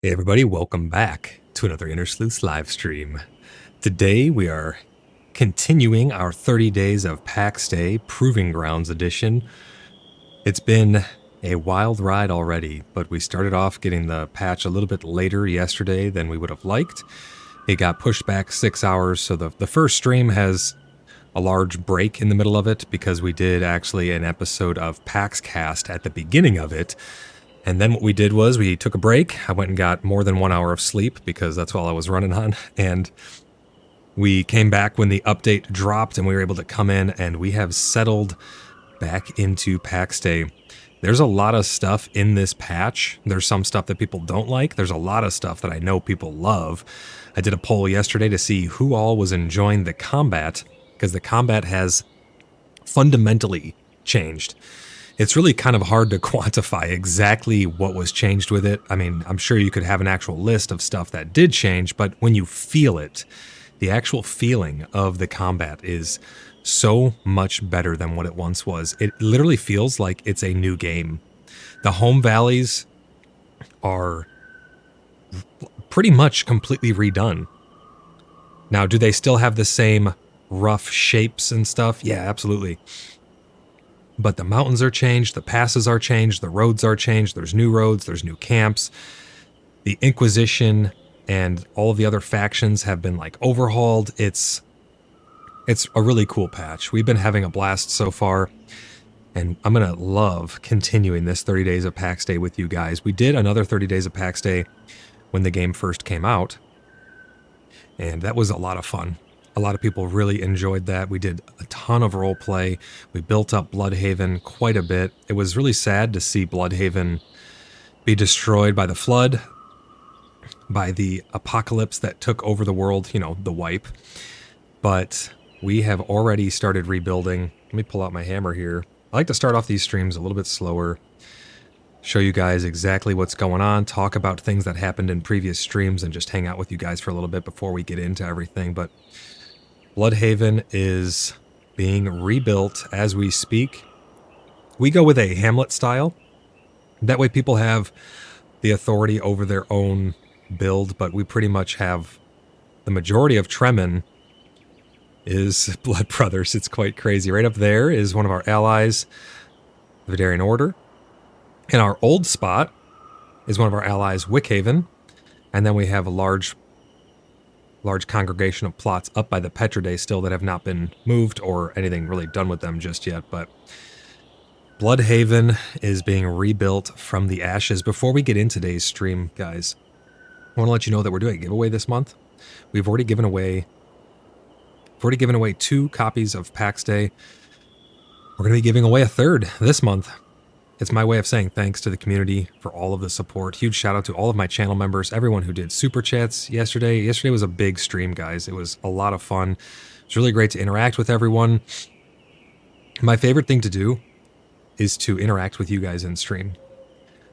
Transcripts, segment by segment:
Hey everybody, welcome back to another InterSleuths live stream. Today we are continuing our 30 days of Pax Dei Proving Grounds edition. It's been a wild ride already, but we started off getting the patch a little bit later yesterday than we would have liked. It got pushed back 6 hours, so the first stream has a large break in the middle of it because we did actually an episode of Pax Cast at the beginning of it. And then what we did was we took a break. I went and got more than 1 hour of sleep because that's all I was running on. And we came back when the update dropped and we were able to come in, and we have settled back into Pax Dei. There's a lot of stuff in this patch. There's some stuff that people don't like. There's a lot of stuff that I know people love. I did a poll yesterday to see who all was enjoying the combat, because the combat has fundamentally changed. It's really kind of hard to quantify exactly what was changed with it. I mean, I'm sure you could have an actual list of stuff that did change, but when you feel it, the actual feeling of the combat is so much better than what it once was. It literally feels like it's a new game. The home valleys are pretty much completely redone. Now, do they still have the same rough shapes and stuff? Yeah, absolutely. But the mountains are changed, the passes are changed, the roads are changed, there's new roads, there's new camps. The Inquisition and all of the other factions have been like overhauled. It's a really cool patch. We've been having a blast so far, and I'm going to love continuing this 30 days of Pax Dei with you guys. We did another 30 days of Pax Dei when the game first came out, and that was a lot of fun. A lot of people really enjoyed that. We did a ton of role play. We built up BloodHaven quite a bit. It was really sad to see BloodHaven be destroyed by the flood, by the apocalypse that took over the world, you know, the wipe. But we have already started rebuilding. Let me pull out my hammer here. I like to start off these streams a little bit slower, show you guys exactly what's going on, talk about things that happened in previous streams, and just hang out with you guys for a little bit before we get into everything. But BloodHaven is being rebuilt as we speak. We go with a Hamlet style. That way people have the authority over their own build, but we pretty much have the majority of Tremen is Blood Brothers. It's quite crazy. Right up there is one of our allies, the Vidarian Order. And our old spot is one of our allies, BloodHaven. And then we have a large congregation of plots up by the Pt3 Dei still that have not been moved or anything really done with them just yet. But BloodHaven is being rebuilt from the ashes. Before we get into today's stream, guys, I want to let you know that we're doing a giveaway this month. We've already given away 2 copies of Pax Dei. We're going to be giving away a third this month. It's my way of saying thanks to the community for all of the support. Huge shout out to all of my channel members, everyone who did super chats yesterday. Yesterday was a big stream, guys. It was a lot of fun. It's really great to interact with everyone. My favorite thing to do is to interact with you guys in stream.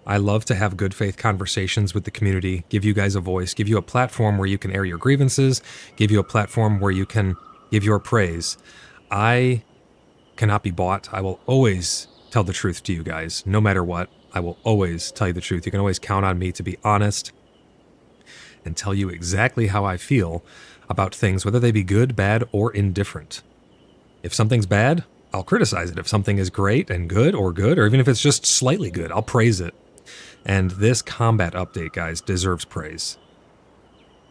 I love to have good faith conversations with the community, give you guys a voice, give you a platform where you can air your grievances, give you a platform where you can give your praise. I cannot be bought. I will always tell the truth to you guys, no matter what. I will always tell you the truth. You can always count on me to be honest and tell you exactly how I feel about things, whether they be good, bad, or indifferent. If something's bad, I'll criticize it. If something is great and good, or even if it's just slightly good, I'll praise it. And this combat update, guys, deserves praise.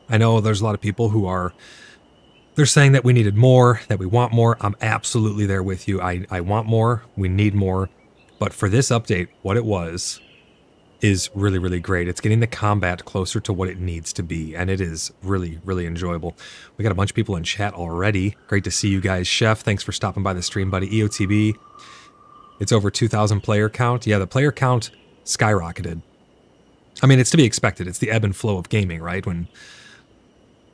I know there's a lot of people who they're saying that we needed more, that we want more. I'm absolutely there with you. I want more. We need more. But for this update, what it was is really, really great. It's getting the combat closer to what it needs to be, and it is really, really enjoyable. We got a bunch of people in chat already. Great to see you guys. Chef, thanks for stopping by the stream, buddy. EOTB, it's over 2,000 player count. Yeah, the player count skyrocketed. I mean, it's to be expected. It's the ebb and flow of gaming, right? When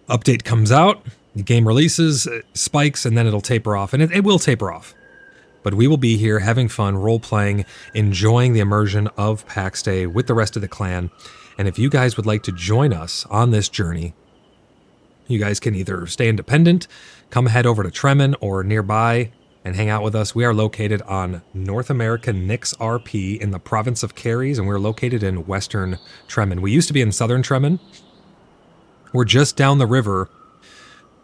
update comes out, the game releases, it spikes, and then it'll taper off. And it will taper off. But we will be here having fun, role-playing, enjoying the immersion of Pax Dei with the rest of the clan. And if you guys would like to join us on this journey, you guys can either stay independent, come head over to Tremen or nearby and hang out with us. We are located on North American Nix RP in the province of Caries, and we're located in Western Tremen. We used to be in Southern Tremen. We're just down the river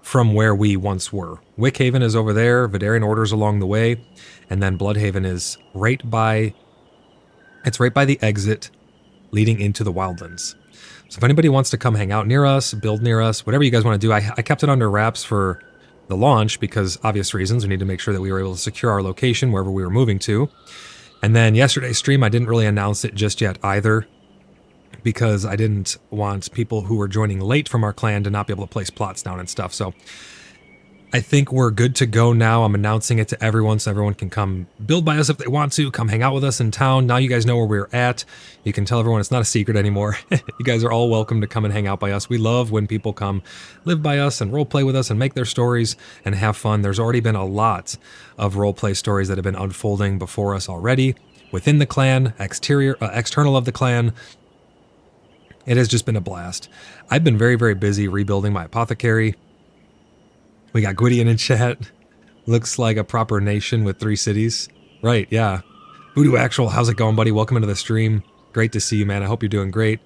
from where we once were. BloodHaven is over there, Vidarian Order's along the way, and then BloodHaven is right by the exit leading into the Wildlands. So if anybody wants to come hang out near us, build near us, whatever you guys want to do, I kept it under wraps for the launch because obvious reasons. We need to make sure that we were able to secure our location wherever we were moving to. And then yesterday's stream, I didn't really announce it just yet either, because I didn't want people who were joining late from our clan to not be able to place plots down and stuff. So I think we're good to go now. I'm announcing it to everyone so everyone can come build by us if they want to, come hang out with us in town. Now you guys know where we're at. You can tell everyone it's not a secret anymore. You guys are all welcome to come and hang out by us. We love when people come live by us and role play with us and make their stories and have fun. There's already been a lot of role play stories that have been unfolding before us already within the clan, external of the clan. It has just been a blast. I've been very, very busy rebuilding my apothecary. We got Gwydion in chat. Looks like a proper nation with 3 cities. Right, yeah. Voodoo Actual, how's it going, buddy? Welcome into the stream. Great to see you, man. I hope you're doing great.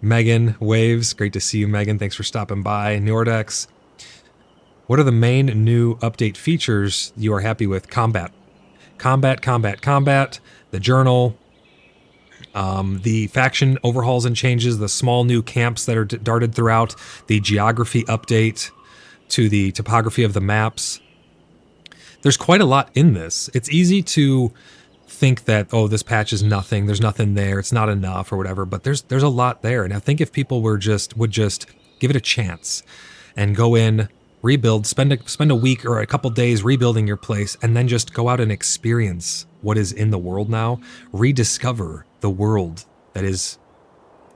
Megan Waves, great to see you, Megan. Thanks for stopping by. Nordex, what are the main new update features you are happy with? Combat. Combat. The journal. The faction overhauls and changes. The small new camps that are darted throughout. The geography update to the topography of the maps. There's quite a lot in this. It's easy to think that, oh, this patch is nothing, there's nothing there, it's not enough or whatever, but there's a lot there. And I think if people would just give it a chance and go in, rebuild, spend a week or a couple days rebuilding your place, and then just go out and experience what is in the world now, rediscover the world that is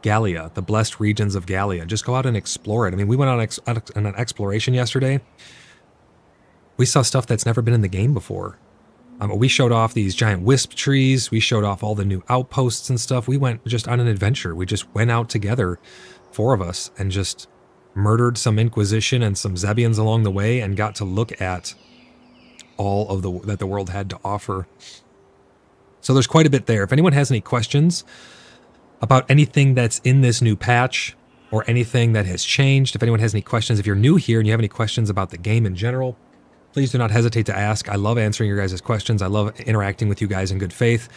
Gallia, the blessed regions of Gallia. Just go out and explore it. I mean, we went on an exploration yesterday. We saw stuff that's never been in the game before. We showed off these giant wisp trees. We showed off all the new outposts and stuff. We went just on an adventure. We just went out together, 4 of us, and just murdered some Inquisition and some Zebians along the way and got to look at all of that the world had to offer. So there's quite a bit there. If anyone has any questions about anything that's in this new patch or anything that has changed, if anyone has any questions, if you're new here and you have any questions about the game in general, please do not hesitate to ask. I love answering your guys' questions. I love interacting with you guys in good faith.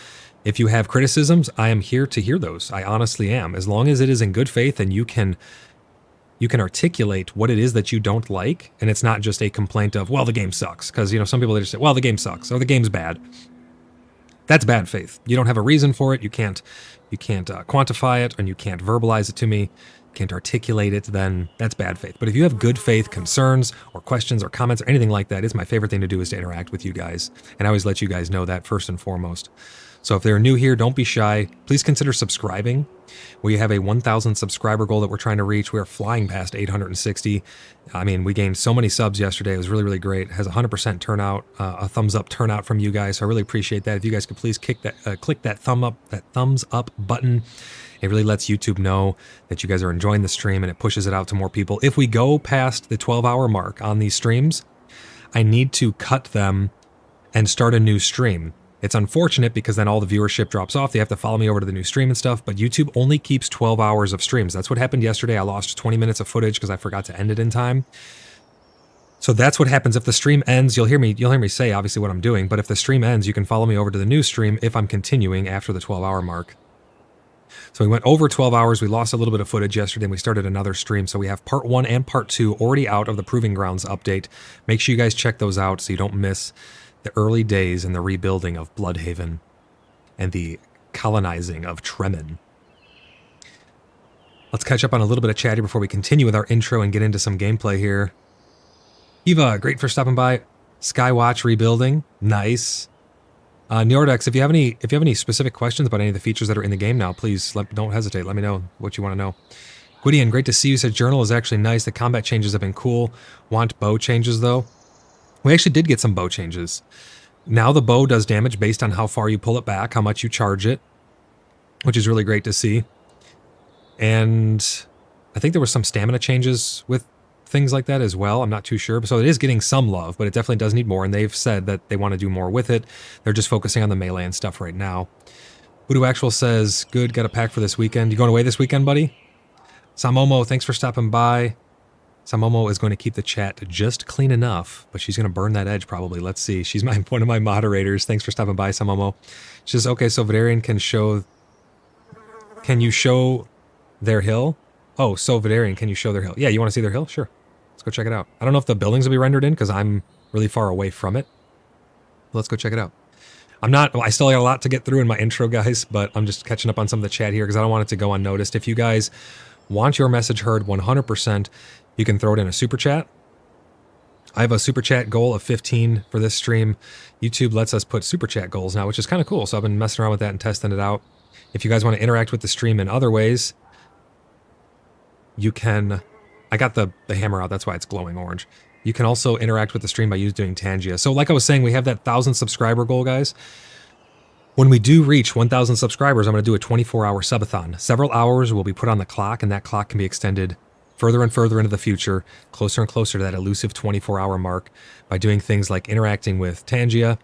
If you have criticisms, I am here to hear those. I honestly am. As long as it is in good faith and you can articulate what it is that you don't like, and it's not just a complaint of, well, the game sucks. Because, some people just say, well, the game sucks, or the game's bad. That's bad faith. You don't have a reason for it. You can't quantify it, and you can't verbalize it to me, can't articulate it, then that's bad faith. But if you have good faith concerns or questions or comments or anything like that, it's my favorite thing to do is to interact with you guys. And I always let you guys know that first and foremost. So if they're new here, don't be shy. Please consider subscribing. We have a 1,000 subscriber goal that we're trying to reach. We are flying past 860. I mean, we gained so many subs yesterday. It was really, really great. It has 100% turnout, a thumbs up turnout from you guys. So I really appreciate that. If you guys could please click that thumbs up button. It really lets YouTube know that you guys are enjoying the stream and it pushes it out to more people. If we go past the 12-hour mark on these streams, I need to cut them and start a new stream. It's unfortunate because then all the viewership drops off. They have to follow me over to the new stream and stuff, but YouTube only keeps 12 hours of streams. That's what happened yesterday. I lost 20 minutes of footage because I forgot to end it in time. So that's what happens if the stream ends. You'll hear me say obviously what I'm doing, but if the stream ends, you can follow me over to the new stream if I'm continuing after the 12-hour mark. So we went over 12 hours. We lost a little bit of footage yesterday and we started another stream. So we have part 1 and part 2 already out of the Proving Grounds update. Make sure you guys check those out so you don't miss the early days in the rebuilding of BloodHaven and the colonizing of Tremen. Let's catch up on a little bit of chat here before we continue with our intro and get into some gameplay here. Eva, great for stopping by. Skywatch rebuilding, nice. Neordex, if you have any specific questions about any of the features that are in the game now, please don't hesitate. Let me know what you want to know. Gwydion, great to see you. Said journal is actually nice. The combat changes have been cool. Want bow changes though? We actually did get some bow changes. Now the bow does damage based on how far you pull it back, how much you charge it, which is really great to see. And I think there were some stamina changes with things like that as well. I'm not too sure. So it is getting some love, but it definitely does need more. And they've said that they want to do more with it. They're just focusing on the melee and stuff right now. Voodoo Actual says, good, got a pack for this weekend. You going away this weekend, buddy? Samomo, thanks for stopping by. Samomo is going to keep the chat just clean enough, but she's going to burn that edge probably. Let's see. She's one of my moderators. Thanks for stopping by, Samomo. She says, okay, so Valerian can you show their hill? Oh, so Vidarian, can you show their hill? Yeah, you want to see their hill? Sure. Let's go check it out. I don't know if the buildings will be rendered in because I'm really far away from it. Let's go check it out. I still got a lot to get through in my intro, guys, but I'm just catching up on some of the chat here because I don't want it to go unnoticed. If you guys want your message heard 100%, you can throw it in a super chat. I have a super chat goal of 15 for this stream. YouTube lets us put super chat goals now, which is kind of cool. So I've been messing around with that and testing it out. If you guys want to interact with the stream in other ways, you can... I got the hammer out, that's why it's glowing orange. You can also interact with the stream by doing Tangia. So like I was saying, we have that 1,000 subscriber goal, guys. When we do reach 1,000 subscribers, I'm going to do a 24-hour subathon. Several hours will be put on the clock, and that clock can be extended further and further into the future, closer and closer to that elusive 24-hour mark by doing things like interacting with Tangia,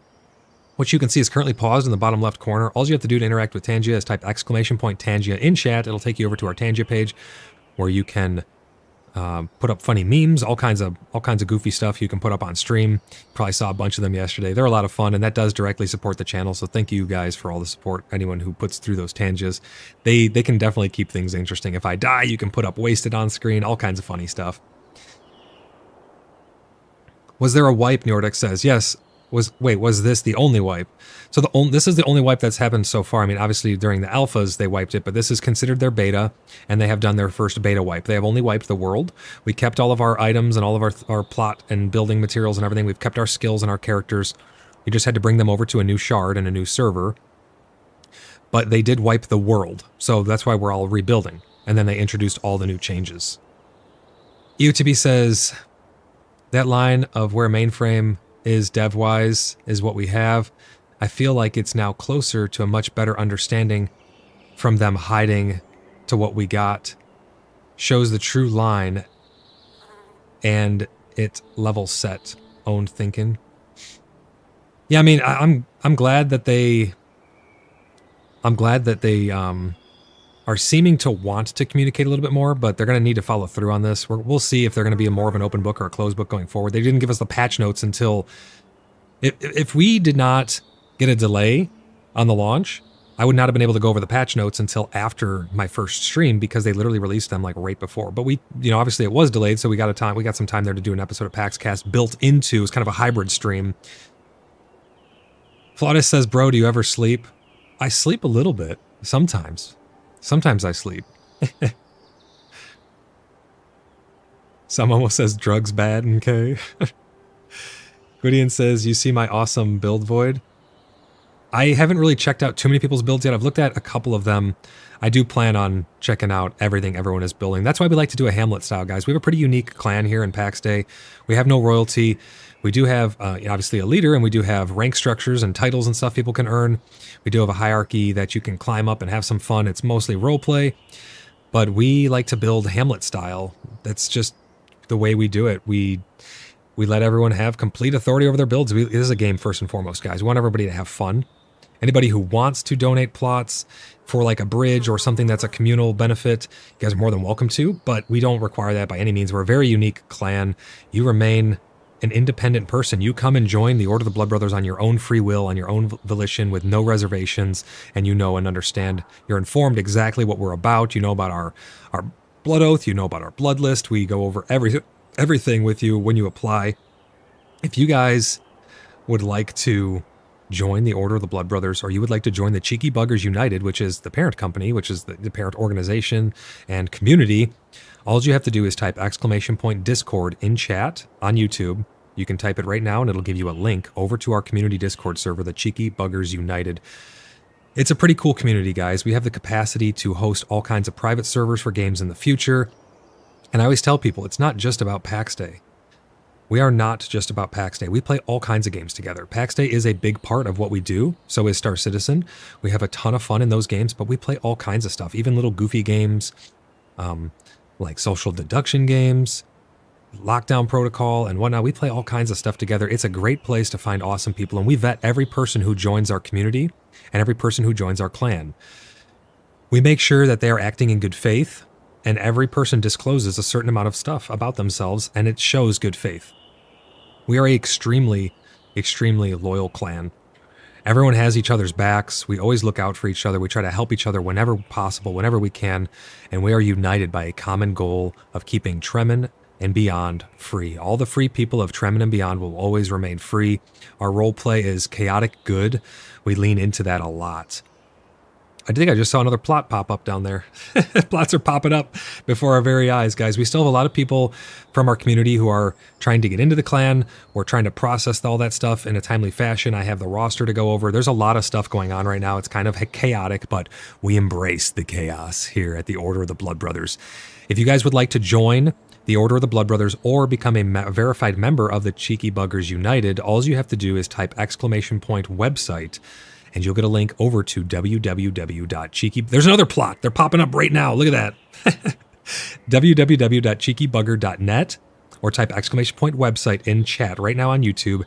which you can see is currently paused in the bottom left corner. All you have to do to interact with Tangia is type !Tangia in chat. It'll take you over to our Tangia page where you can put up funny memes, all kinds of goofy stuff you can put up on stream. Probably saw a bunch of them yesterday. They're a lot of fun, and that does directly support the channel. So thank you guys for all the support. Anyone who puts through those Tangias, they can definitely keep things interesting. If I die, you can put up wasted on screen, all kinds of funny stuff. Was there a wipe? Nordic says yes. Was this the only wipe? So this is the only wipe that's happened so far. I mean, obviously during the alphas they wiped it, but this is considered their beta, and they have done their first beta wipe. They have only wiped the world. We kept all of our items and all of our plot and building materials and everything. We've kept our skills and our characters. You just had to bring them over to a new shard and a new server. But they did wipe the world, so that's why we're all rebuilding. And then they introduced all the new changes. UTB says that line of where mainframe is dev-wise is what we have. I feel like it's now closer to a much better understanding from them hiding to what we got. Shows the true line and it level set owned thinking. Yeah, I mean, I'm glad that they are seeming to want to communicate a little bit more, but they're going to need to follow through on this. We'll see if they're going to be more of an open book or a closed book going forward. They didn't give us the patch notes until... If we did not get a delay on the launch, I would not have been able to go over the patch notes until after my first stream because they literally released them like right before. But we, obviously it was delayed, so we got some time there to do an episode of PAX Cast built into, it's kind of a hybrid stream. Flawless says, bro, do you ever sleep? I sleep a little bit, sometimes. Sometimes I sleep. Some almost says drugs bad, okay? Gwydion says, you see my awesome build void? I haven't really checked out too many people's builds yet. I've looked at a couple of them. I do plan on checking out everything everyone is building. That's why we like to do a Hamlet style, guys. We have a pretty unique clan here in Pax Dei. We have no royalty. We do have, obviously, a leader, and we do have rank structures and titles and stuff people can earn. We do have a hierarchy that you can climb up and have some fun. It's mostly roleplay, but we like to build Hamlet style. That's just the way we do it. We let everyone have complete authority over their builds. This is a game first and foremost, guys. We want everybody to have fun. Anybody who wants to donate plots for like a bridge or something that's a communal benefit, you guys are more than welcome to, but we don't require that by any means. We're a very unique clan. You remain an independent person. You come and join the Order of the Blood Brothers on your own free will, on your own volition, with no reservations, and you know and understand. You're informed exactly what we're about. You know about our blood oath. You know about our blood list. We go over everything with you when you apply. If you guys would like to join the Order of the Blood Brothers, or you would like to join the Cheeky Buggers United, which is the parent company, which is the parent organization and community, all you have to do is type !Discord in chat on YouTube. You can type it right now and it'll give you a link over to our community Discord server, the Cheeky Buggers United. It's a pretty cool community, guys. We have the capacity to host all kinds of private servers for games in the future. And I always tell people, it's not just about PAX Day. We are not just about PAX Day. We play all kinds of games together. PAX Day is a big part of what we do. So is Star Citizen. We have a ton of fun in those games, but we play all kinds of stuff, even little goofy games, like social deduction games, lockdown protocol, and whatnot. We play all kinds of stuff together. It's a great place to find awesome people, and we vet every person who joins our community and every person who joins our clan. We make sure that they are acting in good faith, and every person discloses a certain amount of stuff about themselves, and it shows good faith. We are an extremely, extremely loyal clan. Everyone has each other's backs. We always look out for each other. We try to help each other whenever possible, whenever we can. And we are united by a common goal of keeping Tremen and beyond free. All the free people of Tremen and beyond will always remain free. Our role play is chaotic good. We lean into that a lot. I think I just saw another plot pop up down there. Plots are popping up before our very eyes, guys. We still have a lot of people from our community who are trying to get into the clan. We're trying to process all that stuff in a timely fashion. I have the roster to go over. There's a lot of stuff going on right now. It's kind of chaotic, but we embrace the chaos here at the Order of the Blood Brothers. If you guys would like to join the Order of the Blood Brothers or become a verified member of the Cheeky Buggers United, all you have to do is type !website, and you'll get a link over to www.cheeky... There's another plot. They're popping up right now. Look at that. www.cheekybugger.net, or type !website in chat right now on YouTube.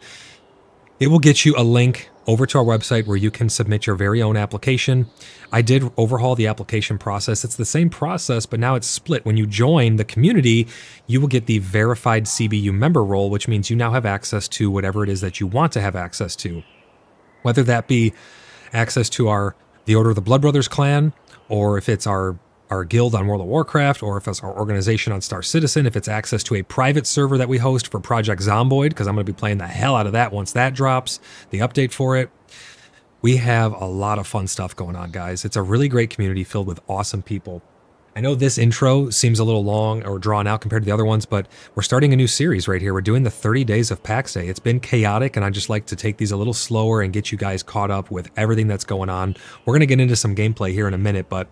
It will get you a link over to our website where you can submit your very own application. I did overhaul the application process. It's the same process, but now it's split. When you join the community, you will get the verified CBU member role, which means you now have access to whatever it is that you want to have access to. Whether that be access to the Order of the Blood Brothers clan, or if it's our guild on World of Warcraft, or if it's our organization on Star Citizen, if it's access to a private server that we host for Project Zomboid, because I'm going to be playing the hell out of that once that drops, the update for it. We have a lot of fun stuff going on, guys. It's a really great community filled with awesome people. I know this intro seems a little long or drawn out compared to the other ones, but we're starting a new series right here. We're doing the 30 days of Pax Day. It's been chaotic, and I just like to take these a little slower and get you guys caught up with everything that's going on. We're going to get into some gameplay here in a minute, but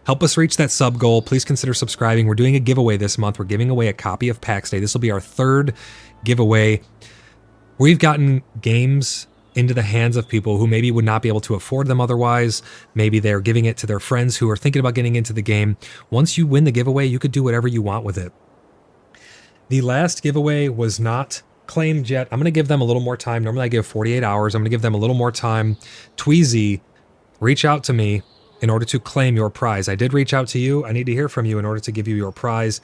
help us reach that sub goal. Please consider subscribing. We're doing a giveaway this month. We're giving away a copy of Pax Day. This will be our third giveaway. We've gotten games into the hands of people who maybe would not be able to afford them otherwise. Maybe they're giving it to their friends who are thinking about getting into the game. Once you win the giveaway, you could do whatever you want with it. The last giveaway was not claimed yet. I'm going to give them a little more time. Normally I give 48 hours. I'm going to give them a little more time. Tweezy, reach out to me in order to claim your prize. I did reach out to you. I need to hear from you in order to give you your prize.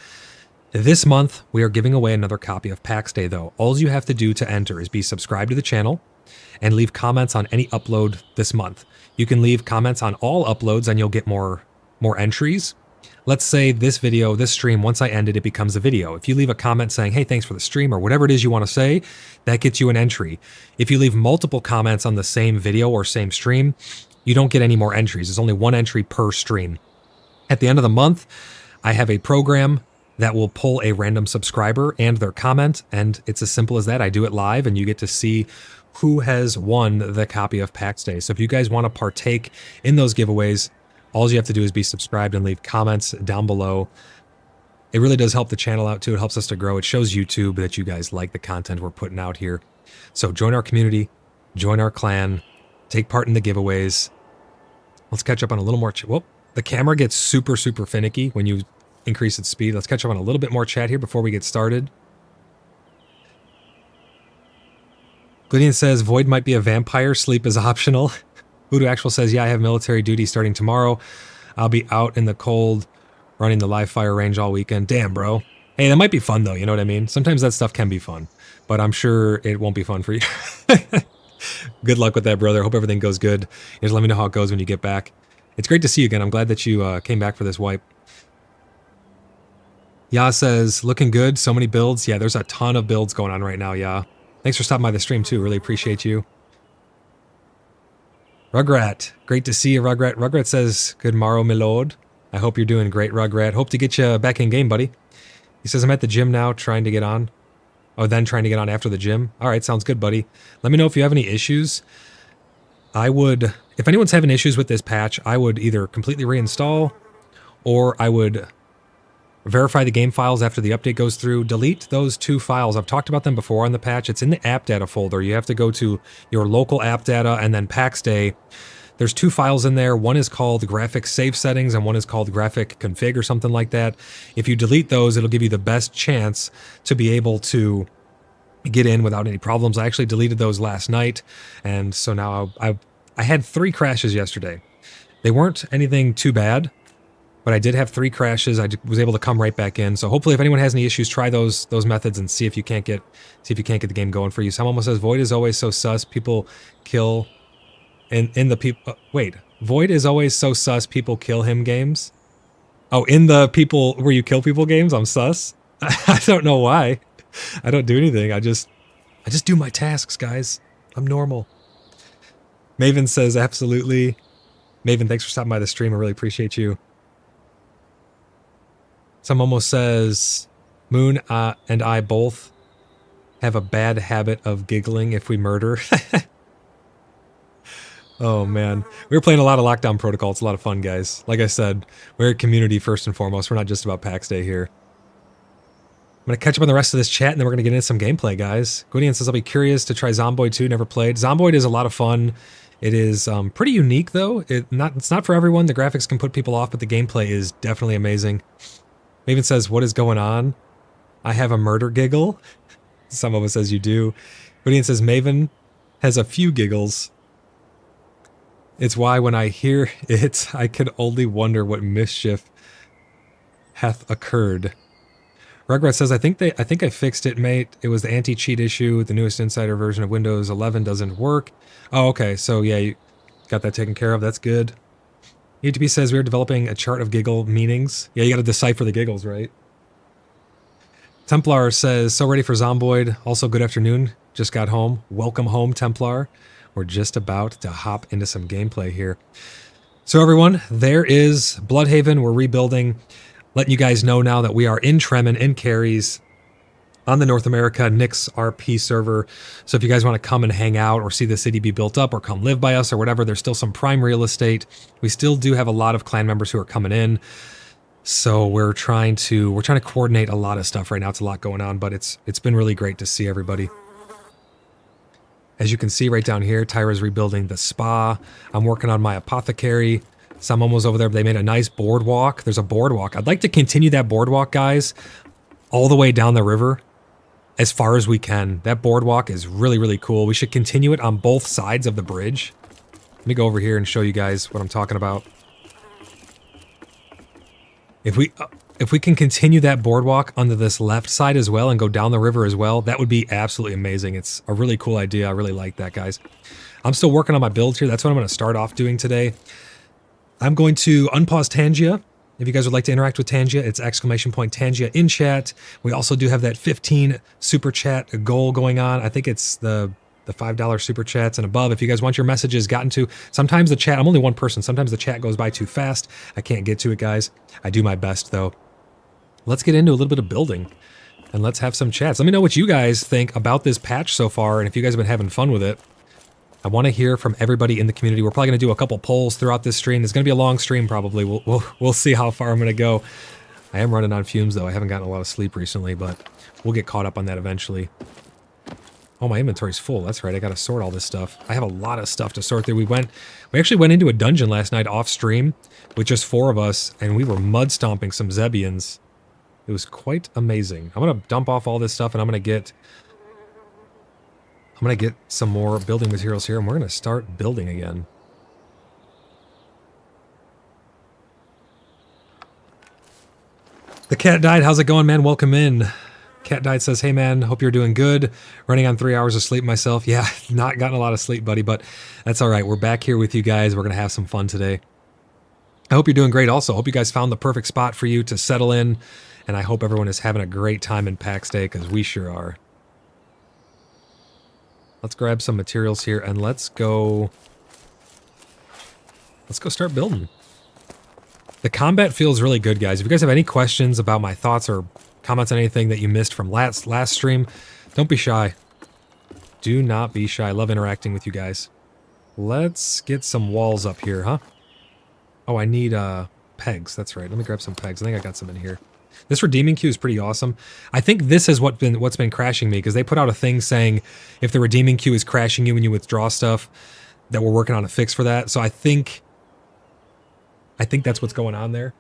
This month, we are giving away another copy of Pax Day, though. All you have to do to enter is be subscribed to the channel and leave comments on any upload this month. You can leave comments on all uploads and you'll get more entries. Let's say this video, this stream, once I end it, it becomes a video. If you leave a comment saying, hey, thanks for the stream, or whatever it is you want to say, that gets you an entry. If you leave multiple comments on the same video or same stream, you don't get any more entries. There's only one entry per stream. At the end of the month, I have a program that will pull a random subscriber and their comment, and it's as simple as that. I do it live, and you get to see who has won the copy of Pax Day. So if you guys want to partake in those giveaways, all you have to do is be subscribed and leave comments down below. It really does help the channel out too. It helps us to grow. It shows YouTube that you guys like the content we're putting out here. So join our community, join our clan, take part in the giveaways. Let's catch up on a little more. Whoop, the camera gets super finicky when you increase its speed. Let's catch up on a little bit more chat here before we get started. Glydian says, Void might be a vampire. Sleep is optional. Voodoo Actual says, yeah, I have military duty starting tomorrow. I'll be out in the cold running the live fire range all weekend. Damn, bro. Hey, that might be fun, though. You know what I mean? Sometimes that stuff can be fun, but I'm sure it won't be fun for you. Good luck with that, brother. Hope everything goes good. Just let me know how it goes when you get back. It's great to see you again. I'm glad that you came back for this wipe. Ya says, looking good. So many builds. Yeah, there's a ton of builds going on right now, Ya. Thanks for stopping by the stream, too. Really appreciate you. Rugrat. Great to see you, Rugrat. Rugrat says, good morrow, my lord. I hope you're doing great, Rugrat. Hope to get you back in game, buddy. He says, I'm at the gym now, trying to get on. Oh, then trying to get on after the gym. All right, sounds good, buddy. Let me know if you have any issues. If anyone's having issues with this patch, I would either completely reinstall, or I would verify the game files after the update goes through. Delete those two files. I've talked about them before on the patch. It's in the app data folder. You have to go to your local app data and then Pax Day. There's two files in there. One is called graphic save settings and one is called graphic config or something like that. If you delete those, it'll give you the best chance to be able to get in without any problems. I actually deleted those last night, and so now I had 3 crashes yesterday. They weren't anything too bad, but I did have 3 crashes. I was able to come right back in. So hopefully, if anyone has any issues, try those methods and see if you can't get the game going for you. Someone almost says Void is always so sus. People kill in the people... wait, Void is always so sus people kill him games? Oh, in the people where you kill people games, I'm sus? I don't know why. I don't do anything. I just do my tasks, guys. I'm normal. Maven says, absolutely. Maven, thanks for stopping by the stream. I really appreciate you. Some almost says, Moon and I both have a bad habit of giggling if we murder. Oh, man. We were playing a lot of Lockdown Protocol. It's a lot of fun, guys. Like I said, we're a community first and foremost. We're not just about Pax Day here. I'm going to catch up on the rest of this chat, and then we're going to get into some gameplay, guys. Gwydion says, I'll be curious to try Zomboid 2. Never played. Zomboid is a lot of fun. It is pretty unique, though. It's not for everyone. The graphics can put people off, but the gameplay is definitely amazing. Maven says, what is going on? I have a murder giggle. Some of us says you do. Gwydion says, Maven has a few giggles. It's why when I hear it, I can only wonder what mischief hath occurred. Rugrat says, I think I fixed it, mate. It was the anti-cheat issue. The newest insider version of Windows 11 doesn't work. Oh, okay. So yeah, you got that taken care of. That's good. UTB says we're developing a chart of giggle meanings. Yeah, you got to decipher the giggles, right? Templar says, so ready for Zomboid. Also, good afternoon. Just got home. Welcome home, Templar. We're just about to hop into some gameplay here. So everyone, there is BloodHaven. We're rebuilding. Letting you guys know now that we are in Tremen, in Carries, on the North America Nix RP server. So if you guys want to come and hang out or see the city be built up or come live by us or whatever, there's still some prime real estate. We still do have a lot of clan members who are coming in. So we're trying to coordinate a lot of stuff right now. It's a lot going on, but it's been really great to see everybody. As you can see right down here, Tyra's rebuilding the spa. I'm working on my apothecary. Someone was over there. They made a nice boardwalk. There's a boardwalk. I'd like to continue that boardwalk, guys, all the way down the river as far as we can. That boardwalk is really, really cool. We should continue it on both sides of the bridge. Let me go over here and show you guys what I'm talking about. If we can continue that boardwalk onto this left side as well and go down the river as well, that would be absolutely amazing. It's a really cool idea. I really like that, guys. I'm still working on my build here. That's what I'm going to start off doing today. I'm going to unpause Tangia. If you guys would like to interact with Tangia, it's !Tangia in chat. We also do have that 15 super chat goal going on. I think it's the $5 super chats and above. If you guys want your messages gotten to, sometimes the chat, I'm only one person, sometimes the chat goes by too fast. I can't get to it, guys. I do my best, though. Let's get into a little bit of building, and let's have some chats. Let me know what you guys think about this patch so far, and if you guys have been having fun with it. I want to hear from everybody in the community. We're probably going to do a couple polls throughout this stream. It's going to be a long stream, probably. We'll see how far I'm going to go. I am running on fumes, though. I haven't gotten a lot of sleep recently, but we'll get caught up on that eventually. Oh, my inventory's full. That's right. I got to sort all this stuff. I have a lot of stuff to sort through. We actually went into a dungeon last night off stream with just 4 of us, and we were mud stomping some Zebians. It was quite amazing. I'm going to dump off all this stuff, and I'm going to get some more building materials here, and we're going to start building again. The cat died. How's it going, man? Welcome in. Cat died says, hey, man, hope you're doing good. Running on 3 hours of sleep myself. Yeah, not gotten a lot of sleep, buddy, but that's all right. We're back here with you guys. We're going to have some fun today. I hope you're doing great also. Hope you guys found the perfect spot for you to settle in, and I hope everyone is having a great time in Pax Day, because we sure are. Let's grab some materials here, and let's go start building. The combat feels really good, guys. If you guys have any questions about my thoughts or comments on anything that you missed from last stream, don't be shy. Do not be shy. I love interacting with you guys. Let's get some walls up here, huh? Oh, I need pegs. That's right. Let me grab some pegs. I think I got some in here. This redeeming queue is pretty awesome. I think this is what's been crashing me, because they put out a thing saying if the redeeming queue is crashing you when you withdraw stuff, that we're working on a fix for that. So I think that's what's going on there.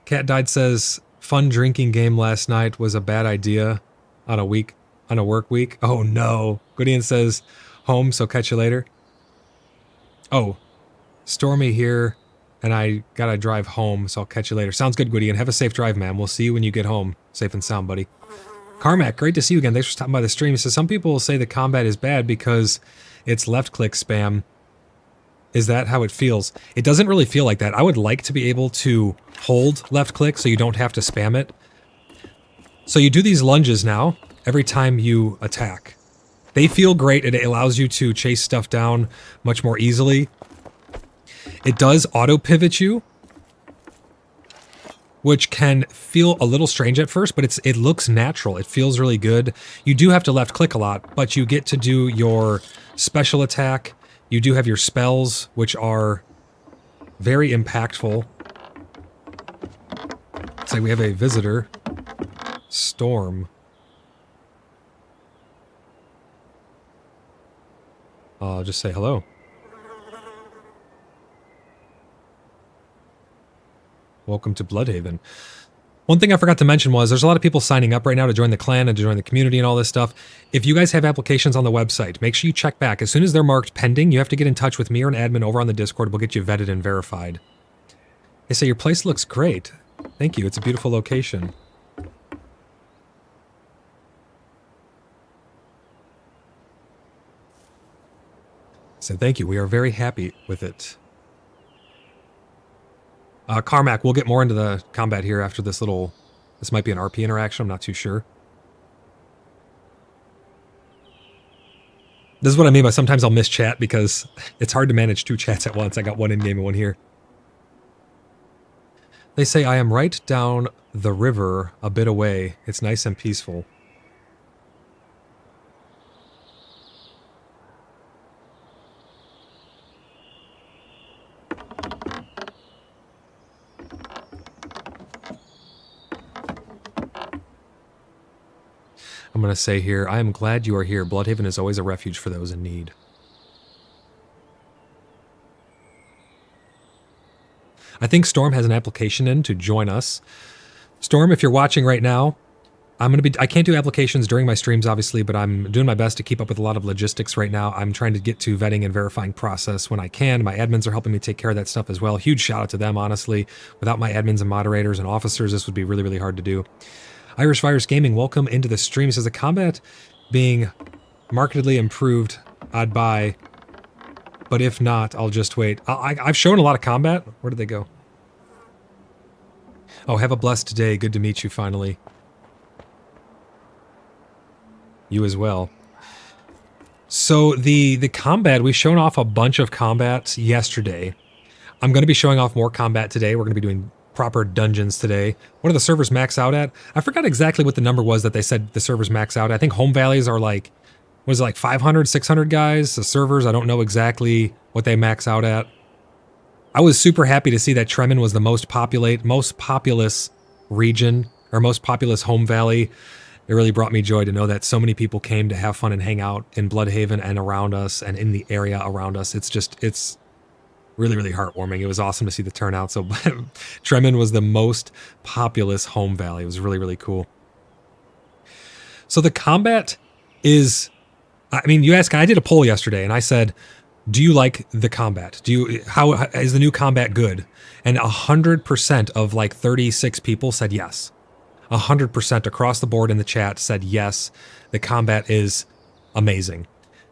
Cat Died says, fun drinking game last night was a bad idea on a work week. Oh no. Gwydion says, home, so catch you later. Oh, stormy here, and I gotta drive home, so I'll catch you later. Sounds good, Gwydion. Have a safe drive, man. We'll see you when you get home. Safe and sound, buddy. Carmack, great to see you again. Thanks for stopping by the stream. So some people will say the combat is bad because it's left-click spam. Is that how it feels? It doesn't really feel like that. I would like to be able to hold left-click so you don't have to spam it. So you do these lunges now every time you attack. They feel great. It allows you to chase stuff down much more easily. It does auto-pivot you, which can feel a little strange at first, but it looks natural. It feels really good. You do have to left-click a lot, but you get to do your special attack. You do have your spells, which are very impactful. It's like we have a visitor. Storm. I'll just say hello. Welcome to BloodHaven. One thing I forgot to mention was there's a lot of people signing up right now to join the clan and to join the community and all this stuff. If you guys have applications on the website, make sure you check back. As soon as they're marked pending, you have to get in touch with me or an admin over on the Discord. We'll get you vetted and verified. They say your place looks great. Thank you. It's a beautiful location. So thank you. We are very happy with it. Carmack, we'll get more into the combat here after this little... This might be an RP interaction. I'm not too sure. This is what I mean by sometimes I'll miss chat because it's hard to manage 2 chats at once. I got one in-game and one here. They say I am right down the river a bit away. It's nice and peaceful. I'm going to say here, I am glad you are here. BloodHaven is always a refuge for those in need. I think Storm has an application in to join us. Storm, if you're watching right now, I can't do applications during my streams, obviously, but I'm doing my best to keep up with a lot of logistics right now. I'm trying to get to vetting and verifying process when I can. My admins are helping me take care of that stuff as well. Huge shout out to them, honestly. Without my admins and moderators and officers, this would be really, really hard to do. Irish Virus Gaming, welcome into the stream. Says the combat being markedly improved, I'd buy, but if not, I'll just wait. I've shown a lot of combat. Where did they go? Oh, have a blessed day. Good to meet you finally. You as well. So the combat, we've shown off a bunch of combat yesterday. I'm going to be showing off more combat today. We're going to be doing proper dungeons today. What are the servers max out at? I forgot exactly what the number was that they said the servers max out. I think home valleys are like, was it like 500, 600 guys? The servers, I don't know exactly what they max out at. I was super happy to see that Tremen was the most populous region, or most populous home valley. It really brought me joy to know that so many people came to have fun and hang out in BloodHaven and around us and in the area around us. It's really, really heartwarming. It was awesome to see the turnout. So Tremen was the most populous home valley. It was really, really cool. So the combat is, I mean, you asked, I did a poll yesterday and I said, do you like the combat? How is the new combat good? And 100% of like 36 people said yes. 100% across the board in the chat said yes. The combat is amazing.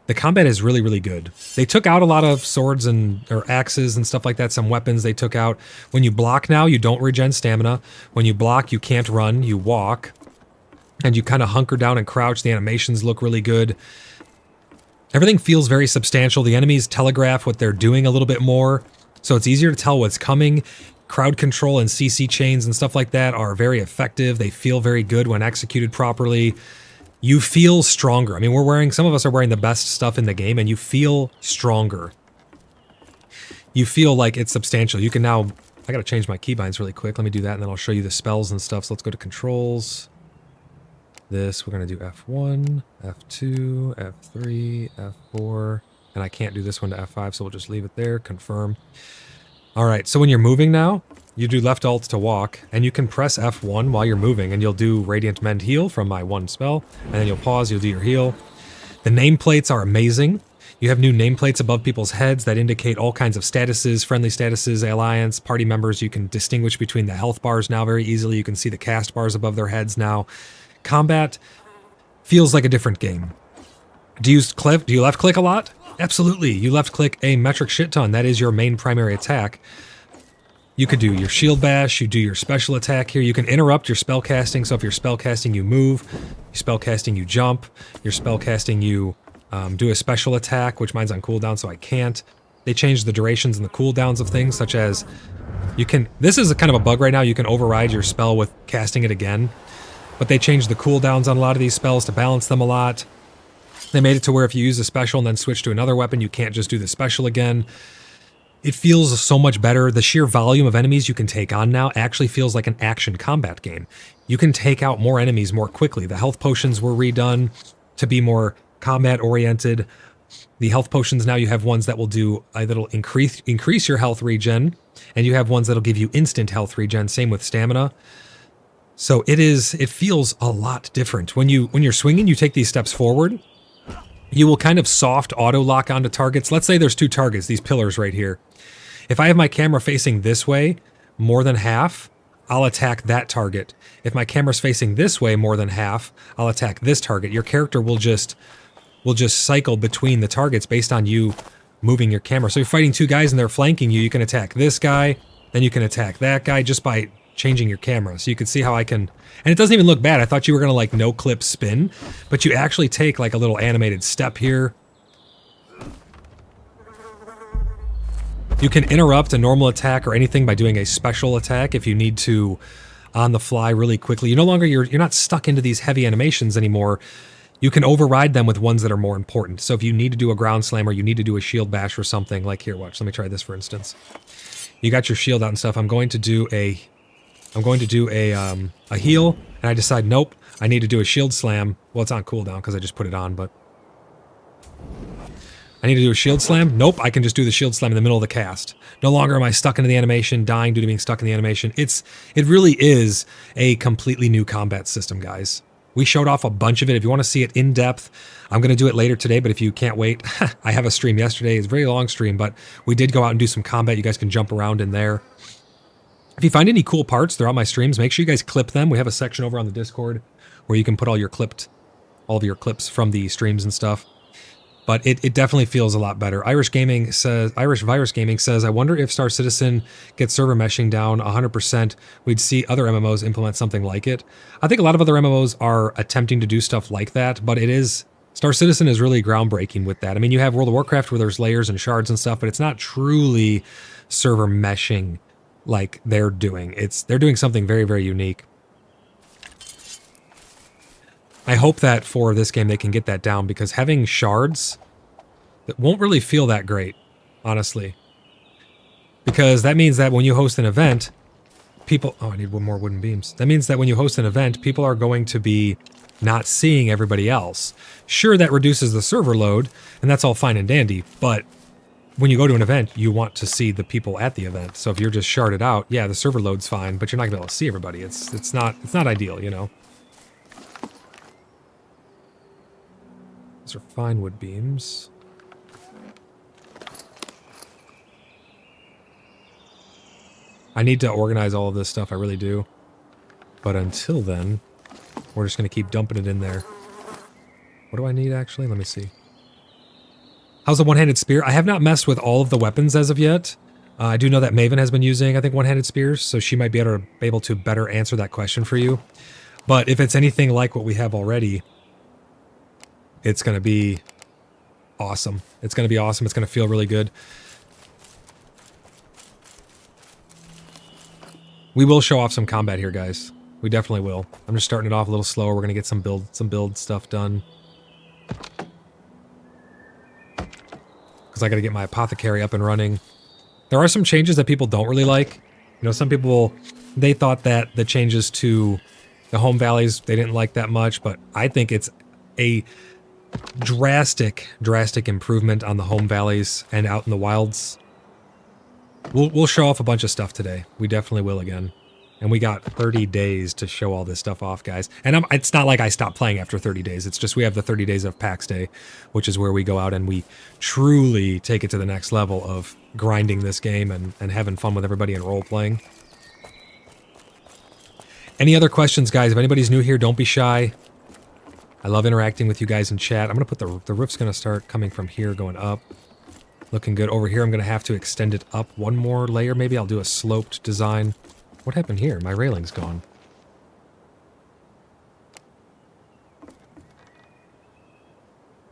The combat is really, really good. They took out a lot of swords or axes and stuff like that. Some weapons they took out. When you block now, you don't regen stamina. When you block, you can't run. You walk. And you kind of hunker down and crouch. The animations look really good. Everything feels very substantial. The enemies telegraph what they're doing a little bit more. So it's easier to tell what's coming. Crowd control and CC chains and stuff like that are very effective. They feel very good when executed properly. You feel stronger. I mean, some of us are wearing the best stuff in the game, and you feel stronger. You feel like it's substantial. You can now, I gotta change my keybinds really quick. Let me do that, and then I'll show you the spells and stuff. So let's go to controls. This, we're gonna do F1, F2, F3, F4, and I can't do this one to F5, so we'll just leave it there, confirm. All right, so when you're moving now, you do left alt to walk, and you can press F1 while you're moving, and you'll do Radiant Mend Heal from my one spell, and then you'll pause, you'll do your heal. The nameplates are amazing. You have new nameplates above people's heads that indicate all kinds of statuses, friendly statuses, alliance, party members. You can distinguish between the health bars now very easily. You can see the cast bars above their heads now. Combat feels like a different game. Do you left click a lot? Absolutely. You left click a metric shit ton. That is your main primary attack. You could do your shield bash, you do your special attack here. You can interrupt your spell casting. So if you're spell casting, you move. Your spell casting, you jump. Your spell casting, you do a special attack, which mine's on cooldown, so I can't. They changed the durations and the cooldowns of things, such as you can... This is a kind of a bug right now. You can override your spell with casting it again. But they changed the cooldowns on a lot of these spells to balance them a lot. They made it to where if you use a special and then switch to another weapon, you can't just do the special again. It feels so much better. The sheer volume of enemies you can take on now actually feels like an action combat game. You can take out more enemies more quickly. The health potions were redone to be more combat-oriented. The health potions now, you have ones that will do that'll increase your health regen, and you have ones that'll give you instant health regen. Same with stamina. So it feels a lot different. When you're swinging, you take these steps forward. You will kind of soft auto lock onto targets. Let's say there's two targets, these pillars right here. If I have my camera facing this way more than half, I'll attack that target. If my camera's facing this way more than half, I'll attack this target. Your character will just cycle between the targets based on you moving your camera. So you're fighting two guys and they're flanking you. You can attack this guy, then you can attack that guy just by changing your camera. So you can see how I can... And it doesn't even look bad. I thought you were going to like no-clip spin, but you actually take like a little animated step here. You can interrupt a normal attack or anything by doing a special attack if you need to on the fly really quickly. You're not stuck into these heavy animations anymore. You can override them with ones that are more important. So if you need to do a ground slam or you need to do a shield bash or something, like here, watch, let me try this for instance. You got your shield out and stuff. I'm going to do a heal, and I decide, nope, I need to do a shield slam. Well, it's on cooldown because I just put it on, but I need to do a shield slam. Nope, I can just do the shield slam in the middle of the cast. No longer am I stuck into the animation, dying due to being stuck in the animation. It really is a completely new combat system, guys. We showed off a bunch of it. If you want to see it in depth, I'm going to do it later today, but if you can't wait, I have a stream yesterday. It's a very long stream, but we did go out and do some combat. You guys can jump around in there. If you find any cool parts throughout my streams, make sure you guys clip them. We have a section over on the Discord where you can put all of your clips from the streams and stuff. But it definitely feels a lot better. Irish Virus Gaming says, I wonder if Star Citizen gets server meshing down 100%, we'd see other MMOs implement something like it. I think a lot of other MMOs are attempting to do stuff like that, but Star Citizen is really groundbreaking with that. I mean, you have World of Warcraft where there's layers and shards and stuff, but it's not truly server meshing like they're doing. They're doing something very, very unique. I hope that for this game they can get that down, because having shards, it won't really feel that great, honestly. Because that means that when you host an event, people... Oh, I need one more wooden beams. That means that when you host an event, people are going to be not seeing everybody else. Sure, that reduces the server load, and that's all fine and dandy, but when you go to an event, you want to see the people at the event. So if you're just sharded out, yeah, the server load's fine, but you're not going to be able to see everybody. It's not ideal, you know? These are fine wood beams. I need to organize all of this stuff, I really do. But until then, we're just going to keep dumping it in there. What do I need, actually? Let me see. How's the one-handed spear? I have not messed with all of the weapons as of yet. I do know that Maven has been using, I think, one-handed spears, so she might be able to better answer that question for you. But if it's anything like what we have already, it's going to be awesome. It's going to be awesome. It's going to feel really good. We will show off some combat here, guys. We definitely will. I'm just starting it off a little slower. We're going to get some build stuff done. Because I got to get my apothecary up and running. There are some changes that people don't really like. You know, some people, they thought that the changes to the home valleys, they didn't like that much, but I think it's a drastic improvement on the home valleys and out in the wilds. We'll show off a bunch of stuff today. We definitely will again. And we got 30 days to show all this stuff off, guys. And it's not like I stopped playing after 30 days. It's just we have the 30 days of Pax Day, which is where we go out and we truly take it to the next level of grinding this game and having fun with everybody and role-playing. Any other questions, guys? If anybody's new here, don't be shy. I love interacting with you guys in chat. I'm going to put the roof's going to start coming from here, going up. Looking good. Over here, I'm going to have to extend it up one more layer. Maybe I'll do a sloped design. What happened here? My railing's gone.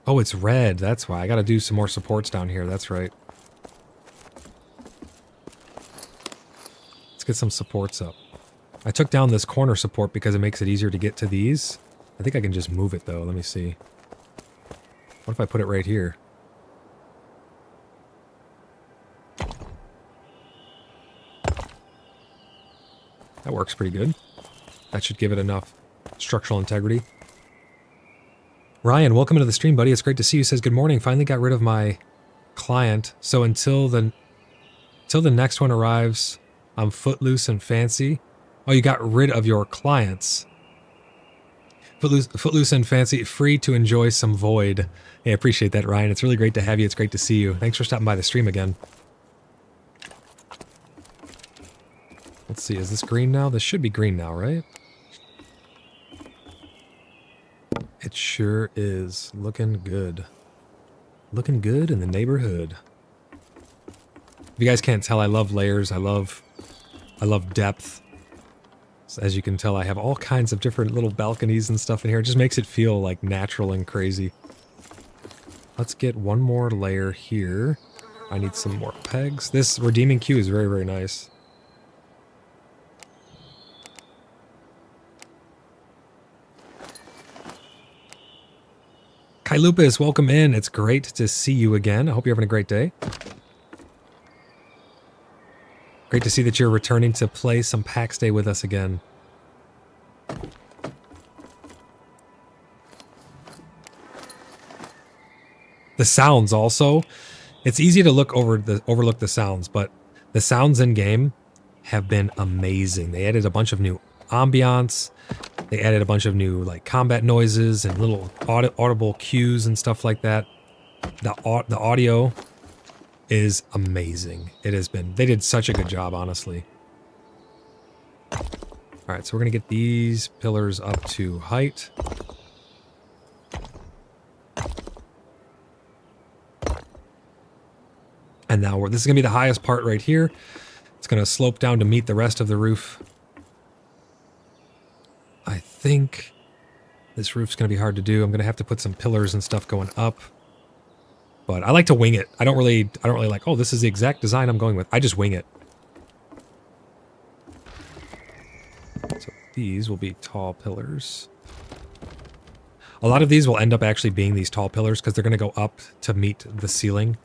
Oh, it's red. That's why. I got to do some more supports down here. That's right. Let's get some supports up. I took down this corner support because it makes it easier to get to these. I think I can just move it, though. Let me see. What if I put it right here? That works pretty good. That should give it enough structural integrity. Ryan, welcome into the stream, buddy. It's great to see you. Says, good morning. Finally got rid of my client. So until the next one arrives, I'm footloose and fancy. Oh, you got rid of your clients. Footloose and fancy, free to enjoy some void. Hey, I appreciate that, Ryan. It's really great to have you. It's great to see you. Thanks for stopping by the stream again. Let's see, is this green now? This should be green now, right? It sure is. Looking good. Looking good in the neighborhood. If you guys can't tell, I love layers. I love depth. So as you can tell, I have all kinds of different little balconies and stuff in here. It just makes it feel like natural and crazy. Let's get one more layer here. I need some more pegs. This redeeming queue is very, very nice. Kai Lupus, welcome in. It's great to see you again. I hope you're having a great day. Great to see that you're returning to play some Pax Day with us again. The sounds also. It's easy to overlook the sounds, but the sounds in game have been amazing. They added a bunch of new ambiance. They added a bunch of new like combat noises and little audible cues and stuff like that. The audio is amazing. It has been. They did such a good job, honestly. All right, so we're gonna get these pillars up to height. And now this is gonna be the highest part right here. It's gonna slope down to meet the rest of the roof. I think this roof's gonna be hard to do. I'm gonna have to put some pillars and stuff going up. But I like to wing it. I don't really like, oh, this is the exact design I'm going with. I just wing it. So these will be tall pillars. A lot of these will end up actually being these tall pillars because they're gonna go up to meet the ceiling.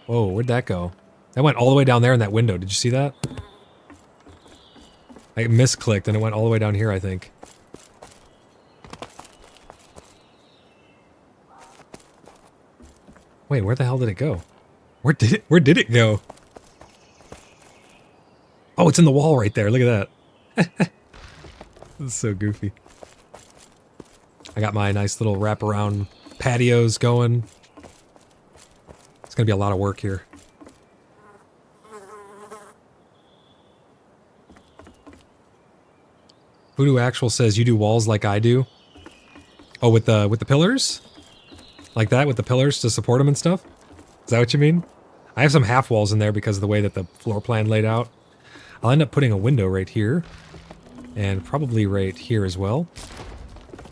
Whoa, where'd that go? That went all the way down there in that window. Did you see that? I misclicked and it went all the way down here, I think. Wait, where the hell did it go? Where did it go? Oh, it's in the wall right there. Look at that. This is so goofy. I got my nice little wraparound patios going. It's gonna be a lot of work here. Voodoo Actual says you do walls like I do. Oh, with the pillars? Like that, with the pillars to support them and stuff? Is that what you mean? I have some half walls in there because of the way that the floor plan laid out. I'll end up putting a window right here. And probably right here as well.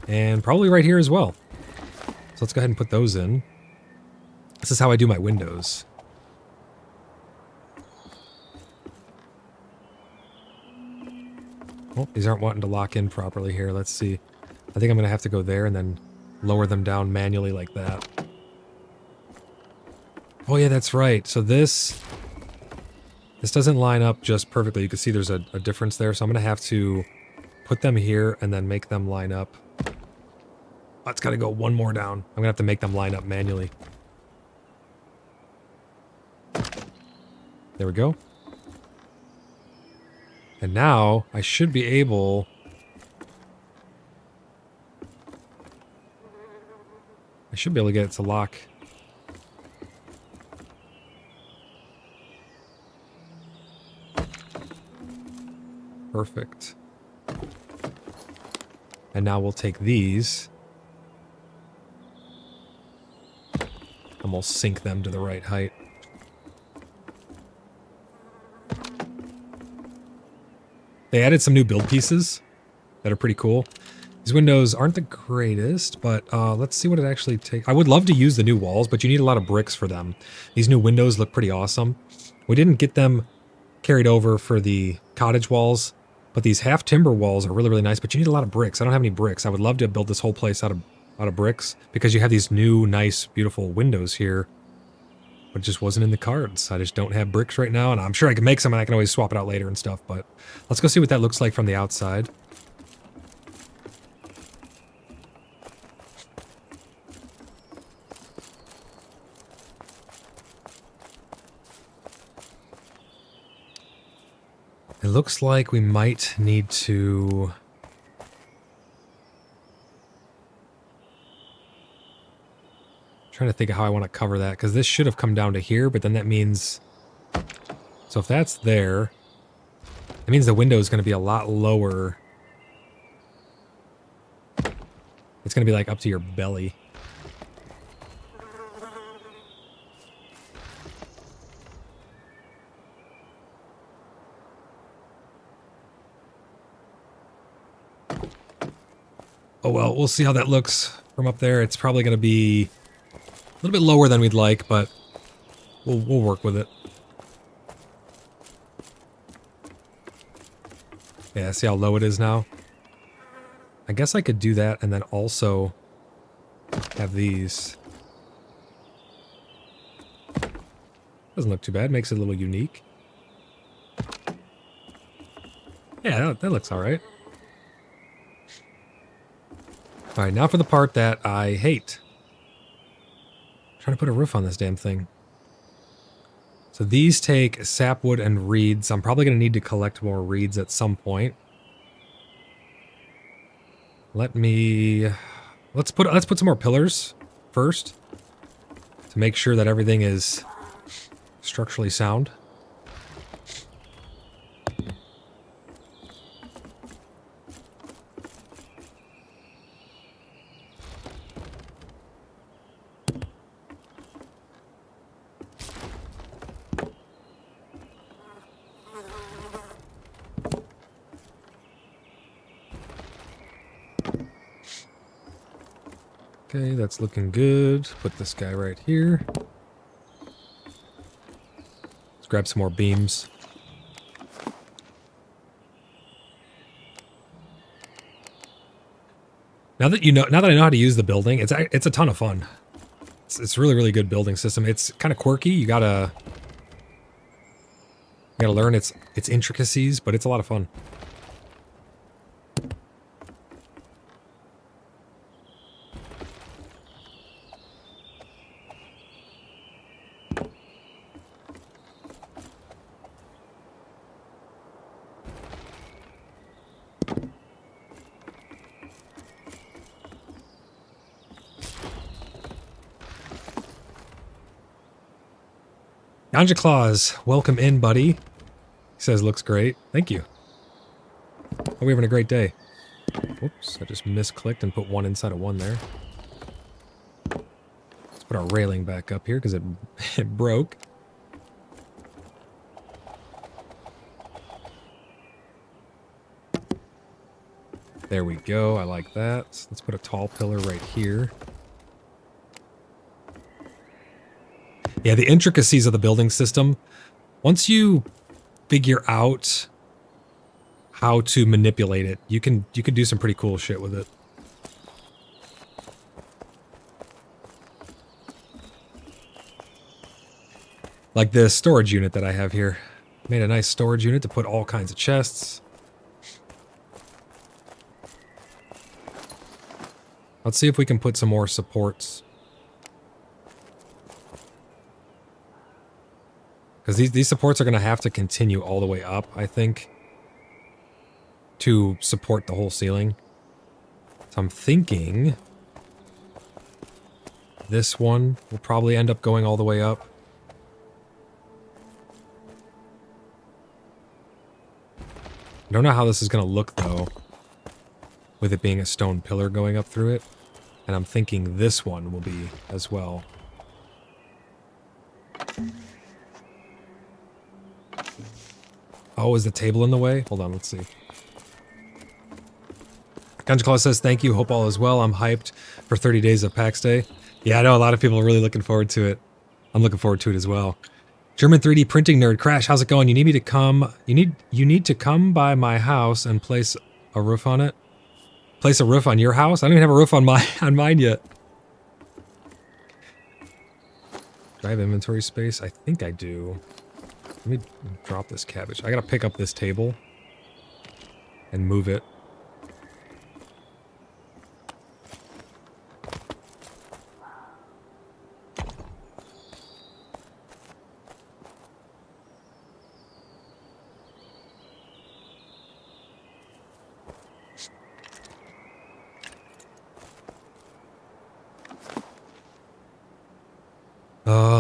And probably right here as well. So let's go ahead and put those in. This is how I do my windows. Oh, these aren't wanting to lock in properly here. Let's see. I think I'm going to have to go there and then lower them down manually like that. Oh yeah, that's right. So this doesn't line up just perfectly. You can see there's a difference there. So I'm going to have to put them here and then make them line up. Oh, it's got to go one more down. I'm going to have to make them line up manually. There we go. And now I should be able... to get it to lock. Perfect. And now we'll take these. And we'll sink them to the right height. They added some new build pieces that are pretty cool. These windows aren't the greatest, but let's see what it actually takes. I would love to use the new walls, but you need a lot of bricks for them. These new windows look pretty awesome. We didn't get them carried over for the cottage walls, but these half timber walls are really, really nice, but you need a lot of bricks. I don't have any bricks. I would love to build this whole place out of bricks because you have these new, nice, beautiful windows here, but it just wasn't in the cards. I just don't have bricks right now, and I'm sure I can make some and I can always swap it out later and stuff, but let's go see what that looks like from the outside. It looks like we might need to... I'm trying to think of how I want to cover that, because this should have come down to here, but then that means... So if that's there, that means the window is going to be a lot lower. It's going to be like up to your belly. Oh well, we'll see how that looks from up there. It's probably going to be a little bit lower than we'd like, but we'll work with it. Yeah, see how low it is now? I guess I could do that and then also have these. Doesn't look too bad. Makes it a little unique. Yeah, that looks all right. All right, now for the part that I hate. I'm trying to put a roof on this damn thing. So these take sapwood and reeds. I'm probably going to need to collect more reeds at some point. Let's put some more pillars first to make sure that everything is structurally sound. Okay, that's looking good. Put this guy right here. Let's grab some more beams. Now that I know how to use the building, it's a ton of fun. It's really, really good building system. It's kind of quirky. You gotta learn its intricacies, but it's a lot of fun. Ganja Claus, welcome in, buddy. He says looks great. Thank you. Hope you're having a great day. Whoops, I just misclicked and put one inside of one there. Let's put our railing back up here because it broke. There we go. I like that. Let's put a tall pillar right here. Yeah, the intricacies of the building system. Once you figure out how to manipulate it, you can do some pretty cool shit with it. Like this storage unit that I have here. Made a nice storage unit to put all kinds of chests. Let's see if we can put some more supports. Because these supports are going to have to continue all the way up, I think, to support the whole ceiling. So I'm thinking this one will probably end up going all the way up. I don't know how this is going to look, though. with it being a stone pillar going up through it. And I'm thinking this one will be as well. Oh, is the table in the way? Hold on, let's see. Gunja Claus says, thank you, hope all is well. I'm hyped for 30 days of PAX Day. Yeah, I know a lot of people are really looking forward to it. I'm looking forward to it as well. German 3D printing nerd, Crash, how's it going? You need me to come, you need to come by my house and place a roof on it? Place a roof on your house? I don't even have a roof on mine yet. Do I have inventory space? I think I do. Let me drop this cabbage. I gotta pick up this table and move it.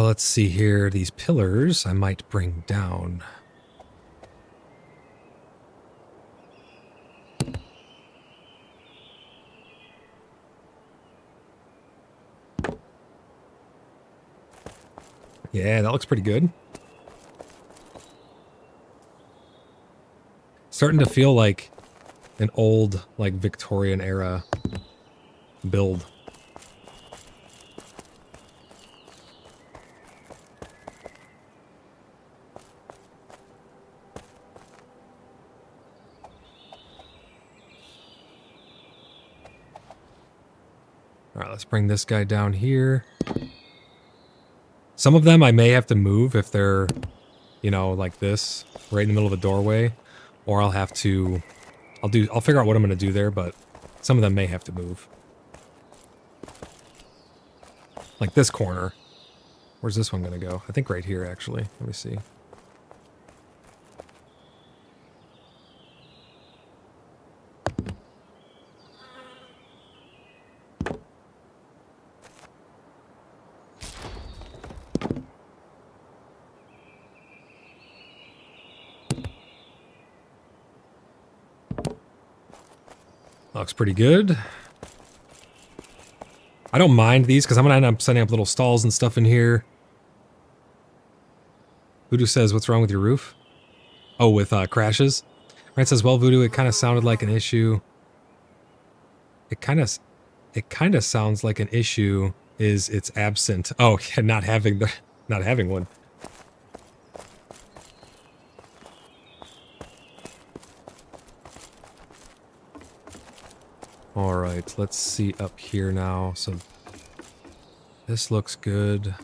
Let's see here. These pillars I might bring down. Yeah, that looks pretty good. Starting to feel like an old, like, Victorian era build. Alright, let's bring this guy down here. Some of them I may have to move if they're, you know, like this, right in the middle of a doorway. Or I'll have to... I'll figure out what I'm going to do there, but some of them may have to move. Like this corner. Where's this one going to go? I think right here, actually. Let me see. Looks pretty good. I don't mind these because I'm going to end up setting up little stalls and stuff in here. Voodoo says, what's wrong with your roof? Oh, with crashes? Ryan says, well, Voodoo, it kind of sounded like an issue. It kind of sounds like an issue is it's absent. Oh, yeah, not having one. All right, let's see up here now. So this looks good.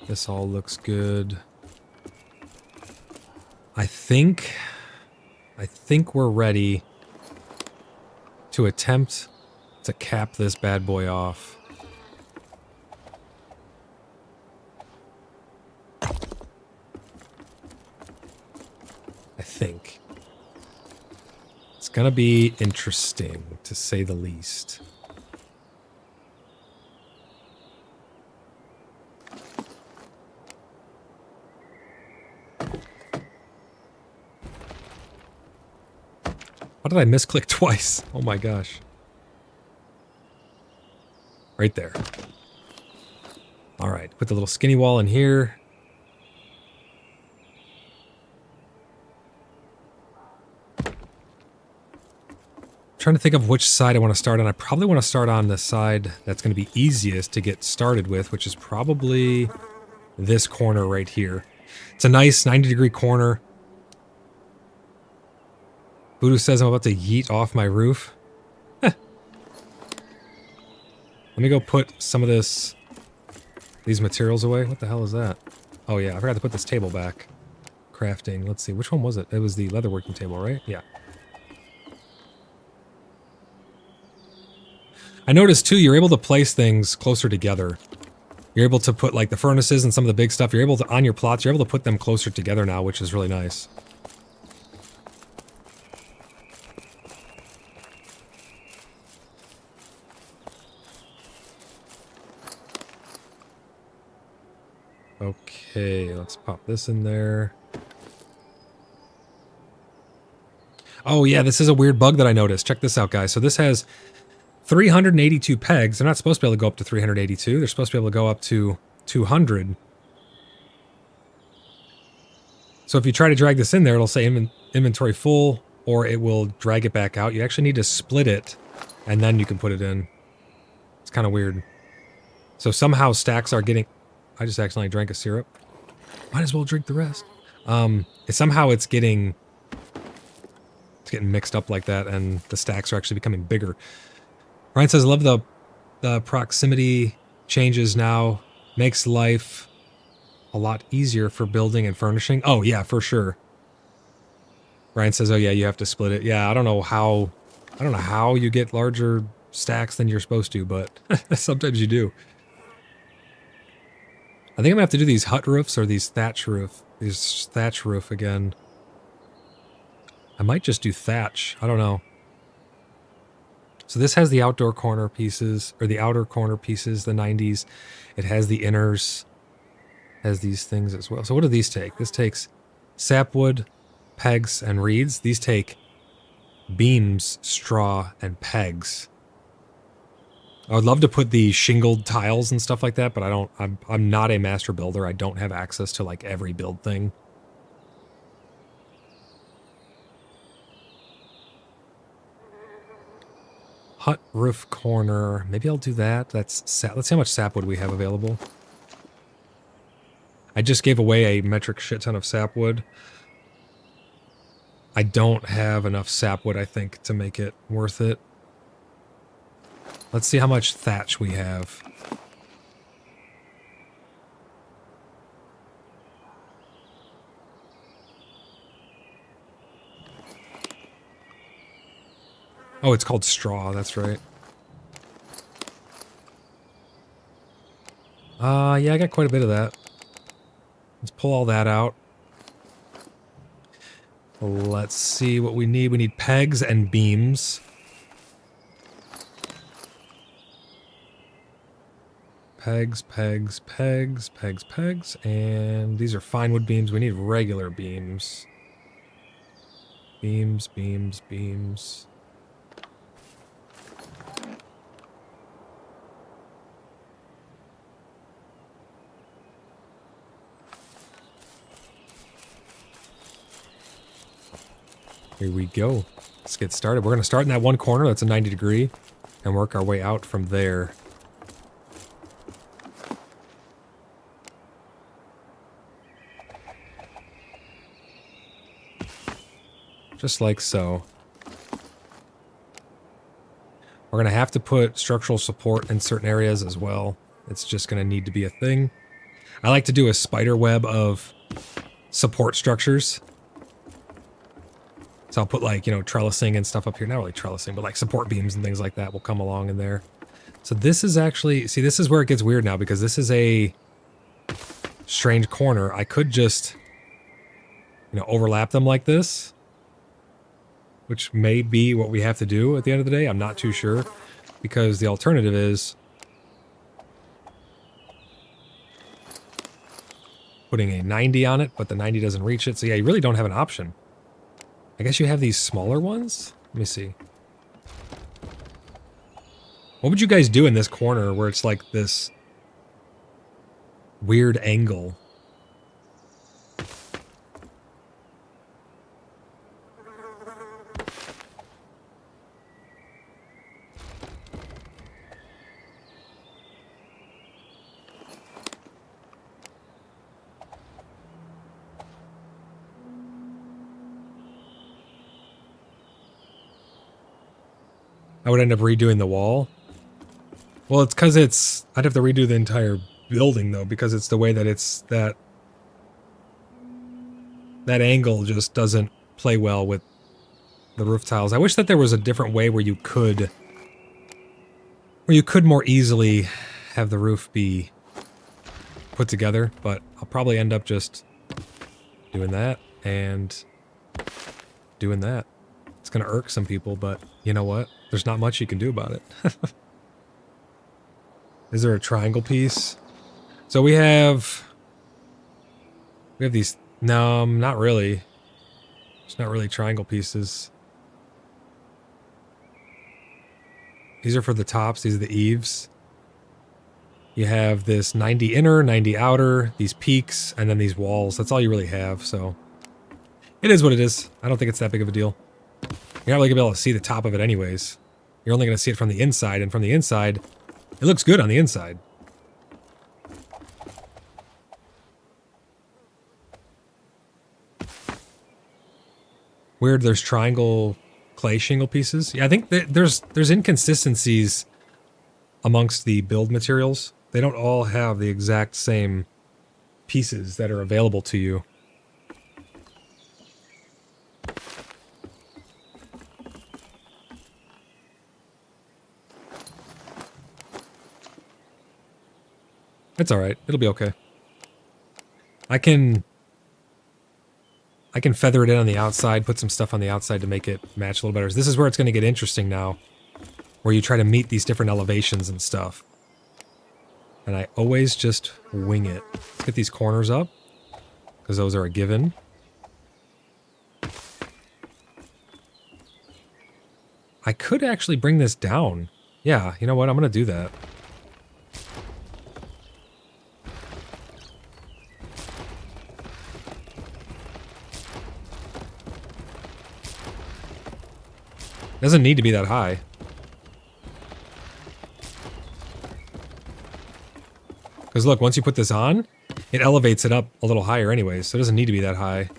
This all looks good. I think we're ready to attempt to cap this bad boy off. I think. It's gonna be interesting, to say the least. How did I misclick twice? Oh my gosh. Right there. Alright, put the little skinny wall in here. Trying to think of which side I want to start on. I probably want to start on the side that's going to be easiest to get started with, which is probably this corner right here. It's a nice 90-degree corner. Voodoo says I'm about to yeet off my roof. Let me go put some of these materials away. What the hell is that? Oh yeah, I forgot to put this table back. Crafting. Let's see, which one was it? It was the leatherworking table, right? Yeah. I noticed too, you're able to place things closer together. You're able to put like the furnaces and some of the big stuff. You're able to, on your plots, you're able to put them closer together now, which is really nice. Okay, let's pop this in there. Oh yeah, this is a weird bug that I noticed. Check this out, guys. So this has 382 pegs. They're not supposed to be able to go up to 382. They're supposed to be able to go up to 200. So if you try to drag this in there, it'll say inventory full, or it will drag it back out. You actually need to split it, and then you can put it in. It's kind of weird. So somehow stacks are getting... I just accidentally drank a syrup. Might as well drink the rest. Somehow it's getting mixed up like that, and the stacks are actually becoming bigger. Ryan says, I love the proximity changes now. Makes life a lot easier for building and furnishing. Oh, yeah, for sure. Ryan says, oh, yeah, you have to split it. Yeah, I don't know how you get larger stacks than you're supposed to, but sometimes you do. I think I'm going to have to do these hut roofs or these thatch roof again. I might just do thatch. I don't know. So this has the outdoor corner pieces, or the outer corner pieces, the 90s. It has the inners, has these things as well. So what do these take? This takes sapwood, pegs, and reeds. These take beams, straw, and pegs. I would love to put the shingled tiles and stuff like that, but I'm not a master builder. I don't have access to like every build thing. Hut roof corner. Maybe I'll do that. Let's see how much sapwood we have available. I just gave away a metric shit ton of sapwood. I don't have enough sapwood, I think, to make it worth it. Let's see how much thatch we have. Oh, it's called straw, that's right. Yeah, I got quite a bit of that. Let's pull all that out. Let's see what we need. We need pegs and beams. Pegs, pegs, pegs, pegs, pegs, and these are fine wood beams. We need regular beams. Beams, beams, beams. Here we go. Let's get started. We're going to start in that one corner. That's a 90 degree. And work our way out from there. Just like so. We're going to have to put structural support in certain areas as well. It's just going to need to be a thing. I like to do a spider web of support structures. So I'll put like, you know, trellising and stuff up here. Not really trellising, but like support beams and things like that will come along in there. So this is actually, see, this is where it gets weird now because this is a strange corner. I could just, you know, overlap them like this, which may be what we have to do at the end of the day. I'm not too sure because the alternative is putting a 90 on it, but the 90 doesn't reach it. So yeah, you really don't have an option. I guess you have these smaller ones? Let me see. What would you guys do in this corner where it's like this weird angle? I would end up redoing the wall. Well, it's because I'd have to redo the entire building though, because it's the way that it's that angle just doesn't play well with the roof tiles. I wish that there was a different way where you could more easily have the roof be put together, but I'll probably end up just doing that and doing that. It's gonna irk some people, but you know what? There's not much you can do about it. Is there a triangle piece? So we have these, no, not really. It's not really triangle pieces. These are for the tops. These are the eaves. You have this 90 inner, 90 outer, these peaks, and then these walls. That's all you really have, so... It is what it is. I don't think it's that big of a deal. You're not really going to be able to see the top of it anyways. You're only going to see it from the inside, and from the inside, it looks good on the inside. Weird, there's triangle clay shingle pieces. Yeah, I think there's inconsistencies amongst the build materials. They don't all have the exact same pieces that are available to you. It's alright. It'll be okay. I can feather it in on the outside, put some stuff on the outside to make it match a little better. This is where it's going to get interesting now, where you try to meet these different elevations and stuff. And I always just wing it. Let's get these corners up, because those are a given. I could actually bring this down. Yeah, you know what? I'm going to do that. Doesn't need to be that high. Because look, once you put this on, it elevates it up a little higher anyways, so it doesn't need to be that high.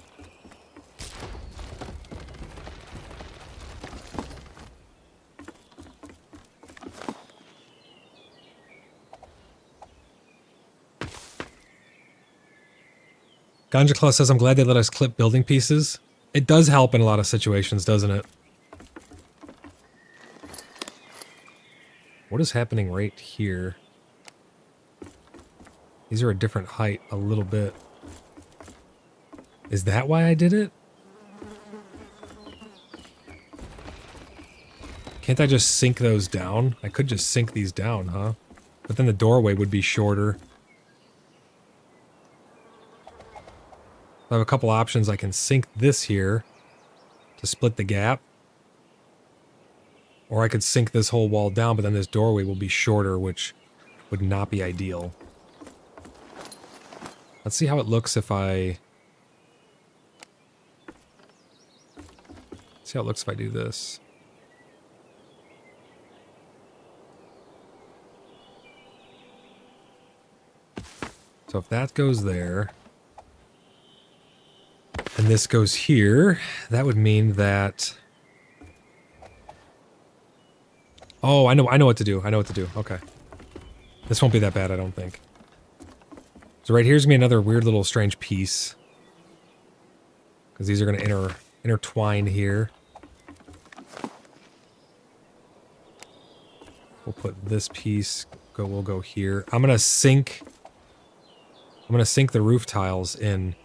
Ganja Claw says, I'm glad they let us clip building pieces. It does help in a lot of situations, doesn't it? What is happening right here? These are a different height a little bit. Is that why I did it? Can't I just sink those down? I could just sink these down, huh? But then the doorway would be shorter. I have a couple options. I can sink this here to split the gap. Or I could sink this whole wall down, but then this doorway will be shorter, which would not be ideal. Let's see how it looks if I... See how it looks if I do this. So if that goes there, and this goes here, that would mean that... Oh, I know what to do. I know what to do. Okay. This won't be that bad, I don't think. So right here's gonna be another weird little strange piece. Because these are gonna intertwine here. We'll put this piece, we'll go here. I'm gonna sink the roof tiles in.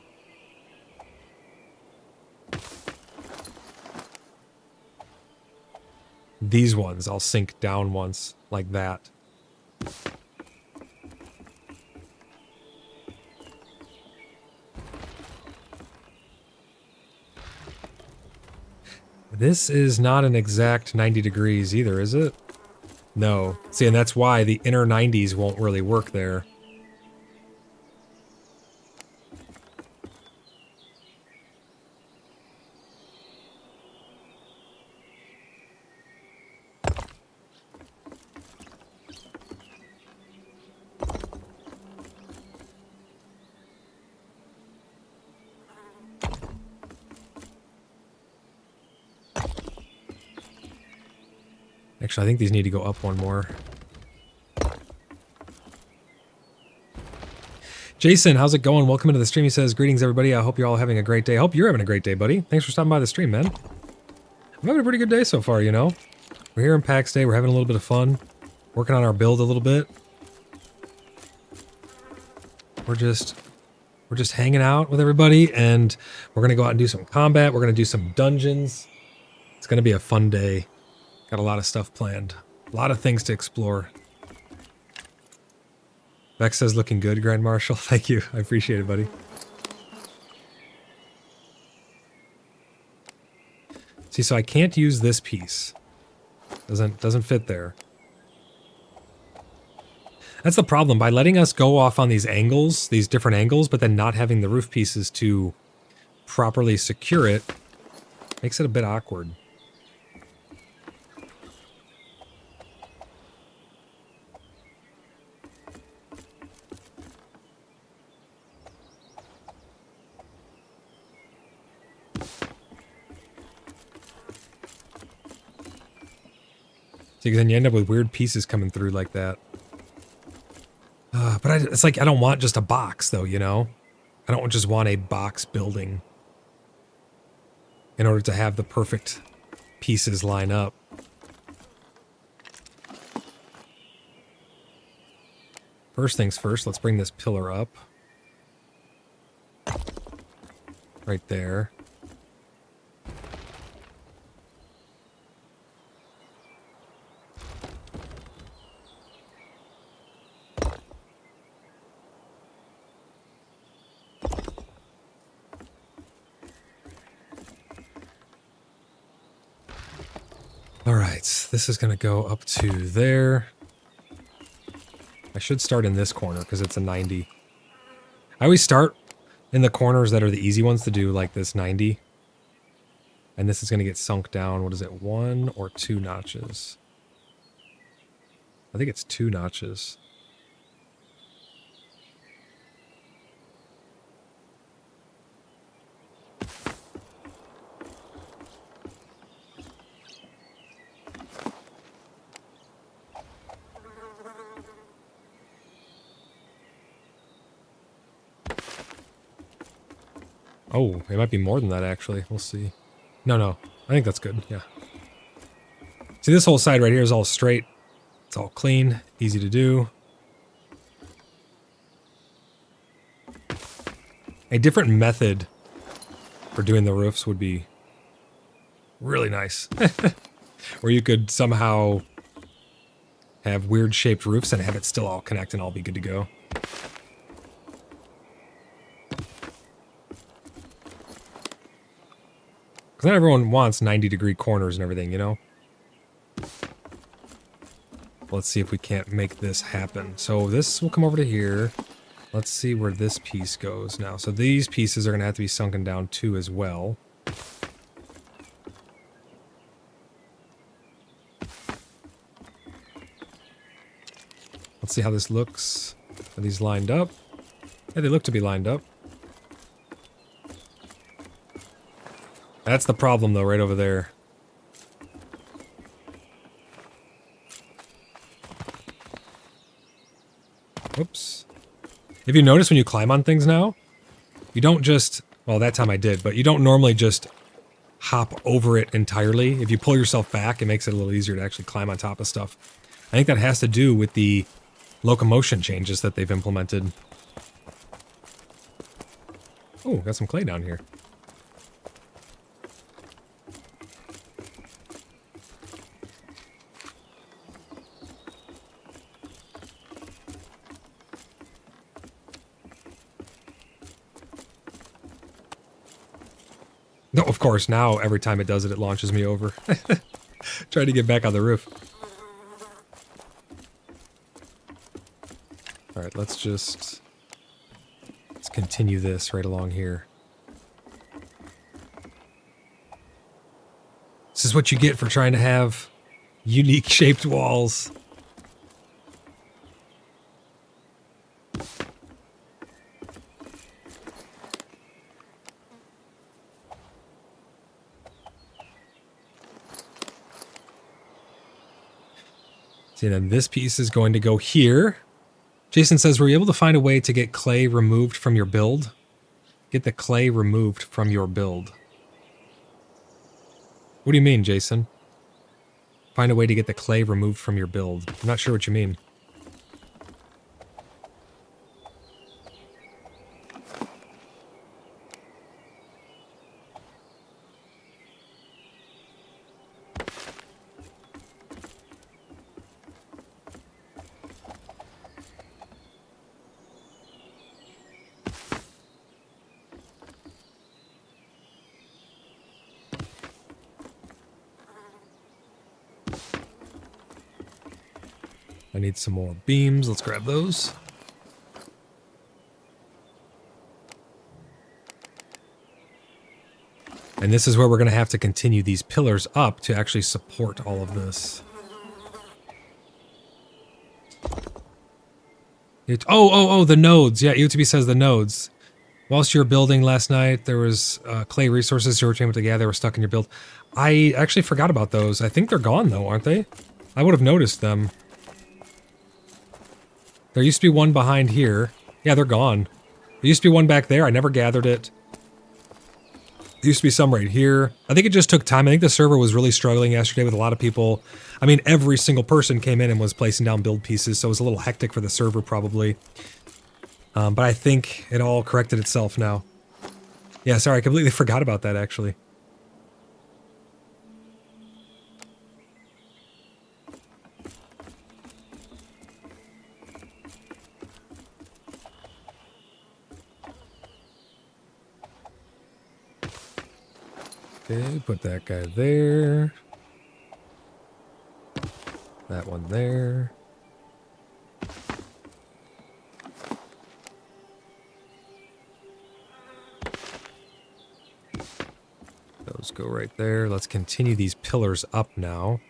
These ones, I'll sink down once, like that. This is not an exact 90 degrees either, is it? No. See, and that's why the inner 90s won't really work there. Actually, I think these need to go up one more. Jason, how's it going? Welcome into the stream. He says, greetings, everybody. I hope you're all having a great day. I hope you're having a great day, buddy. Thanks for stopping by the stream, man. I'm having a pretty good day so far, you know? We're here in Pax Dei. We're having a little bit of fun. Working on our build a little bit. We're just hanging out with everybody, and we're going to go out and do some combat. We're going to do some dungeons. It's going to be a fun day. Got a lot of stuff planned. A lot of things to explore. Vex says, looking good, Grand Marshal. Thank you. I appreciate it, buddy. See, so I can't use this piece. Doesn't fit there. That's the problem. By letting us go off on these angles, these different angles, but then not having the roof pieces to properly secure it, makes it a bit awkward. So then you end up with weird pieces coming through like that. But it's like, I don't want just a box, though, you know? I don't just want a box building in order to have the perfect pieces line up. First things first, let's bring this pillar up. Right there. Alright, this is going to go up to there. I should start in this corner because it's a 90. I always start in the corners that are the easy ones to do, like this 90. And this is going to get sunk down, what is it, 1 or 2 notches? I think it's 2 notches. Oh, it might be more than that, actually. We'll see. No. I think that's good, yeah. See, this whole side right here is all straight. It's all clean, easy to do. A different method for doing the roofs would be really nice. Where you could somehow have weird shaped roofs and have it still all connect and all be good to go. Because not everyone wants 90-degree corners and everything, you know? Let's see if we can't make this happen. So this will come over to here. Let's see where this piece goes now. So these pieces are going to have to be sunken down too as well. Let's see how this looks. Are these lined up? Yeah, they look to be lined up. That's the problem, though, right over there. Oops. If you notice when you climb on things now, you don't just... Well, that time I did, but you don't normally just hop over it entirely. If you pull yourself back, it makes it a little easier to actually climb on top of stuff. I think that has to do with the locomotion changes that they've implemented. Oh, got some clay down here. No, of course, now every time it does it, it launches me over. Trying to get back on the roof. Alright, let's continue this right along here. This is what you get for trying to have unique shaped walls. See, then this piece is going to go here. Jason says, were you able to find a way to get clay removed from your build? Get the clay removed from your build. What do you mean, Jason? Find a way to get the clay removed from your build. I'm not sure what you mean. I need some more beams. Let's grab those. And this is where we're going to have to continue these pillars up to actually support all of this. The nodes. Yeah, UTB says the nodes. Whilst you were building last night, there was clay resources you were trying to gather were stuck in your build. I actually forgot about those. I think they're gone, though, aren't they? I would have noticed them. There used to be one behind here. Yeah, they're gone. There used to be one back there. I never gathered it. There used to be some right here. I think it just took time. I think the server was really struggling yesterday with a lot of people. I mean, every single person came in and was placing down build pieces, so it was a little hectic for the server probably. But I think it all corrected itself now. Yeah, sorry, I completely forgot about that actually. Okay, put that guy there. That one there. Those go right there. Let's continue these pillars up now.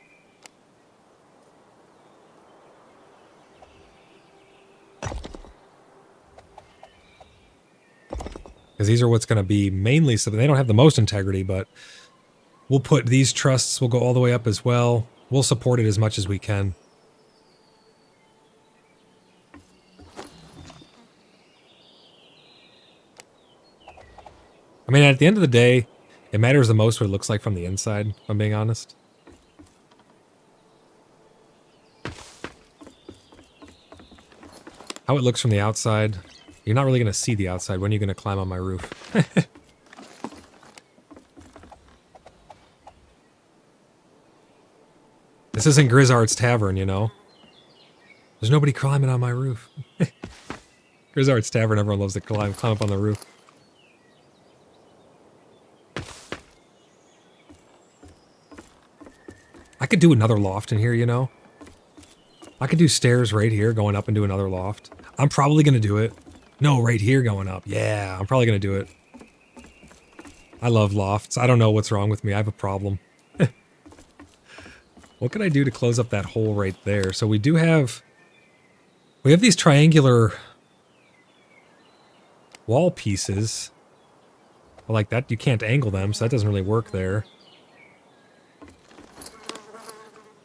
Because these are what's going to be mainly, so they don't have the most integrity, but we'll put these trusts, we'll go all the way up as well. We'll support it as much as we can. I mean, at the end of the day, it matters the most what it looks like from the inside, if I'm being honest. How it looks from the outside. You're not really going to see the outside. When are you going to climb on my roof? This isn't Grizzard's Tavern, you know? There's nobody climbing on my roof. Grizzard's Tavern, everyone loves to climb up on the roof. I could do another loft in here, you know? I could do stairs right here going up and do another loft. I'm probably going to do it. No, right here going up. Yeah, I'm probably going to do it. I love lofts. I don't know what's wrong with me. I have a problem. What can I do to close up that hole right there? So we do have... We have these triangular wall pieces. But like that, you can't angle them, so that doesn't really work there.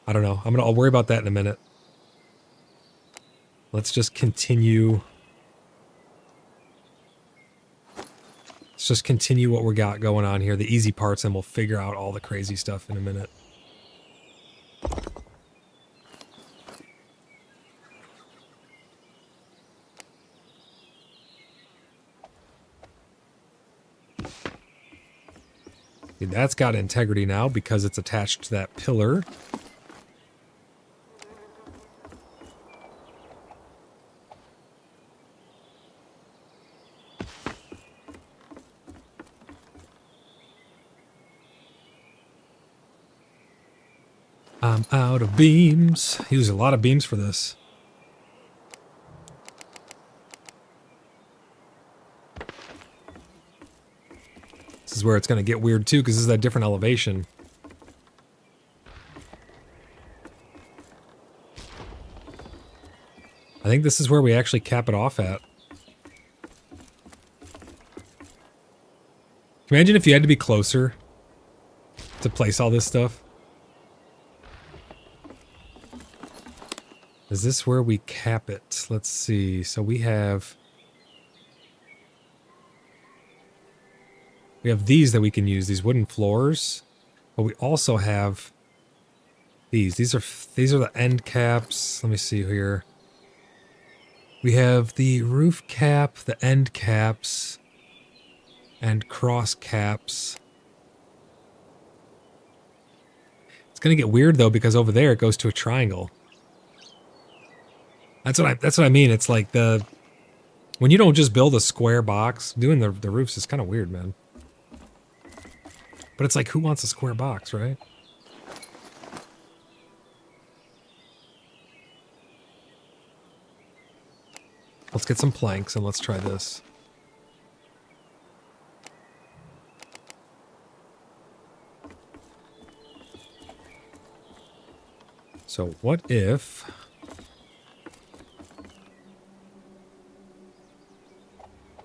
I don't know. I'll worry about that in a minute. Let's just continue... Let's just continue what we got going on here, the easy parts, and we'll figure out all the crazy stuff in a minute. That's got integrity now because it's attached to that pillar. I'm out of beams. Use a lot of beams for this. This is where it's going to get weird too, because this is a different elevation. I think this is where we actually cap it off at. Imagine if you had to be closer to place all this stuff. Is this where we cap it? Let's see. So we have these that we can use, these wooden floors, but we also have these. These are the end caps. Let me see here. We have the roof cap, the end caps, and cross caps. It's gonna get weird though because over there it goes to a triangle. That's what I mean. It's like when you don't just build a square box, doing the roofs is kind of weird, man. But it's like, who wants a square box, right? Let's get some planks and let's try this. So what if...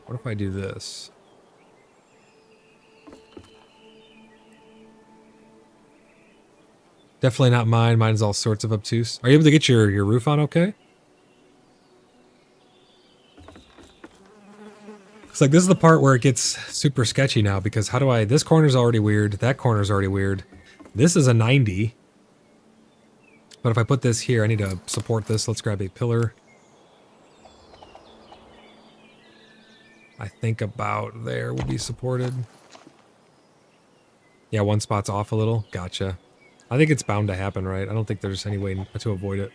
What if I do this? Definitely not mine. Mine is all sorts of obtuse. Are you able to get your roof on okay? It's like this is the part where it gets super sketchy now because how do I... This corner's already weird. That corner's already weird. This is a 90. But if I put this here, I need to support this. Let's grab a pillar. I think about there will be supported. Yeah, one spot's off a little. Gotcha. I think it's bound to happen, right? I don't think there's any way to avoid it.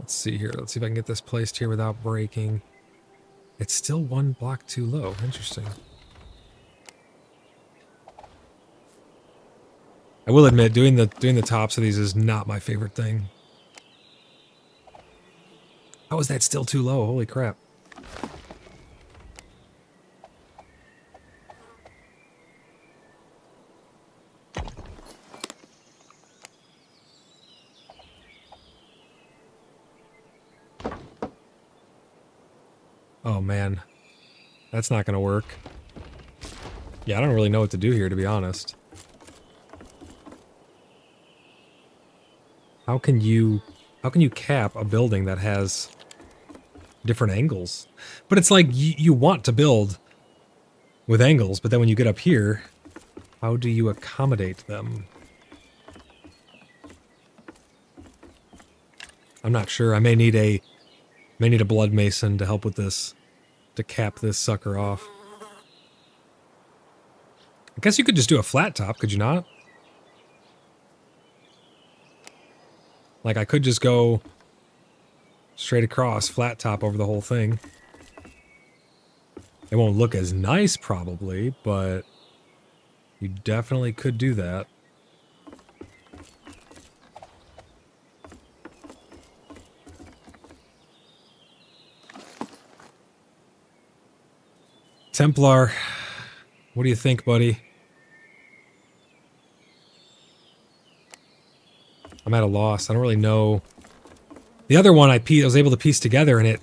Let's see here. Let's see if I can get this placed here without breaking. It's still one block too low. Interesting. I will admit, doing the tops of these is not my favorite thing. How is that still too low? Holy crap. Oh man, that's not gonna work. Yeah, I don't really know what to do here, to be honest. How can you cap a building that has different angles? But it's like you want to build with angles, but then when you get up here, how do you accommodate them? I'm not sure. I may need a blood mason to help with this, to cap this sucker off. I guess you could just do a flat top, could you not? Like, I could just go straight across, flat top over the whole thing. It won't look as nice, probably, but you definitely could do that. Templar, what do you think, buddy? I'm at a loss. I don't really know. The other one I was able to piece together and it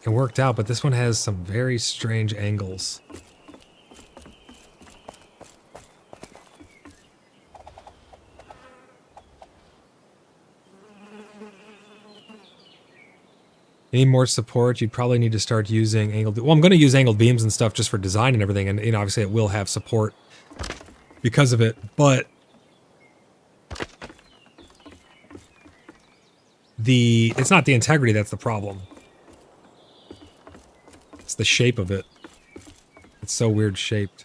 worked out, but this one has some very strange angles. You need more support. You'd probably need to start using angled... Well, I'm going to use angled beams and stuff just for design and everything, and you know, obviously it will have support because of it, but it's not the integrity that's the problem. It's the shape of it. It's so weird shaped.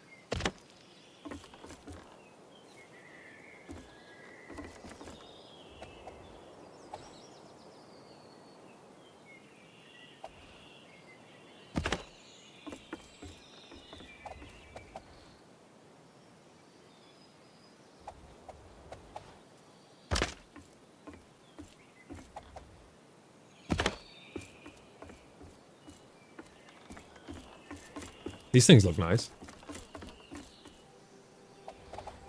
These things look nice.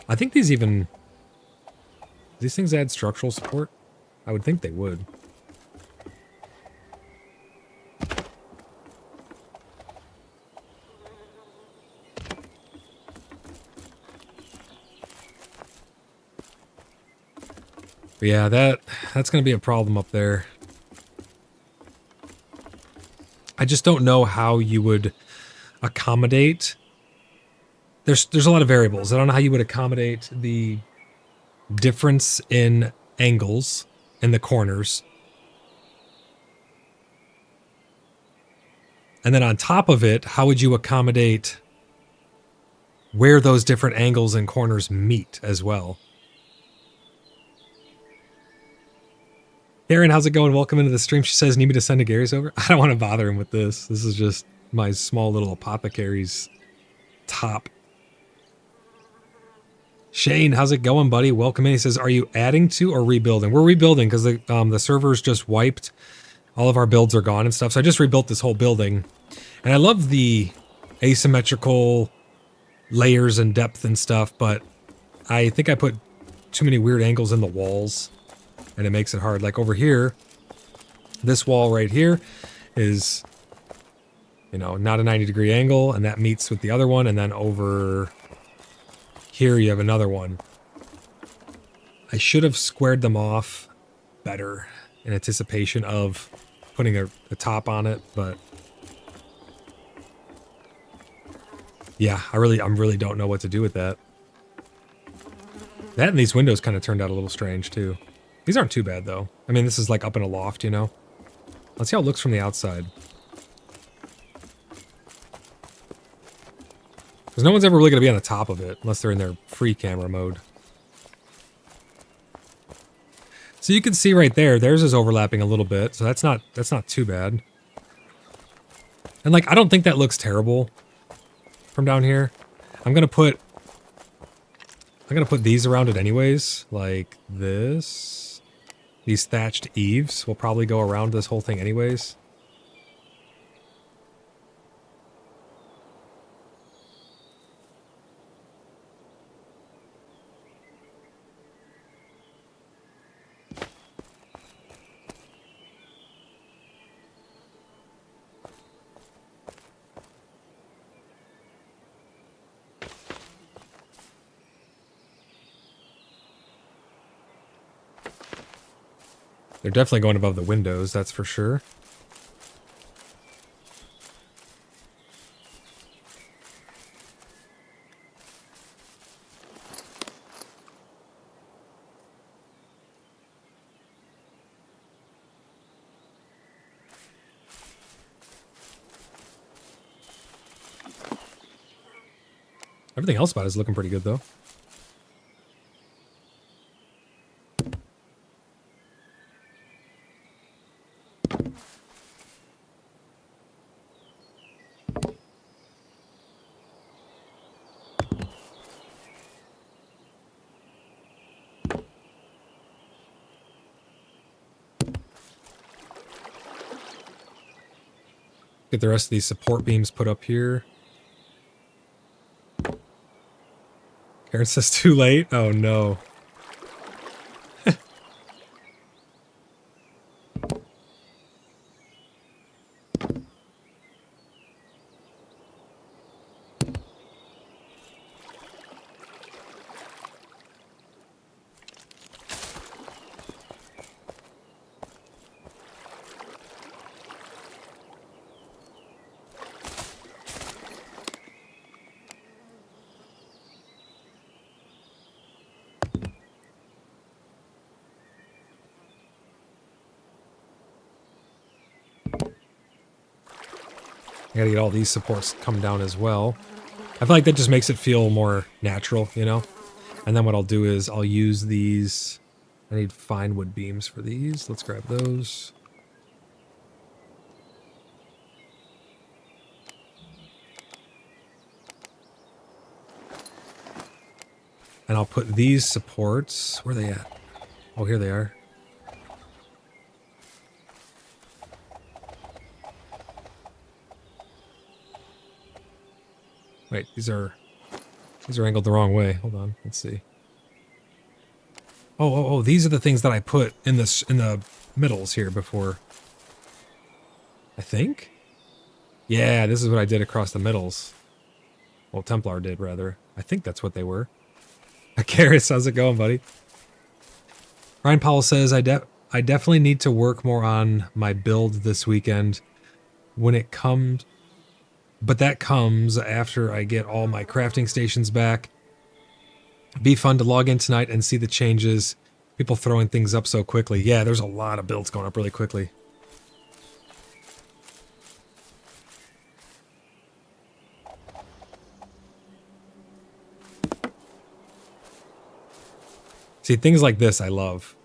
I think these things add structural support? I would think they would. But yeah, that's going to be a problem up there. I just don't know how you would accommodate. There's a lot of variables. I don't know how you would accommodate the difference in angles in the corners. And then on top of it, how would you accommodate where those different angles and corners meet as well? Karen, how's it going? Welcome into the stream. She says, need me to send a Gary's over? I don't want to bother him with this. This is just my small little apothecary's top. Shane, how's it going, buddy? Welcome in. He says, are you adding to or rebuilding? We're rebuilding because the servers just wiped. All of our builds are gone and stuff. So I just rebuilt this whole building. And I love the asymmetrical layers and depth and stuff, but I think I put too many weird angles in the walls and it makes it hard. Like over here, this wall right here is, you know, not a 90-degree angle, and that meets with the other one, and then over here you have another one. I should have squared them off better in anticipation of putting a top on it, but yeah, I really don't know what to do with that. That and these windows kind of turned out a little strange too. These aren't too bad though. I mean, this is like up in a loft, you know? Let's see how it looks from the outside. Because no one's ever really going to be on the top of it unless they're in their free camera mode. So you can see right there, theirs is overlapping a little bit, so that's not too bad. And like, I don't think that looks terrible from down here. I'm gonna put these around it anyways, like this. These thatched eaves will probably go around this whole thing anyways. They're definitely going above the windows, that's for sure. Everything else about it is looking pretty good, though. Get the rest of these support beams put up here. Karen says too late? Oh no. I gotta get all these supports come down as well. I feel like that just makes it feel more natural, you know? And then what I'll do is I'll use these. I need fine wood beams for these. Let's grab those. And I'll put these supports. Where are they at? Oh, here they are. Wait, these are angled the wrong way. Hold on, let's see. Oh, these are the things that I put in the middles here before. I think? Yeah, this is what I did across the middles. Well, Templar did, rather. I think that's what they were. Karis, how's it going, buddy? Ryan Powell says, I definitely need to work more on my build this weekend when it comes... But that comes after I get all my crafting stations back. Be fun to log in tonight and see the changes. People throwing things up so quickly. Yeah, there's a lot of builds going up really quickly. See, things like this I love.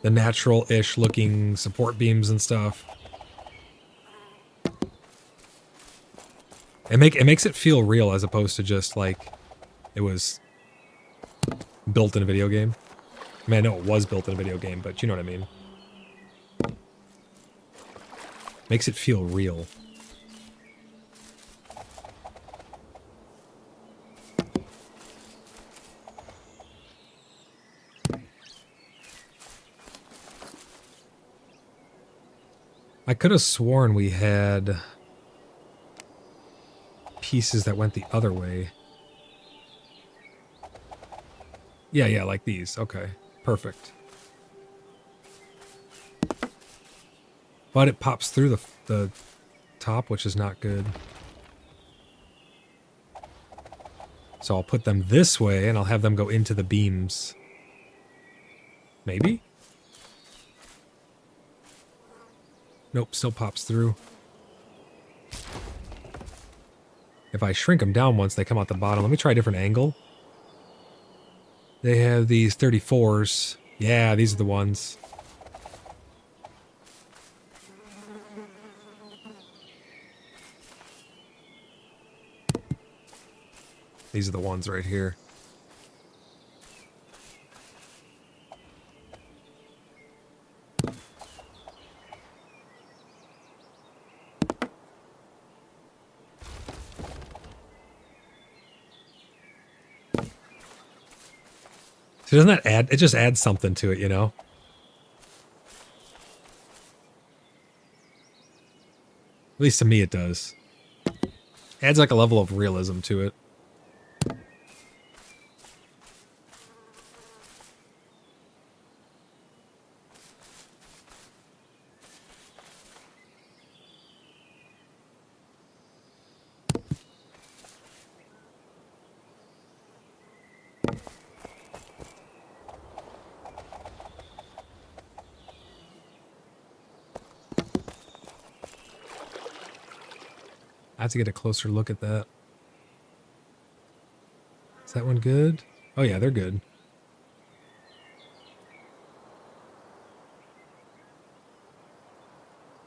the natural-ish looking support beams and stuff. It makes it feel real as opposed to just like it was built in a video game. I mean, I know it was built in a video game, but you know what I mean. Makes it feel real. I could have sworn we had pieces that went the other way. Yeah, like these. Okay, perfect. But it pops through the top, which is not good. So I'll put them this way, and I'll have them go into the beams. Maybe? Nope, still pops through. If I shrink them down once, they come out the bottom. Let me try a different angle. They have these 34s. Yeah, these are the ones. These are the ones right here. So doesn't that add, it just adds something to it, you know? At least to me it does. Adds like a level of realism to it. I have to get a closer look at that. Is that one good? Oh yeah, they're good.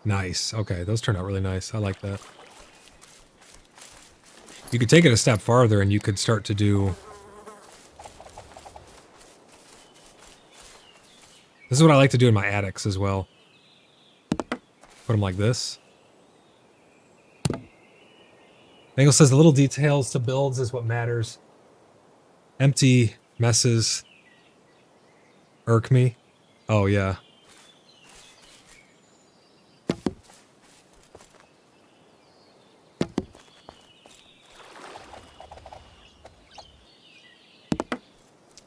Nice. Okay, those turned out really nice. I like that. You could take it a step farther and you could start to do... This is what I like to do in my attics as well. Put them like this. Angle says the little details to builds is what matters. Empty messes irk me. Oh, yeah.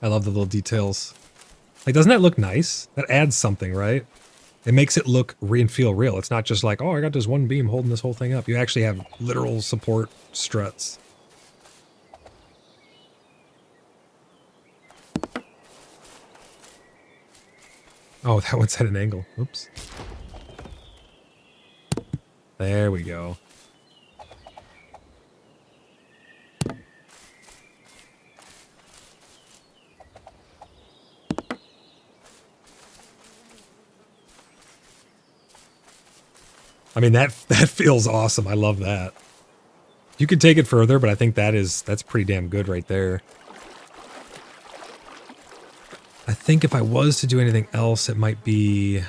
I love the little details. Like, doesn't that look nice? That adds something, right? It makes it look and feel real. It's not just like, oh, I got this one beam holding this whole thing up. You actually have literal support struts. Oh, that one's at an angle. Oops. There we go. I mean, that feels awesome. I love that. You could take it further, but I think that's pretty damn good right there. I think if I was to do anything else, it might be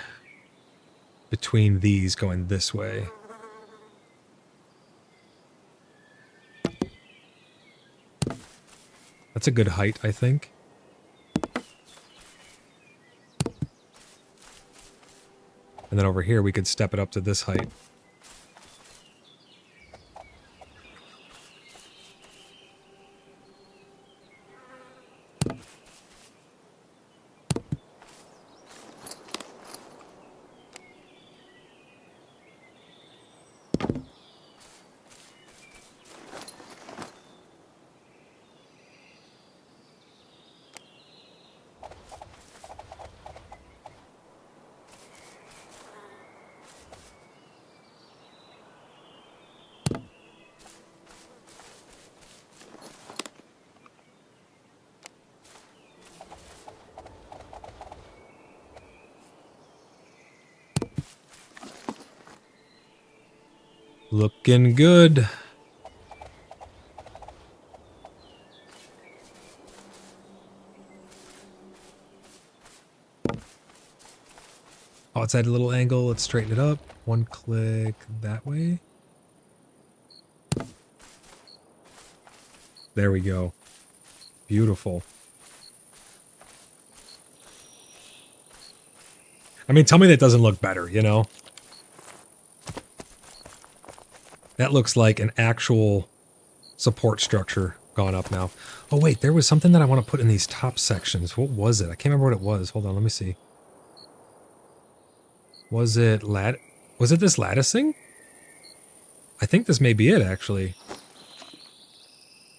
between these going this way. That's a good height, I think. And then over here, we could step it up to this height. Looking good. Oh, it's at a little angle. Let's straighten it up. One click that way. There we go. Beautiful. I mean, tell me that doesn't look better, you know? That looks like an actual support structure gone up now. Oh, wait, there was something that I want to put in these top sections. What was it? I can't remember what it was. Hold on, let me see. Was it this latticing? I think this may be it, actually.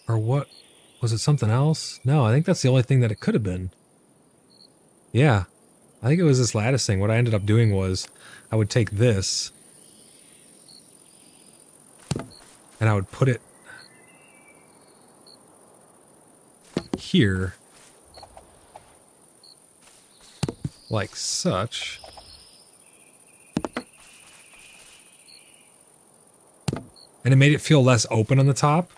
Or what? Was it something else? No, I think that's the only thing that it could have been. Yeah, I think it was this latticing. What I ended up doing was I would take this and I would put it here like such. And it made it feel less open on the top.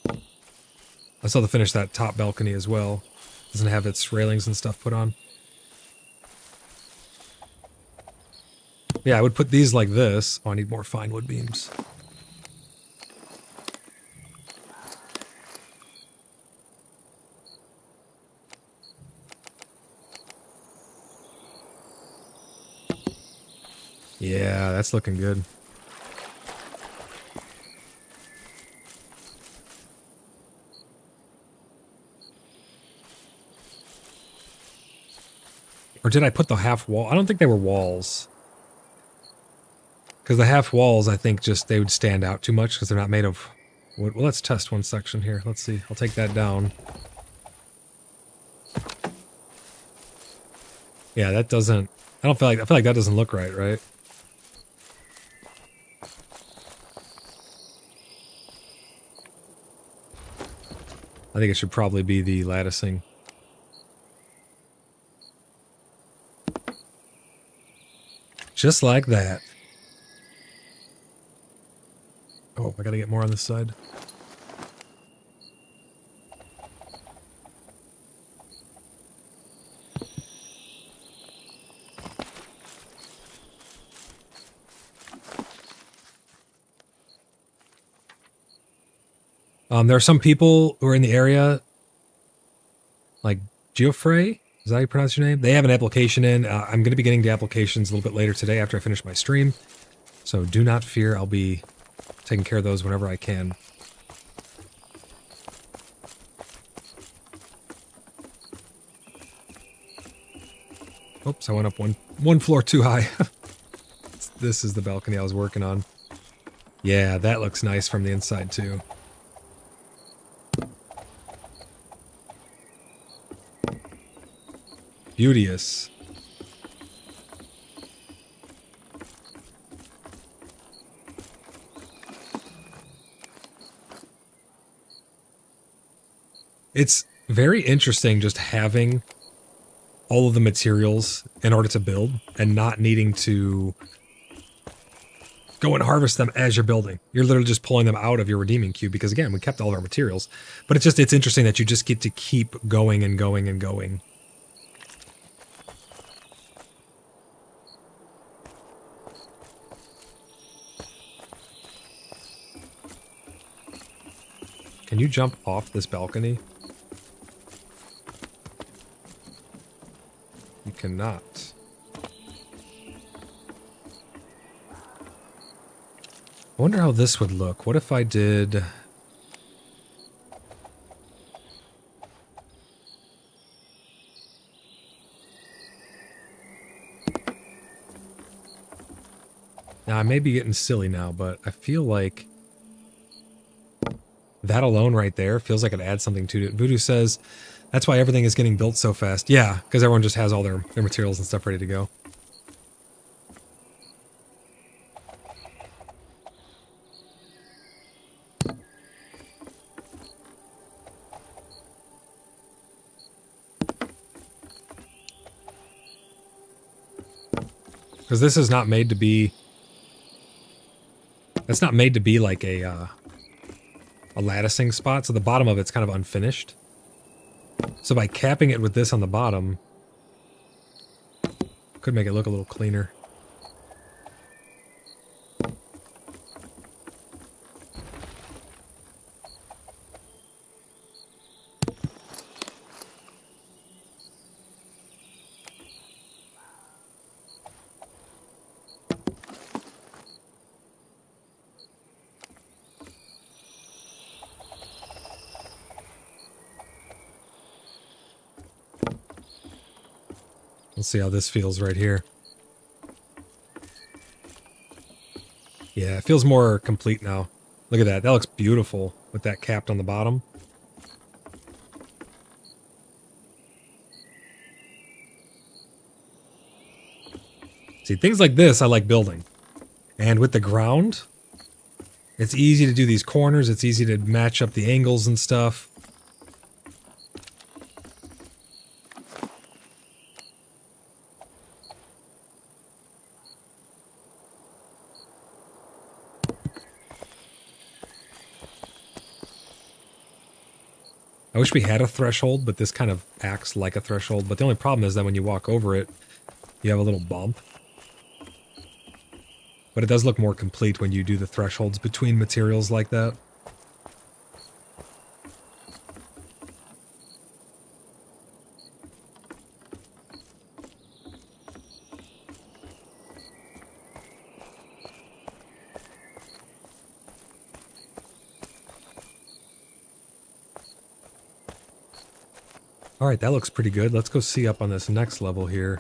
I still have to finish that top balcony as well. Doesn't have its railings and stuff put on. Yeah, I would put these like this. Oh, I need more fine wood beams. Yeah, that's looking good. Or did I put the half wall? I don't think they were walls. Because the half walls, I think just they would stand out too much because they're not made of wood. Well, let's test one section here. Let's see. I'll take that down. Yeah, that doesn't... I feel like that doesn't look right, right? I think it should probably be the latticing. Just like that. Oh, I gotta get more on this side. There are some people who are in the area, like Geoffrey, is that how you pronounce your name? They have an application in. I'm going to be getting the applications a little bit later today after I finish my stream. So do not fear, I'll be taking care of those whenever I can. Oops, I went up one floor too high. This is the balcony I was working on. Yeah, that looks nice from the inside too. Beauteous. It's very interesting just having all of the materials in order to build and not needing to go and harvest them as you're building. You're literally just pulling them out of your redeeming queue because, again, we kept all of our materials. But it's interesting that you just get to keep going and going and going. Can you jump off this balcony? You cannot. I wonder how this would look. What if I did... Now, I may be getting silly now, but I feel like that alone right there feels like it adds something to it. Voodoo says, that's why everything is getting built so fast. Yeah, because everyone just has all their materials and stuff ready to go. Because this is not made to be... It's not made to be like a latticing spot, so the bottom of it's kind of unfinished. So by capping it with this on the bottom, could make it look a little cleaner. Let's see how this feels right here. Yeah, it feels more complete now. Look at that. That looks beautiful with that capped on the bottom. See, things like this I like building. And with the ground, it's easy to do these corners. It's easy to match up the angles and stuff. I wish we had a threshold, but this kind of acts like a threshold. But the only problem is that when you walk over it, you have a little bump. But it does look more complete when you do the thresholds between materials like that. Alright, that looks pretty good. Let's go see up on this next level here.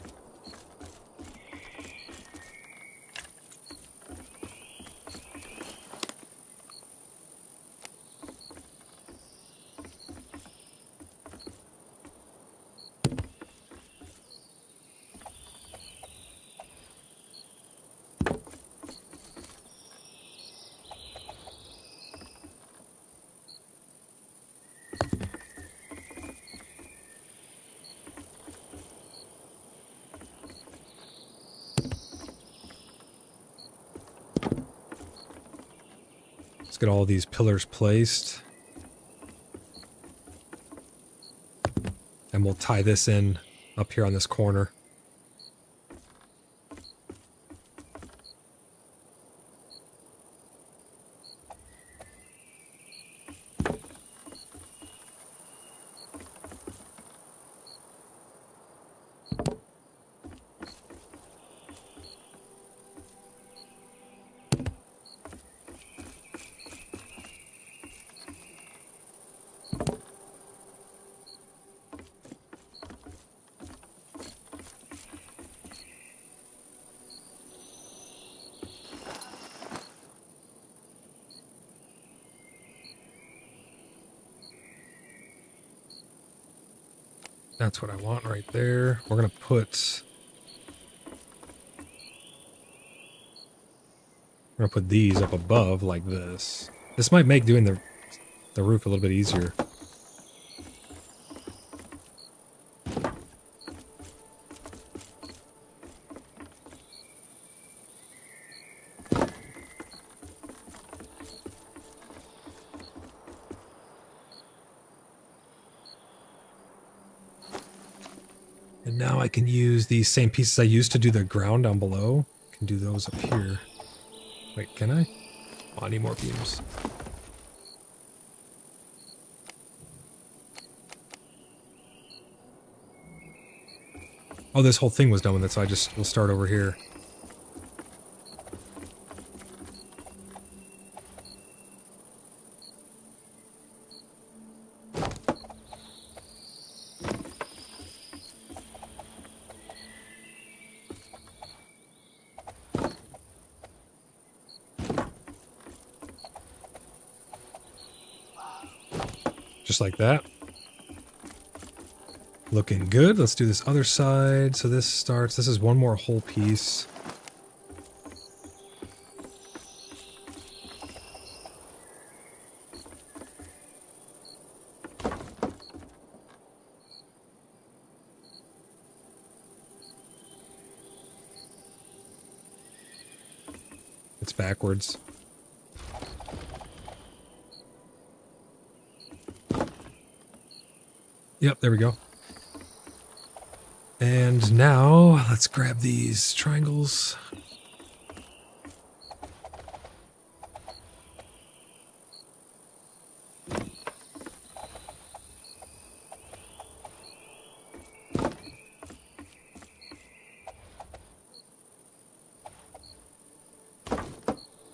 Let's get all these pillars placed. And we'll tie this in up here on this corner. That's what I want right there. We're going to put... We're going to put these up above like this. This might make doing the roof a little bit easier. And now I can use these same pieces I used to do the ground down below. I can do those up here. Wait, can I? Oh, I need more beams. Oh, this whole thing was done with it, so we'll start over here. Just like that. Looking good. Let's do this other side. So this is one more whole piece. It's backwards. Yep, there we go. And now, let's grab these triangles.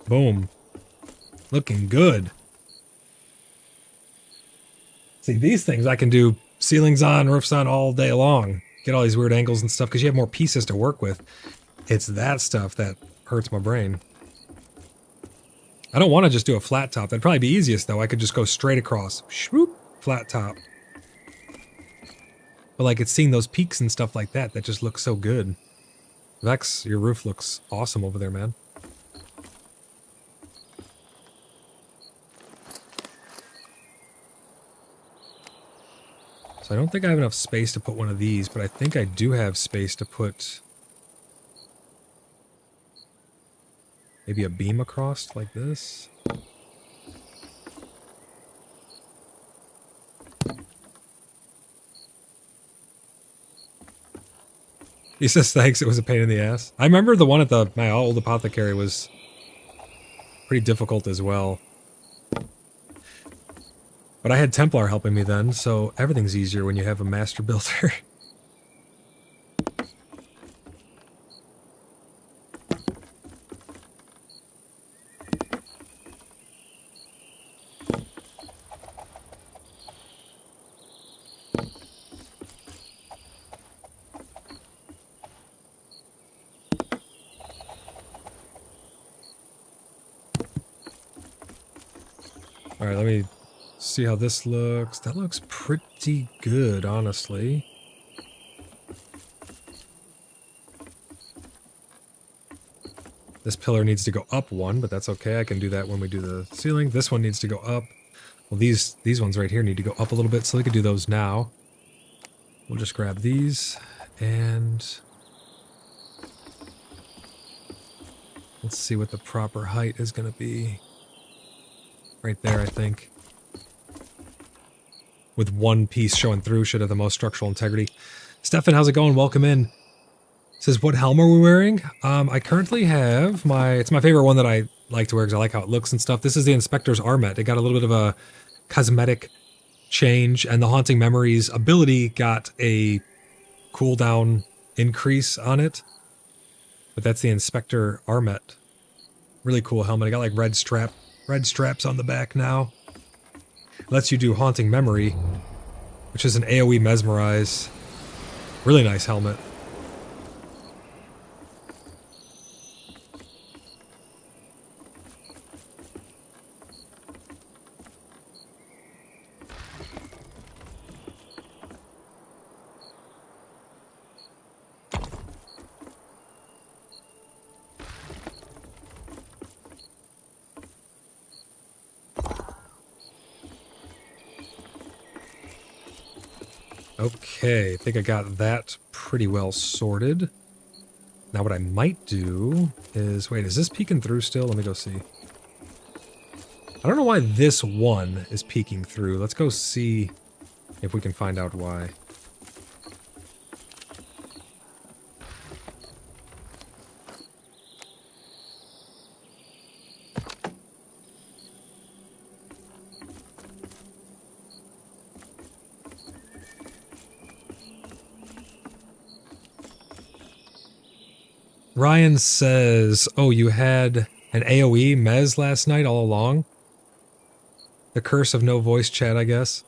Boom. Looking good. See, these things I can do ceilings on, roofs on all day long. Get all these weird angles and stuff because you have more pieces to work with. It's that stuff that hurts my brain. I don't want to just do a flat top. That'd probably be easiest, though. I could just go straight across. Shwoop, flat top. But, like, it's seeing those peaks and stuff like that that just looks so good. Vex, your roof looks awesome over there, man. So I don't think I have enough space to put one of these, but I think I do have space to put maybe a beam across like this. He says thanks, it was a pain in the ass. I remember the one at my old apothecary was pretty difficult as well. But I had Templar helping me then, so everything's easier when you have a master builder. Alright, let me see how this looks. That looks pretty good, honestly. This pillar needs to go up one, but that's okay. I can do that when we do the ceiling. This one needs to go up. Well, these ones right here need to go up a little bit, so we can do those now. We'll just grab these, and let's see what the proper height is going to be. Right there, I think. With one piece showing through, should have the most structural integrity. Stefan, how's it going? Welcome in. Says, what helm are we wearing? I currently have it's my favorite one that I like to wear because I like how it looks and stuff. This is the Inspector's Armet. It got a little bit of a cosmetic change, and the Haunting Memories ability got a cooldown increase on it. But that's the Inspector Armet. Really cool helmet. I got like red straps on the back now. Lets you do Haunting Memory, which is an AoE Mesmerize. Really nice helmet. Okay, I think I got that pretty well sorted. Now what I might do is... Wait, is this peeking through still? Let me go see. I don't know why this one is peeking through. Let's go see if we can find out why. Ryan says, oh, you had an AoE Mez last night all along? The curse of no voice chat, I guess.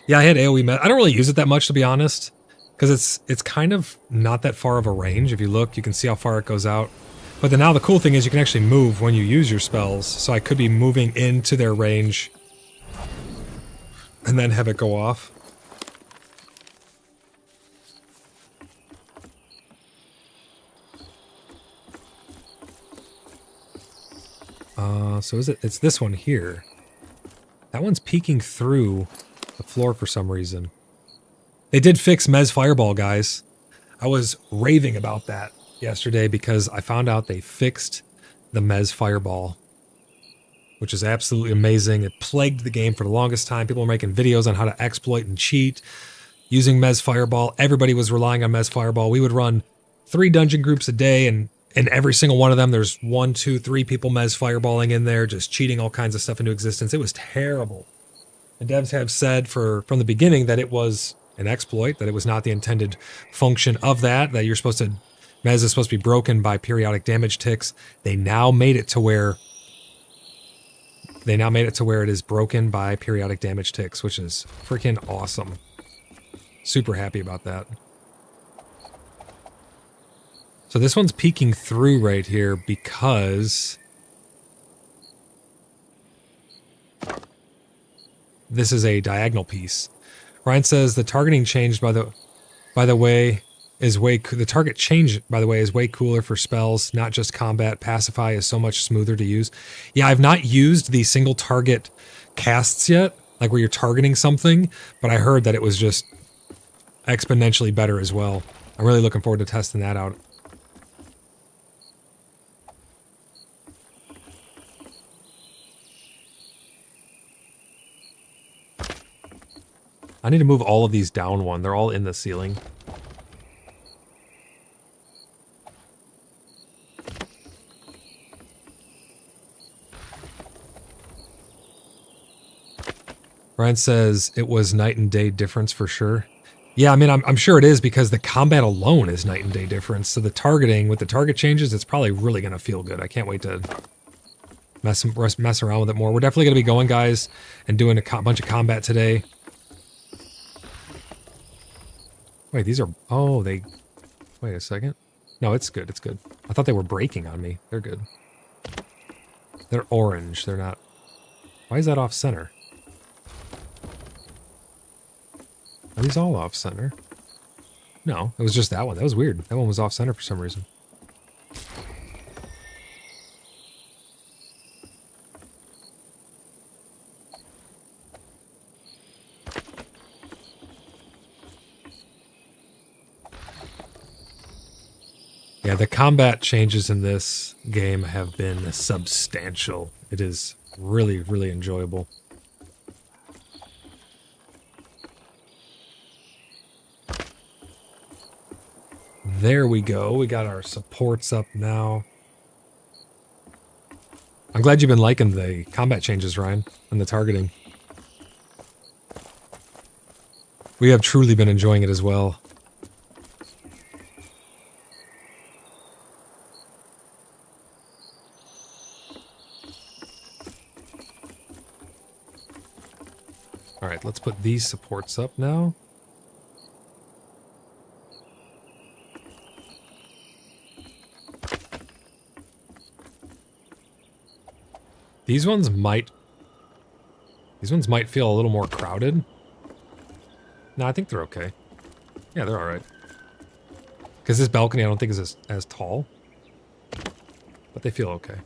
Yeah, I had AoE Mez. I don't really use it that much, to be honest, because it's kind of not that far of a range. If you look, you can see how far it goes out. But then now the cool thing is you can actually move when you use your spells, so I could be moving into their range and then have it go off. So it's this one here. That one's peeking through the floor for some reason. They did fix Mez Fireball, guys. I was raving about that yesterday because I found out they fixed the Mez Fireball, which is absolutely amazing. It plagued the game for the longest time. People were making videos on how to exploit and cheat using Mez Fireball. Everybody was relying on Mez Fireball. We would run 3 dungeon groups a day, and in every single one of them, there's 1, 2, 3 people Mez Fireballing in there, just cheating all kinds of stuff into existence. It was terrible. And devs have said from the beginning that it was an exploit, that it was not the intended function of that you're supposed to, Mez is supposed to be broken by periodic damage ticks. They now made it to where it is broken by periodic damage ticks, which is freaking awesome. Super happy about that. So this one's peeking through right here because this is a diagonal piece. Ryan says the targeting changed by the way is way cooler for spells, not just combat. Pacify is so much smoother to use. Yeah, I've not used the single target casts yet, like where you're targeting something, but I heard that it was just exponentially better as well. I'm really looking forward to testing that out. I need to move all of these down one. They're all in the ceiling. Ryan says it was night and day difference for sure. Yeah, I mean, I'm sure it is because the combat alone is night and day difference. So the targeting, with the target changes, it's probably really going to feel good. I can't wait to mess around with it more. We're definitely going to be going, guys, and doing a bunch of combat today. Wait, these are... Oh, they... Wait a second. No, it's good. It's good. I thought they were breaking on me. They're good. They're orange. They're not... Why is that off center? Are these all off center? No, it was just that one. That was weird. That one was off center for some reason. Yeah, the combat changes in this game have been substantial. It is really, really enjoyable. There we go. We got our supports up now. I'm glad you've been liking the combat changes, Ryan, and the targeting. We have truly been enjoying it as well. All right, let's put these supports up now. These ones might feel a little more crowded. No, I think they're okay. Yeah, they're all right. Because this balcony I don't think is as tall. But they feel okay.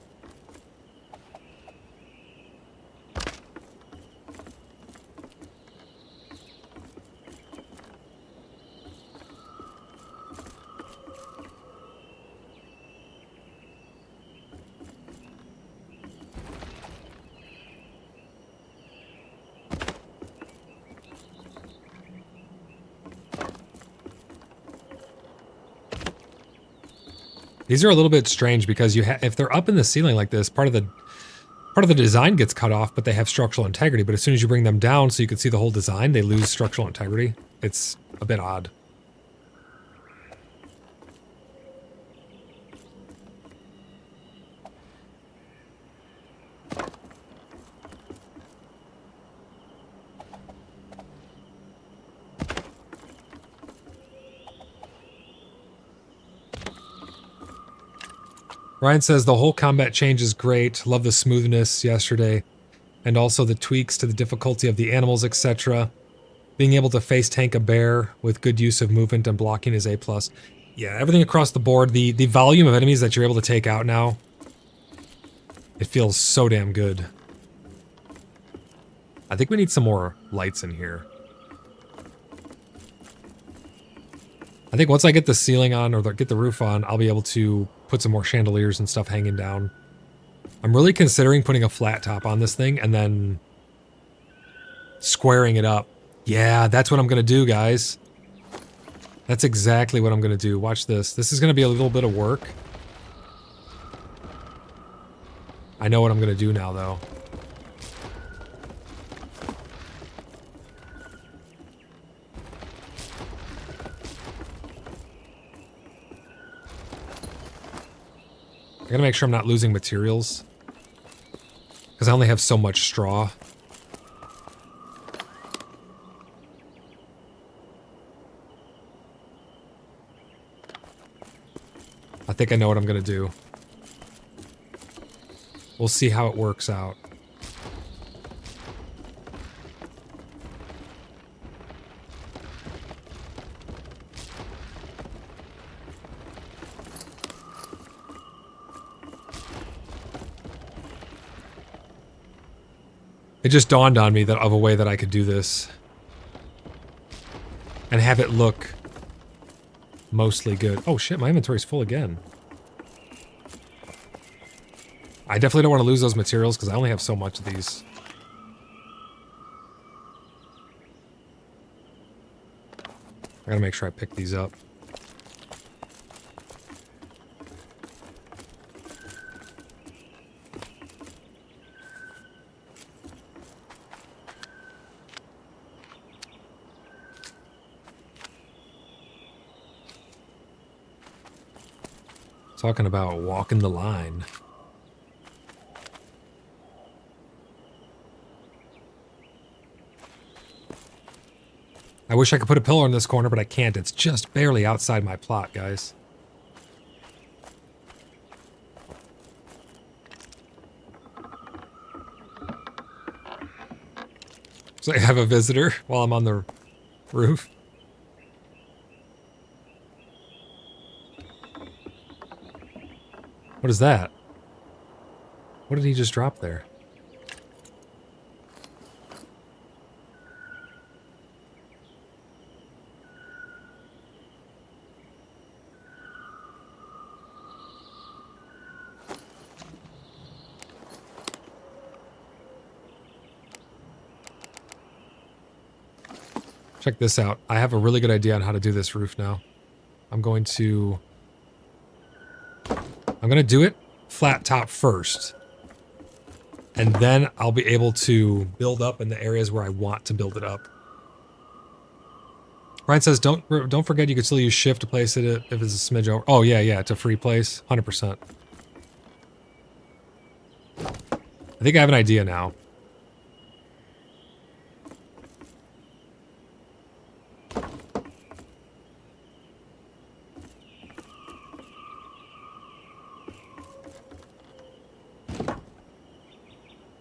These are a little bit strange because if they're up in the ceiling like this, part of the design gets cut off, but they have structural integrity. But as soon as you bring them down so you can see the whole design, they lose structural integrity. It's a bit odd. Ryan says the whole combat change is great. Love the smoothness yesterday. And also the tweaks to the difficulty of the animals, etc. Being able to face tank a bear with good use of movement and blocking is A+. Yeah, everything across the board. The volume of enemies that you're able to take out now, it feels so damn good. I think we need some more lights in here. I think once I get the ceiling on, or get the roof on, I'll be able to put some more chandeliers and stuff hanging down. I'm really considering putting a flat top on this thing and then squaring it up. Yeah, that's what I'm going to do, guys. That's exactly what I'm going to do. Watch this. This is going to be a little bit of work. I know what I'm going to do now, though. I gotta make sure I'm not losing materials. Because I only have so much straw. I think I know what I'm gonna do. We'll see how it works out. It just dawned on me that of a way that I could do this. And have it look mostly good. Oh shit, my inventory's full again. I definitely don't want to lose those materials because I only have so much of these. I gotta make sure I pick these up. Talking about walking the line. I wish I could put a pillar in this corner, but I can't. It's just barely outside my plot, guys. So I have a visitor while I'm on the roof. What is that? What did he just drop there? Check this out. I have a really good idea on how to do this roof now. I'm going to do it flat top first. And then I'll be able to build up in the areas where I want to build it up. Ryan says, don't forget you can still use shift to place it if it's a smidge over. Oh, yeah, it's a free place. 100%. I think I have an idea now.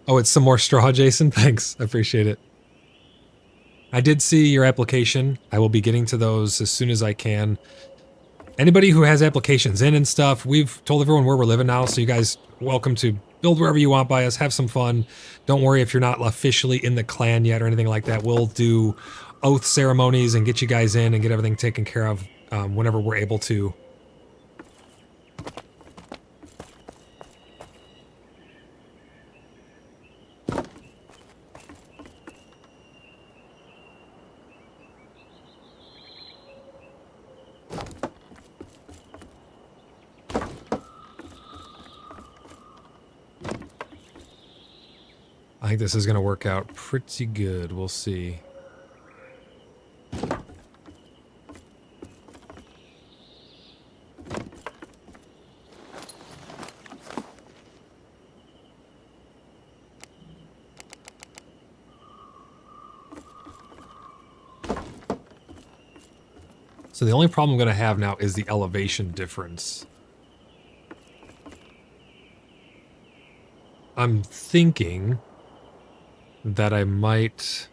Oh, it's some more straw, Jason? Thanks. I appreciate it. I did see your application. I will be getting to those as soon as I can. Anybody who has applications in and stuff, we've told everyone where we're living now, so you guys welcome to build wherever you want by us. Have some fun. Don't worry if you're not officially in the clan yet or anything like that. We'll do oath ceremonies and get you guys in and get everything taken care of whenever we're able to. I think this is going to work out pretty good. We'll see. So the only problem I'm going to have now is the elevation difference. I'm thinking that I might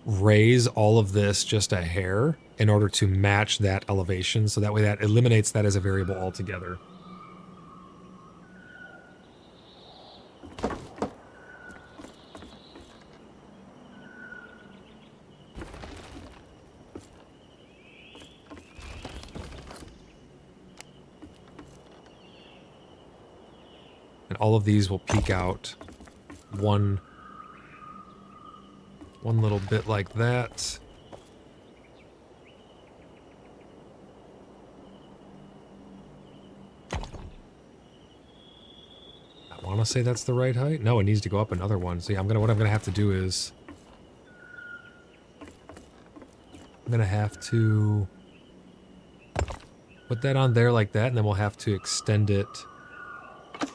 raise all of this just a hair in order to match that elevation, so that way that eliminates that as a variable altogether. And all of these will peek out one little bit like that. I want to say that's the right height. No, it needs to go up another one. So yeah, what I'm gonna have to do is I'm gonna have to put that on there like that, and then we'll have to extend it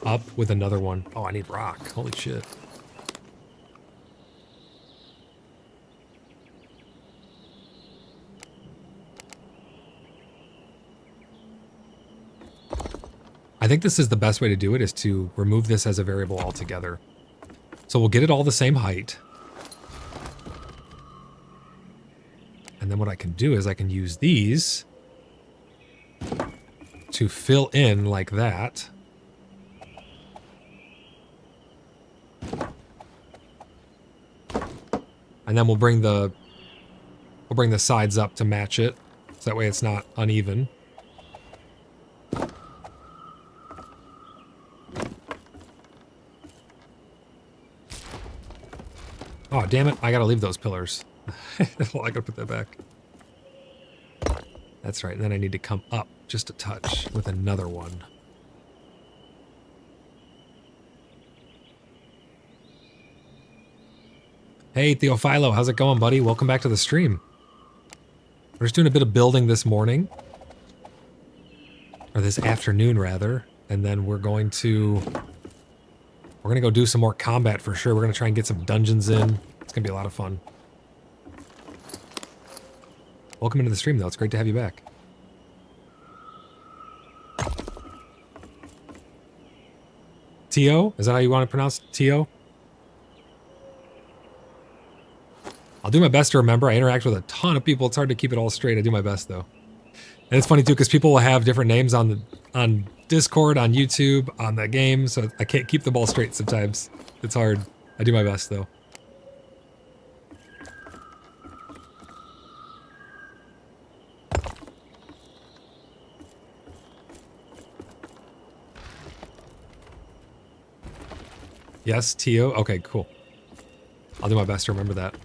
up with another one. Oh, I need rock. Holy shit. I think this is the best way to do it, is to remove this as a variable altogether. So we'll get it all the same height. And then what I can do is I can use these to fill in like that. And then we'll bring the sides up to match it. So that way it's not uneven. Oh, damn it. I gotta leave those pillars. Well, I gotta put that back. That's right. And then I need to come up just a touch with another one. Hey, Theophilo. How's it going, buddy? Welcome back to the stream. We're just doing a bit of building this morning. Or this afternoon, rather. And then we're going to go do some more combat for sure. We're going to try and get some dungeons in. It's going to be a lot of fun. Welcome into the stream, though. It's great to have you back. T.O.? Is that how you want to pronounce T.O.? I'll do my best to remember. I interact with a ton of people. It's hard to keep it all straight. I do my best, though. And it's funny, too, because people will have different names on Discord, on YouTube, on the game, so I can't keep them all straight sometimes. It's hard. I do my best, though. Yes, Tio? Okay, cool. I'll do my best to remember that.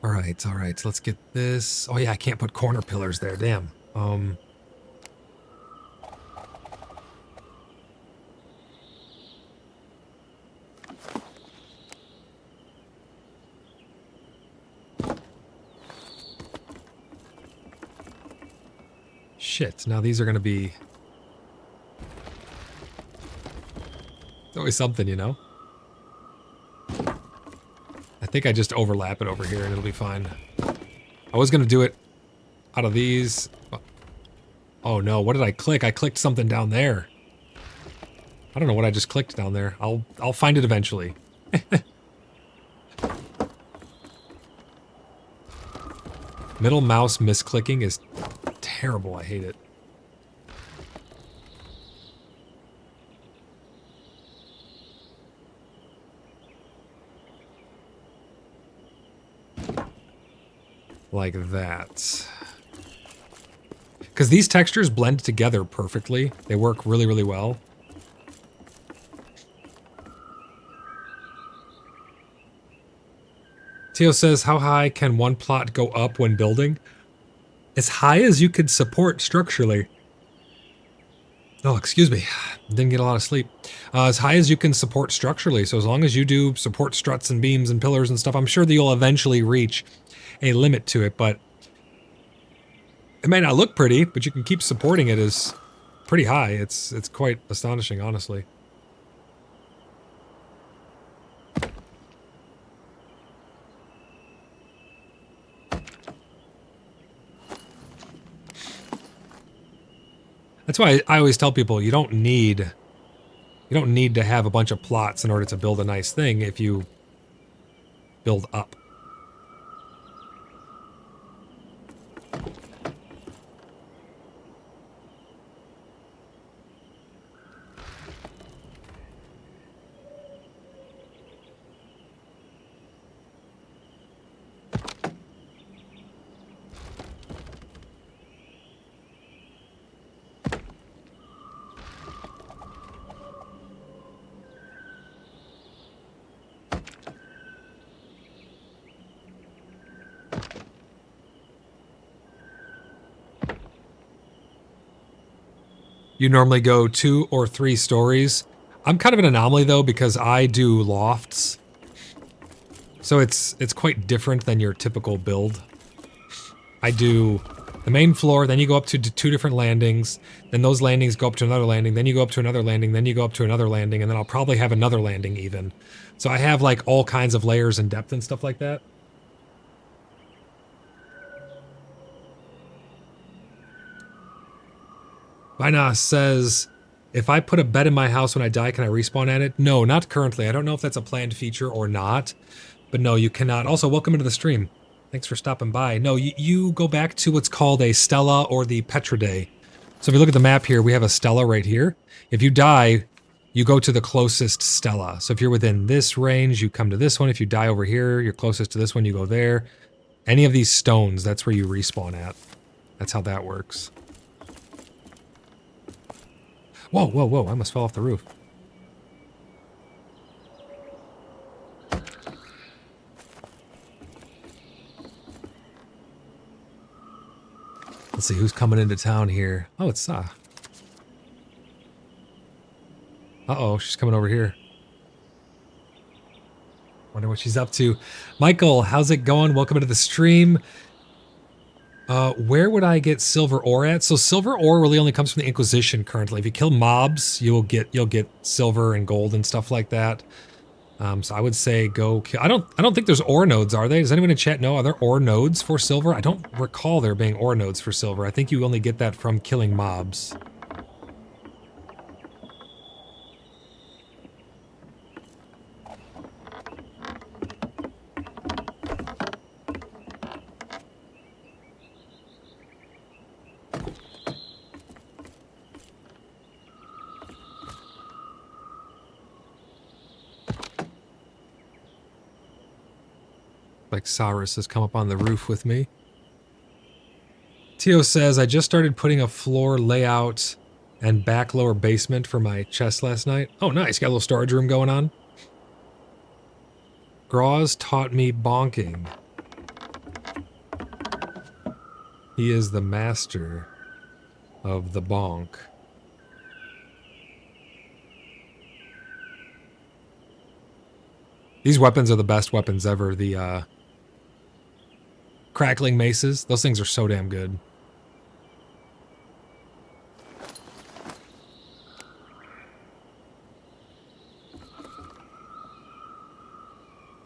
Alright, alright. Let's get this. Oh yeah, I can't put corner pillars there, damn. Shit, now these are gonna be... It's always something, you know? I think I just overlap it over here and it'll be fine. I was gonna do it out of these. Oh no, what did I click? I clicked something down there. I don't know what I just clicked down there. I'll find it eventually. Middle mouse misclicking is terrible. I hate it. Like that. Because these textures blend together perfectly. They work really, really well. Tio says, how high can one plot go up when building? As high as you could support structurally. Oh, excuse me. Didn't get a lot of sleep. As high as you can support structurally. So as long as you do support struts and beams and pillars and stuff, I'm sure that you'll eventually reach a limit to it, but it may not look pretty, but you can keep supporting it as pretty high. It's quite astonishing, honestly. That's why I always tell people you don't need to have a bunch of plots in order to build a nice thing if you build up. you normally go 2 or 3 stories. I'm kind of an anomaly though because I do lofts. So it's quite different than your typical build. I do the main floor, then you go up to 2 different landings, then those landings go up to another landing, then you go up to another landing, then you go up to another landing, and then I'll probably have another landing even. So I have like all kinds of layers and depth and stuff like that. Vina says, if I put a bed in my house when I die, can I respawn at it? No, not currently. I don't know if that's a planned feature or not, but no, you cannot. Also, welcome into the stream. Thanks for stopping by. No, you go back to what's called a Stella or the Pt3. So if you look at the map here, we have a Stella right here. If you die, you go to the closest Stella. So if you're within this range, you come to this one. If you die over here, you're closest to this one, you go there. Any of these stones, that's where you respawn at. That's how that works. Whoa, whoa, whoa, I almost fell off the roof. Let's see who's coming into town here. Oh, it's uh-oh, she's coming over here. Wonder what she's up to. Michael, how's it going? Welcome into the stream. Where would I get silver ore at? So silver ore really only comes from the Inquisition currently. If you kill mobs, you'll get silver and gold and stuff like that. So I would say go kill. I don't think there's ore nodes, are they? Does anyone in chat know? Are there ore nodes for silver? I don't recall there being ore nodes for silver. I think you only get that from killing mobs. Like Cyrus has come up on the roof with me. Tio says, I just started putting a floor layout and back lower basement for my chest last night. Oh, nice. Got a little storage room going on. Graz taught me bonking. He is the master of the bonk. These weapons are the best weapons ever. The, crackling maces. Those things are so damn good.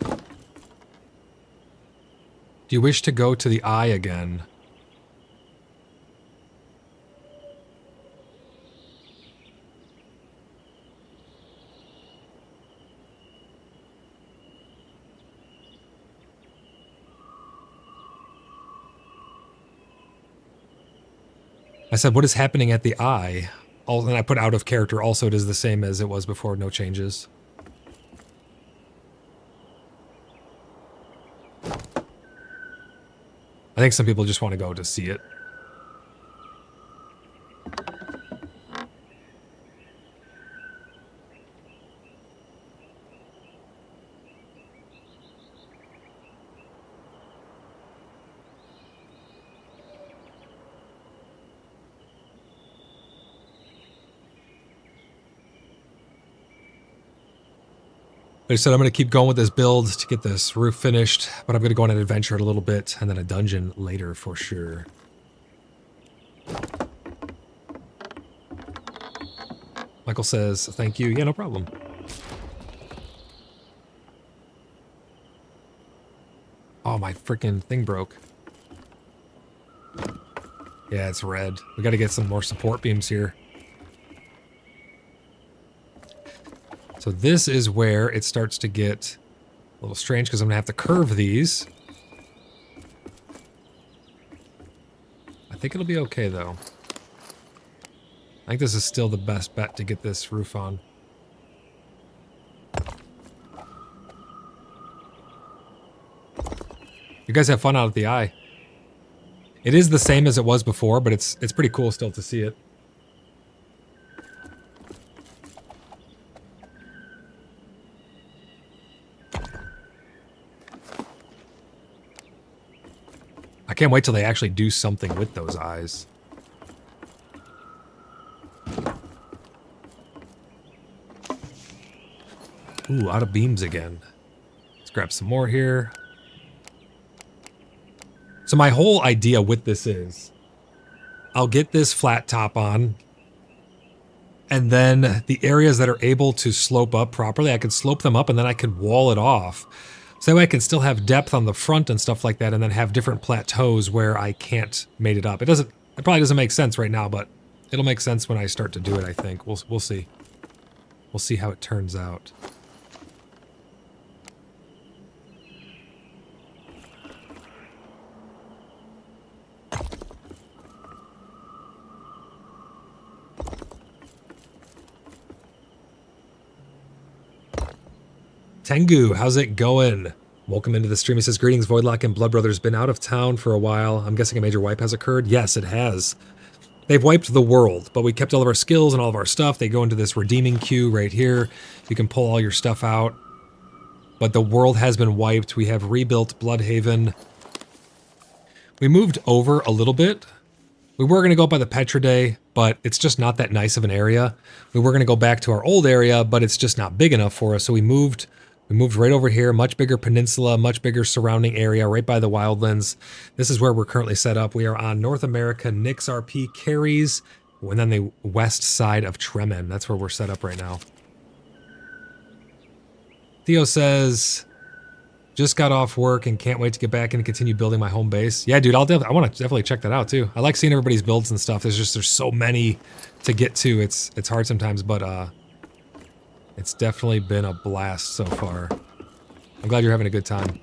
Do you wish to go to the eye again? I said, what is happening at the eye? And I put out of character. Also, it is the same as it was before, no changes. I think some people just want to go to see it. I said I'm going to keep going with this build to get this roof finished, but I'm going to go on an adventure in a little bit and then a dungeon later for sure. Michael says, thank you. Yeah, no problem. Oh, my freaking thing broke. Yeah, it's red. We got to get some more support beams here. So this is where it starts to get a little strange because I'm going to have to curve these. I think it'll be okay, though. I think this is still the best bet to get this roof on. You guys have fun out at the eye. It is the same as it was before, but it's pretty cool still to see it. I can't wait till they actually do something with those eyes. Ooh, out of beams again. Let's grab some more here. So my whole idea with this is I'll get this flat top on, and then the areas that are able to slope up properly, I can slope them up and then I can wall it off. So that way I can still have depth on the front and stuff like that, and then have different plateaus where I can't mate it up. It probably doesn't make sense right now, but it'll make sense when I start to do it, I think. We'll see. We'll see how it turns out. Tengu, how's it going? Welcome into the stream. It says, greetings, Voidlock and Blood Brothers. Been out of town for a while. I'm guessing a major wipe has occurred. Yes, it has. They've wiped the world, but we kept all of our skills and all of our stuff. They go into this redeeming queue right here. You can pull all your stuff out. But the world has been wiped. We have rebuilt BloodHaven. We moved over a little bit. We were going to go by the Pt3 Dei, but it's just not that nice of an area. We were going to go back to our old area, but it's just not big enough for us. So we moved right over here, much bigger peninsula, much bigger surrounding area, right by the wildlands. This is where we're currently set up. We are on North America, Nix RP carries, and then the west side of Tremen. That's where we're set up right now. Theo says, just got off work and can't wait to get back and continue building my home base. Yeah, dude, I want to definitely check that out too. I like seeing everybody's builds and stuff. There's so many to get to. It's hard sometimes, but it's definitely been a blast so far. I'm glad you're having a good time.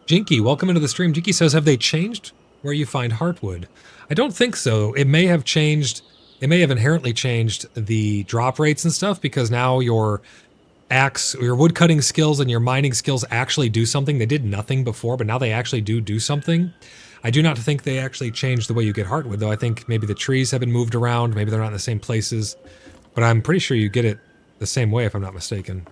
Jinky, welcome into the stream. Jinky says, have they changed where you find heartwood? I don't think so. It may have changed, it may have inherently changed the drop rates and stuff, because now your axe, your wood cutting skills and your mining skills actually do something. They did nothing before, but now they actually do something. I do not think they actually changed the way you get heartwood, though. I think maybe the trees have been moved around, maybe they're not in the same places, but I'm pretty sure you get it the same way if I'm not mistaken.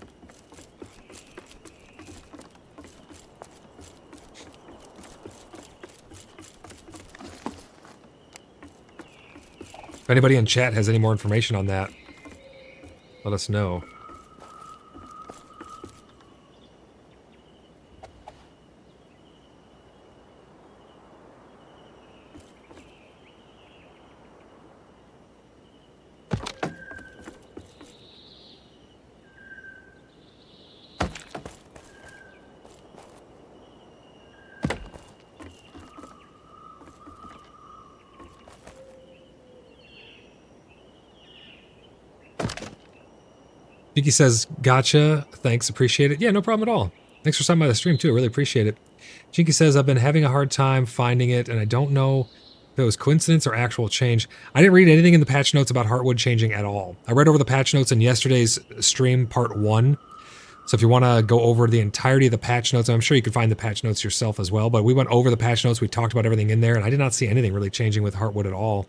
If anybody in chat has any more information on that, let us know. Vicky says, gotcha. Thanks. Appreciate it. Yeah, no problem at all. Thanks for stopping by the stream, too. I really appreciate it. Jinky says, I've been having a hard time finding it, and I don't know if it was coincidence or actual change. I didn't read anything in the patch notes about heartwood changing at all. I read over the patch notes in yesterday's stream, part 1. So if you want to go over the entirety of the patch notes, I'm sure you can find the patch notes yourself as well, but we went over the patch notes. We talked about everything in there, and I did not see anything really changing with heartwood at all.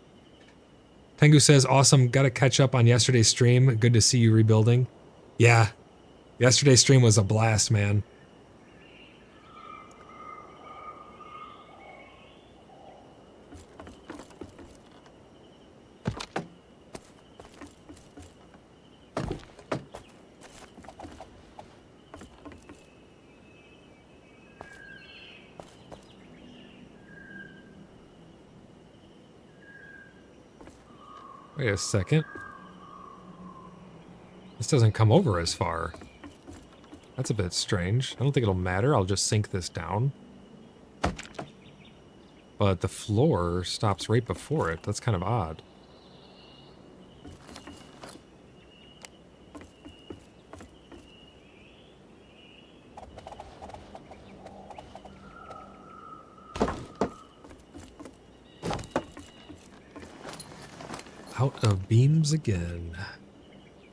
Tengu says, awesome. Got to catch up on yesterday's stream. Good to see you rebuilding. Yeah, yesterday's stream was a blast, man. Wait a second. This doesn't come over as far. That's a bit strange. I don't think it'll matter. I'll just sink this down. But the floor stops right before it. That's kind of odd. Out of beams again.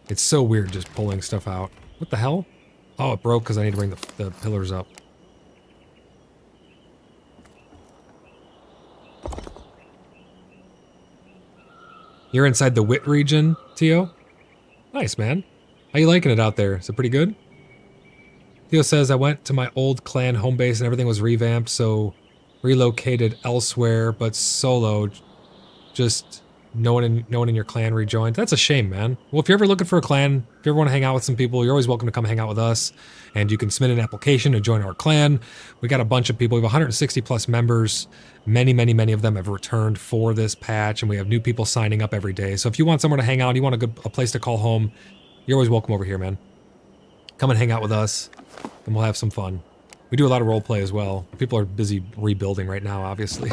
It's so weird just pulling stuff out. What the hell? Oh, it broke because I need to bring the pillars up. You're inside the Wit region, Tio? Nice, man. How you liking it out there? Is it pretty good? Theo says, I went to my old clan home base and everything was revamped, so relocated elsewhere, but solo. Just no one in your clan rejoined. That's a shame, man. Well, if you're ever looking for a clan, if you ever want to hang out with some people, you're always welcome to come hang out with us. And you can submit an application to join our clan. We got a bunch of people. We have 160 plus members. Many, many, many of them have returned for this patch, and we have new people signing up every day. So if you want somewhere to hang out, you want a place to call home, you're always welcome over here, man. Come and hang out with us, and we'll have some fun. We do a lot of roleplay as well. People are busy rebuilding right now, obviously.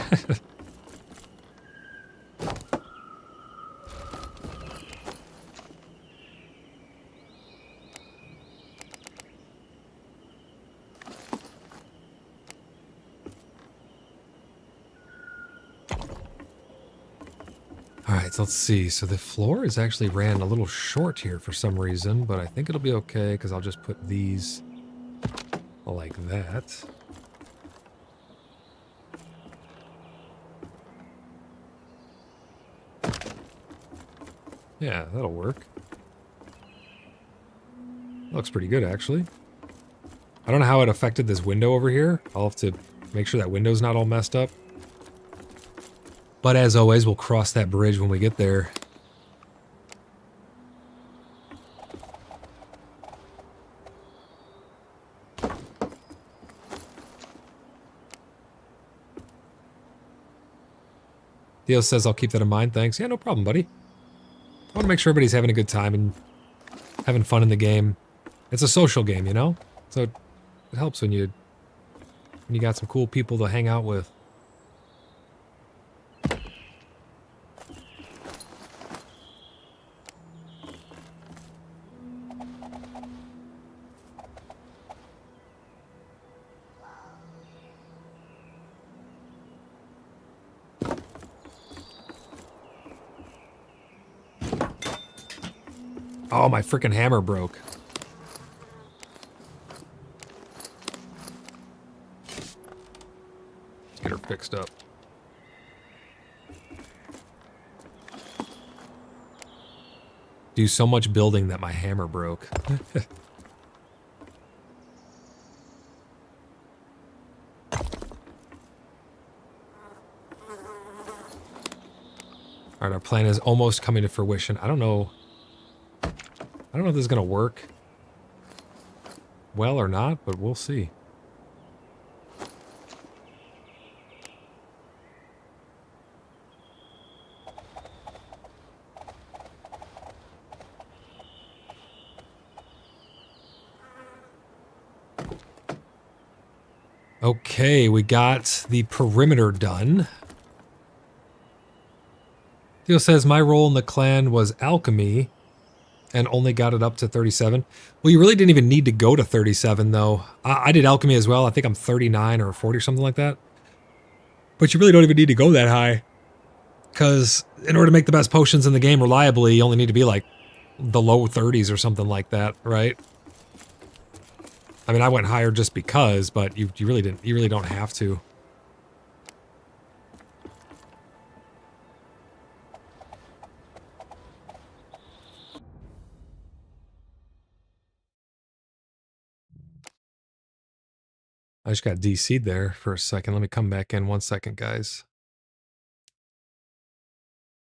Alright, so let's see. So the floor is actually ran a little short here for some reason, but I think it'll be okay because I'll just put these like that. Yeah, that'll work. Looks pretty good, actually. I don't know how it affected this window over here. I'll have to make sure that window's not all messed up. But as always, we'll cross that bridge when we get there. Theo says, I'll keep that in mind, thanks. Yeah, no problem, buddy. I want to make sure everybody's having a good time and having fun in the game. It's a social game, you know? So it helps when you got some cool people to hang out with. Oh, my freaking hammer broke. Let's get her fixed up. Do so much building that my hammer broke. Alright, our plan is almost coming to fruition. I don't know if this is going to work well or not, but we'll see. Okay, we got the perimeter done. Theo says, my role in the clan was alchemy and only got it up to 37. Well, you really didn't even need to go to 37, though. I did alchemy as well. I think I'm 39 or 40 or something like that. But you really don't even need to go that high. Because in order to make the best potions in the game reliably, you only need to be like the low 30s or something like that, right? I mean, I went higher just because, but you really don't have to. I just got DC'd there for a second. Let me come back in 1 second, guys.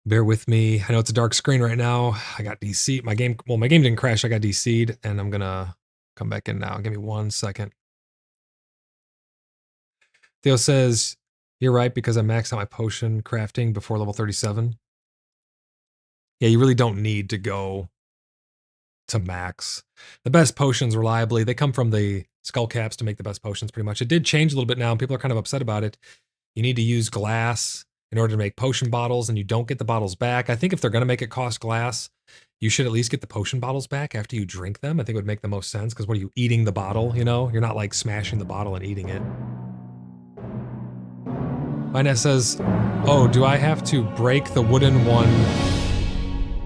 Bear with me. I know it's a dark screen right now. I got DC'd. My game didn't crash. I got DC'd, and I'm gonna come back in now. Give me 1 second. Theo says, you're right, because I maxed out my potion crafting before level 37. Yeah, you really don't need to go to max. The best potions reliably, they come from the skull caps to make the best potions pretty much. It did change a little bit now, and people are kind of upset about it. You need to use glass in order to make potion bottles, and you don't get the bottles back. I think if they're going to make it cost glass, you should at least get the potion bottles back after you drink them. I think it would make the most sense, because what are you, eating the bottle, you know? You're not like smashing the bottle and eating it. Linette says, oh, do I have to break the wooden one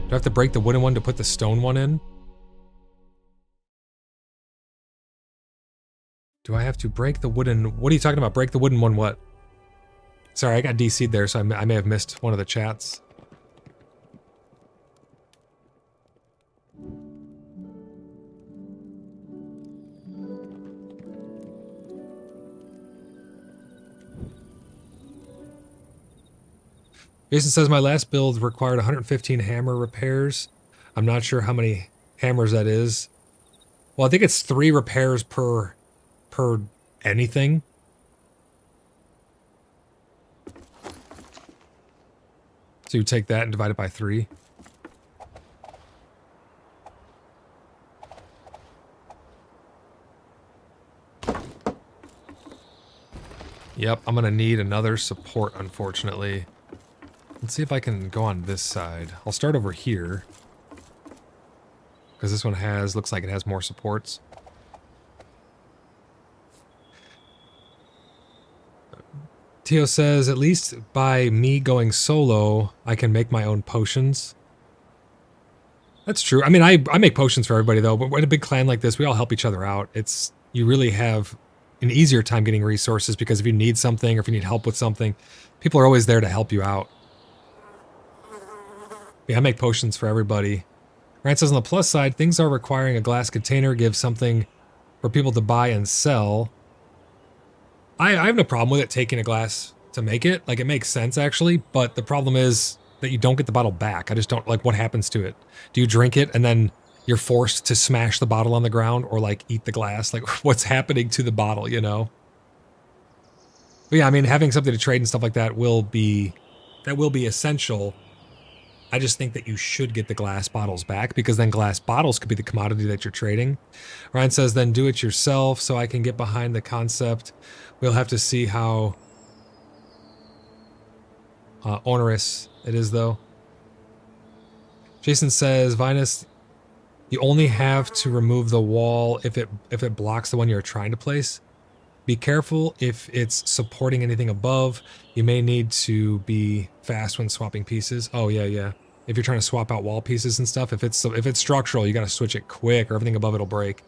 Do I have to break the wooden one to put the stone one in? Do I have to break the wooden... What are you talking about? Break the wooden one what? Sorry, I got DC'd there, so I may have missed one of the chats. Jason says, my last build required 115 hammer repairs. I'm not sure how many hammers that is. Well, I think it's 3 repairs per anything. So you take that and divide it by 3. Yep, I'm gonna need another support, unfortunately. Let's see if I can go on this side. I'll start over here. Because this one looks like it has more supports. Tio says, at least by me going solo, I can make my own potions. That's true. I mean, I make potions for everybody, though, but in a big clan like this, we all help each other out. You really have an easier time getting resources, because if you need something or if you need help with something, people are always there to help you out. Yeah, I make potions for everybody. Ryan says, on the plus side, things are requiring a glass container, give something for people to buy and sell. I have no problem with it taking a glass to make it. Like, it makes sense, actually, but the problem is that you don't get the bottle back. I just don't, like, what happens to it? Do you drink it and then you're forced to smash the bottle on the ground, or, like, eat the glass? Like, what's happening to the bottle, you know? But yeah, I mean, having something to trade and stuff like that will be essential. I just think that you should get the glass bottles back, because then glass bottles could be the commodity that you're trading. Ryan says, then do it yourself so I can get behind the concept. We'll have to see how onerous it is, though. Jason says, Vinus, you only have to remove the wall if it blocks the one you're trying to place. Be careful if it's supporting anything above. You may need to be fast when swapping pieces. Oh, yeah. If you're trying to swap out wall pieces and stuff, if it's structural, you got to switch it quick, or everything above it'll break.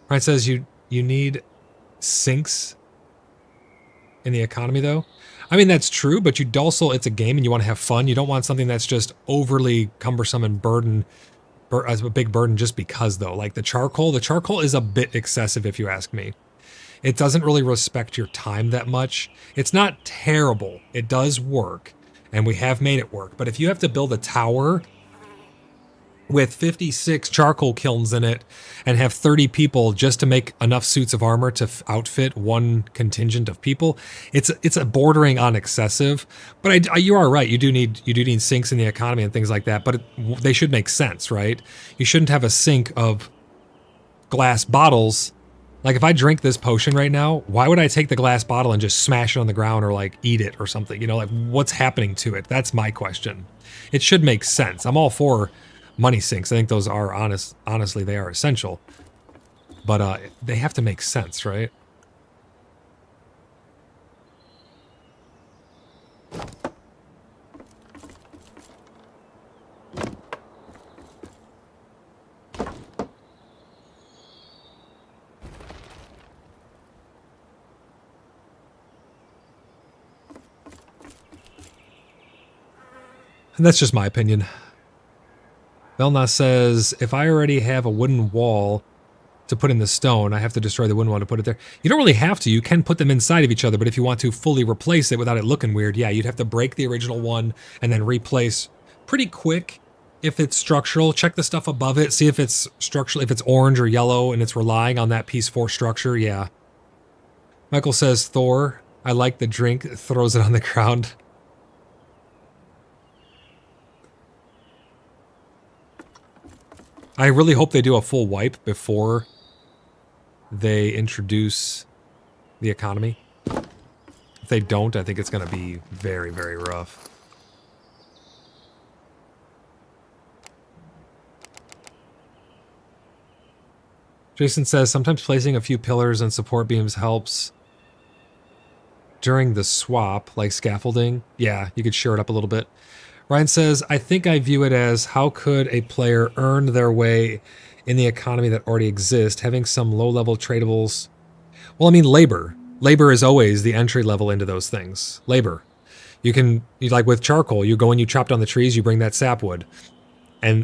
Ryan says you need sinks in the economy, though. I mean, that's true, but it's a game and you want to have fun. You don't want something that's just overly cumbersome and as a big burden just because, though. Like the charcoal is a bit excessive, if you ask me. It doesn't really respect your time that much. It's not terrible. It does work, and we have made it work. But if you have to build a tower with 56 charcoal kilns in it and have 30 people just to make enough suits of armor to outfit one contingent of people, it's a bordering on excessive. But you are right. You do need sinks in the economy and things like that. But they should make sense, right? You shouldn't have a sink of glass bottles. Like, if I drink this potion right now, why would I take the glass bottle and just smash it on the ground, or like eat it or something? You know, like, what's happening to it? That's my question. It should make sense. I'm all for money sinks. I think those are honestly, they are essential. But they have to make sense, right? And that's just my opinion. Velna says, if I already have a wooden wall to put in the stone, I have to destroy the wooden one to put it there. You don't really have to. You can put them inside of each other, but if you want to fully replace it without it looking weird, yeah, you'd have to break the original one and then replace pretty quick. If it's structural, check the stuff above it, see if it's structural, if it's orange or yellow and it's relying on that piece for structure, yeah. Michael says, Thor, I like the drink, throws it on the ground. I really hope they do a full wipe before they introduce the economy. If they don't, I think it's going to be very, very rough. Jason says, sometimes placing a few pillars and support beams helps during the swap, like scaffolding. Yeah, you could shore it up a little bit. Ryan says, I think I view it as how could a player earn their way in the economy that already exists, having some low-level tradables. Well, I mean, labor. Labor is always the entry level into those things. Labor. You can, like with charcoal, you go and you chop down the trees, you bring that sapwood.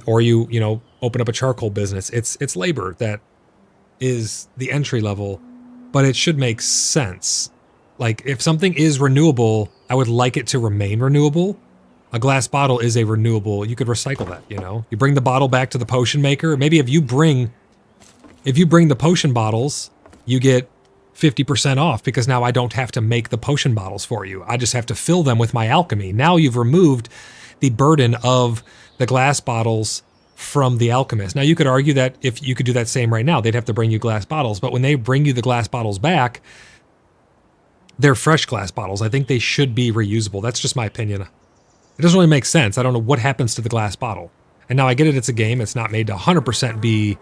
Or you open up a charcoal business. It's labor that is the entry level, but it should make sense. Like, if something is renewable, I would like it to remain renewable. A glass bottle is a renewable. You could recycle that, You bring the bottle back to the potion maker. Maybe if you bring the potion bottles, you get 50% off because now I don't have to make the potion bottles for you. I just have to fill them with my alchemy. Now you've removed the burden of the glass bottles from the alchemist. Now you could argue that if you could do that same right now, they'd have to bring you glass bottles. But when they bring you the glass bottles back, they're fresh glass bottles. I think they should be reusable. That's just my opinion. It doesn't really make sense. I don't know what happens to the glass bottle. And now I get it, it's a game. It's not made to 100% be...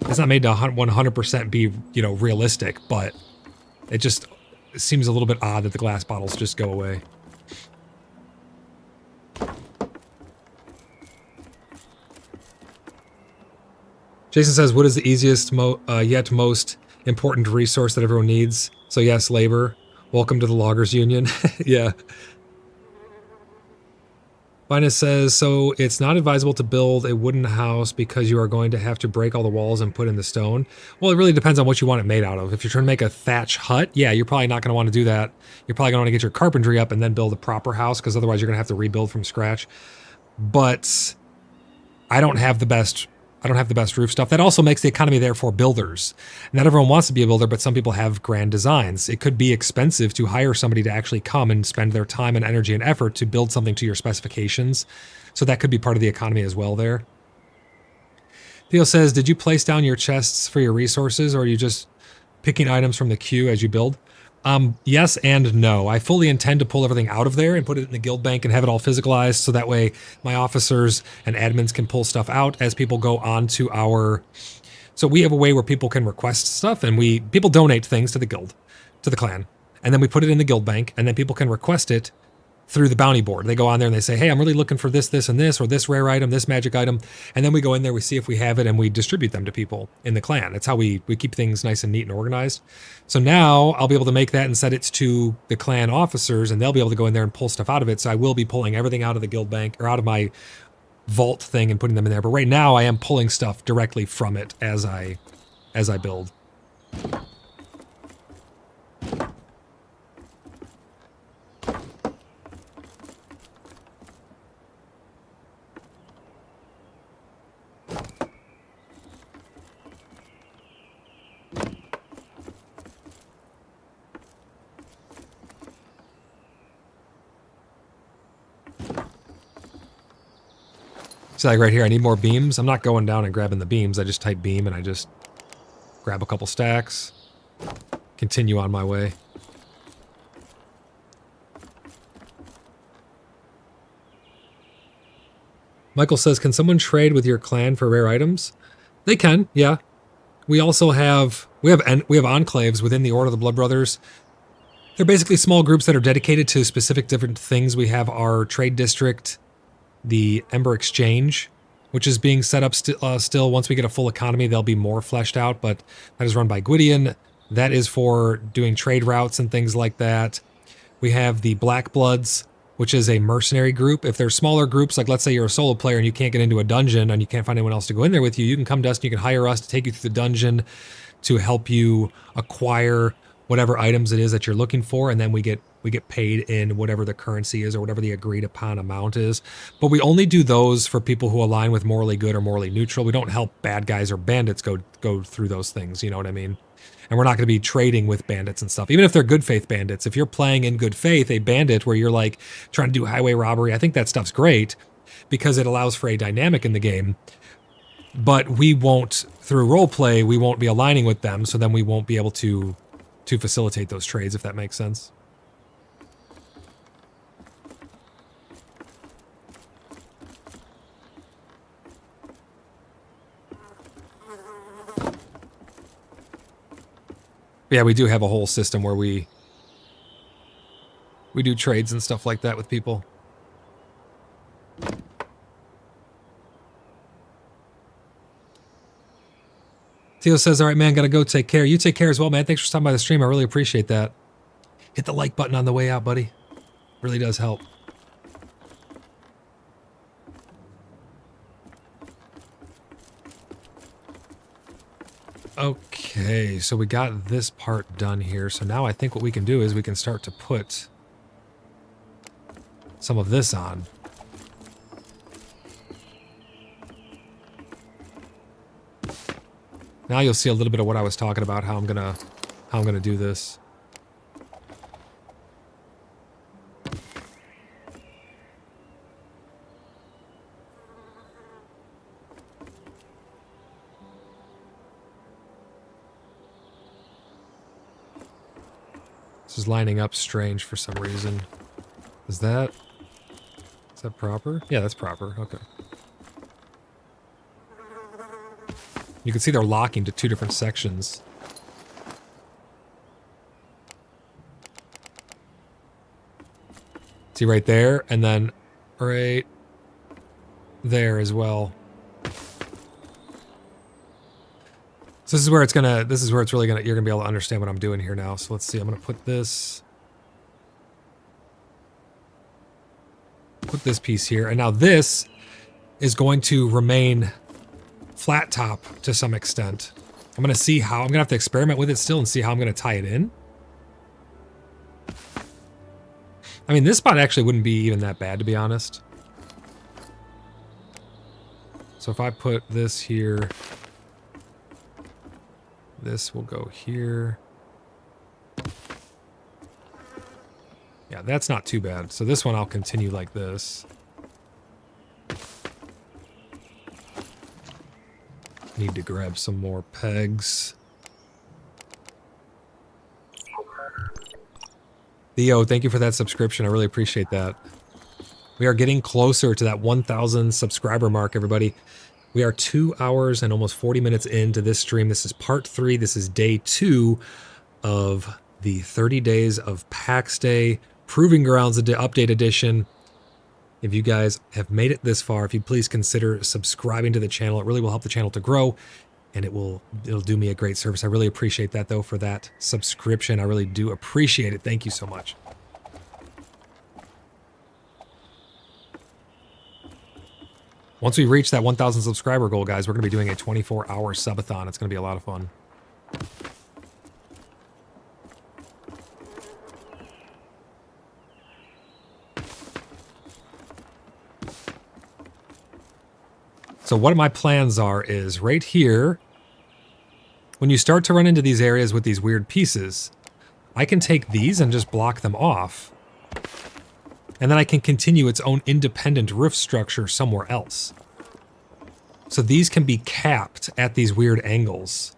It's not made to 100% be, realistic, but it just seems a little bit odd that the glass bottles just go away. Jason says, what is the easiest yet most important resource that everyone needs? So yes, labor. Welcome to the Loggers Union. Yeah. Linus says, so it's not advisable to build a wooden house because you are going to have to break all the walls and put in the stone. Well, it really depends on what you want it made out of. If you're trying to make a thatch hut, yeah, you're probably not going to want to do that. You're probably going to want to get your carpentry up and then build a proper house because otherwise you're going to have to rebuild from scratch. But I don't have the best roof stuff. That also makes the economy there for builders. Not everyone wants to be a builder, but some people have grand designs. It could be expensive to hire somebody to actually come and spend their time and energy and effort to build something to your specifications. So that could be part of the economy as well there. Theo says, did you place down your chests for your resources, or are you just picking items from the queue as you build? Yes and no. I fully intend to pull everything out of there and put it in the guild bank and have it all physicalized so that way my officers and admins can pull stuff out as people go on to our... So we have a way where people can request stuff and people donate things to the guild, to the clan, and then we put it in the guild bank and then people can request it through the bounty board. They go on there and they say, hey, I'm really looking for this, this, and this, or this rare item, this magic item. And then we go in there, we see if we have it, and we distribute them to people in the clan. That's how we keep things nice and neat and organized. So now I'll be able to make that and set it to the clan officers, and they'll be able to go in there and pull stuff out of it. So I will be pulling everything out of the guild bank, or out of my vault thing and putting them in there. But right now I am pulling stuff directly from it as I build. So like right here, I need more beams. I'm not going down and grabbing the beams. I just type beam and I just grab a couple stacks, continue on my way. Michael says, can someone trade with your clan for rare items? They can, yeah. We also have enclaves within the Order of the Blood Brothers. They're basically small groups that are dedicated to specific different things. We have our trade district, the Ember Exchange, which is being set up still. Once we get a full economy, they'll be more fleshed out, but that is run by Gwydion. That is for doing trade routes and things like that. We have the Black Bloods, which is a mercenary group. If they're smaller groups, like let's say you're a solo player and you can't get into a dungeon and you can't find anyone else to go in there with you, you can come to us and you can hire us to take you through the dungeon to help you acquire whatever items it is that you're looking for, and then we get paid in whatever the currency is or whatever the agreed upon amount is. But we only do those for people who align with morally good or morally neutral. We don't help bad guys or bandits go through those things, you know what I mean? And we're not going to be trading with bandits and stuff, even if they're good faith bandits. If you're playing in good faith, a bandit where you're like trying to do highway robbery, I think that stuff's great because it allows for a dynamic in the game. But we won't, through roleplay, we won't be aligning with them, so then we won't be able to facilitate those trades, if that makes sense. Yeah, we do have a whole system where we do trades and stuff like that with people. Theo says, all right, man, gotta go, take care. You take care as well, man. Thanks for stopping by the stream. I really appreciate that. Hit the like button on the way out, buddy. Really does help. Okay, so we got this part done here. So now I think what we can do is we can start to put some of this on. Now you'll see a little bit of what I was talking about, how I'm gonna do this. This is lining up strange for some reason. Is that proper? Yeah, that's proper. Okay. You can see they're locking to two different sections. See right there, and then right there as well. So this is where it's really gonna, you're gonna be able to understand what I'm doing here now. So let's see, I'm gonna put this piece here, and now this is going to remain flat top to some extent. I'm gonna see how, I'm gonna have to experiment with it still and see how I'm gonna tie it in. I mean, this spot actually wouldn't be even that bad, to be honest. So if I put this here, this will go here. Yeah, that's not too bad. So this one I'll continue like this. Need to grab some more pegs. Theo, thank you for that subscription. I really appreciate that. We are getting closer to that 1,000 subscriber mark, everybody. We are 2 hours and almost 40 minutes into this stream. This is part 3. This is day 2 of the 30 days of Pax Dei Proving Grounds Update Edition. If you guys have made it this far, if you please consider subscribing to the channel, it really will help the channel to grow, and it'll do me a great service. I really appreciate that, though, for that subscription. I really do appreciate it. Thank you so much. Once we reach that 1,000 subscriber goal, guys, we're going to be doing a 24-hour subathon. It's going to be a lot of fun. So what my plans are is right here, when you start to run into these areas with these weird pieces, I can take these and just block them off. And then I can continue its own independent roof structure somewhere else. So these can be capped at these weird angles.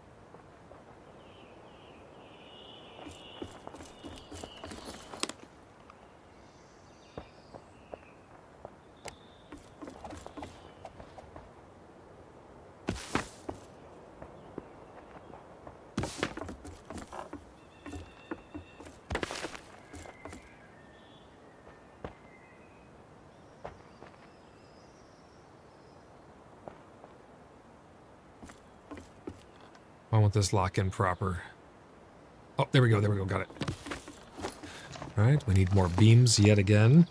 I want this lock in proper. Oh, there we go, got it. All right, we need more beams yet again.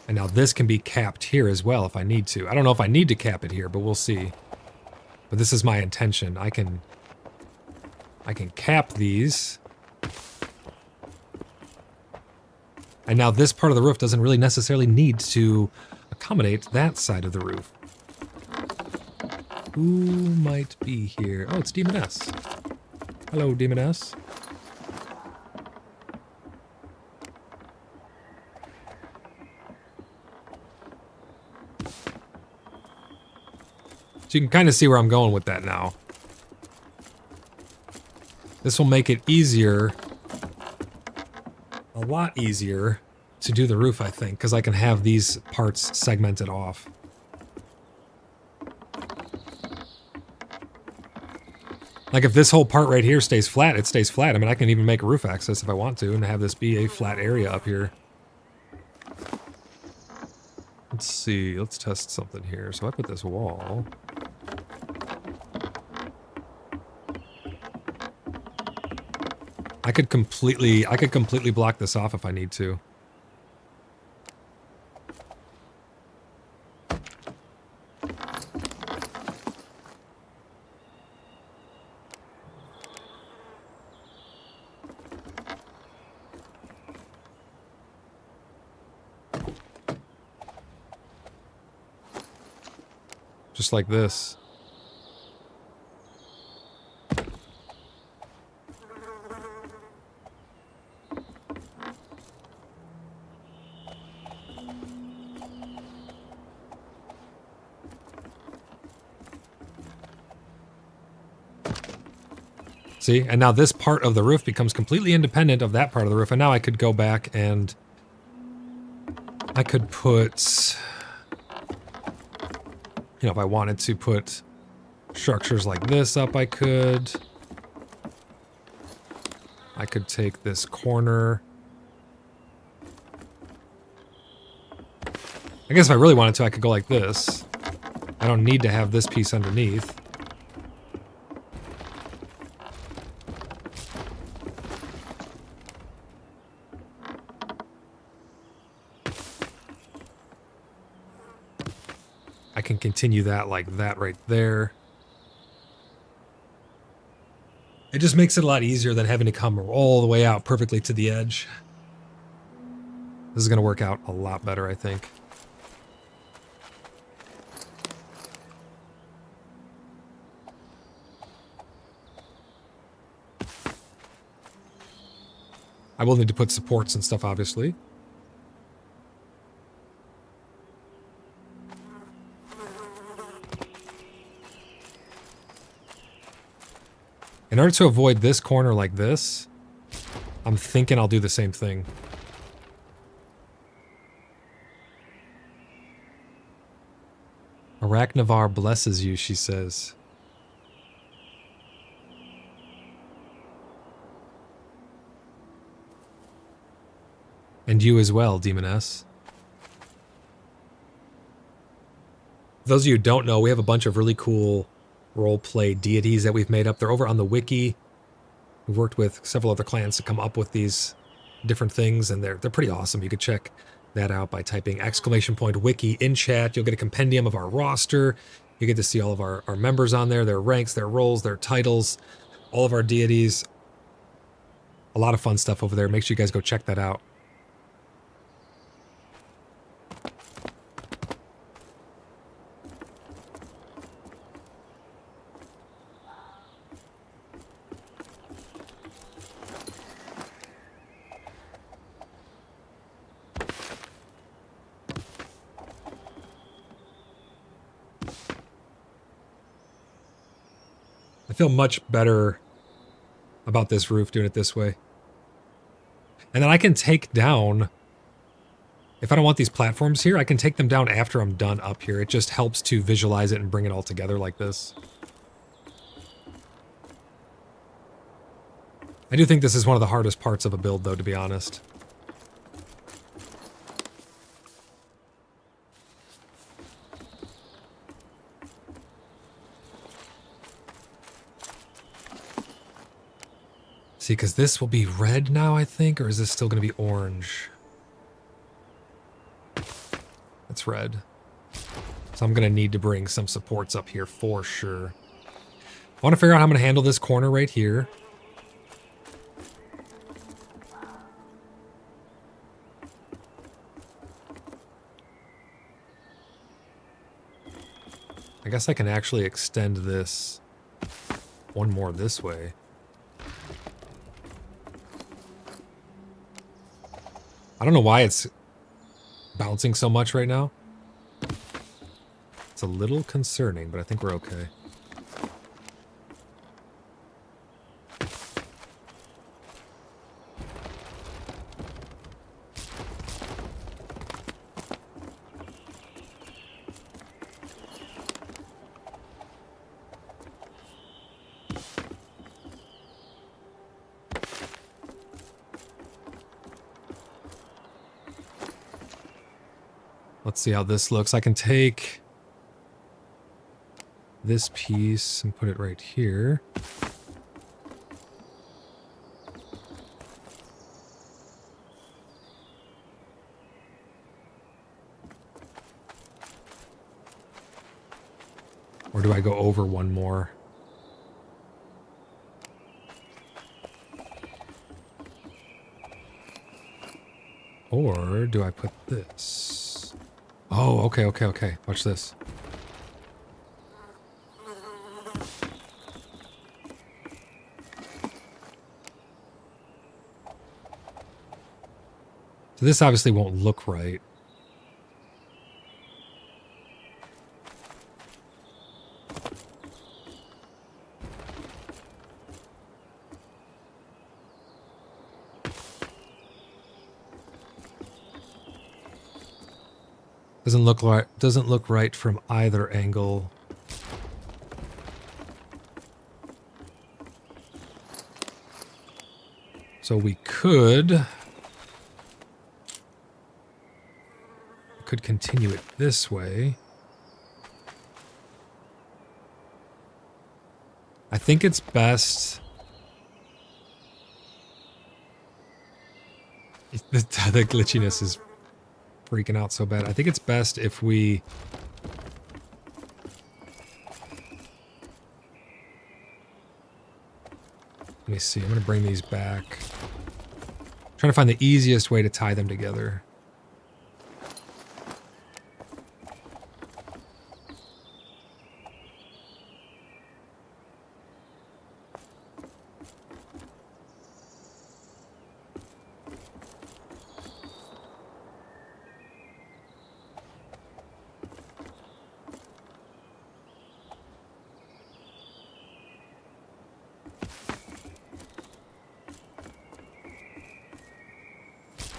And now this can be capped here as well if I need to. I don't know if I need to cap it here, but we'll see. But this is my intention. I can cap these. And now this part of the roof doesn't really necessarily need to accommodate that side of the roof. Who might be here? Oh, it's Demon S. Hello, Demon S. So you can kind of see where I'm going with that now. This will make it easier, a lot easier, to do the roof, I think, because I can have these parts segmented off. Like if this whole part right here stays flat, it stays flat. I mean, I can even make roof access if I want to and have this be a flat area up here. Let's see. Let's test something here. So I put this wall. I could completely block this off if I need to. Just like this. See, and now this part of the roof becomes completely independent of that part of the roof, and now I could go back and I could put, you know, if I wanted to put structures like this up, I could take this corner. I guess if I really wanted to, I could go like this. I don't need to have this piece underneath. I can continue that like that right there. It just makes it a lot easier than having to come all the way out perfectly to the edge. This is going to work out a lot better, I think. I will need to put supports and stuff, obviously. In order to avoid this corner like this, I'm thinking I'll do the same thing. Arachnivar blesses you, she says. And you as well, Demoness. For those of you who don't know, we have a bunch of really cool roleplay deities that we've made up. They're over on the wiki. We've worked with several other clans to come up with these different things, and they're pretty awesome. You could check that out by typing !wiki in chat. You'll get a compendium of our roster. You get to see all of our members on there, their ranks, their roles, their titles, all of our deities. A lot of fun stuff over there. Make sure you guys go check that out. I feel much better about this roof doing it this way. And then I can take down, if I don't want these platforms here, I can take them down after I'm done up here. It just helps to visualize it and bring it all together like this. I do think this is one of the hardest parts of a build, though, to be honest. See, because this will be red now, I think, or is this still going to be orange? It's red. So I'm going to need to bring some supports up here for sure. I want to figure out how I'm going to handle this corner right here. I guess I can actually extend this one more this way. I don't know why it's bouncing so much right now. It's a little concerning, but I think we're okay. Let's see how this looks. I can take this piece and put it right here. Or do I go over one more? Or do I put this? Oh, okay, okay, okay. Watch this. So this obviously won't look right. Doesn't look right from either angle. So we could continue it this way. I think it's best. The glitchiness is freaking out so bad. I think it's best if we let me see. I'm going to bring these back. I'm trying to find the easiest way to tie them together.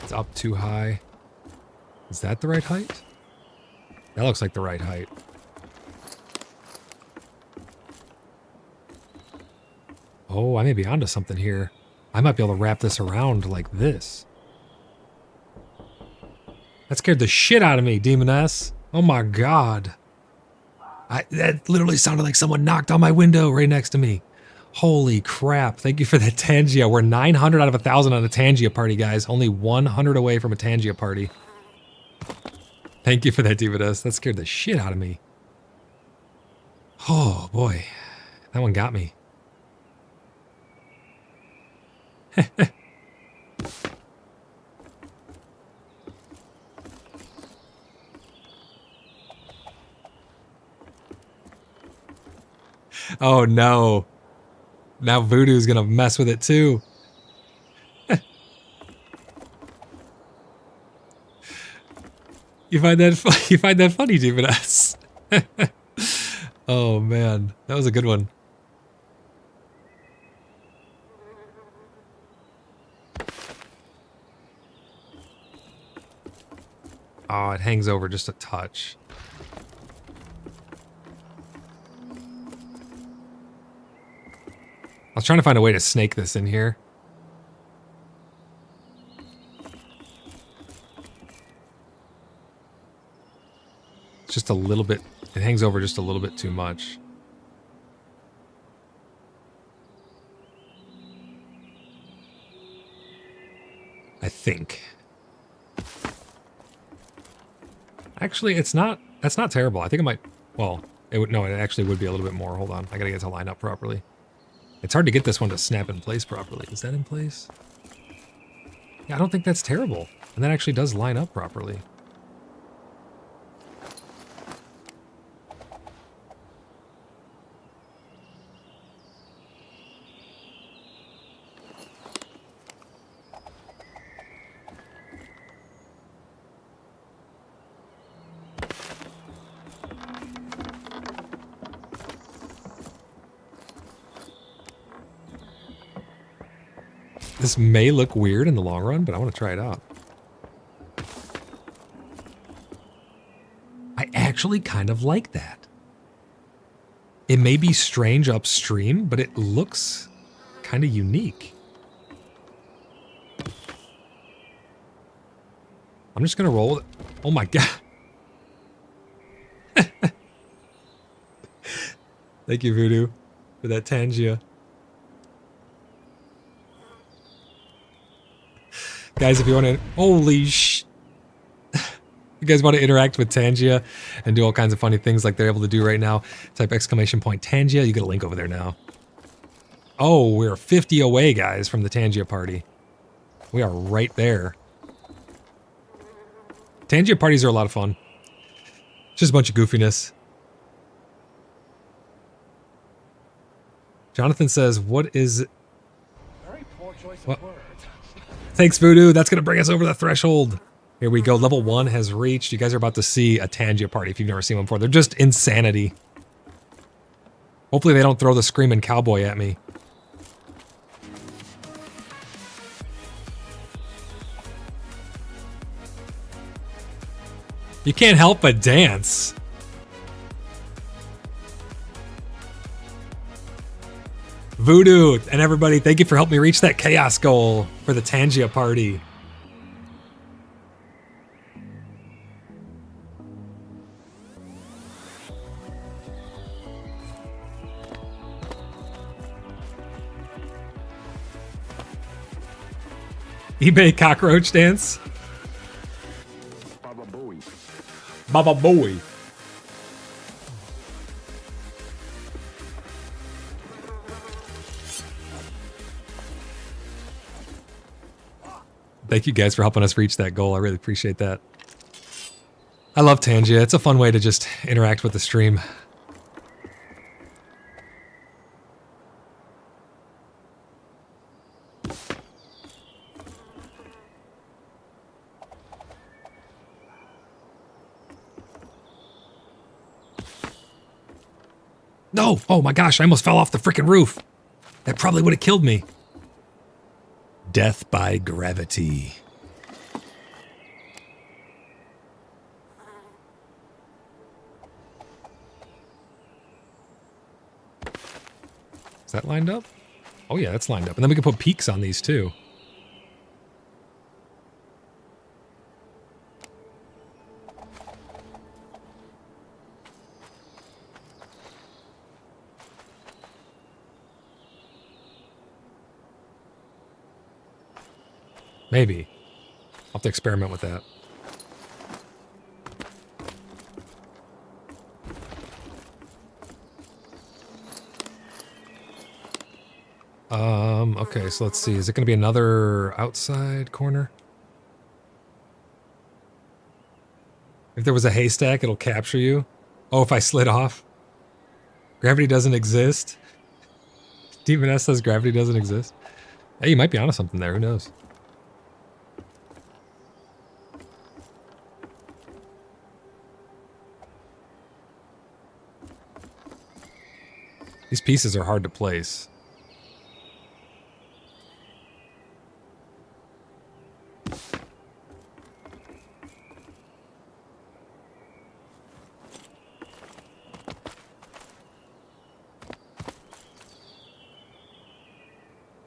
It's up too high. Is that the right height? That looks like the right height. Oh, I may be onto something here. I might be able to wrap this around like this. That scared the shit out of me, Demoness. Oh my god. That literally sounded like someone knocked on my window right next to me. Holy crap. Thank you for that Tangia. We're 900 out of 1,000 on a Tangia party, guys. Only 100 away from a Tangia party. Thank you for that, Demoness. That scared the shit out of me. Oh, boy. That one got me. Oh, no. Now Voodoo's gonna mess with it too. You find that funny, Demoness? Oh man, that was a good one. Oh, it hangs over just a touch. I was trying to find a way to snake this in here. It's just a little bit, it hangs over just a little bit too much. I think. Actually, that's not terrible. I think it might, well, no, it actually would be a little bit more. Hold on, I gotta get it to line up properly. It's hard to get this one to snap in place properly. Is that in place? Yeah, I don't think that's terrible. And that actually does line up properly. This may look weird in the long run, but I want to try it out. I actually kind of like that. It may be strange upstream, but it looks kind of unique. I'm just going to roll with it. Oh my god. Thank you, Voodoo, for that Tangia. Guys, if you want to... Holy sh... You guys want to interact with Tangia and do all kinds of funny things like they're able to do right now, type !Tangia. You get a link over there now. Oh, we're 50 away, guys, from the Tangia party. We are right there. Tangia parties are a lot of fun. Just a bunch of goofiness. Jonathan says, what is... Very poor choice What? of words. Thanks, Voodoo. That's going to bring us over the threshold. Here we go. Level 1 has reached. You guys are about to see a Tangia party if you've never seen one before. They're just insanity. Hopefully they don't throw the screaming cowboy at me. You can't help but dance. Voodoo and everybody, thank you for helping me reach that chaos goal for the Tangia party. eBay cockroach dance. Baba Booey. Baba Bowie. Thank you guys for helping us reach that goal. I really appreciate that. I love Tangia. It's a fun way to just interact with the stream. No! Oh my gosh, I almost fell off the freaking roof. That probably would have killed me. Death by gravity. Is that lined up? Oh yeah, that's lined up. And then we can put peaks on these too. Maybe. I'll have to experiment with that. Okay, so let's see. Is it going to be another outside corner? If there was a haystack, it'll capture you. Oh, if I slid off? Gravity doesn't exist? Demon S says gravity doesn't exist. Hey, you might be onto something there. Who knows? These pieces are hard to place.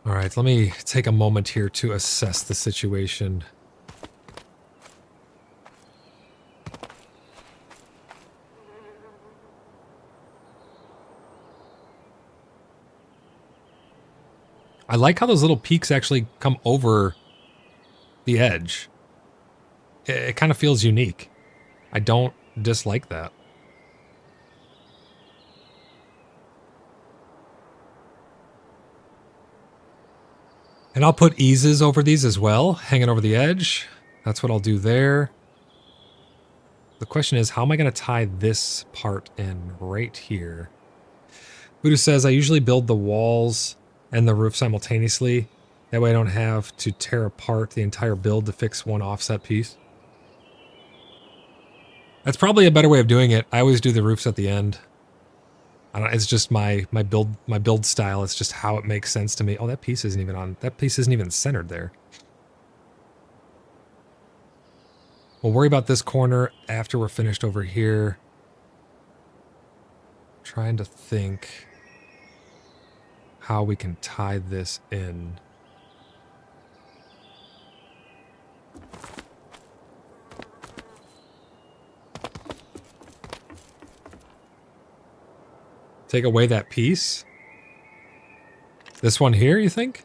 All right, let me take a moment here to assess the situation. I like how those little peaks actually come over the edge. It kind of feels unique. I don't dislike that. And I'll put eases over these as well, hanging over the edge. That's what I'll do there. The question is, how am I going to tie this part in right here? Voodoo says, I usually build the walls and the roof simultaneously. That way I don't have to tear apart the entire build to fix one offset piece. That's probably a better way of doing it. I always do the roofs at the end. I don't, it's just my build style. It's just how it makes sense to me. Oh, that piece isn't even on. That piece isn't even centered there. We'll worry about this corner after we're finished over here. Trying to think how we can tie this in. Take away that piece. This one here, you think?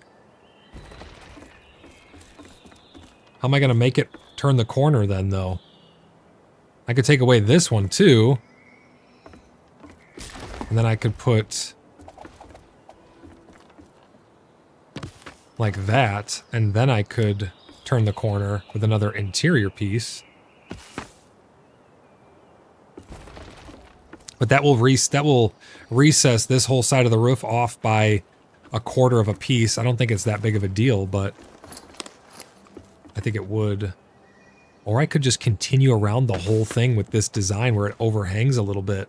How am I going to make it turn the corner then, though? I could take away this one, too. And then I could put... like that. And then I could turn the corner with another interior piece. But that will recess this whole side of the roof off by a quarter of a piece. I don't think it's that big of a deal, but I think it would. Or I could just continue around the whole thing with this design where it overhangs a little bit.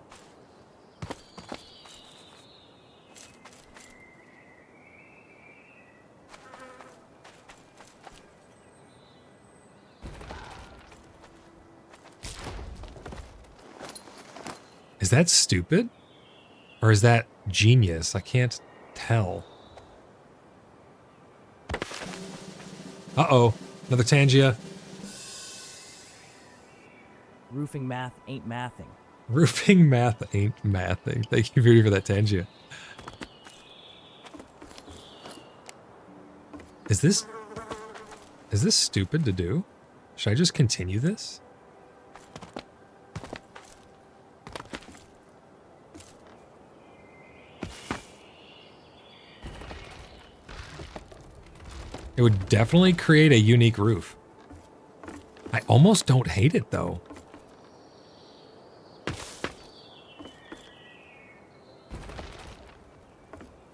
Is that stupid? Or is that genius? I can't tell. Uh-oh. Another Tangia. Roofing math ain't mathing. Roofing math ain't mathing. Thank you, Beauty, for that Tangia. Is this stupid to do? Should I just continue this? It would definitely create a unique roof. I almost don't hate it, though.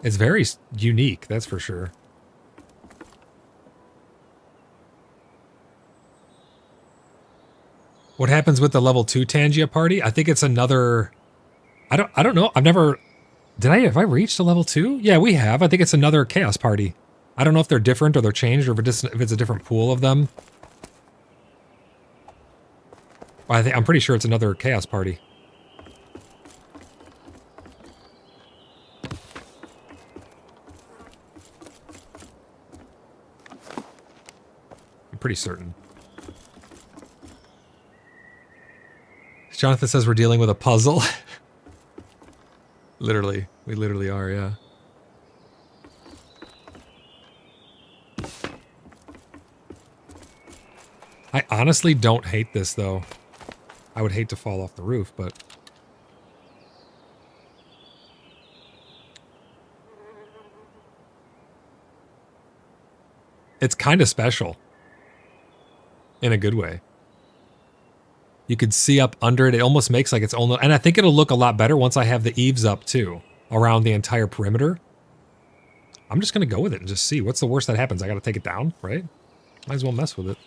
It's very unique, that's for sure. What happens with the level 2 Tangia party? I think it's another... I don't know. I've never... Have I reached a level 2? Yeah, we have. I think it's another Chaos party. I don't know if they're different or they're changed or if it's a different pool of them. I'm pretty sure it's another Chaos party. I'm pretty certain. Jonathan says we're dealing with a puzzle. Literally. We literally are, yeah. I honestly don't hate this, though. I would hate to fall off the roof, but... It's kind of special. In a good way. You could see up under it. It almost makes like its own... And I think it'll look a lot better once I have the eaves up, too. Around the entire perimeter. I'm just going to go with it and just see. What's the worst that happens? I got to take it down, right? Might as well mess with it.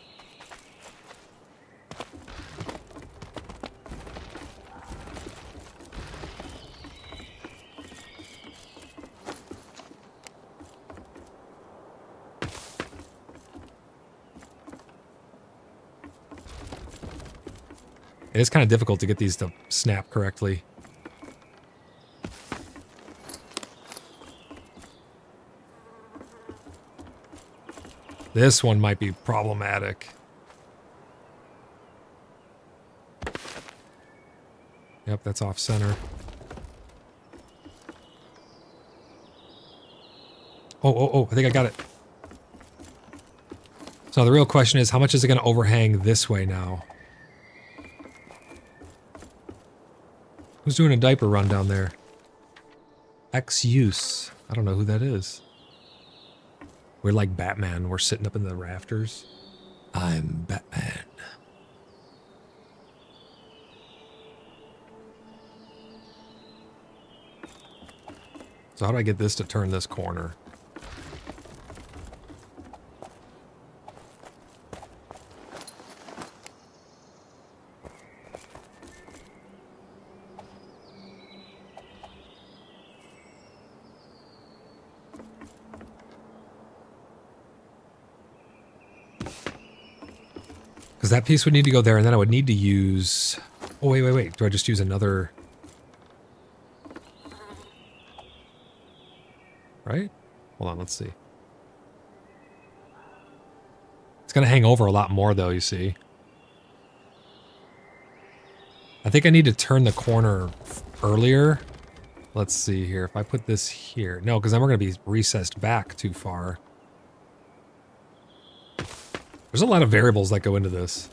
It is kind of difficult to get these to snap correctly. This one might be problematic. Yep, that's off center. Oh, I think I got it. So the real question is, how much is it going to overhang this way now? Who's doing a diaper run down there? Use. I don't know who that is. We're like Batman. We're sitting up in the rafters. I'm Batman. So how do I get this to turn this corner? Because that piece would need to go there, and then I would need to use... Oh, wait. Do I just use another... Right? Hold on, let's see. It's going to hang over a lot more, though, you see. I think I need to turn the corner earlier. Let's see here. If I put this here. No, because then we're going to be recessed back too far. There's a lot of variables that go into this.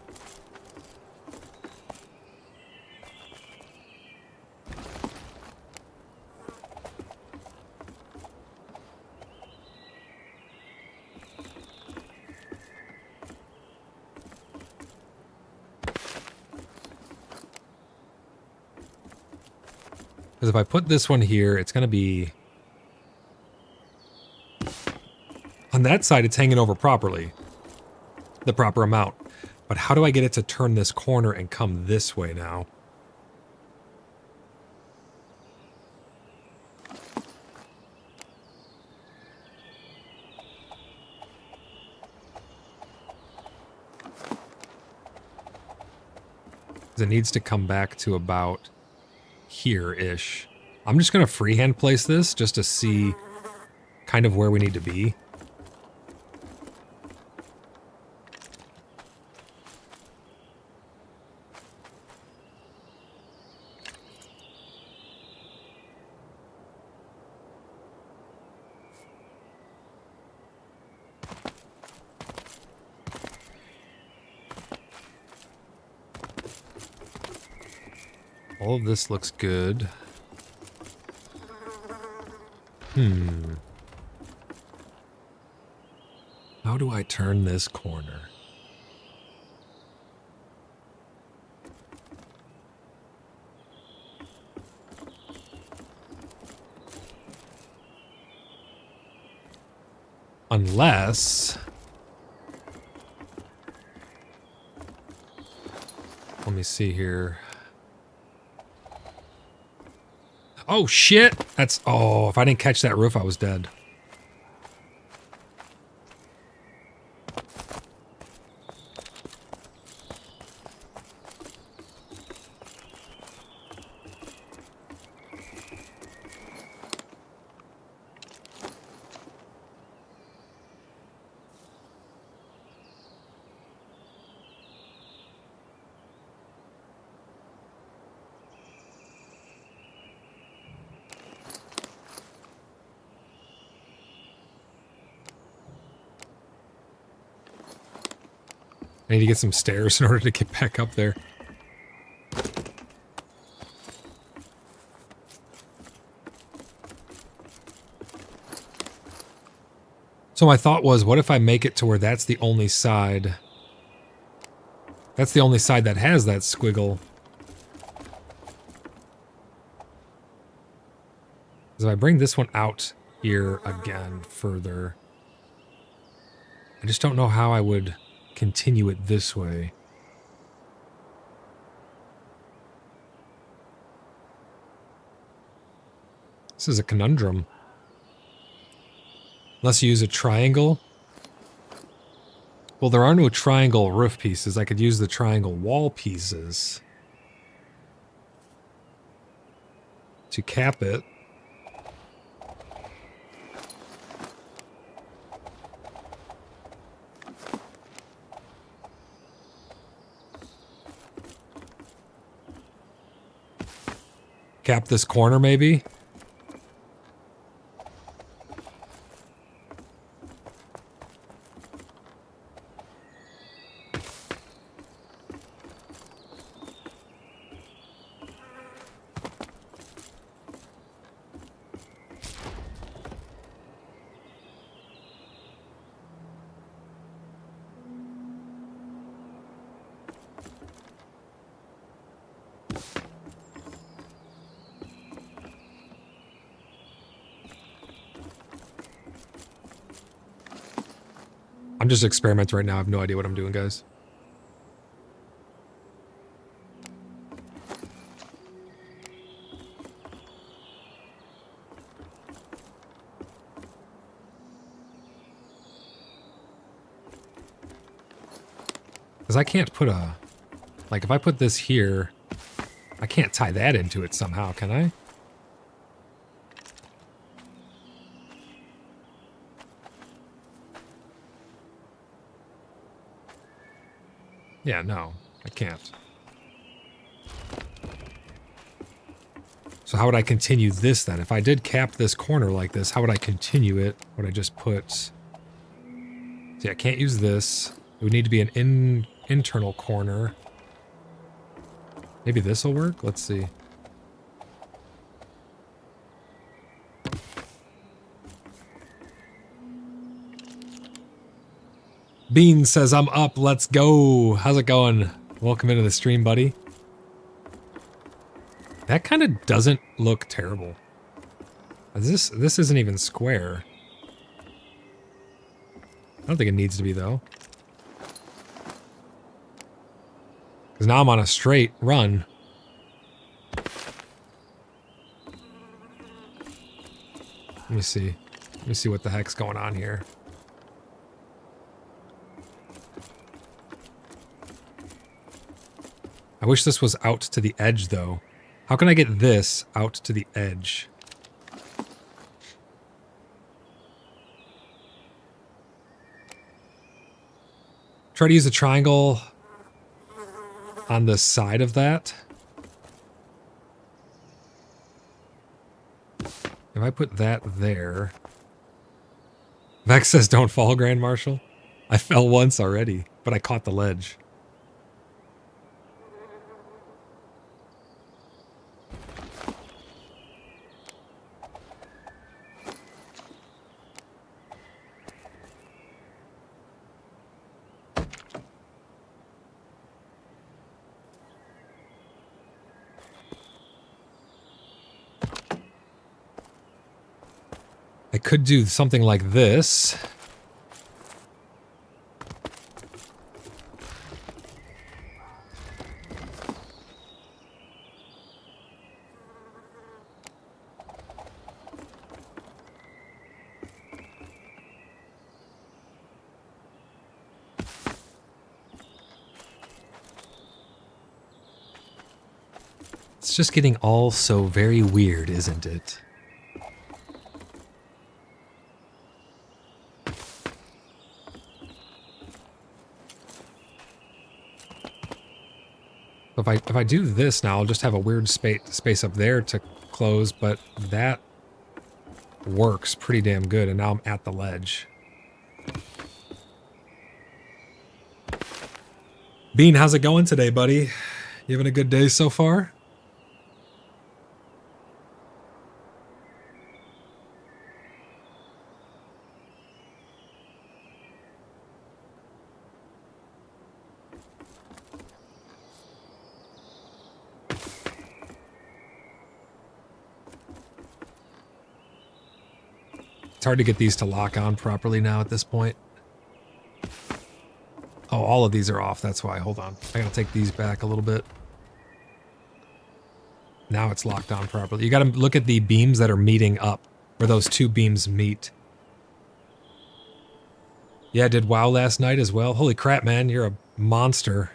Because if I put this one here, it's going to be... On that side, it's hanging over properly. The proper amount. But how do I get it to turn this corner and come this way now? Because it needs to come back to about here-ish. I'm just going to freehand place this just to see kind of where we need to be. All of this looks good. How do I turn this corner? Unless... Let me see here. Oh, shit! That's... Oh, if I didn't catch that roof, I was dead. I need to get some stairs in order to get back up there. So my thought was, what if I make it to where that's the only side? That's the only side that has that squiggle. So if I bring this one out here again further, I just don't know how I would continue it this way. This is a conundrum. Unless you use a triangle. Well, there are no triangle roof pieces. I could use the triangle wall pieces to cap it. Cap this corner, maybe? I'm just experimenting right now. I have no idea what I'm doing, guys. Because I can't put a... Like, if I put this here, I can't tie that into it somehow, can I? Yeah, no, I can't. So So how would I continue this then? If I did cap this corner like this, how would I continue it? Would I just put... See, I can't use this. It would need to be an internal corner. Maybe this will work? Let's see. Bean says, I'm up. Let's go. How's it going? Welcome into the stream, buddy. That kind of doesn't look terrible. This isn't even square. I don't think it needs to be, though. Because now I'm on a straight run. Let me see. Let me see what the heck's going on here. I wish this was out to the edge, though. How can I get this out to the edge? Try to use a triangle on the side of that. If I put that there... Vex says don't fall, Grand Marshal. I fell once already, but I caught the ledge. I could do something like this. It's just getting all so very weird, isn't it? If I do this now, I'll just have a weird space up there to close, but that works pretty damn good, and now I'm at the ledge. Bean, how's it going today, buddy? You having a good day so far? It's hard to get these to lock on properly now at this point. Oh, all of these are off. That's why. Hold on. I gotta take these back a little bit. Now it's locked on properly. You gotta look at the beams that are meeting up, where those two beams meet. Yeah, I did WoW last night as well. Holy crap, man. You're a monster.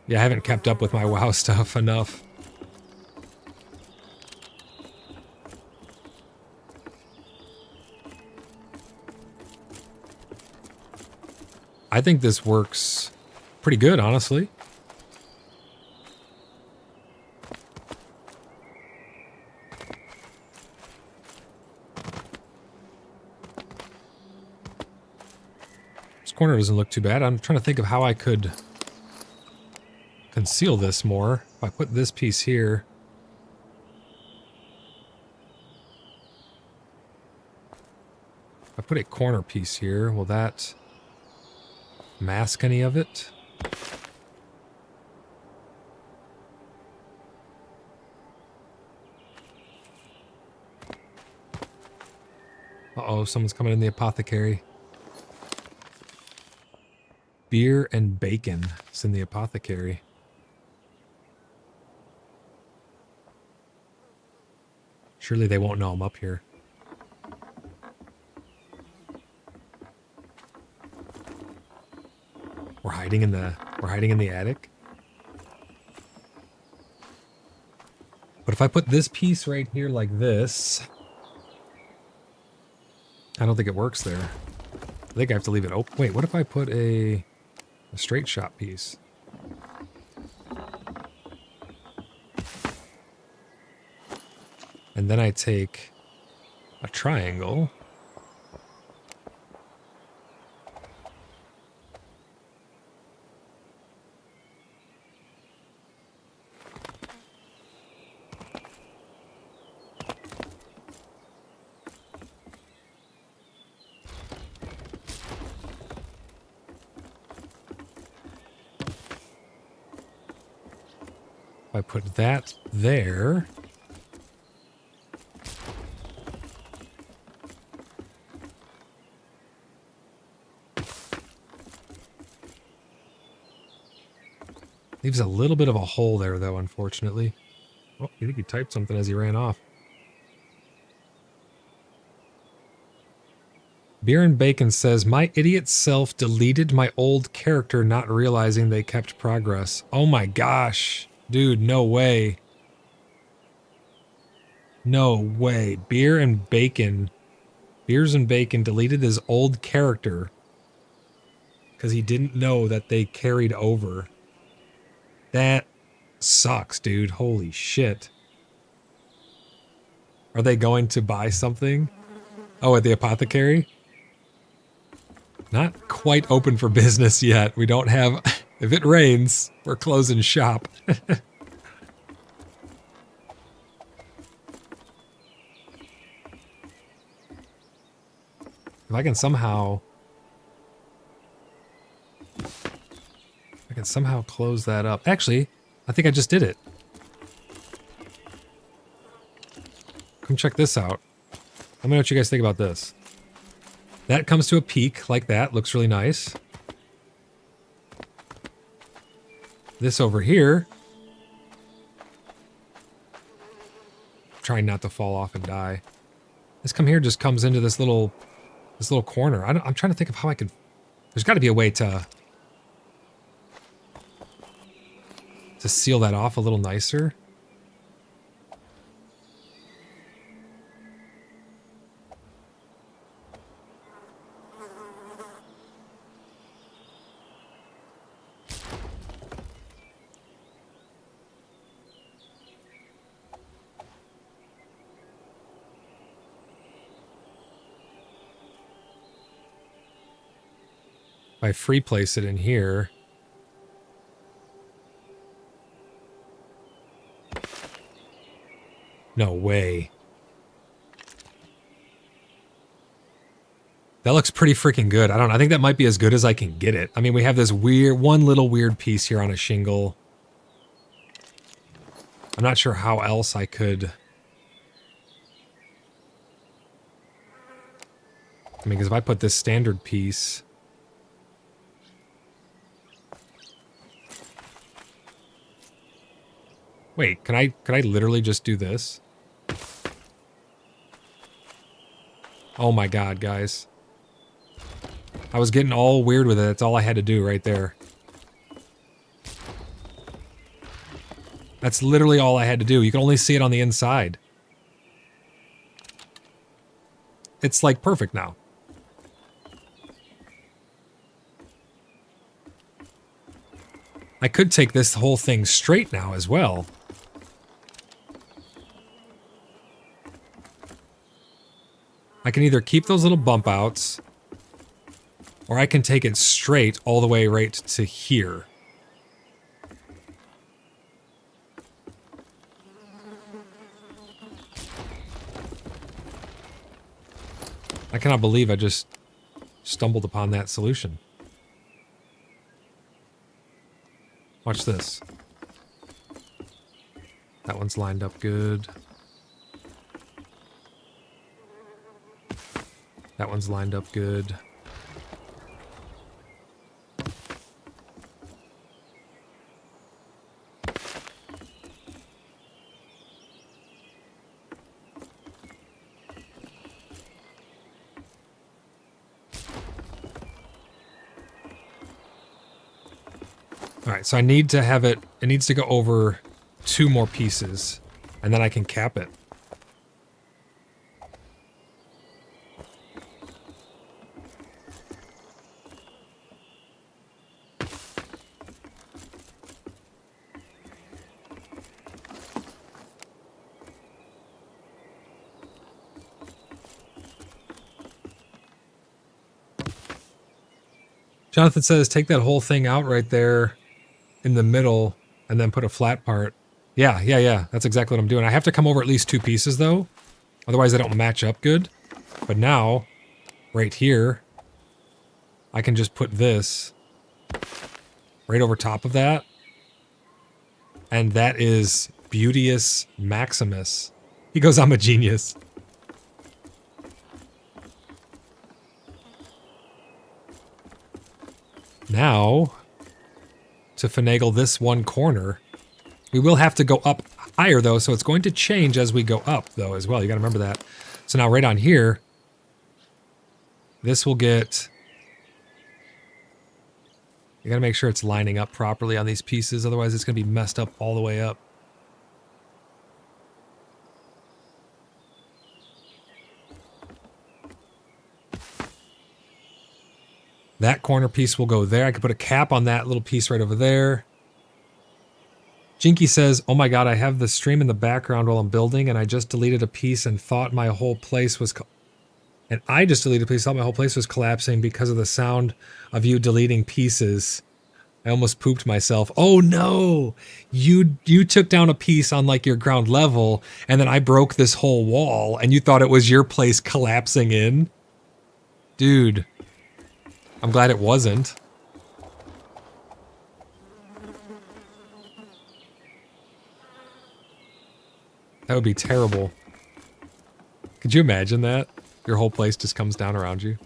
Yeah, I haven't kept up with my WoW stuff enough. I think this works pretty good, honestly. This corner doesn't look too bad. I'm trying to think of how I could conceal this more. If I put this piece here. If I put a corner piece here, will that mask any of it? Uh-oh, someone's coming in the apothecary. Beer and bacon is in the apothecary. Surely they won't know I'm up here. We're hiding in the attic. But if I put this piece right here like this, I don't think it works there. I think I have to leave it open. Wait, what if I put a straight shot piece? And then I take a triangle. If I put that there. Leaves a little bit of a hole there, though, unfortunately. Oh, you think he typed something as he ran off. Beer and Bacon says, my idiot self deleted my old character not realizing they kept progress. Oh my gosh. Dude, no way. No way. Beers and Bacon deleted his old character because he didn't know that they carried over. That sucks, dude. Holy shit. Are they going to buy something? Oh, at the apothecary? Not quite open for business yet. We don't have... If it rains, we're closing shop. If I can somehow... close that up. Actually, I think I just did it. Come check this out. Let me know what you guys think about this. That comes to a peak like that. Looks really nice. This over here. Trying not to fall off and die. This come here just comes into this little corner. I'm trying to think of how I could... There's got to be a way to seal that off a little nicer. If I free place it in here. No way. That looks pretty freaking good. I don't know. I think that might be as good as I can get it. I mean, we have this one little weird piece here on a shingle. I'm not sure how else I could... I mean, because if I put this standard piece... Wait, can I literally just do this? Oh my god, guys. I was getting all weird with it. That's all I had to do right there. That's literally all I had to do. You can only see it on the inside. It's like perfect now. I could take this whole thing straight now as well. I can either keep those little bump outs, or I can take it straight all the way right to here. I cannot believe I just stumbled upon that solution. Watch this. That one's lined up good. That one's lined up good. All right, so I need to have it needs to go over 2 more pieces, and then I can cap it. Jonathan says, take that whole thing out right there in the middle and then put a flat part. Yeah. That's exactly what I'm doing. I have to come over at least 2 pieces though. Otherwise they don't match up good. But now, right here, I can just put this right over top of that. And that is Beauteous Maximus. He goes, I'm a genius. Now, to finagle this one corner, we will have to go up higher though, so it's going to change as we go up though as well. You gotta remember that. So now right on here, this will get... You gotta make sure it's lining up properly on these pieces, otherwise it's gonna be messed up all the way up. That corner piece will go there. I could put a cap on that little piece right over there. Jinky says, oh my god, I have the stream in the background while I'm building, and I just deleted a piece and thought my whole place was... collapsing because of the sound of you deleting pieces. I almost pooped myself. Oh no! You took down a piece on like your ground level, and then I broke this whole wall, and you thought it was your place collapsing in? Dude. I'm glad it wasn't. That would be terrible. Could you imagine that? Your whole place just comes down around you.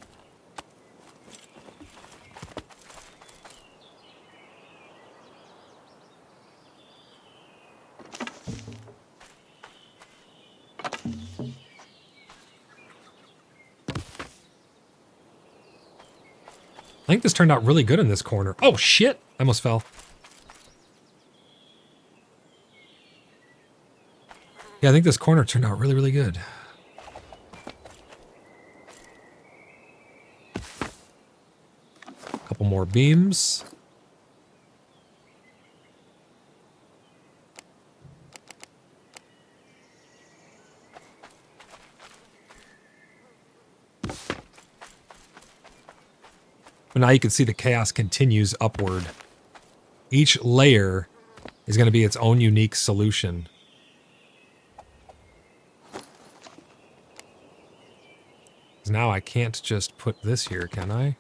I think this turned out really good in this corner. Oh shit! I almost fell. Yeah, I think this corner turned out really, really good. Couple more beams. But now you can see the chaos continues upward. Each layer is going to be its own unique solution. Now I can't just put this here, can I?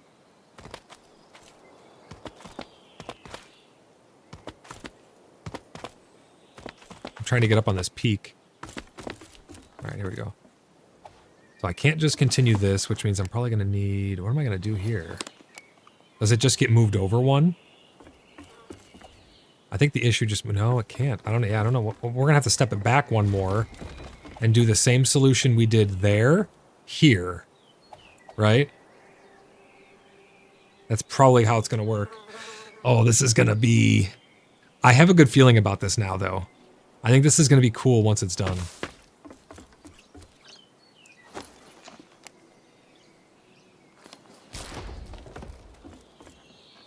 I'm trying to get up on this peak. All right, here we go. So I can't just continue this, which means I'm probably going to need... What am I going to do here? Does it just get moved over one? I think the issue just... No, it can't. I don't know. Yeah, I don't know. We're going to have to step it back one more and do the same solution we did there, here. Right? That's probably how it's going to work. Oh, this is going to be... I have a good feeling about this now, though. I think this is going to be cool once it's done.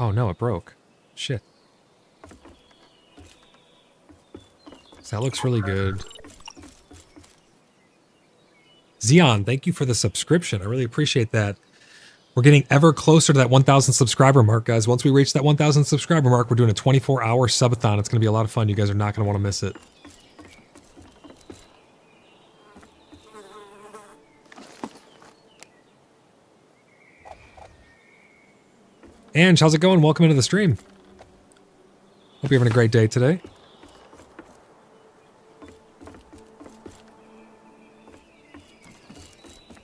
Oh no, it broke. Shit. So that looks really good. Xeon, thank you for the subscription. I really appreciate that. We're getting ever closer to that 1,000 subscriber mark, guys. Once we reach that 1,000 subscriber mark, we're doing a 24-hour subathon. It's going to be a lot of fun. You guys are not going to want to miss it. Ange, how's it going? Welcome into the stream. Hope you're having a great day today.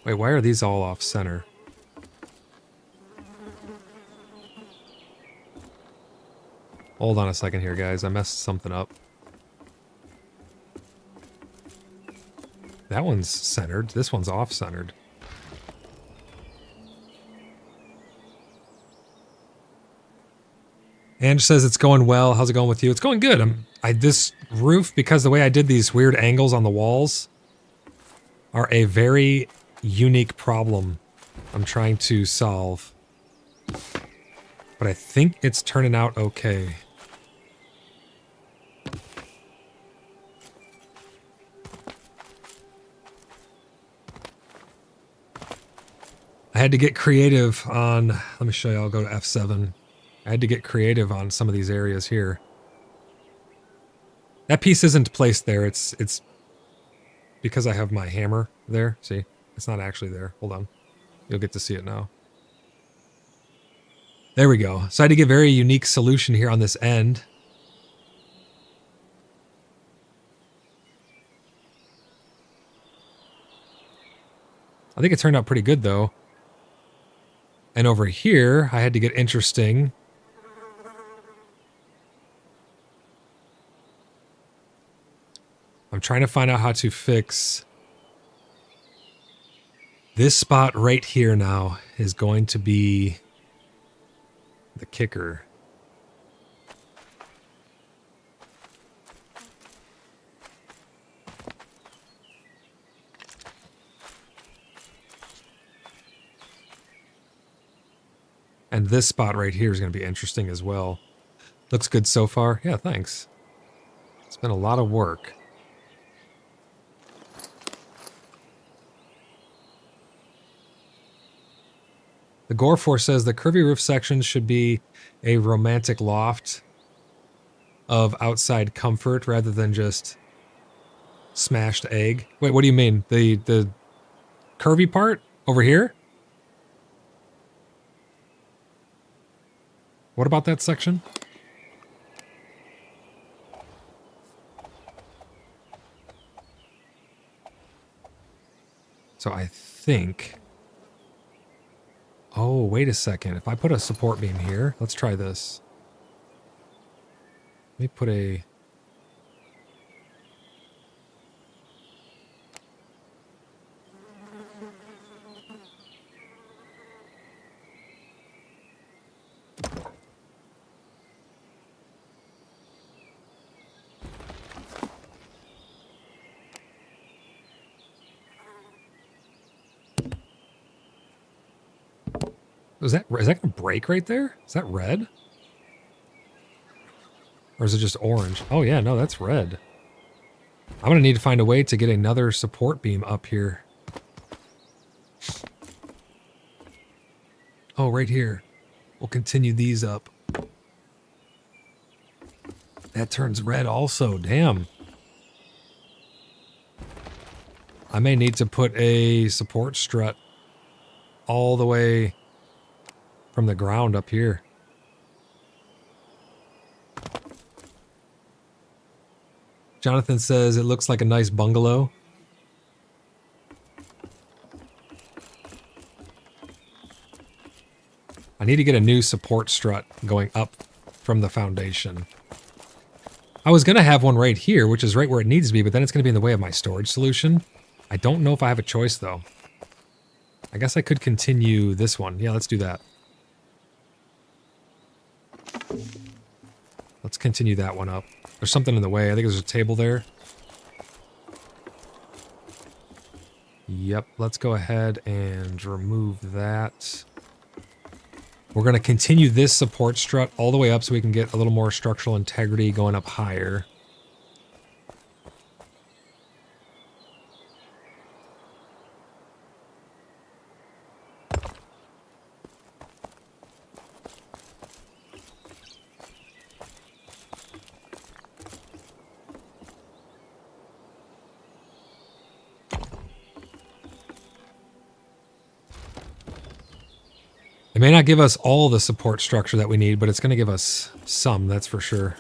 Wait, why are these all off center? Hold on a second here, guys. I messed something up. That one's centered. This one's off-centered. Ange says it's going well. How's it going with you? It's going good. This roof, because the way I did these weird angles on the walls, are a very unique problem I'm trying to solve. But I think it's turning out okay. I had to get creative on, let me show you, I'll go to F7. I had to get creative on some of these areas here. That piece isn't placed there, it's because I have my hammer there, see? It's not actually there, hold on. You'll get to see it now. There we go. So I had to get a very unique solution here on this end. I think it turned out pretty good though. And over here, I had to get interesting. I'm trying to find out how to fix this spot right here now is going to be the kicker. And this spot right here is going to be interesting as well. Looks good so far. Yeah, thanks. It's been a lot of work. The Gore4 says the curvy roof sections should be a romantic loft of outside comfort rather than just smashed egg. Wait, what do you mean? The curvy part over here? What about that section? So I think... Oh, wait a second. If I put a support beam here, let's try this. Let me put a... Is that going to break right there? Is that red? Or is it just orange? Oh yeah, no, that's red. I'm going to need to find a way to get another support beam up here. Oh, right here. We'll continue these up. That turns red also, damn. I may need to put a support strut all the way from the ground up here. Jonathan says it looks like a nice bungalow. I need to get a new support strut going up from the foundation. I was going to have one right here, which is right where it needs to be, but then it's going to be in the way of my storage solution. I don't know if I have a choice, though. I guess I could continue this one. Yeah, let's do that. Let's continue that one up. There's something in the way. I think there's a table there. Yep, let's go ahead and remove that. We're going to continue this support strut all the way up so we can get a little more structural integrity going up higher. It may not give us all the support structure that we need, but it's going to give us some, that's for sure.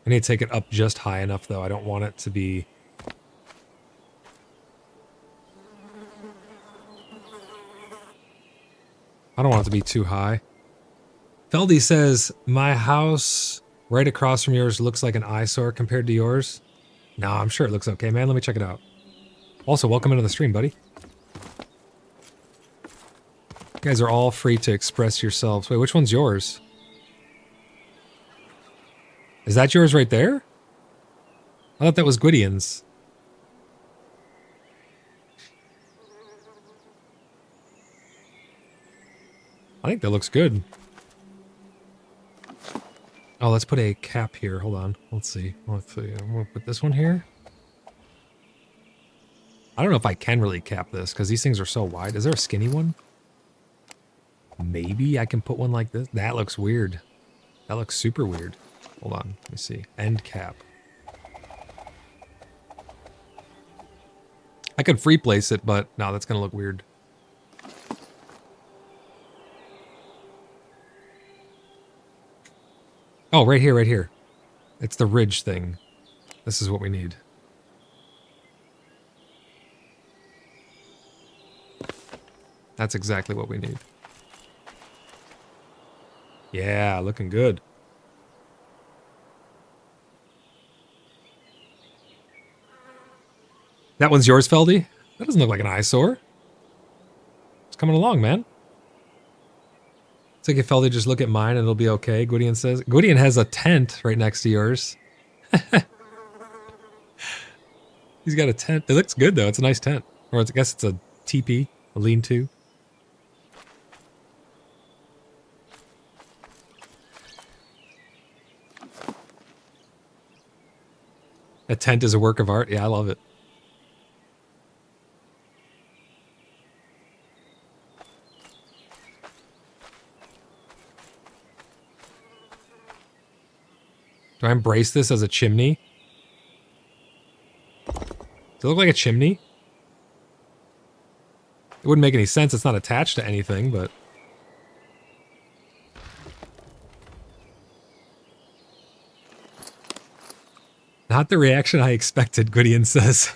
I need to take it up just high enough, though. I don't want it to be... I don't want it to be too high. Feldy says, my house right across from yours looks like an eyesore compared to yours. No, I'm sure it looks okay, man. Let me check it out. Also, welcome into the stream, buddy. You guys are all free to express yourselves. Wait, which one's yours? Is that yours right there? I thought that was Gwydion's. I think that looks good. Oh, let's put a cap here. Hold on. Let's see. I'm gonna put this one here. I don't know if I can really cap this because these things are so wide. Is there a skinny one? Maybe I can put one like this. That looks weird. That looks super weird. Hold on. Let me see. End cap. I could free place it, but no, that's going to look weird. Oh, right here, right here. It's the ridge thing. This is what we need. That's exactly what we need. Yeah, looking good. That one's yours, Feldy? That doesn't look like an eyesore. It's coming along, man. It's like if Feldy just look at mine and it'll be okay, Gwydion says. Gwydion has a tent right next to yours. He's got a tent. It looks good, though. It's a nice tent. Or I guess it's a teepee, a lean-to. A tent is a work of art. Yeah, I love it. Do I embrace this as a chimney? Does it look like a chimney? It wouldn't make any sense. It's not attached to anything, but... Not the reaction I expected, Gwydion says.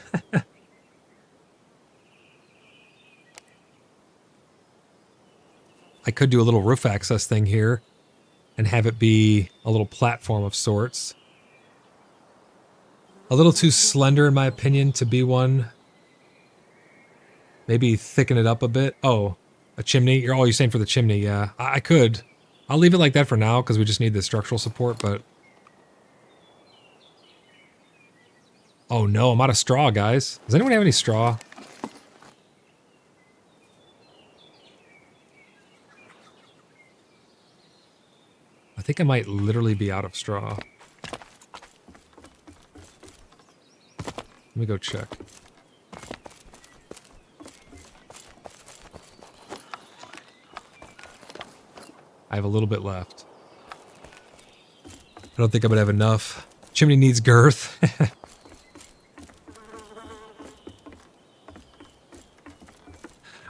I could do a little roof access thing here and have it be a little platform of sorts. A little too slender, in my opinion, to be one. Maybe thicken it up a bit. Oh, a chimney? You're saying for the chimney, yeah. I could. I'll leave it like that for now because we just need the structural support, but... Oh no, I'm out of straw, guys. Does anyone have any straw? I think I might literally be out of straw. Let me go check. I have a little bit left. I don't think I'm gonna have enough. Chimney needs girth.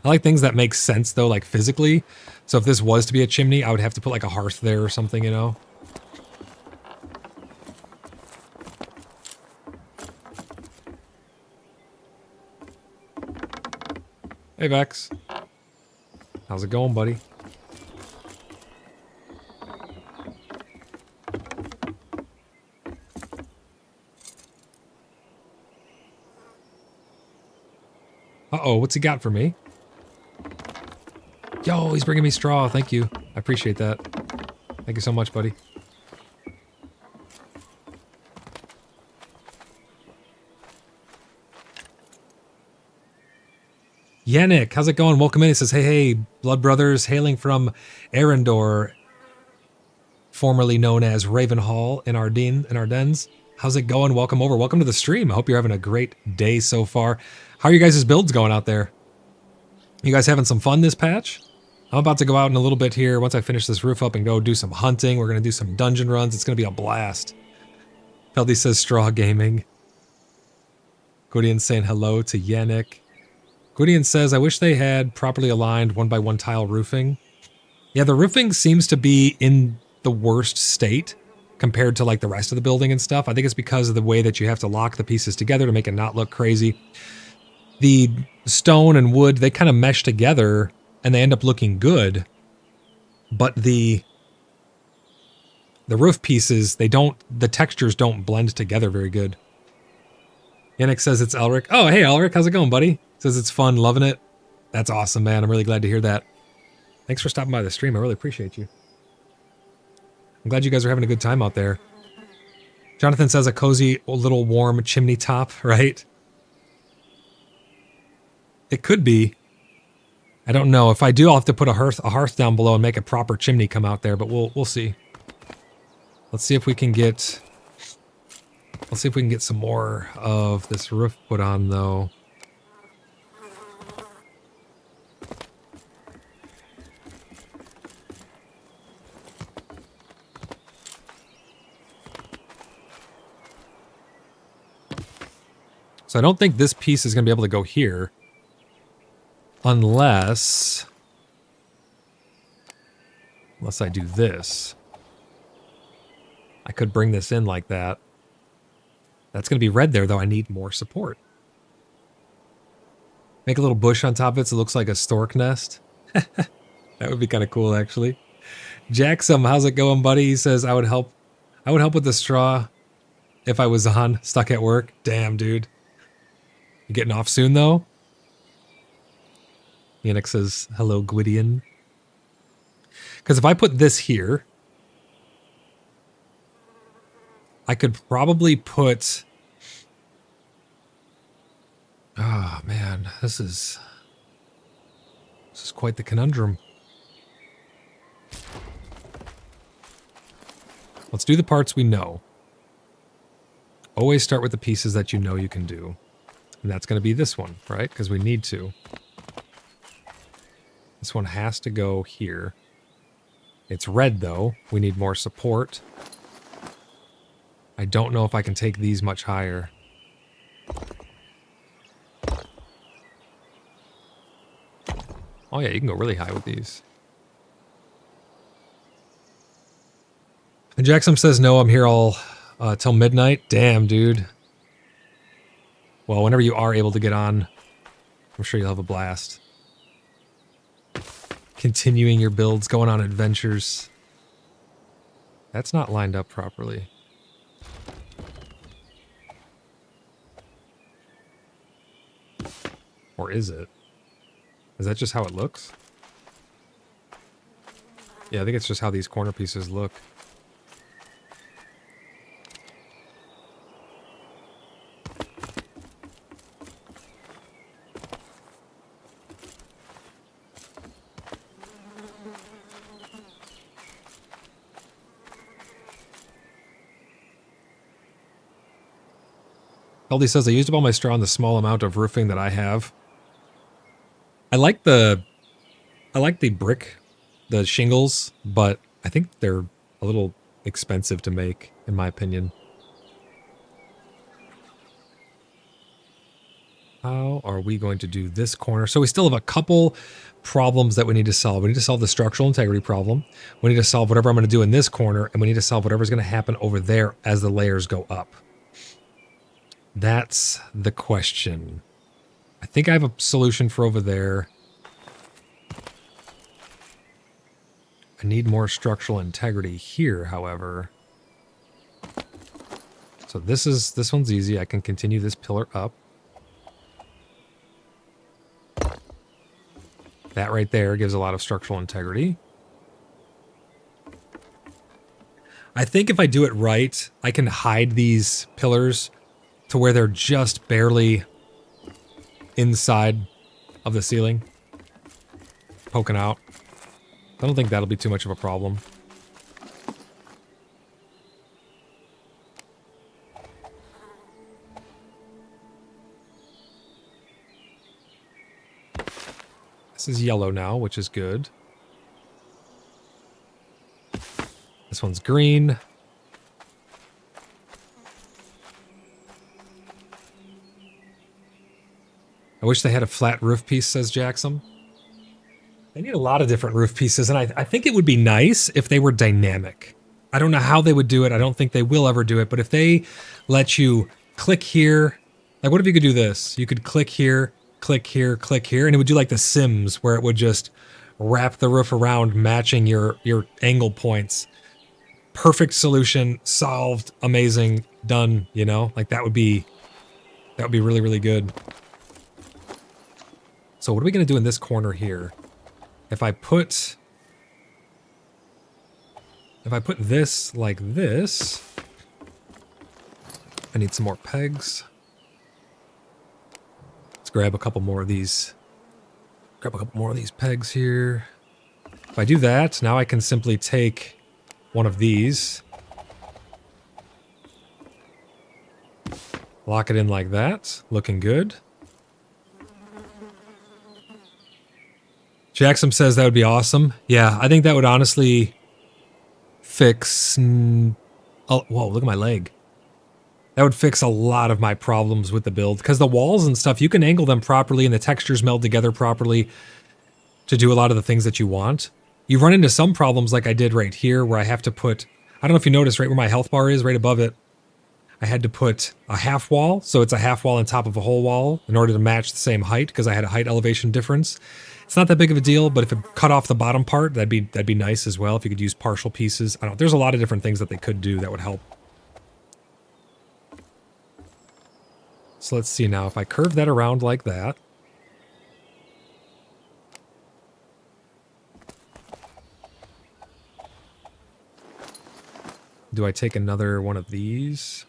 I like things that make sense, though, like physically. So if this was to be a chimney, I would have to put like a hearth there or something, you know? Hey, Vex. How's it going, buddy? Uh-oh, what's he got for me? Yo, he's bringing me straw. Thank you. I appreciate that. Thank you so much, buddy. Yannick, how's it going? Welcome in. He says, hey, blood brothers, hailing from Arendor, formerly known as Ravenhall in Ardennes. How's it going? Welcome over. Welcome to the stream. I hope you're having a great day so far. How are you guys' builds going out there? You guys having some fun this patch? I'm about to go out in a little bit here. Once I finish this roof up and go do some hunting, we're going to do some dungeon runs. It's going to be a blast. Feldy says straw gaming. Gwydion saying hello to Yannick. Gwydion says, I wish they had properly aligned 1x1 tile roofing. Yeah, the roofing seems to be in the worst state compared to like the rest of the building and stuff. I think it's because of the way that you have to lock the pieces together to make it not look crazy. The stone and wood, they kind of mesh together and they end up looking good. But the roof pieces, the textures don't blend together very good. Yannick says it's Elric. Oh, hey, Elric, how's it going, buddy? Says it's fun, loving it. That's awesome, man. I'm really glad to hear that. Thanks for stopping by the stream. I really appreciate you. I'm glad you guys are having a good time out there. Jonathan says a cozy little warm chimney top, right? It could be. I don't know. If I do, I'll have to put a hearth down below and make a proper chimney come out there, but we'll see. Let's see if we can get some more of this roof put on though. So I don't think this piece is going to be able to go here. Unless I do this. I could bring this in like that. That's going to be red there, though. I need more support. Make a little bush on top of it so it looks like a stork nest. That would be kind of cool, actually. Jackson, how's it going, buddy? He says, I would help with the straw if I was stuck at work. Damn, dude. You getting off soon, though? Yannick says, hello, Gwydion. Because if I put this here, I could probably put... Oh, man. This is quite the conundrum. Let's do the parts we know. Always start with the pieces that you know you can do. And that's going to be this one, right? Because we need to. This one has to go here. It's red, though. We need more support. I don't know if I can take these much higher. Oh, yeah, you can go really high with these. And Jackson says, no, I'm here all till midnight. Damn, dude. Well, whenever you are able to get on, I'm sure you'll have a blast. Continuing your builds, going on adventures. That's not lined up properly. Or is it? Is that just how it looks? Yeah, I think it's just how these corner pieces look. Aldi says, I used up all my straw on the small amount of roofing that I have. I like the brick, the shingles, but I think they're a little expensive to make, in my opinion. How are we going to do this corner? So we still have a couple problems that we need to solve. We need to solve the structural integrity problem. We need to solve whatever I'm going to do in this corner, and we need to solve whatever's going to happen over there as the layers go up. That's the question. I think I have a solution for over there. I need more structural integrity here, however. So this one's easy. I can continue this pillar up. That right there gives a lot of structural integrity. I think if I do it right, I can hide these pillars to where they're just barely inside of the ceiling, poking out. I don't think that'll be too much of a problem. This is yellow now, which is good. This one's green. I wish they had a flat roof piece, says Jackson. They need a lot of different roof pieces, and I think it would be nice if they were dynamic. I don't know how they would do it. I don't think they will ever do it, but if they let you click here, like what if you could do this? You could click here, click here, click here, and it would do like the Sims, where it would just wrap the roof around, matching your angle points. Perfect solution, solved, amazing, done, you know? Like that would be really, really good. So what are we going to do in this corner here? If I put this like this, I need some more pegs. Let's grab a couple more of these. Grab a couple more of these pegs here. If I do that, now I can simply take one of these. Lock it in like that. Looking good. Jackson says that would be awesome. Yeah, I think that would honestly fix... Oh, whoa, look at my leg. That would fix a lot of my problems with the build. Because the walls and stuff, you can angle them properly and the textures meld together properly to do a lot of the things that you want. You run into some problems like I did right here where I have to put... I don't know if you noticed right where my health bar is, right above it. I had to put a half wall, so it's a half wall on top of a whole wall in order to match the same height because I had a height elevation difference. It's not that big of a deal, but if it cut off the bottom part, that'd be nice as well if you could use partial pieces. I don't know, there's a lot of different things that they could do that would help. So let's see now, if I curve that around like that. Do I take another one of these?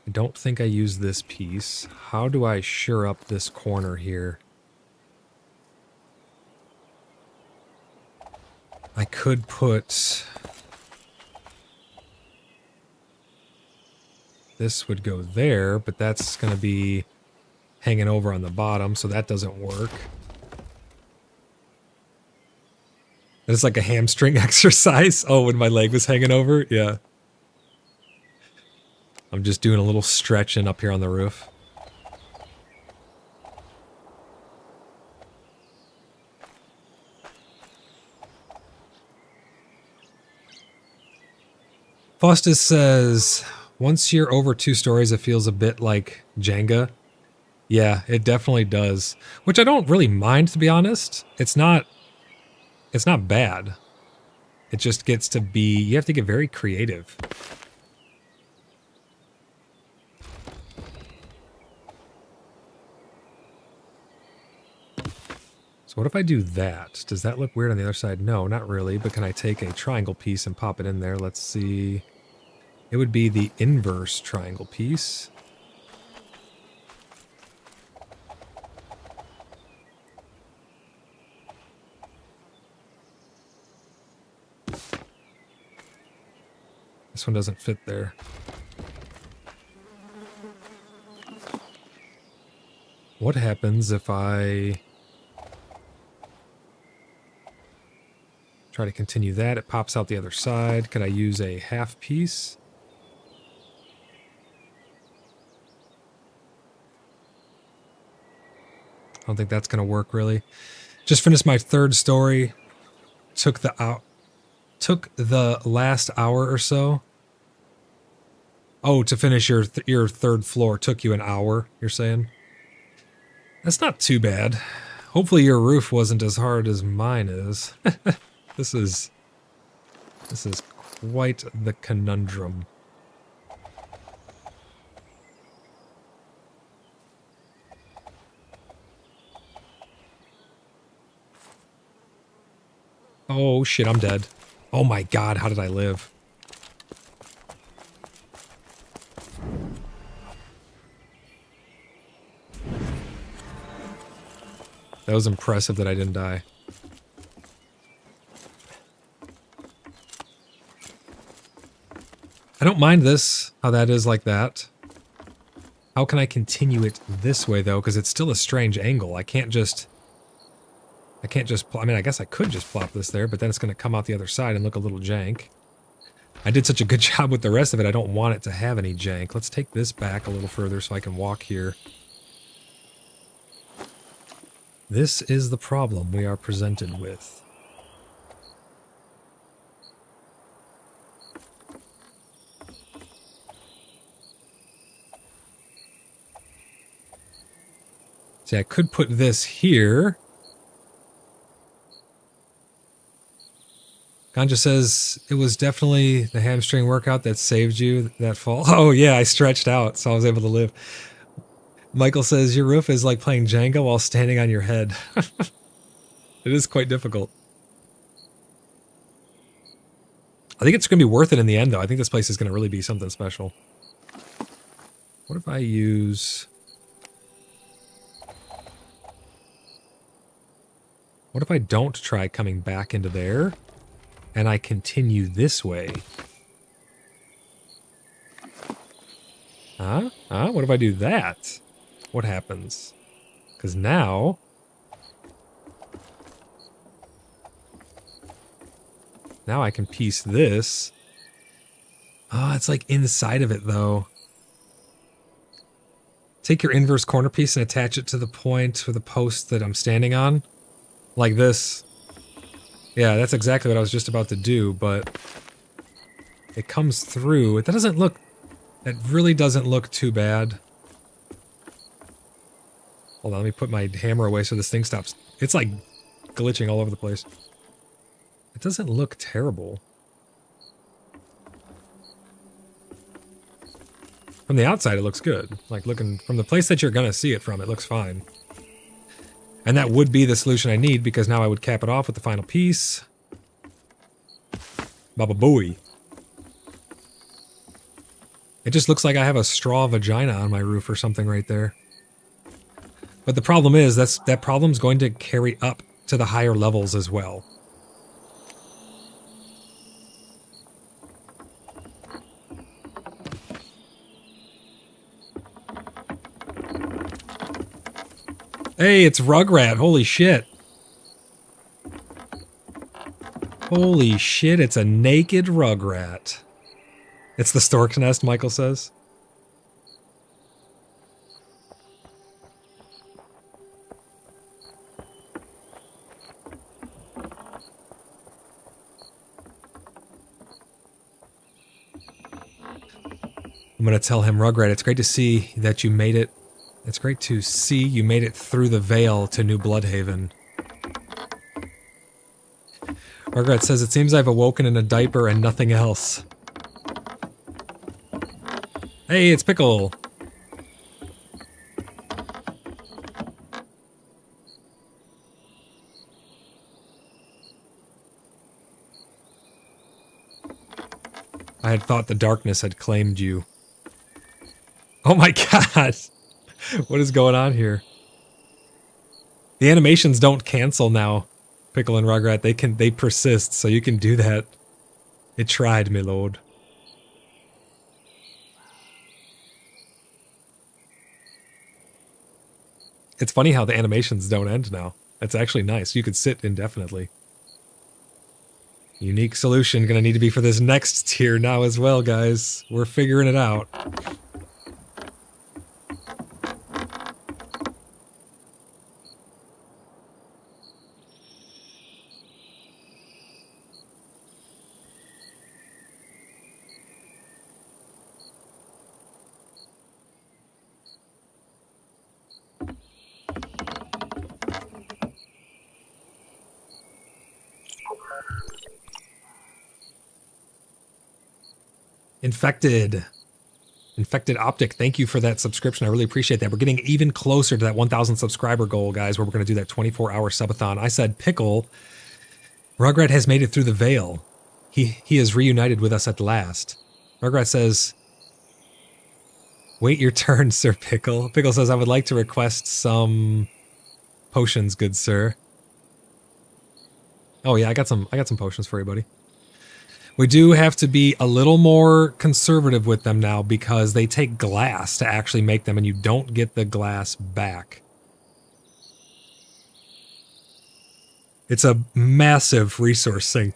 I don't think I use this piece. How do I sure up this corner here? I could put... This would go there, but that's going to be hanging over on the bottom, so that doesn't work. It's like a hamstring exercise. Oh, when my leg was hanging over? Yeah. I'm just doing a little stretching up here on the roof. Faustus says, once you're over 2 stories, it feels a bit like Jenga. Yeah, it definitely does. Which I don't really mind, to be honest. It's not bad. It just gets to be, you have to get very creative. So what if I do that? Does that look weird on the other side? No, not really, but can I take a triangle piece and pop it in there? Let's see. It would be the inverse triangle piece. This one doesn't fit there. What happens if I try to continue that? It pops out the other side. Could I use a half piece? I don't think that's going to work really. Just finished my 3rd story. Took the last hour or so. Oh, to finish your 3rd floor took you an hour, you're saying? That's not too bad. Hopefully your roof wasn't as hard as mine is. This is quite the conundrum. Oh shit, I'm dead. Oh my god, how did I live? That was impressive that I didn't die. I don't mind this, how that is like that. How can I continue it this way though? Because it's still a strange angle. I can't just, I mean, I guess I could just plop this there, but then it's going to come out the other side and look a little jank. I did such a good job with the rest of it, I don't want it to have any jank. Let's take this back a little further so I can walk here. This is the problem we are presented with. See, I could put this here. Ganja says, it was definitely the hamstring workout that saved you that fall. Oh yeah, I stretched out, so I was able to live. Michael says, your roof is like playing Jenga while standing on your head. It is quite difficult. I think it's going to be worth it in the end, though. I think this place is going to really be something special. What if I use... What if I don't try coming back into there, and I continue this way? Huh? Huh? What if I do that? What happens? Because now... Now I can piece this. Oh, it's like inside of it, though. Take your inverse corner piece and attach it to the point or the post that I'm standing on. Like this. Yeah, that's exactly what I was just about to do, but... It comes through. It doesn't look... It really doesn't look too bad. Hold on, let me put my hammer away so this thing stops. It's like glitching all over the place. It doesn't look terrible. From the outside, it looks good. Like, looking from the place that you're gonna see it from, it looks fine. And that would be the solution I need, because now I would cap it off with the final piece. Baba booey. It just looks like I have a straw vagina on my roof or something right there. But the problem is, that problem's going to carry up to the higher levels as well. Hey, it's Rugrat. Holy shit. Holy shit, it's a naked Rugrat. It's the stork's nest, Michael says. I'm going to tell him, Rugrat, it's great to see that you made it. It's great to see you made it through the veil to New BloodHaven. Rugrat says, it seems I've awoken in a diaper and nothing else. Hey, it's Pickle. I had thought the darkness had claimed you. Oh my god! What is going on here? The animations don't cancel now, Pickle and Rugrat. They persist, so you can do that. It tried, my lord. It's funny how the animations don't end now. It's actually nice. You could sit indefinitely. Unique solution gonna need to be for this next tier now as well, guys. We're figuring it out. Infected Optic, thank you for that subscription. I really appreciate that. We're getting even closer to that 1,000 subscriber goal, guys, where we're going to do that 24-hour subathon. I said, Pickle, Rugrat has made it through the veil. He is reunited with us at last. Rugrat says, wait your turn, Sir Pickle. Pickle says, I would like to request some potions, good sir. Oh yeah, I got some potions for you, buddy. We do have to be a little more conservative with them now because they take glass to actually make them and you don't get the glass back. It's a massive resource sink.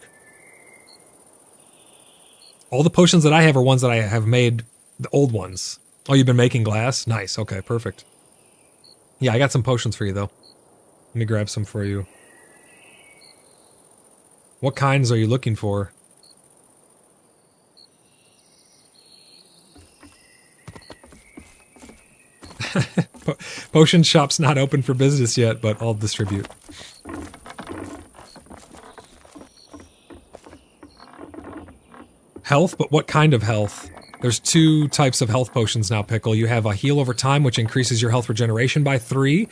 All the potions that I have are ones that I have made, the old ones. Oh, you've been making glass? Nice, okay, perfect. Yeah, I got some potions for you though. Let me grab some for you. What kinds are you looking for? Potion shop's not open for business yet, but I'll distribute. health, but what kind of health? There's 2 types of health potions now, Pickle. You have a heal over time, which increases your health regeneration by 3.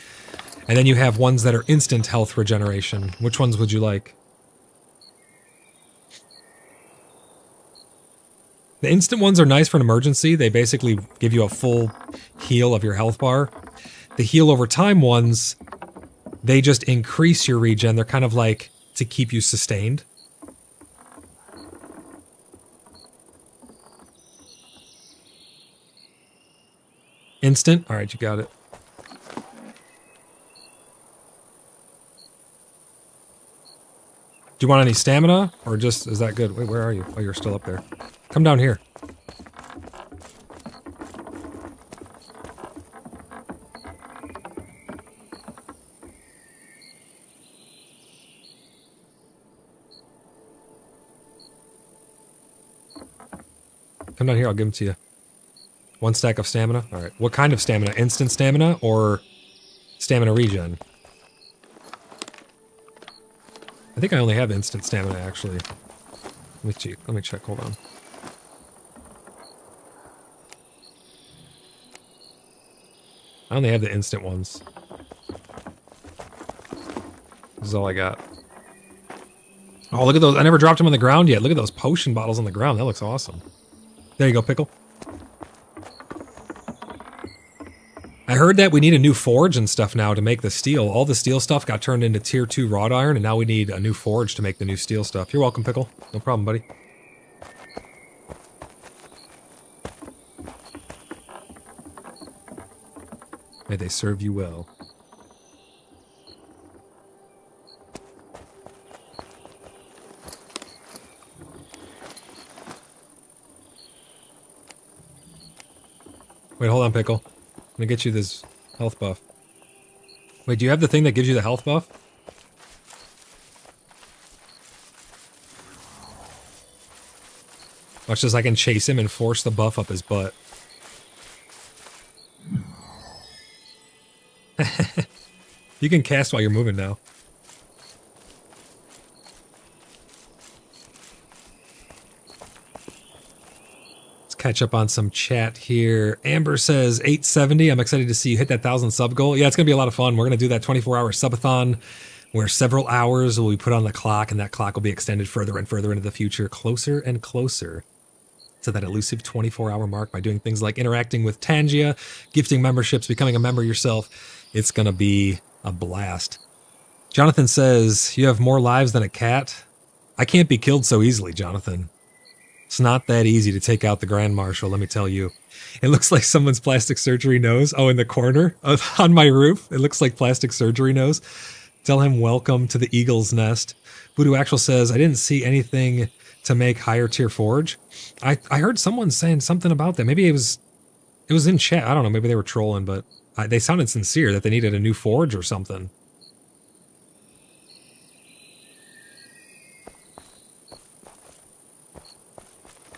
And then you have ones that are instant health regeneration. Which ones would you like? The instant ones are nice for an emergency. They basically give you a full heal of your health bar. The heal over time ones, they just increase your regen. They're kind of like to keep you sustained. Instant? Alright, you got it. Do you want any stamina? Or just, is that good? Wait, where are you? Oh, you're still up there. Come down here. Come down here, I'll give them to you. 1 stack of stamina? Alright. What kind of stamina? Instant stamina or stamina regen? I think I only have instant stamina, actually. Let me check, hold on. I only have the instant ones. This is all I got. Oh, look at those. I never dropped them on the ground yet. Look at those potion bottles on the ground. That looks awesome. There you go, Pickle. I heard that we need a new forge and stuff now to make the steel. All the steel stuff got turned into tier 2 wrought iron, and now we need a new forge to make the new steel stuff. You're welcome, Pickle. No problem, buddy. May they serve you well. Wait, hold on, Pickle. Let me get you this health buff. Wait, do you have the thing that gives you the health buff? Watch this, I can chase him and force the buff up his butt. You can cast while you're moving now. Catch up on some chat here. Amber says 870. I'm excited to see you hit that 1,000 sub goal. Yeah, it's going to be a lot of fun. We're going to do that 24-hour subathon where several hours will be put on the clock, and that clock will be extended further and further into the future, closer and closer to that elusive 24-hour mark by doing things like interacting with Tangia, gifting memberships, becoming a member yourself. It's going to be a blast. Jonathan says, you have more lives than a cat? I can't be killed so easily, Jonathan. It's not that easy to take out the Grand Marshal, let me tell you. It looks like someone's plastic surgery nose. Oh, in the corner on my roof. It looks like plastic surgery nose. Tell him welcome to the Eagle's Nest. Voodoo Actual says, I didn't see anything to make higher tier forge. I heard someone saying something about that. Maybe it was in chat. I don't know. Maybe they were trolling, but they sounded sincere that they needed a new forge or something.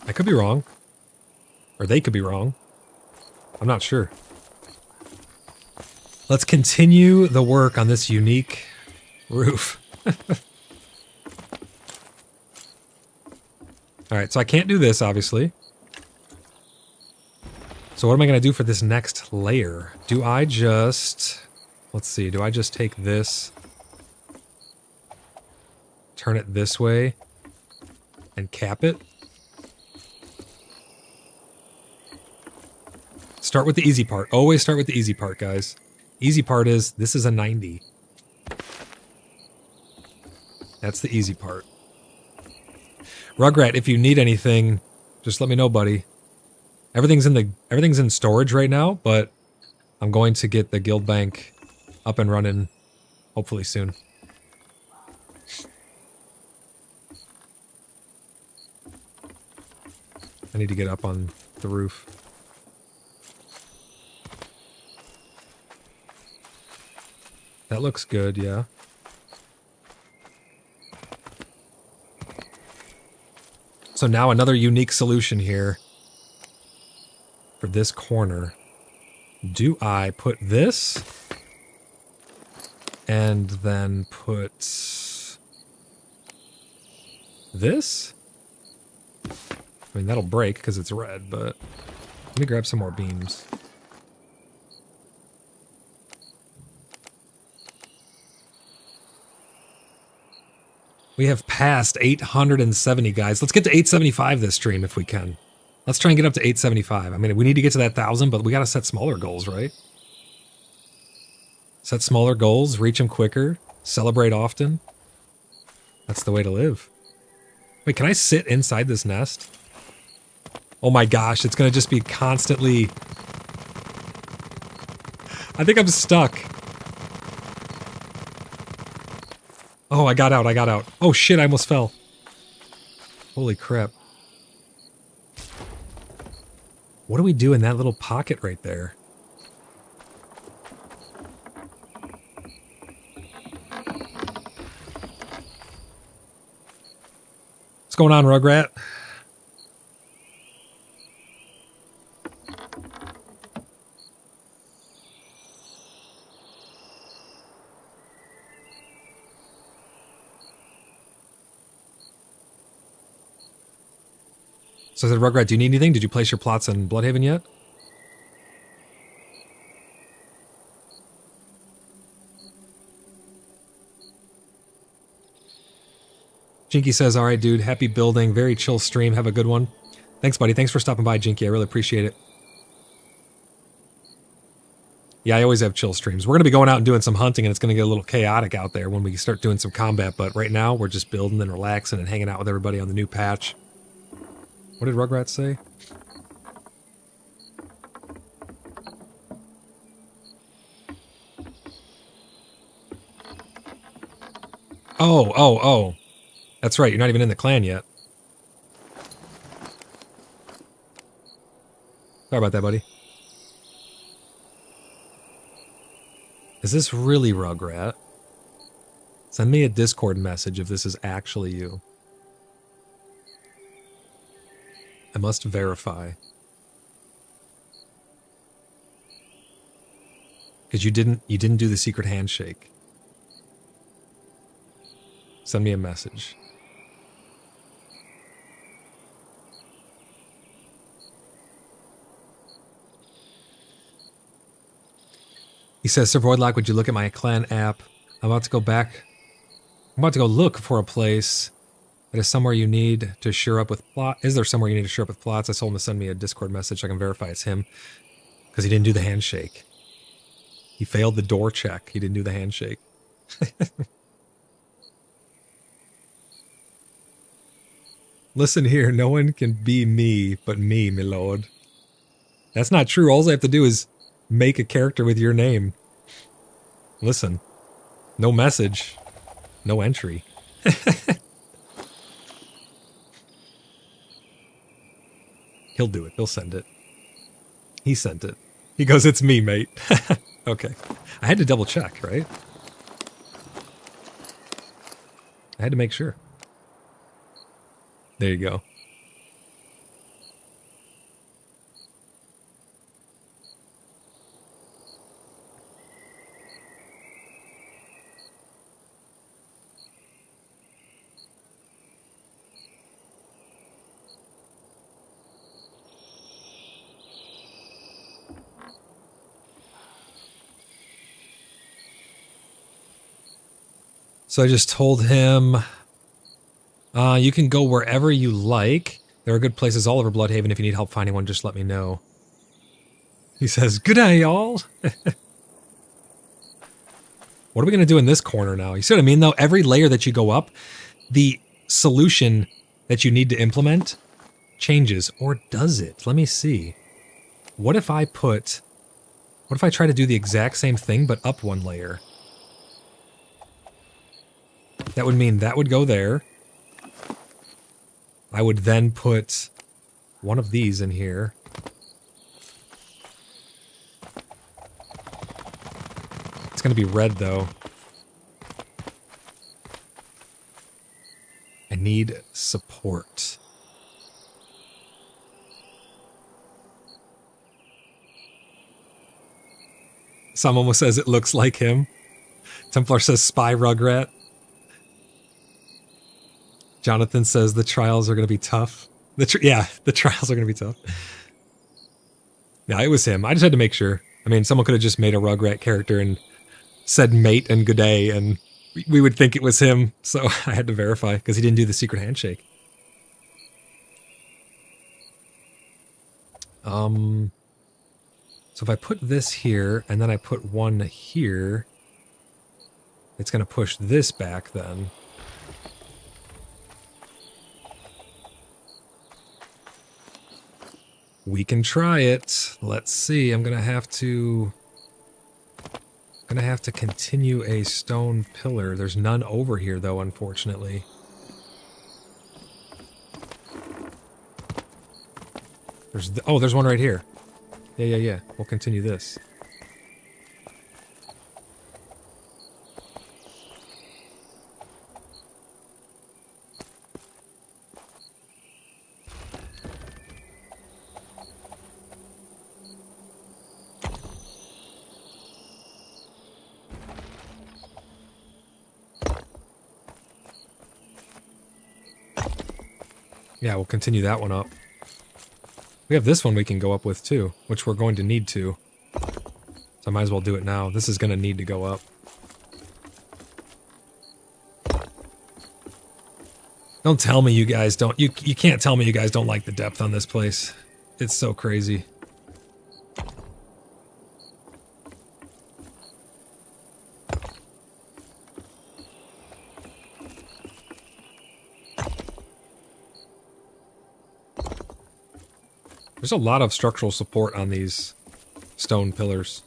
I could be wrong. Or they could be wrong. I'm not sure. Let's continue the work on this unique roof. Alright, so I can't do this, obviously. So what am I going to do for this next layer? Do I just... Let's see, do I just take this... Turn it this way... And cap it? Start with the easy part. Always start with the easy part, guys. Easy part is, this is a 90. That's the easy part. Rugrat, if you need anything, just let me know, buddy. Everything's in storage right now, but I'm going to get the guild bank up and running hopefully soon. I need to get up on the roof. That looks good, yeah. So now another unique solution here for this corner. Do I put this and then put this? I mean, that'll break because it's red, but let me grab some more beams. We have passed 870, guys. Let's get to 875 this stream if we can. Let's try and get up to 875. I mean, we need to get to that 1,000, but we got to set smaller goals, right? Set smaller goals, reach them quicker, celebrate often. That's the way to live. Wait, can I sit inside this nest? Oh my gosh, it's going to just be constantly... I think I'm stuck. Oh, I got out, I got out. Oh shit, I almost fell. Holy crap. What do we do in that little pocket right there? What's going on, Rugrat? So I said, Rugrat, do you need anything? Did you place your plots in BloodHaven yet? Jinky says, all right, dude, happy building. Very chill stream. Have a good one. Thanks, buddy. Thanks for stopping by, Jinky. I really appreciate it. Yeah, I always have chill streams. We're going to be going out and doing some hunting, and it's going to get a little chaotic out there when we start doing some combat. But right now, we're just building and relaxing and hanging out with everybody on the new patch. What did Rugrat say? Oh. That's right, you're not even in the clan yet. Sorry about that, buddy. Is this really Rugrat? Send me a Discord message if this is actually you. I must verify. Because you didn't do the secret handshake. Send me a message. He says, Sir Voidlock, would you look at my clan app? I'm about to go back. I'm about to go look for a place that is somewhere you need to shore up with plots. Is there somewhere you need to shore up with plots? I told him to send me a Discord message so I can verify it's him. Because he didn't do the handshake. He failed the door check. He didn't do the handshake. Listen here, no one can be me but me, my lord. That's not true. All I have to do is make a character with your name. Listen. No message. No entry. He'll do it. He'll send it. He sent it. He goes, it's me, mate. Okay. I had to double check, right? I had to make sure. There you go. So I just told him, you can go wherever you like. There are good places all over BloodHaven. If you need help finding one, just let me know. He says, good day, y'all. What are we going to do in this corner now? You see what I mean, though? Every layer that you go up, the solution that you need to implement changes. Or does it? Let me see. What if I try to do the exact same thing, but up one layer? That would mean that would go there. I would then put one of these in here. It's going to be red, though. I need support. Some almost says it looks like him. Templar says spy Rugrat. Jonathan says the trials are going to be tough. The trials are going to be tough. Yeah, it was him. I just had to make sure. I mean, someone could have just made a Rugrat character and said mate and good day, and we would think it was him. So I had to verify because he didn't do the secret handshake. So if I put this here and then I put one here, it's going to push this back then. We can try it. Let's see. I'm going to have to continue a stone pillar. There's none over here though, unfortunately. There's one right here. Yeah. We'll continue this. Yeah, we'll continue that one up. We have this one we can go up with too, which we're going to need to. So I might as well do it now. This is going to need to go up. Don't tell me you guys don't... You can't tell me you guys don't like the depth on this place. It's so crazy. There's a lot of structural support on these stone pillars.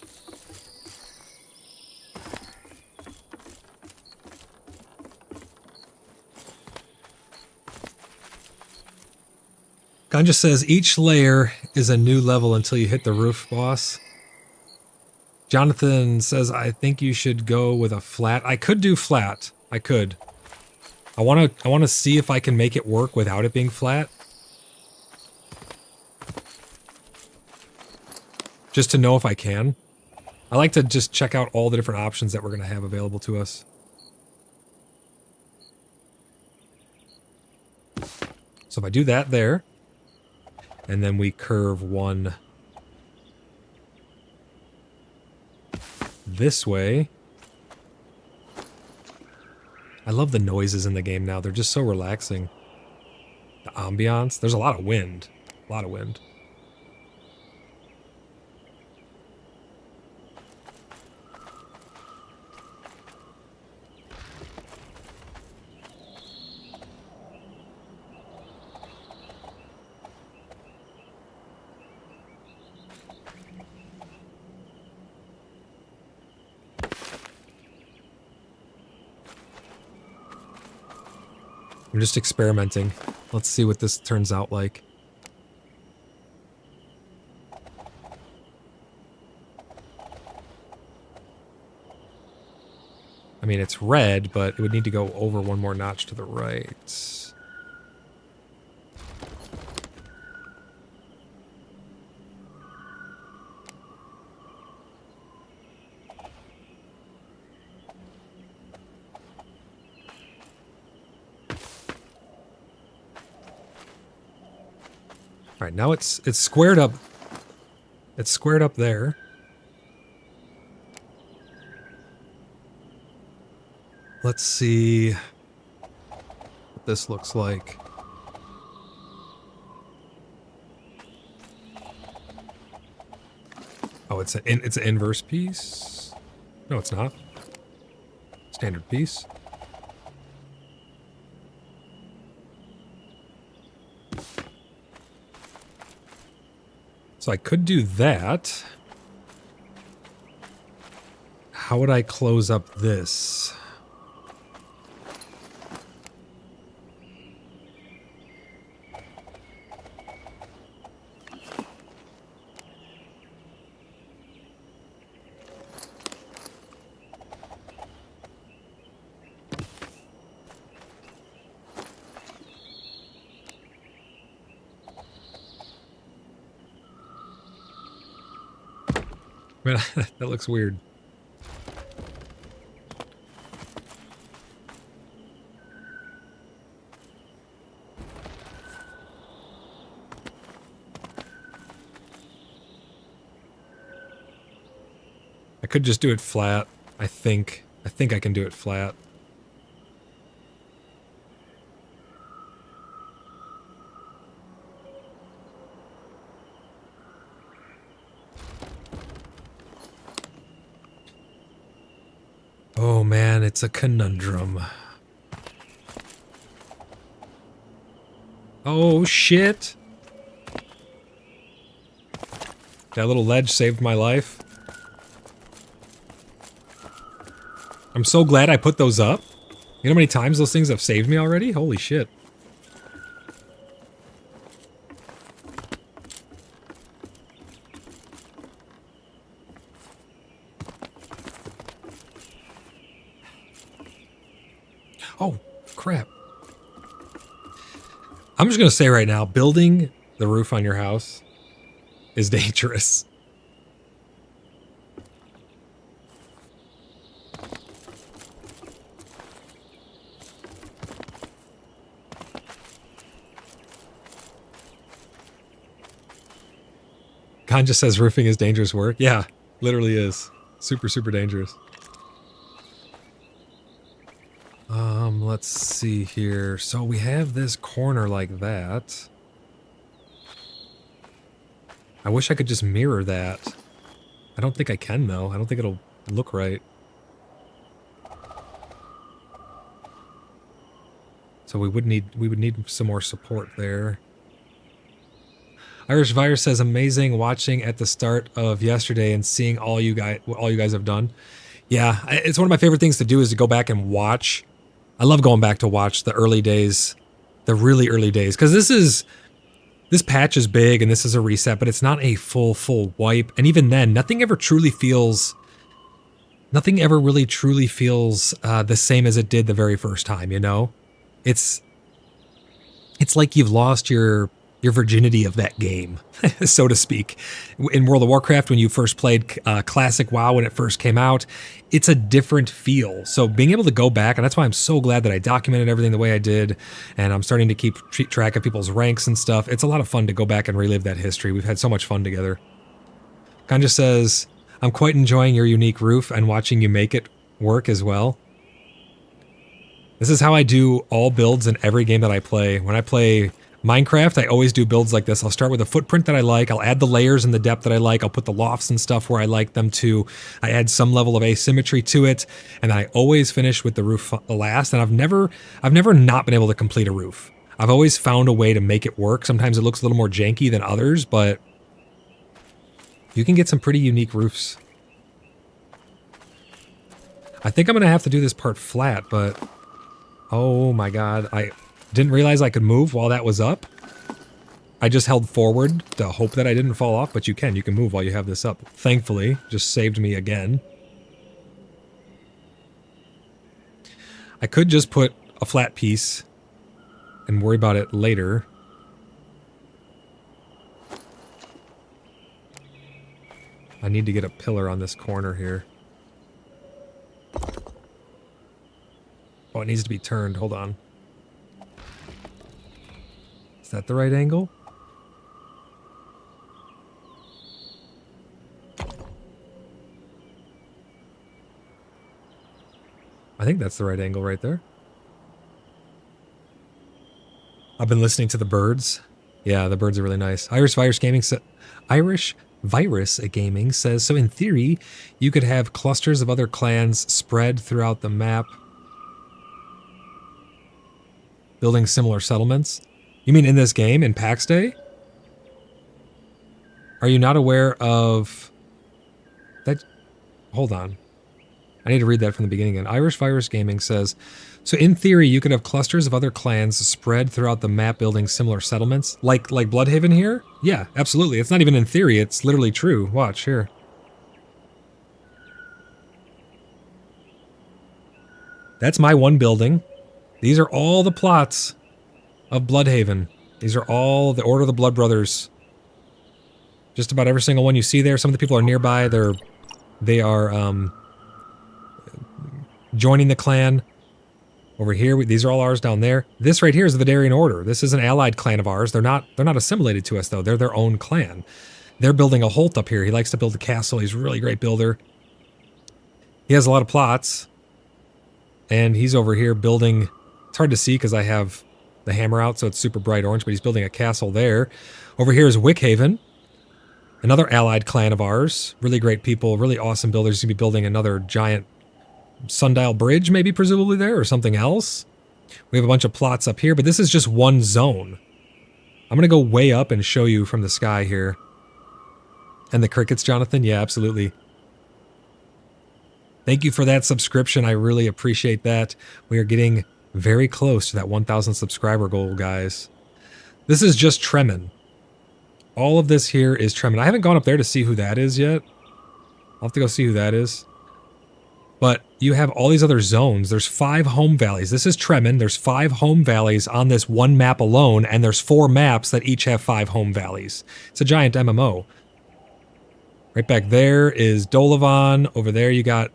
Ganja says each layer is a new level until you hit the roof boss. Jonathan says I think you should go with a flat. I could do flat. I could. I want to see if I can make it work without it being flat. Just to know if I can. I like to just check out all the different options that we're going to have available to us. So if I do that there, and then we curve one this way. I love the noises in the game now. They're just so relaxing. The ambiance. There's a lot of wind. A lot of wind. I'm just experimenting. Let's see what this turns out like. I mean, it's red, but it would need to go over one more notch to the right. All right, now it's squared up. It's squared up there. Let's see what this looks like. Oh, it's an inverse piece. No, it's not. Standard piece. So I could do that. How would I close up this? Man, that looks weird. I could just do it flat. I think I can do it flat. Oh man, it's a conundrum. Oh shit! That little ledge saved my life. I'm so glad I put those up. You know how many times those things have saved me already? Holy shit. Oh, crap. I'm just going to say right now, building the roof on your house is dangerous. Khan just says roofing is dangerous work. Yeah, literally is. Super, super dangerous. Let's see here. So we have this corner like that. I wish I could just mirror that. I don't think I can though. I don't think it'll look right. So we would need some more support there. Irish Virus says, amazing watching at the start of yesterday and seeing all you guys have done. Yeah, it's one of my favorite things to do is to go back and watch. I love going back to watch the early days, the really early days, because this patch is big and this is a reset, but it's not a full wipe. And even then, nothing ever really truly feels the same as it did the very first time. You know, it's like you've lost your virginity of that game, so to speak. In World of Warcraft, when you first played Classic WoW when it first came out, it's a different feel. So being able to go back, and that's why I'm so glad that I documented everything the way I did, and I'm starting to keep track of people's ranks and stuff. It's a lot of fun to go back and relive that history. We've had so much fun together. Kanja says, I'm quite enjoying your unique roof and watching you make it work as well. This is how I do all builds in every game that I play. When I play Minecraft, I always do builds like this. I'll start with a footprint that I like. I'll add the layers and the depth that I like. I'll put the lofts and stuff where I like them to. I add some level of asymmetry to it, and I always finish with the roof last. And I've never not been able to complete a roof. I've always found a way to make it work. Sometimes it looks a little more janky than others, but you can get some pretty unique roofs. I think I'm gonna have to do this part flat, but oh my god, I didn't realize I could move while that was up. I just held forward to hope that I didn't fall off, but you can move while you have this up. Thankfully, just saved me again. I could just put a flat piece and worry about it later. I need to get a pillar on this corner here. Oh, it needs to be turned. Hold on. Is that the right angle? I think that's the right angle right there. I've been listening to the birds. Yeah, the birds are really nice. Irish Virus Gaming says, so in theory, you could have clusters of other clans spread throughout the map, building similar settlements. You mean in this game, in Pax Dei? Are you not aware of that? Hold on. I need to read that from the beginning again. Irish Virus Gaming says, so in theory, you could have clusters of other clans spread throughout the map building similar settlements. Like BloodHaven here? Yeah, absolutely. It's not even in theory. It's literally true. Watch here. That's my one building. These are all the plots of BloodHaven. These are all the Order of the Blood Brothers. Just about every single one you see there. Some of the people are nearby. They are joining the clan. Over here, these are all ours down there. This right here is the Vidarian Order. This is an allied clan of ours. They're not assimilated to us though. They're their own clan. They're building a Holt up here. He likes to build a castle. He's a really great builder. He has a lot of plots. And he's over here building... It's hard to see because I have the hammer out, so it's super bright orange, but he's building a castle there. Over here is BloodHaven, another allied clan of ours. Really great people, really awesome builders. He's going to be building another giant sundial bridge, maybe presumably there, or something else. We have a bunch of plots up here, but this is just one zone. I'm going to go way up and show you from the sky here. And the crickets, Jonathan? Yeah, absolutely. Thank you for that subscription. I really appreciate that. We are getting very close to that 1,000 subscriber goal, guys. This is just Tremen. All of this here is Tremen. I haven't gone up there to see who that is yet. I'll have to go see who that is. But you have all these other zones. There's 5 home valleys. This is Tremen. There's 5 home valleys on this one map alone, and there's 4 maps that each have 5 home valleys. It's a giant MMO. Right back there is Dolavan. Over there you got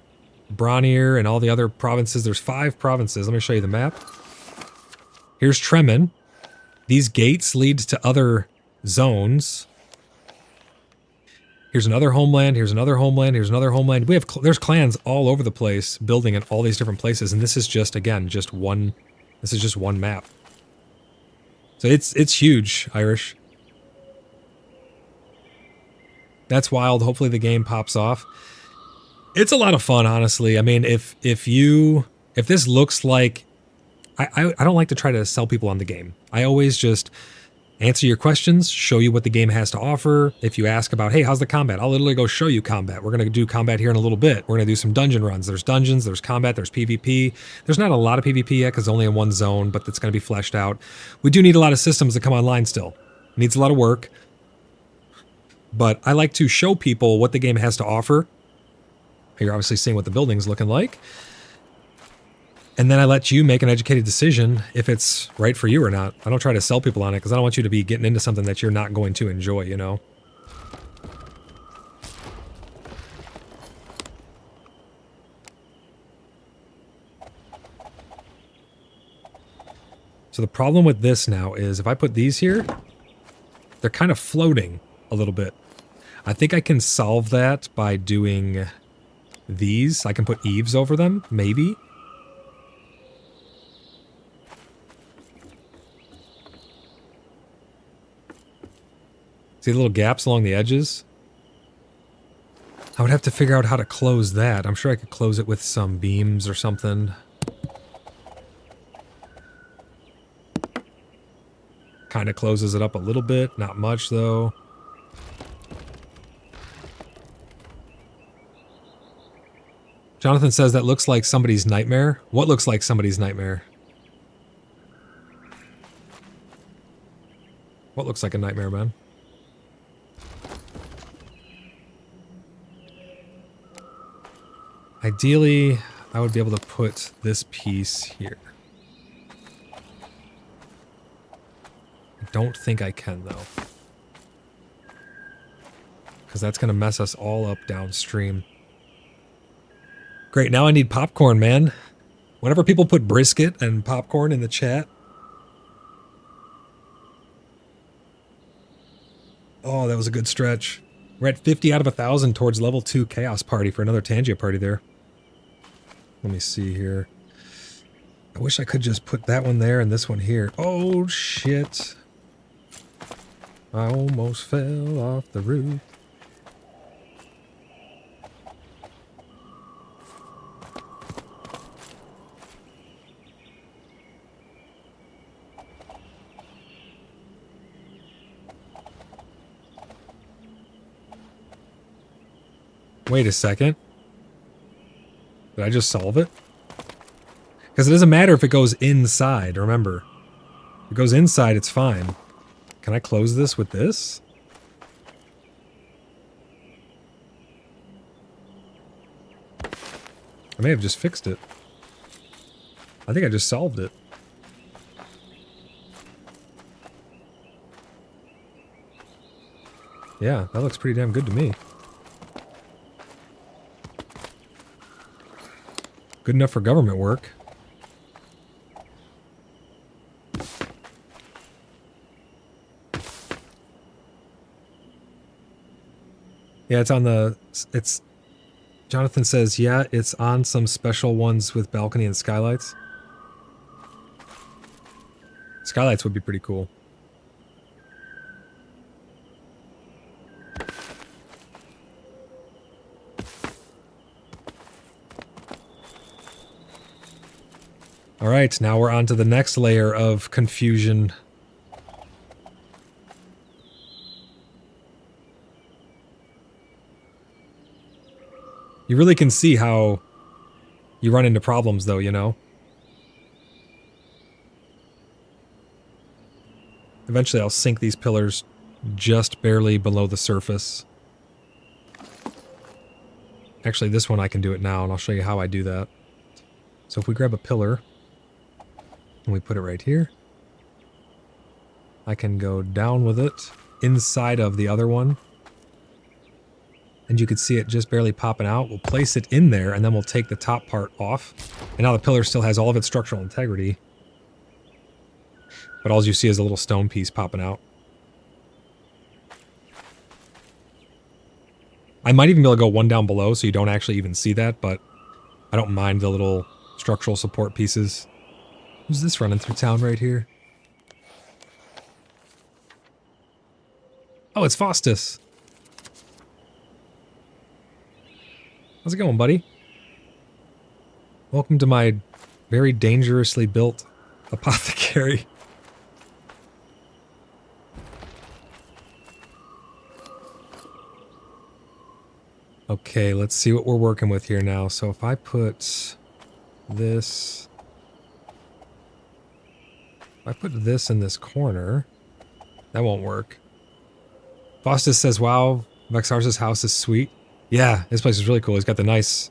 Bronir and all the other provinces. There's 5 provinces. Let me show you the map. Here's Tremen. These gates lead to other zones. Here's another homeland. Here's another homeland. Here's another homeland. There's clans all over the place building in all these different places, and this is just, again, just one. This is just one map. So it's huge, Irish. That's wild. Hopefully the game pops off. It's a lot of fun, honestly. I mean, if this looks like... I don't like to try to sell people on the game. I always just answer your questions, show you what the game has to offer. If you ask about, hey, how's the combat? I'll literally go show you combat. We're going to do combat here in a little bit. We're going to do some dungeon runs. There's dungeons, there's combat, there's PvP. There's not a lot of PvP yet because only in one zone, but it's going to be fleshed out. We do need a lot of systems to come online still. It needs a lot of work. But I like to show people what the game has to offer. You're obviously seeing what the building's looking like. And then I let you make an educated decision if it's right for you or not. I don't try to sell people on it because I don't want you to be getting into something that you're not going to enjoy, you know? So the problem with this now is if I put these here, they're kind of floating a little bit. I think I can solve that by doing these. I can put eaves over them, maybe. See the little gaps along the edges? I would have to figure out how to close that. I'm sure I could close it with some beams or something. Kind of closes it up a little bit. Not much, though. Jonathan says that looks like somebody's nightmare. What looks like somebody's nightmare? What looks like a nightmare, man? Ideally, I would be able to put this piece here. I don't think I can, though. Because that's going to mess us all up downstream. Great, now I need popcorn, man. Whenever people put brisket and popcorn in the chat. Oh, that was a good stretch. We're at 50 out of 1,000 towards level 2 Chaos Party for another Tangia party there. Let me see here. I wish I could just put that one there and this one here. Oh, shit. I almost fell off the roof. Wait a second. Did I just solve it? Because it doesn't matter if it goes inside, remember. If it goes inside, it's fine. Can I close this with this? I may have just fixed it. I think I just solved it. Yeah, that looks pretty damn good to me. Good enough for government work. Yeah, it's on the... It's Jonathan says, yeah, it's on some special ones with balcony and skylights. Skylights would be pretty cool. All right, now we're on to the next layer of confusion. You really can see how you run into problems, though, you know? Eventually, I'll sink these pillars just barely below the surface. Actually, this one I can do it now, and I'll show you how I do that. So if we grab a pillar, and we put it right here, I can go down with it inside of the other one. And you can see it just barely popping out. We'll place it in there, and then we'll take the top part off. And now the pillar still has all of its structural integrity. But all you see is a little stone piece popping out. I might even be able to go one down below so you don't actually even see that, but I don't mind the little structural support pieces. Who's this running through town right here? Oh, it's Faustus. How's it going, buddy? Welcome to my very dangerously built apothecary. Okay, let's see what we're working with here now. So if I put this... If I put this in this corner, that won't work. Faustus says, wow, Vexars's house is sweet. Yeah, this place is really cool. He's got the nice...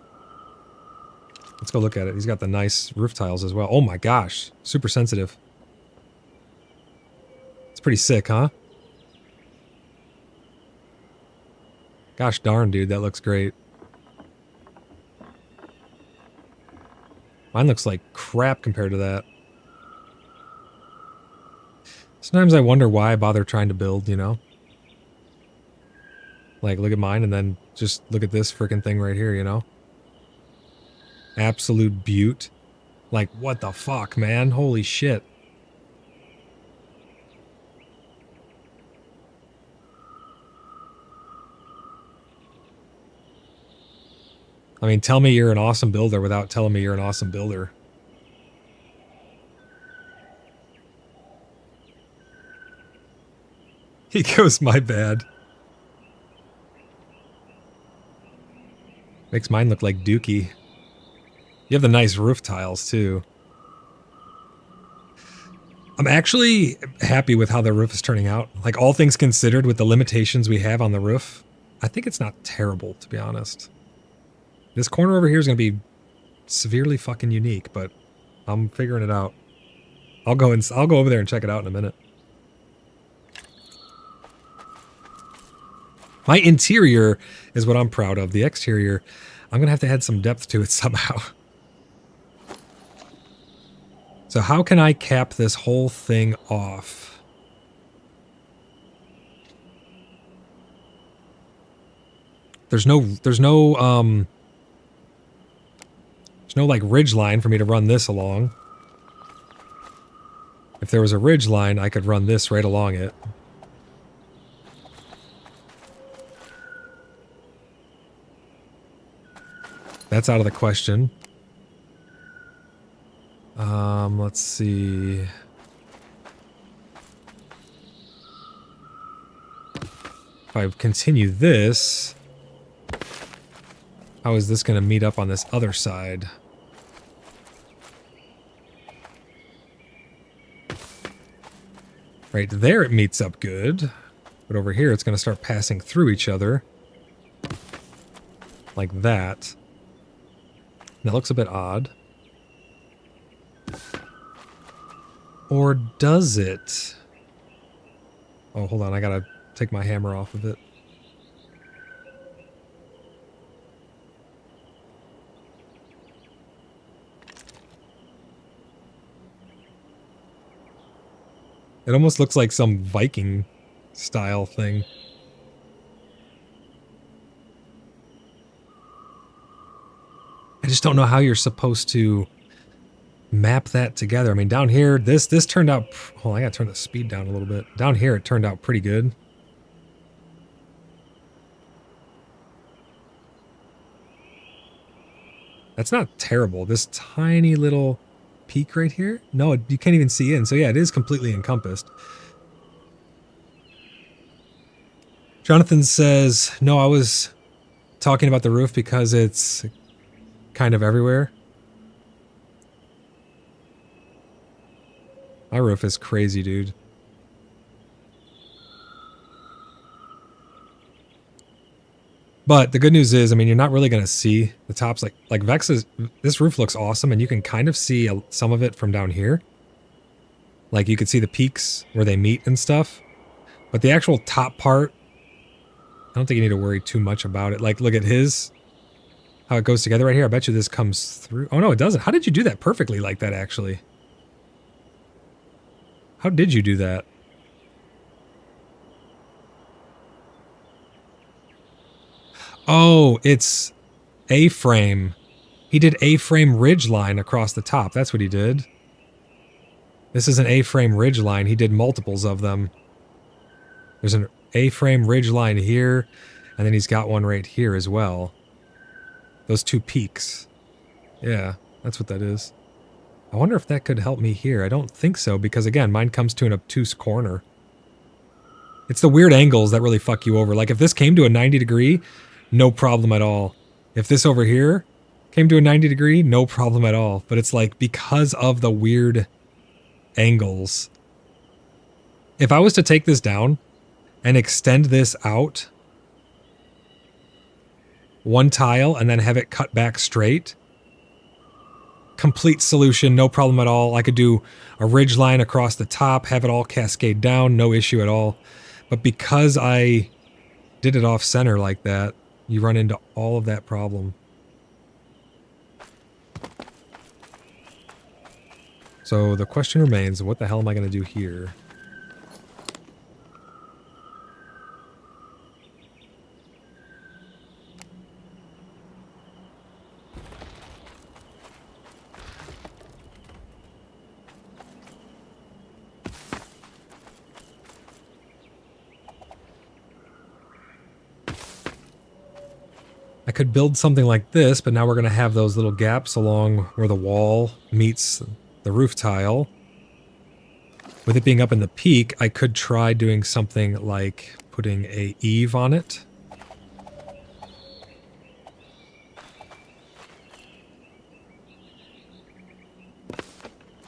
Let's go look at it. He's got the nice roof tiles as well. Oh my gosh, super sensitive. It's pretty sick, huh? Gosh darn, dude, that looks great. Mine looks like crap compared to that. Sometimes I wonder why I bother trying to build, you know? Like, look at mine and then just look at this freaking thing right here, you know? Absolute beaut. Like, what the fuck, man? Holy shit. I mean, tell me you're an awesome builder without telling me you're an awesome builder. He goes, my bad. Makes mine look like Dookie. You have the nice roof tiles, too. I'm actually happy with how the roof is turning out. Like, all things considered, with the limitations we have on the roof, I think it's not terrible, to be honest. This corner over here is going to be severely fucking unique, but I'm figuring it out. I'll go over there and check it out in a minute. My interior is what I'm proud of. The exterior, I'm going to have to add some depth to it somehow. So how can I cap this whole thing off? There's no like ridge line for me to run this along. If there was a ridge line, I could run this right along it. That's out of the question. Let's see. If I continue this, how is this going to meet up on this other side? Right there it meets up good, but over here it's going to start passing through each other. Like that. That looks a bit odd. Or does it? Oh, hold on, I gotta take my hammer off of it. It almost looks like some Viking style thing. just don't know how you're supposed to map that together. I mean, down here, this turned out... Hold on, I gotta turn the speed down a little bit. Down here, it turned out pretty good. That's not terrible. This tiny little peak right here? No, you can't even see in. So yeah, it is completely encompassed. Jonathan says, no, I was talking about the roof because it's kind of everywhere. My roof is crazy, dude. But the good news is, I mean, you're not really going to see the tops. Like Vex's, this roof looks awesome, and you can kind of see some of it from down here. Like, you can see the peaks where they meet and stuff. But the actual top part, I don't think you need to worry too much about it. Like, look at his, how it goes together right here. I bet you this comes through. Oh, no, it doesn't. How did you do that perfectly like that, actually? How did you do that? Oh, it's A-frame. He did A-frame ridge line across the top. That's what he did. This is an A-frame ridge line. He did multiples of them. There's an A-frame ridge line here, and then he's got one right here as well. Those two peaks. Yeah, that's what that is. I wonder if that could help me here. I don't think so, because again, mine comes to an obtuse corner. It's the weird angles that really fuck you over. Like, if this came to a 90 degree, no problem at all. If this over here came to a 90 degree, no problem at all. But it's like, because of the weird angles. If I was to take this down and extend this out one tile and then have it cut back straight, complete solution, no problem at all. I could do a ridge line across the top, have it all cascade down, no issue at all. But because I did it off center like that, you run into all of that problem. So the question remains, what the hell am I going to do here? I could build something like this, but now we're going to have those little gaps along where the wall meets the roof tile. With it being up in the peak, I could try doing something like putting a eave on it.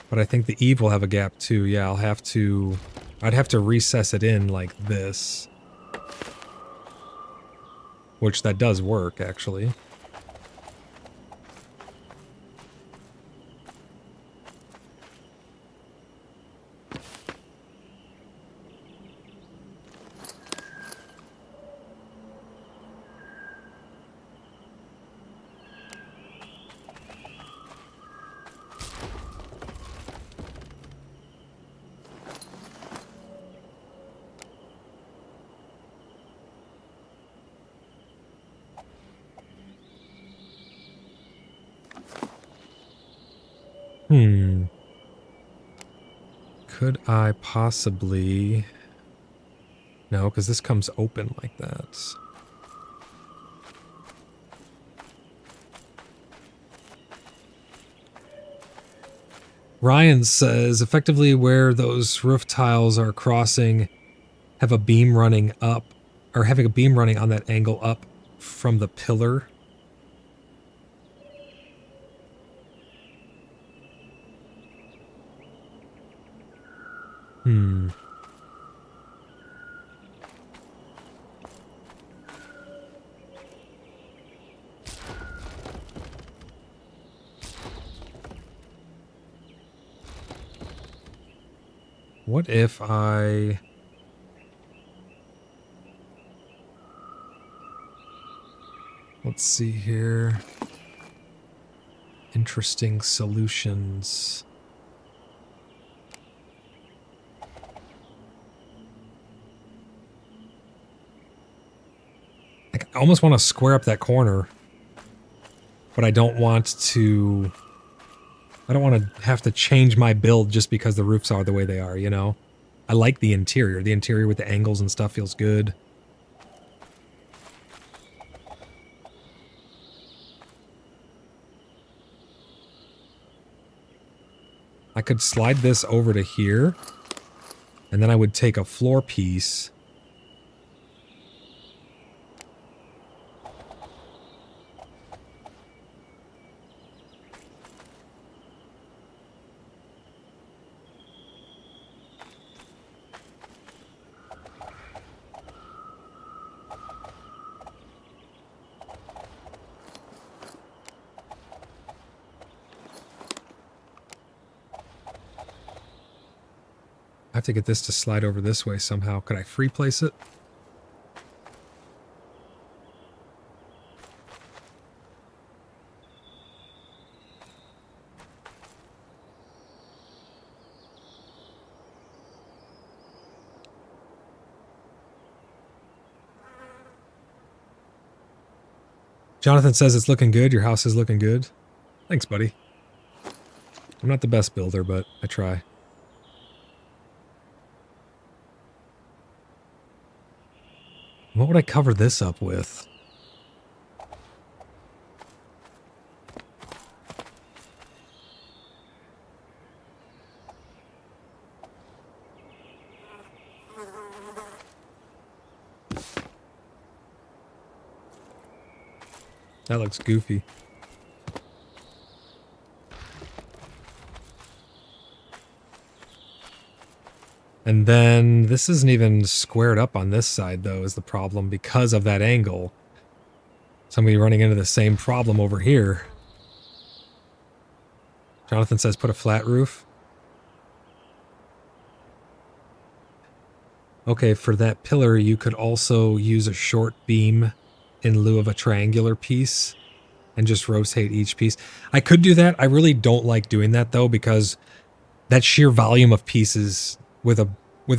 But I think the eave will have a gap too. Yeah, I'd have to recess it in like this. Which that does work, actually. Could I possibly... No, because this comes open like that. Ryan says, effectively where those roof tiles are crossing, have a beam running up, or having a beam running on that angle up from the pillar. What if I... Let's see here. Interesting solutions. I almost want to square up that corner. but I don't want to have to change my build just because the roofs are the way they are, you know? I like the interior. The interior with the angles and stuff feels good. I could slide this over to here, and then I would take a floor piece. I have to get this to slide over this way somehow. Could I free place it? Jonathan says it's looking good. Your house is looking good. Thanks, buddy. I'm not the best builder, but I try. What would I cover this up with? That looks goofy. And then this isn't even squared up on this side, though, is the problem because of that angle. Somebody running into the same problem over here. Jonathan says put a flat roof. Okay, for that pillar, you could also use a short beam in lieu of a triangular piece and just rotate each piece. I could do that. I really don't like doing that, though, because that sheer volume of pieces with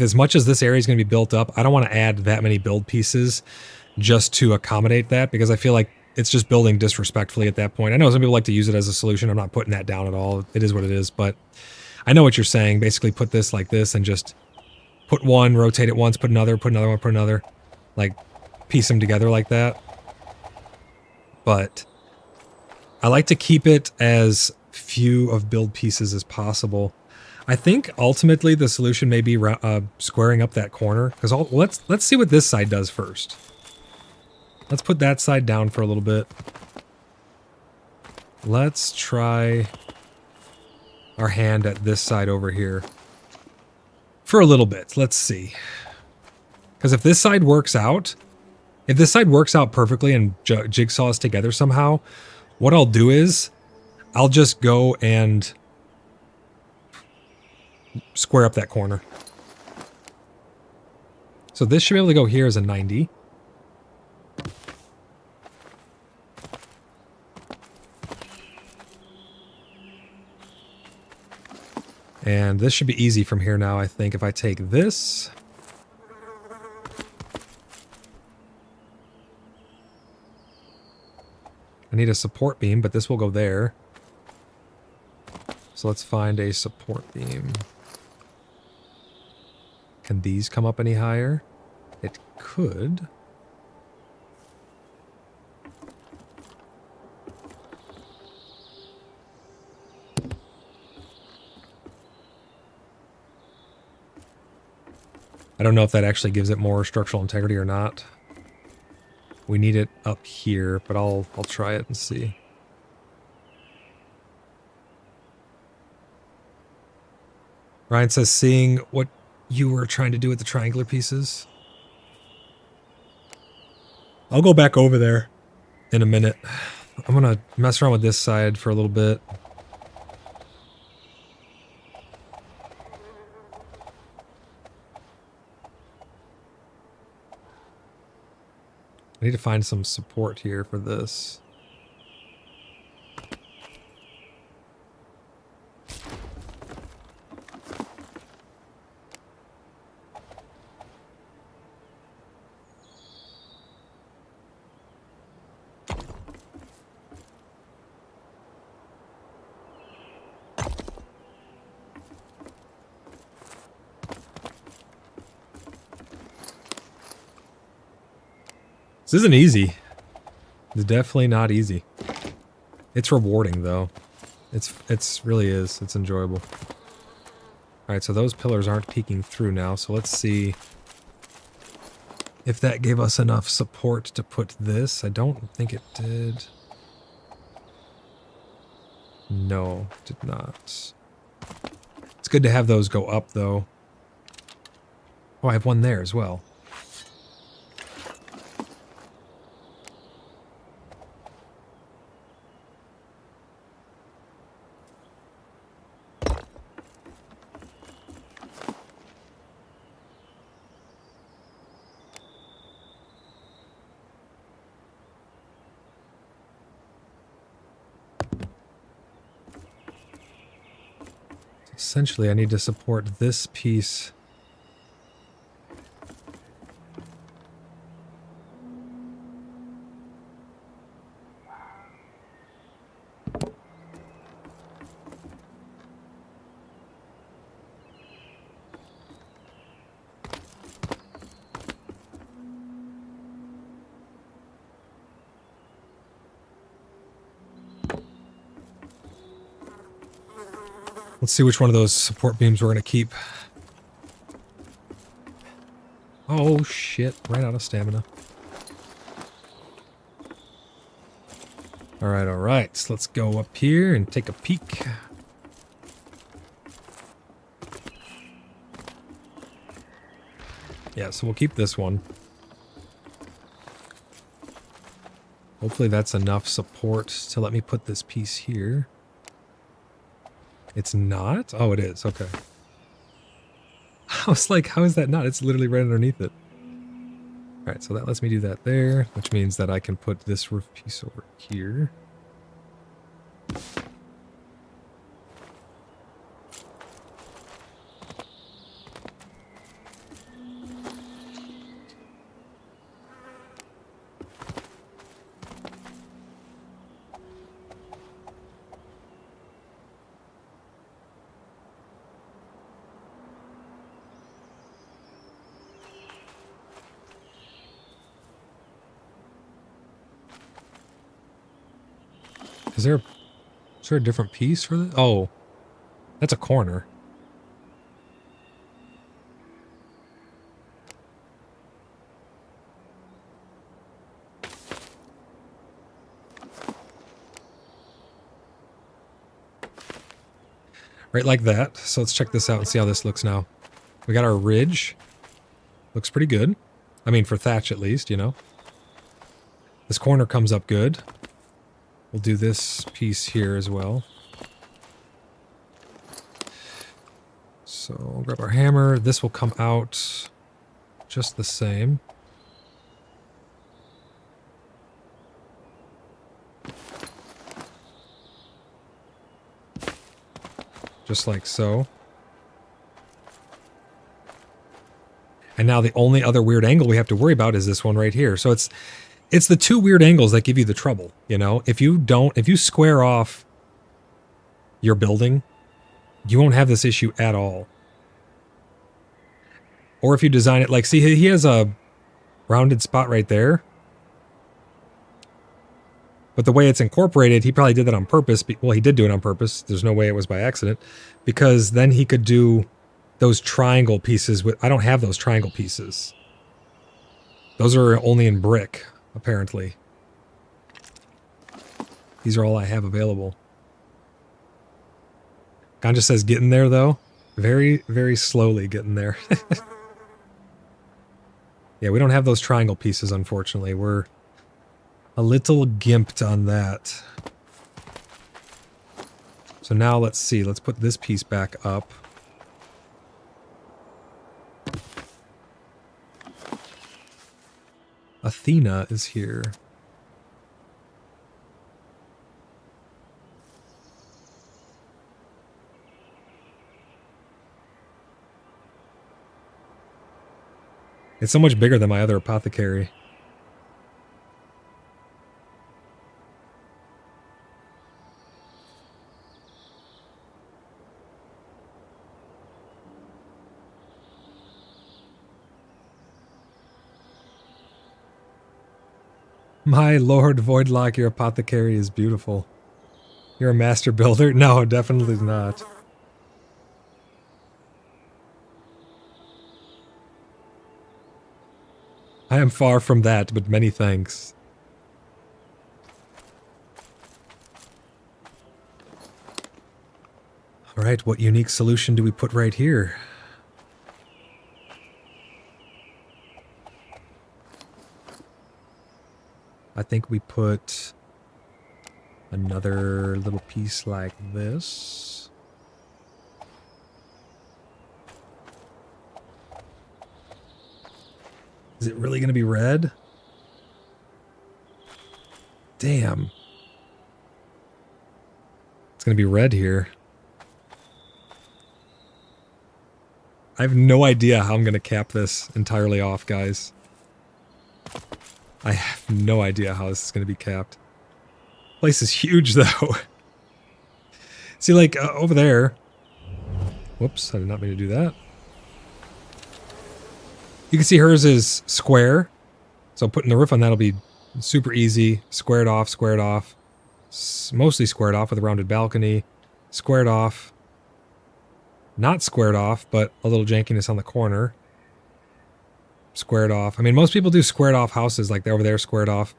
as much as this area is going to be built up, I don't want to add that many build pieces just to accommodate that, because I feel like it's just building disrespectfully at that point. I know some people like to use it as a solution. I'm not putting that down at all. It is what it is, but I know what you're saying. Basically put this like this and just put one, rotate it once, put another one, put another. Like, piece them together like that. But I like to keep it as few of build pieces as possible. I think ultimately the solution may be squaring up that corner, because let's see what this side does first. Let's put that side down for a little bit. Let's try our hand at this side over here for a little bit. Let's see. Because if this side works out perfectly and jigsaw us together somehow, what I'll do is I'll just go and square up that corner. So this should be able to go here as a 90. And this should be easy from here now, I think, if I take this. I need a support beam, but this will go there. So let's find a support beam. Can these come up any higher? It could. I don't know if that actually gives it more structural integrity or not. We need it up here, but I'll try it and see. Ryan says, seeing what you were trying to do with the triangular pieces. I'll go back over there in a minute. I'm gonna mess around with this side for a little bit. I need to find some support here for this. This isn't easy. It's definitely not easy. It's rewarding though. It's really is. It's enjoyable. Alright, so those pillars aren't peeking through now, so let's see if that gave us enough support to put this. I don't think it did. No, it did not. It's good to have those go up though. Oh, I have one there as well. Essentially, I need to support this piece. Let's see which one of those support beams we're going to keep. Oh, shit. Right out of stamina. Alright, alright. So let's go up here and take a peek. Yeah, so we'll keep this one. Hopefully that's enough support to let me put this piece here. It's not? Oh, it is. Okay. I was like, how is that not? It's literally right underneath it. Alright, so that lets me do that there, which means that I can put this roof piece over here. Is there a different piece for this? Oh, that's a corner. Right like that. So let's check this out and see how this looks now. We got our ridge. Looks pretty good. I mean, for thatch at least, you know. This corner comes up good. We'll do this piece here as well. So we'll grab our hammer. This will come out just the same. Just like so. And now the only other weird angle we have to worry about is this one right here. So it's the two weird angles that give you the trouble, you know? If you square off your building, you won't have this issue at all. Or if you design it like, see, he has a rounded spot right there. But the way it's incorporated, he probably did that on purpose. Well, he did do it on purpose. There's no way it was by accident. Because then he could do those triangle pieces with... I don't have those triangle pieces. Those are only in brick, apparently. These are all I have available. Ganja says getting there, though. Very, very slowly getting there. Yeah, we don't have those triangle pieces, unfortunately. We're a little gimped on that. So now let's see. Let's put this piece back up. Athena is here. It's so much bigger than my other apothecary. My lord Voidlock, your apothecary is beautiful. You're a master builder? No, definitely not. I am far from that, but many thanks. Alright, what unique solution do we put right here? I think we put another little piece like this. Is it really going to be red? Damn. It's going to be red here. I have no idea how I'm going to cap this entirely off, guys. I have no idea how this is going to be capped. Place is huge, though. See, like, over there. Whoops, I did not mean to do that. You can see hers is square. So putting the roof on that will be super easy. Squared off, mostly squared off with a rounded balcony. Squared off. Not squared off, but a little jankiness on the corner. Squared off. I mean, most people do squared off houses, like they're over there squared off.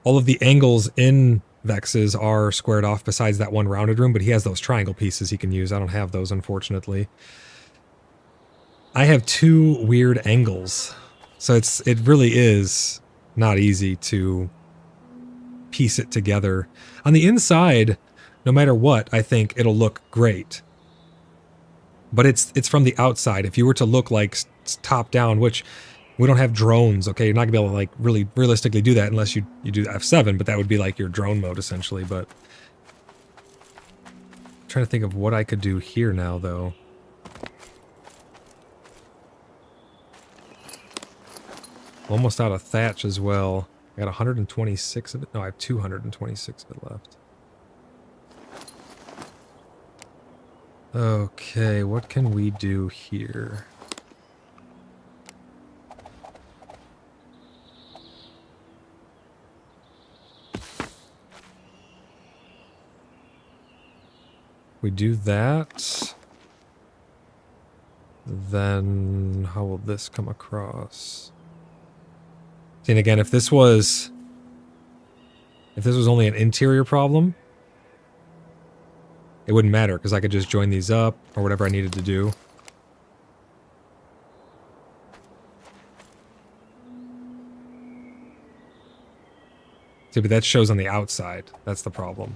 All of the angles in Vex's are squared off besides that one rounded room, but he has those triangle pieces he can use. I don't have those, unfortunately. I have two weird angles. So it really is not easy to piece it together. On the inside, no matter what, I think it'll look great. But it's from the outside. If you were to look like top down, which we don't have drones, okay? You're not gonna be able to like really realistically do that unless you do F7, but that would be like your drone mode essentially. But I'm trying to think of what I could do here now, though. Almost out of thatch as well. I got 126 of it. No, I have 226 of it left. Okay, what can we do here? We do that. Then how will this come across? See, and again, if this was only an interior problem, it wouldn't matter because I could just join these up or whatever I needed to do. See, but that shows on the outside. That's the problem.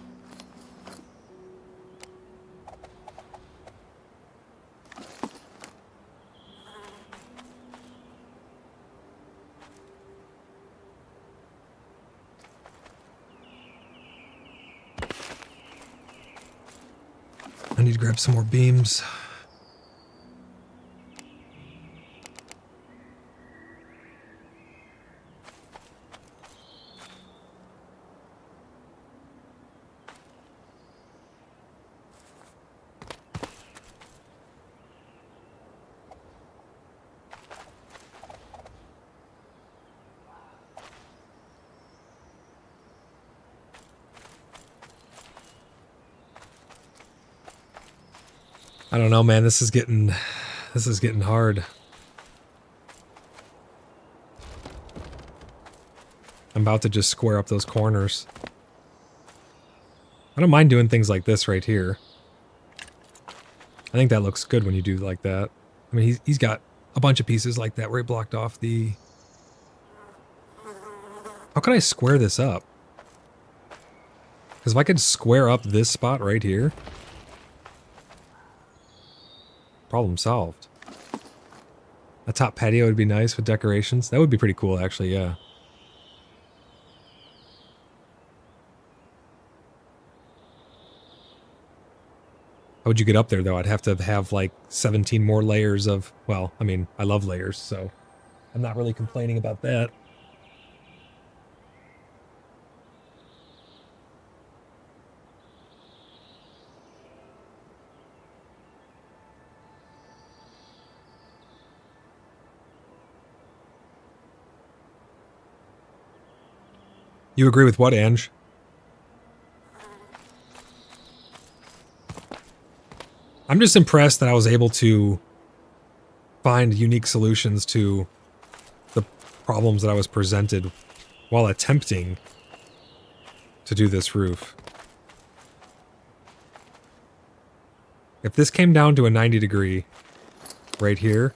I need to grab some more beams. I don't know, man. This is getting hard. I'm about to just square up those corners. I don't mind doing things like this right here. I think that looks good when you do like that. I mean, he's got a bunch of pieces like that where he blocked off the... How can I square this up? Because if I could square up this spot right here... Problem solved. A top patio would be nice with decorations. That would be pretty cool, actually, yeah. How would you get up there, though? I'd have to have, like, 17 more layers of... Well, I mean, I love layers, so... I'm not really complaining about that. You agree with what, Ange? I'm just impressed that I was able to find unique solutions to the problems that I was presented while attempting to do this roof. If this came down to a 90 degree right here,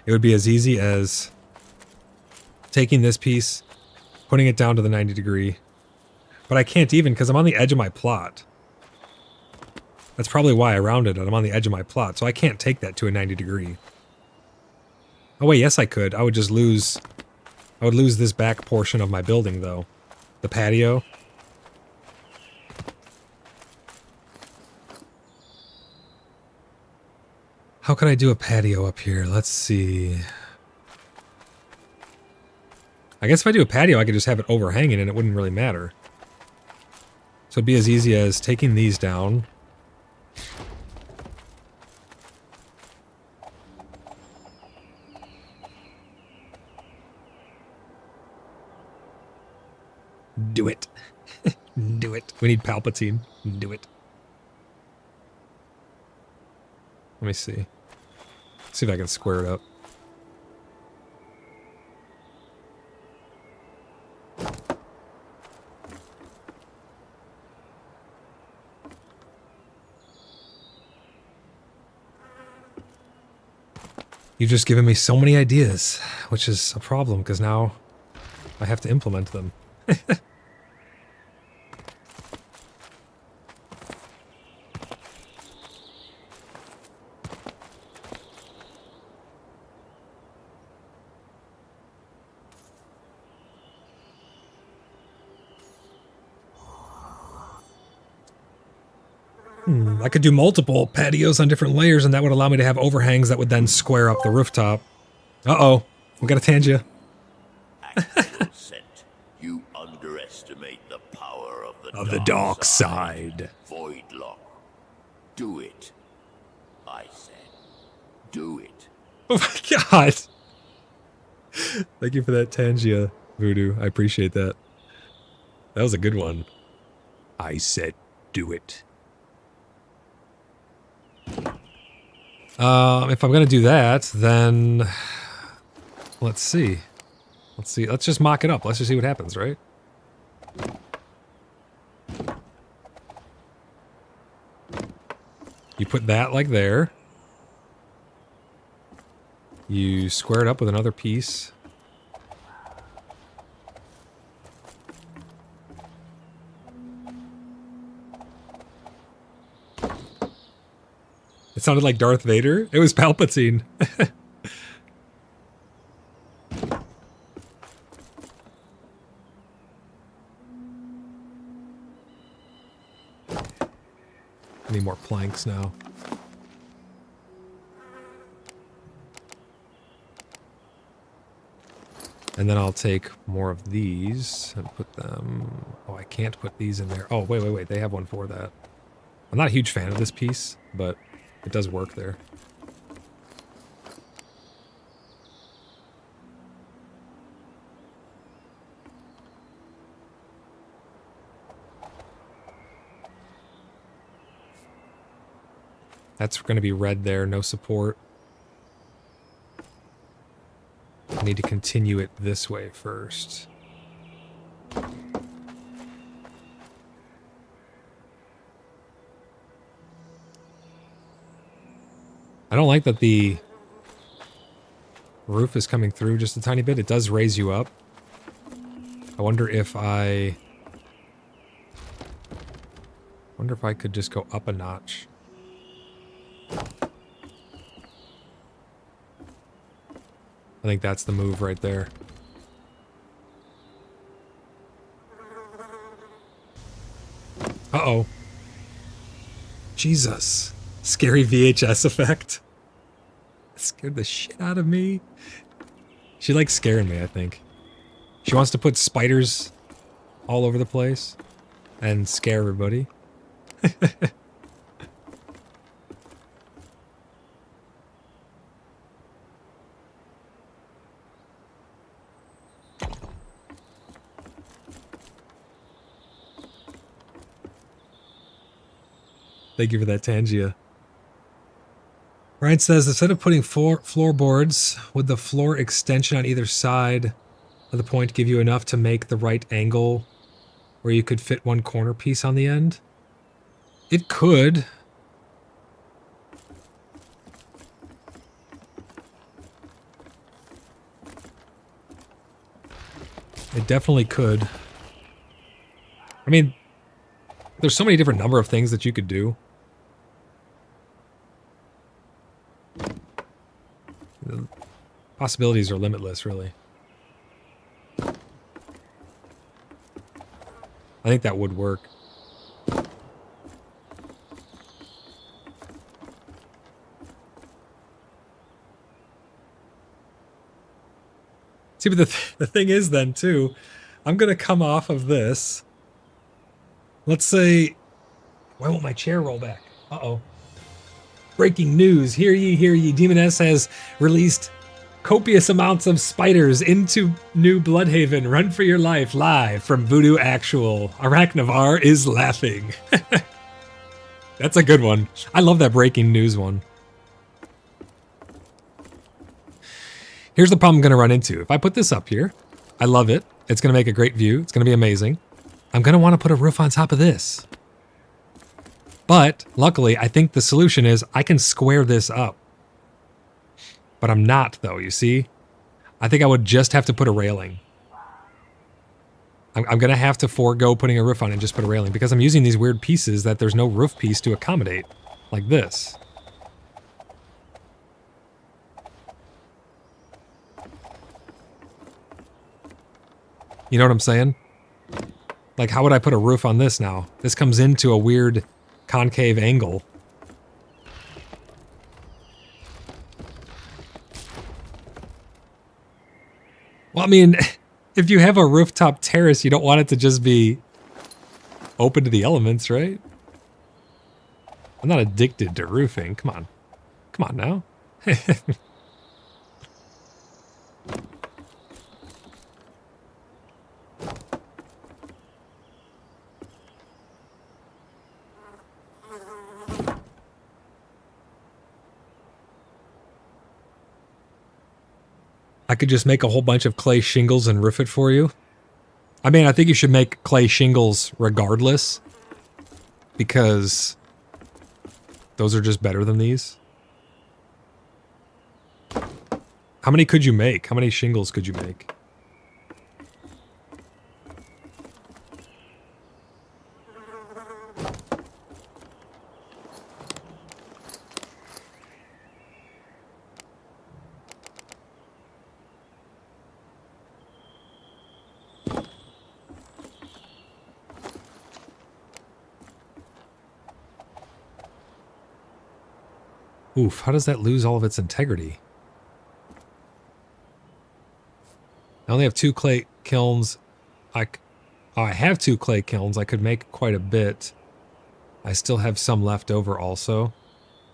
it would be as easy as taking this piece, putting it down to the 90 degree. But I can't even because I'm on the edge of my plot. That's probably why I rounded it. I'm on the edge of my plot, so I can't take that to a 90 degree. Oh wait, yes I could. I would just lose... I would lose this back portion of my building, though. The patio. How could I do a patio up here? Let's see. I guess if I do a patio, I could just have it overhanging and it wouldn't really matter. So it'd be as easy as taking these down. Do it. Do it. We need Palpatine. Do it. Let me see. See if I can square it up. You've just given me so many ideas, which is a problem because now I have to implement them. I could do multiple patios on different layers, and that would allow me to have overhangs that would then square up the rooftop. Uh-oh. We got a Tangia. You underestimate the power Of the dark side. Voidlock. Do it. I said, do it. Oh my god. Thank you for that Tangia, Voodoo. I appreciate that. That was a good one. I said, do it. If I'm gonna do that, then let's see. Let's just mock it up. Let's just see what happens, right? You put that like there. You square it up with another piece. It sounded like Darth Vader. It was Palpatine. I need more planks now. And then I'll take more of these and put them... Oh, I can't put these in there. Oh, wait. They have one for that. I'm not a huge fan of this piece, but it does work there. That's going to be red there, no support. I need to continue it this way first. I don't like that the roof is coming through just a tiny bit. It does raise you up. I wonder if I could just go up a notch. I think that's the move right there. Uh-oh. Jesus. Scary VHS effect. That scared the shit out of me. She likes scaring me, I think. She wants to put spiders all over the place and scare everybody. Thank you for that, Tangia. Ryan says, instead of putting floorboards, would the floor extension on either side of the point give you enough to make the right angle where you could fit one corner piece on the end? It could. It definitely could. I mean, there's so many different number of things that you could do. The possibilities are limitless, really. I think that would work. See, but the thing is then, too, I'm going to come off of this. Let's say... Why won't my chair roll back? Uh-oh. Breaking news. Hear ye, hear ye. Demon S has released copious amounts of spiders into new BloodHaven. Run for your life. Live from Voodoo Actual. Arachnavar is laughing. That's a good one. I love that breaking news one. Here's the problem I'm going to run into. If I put this up here, I love it. It's going to make a great view. It's going to be amazing. I'm going to want to put a roof on top of this. But luckily, I think the solution is I can square this up. But I'm not, though, you see? I think I would just have to put a railing. I'm going to have to forego putting a roof on and just put a railing because I'm using these weird pieces that there's no roof piece to accommodate, like this. You know what I'm saying? Like, how would I put a roof on this now? This comes into a weird concave angle. Well, I mean, if you have a rooftop terrace, you don't want it to just be open to the elements, right? I'm not addicted to roofing. Come on. Come on now. I could just make a whole bunch of clay shingles and roof it for you. I mean, I think you should make clay shingles regardless, because those are just better than these. How many could you make? How many shingles could you make? Oof, how does that lose all of its integrity? I only have 2 clay kilns. I have 2 clay kilns. I could make quite a bit. I still have some left over also.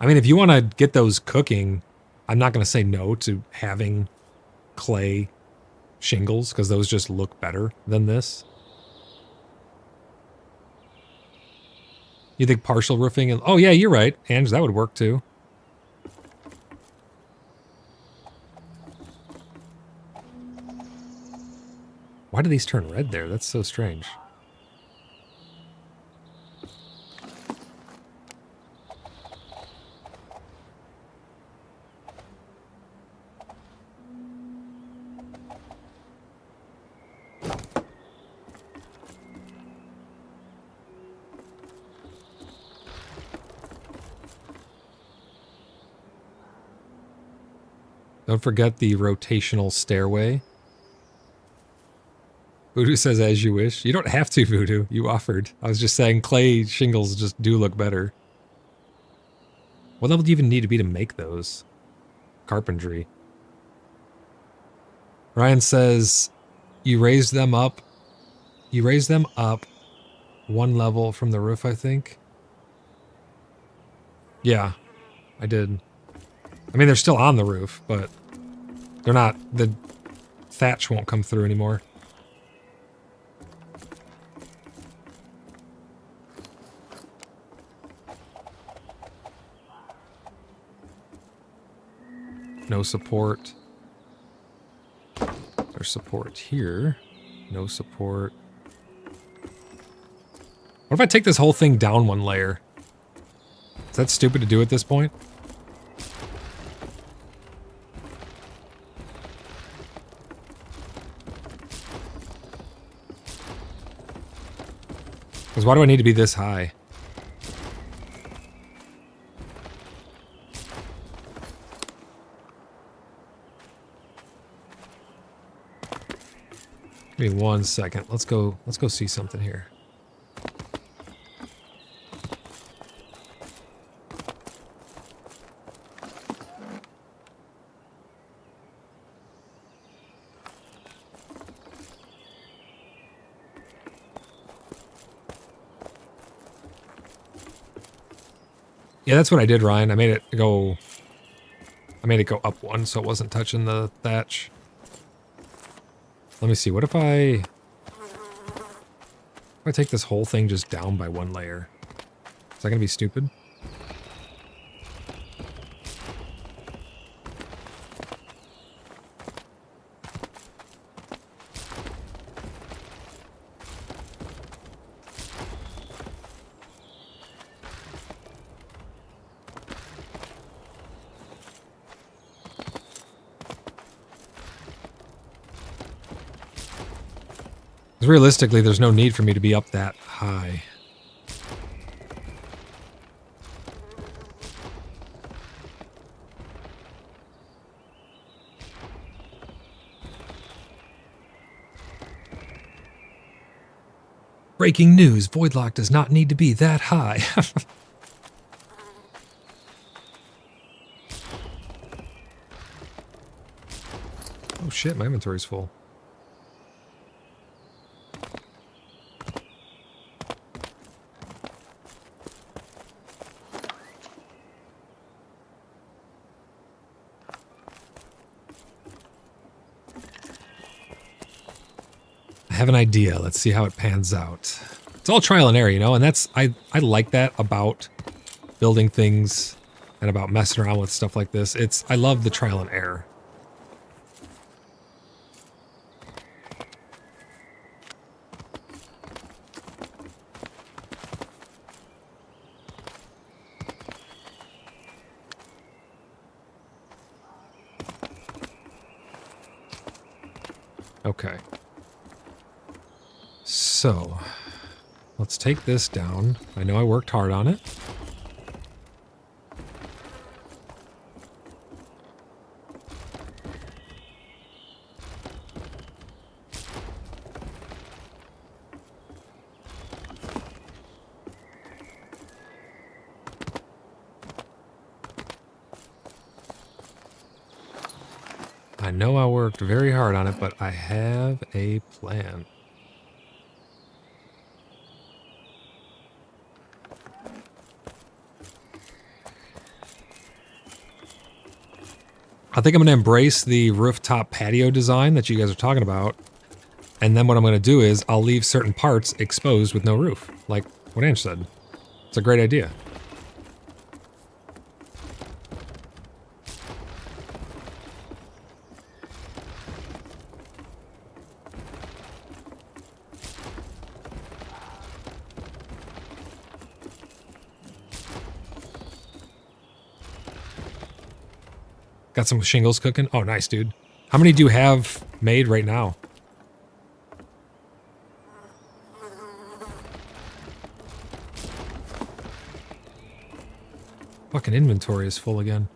I mean, if you want to get those cooking, I'm not going to say no to having clay shingles, because those just look better than this. You think partial roofing? And oh yeah, you're right, Ange, that would work too. Why do these turn red there? That's so strange. Don't forget the rotational stairway. Voodoo says, as you wish. You don't have to, Voodoo. You offered. I was just saying clay shingles just do look better. What level do you even need to be to make those? Carpentry. Ryan says, you raised them up. You raised them up 1 level from the roof, I think. Yeah, I did. I mean, they're still on the roof, but they're not. The thatch won't come through anymore. no support. There's support here. No support. What if I take this whole thing down one layer? Is that stupid to do at this point? Because why do I need to be this high? Give me 1 second. Let's go see something here. Yeah, that's what I did, Ryan. I made it go up 1 so it wasn't touching the thatch. Let me see. What if I take this whole thing just down by 1 layer? Is that gonna be stupid? Realistically, there's no need for me to be up that high. Breaking news, Voidlock does not need to be that high. Oh shit, my inventory's full. I have an idea. Let's see how it pans out. It's all trial and error, you know, and that's I like that about building things and about messing around with stuff like this. I love the trial and error. Okay. So, let's take this down. I know I worked hard on it. I know I worked very hard on it, but I have a plan. I think I'm going to embrace the rooftop patio design that you guys are talking about. And then what I'm going to do is I'll leave certain parts exposed with no roof, like what Ange said. It's a great idea. Got some shingles cooking. Oh, nice, dude. How many do you have made right now? Fucking inventory is full again.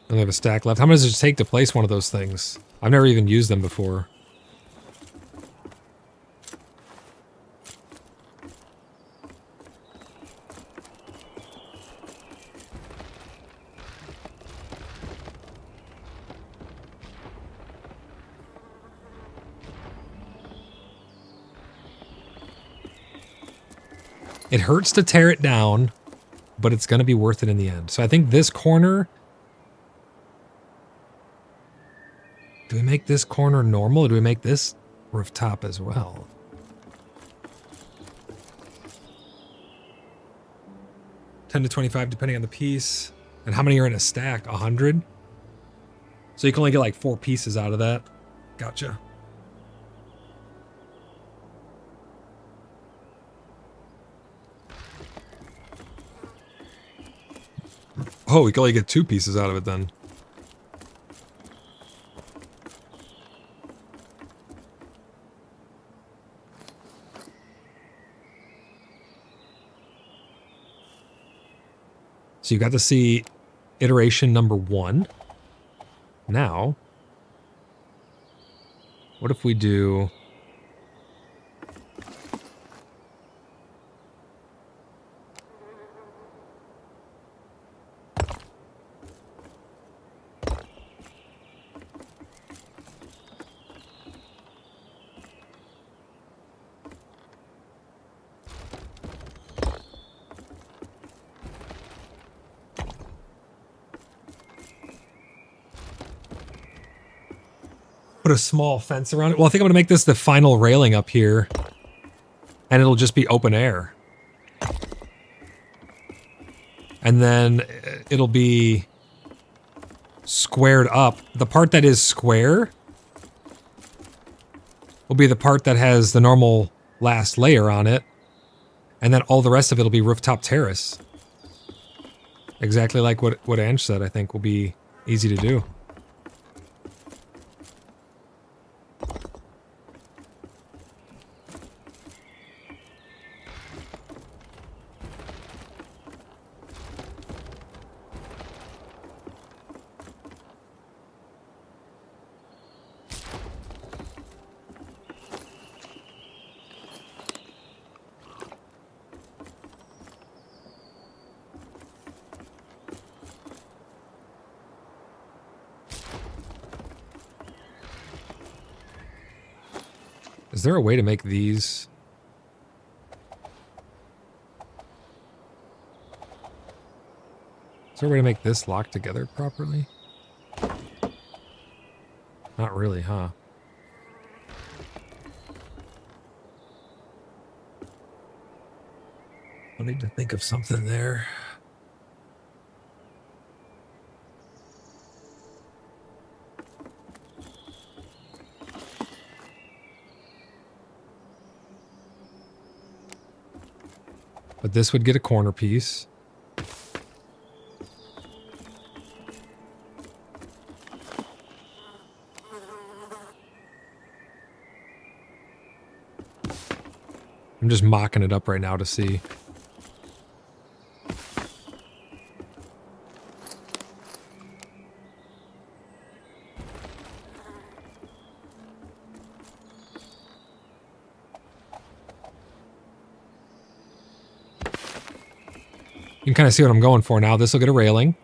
I only have a stack left. How much does it take to place one of those things? I've never even used them before. It hurts to tear it down, but it's going to be worth it in the end. So I think this corner... Do we make this corner normal, or do we make this rooftop as well? $10 to $25 depending on the piece. And how many are in a stack? 100? So you can only get like 4 pieces out of that. Gotcha. Oh, we can only get 2 pieces out of it then. So you got to see iteration number 1. Now, what if we do... Put a small fence around it. Well, I think I'm going to make this the final railing up here. And it'll just be open air. And then it'll be squared up. The part that is square will be the part that has the normal last layer on it. And then all the rest of it will be rooftop terrace. Exactly like what Ange said, I think will be easy to do. Is there a way to make these? Is there a way to make this lock together properly? Not really, huh? I need to think of something there. But this would get a corner piece. I'm just mocking it up right now to see. You can kind of see what I'm going for now. This will get a railing.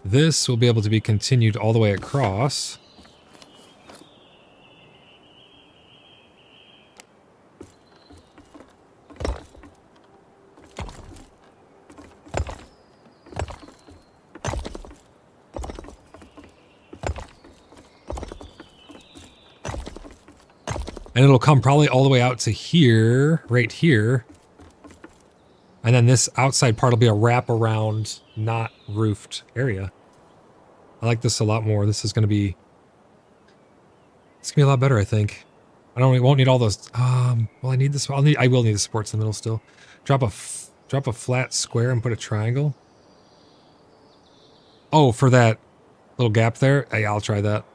This will be able to be continued all the way across. And it'll come probably all the way out to here, right here. And then this outside part will be a wraparound, not roofed area. I like this a lot more. This is going to be... It's going to be a lot better, I think. Won't need all those... well, I need this... I will need the supports in the middle still. Drop a flat square and put a triangle. Oh, for that little gap there? Hey, I'll try that.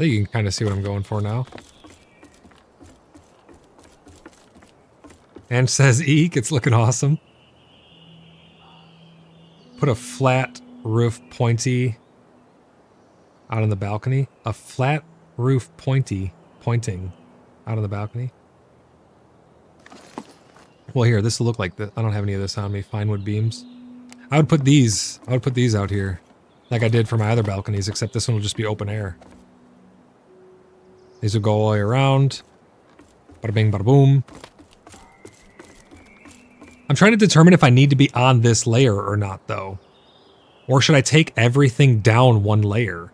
think you can kind of see what I'm going for now. And says eek, it's looking awesome. Put a flat roof pointy out on the balcony. A flat roof pointing out on the balcony. Well, here, this will look like this. I don't have any of this on me. Fine wood beams. I would put these out here, like I did for my other balconies, except this one will just be open air. These will go all the way around. Bada bing, bada boom. I'm trying to determine if I need to be on this layer or not, though. Or should I take everything down one layer?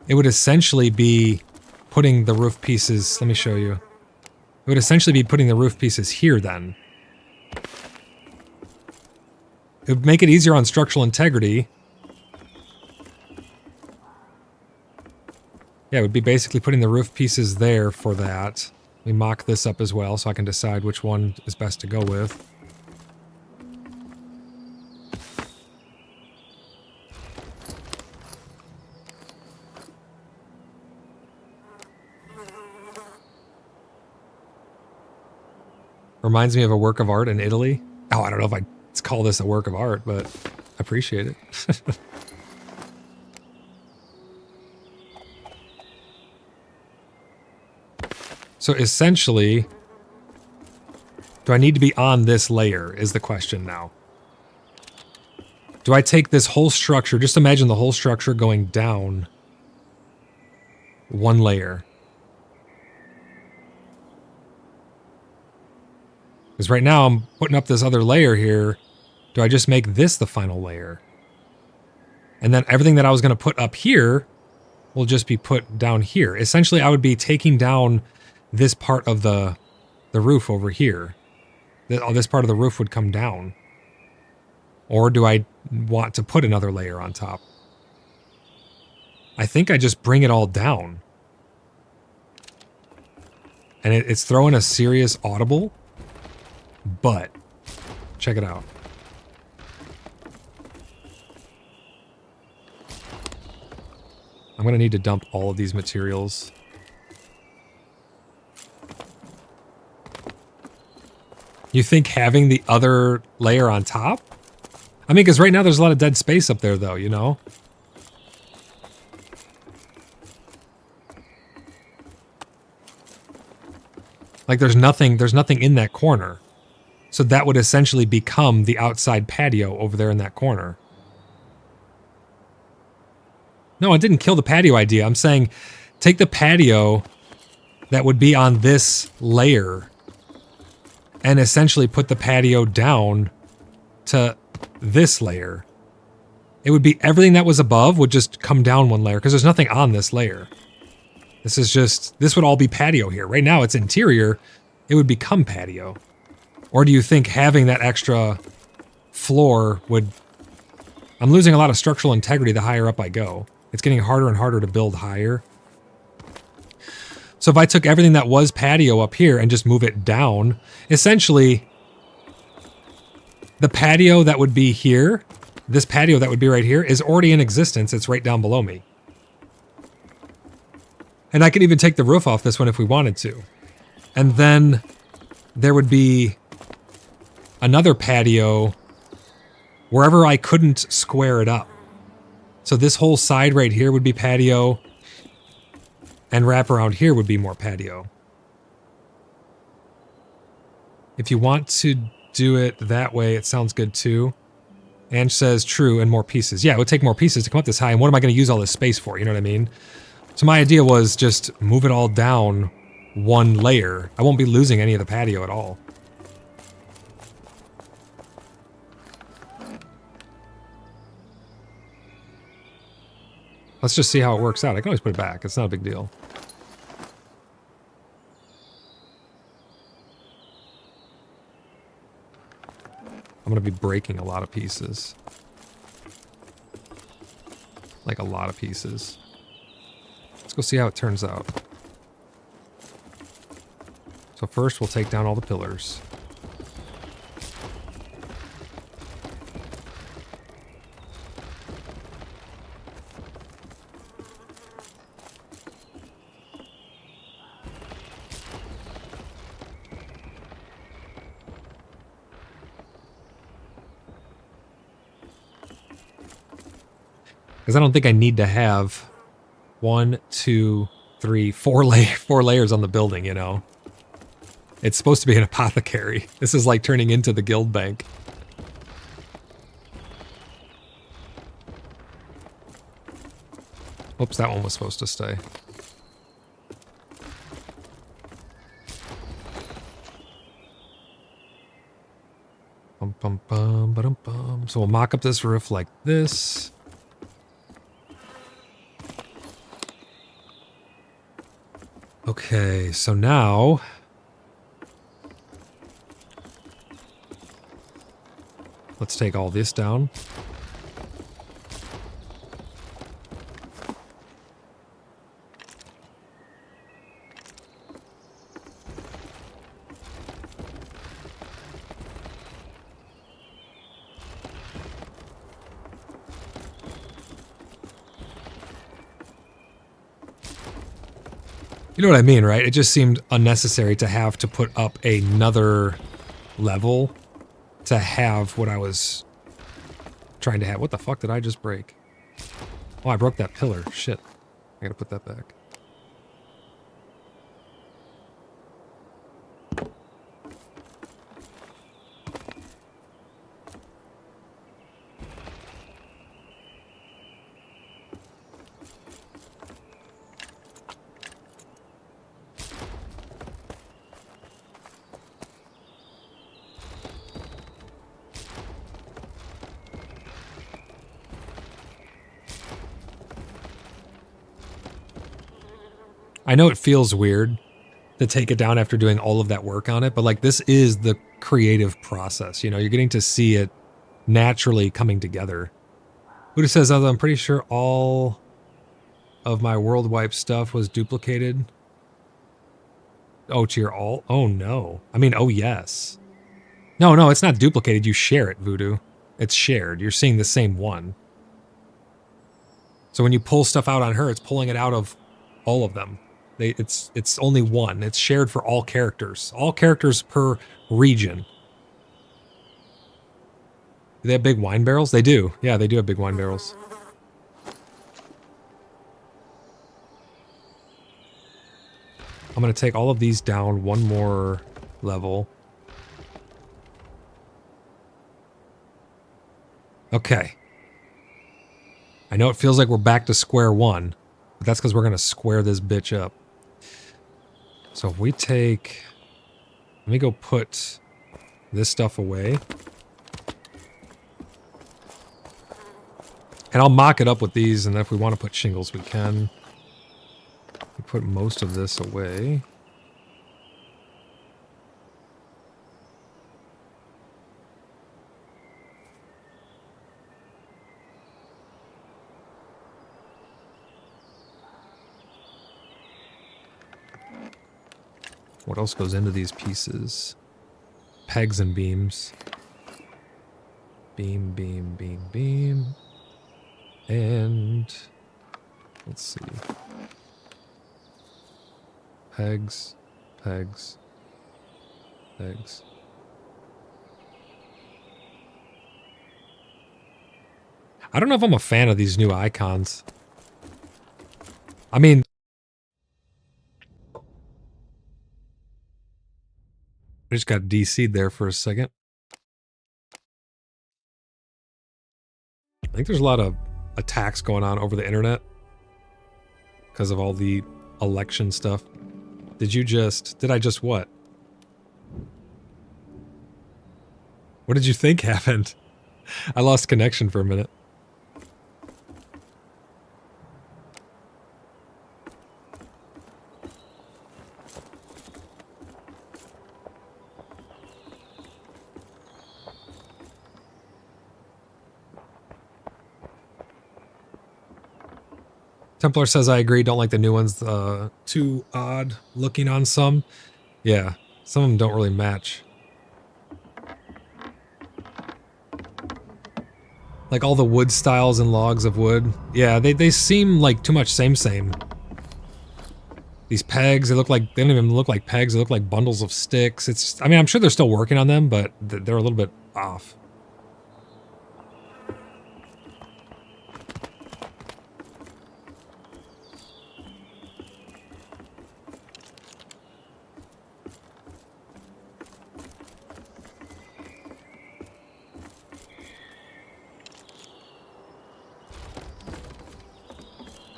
It would essentially be putting the roof pieces... Let me show you. It would essentially be putting the roof pieces here, then. It would make it easier on structural integrity. Yeah, it would be basically putting the roof pieces there for that. Let me mock this up as well so I can decide which one is best to go with. Reminds me of a work of art in Italy. Oh, I don't know if I'd call this a work of art, but I appreciate it. So essentially, do I need to be on this layer is the question now. Do I take this whole structure, just imagine the whole structure going down one layer. Because right now I'm putting up this other layer here. Do I just make this the final layer? And then everything that I was going to put up here will just be put down here. Essentially, I would be taking down this part of the roof over here. This part of the roof would come down. Or do I want to put another layer on top? I think I just bring it all down. And it's throwing a serious audible. But, check it out. I'm going to need to dump all of these materials. You think having the other layer on top? I mean, because right now there's a lot of dead space up there, though, you know? Like, there's nothing in that corner. So that would essentially become the outside patio over there in that corner. No, I didn't kill the patio idea. I'm saying take the patio that would be on this layer and essentially put the patio down to this layer. It would be everything that was above would just come down one layer because there's nothing on this layer. This would all be patio here. Right now it's interior. It would become patio. Or do you think having that extra floor would... I'm losing a lot of structural integrity the higher up I go. It's getting harder and harder to build higher. So if I took everything that was patio up here and just move it down, essentially, the patio that would be here, this patio that would be right here, is already in existence. It's right down below me. And I could even take the roof off this one if we wanted to. And then there would be another patio wherever I couldn't square it up. So this whole side right here would be patio, and wrap around here would be more patio. If you want to do it that way, it sounds good too. Ange says true, and more pieces. Yeah, it would take more pieces to come up this high, and what am I going to use all this space for? You know what I mean? So my idea was just move it all down one layer. I won't be losing any of the patio at all. Let's just see how it works out. I can always put it back. It's not a big deal. I'm going to be breaking a lot of pieces. Like a lot of pieces. Let's go see how it turns out. So first we'll take down all the pillars. Because I don't think I need to have 1, 2, 3, 4 layers on the building, you know. It's supposed to be an apothecary. This is like turning into the guild bank. Oops, that one was supposed to stay. Bum, bum, bum, ba-dum, bum. So we'll mock up this roof like this. Okay, so now let's take all this down. You know what I mean, right? It just seemed unnecessary to have to put up another level to have what I was trying to have. What the fuck did I just break? Oh, I broke that pillar. Shit. I gotta put that back. I know it feels weird to take it down after doing all of that work on it, but like this is the creative process, you know, you're getting to see it naturally coming together. Buddha says, although I'm pretty sure all of my world wipe stuff was duplicated. Oh, to your alt? Oh no. I mean, oh yes. No, it's not duplicated. You share it, Voodoo. It's shared. You're seeing the same one. So when you pull stuff out on her, it's pulling it out of all of them. It's only one. It's shared for all characters. All characters per region. Do they have big wine barrels? They do. Yeah, they do have big wine barrels. I'm going to take all of these down one more level. Okay. I know it feels like we're back to square one, but that's because we're going to square this bitch up. So if we take... Let me go put this stuff away. And I'll mock it up with these, and if we want to put shingles, we can. We put most of this away. What else goes into these pieces? Pegs and beams. Beam, beam, beam, beam. And let's see. Pegs, pegs, pegs. I don't know if I'm a fan of these new icons. I mean, I just got DC'd there for a second. I think there's a lot of attacks going on over the internet because of all the election stuff. Did I just what? What did you think happened? I lost connection for a minute. Templar says, I agree, don't like the new ones, too odd looking on some. Yeah, some of them don't really match. Like all the wood styles and logs of wood. Yeah, they seem like too much same. These pegs, they don't even look like pegs, they look like bundles of sticks. I mean, I'm sure they're still working on them, but they're a little bit off.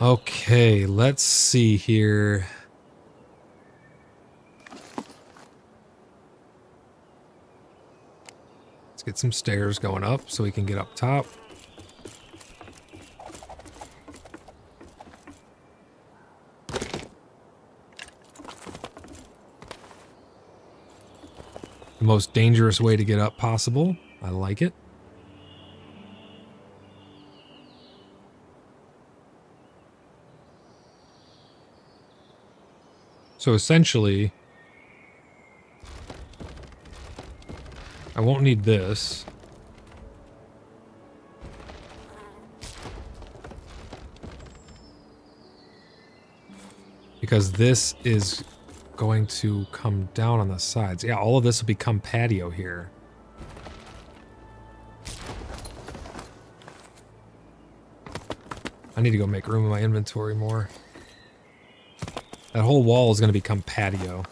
Okay, let's see here. Let's get some stairs going up so we can get up top. The most dangerous way to get up possible. I like it. So essentially, I won't need this. Because this is going to come down on the sides. Yeah, all of this will become patio here. I need to go make room in my inventory more. That whole wall is going to become patio.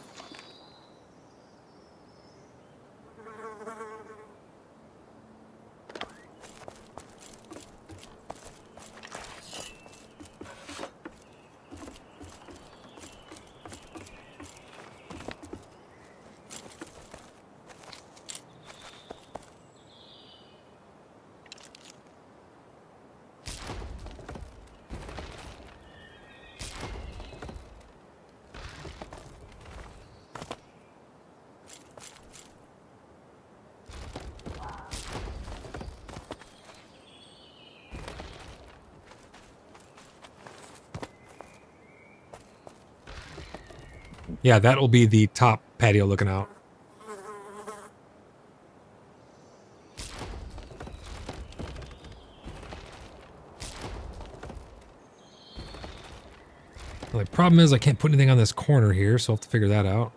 Yeah, that will be the top patio looking out. The only problem is I can't put anything on this corner here, so I'll have to figure that out.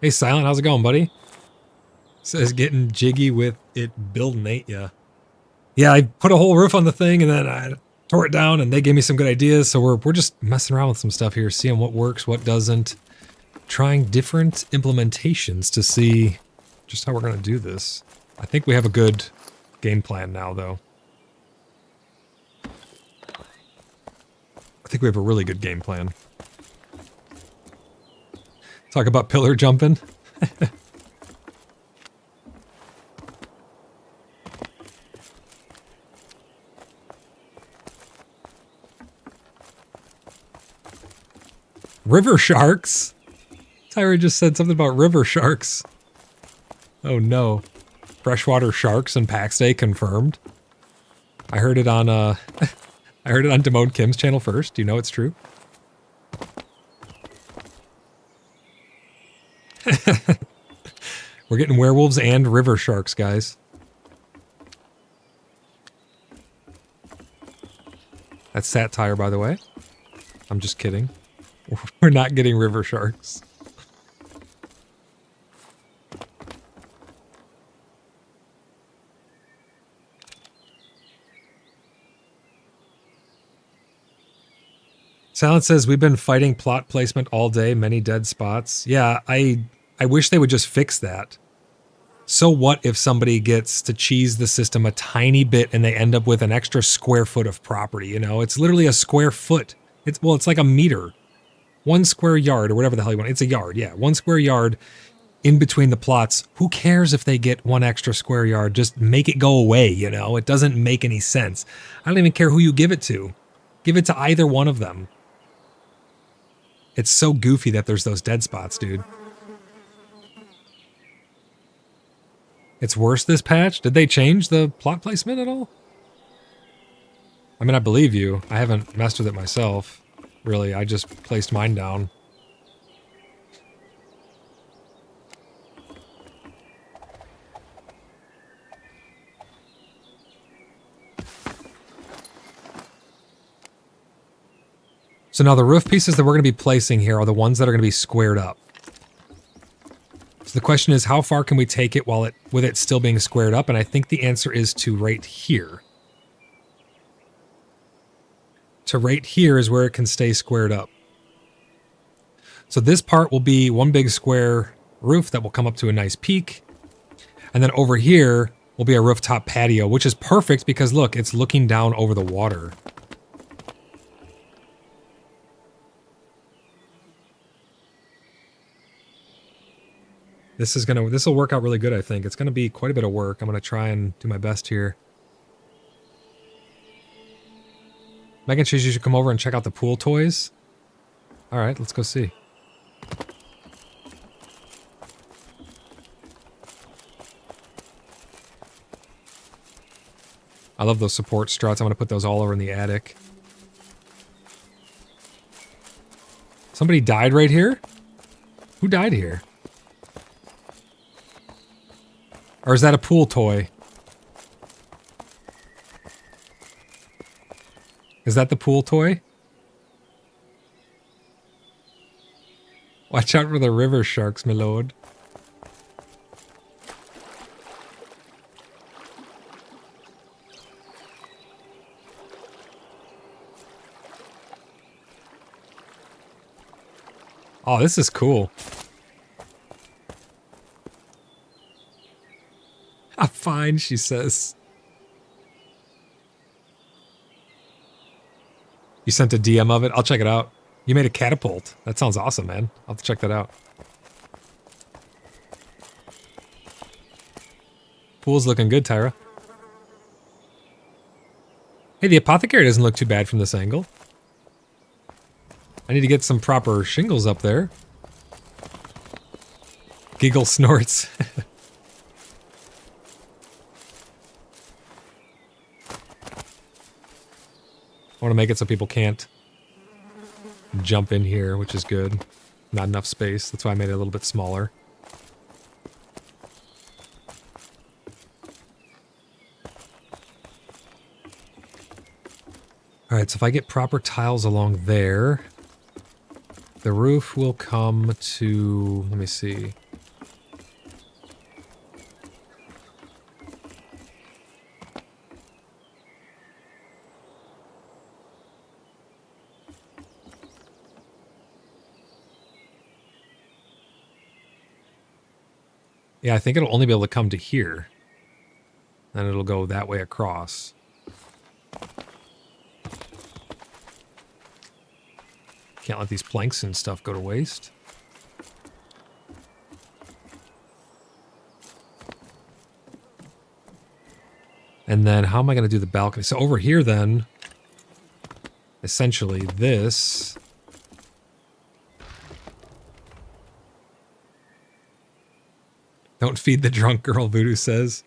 Hey, Silent, how's it going, buddy? Says getting jiggy with it building ain't ya. Yeah, I put a whole roof on the thing and then I tore it down and they gave me some good ideas. So we're just messing around with some stuff here, seeing what works, what doesn't. Trying different implementations to see just how we're going to do this. I think we have a good game plan now, though. I think we have a really good game plan. Talk about pillar jumping. River sharks? Tyra just said something about river sharks. Oh no. Freshwater sharks and Pax Dei confirmed. I heard it on I heard it on Damone Kim's channel first. Do you know it's true? We're getting werewolves and river sharks, guys. That's satire, by the way. I'm just kidding. We're not getting river sharks. Silence says, we've been fighting plot placement all day, many dead spots. Yeah, I wish they would just fix that. So what if somebody gets to cheese the system a tiny bit and they end up with an extra square foot of property, you know? It's literally a square foot. It's like a meter. 1 square yard or whatever the hell you want. It's a yard, yeah. 1 square yard in between the plots. Who cares if they get 1 extra square yard? Just make it go away, you know? It doesn't make any sense. I don't even care who you give it to. Give it to either one of them. It's so goofy that there's those dead spots, dude. It's worse this patch? Did they change the plot placement at all? I mean, I believe you. I haven't messed with it myself. Really, I just placed mine down. So now the roof pieces that we're going to be placing here are the ones that are going to be squared up. So the question is, how far can we take it while with it still being squared up? And I think the answer is to right here. To right here is where it can stay squared up. So this part will be one big square roof that will come up to a nice peak. And then over here will be a rooftop patio, which is perfect because look, it's looking down over the water. This will work out really good, I think. It's gonna be quite a bit of work. I'm gonna try and do my best here. Megan says you should come over and check out the pool toys. All right, let's go see. I love those support struts. I'm going to put those all over in the attic. Somebody died right here? Who died here? Or is that a pool toy? Is that the pool toy? Watch out for the river sharks, my lord. Oh, this is cool. I'm fine, she says. You sent a DM of it? I'll check it out. You made a catapult. That sounds awesome, man. I'll have to check that out. Pool's looking good, Tyra. Hey, the apothecary doesn't look too bad from this angle. I need to get some proper shingles up there. Giggle snorts. I want to make it so people can't jump in here, which is good. Not enough space. That's why I made it a little bit smaller. Alright, so if I get proper tiles along there, the roof will come to, let me see. Yeah, I think it'll only be able to come to here. Then it'll go that way across. Can't let these planks and stuff go to waste. And then how am I going to do the balcony? So over here then, essentially this... Don't feed the drunk girl, Voodoo says.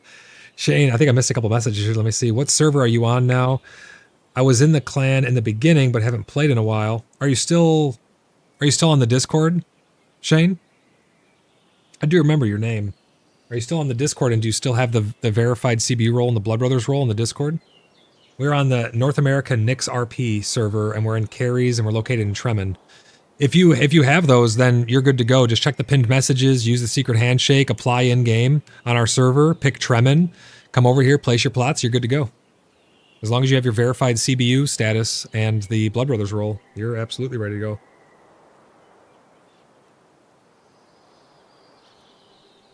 Shane, I think I missed a couple messages here. Let me see. What server are you on now? I was in the clan in the beginning, but haven't played in a while. Are you still on the Discord, Shane? I do remember your name. Are you still on the Discord, and do you still have the verified CBU role and the Blood Brothers role in the Discord? We're on the North America Nix RP server, and we're in Caries, and we're located in Tremen. If you have those, then you're good to go. Just check the pinned messages, use the secret handshake, apply in-game on our server, pick Tremen, come over here, place your plots, you're good to go. As long as you have your verified CBU status and the Blood Brothers role, you're absolutely ready to go.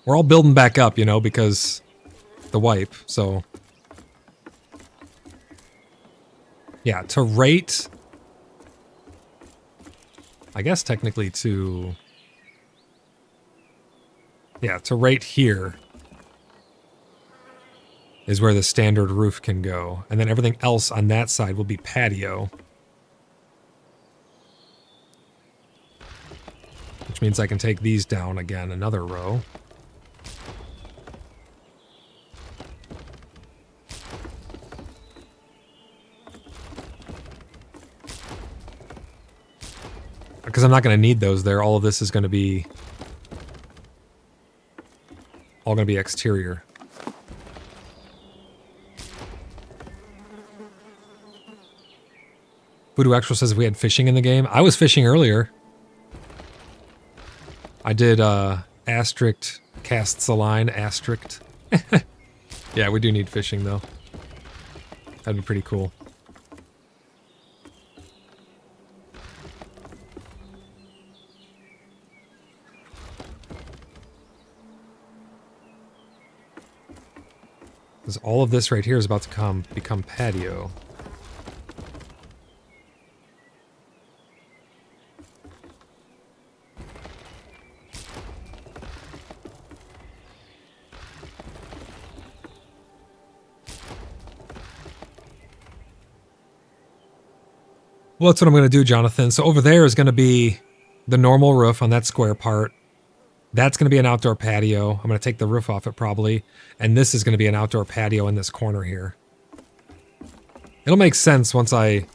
We're all building back up, you know, because the wipe, so... Yeah, to rate... I guess technically to... Yeah, to right here is where the standard roof can go. And then everything else on that side will be patio. Which means I can take these down again, another row. Because I'm not going to need those there. All of this is going to be... all going to be exterior. Voodoo Actual says if we had fishing in the game. I was fishing earlier. I did Asterisk casts a line, Asterisk. Yeah, we do need fishing though. That'd be pretty cool. Because all of this right here is about to become patio. Well, that's what I'm going to do, Jonathan. So over there is going to be the normal roof on that square part. That's going to be an outdoor patio. I'm going to take the roof off it probably. And this is going to be an outdoor patio in this corner here. It'll make sense once I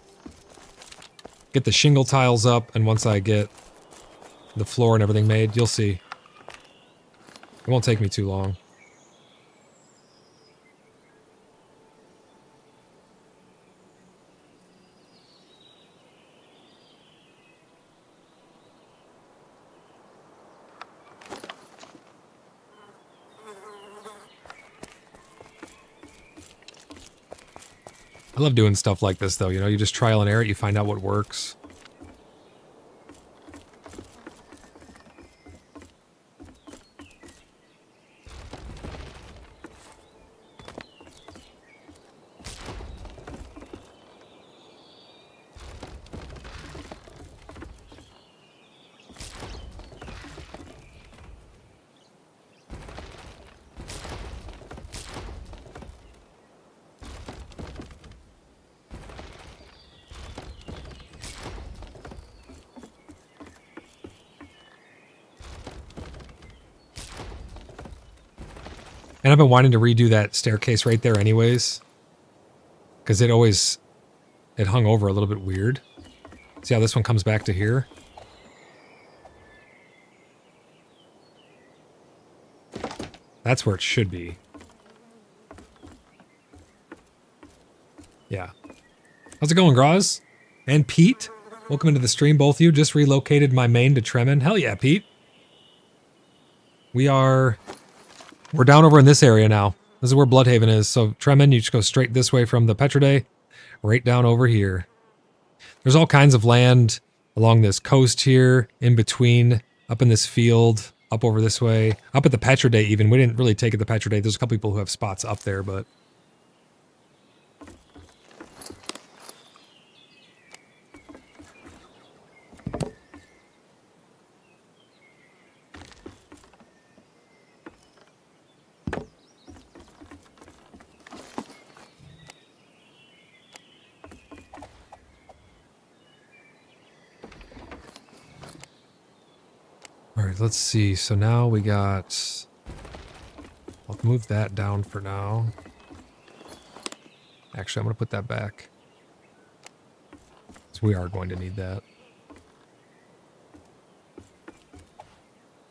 get the shingle tiles up and once I get the floor and everything made. You'll see. It won't take me too long. I love doing stuff like this, though. You know, you just trial and error it. You find out what works. And I've been wanting to redo that staircase right there anyways. Because it hung over a little bit weird. See how this one comes back to here? That's where it should be. Yeah. How's it going, Graz? And Pete? Welcome into the stream, both of you. Just relocated my main to Tremen. Hell yeah, Pete. We're down over in this area now. This is where BloodHaven is. So Tremen, you just go straight this way from the Pt3 Dei, right down over here. There's all kinds of land along this coast here, in between, up in this field, up over this way, up at the Pt3 Dei even. We didn't really take it to the Pt3 Dei. There's a couple people who have spots up there, but... Alright, let's see. So now we got... I'll move that down for now. Actually, I'm going to put that back. Because we are going to need that.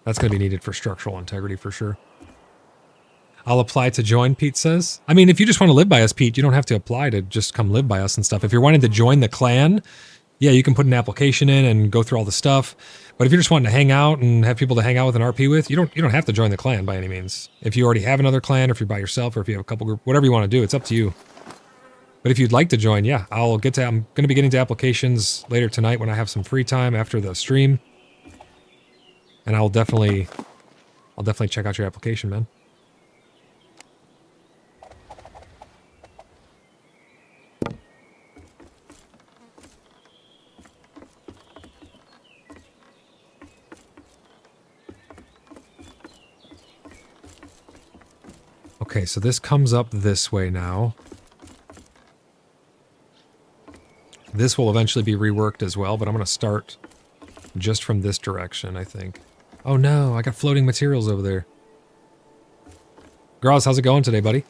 That's going to be needed for structural integrity for sure. I'll apply to join, Pete says. I mean, if you just want to live by us, Pete, you don't have to apply to just come live by us and stuff. If you're wanting to join the clan, yeah, you can put an application in and go through all the stuff. But if you're just wanting to hang out and have people to hang out with and RP with, you don't have to join the clan by any means. If you already have another clan, or if you're by yourself, or if you have a couple group, whatever you want to do, it's up to you. But if you'd like to join, yeah, I'm going to be getting to applications later tonight when I have some free time after the stream. And I'll definitely check out your application, man. Okay, so this comes up this way now. This will eventually be reworked as well, but I'm going to start just from this direction, I think. Oh no, I got floating materials over there. Graz, how's it going today, buddy?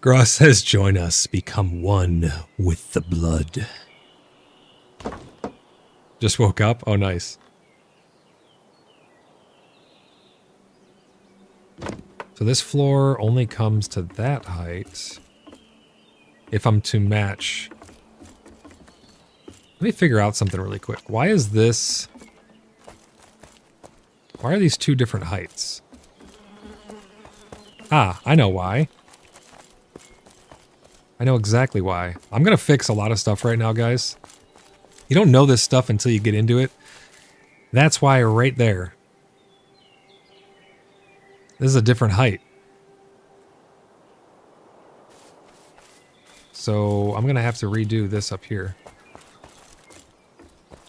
Graz says, join us, become one with the blood. Just woke up? Oh, nice. So this floor only comes to that height. If I'm to match... Let me figure out something really quick. Why is this... Why are these two different heights? Ah, I know why. I know exactly why. I'm gonna fix a lot of stuff right now, guys. You don't know this stuff until you get into it. That's why right there. This is a different height. So I'm gonna have to redo this up here.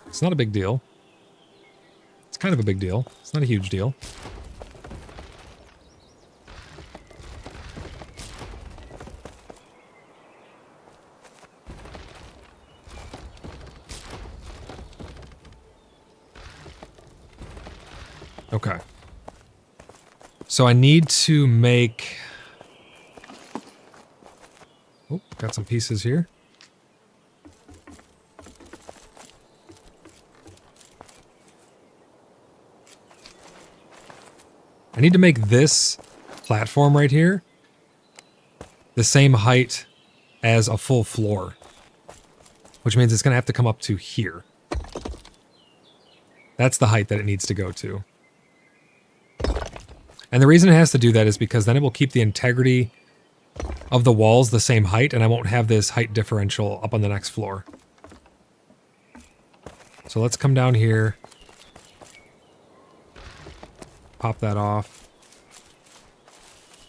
It's not a big deal. It's kind of a big deal. It's not a huge deal. Okay. So I need to make... Oh, got some pieces here. I need to make this platform right here the same height as a full floor, which means it's going to have to come up to here. That's the height that it needs to go to. And the reason it has to do that is because then it will keep the integrity of the walls the same height, and I won't have this height differential up on the next floor. So let's come down here. Pop that off.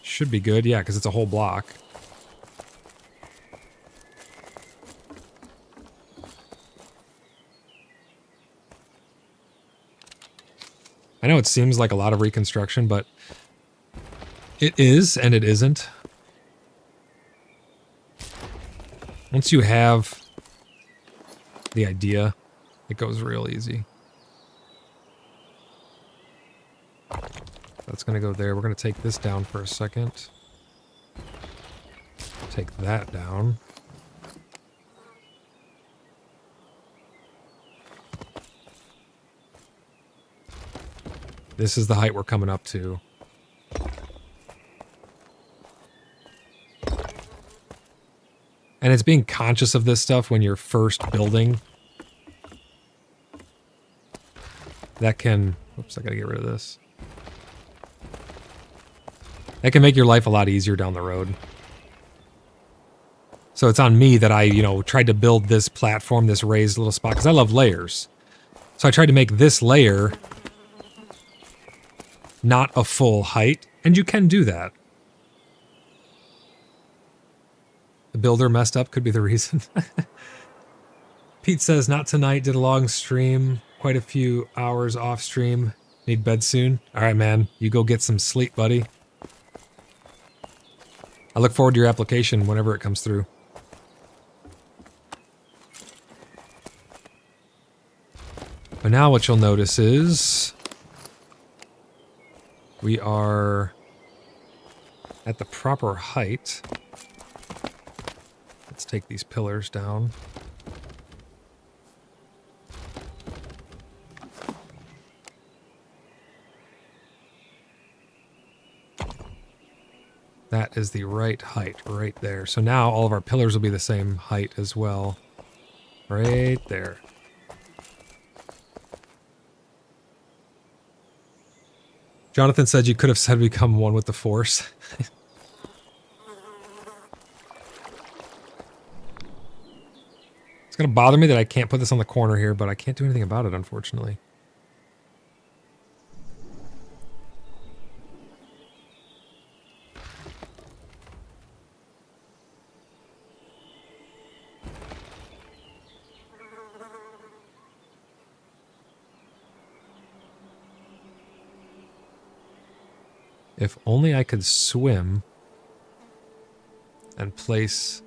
Should be good, yeah, because it's a whole block. I know it seems like a lot of reconstruction, but it is and it isn't. Once you have the idea, it goes real easy. That's going to go there. We're going to take this down for a second. Take that down. This is the height we're coming up to. And it's being conscious of this stuff when you're first building. That can... Oops, I gotta get rid of this. That can make your life a lot easier down the road. So it's on me that I, tried to build this platform, this raised little spot, because I love layers. So I tried to make this layer not a full height, and you can do that. The builder messed up could be the reason. Pete says, not tonight, did a long stream, quite a few hours off stream. Need bed soon? All right, man, you go get some sleep, buddy. I look forward to your application whenever it comes through. But now what you'll notice is we are at the proper height. Let's take these pillars down. That is the right height right there. So now all of our pillars will be the same height as well. Right there. Jonathan said you could have said become one with the Force. It's going to bother me that I can't put this on the corner here, but I can't do anything about it, unfortunately. If only I could swim and place...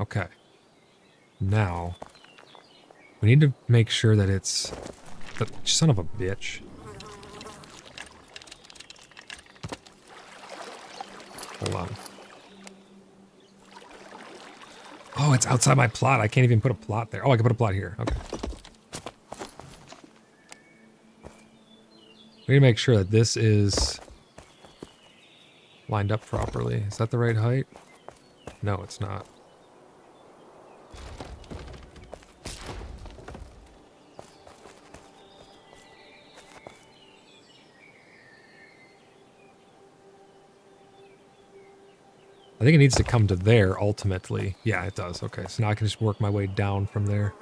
Okay. Now, we need to make sure that it's... The son of a bitch. Hold on. Oh, it's outside my plot. I can't even put a plot there. Oh, I can put a plot here. Okay. We need to make sure that this is lined up properly. Is that the right height? No, it's not. I think it needs to come to there ultimately. Yeah, it does. Okay, so now I can just work my way down from there.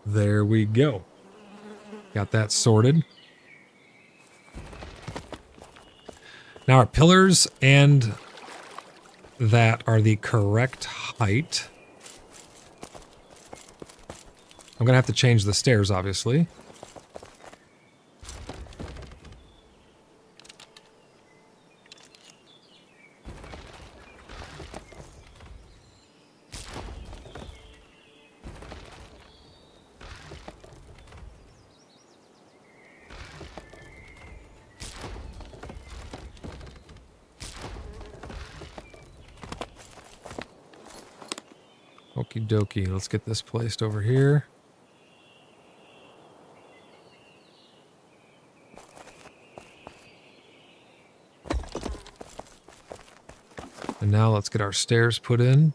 There we go. Got that sorted. Now our pillars and that are the correct height. I'm gonna have to change the stairs, obviously. Okie dokie, let's get this placed over here. And now let's get our stairs put in.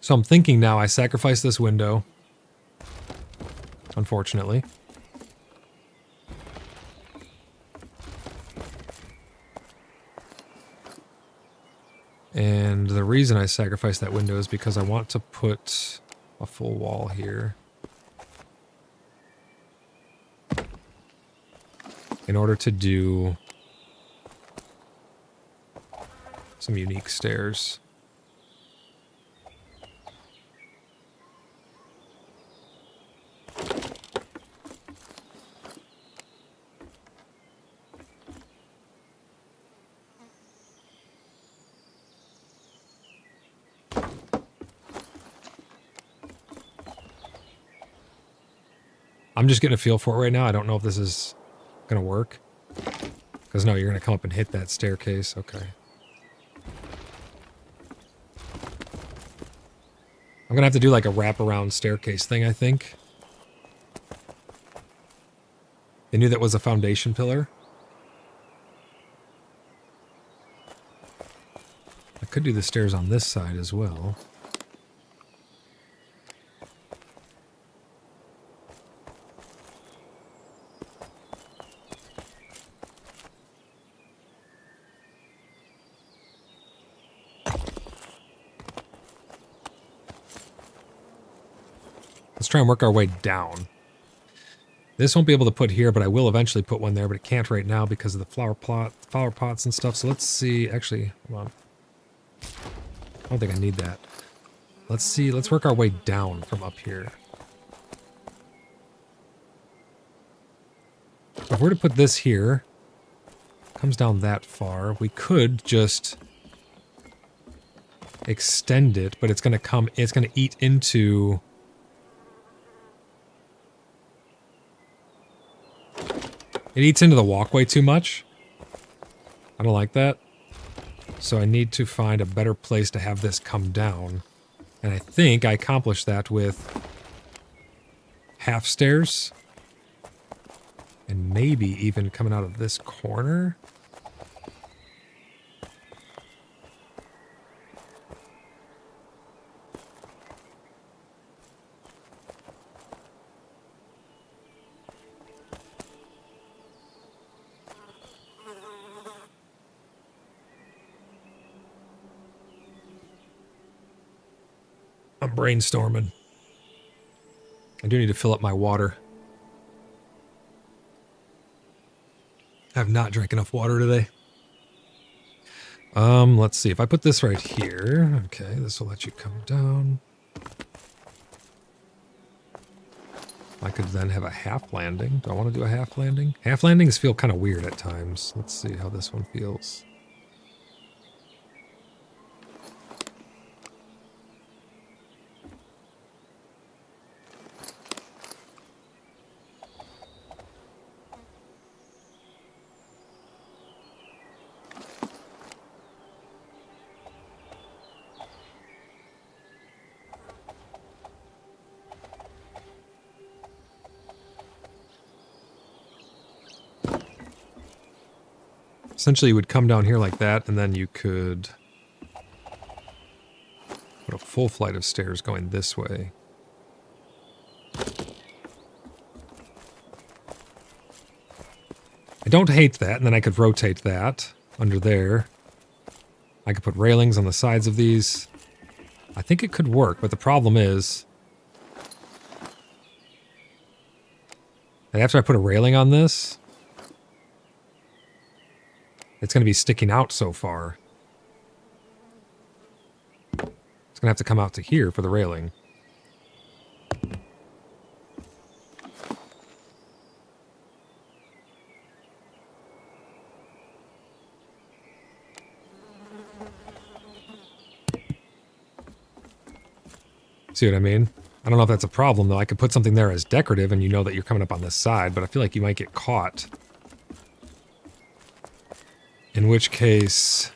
So I'm thinking now I sacrifice this window. Unfortunately. And the reason I sacrifice that window is because I want to put a full wall here. In order to do some unique stairs. I'm just getting a feel for it right now. I don't know if this is going to work. Because no, you're going to come up and hit that staircase. Okay. I'm going to have to do like a wraparound staircase thing, I think. They knew that was a foundation pillar. I could do the stairs on this side as well. Let's try and work our way down. This won't be able to put here, but I will eventually put one there, but it can't right now because of the flower pots and stuff. So let's see. Actually, hold on. I don't think I need that. Let's see. Let's work our way down from up here. If we're to put this here, comes down that far, we could just extend it, but it's going to eat into... It eats into the walkway too much. I don't like that. So I need to find a better place to have this come down. And I think I accomplished that with half stairs. And maybe even coming out of this corner. I'm brainstorming. I do need to fill up my water. I have not drank enough water today. Let's see. If I put this right here, okay, this will let you come down. I could then have a half landing. Do I want to do a half landing? Half landings feel kind of weird at times. Let's see how this one feels. Essentially, you would come down here like that, and then you could put a full flight of stairs going this way. I don't hate that, and then I could rotate that under there. I could put railings on the sides of these. I think it could work, but the problem is that after I put a railing on this, it's going to be sticking out so far. It's going to have to come out to here for the railing. See what I mean? I don't know if that's a problem, though. I could put something there as decorative, and you know that you're coming up on this side, but I feel like you might get caught. In which case,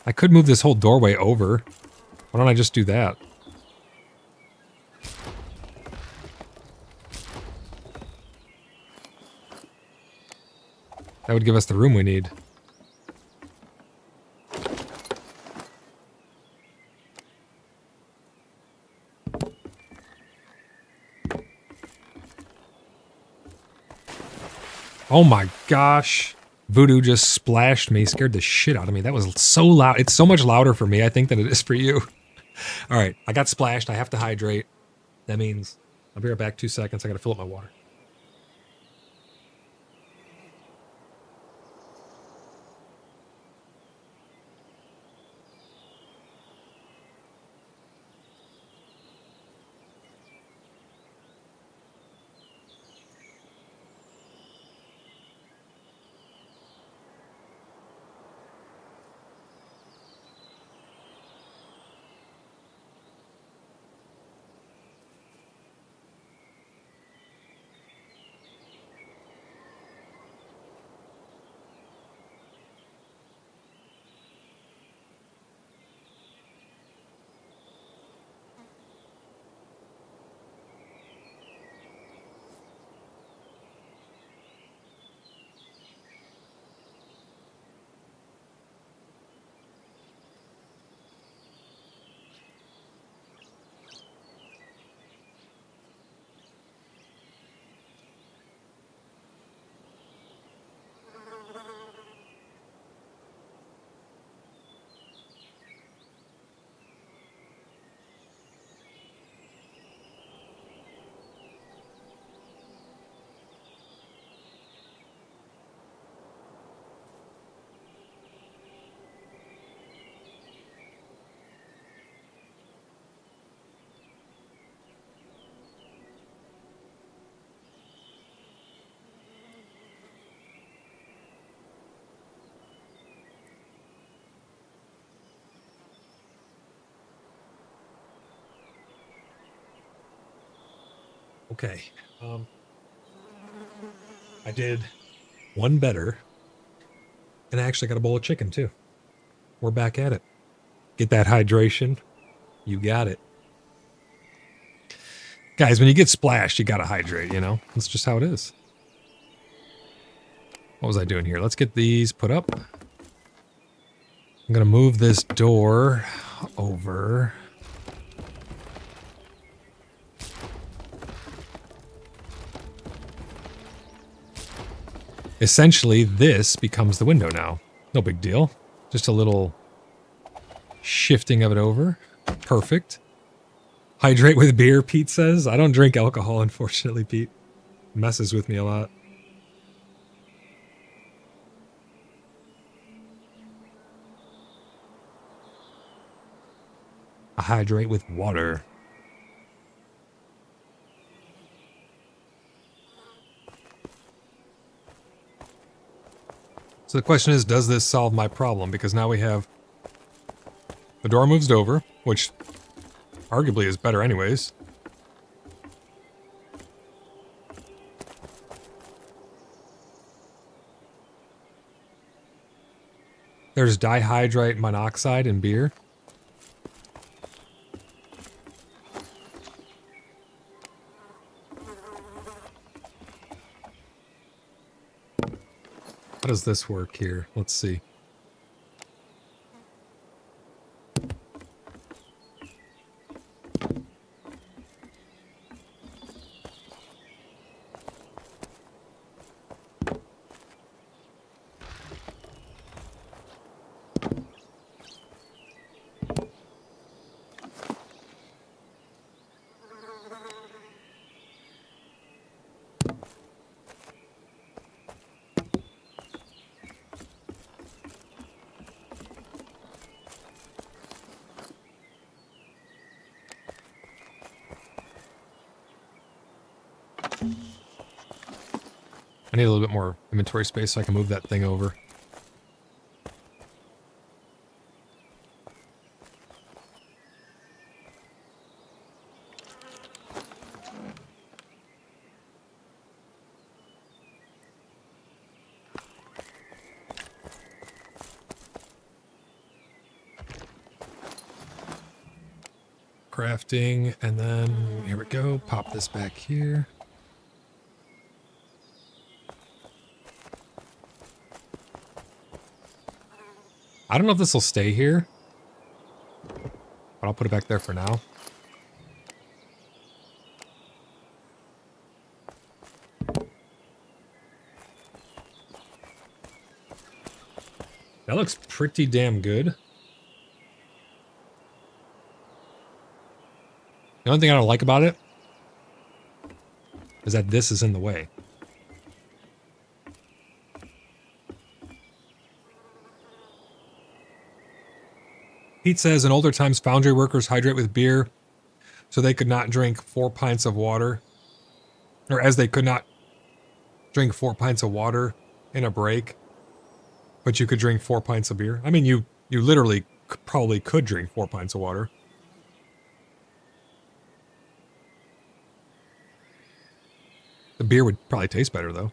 I could move this whole doorway over. Why don't I just do that? That would give us the room we need. Oh my gosh. Voodoo just splashed me, scared the shit out of me. That was so loud. It's so much louder for me, I think, than it is for you. All right, I got splashed. I have to hydrate. That means I'll be right back 2 seconds. I gotta fill up my water. Okay. I did one better. And I actually got a bowl of chicken, too. We're back at it. Get that hydration. You got it. Guys, when you get splashed, you gotta hydrate, you know? That's just how it is. What was I doing here? Let's get these put up. I'm gonna move this door over. Essentially, this becomes the window now. No big deal. Just a little shifting of it over. Perfect. Hydrate with beer, Pete says. I don't drink alcohol, unfortunately, Pete. Messes with me a lot. I hydrate with water. So the question is, does this solve my problem? Because now we have the door moves over, which arguably is better anyways. There's dihydrite monoxide in beer. How does this work here? Let's see. I need a little bit more inventory space so I can move that thing over. Crafting, and then here we go. Pop this back here. I don't know if this will stay here, but I'll put it back there for now. That looks pretty damn good. The only thing I don't like about it is that this is in the way. Pete says, in older times, foundry workers hydrate with beer so they could not drink 4 pints of water, or as they could not drink 4 pints of water in a break, but you could drink 4 pints of beer. I mean, you literally probably could drink 4 pints of water. The beer would probably taste better, though.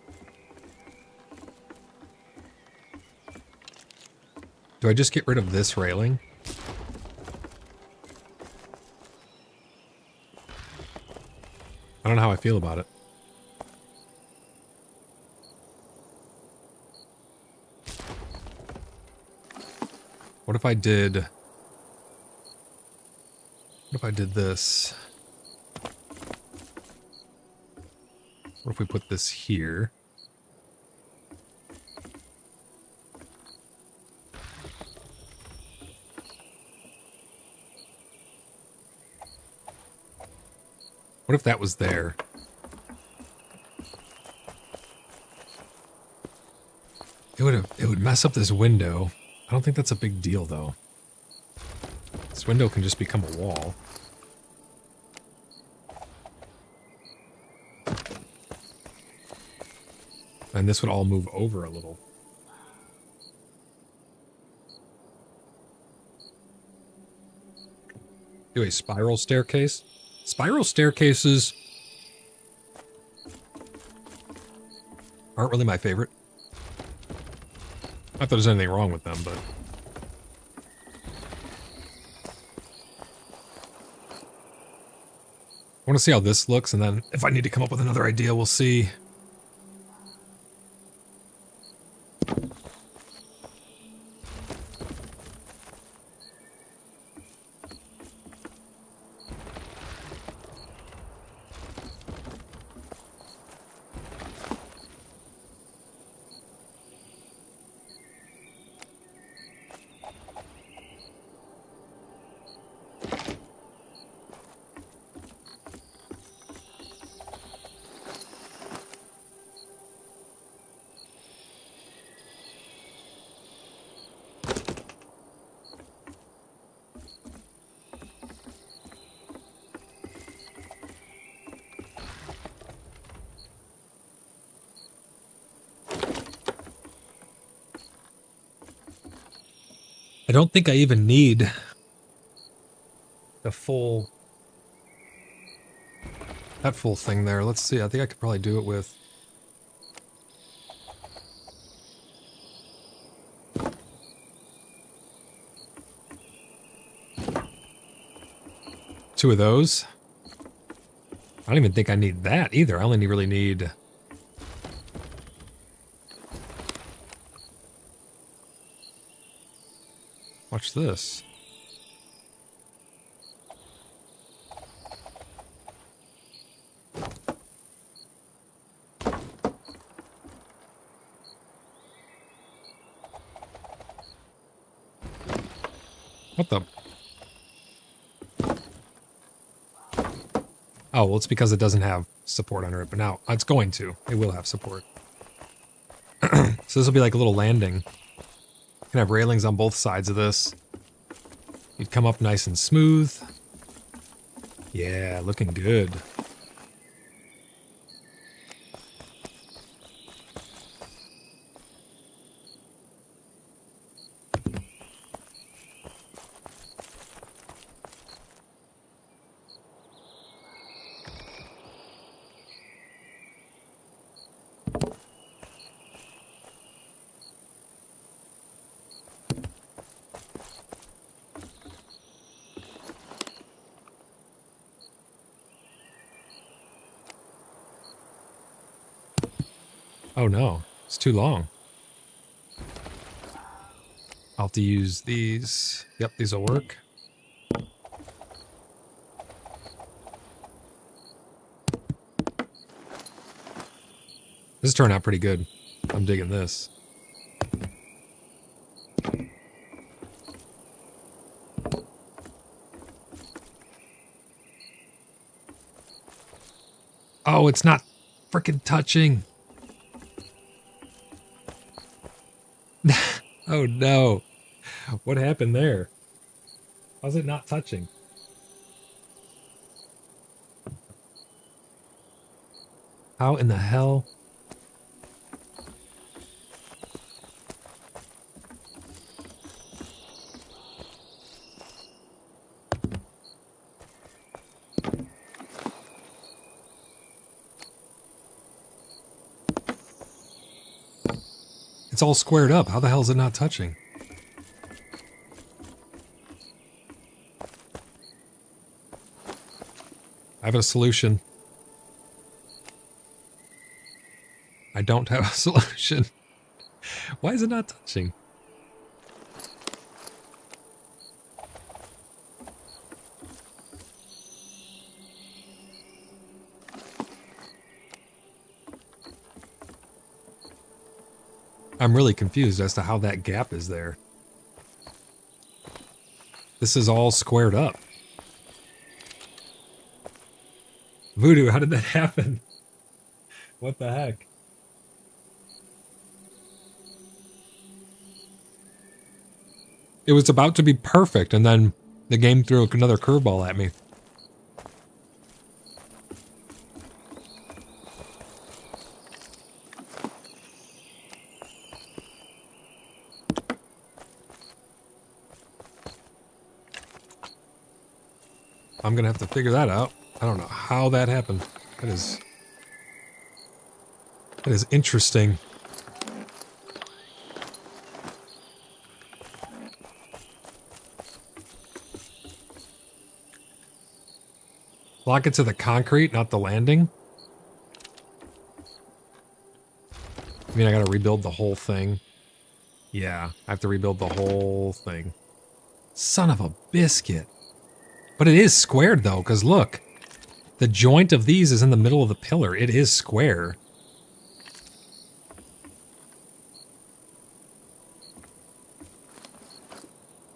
Do I just get rid of this railing? I don't know how I feel about it. What if I did... What if I did this? What if we put this here? What if that was there? It would mess up this window. I don't think that's a big deal, though. This window can just become a wall. And this would all move over a little. Do a spiral staircase. Spiral staircases aren't really my favorite. Not that there's anything wrong with them, but... I want to see how this looks, and then if I need to come up with another idea, we'll see. I don't think I even need the full... that full thing there. Let's see. I think I could probably do it with... two of those. I don't even think I need that either. I only really need... watch this. What the? Oh, well, it's because it doesn't have support under it, but now it's going to. It will have support. So this will be like a little landing. You can have railings on both sides of this. You'd come up nice and smooth. Yeah, looking good. Oh no, it's too long. I'll have to use these. Yep, these will work. This turned out pretty good. I'm digging this. Oh, it's not freaking touching. Oh no. What happened there? How's it not touching? How in the hell? It's all squared up. How the hell is it not touching? I have a solution. I don't have a solution. Why is it not touching? I'm really confused as to how that gap is there. This is all squared up. Voodoo, how did that happen? What the heck? It was about to be perfect, and then the game threw another curveball at me. I'm gonna have to figure that out. I don't know how that happened. That is interesting. Lock it to the concrete, not the landing. I mean, I gotta rebuild the whole thing. Yeah, I have to rebuild the whole thing. Son of a biscuit. But it is squared though, because look. The joint of these is in the middle of the pillar. It is square.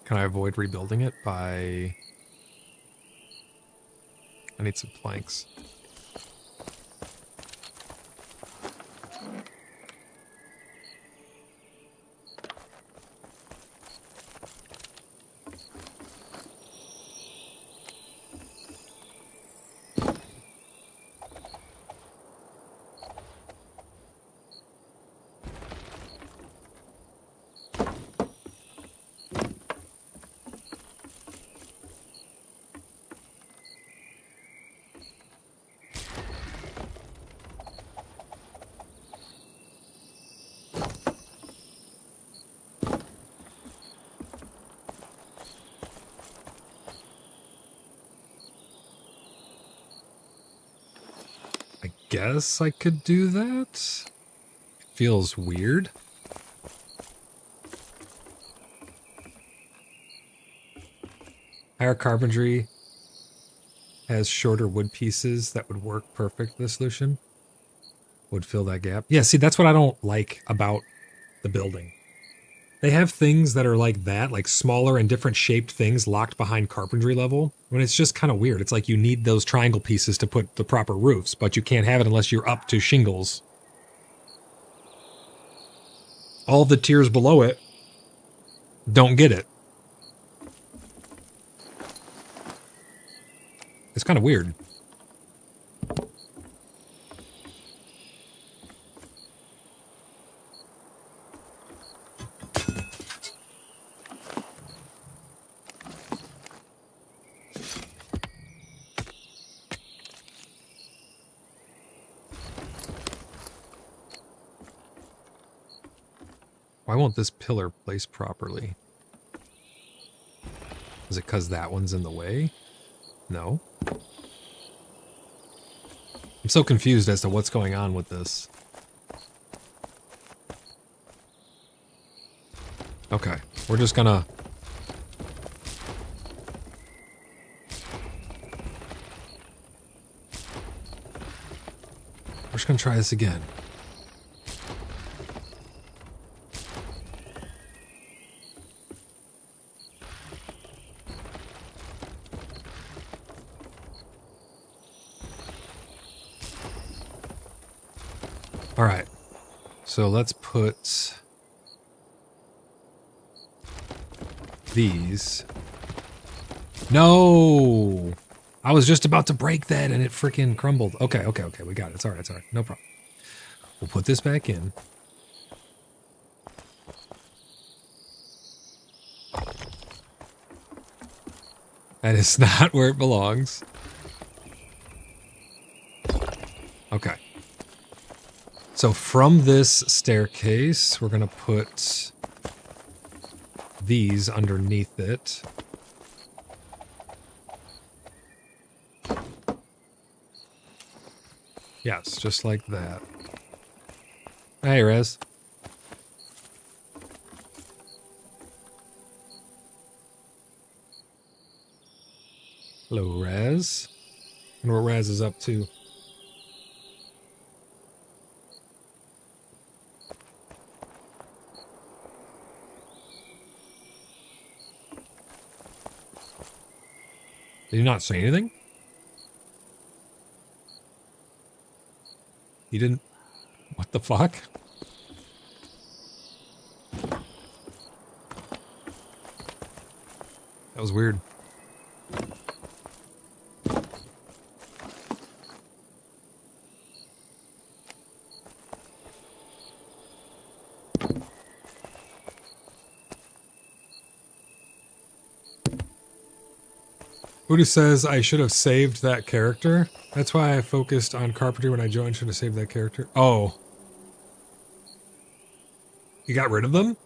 Can I avoid rebuilding it by... I need some planks. Guess I could do that. Feels weird. Higher carpentry has shorter wood pieces that would work perfect for the solution. Would fill that gap. Yeah, see, that's what I don't like about the building. They have things that are like that, like smaller and different shaped things locked behind carpentry level. When it's just kind of weird. It's like you need those triangle pieces to put the proper roofs, but you can't have it unless you're up to shingles. All the tiers below it don't get it. It's kind of weird. Why won't this pillar place properly? Is it because that one's in the way? No. I'm so confused as to what's going on with this. Okay, we're just gonna... We're just gonna try this again. All right, so let's put these. No, I was just about to break that and it freaking crumbled. Okay, we got it. It's all right, no problem. We'll put this back in. That is not where it belongs. Okay. So from this staircase, we're going to put these underneath it. Yes, just like that. Hey, Rez. Hello, Rez. I wonder what Rez is up to. Did he not say anything? He didn't... What the fuck? That was weird. Voodoo says I should have saved that character. That's why I focused on carpentry when I joined. Should have saved that character. Oh. You got rid of them?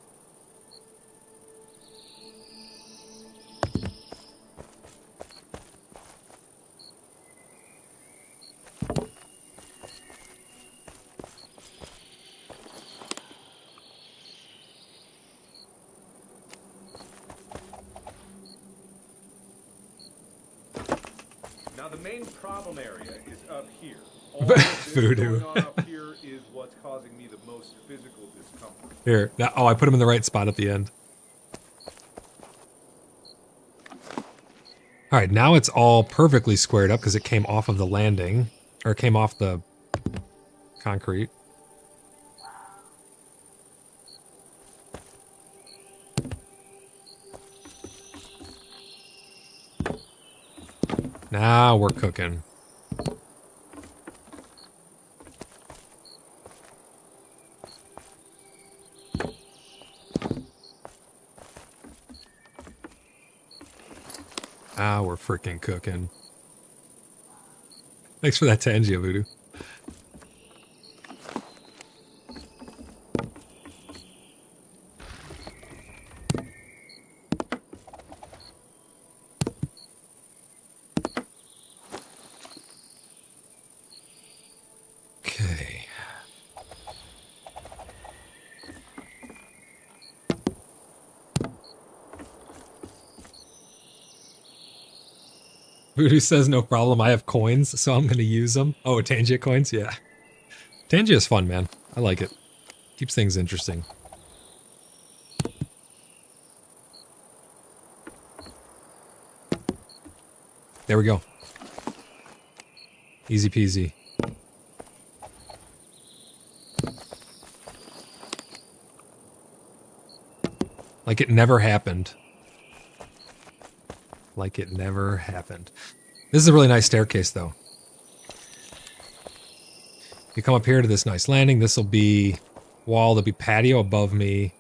Now the main problem area is up here. All this Voodoo. going on up here is what's causing me the most physical discomfort. Here. Now, oh, I put him in the right spot at the end. All right, now it's all perfectly squared up because it came off of the landing. Or came off the concrete. Now we're cooking. Now we're freaking cooking. Thanks for that Tangia, Voodoo. Okay. Voodoo says no problem. I have coins, so I'm gonna use them. Oh, Tangia coins? Yeah. Tangia is fun, man. I like it. Keeps things interesting. There we go. Easy peasy. Like it never happened. Like it never happened. This is a really nice staircase, though. You come up here to this nice landing. This will be wall. There'll be patio above me.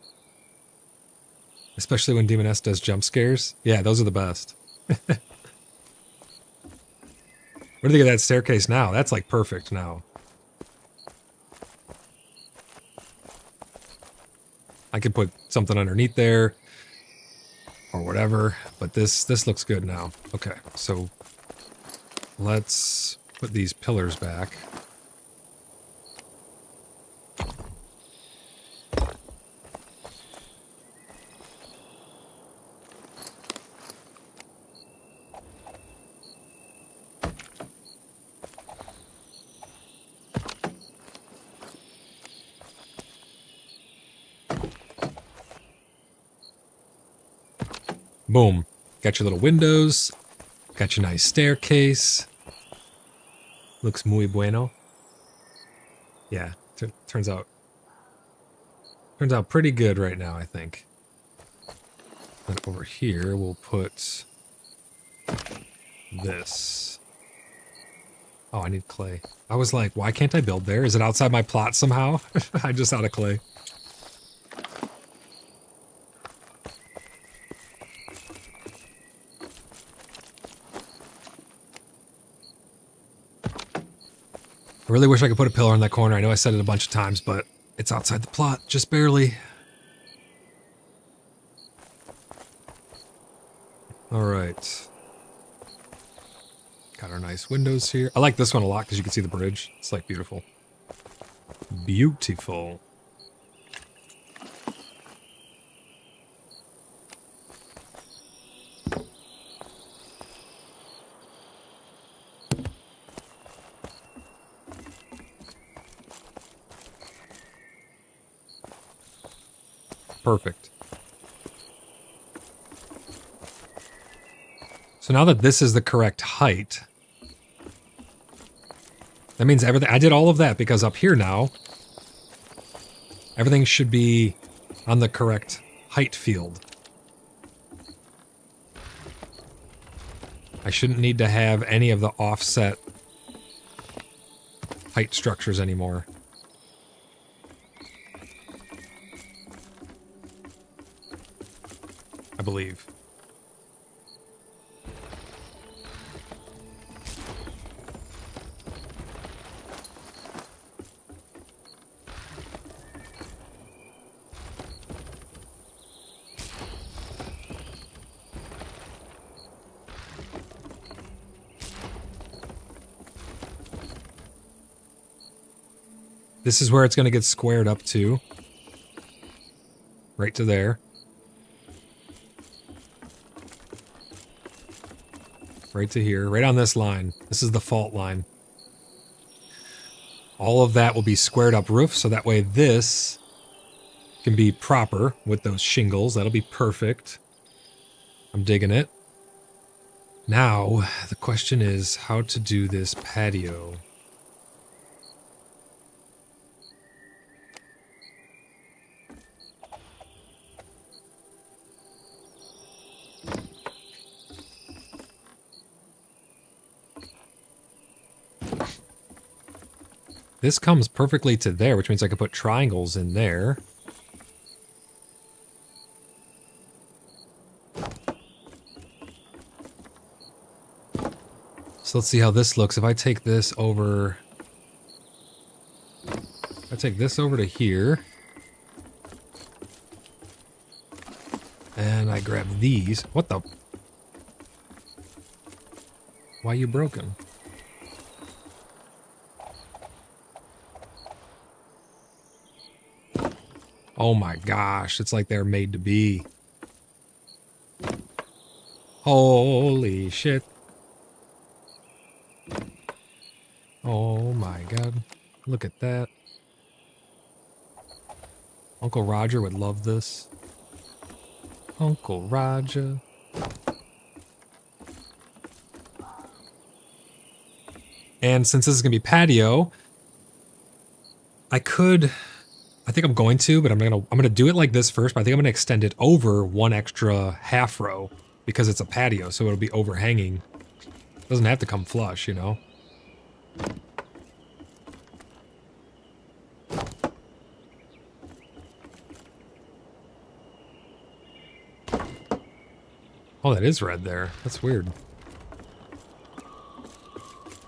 Especially when Demoness does jump scares. Yeah, those are the best. What do you think of that staircase now? That's like perfect now. I could put something underneath there or whatever, but this looks good now. Okay, so let's put these pillars back. Boom. Got your little windows. Got your nice staircase. Looks muy bueno. Yeah, turns out pretty good right now, I think. And over here, we'll put this. Oh, I need clay. I was like, why can't I build there? Is it outside my plot somehow? I'm just out of clay. I really wish I could put a pillar in that corner. I know I said it a bunch of times, but it's outside the plot, just barely. All right. Got our nice windows here. I like this one a lot because you can see the bridge. It's like beautiful. Beautiful. Perfect. So now that this is the correct height, that means everything, I did all of that because up here now, everything should be on the correct height field. I shouldn't need to have any of the offset height structures anymore. I believe. This is where it's going to get squared up to. Right to there. Right to here, right on this line. This is the fault line. All of that will be squared up roof, so that way this can be proper with those shingles. That'll be perfect. I'm digging it. Now, the question is how to do this patio. This comes perfectly to there, which means I could put triangles in there. So let's see how this looks. If I take this over... I take this over to here. And I grab these. What the... Why are you broken? Oh my gosh, it's like they're made to be. Holy shit. Oh my god. Look at that. Uncle Roger would love this. Uncle Roger. And since this is going to be patio, I think I'm going to, but I'm going to do it like this first, but I think I'm going to extend it over one extra half row because it's a patio, so it'll be overhanging. It doesn't have to come flush, you know? Oh, that is red there. That's weird.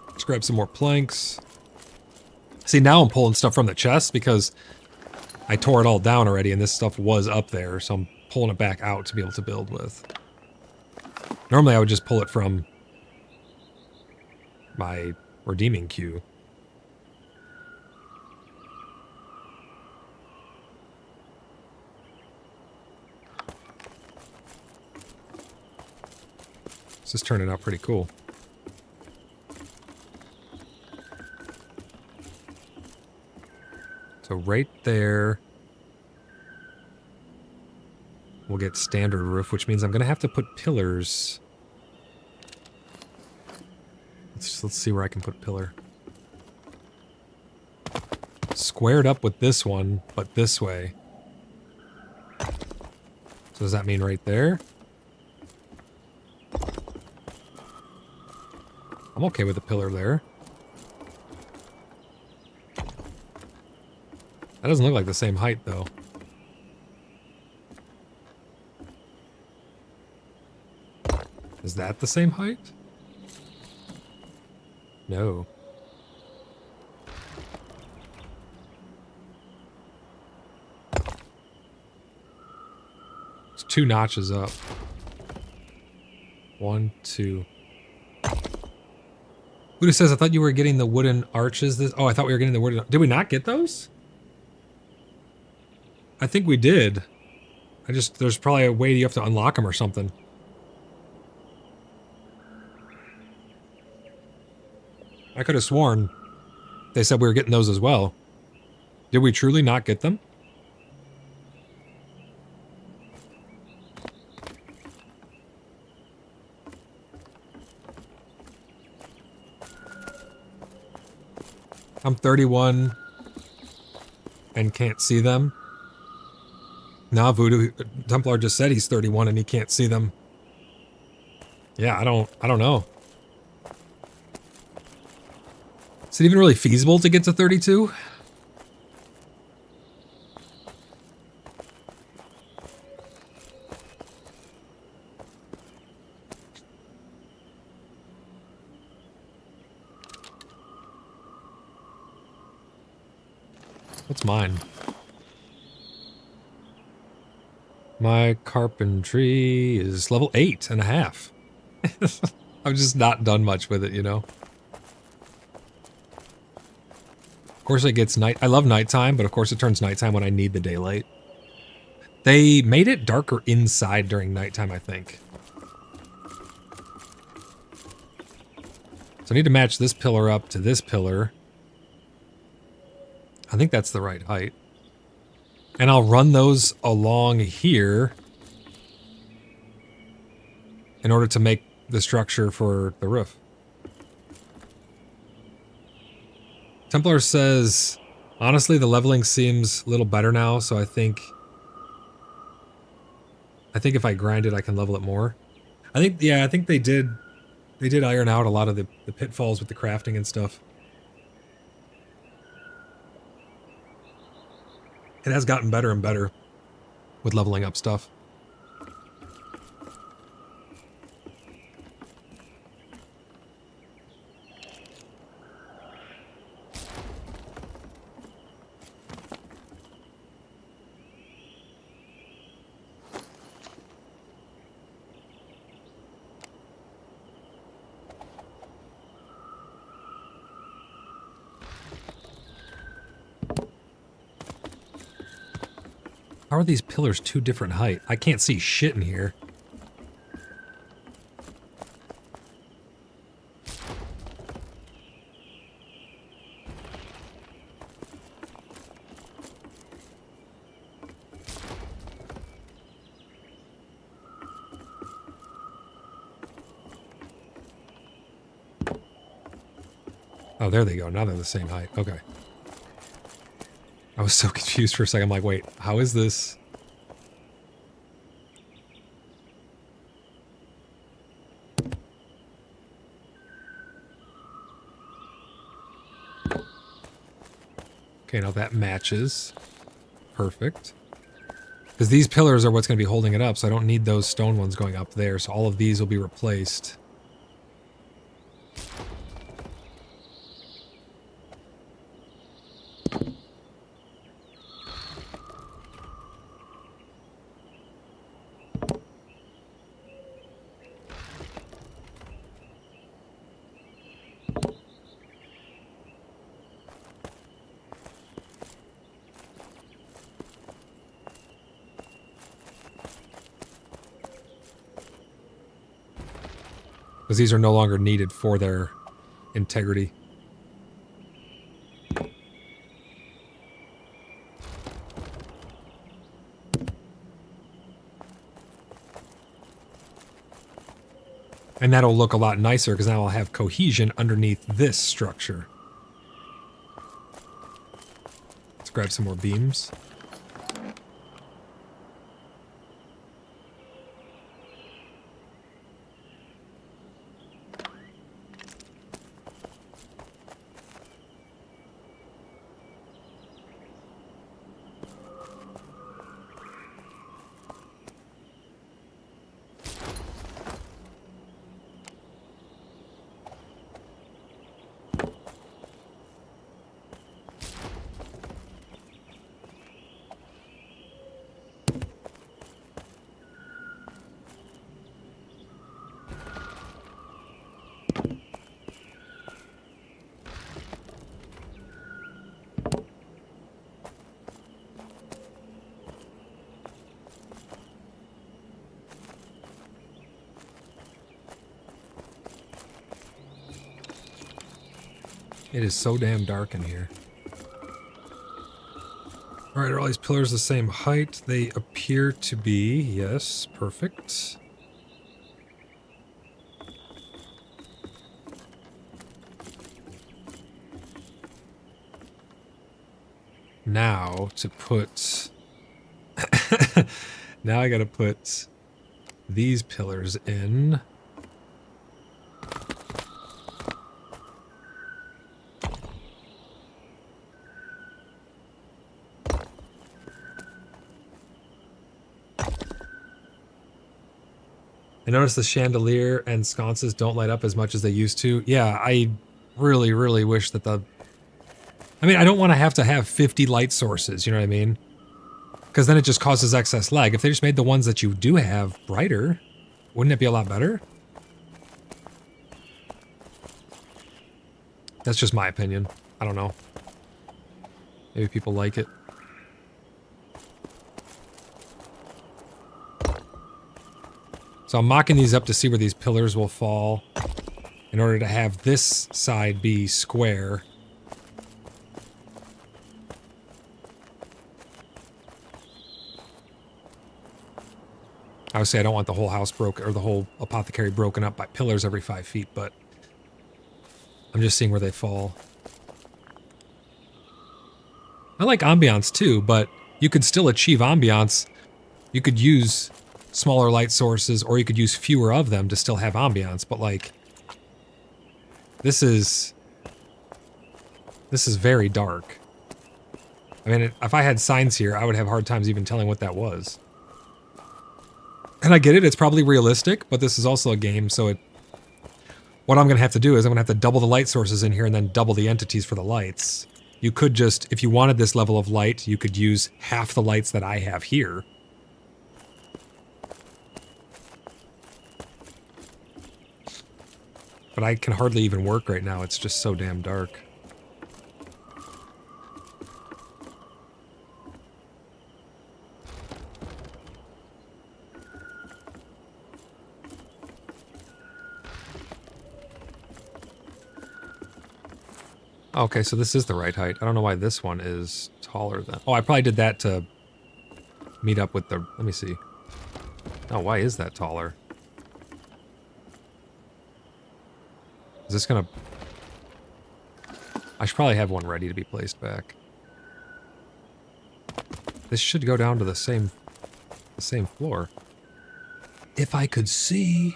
Let's grab some more planks. See, now I'm pulling stuff from the chest because I tore it all down already and this stuff was up there, so I'm pulling it back out to be able to build with. Normally I would just pull it from my redeeming queue. This is turning out pretty cool. So right there, we'll get standard roof, which means I'm going to have to put pillars. Let's see where I can put a pillar. Squared up with this one, but this way. So does that mean right there? I'm okay with a pillar there. That doesn't look like the same height, though. Is that the same height? No. It's 2 notches up. 1, 2. Buddha says, I thought you were getting the wooden arches. Oh, I thought we were getting the wooden... Did we not get those? I think we did. There's probably a way you have to unlock them or something. I could have sworn they said we were getting those as well. Did we truly not get them? I'm 31 and can't see them. Nah, Voodoo Templar just said he's 31 and he can't see them. Yeah, I don't know. Is it even really feasible to get to 32? What's mine? My carpentry is level 8.5. I've just not done much with it, you know? Of course it gets night. I love nighttime, but of course it turns nighttime when I need the daylight. They made it darker inside during nighttime, I think. So I need to match this pillar up to this pillar. I think that's the right height. And I'll run those along here in order to make the structure for the roof. Templar says, honestly, the leveling seems a little better now, so I think if I grind it, I can level it more. I think they did iron out a lot of the pitfalls with the crafting and stuff. It has gotten better and better with leveling up stuff. How are these pillars 2 different height? I can't see shit in here. Oh, there they go. Now they're the same height. Okay. I was so confused for a second. I'm like, wait, how is this? Okay, now that matches. Perfect. Because these pillars are what's going to be holding it up, so I don't need those stone ones going up there, so all of these will be replaced. Because these are no longer needed for their integrity. And that'll look a lot nicer because now I'll have cohesion underneath this structure. Let's grab some more beams. It is so damn dark in here. Alright, are all these pillars the same height? They appear to be, yes, perfect. Now, to put... now I gotta put these pillars in. I noticed the chandelier and sconces don't light up as much as they used to. Yeah, I really, really wish that the... I mean, I don't want to have 50 light sources, you know what I mean? Because then it just causes excess lag. If they just made the ones that you do have brighter, wouldn't it be a lot better? That's just my opinion. I don't know. Maybe people like it. So I'm mocking these up to see where these pillars will fall in order to have this side be square. Obviously, I don't want the whole house broken, or the whole apothecary broken up by pillars every 5 feet, but I'm just seeing where they fall. I like ambiance too, but you could still achieve ambiance. You could use smaller light sources, or you could use fewer of them to still have ambiance, but like, this is very dark. I mean, if I had signs here, I would have hard times even telling what that was. And I get it, it's probably realistic, but this is also a game, so what I'm going to have to do is I'm going to have to double the light sources in here and then double the entities for the lights. You could just, if you wanted this level of light, you could use half the lights that I have here. But I can hardly even work right now, it's just so damn dark. Okay, so this is the right height. I don't know why this one is taller than... Oh, I probably did that to meet up with the... Let me see. Oh, why is that taller? Is this gonna... I should probably have one ready to be placed back. This should go down to the same floor. If I could see.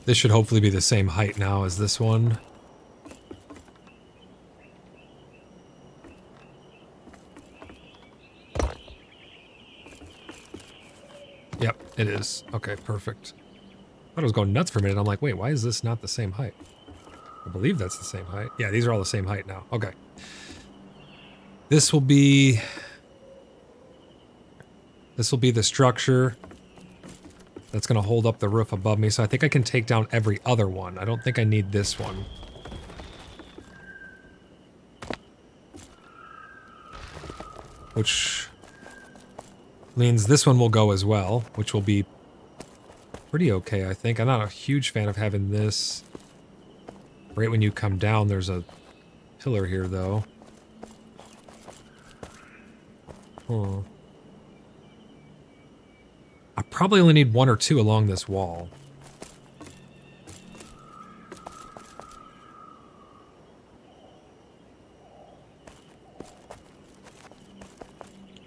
This should hopefully be the same height now as this one. Yep, it is. Okay, perfect. I thought I was going nuts for a minute. I'm like, wait, why is this not the same height? I believe that's the same height. Yeah, these are all the same height now. Okay. This will be the structure that's going to hold up the roof above me. So I think I can take down every other one. I don't think I need this one. Which means this one will go as well, which will be pretty okay, I think. I'm not a huge fan of having this. Right when you come down, there's a pillar here, though. Huh. I probably only need one or two along this wall.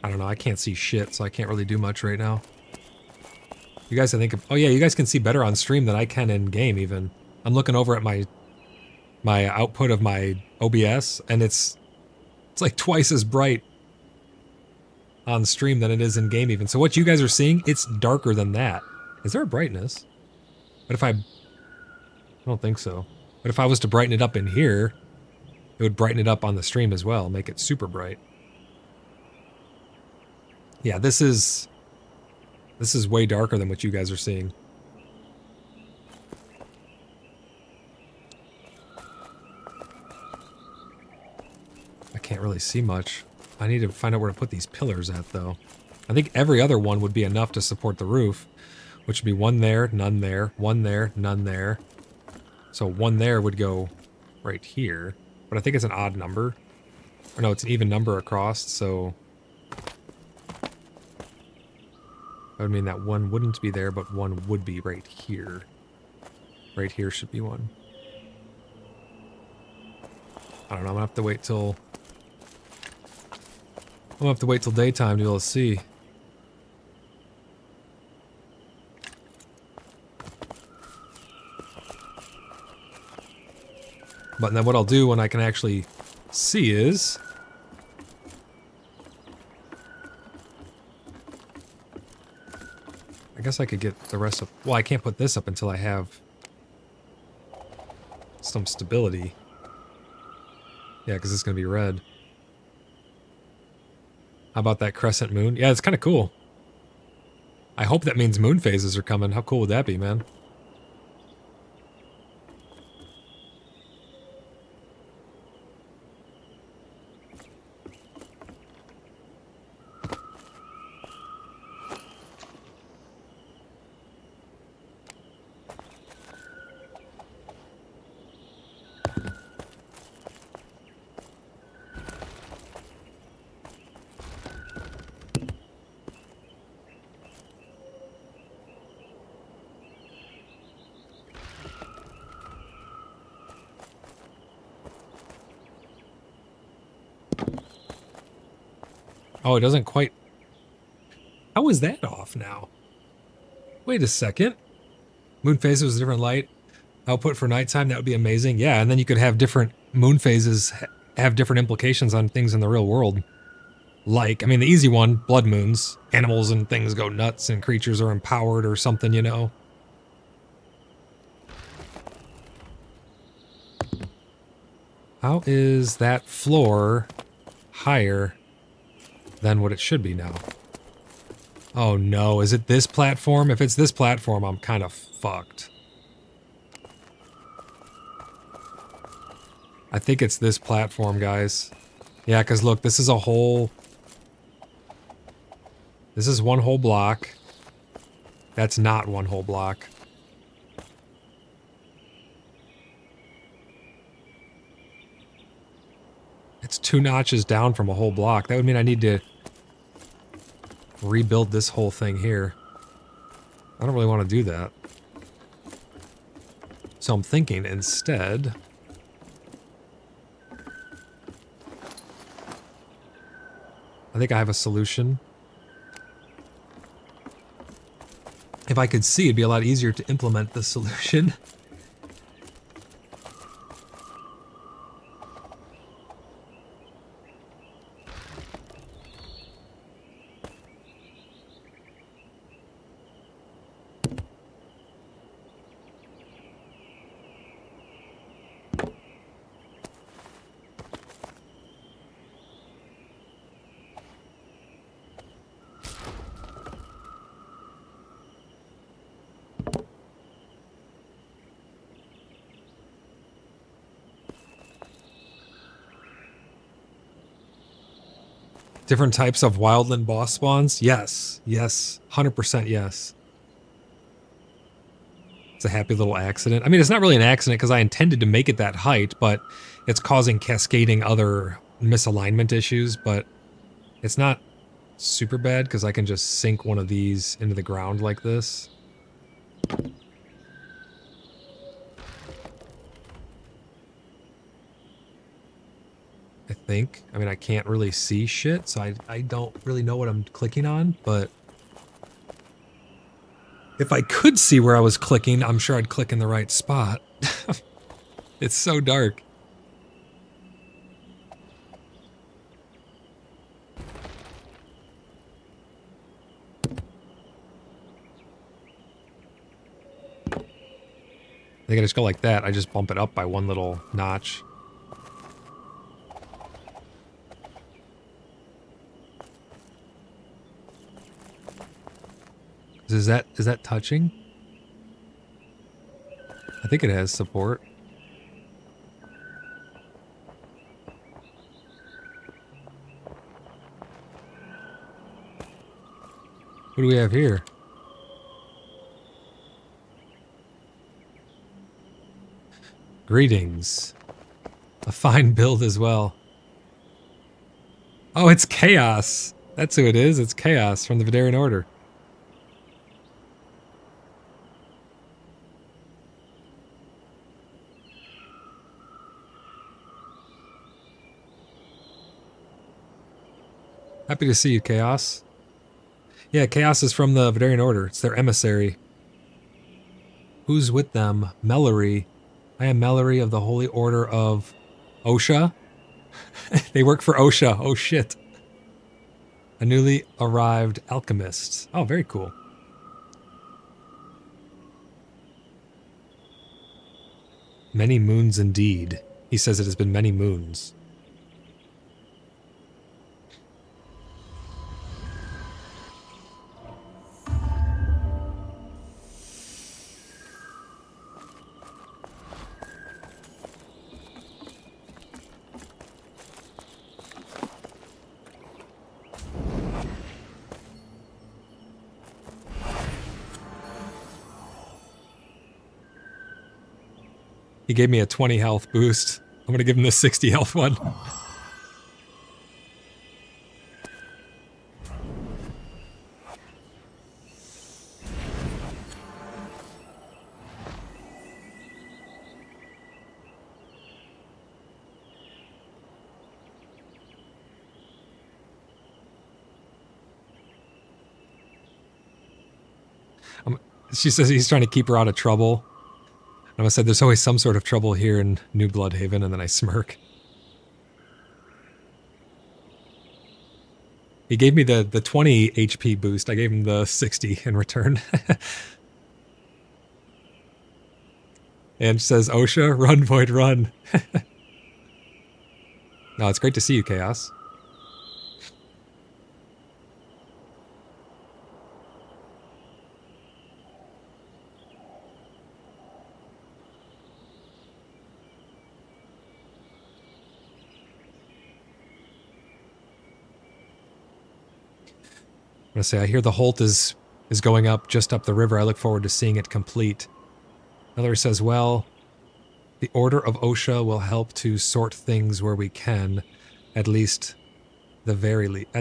I don't know, I can't see shit, so I can't really do much right now. You guys, I think... Oh yeah, you guys can see better on stream than I can in-game, even. I'm looking over at my output of my OBS, and it's like twice as bright on stream than it is in game even. So what you guys are seeing, it's darker than that. Is there a brightness? But if I don't think so. But if I was to brighten it up in here, it would brighten it up on the stream as well, make it super bright. Yeah, this is way darker than what you guys are seeing. I can't really see much. I need to find out where to put these pillars at, though. I think every other one would be enough to support the roof, which would be one there, none there, one there, none there. So one there would go right here, but I think it's an odd number. Or no, it's an even number across, so that would mean that one wouldn't be there, but one would be right here. Right here should be one. I don't know, I'm gonna have to wait till... I'll have to wait till daytime to be able to see. But then what I'll do when I can actually see is... I guess I could get the rest of... Well, I can't put this up until I have some stability. Yeah, because it's going to be red. How about that crescent moon? Yeah, it's kind of cool. I hope that means moon phases are coming. How cool would that be, man? Oh, it doesn't quite... How is that off now? Wait a second. Moon phases was a different light output for nighttime. That would be amazing. Yeah, and then you could have different moon phases have different implications on things in the real world. Like, I mean, the easy one, blood moons. Animals and things go nuts and creatures are empowered or something, you know. How is that floor higher than what it should be now? Oh no, is it this platform? If it's this platform, I'm kind of fucked. I think it's this platform, guys. Yeah, because look, this is a whole... This is one whole block. That's not one whole block. It's 2 notches down from a whole block. That would mean I need to rebuild this whole thing here. I don't really want to do that. So I'm thinking instead... I think I have a solution. If I could see, it'd be a lot easier to implement the solution. Different types of wildland boss spawns? Yes. Yes. 100% yes. It's a happy little accident. I mean, it's not really an accident because I intended to make it that height, but it's causing cascading other misalignment issues, but it's not super bad because I can just sink one of these into the ground like this. I think. I mean, I can't really see shit, so I don't really know what I'm clicking on, but if I could see where I was clicking, I'm sure I'd click in the right spot. It's so dark. I think I just go like that. I just bump it up by one little notch. Is that touching? I think it has support. What do we have here? Greetings. A fine build as well. Oh, it's Chaos. That's who it is. It's Chaos from the Vidarian Order. Happy to see you, Chaos. Yeah, Chaos is from the Vidarian Order. It's their emissary. Who's with them? Mellory. I am Mellory of the Holy Order of Osha. They work for Osha. Oh, shit. A newly arrived alchemist. Oh, very cool. Many moons indeed. He says it has been many moons. He gave me a 20 health boost. I'm going to give him the 60 health one. She says he's trying to keep her out of trouble. And I said, there's always some sort of trouble here in New BloodHaven, and then I smirk. He gave me the 20 HP boost. I gave him the 60 in return. And she says, Osha, run, Void, run. No, it's great to see you, Chaos. going to say, I hear the Holt is going up just up the river. I look forward to seeing it complete. Mallory says, well, the Order of OSHA will help to sort things where we can. At least, at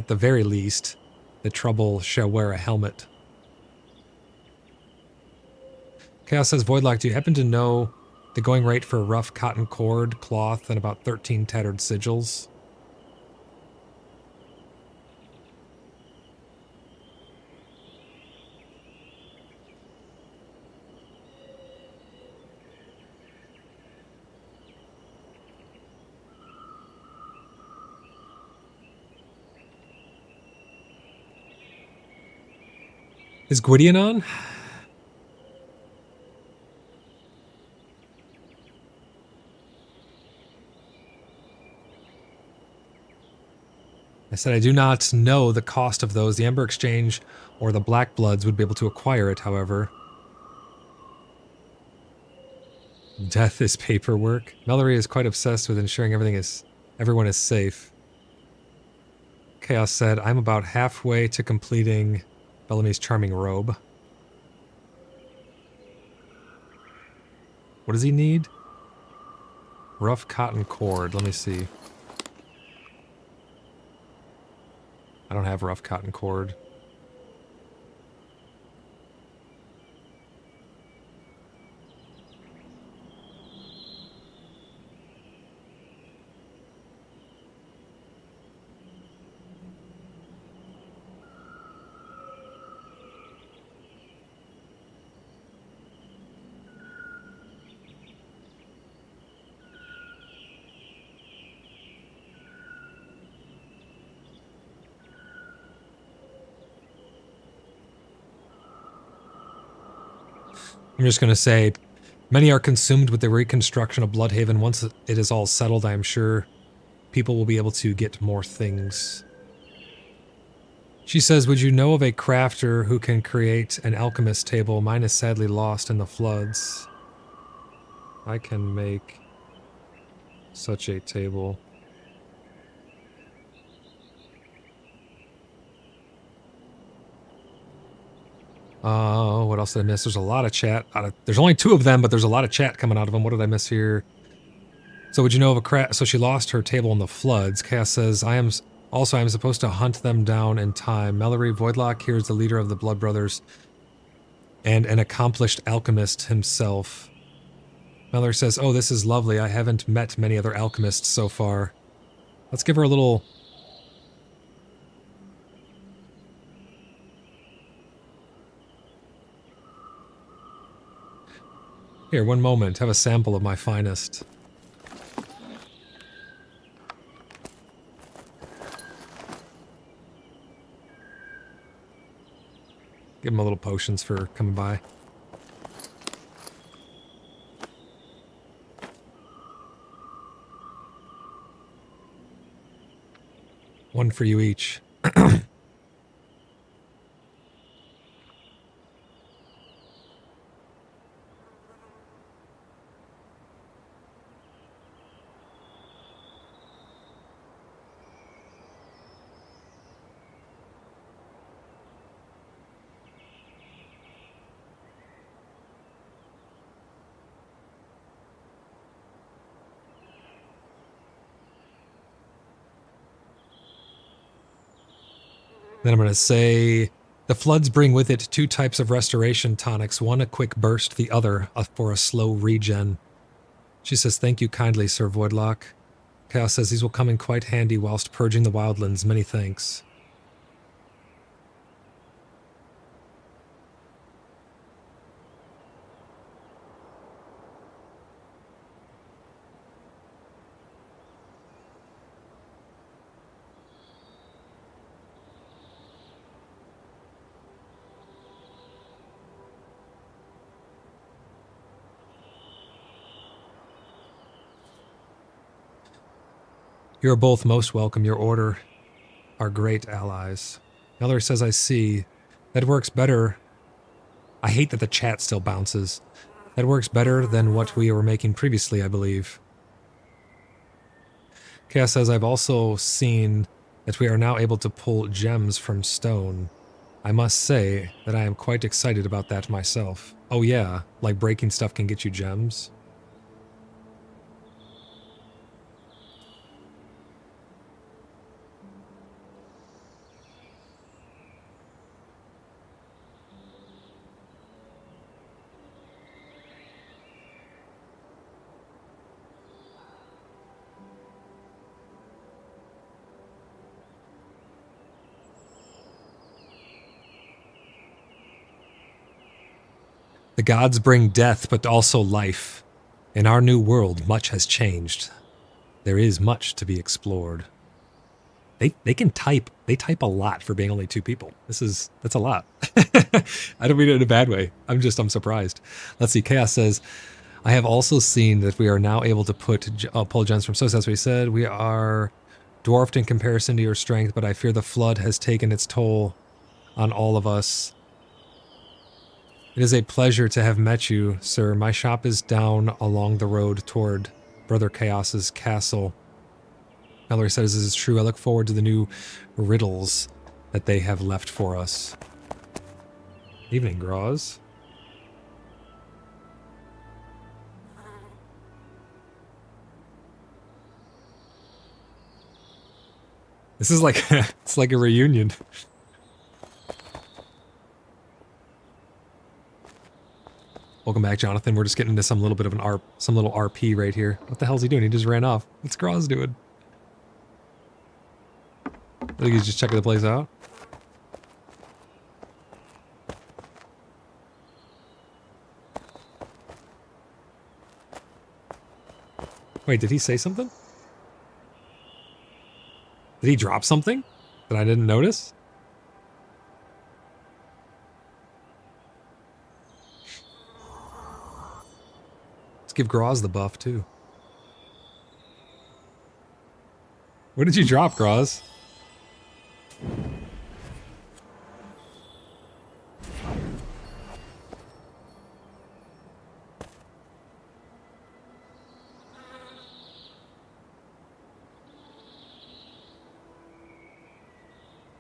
the very least, the trouble shall wear a helmet. Chaos says, Voidlock, do you happen to know the going rate for rough cotton cord, cloth, and about 13 tattered sigils? Is Gwydion on? I said I do not know the cost of those. The Ember Exchange or the Black Bloods would be able to acquire it, however. Death is paperwork. Mallory is quite obsessed with ensuring everyone is safe. Chaos said, I'm about halfway to completing Bellamy's charming robe. What does he need? Rough cotton cord. Let me see. I don't have rough cotton cord. I'm just going to say, many are consumed with the reconstruction of BloodHaven. Once it is all settled, I am sure people will be able to get more things. She says, would you know of a crafter who can create an alchemist table? Mine is sadly lost in the floods. I can make such a table. What else did I miss? There's a lot of chat. There's only 2 of them, but there's a lot of chat coming out of them. What did I miss here? So would you know of a so she lost her table in the floods. Chaos says, I am supposed to hunt them down in time. Mallory Voidlock here is the leader of the Blood Brothers and an accomplished alchemist himself. Mallory says, oh, this is lovely. I haven't met many other alchemists so far. Let's give her a little... Here, one moment. Have a sample of my finest. Give him a little potions for coming by. One for you each. Then I'm going to say, the floods bring with it 2 types of restoration tonics. One a quick burst, the other for a slow regen. She says, thank you kindly, Sir Voidlock. Chaos says these will come in quite handy whilst purging the wildlands. Many thanks. You are both most welcome. Your order are great allies. Mallory says, I see. That works better. I hate that the chat still bounces. That works better than what we were making previously, I believe. Chaos says, I've also seen that we are now able to pull gems from stone. I must say that I am quite excited about that myself. Oh yeah, like breaking stuff can get you gems. The gods bring death, but also life. In our new world, much has changed. There is much to be explored. They can type. They type a lot for being only 2 people. That's a lot. I don't mean it in a bad way. I'm surprised. Let's see. Chaos says, I have also seen that we are now able to pull gems from sources. That's what he said. We are dwarfed in comparison to your strength, but I fear the flood has taken its toll on all of us. It is a pleasure to have met you, sir. My shop is down along the road toward Brother Chaos's castle. Mallory says this is true. I look forward to the new riddles that they have left for us. Evening, Groz. This is like it's like a reunion. Welcome back, Jonathan. We're just getting into some little bit of some little RP right here. What the hell's he doing? He just ran off. What's Groz doing? I think he's just checking the place out. Wait, did he say something? Did he drop something that I didn't notice? Let's give Groz the buff, too. What did you drop, Groz?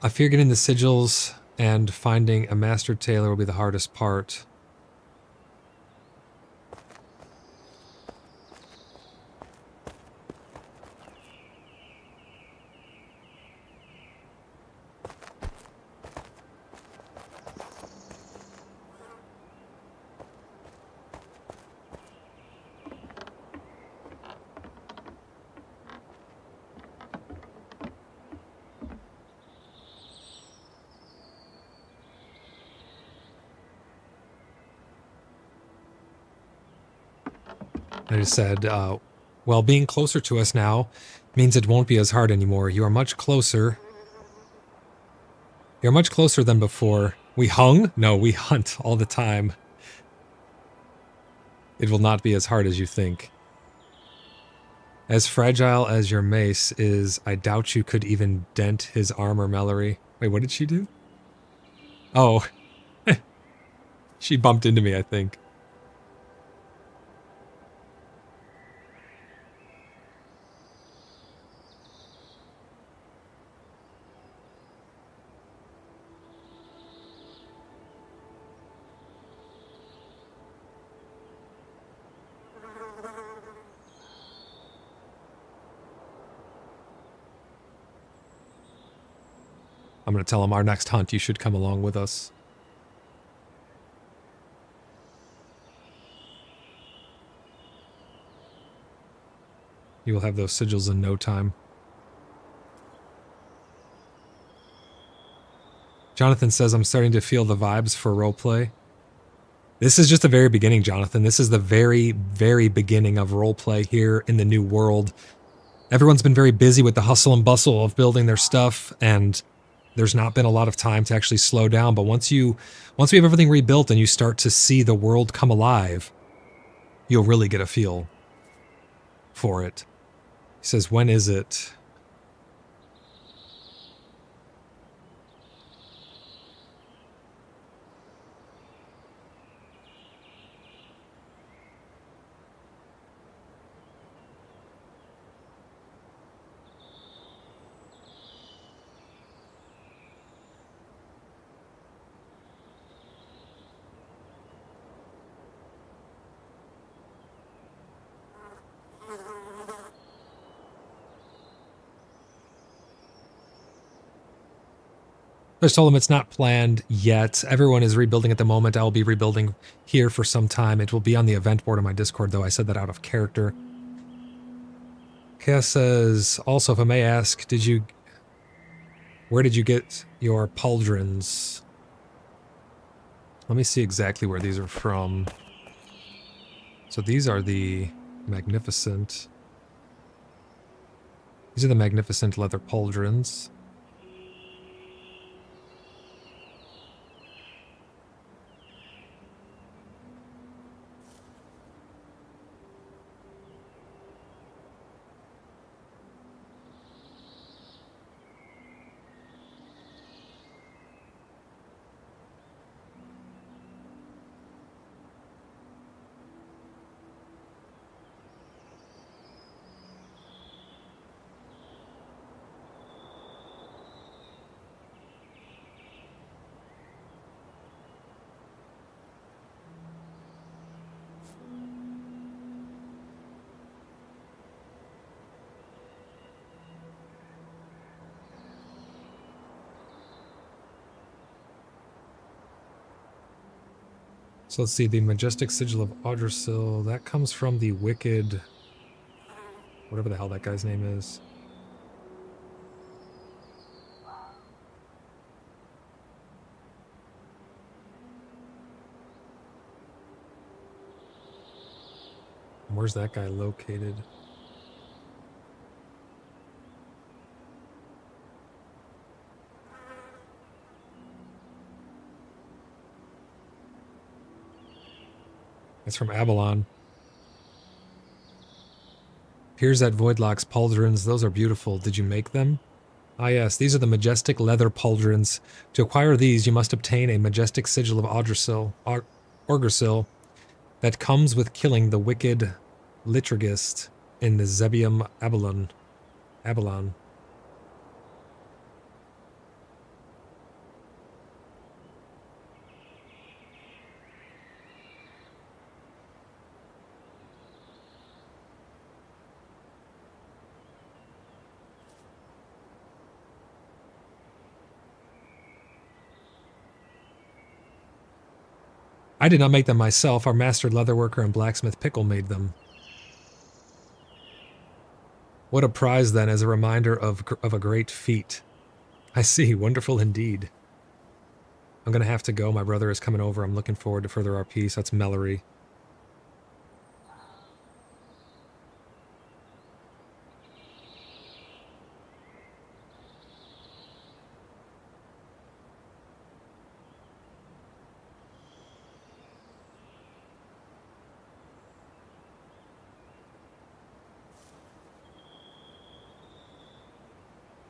I fear getting the sigils and finding a master tailor will be the hardest part. I just said, well, being closer to us now means it won't be as hard anymore. You are much closer. You're much closer than before. We hung? No, we hunt all the time. It will not be as hard as you think. As fragile as your mace is, I doubt you could even dent his armor, Mallory. Wait, what did she do? Oh. She bumped into me, I think. I'm going to tell him our next hunt, you should come along with us. You will have those sigils in no time. Jonathan says, I'm starting to feel the vibes for roleplay. This is just the very beginning, Jonathan. This is the very, very beginning of roleplay here in the new world. Everyone's been very busy with the hustle and bustle of building their stuff, and there's not been a lot of time to actually slow down. But once we have everything rebuilt and you start to see the world come alive, you'll really get a feel for it. He says, when is it? I just told him it's not planned yet. Everyone is rebuilding at the moment. I will be rebuilding here for some time. It will be on the event board on my Discord, though. I said that out of character. Chaos says, also, if I may ask, where did you get your pauldrons? Let me see exactly where these are from. So these are the magnificent. These are the magnificent leather pauldrons. So let's see, the majestic sigil of Audresil, that comes from the wicked, whatever the hell that guy's name is. Where's that guy located? It's from Avalon. Here's at Voidlock's pauldrons. Those are beautiful. Did you make them? Ah yes, these are the majestic leather pauldrons. To acquire these, you must obtain a majestic sigil of Orgrisil that comes with killing the wicked liturgist in the Zebium Abalon. I did not make them myself. Our master leatherworker and blacksmith Pickle made them. What a prize, then, as a reminder of a great feat. I see. Wonderful indeed. I'm going to have to go. My brother is coming over. I'm looking forward to further our peace. That's Mellory.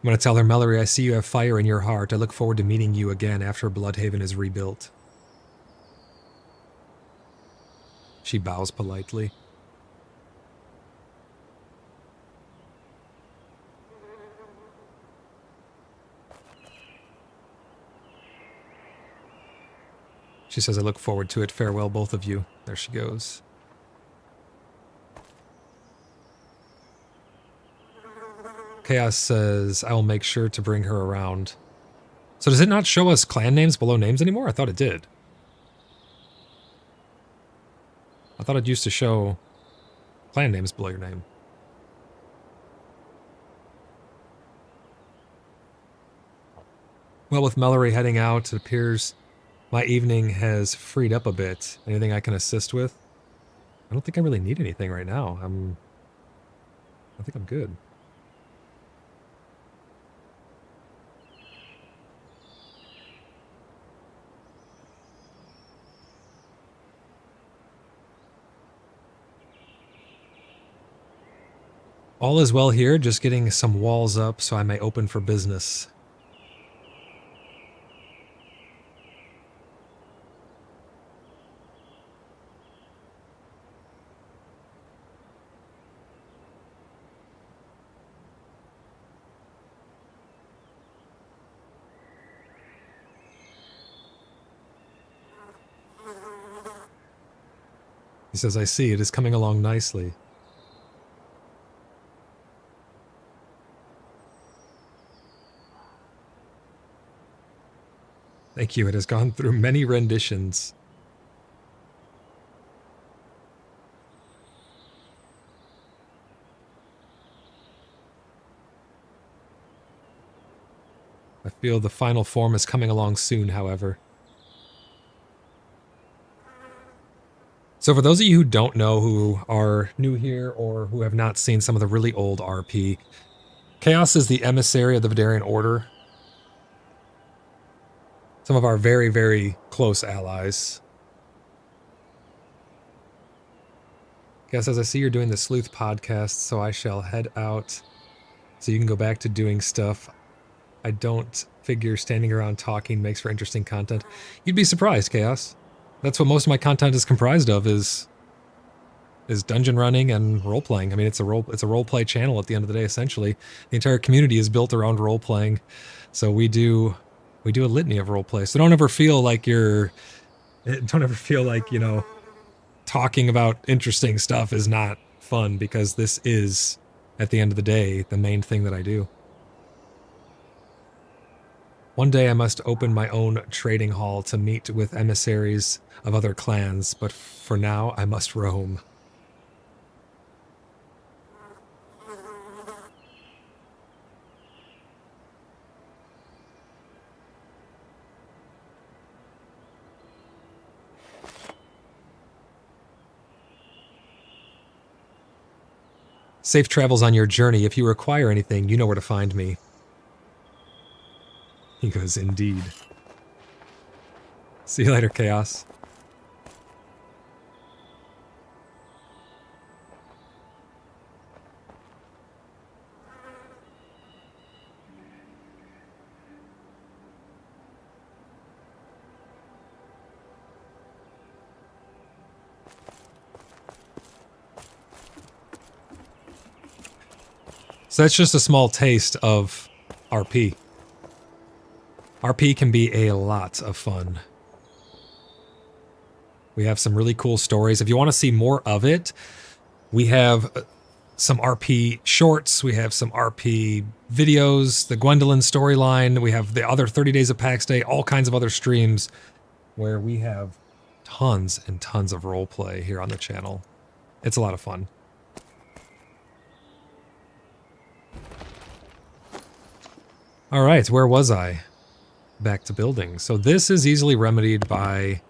I'm going to tell her, Mellory, I see you have fire in your heart. I look forward to meeting you again after BloodHaven is rebuilt. She bows politely. She says, I look forward to it. Farewell, both of you. There she goes. Chaos says, I will make sure to bring her around. So does it not show us clan names below names anymore? I thought it did. I thought it used to show clan names below your name. Well, with Mellory heading out, it appears my evening has freed up a bit. Anything I can assist with? I don't think I really need anything right now. I think I'm good. All is well here, just getting some walls up so I may open for business. He says, I see, it is coming along nicely. Thank you. It has gone through many renditions. I feel the final form is coming along soon, however. So for those of you who don't know, who are new here or who have not seen some of the really old RP, Chaos is the emissary of the Vidarian Order. Some of our very, very close allies. Chaos says, I see you're doing the Sleuth podcast, so I shall head out so you can go back to doing stuff. I don't figure standing around talking makes for interesting content. You'd be surprised, Chaos. That's what most of my content is comprised of, is dungeon running and role playing. I mean, it's a role play channel at the end of the day. Essentially, the entire community is built around role playing, so we do a litany of role play. So don't ever feel like you know, talking about interesting stuff is not fun, because this is, at the end of the day, the main thing that I do. One day I must open my own trading hall to meet with emissaries of other clans, but for now I must roam. Safe travels on your journey. If you require anything, you know where to find me. He goes, indeed. See you later, Chaos. So that's just a small taste of RP. RP can be a lot of fun. We have some really cool stories. If you want to see more of it, we have some RP shorts, we have some RP videos, the Gwendolyn storyline, we have the other 30 Days of Pax Day, all kinds of other streams where we have tons and tons of roleplay here on the channel. It's a lot of fun. All right, where was I? Back to building. So this is easily remedied by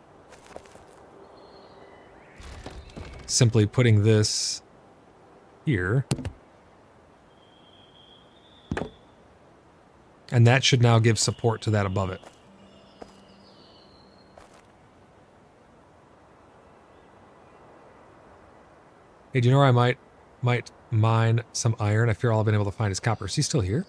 simply putting this here. And that should now give support to that above it. Hey, do you know where I might mine some iron? I fear all I've been able to find is copper. Is he still here?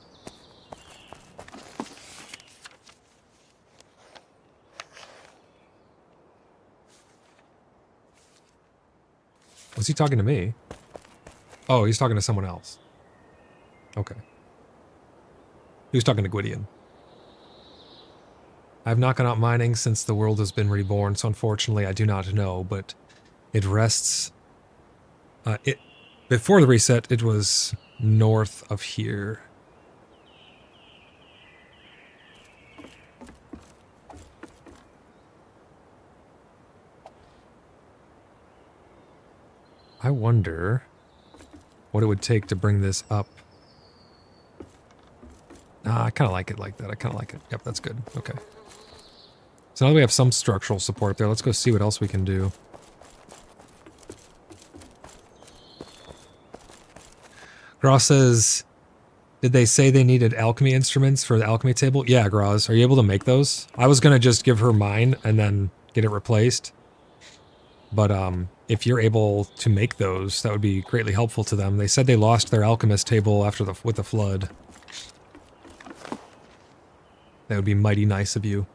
Was he talking to me? Oh, he's talking to someone else. Okay. He was talking to Gwydion. I've not gone out mining since the world has been reborn, so unfortunately I do not know, but it rests... before the reset, it was north of here. I wonder what it would take to bring this up. I kind of like it like that. I kind of like it. Yep, that's good. Okay. So now that we have some structural support there, let's go see what else we can do. Gross says, did they say they needed alchemy instruments for the alchemy table? Yeah, Groz. Are you able to make those? I was going to just give her mine and then get it replaced. But if you're able to make those, that would be greatly helpful to them. They said they lost their alchemist table with the flood. That would be mighty nice of you.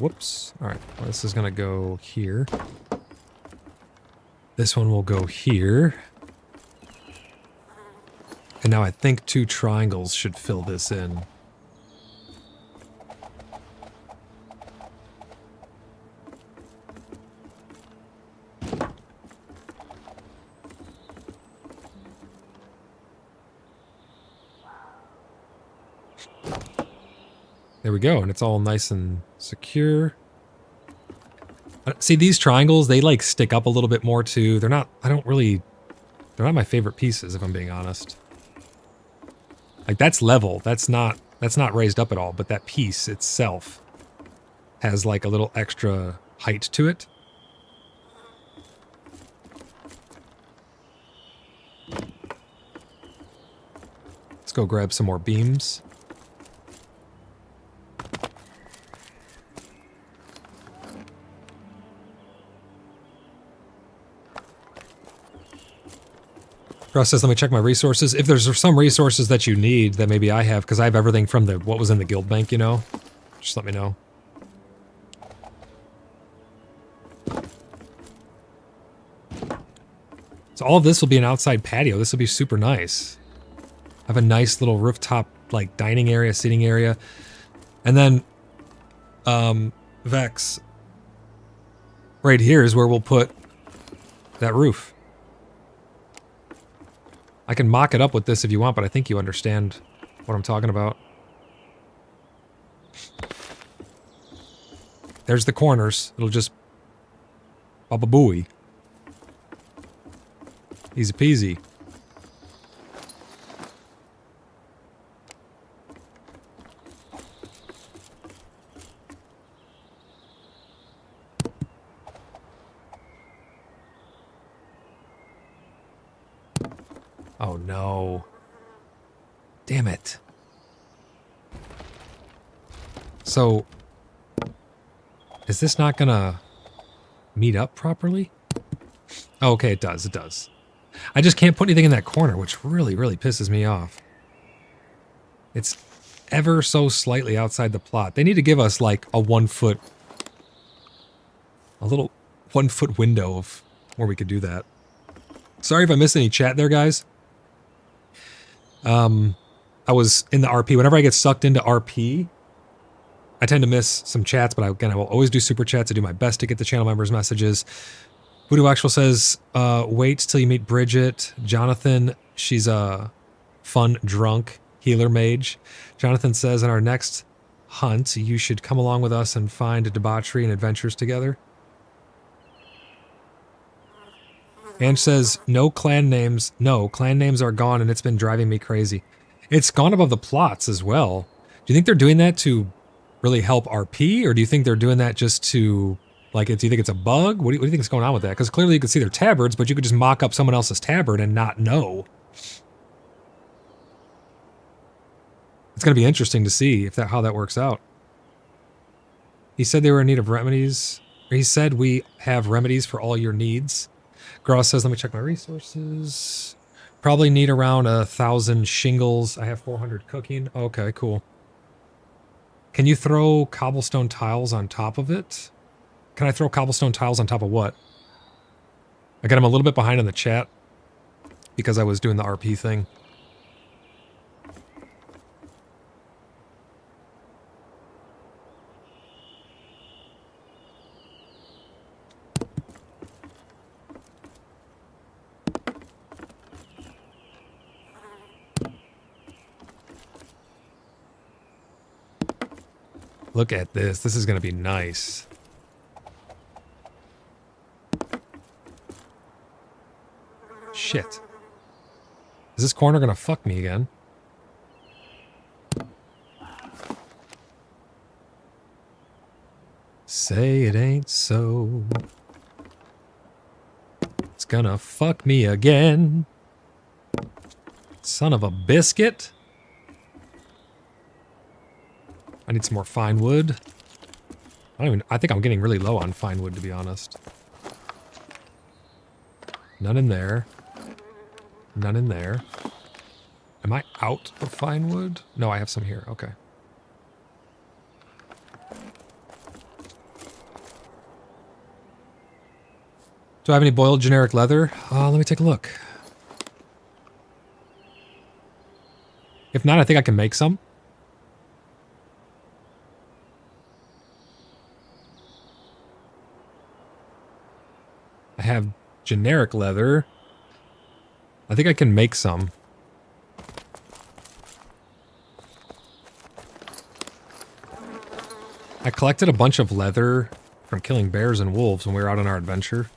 Whoops. All right, well, this is gonna go here. This one will go here. And now I think 2 triangles should fill this in. There we go, and it's all nice and secure. See, these triangles, they like stick up a little bit more too. They're not, they're not my favorite pieces, if I'm being honest. Like, that's level. That's not raised up at all, but that piece itself has like a little extra height to it. Let's go grab some more beams. Russ says, let me check my resources. If there's some resources that you need that maybe I have, because I have everything from the what was in the guild bank, you know, just let me know. So all of this will be an outside patio. This will be super nice. I have a nice little rooftop, like, dining area, sitting area. And then, Vex, right here is where we'll put that roof. I can mock it up with this if you want, but I think you understand what I'm talking about. There's the corners. It'll just baba booey. Easy peasy. Oh no. Damn it. So, is this not gonna meet up properly? Oh, okay, it does, it does. I just can't put anything in that corner, which really, really pisses me off. It's ever so slightly outside the plot. They need to give us like a 1 foot, a little 1 foot window of where we could do that. Sorry if I missed any chat there, guys. I was in the RP. Whenever I get sucked into RP, I tend to miss some chats, but I will always do super chats. I do my best to get the channel members' messages. Voodoo Actual says, wait till you meet Bridget. Jonathan, she's a fun, drunk healer mage. Jonathan says, in our next hunt, you should come along with us and find debauchery and adventures together. Ange says, no clan names. No, clan names are gone and it's been driving me crazy. It's gone above the plots as well. Do you think they're doing that to really help RP? Or do you think they're doing that just to, like, do you think it's a bug? What do you think is going on with that? Because clearly you can see their tabards, but you could just mock up someone else's tabard and not know. It's going to be interesting to see if how that works out. He said they were in need of remedies. Or he said we have remedies for all your needs. Gross says, let me check my resources. Probably need around 1,000 shingles. I have 400 cooking. Okay, cool. Can you throw cobblestone tiles on top of it? Can I throw cobblestone tiles on top of what? Again, I'm a little bit behind in the chat because I was doing the RP thing. Look at this. This is going to be nice. Shit. Is this corner going to fuck me again? Say it ain't so. It's gonna fuck me again. Son of a biscuit. I need some more fine wood. I think I'm getting really low on fine wood, to be honest. None in there. None in there. Am I out of fine wood? No, I have some here. Okay. Do I have any boiled generic leather? Let me take a look. If not, I think I can make some. I have generic leather. I think I can make some. I collected a bunch of leather from killing bears and wolves when we were out on our adventure.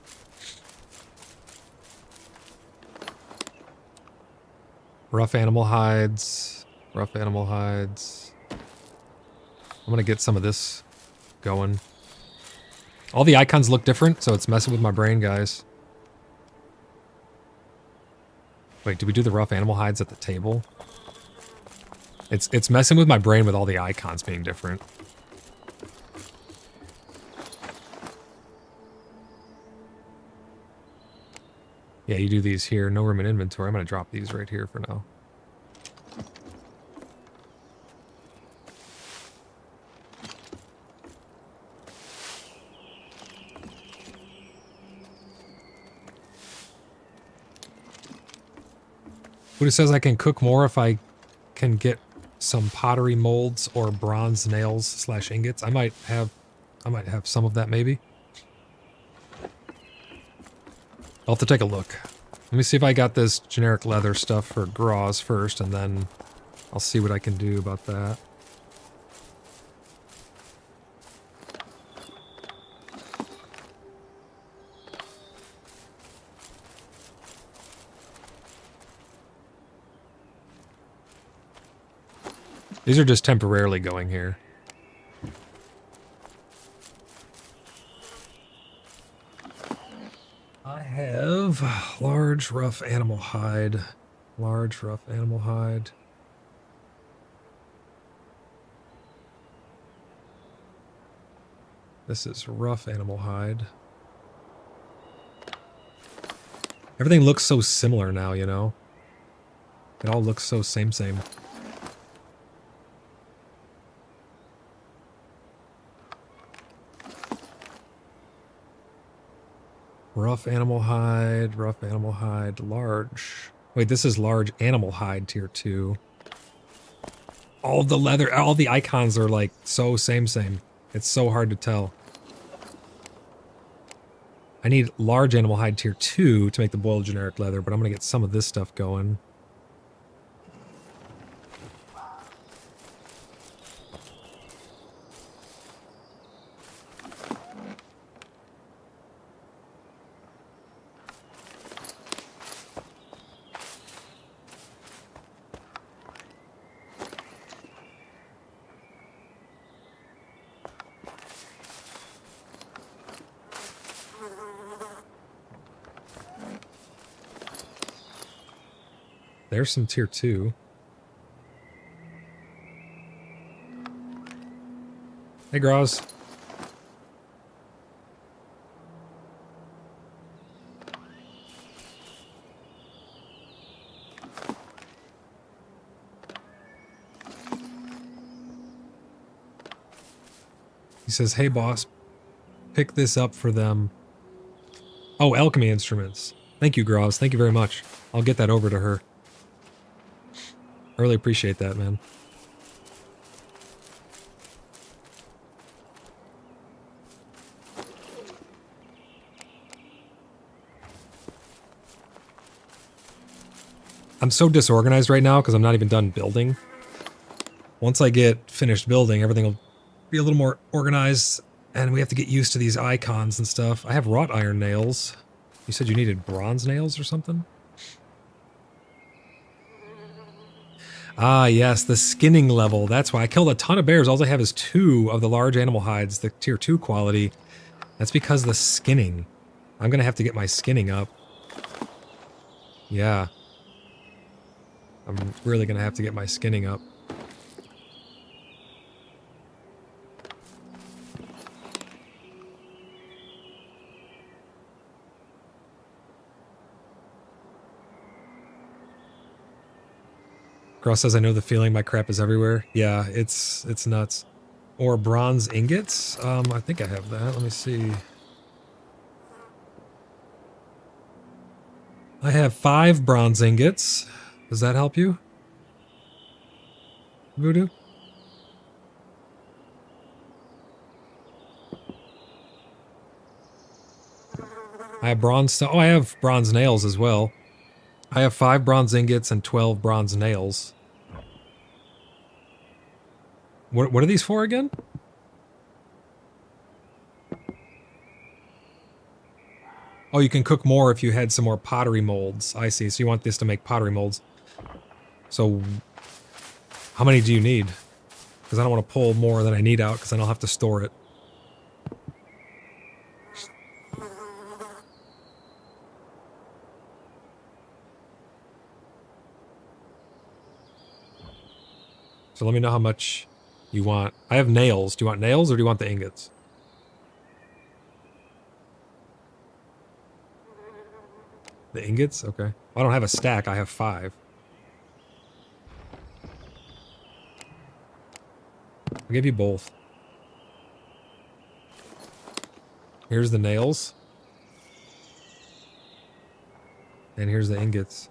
Rough animal hides. Rough animal hides. I'm gonna get some of this going. All the icons look different, so it's messing with my brain, guys. Wait, did we do the rough animal hides at the table? It's messing with my brain with all the icons being different. Yeah, you do these here. No room in inventory. I'm gonna drop these right here for now. Buddha says I can cook more if I can get some pottery molds or bronze nails / ingots. I might have some of that maybe. I'll have to take a look. Let me see if I got this generic leather stuff for Graz first, and then I'll see what I can do about that. These are just temporarily going here. I have large rough animal hide. Large rough animal hide. This is rough animal hide. Everything looks so similar now, you know? It all looks so same. Rough animal hide, large. Wait, this is large animal hide tier 2. All the leather, all the icons are like so same. It's so hard to tell. I need large animal hide tier 2 to make the boiled generic leather, but I'm gonna get some of this stuff going. There's some tier 2. Hey, Graz. He says, hey, boss, pick this up for them. Oh, alchemy instruments. Thank you, Graz. Thank you very much. I'll get that over to her. I really appreciate that, man. I'm so disorganized right now because I'm not even done building. Once I get finished building, everything will be a little more organized, and we have to get used to these icons and stuff. I have wrought iron nails. You said you needed bronze nails or something? Ah, yes, the skinning level. That's why I killed a ton of bears. All I have is 2 of the large animal hides, the tier 2 quality. That's because the skinning. I'm going to have to get my skinning up. Yeah. I'm really going to have to get my skinning up. Cross says, I know the feeling, my crap is everywhere. Yeah, it's nuts. Or bronze ingots? I think I have that. Let me see. I have 5 bronze ingots. Does that help you? Voodoo? I have bronze... Oh, I have bronze nails as well. I have 5 bronze ingots and 12 bronze nails. What are these for again? Oh, you can cook more if you had some more pottery molds. I see. So you want this to make pottery molds. So how many do you need? Because I don't want to pull more than I need out because then I'll have to store it. So let me know how much you want. I have nails. Do you want nails or do you want the ingots? The ingots? Okay. I don't have a stack. I have 5. I'll give you both. Here's the nails. And here's the ingots.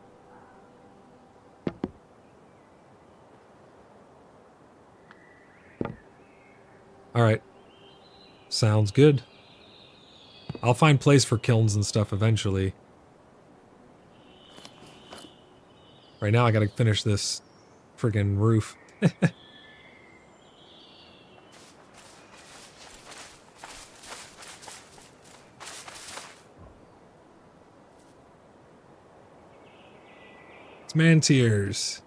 Alright. Sounds good. I'll find place for kilns and stuff eventually. Right now I gotta finish this friggin' roof. It's man tears.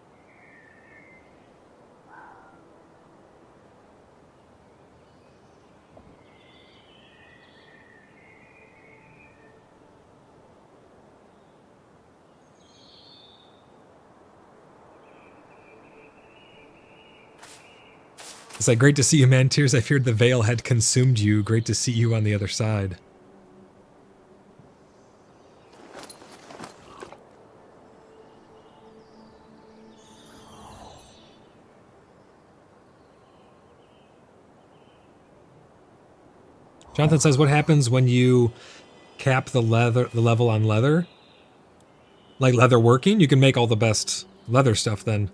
It's like, great to see you, man tears. I feared the veil had consumed you. Great to see you on the other side. Jonathan says, what happens when you cap the level on leather? Like leather working? You can make all the best leather stuff then.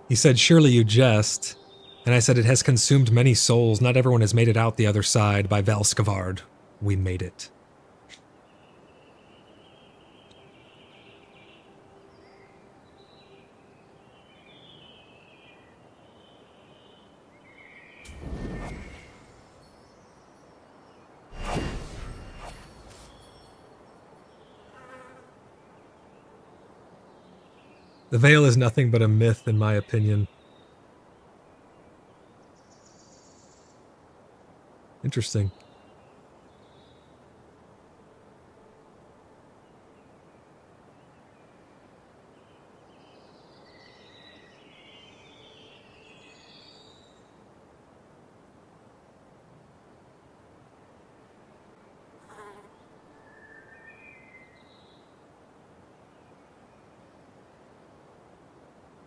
He said, surely you jest. And I said, it has consumed many souls. Not everyone has made it out the other side. By Valskavard, we made it. The veil is nothing but a myth, in my opinion. Interesting.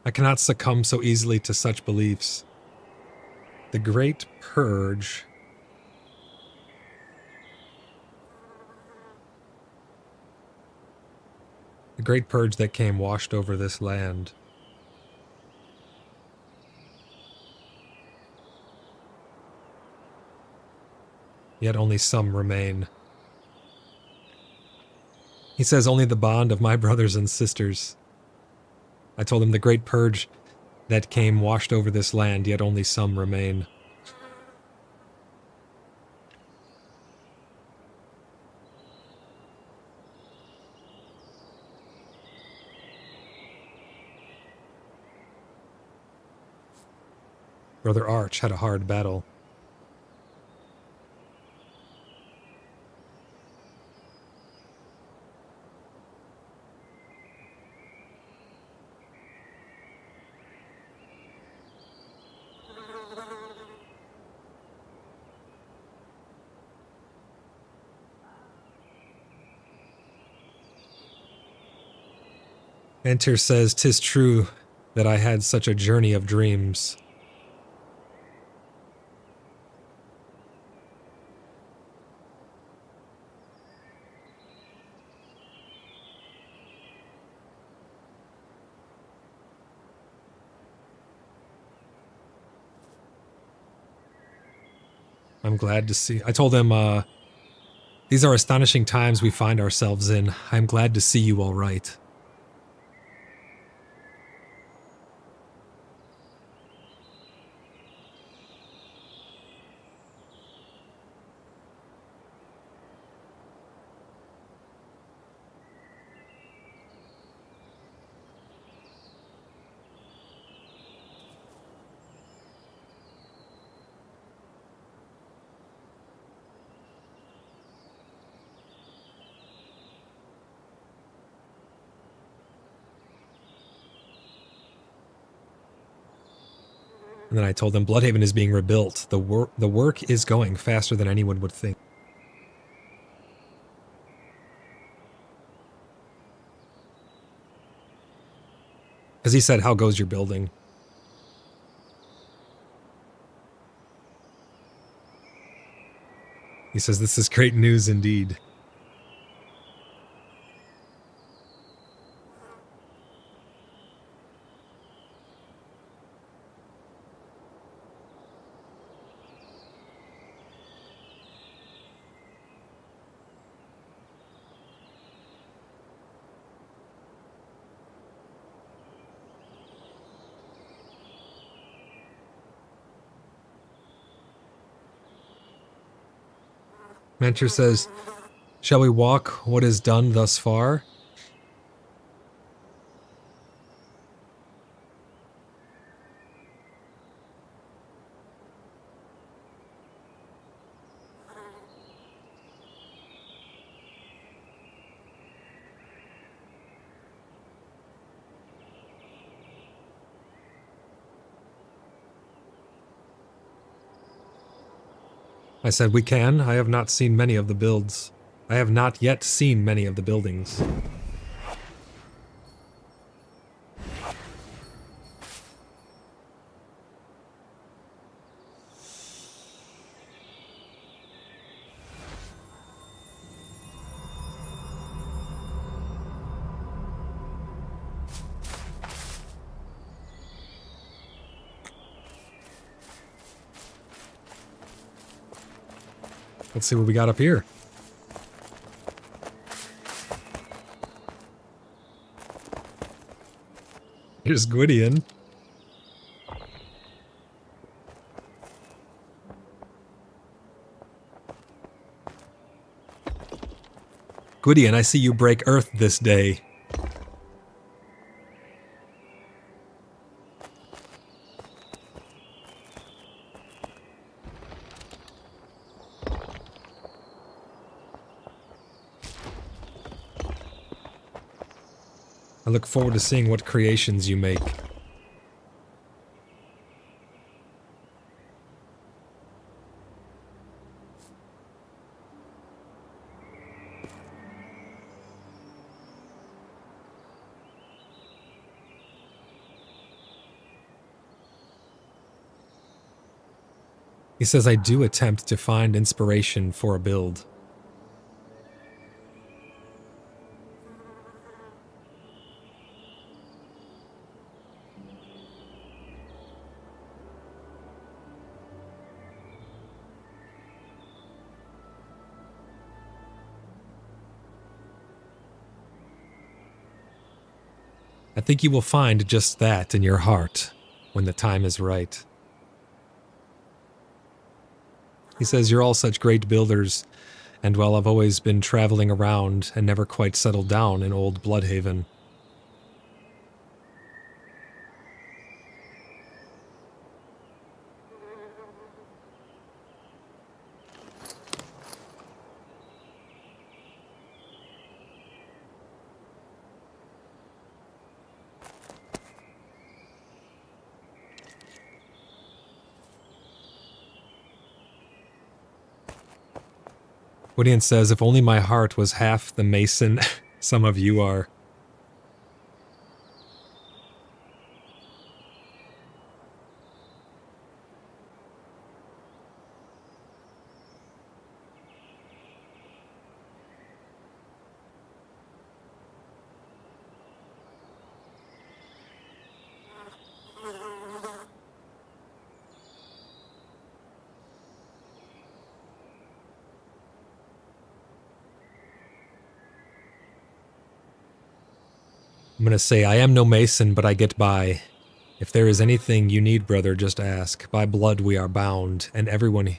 I cannot succumb so easily to such beliefs. The Great Purge. The Great Purge that came washed over this land. Yet only some remain. He says only the bond of my brothers and sisters. I told him the Great Purge that came washed over this land, yet only some remain. Brother Arch had a hard battle. Enter says, "'Tis true that I had such a journey of dreams." I'm glad to see. I told him, these are astonishing times we find ourselves in. I'm glad to see you all right. And then I told them BloodHaven is being rebuilt. The work is going faster than anyone would think. Because he said, how goes your building? He says, this is great news indeed. Mentor says, shall we walk what is done thus far? I said, we can. I have not seen many of the builds. I have not yet seen many of the buildings. Let's see what we got up here. Here's Gwydion. Gwydion, I see you break Earth this day. I look forward to seeing what creations you make. He says, I do attempt to find inspiration for a build. I think you will find just that in your heart when the time is right. He says, you're all such great builders, and while I've always been traveling around and never quite settled down in old BloodHaven, Gwydion says, if only my heart was half the mason some of you are. I'm gonna say, I am no mason, but I get by. If there is anything you need, brother, just ask. By blood we are bound, and everyone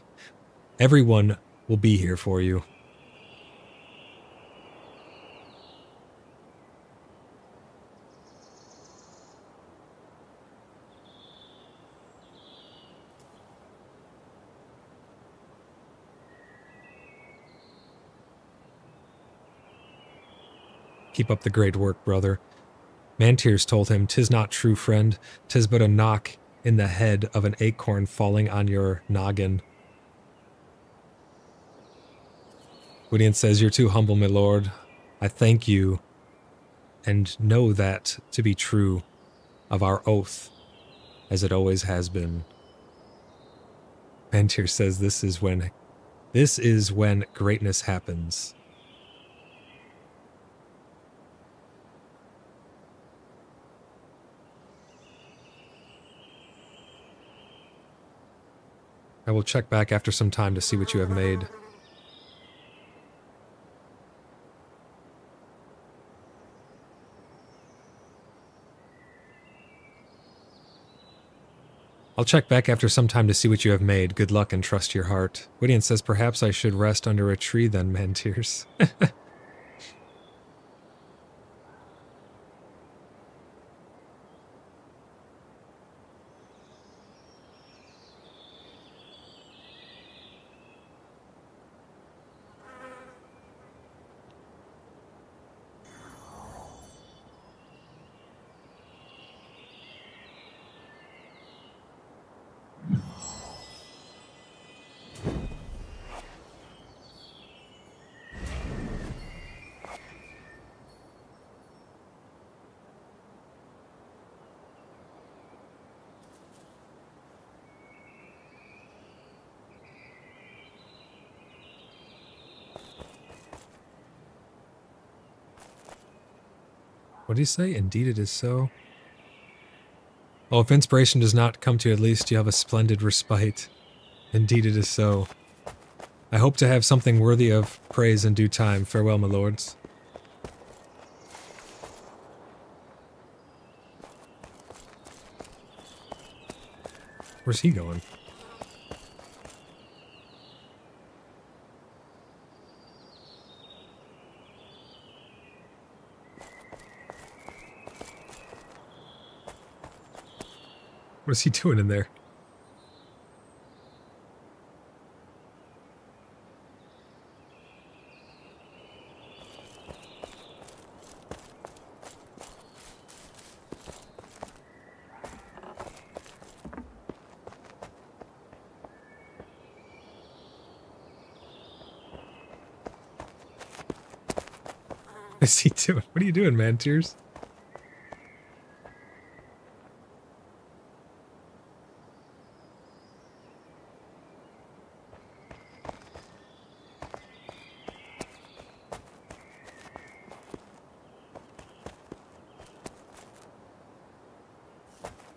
will be here for you. Keep up the great work, brother. Mantirs told him, "'Tis not true, friend. 'Tis but a knock in the head of an acorn falling on your noggin." Gwydion says, "You're too humble, my lord. I thank you, and know that to be true of our oath, as it always has been." Mantir says, this is when greatness happens. I will check back after some time to see what you have made. I'll check back after some time to see what you have made. Good luck and trust your heart. Gwydion says, perhaps I should rest under a tree then, Mantirs. What did he say? Indeed it is so. Oh, if inspiration does not come to you, at least you have a splendid respite. Indeed it is so. I hope to have something worthy of praise in due time. Farewell, my lords. Where's he going? What is he doing in there? What is he doing? What are you doing, Mantirs?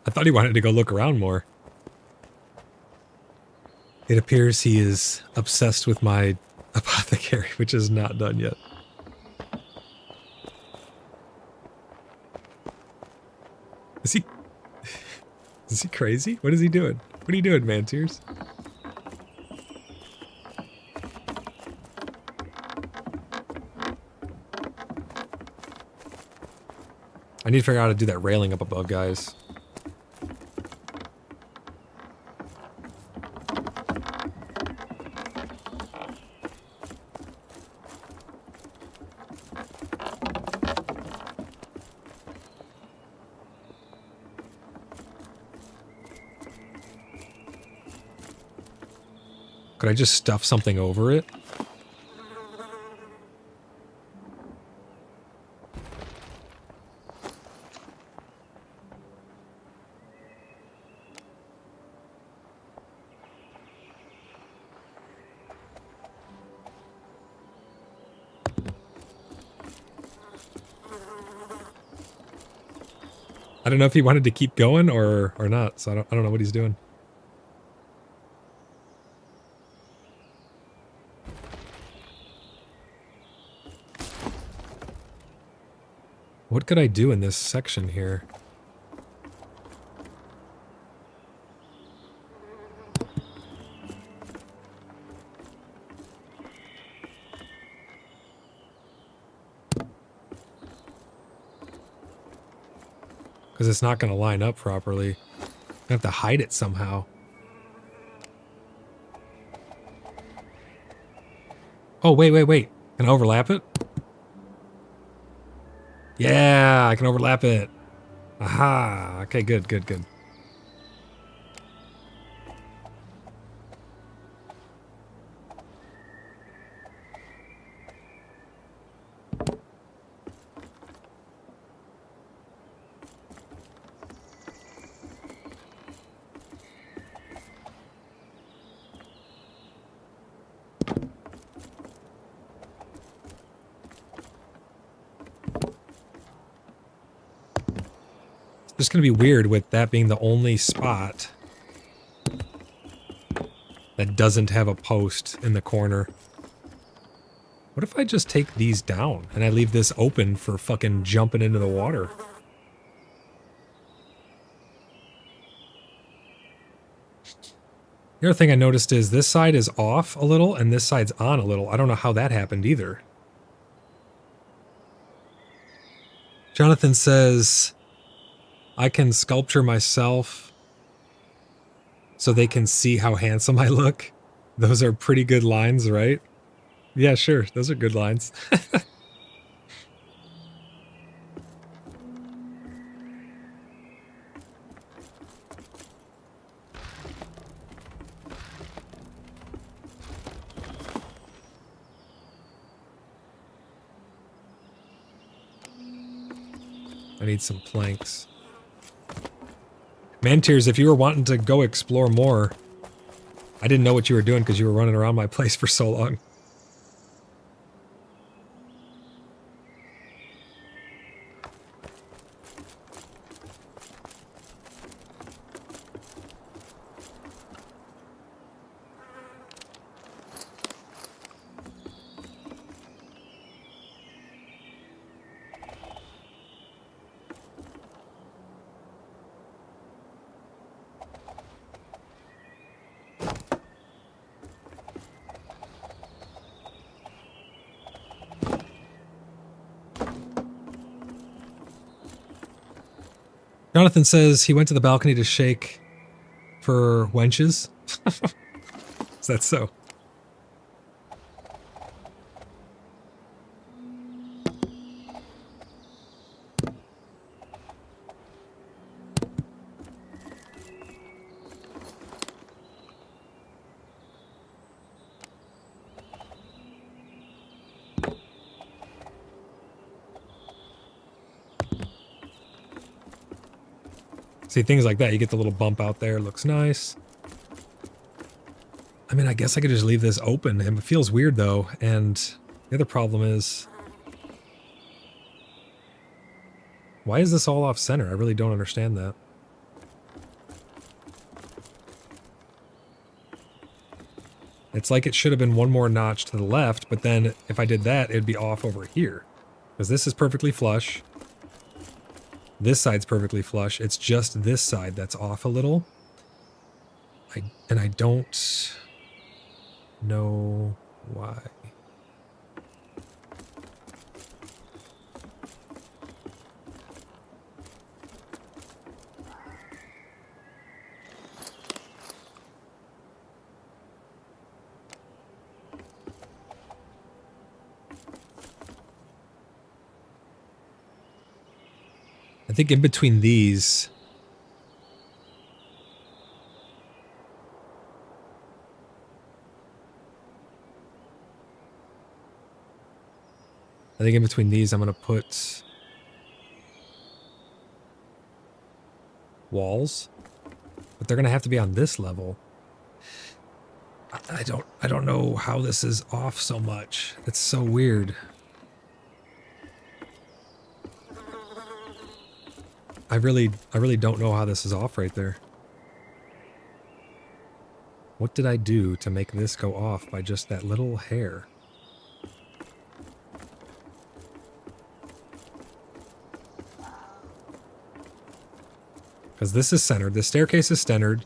I thought he wanted to go look around more. It appears he is obsessed with my apothecary, which is not done yet. Is he crazy? What is he doing? What are you doing, Mantirs? I need to figure out how to do that railing up above, guys. Could I just stuff something over it? I don't know if he wanted to keep going or not, so I don't know what he's doing. What could I do in this section here? Because it's not going to line up properly. I have to hide it somehow. Oh, wait. Can I overlap it? Yeah, I can overlap it. Aha. Okay, good. It's going to be weird with that being the only spot that doesn't have a post in the corner. What if I just take these down and I leave this open for fucking jumping into the water? The other thing I noticed is this side is off a little and this side's on a little. I don't know how that happened either. Jonathan says, I can sculpture myself so they can see how handsome I look. Those are pretty good lines, right? Yeah, sure. Those are good lines. I need some planks. Mantiers, if you were wanting to go explore more, I didn't know what you were doing because you were running around my place for so long. Jonathan says he went to the balcony to shake for wenches. Is that so? See, things like that, you get the little bump out there, looks nice. I mean, I guess I could just leave this open. It feels weird, though, and the other problem is... why is this all off-center? I really don't understand that. It's like it should have been one more notch to the left, but then if I did that, it'd be off over here. Because this is perfectly flush. This side's perfectly flush. It's just this side that's off a little. And I don't know why. I think in between these... I think in between these I'm going to put walls, but they're going to have to be on this level. I don't know how this is off so much. It's so weird. I really don't know how this is off right there. What did I do to make this go off by just that little hair? Because this is centered. The staircase is centered.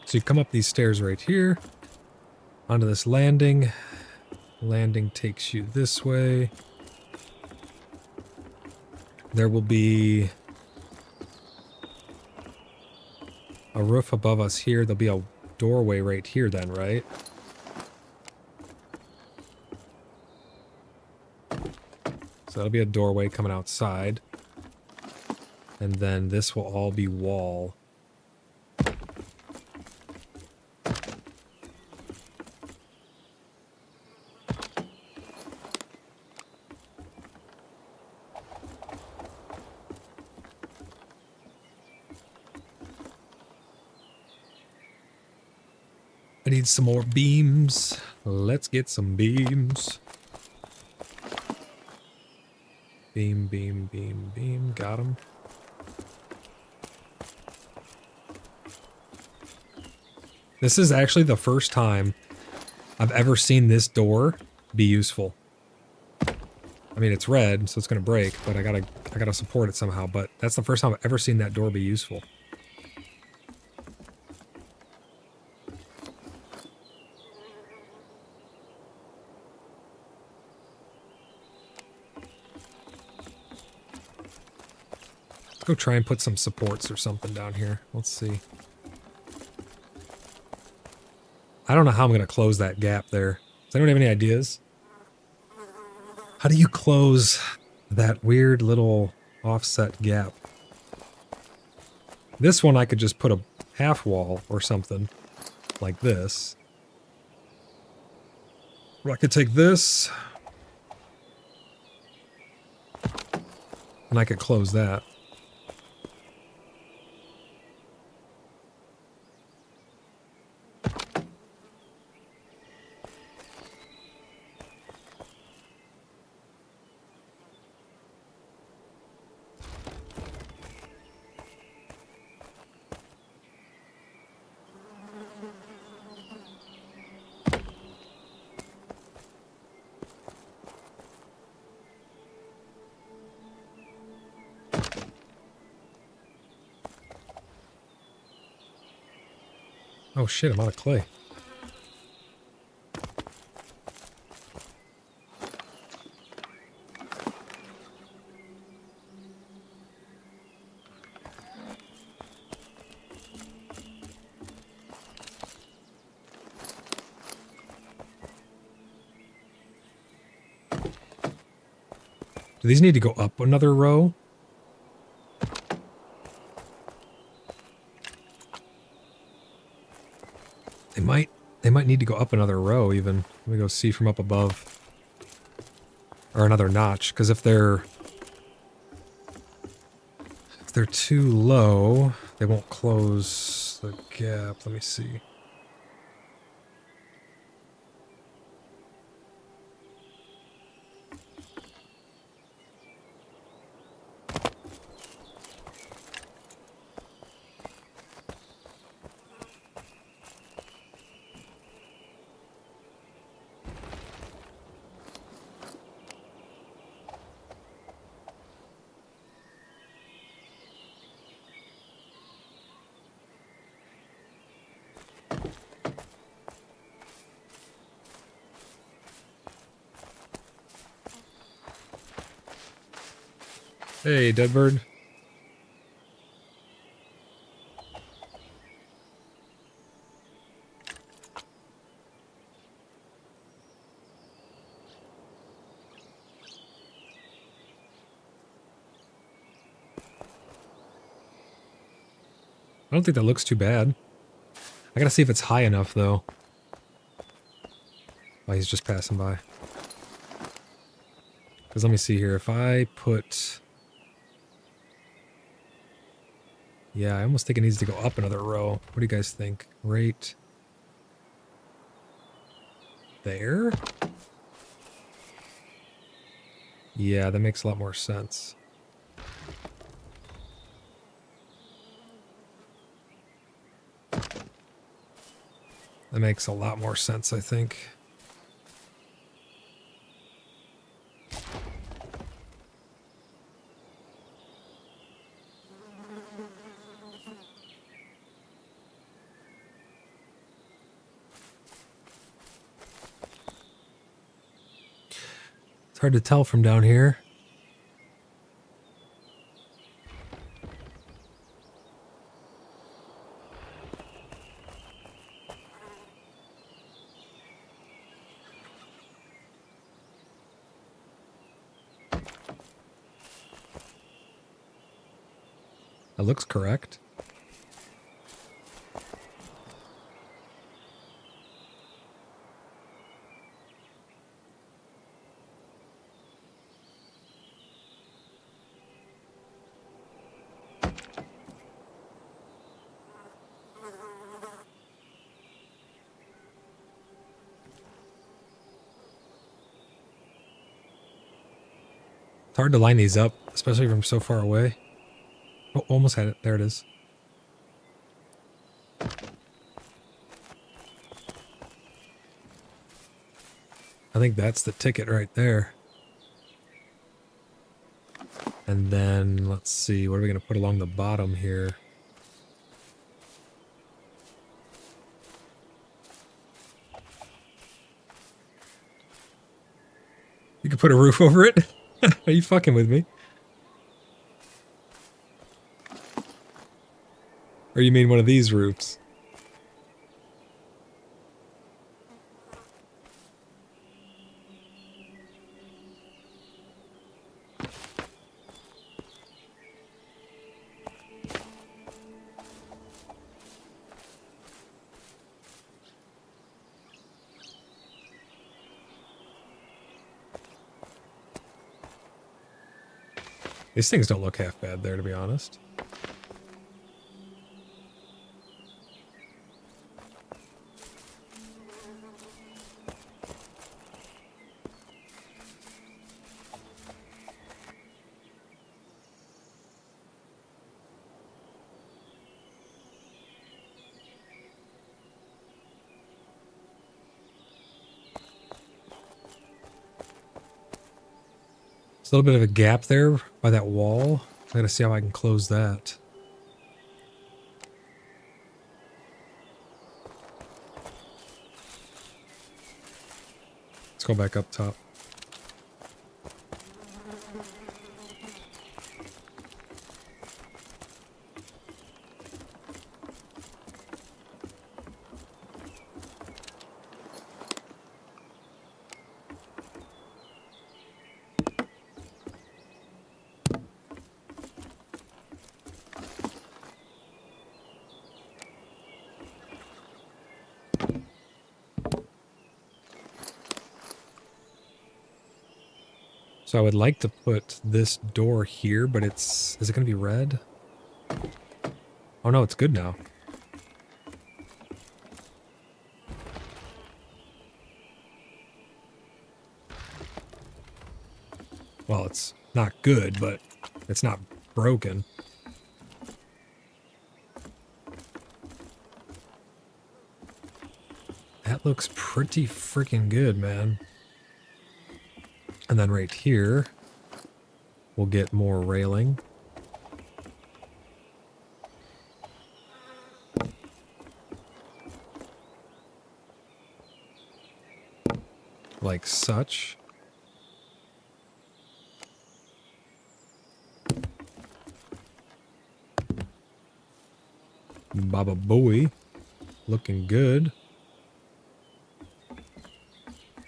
So you come up these stairs right here, onto this landing. Landing takes you this way. There will be a roof above us here. There'll be a doorway right here then, right? So that'll be a doorway coming outside. And then this will all be wall. I need some more beams. Let's get some beams. Beam, beam, beam, beam. Got him. This is actually the first time I've ever seen this door be useful. I mean, it's red, so it's gonna break, but I gotta support it somehow. But that's the first time I've ever seen that door be useful. Let's go try and put some supports or something down here. Let's see. I don't know how I'm going to close that gap there. Does anyone have any ideas? How do you close that weird little offset gap? This one I could just put a half wall or something like this. Or I could take this and I could close that. Oh shit, I'm out of clay. Do these need to go up another row? They might need to go up another row even. Let me go see from up above. Or another notch, because if they're too low, they won't close the gap. Let me see. Hey, Deadbird. I don't think that looks too bad. I gotta see if it's high enough, though. Oh, he's just passing by. Because let me see here. If I put... Yeah, I almost think it needs to go up another row. What do you guys think? Right there? Yeah, that makes a lot more sense. That makes a lot more sense, I think. It's hard to tell from down here. That looks correct. It's hard to line these up, especially from so far away. Oh, almost had it. There it is. I think that's the ticket right there. And then, let's see, what are we going to put along the bottom here? You could put a roof over it? Are you fucking with me? Or you mean one of these roofs? These things don't look half bad there, to be honest. There's a little bit of a gap there by that wall. I gotta see how I can close that. Let's go back up top. So I would like to put this door here, but is it going to be red? Oh no, it's good now. Well, it's not good, but it's not broken. That looks pretty freaking good, man. And then right here, we'll get more railing. Like such. Baba Booey. Looking good.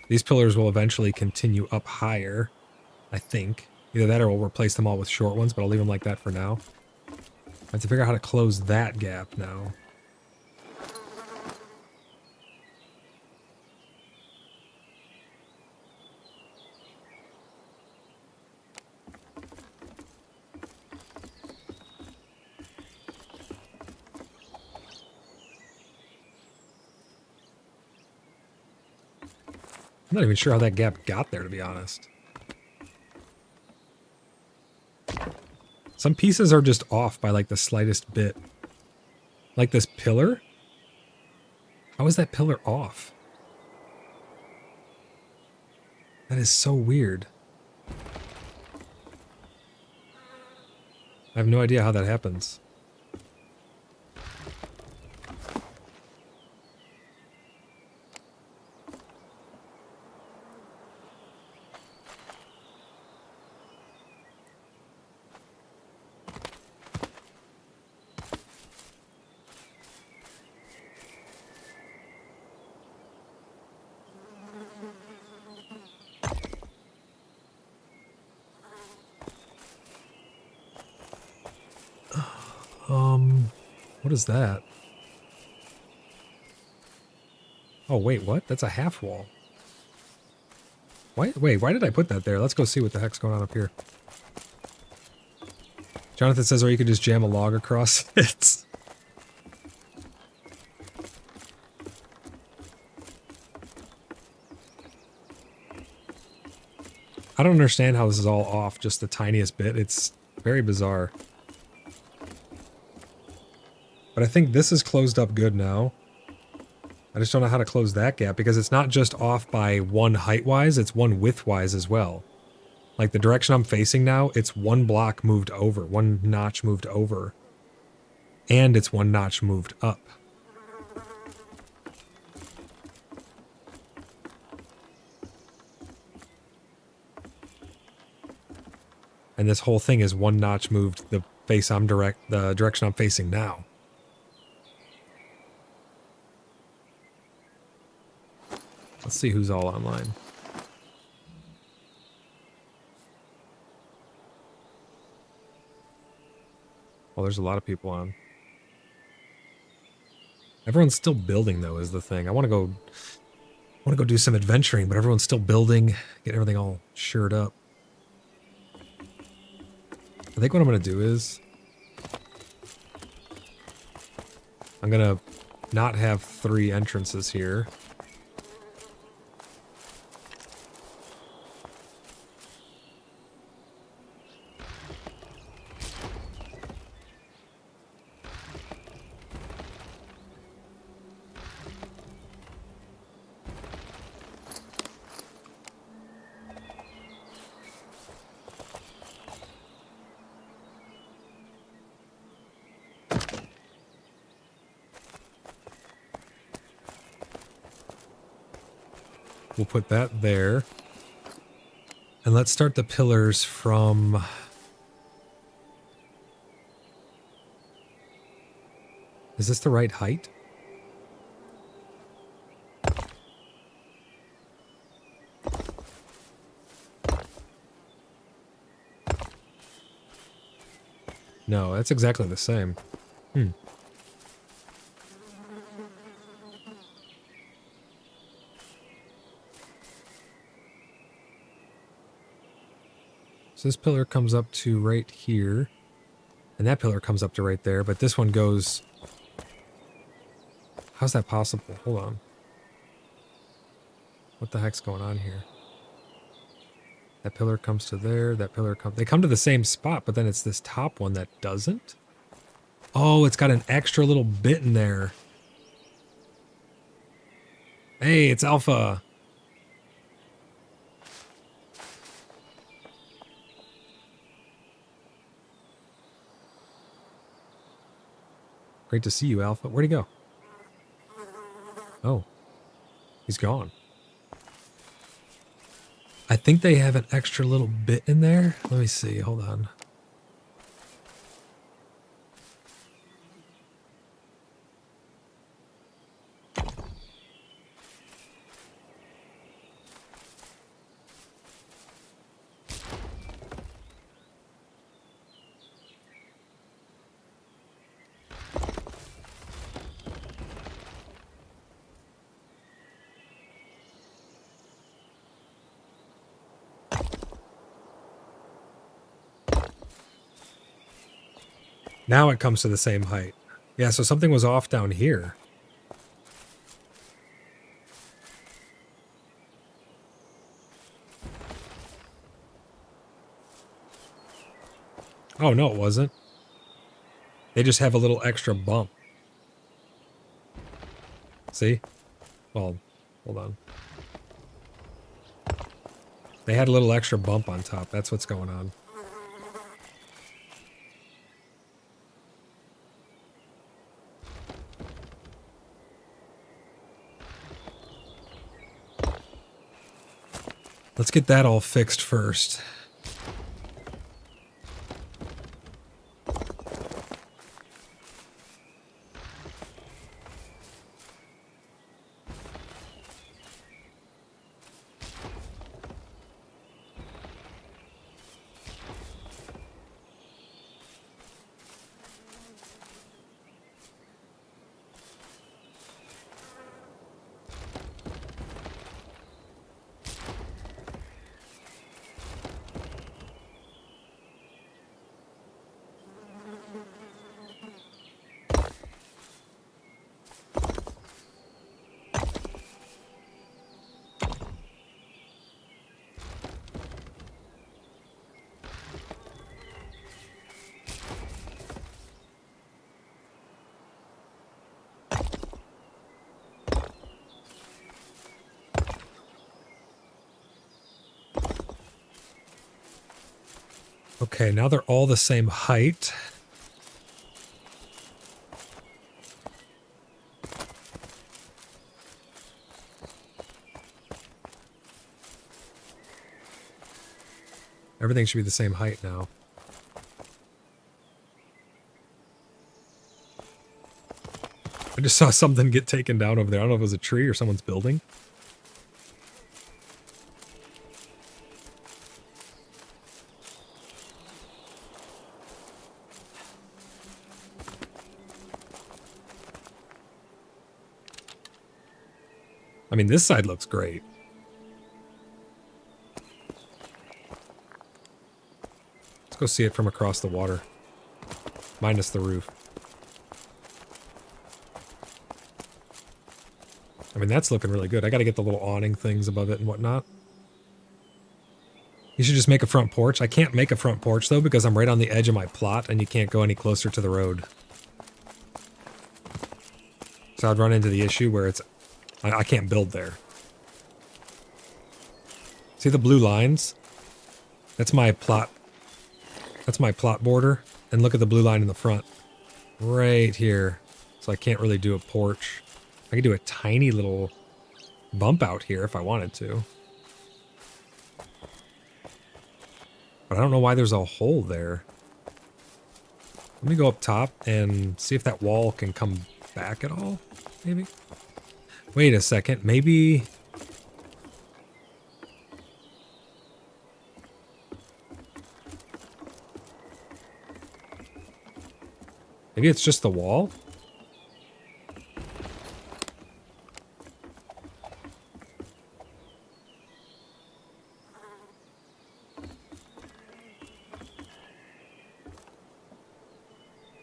These pillars will eventually continue up higher, I think. Either that or we'll replace them all with short ones, but I'll leave them like that for now. I have to figure out how to close that gap now. I'm not even sure how that gap got there, to be honest. Some pieces are just off by like the slightest bit. Like this pillar? How is that pillar off? That is so weird. I have no idea how that happens. What is that? Oh, wait, what? That's a half wall. Wait, why did I put that there? Let's go see what the heck's going on up here. Jonathan says, or you could just jam a log across it. I don't understand how this is all off just the tiniest bit. It's very bizarre. But I think this is closed up good now. I just don't know how to close that gap because it's not just off by one height-wise, it's one width-wise as well. Like the direction I'm facing now, it's one block moved over, one notch moved over. And it's one notch moved up. And this whole thing is one notch moved the direction I'm facing now. Let's see who's all online. Well, there's a lot of people on. Everyone's still building though is the thing. I want to go do some adventuring, but everyone's still building, get everything all shored up. I think what I'm going to do is I'm going to not have 3 entrances here. We'll put that there. And let's start the pillars from... Is this the right height? No, that's exactly the same. So this pillar comes up to right here. And that pillar comes up to right there, but this one goes... How's that possible? Hold on. What the heck's going on here? That pillar comes to there, that pillar comes... They come to the same spot, but then it's this top one that doesn't? Oh, it's got an extra little bit in there. Hey, it's Alpha. Great to see you, Alpha. Where'd he go? Oh, he's gone. I think they have an extra little bit in there. Let me see. Hold on. Now it comes to the same height. Yeah, so something was off down here. Oh, no, it wasn't. They just have a little extra bump. See? Well, hold on. They had a little extra bump on top. That's what's going on. Let's get that all fixed first. Okay, now they're all the same height. Everything should be the same height now. I just saw something get taken down over there. I don't know if it was a tree or someone's building. I mean, this side looks great. Let's go see it from across the water. Minus the roof. I mean, that's looking really good. I gotta get the little awning things above it and whatnot. You should just make a front porch. I can't make a front porch, though, because I'm right on the edge of my plot, and you can't go any closer to the road. So I'd run into the issue where it's... I can't build there. See the blue lines? That's my plot. That's my plot border. And look at the blue line in the front. Right here. So I can't really do a porch. I could do a tiny little bump out here if I wanted to. But I don't know why there's a hole there. Let me go up top and see if that wall can come back at all, maybe. Wait a second, maybe... Maybe it's just the wall?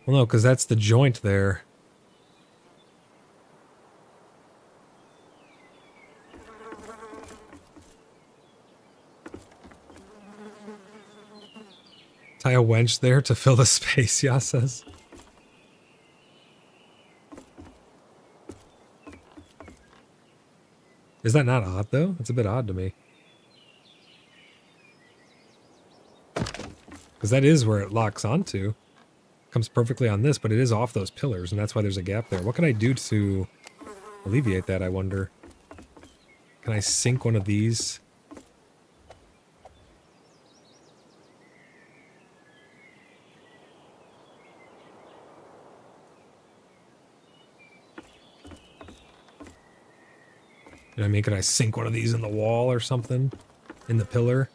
Well, no, because that's the joint there. Tie a wench there to fill the space, Ya says. Is that not odd, though? It's a bit odd to me. Because that is where it locks onto. Comes perfectly on this, but it is off those pillars, and that's why there's a gap there. What can I do to alleviate that, I wonder? Can I sink one of these? You know what I mean? Could I sink one of these in the wall or something? In the pillar?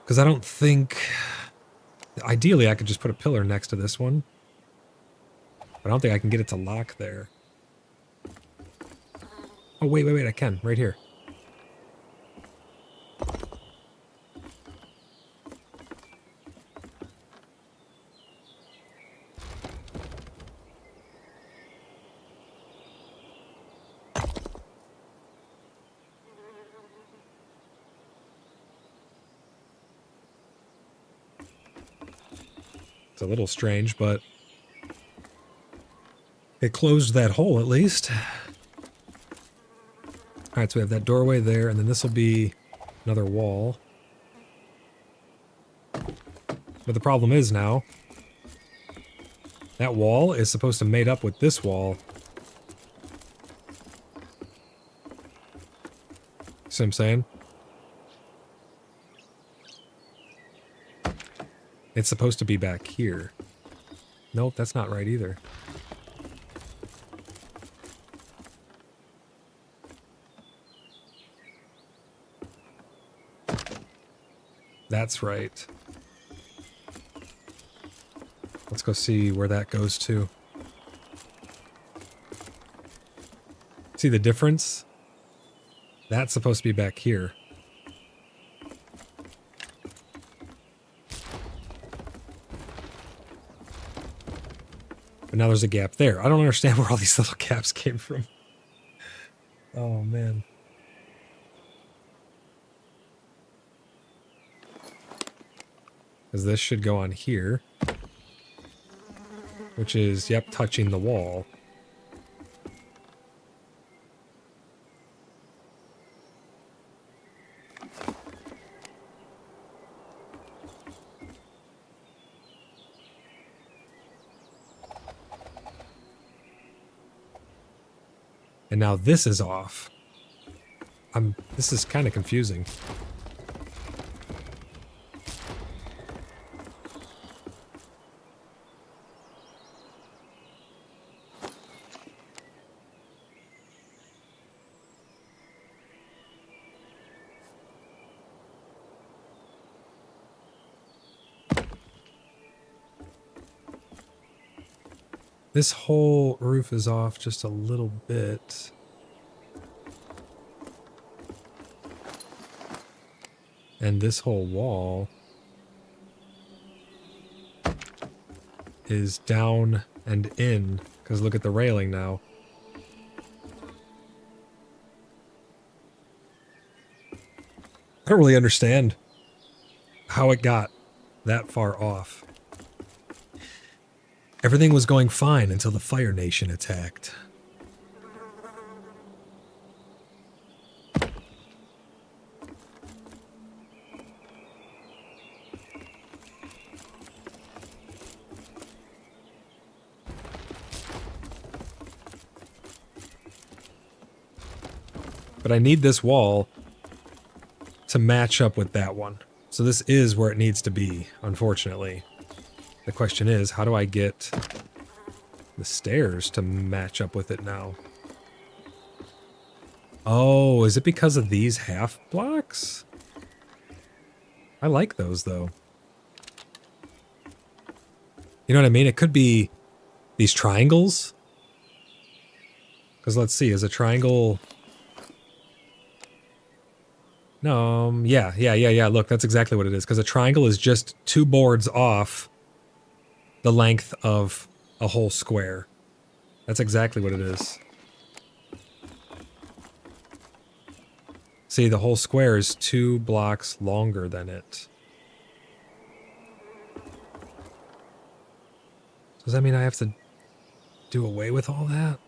Because I don't think... Ideally, I could just put a pillar next to this one. But I don't think I can get it to lock there. Oh, wait, I can. Right here. It's a little strange, but it closed that hole at least. Alright, so we have that doorway there, and then this will be another wall. But the problem is now, that wall is supposed to mate up with this wall. See what I'm saying? It's supposed to be back here. Nope, that's not right either. That's right. Let's go see where that goes to. See the difference? That's supposed to be back here. But now there's a gap there. I don't understand where all these little gaps came from. Oh, man. Because this should go on here. Which is, yep, touching the wall. And now this is off. This is kind of confusing. This whole roof is off just a little bit. And this whole wall is down and in, because look at the railing now. I don't really understand how it got that far off. Everything was going fine until the Fire Nation attacked. But I need this wall to match up with that one. So this is where it needs to be, unfortunately. The question is, how do I get the stairs to match up with it now? Oh, is it because of these half blocks? I like those, though. You know what I mean? It could be these triangles. Because let's see, is a triangle... No, yeah. Look, that's exactly what it is. Because a triangle is just two boards off the length of a whole square. That's exactly what it is. See, the whole square is 2 blocks longer than it. Does that mean I have to do away with all that?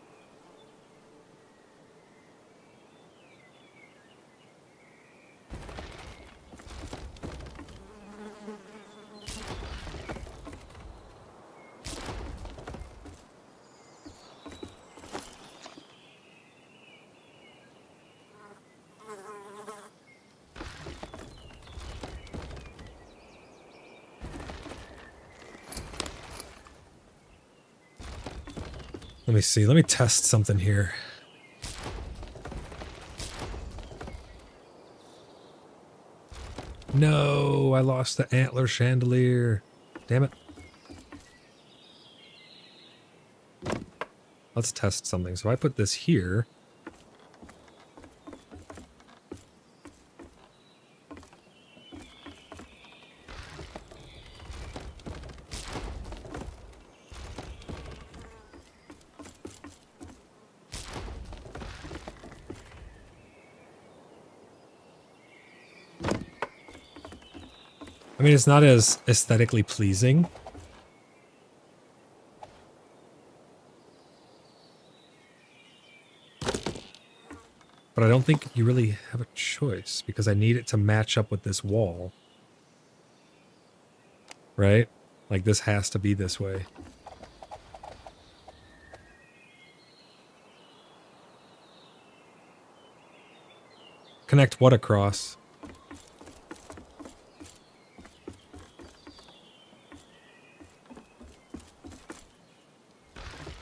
Let me see. Let me test something here. No, I lost the antler chandelier. Damn it. Let's test something. So I put this here. I mean, it's not as aesthetically pleasing, But I don't think you really have a choice because I need it to match up with this wall. Right? Like this has to be this way. Connect what across?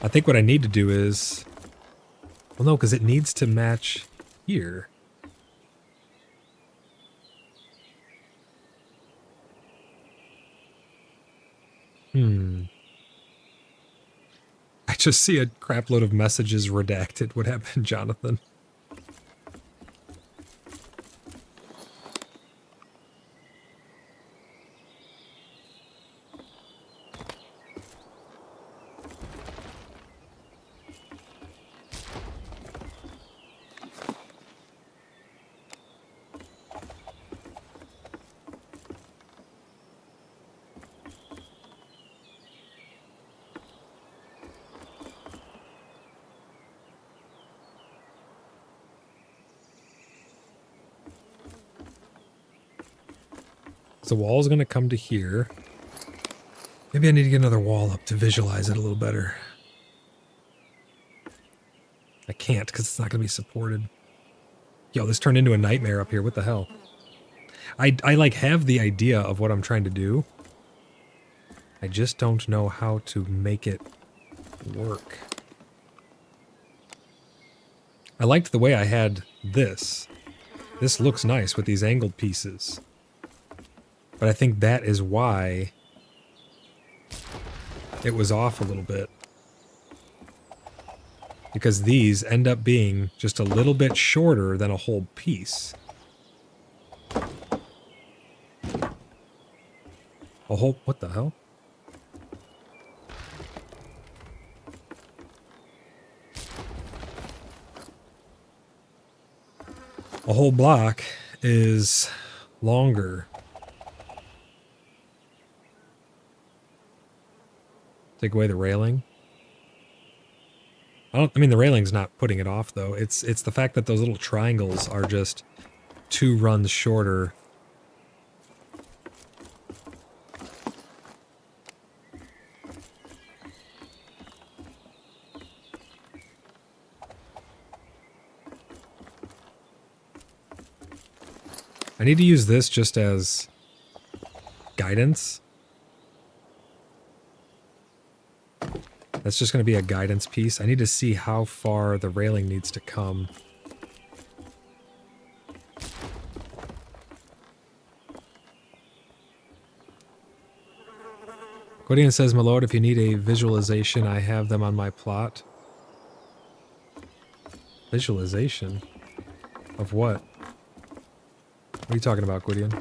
I think what I need to do is... Well, no, because it needs to match here. I just see a crap load of messages redacted. What happened, Jonathan? So the wall's going to come to here. Maybe I need to get another wall up to visualize it a little better. I can't because it's not going to be supported. Yo, this turned into a nightmare up here. What the hell? I like have the idea of what I'm trying to do. I just don't know how to make it work. I liked the way I had this. This looks nice with these angled pieces. But I think that is why it was off a little bit. Because these end up being just a little bit shorter than a whole piece. A whole... What the hell? A whole block is longer. Take away the railing. I mean, the railing's not putting it off, though. It's the fact that those little triangles are just 2 runs shorter. I need to use this just as guidance. That's just going to be a guidance piece. I need to see how far the railing needs to come. Gwydion says, my lord, if you need a visualization, I have them on my plot. Visualization? Of what? What are you talking about, Gwydion?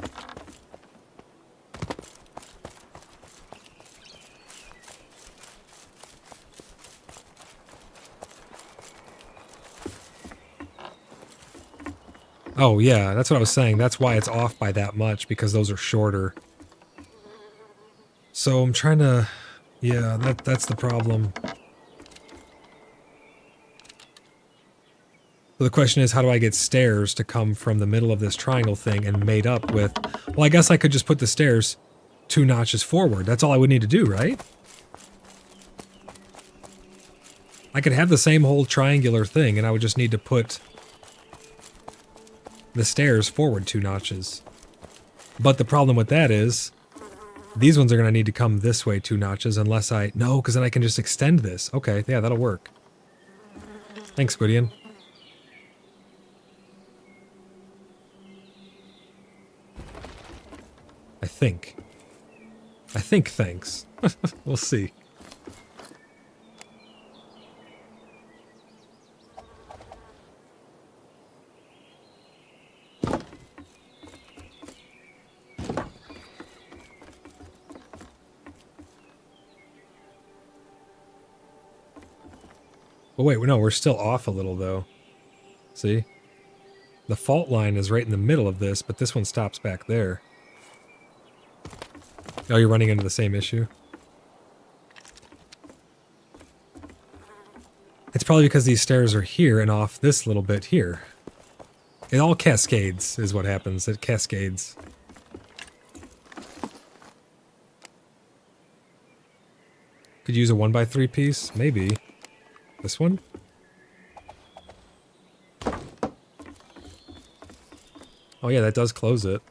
Oh, yeah, that's what I was saying. That's why it's off by that much, because those are shorter. So I'm trying to... Yeah, that's the problem. So the question is, how do I get stairs to come from the middle of this triangle thing and made up with... Well, I guess I could just put the stairs 2 notches forward. That's all I would need to do, right? I could have the same whole triangular thing, and I would just need to put the stairs forward 2 notches. But the problem with that is, these ones are going to need to come this way 2 notches unless I... No, because then I can just extend this. Okay, yeah, that'll work. Thanks, Gwydion. I think thanks. We'll see. Oh wait, no, we're still off a little though. See? The fault line is right in the middle of this, but this one stops back there. Oh, you're running into the same issue? It's probably because these stairs are here and off this little bit here. It all cascades is what happens. It cascades. Could use a 1x3 piece? Maybe. This one? Oh yeah, that does close it.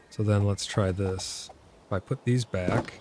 So then let's try this. If I put these back...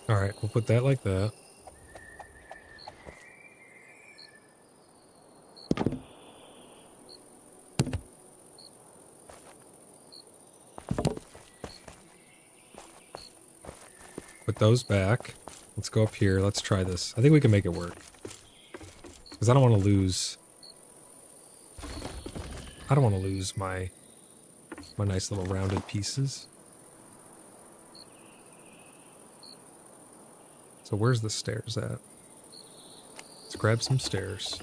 Alright, we'll put that like that. Put those back. Let's go up here. Let's try this. I think we can make it work. Because I don't want to lose... I don't want to lose my nice little rounded pieces. So where's the stairs at? Let's grab some stairs.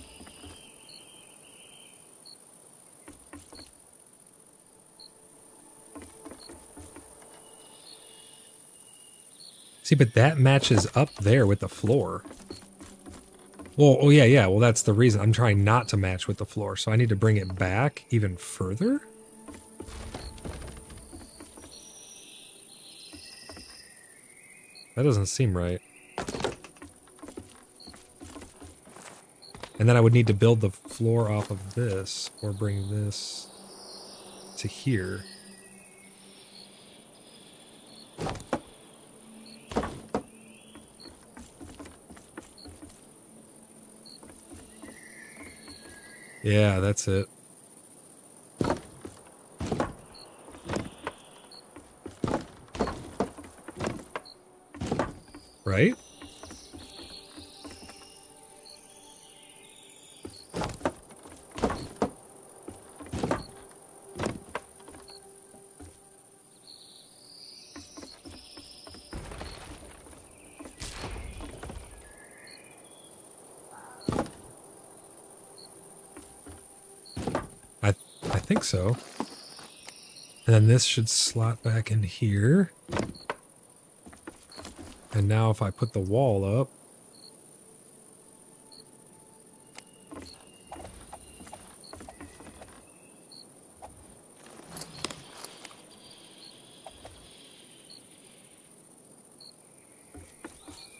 See, but that matches up there with the floor. Well, oh yeah, well that's the reason. I'm trying not to match with the floor, so I need to bring it back even further? That doesn't seem right. And then I would need to build the floor off of this, or bring this to here. Yeah, that's it. Right? I think so. And then this should slot back in here. And now if I put the wall up,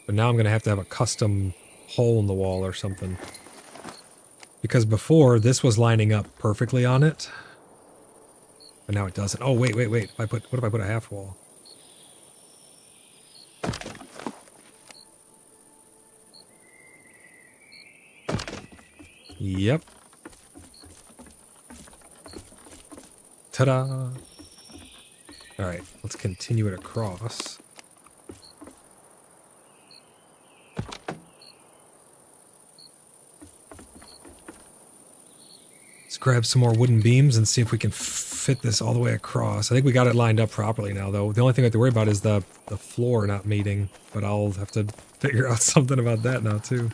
but now I'm going to have a custom hole in the wall or something. Because before, this was lining up perfectly on it. But now it doesn't. Oh, wait. What if I put a half wall? Yep. Ta-da! Alright, let's continue it across. Let's grab some more wooden beams and see if we can fit this all the way across. I think we got it lined up properly now, though. The only thing I have to worry about is the floor not meeting, but I'll have to figure out something about that now, too.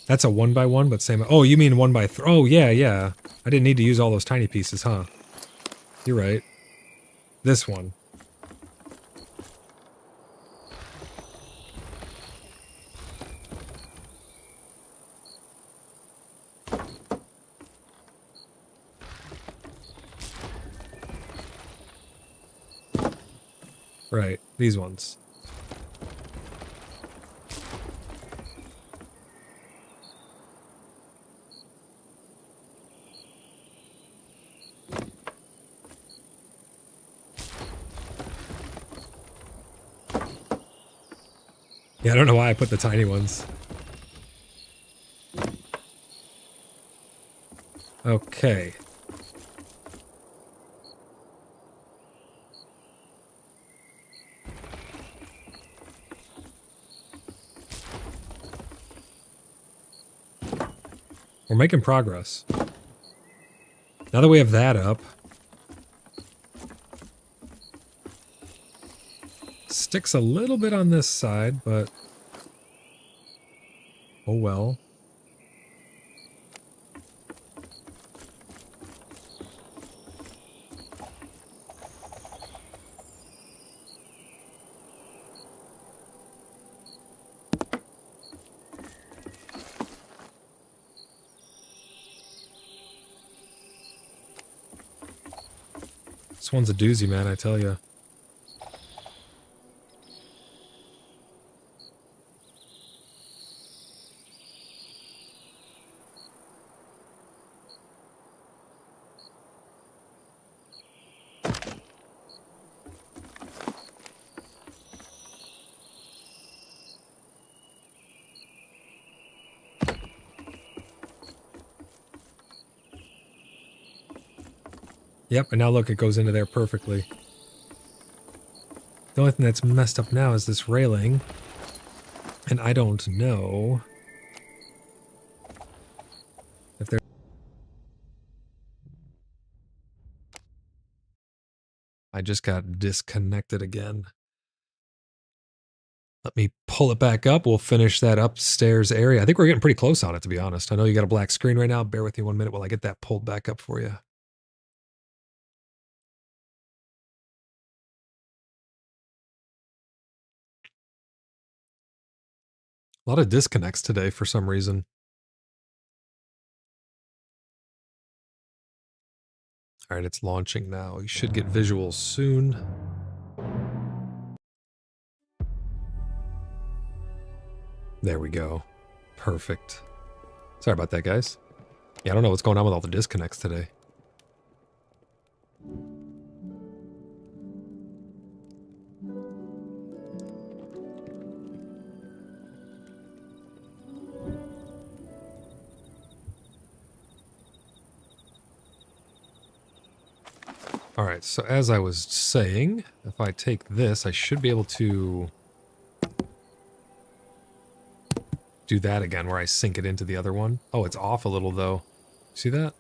That's a 1x1, but same... Oh, you mean 1x3? Oh, yeah. I didn't need to use all those tiny pieces, huh? You're right. This one. Right, these ones. Yeah, I don't know why I put the tiny ones. Okay. We're making progress. Now that we have that up, sticks a little bit on this side, but oh well. This one's a doozy, man, I tell you. Yep, and now look, it goes into there perfectly. The only thing that's messed up now is this railing. And I don't know if there... I just got disconnected again. Let me pull it back up. We'll finish that upstairs area. I think we're getting pretty close on it, to be honest. I know you got a black screen right now. Bear with me 1 minute while I get that pulled back up for you. A lot of disconnects today for some reason. All right, it's launching now. You should get visuals soon. There we go. Perfect. Sorry about that, guys. Yeah, I don't know what's going on with all the disconnects today. All right, so as I was saying, if I take this, I should be able to do that again where I sink it into the other one. Oh, it's off a little though. See that?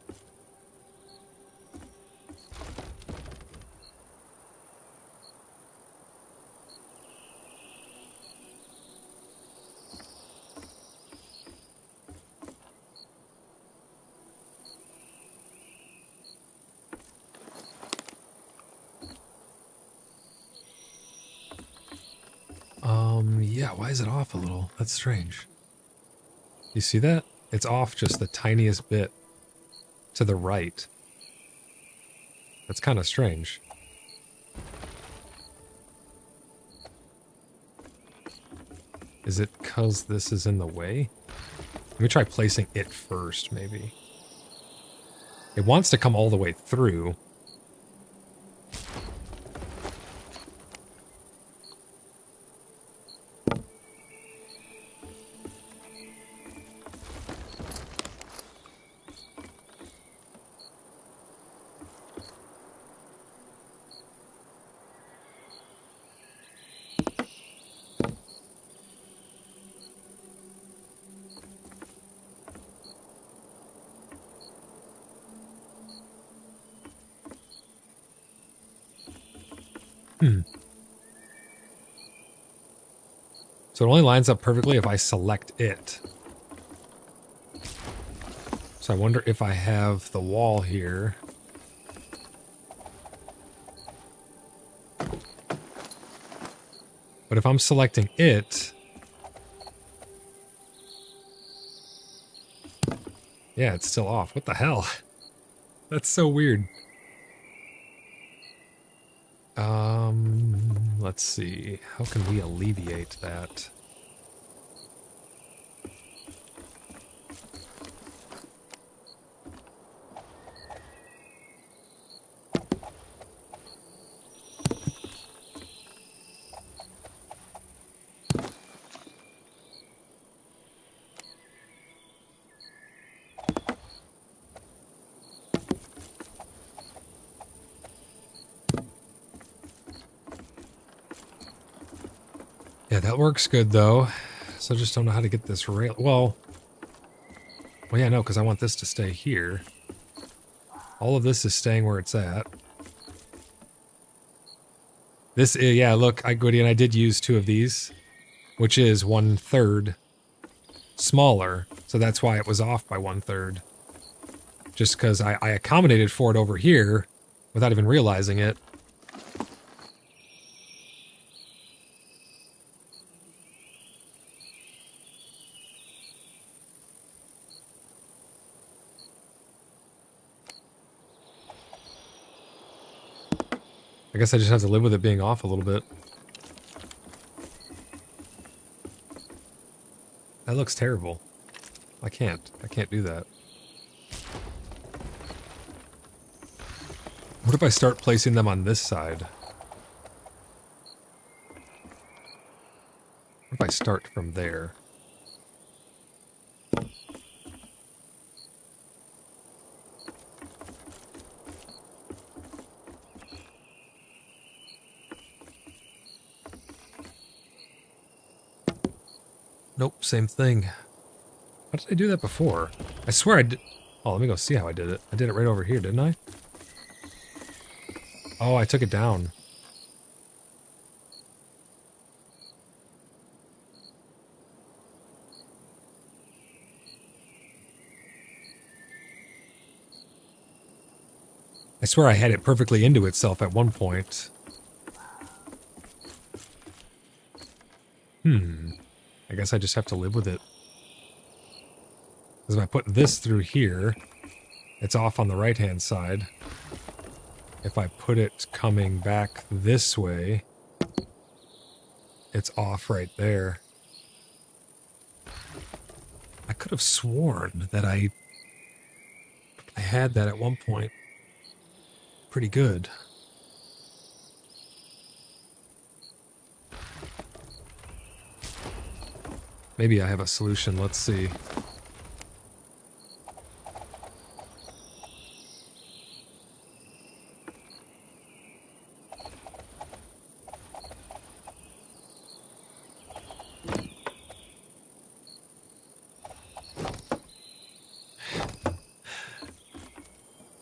Yeah, why is it off a little? That's strange. You see that? It's off just the tiniest bit to the right. That's kind of strange. Is it because this is in the way? Let me try placing it first, maybe. It wants to come all the way through. So it only lines up perfectly if I select it. So I wonder if I have the wall here. But if I'm selecting it... Yeah, it's still off. What the hell? That's so weird. Let's see. How can we alleviate that? Yeah, that works good, though. So I just don't know how to get this rail... Well, yeah, no, because I want this to stay here. All of this is staying where it's at. This, yeah, look, Gwydion, I did use 2 of these, which is 1/3 smaller. So that's why it was off by 1/3. Just because I accommodated for it over here without even realizing it. I guess I just have to live with it being off a little bit. That looks terrible. I can't do that. What if I start placing them on this side? What if I start from there? Nope, same thing. How did I do that before? I swear I did... Oh, let me go see how I did it. I did it right over here, didn't I? Oh, I took it down. I swear I had it perfectly into itself at one point. I guess I just have to live with it. Because if I put this through here, it's off on the right-hand side. If I put it coming back this way, it's off right there. I could have sworn that I had that at one point. Pretty good. Maybe I have a solution. Let's see.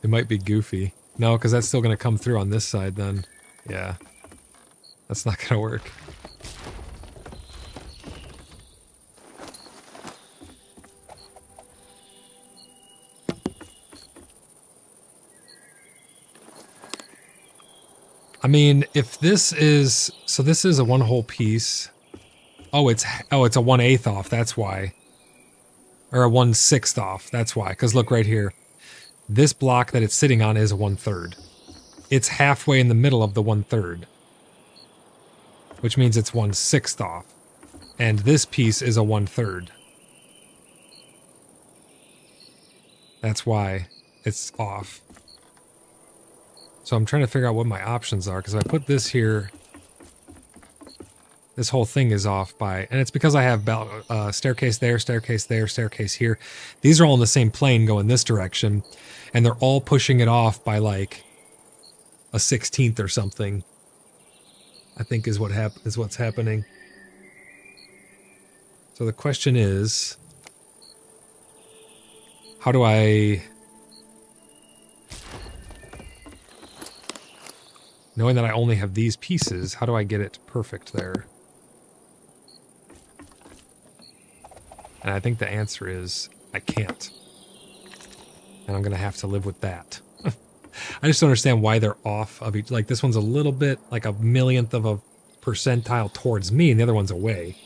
It might be goofy. No, because that's still going to come through on this side then. Yeah. That's not going to work. I mean, if this is... So this is a one whole piece. Oh, it's a 1/8 off. That's why. Or a 1/6 off. That's why. Because look right here. This block that it's sitting on is a 1/3. It's halfway in the middle of the 1/3. Which means it's 1/6 off. And this piece is a 1/3. That's why it's off. So I'm trying to figure out what my options are, because if I put this here, this whole thing is off by, and it's because I have staircase there, staircase there, staircase here. These are all in the same plane going this direction, and they're all pushing it off by like a 1/16 or something. I think is what's happening. So the question is, how do I... Knowing that I only have these pieces, how do I get it perfect there? And I think the answer is, I can't. And I'm going to have to live with that. I just don't understand why they're off of each... Like, this one's a little bit, like a millionth of a percentile towards me, and the other one's away.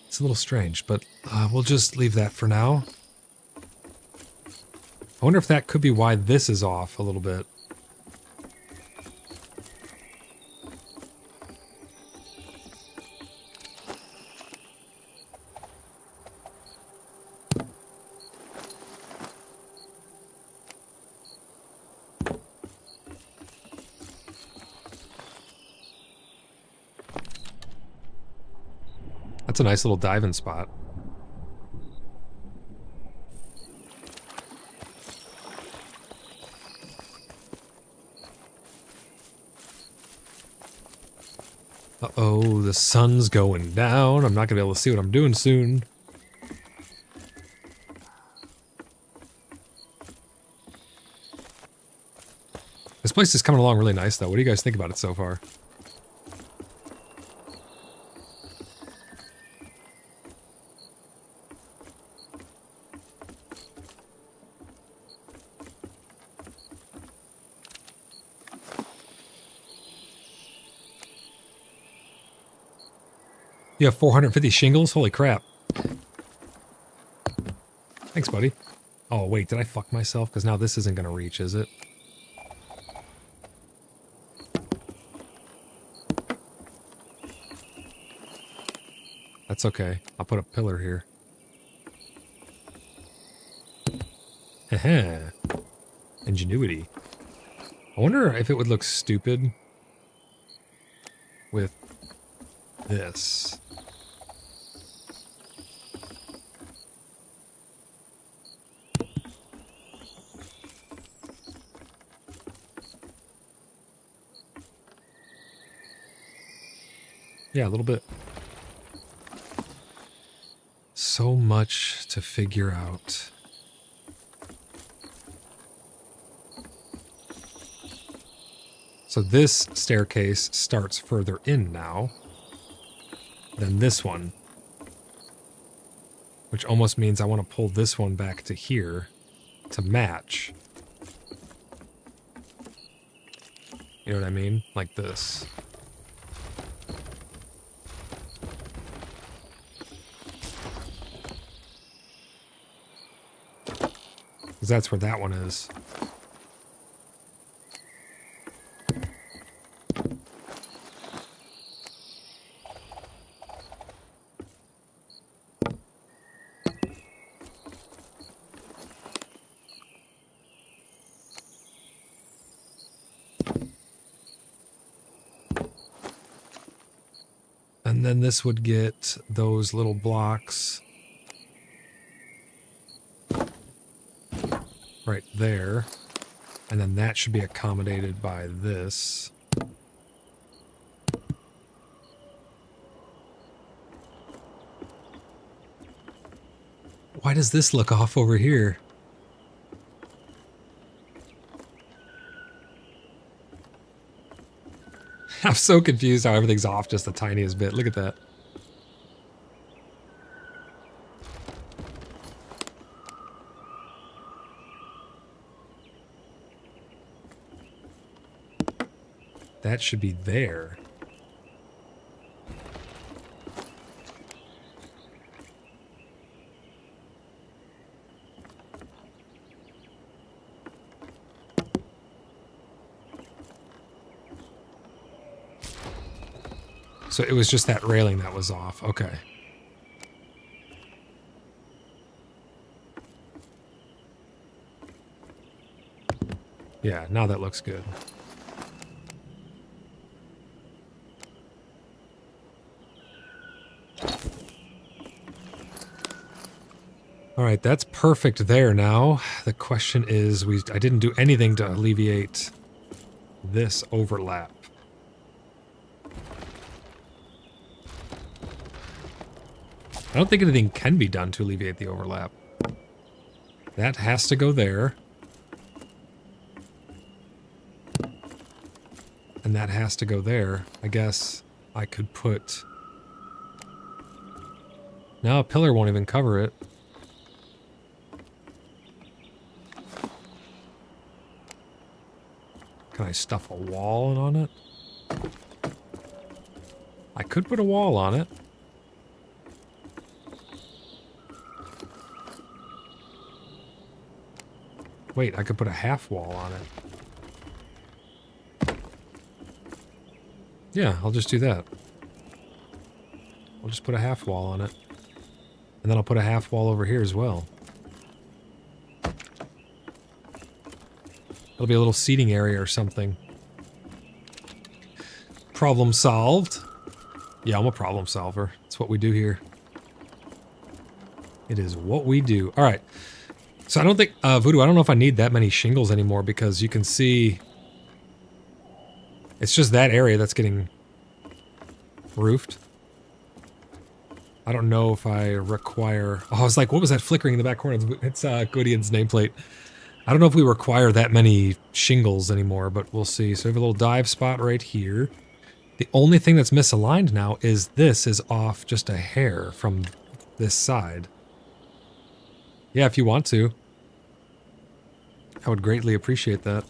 It's a little strange, but we'll just leave that for now. I wonder if that could be why this is off a little bit. That's a nice little diving spot. Uh-oh, the sun's going down. I'm not going to be able to see what I'm doing soon. This place is coming along really nice, though. What do you guys think about it so far? You have 450 shingles? Holy crap. Thanks, buddy. Oh, wait, did I fuck myself? Because now this isn't going to reach, is it? That's okay. I'll put a pillar here. Haha. Ingenuity. I wonder if it would look stupid with this. Yeah, a little bit. So much to figure out. So this staircase starts further in now than this one, which almost means I want to pull this one back to here to match. You know what I mean? Like this. Because that's where that one is. And then this would get those little blocks right there. And then that should be accommodated by this. Why does this look off over here? I'm so confused how everything's off just the tiniest bit. Look at that. That should be there. So it was just that railing that was off. Okay. Yeah, now that looks good. All right, that's perfect there now. The question is, I didn't do anything to alleviate this overlap. I don't think anything can be done to alleviate the overlap. That has to go there. And that has to go there. I guess I could put... No, a pillar won't even cover it. Can I stuff a wall on it? I could put a wall on it. Wait, I could put a half wall on it. Yeah, I'll just do that. I'll just put a half wall on it. And then I'll put a half wall over here as well. It'll be a little seating area or something. Problem solved. Yeah, I'm a problem solver. That's what we do here. It is what we do. All right. So I don't think, Voodoo, I don't know if I need that many shingles anymore because you can see it's just that area that's getting roofed. I don't know if I require... Oh, I was like, what was that flickering in the back corner? It's Gwydian's nameplate. I don't know if we require that many shingles anymore, but we'll see. So we have a little dive spot right here. The only thing that's misaligned now is this is off just a hair from this side. Yeah, if you want to. I would greatly appreciate that.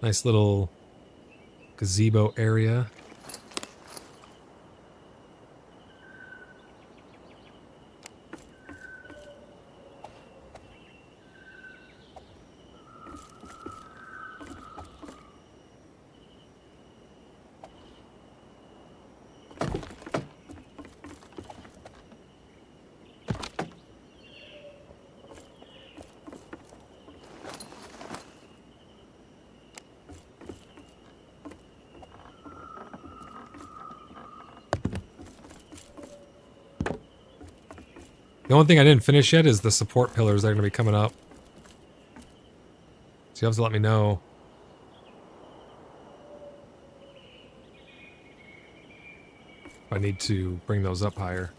Nice little gazebo area. The only thing I didn't finish yet is the support pillars that are going to be coming up. So you have to let me know. If I need to bring those up higher.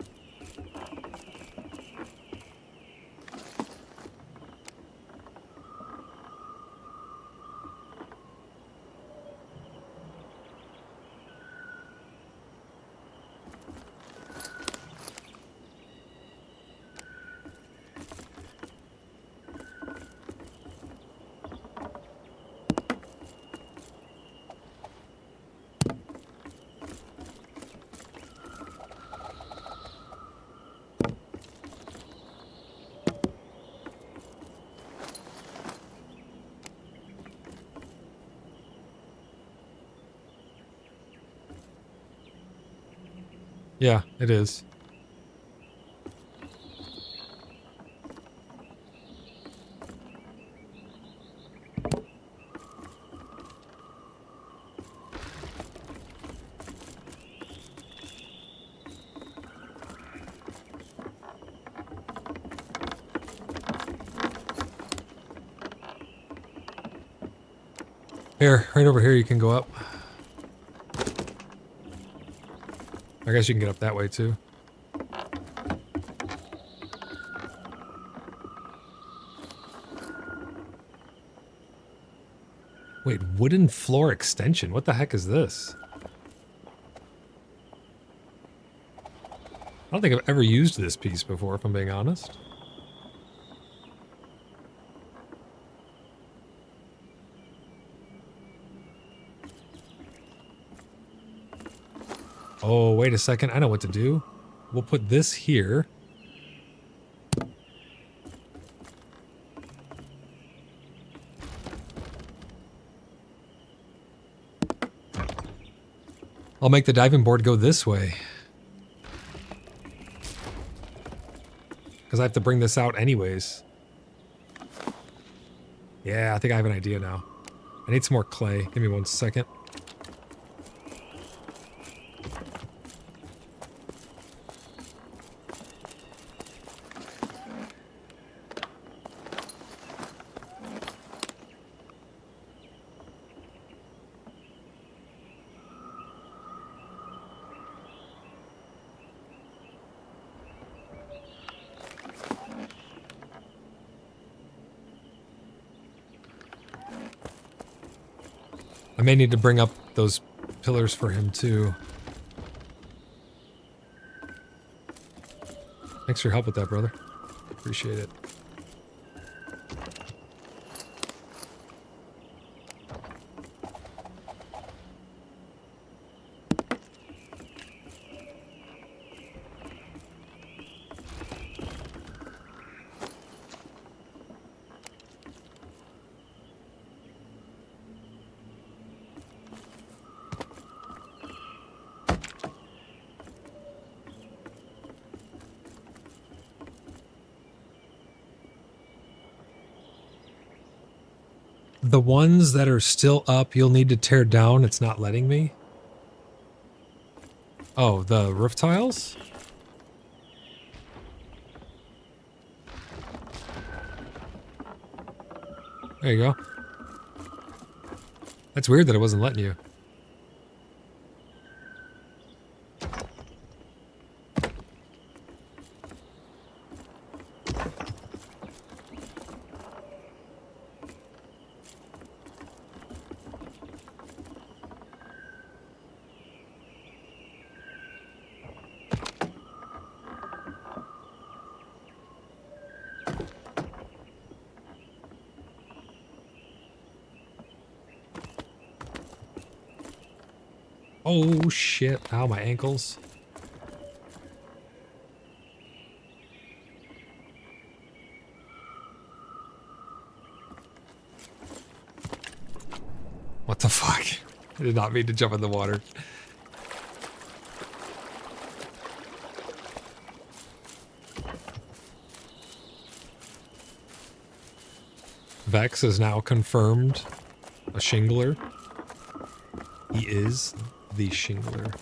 Yeah, it is. Here, right over here you can go up. I guess you can get up that way too. Wait, wooden floor extension? What the heck is this? I don't think I've ever used this piece before, if I'm being honest. Oh, wait a second. I know what to do. We'll put this here. I'll make the diving board go this way. Because I have to bring this out anyways. Yeah, I think I have an idea now. I need some more clay. Give me 1 second. may need to bring up those pillars for him too. Thanks for your help with that, brother. Appreciate it. The ones that are still up, you'll need to tear down. It's not letting me. Oh, the roof tiles? There you go. That's weird that it wasn't letting you. Oh shit, ow, my ankles. What the fuck? I did not mean to jump in the water. Vex is now confirmed a shingler. He is the shingler.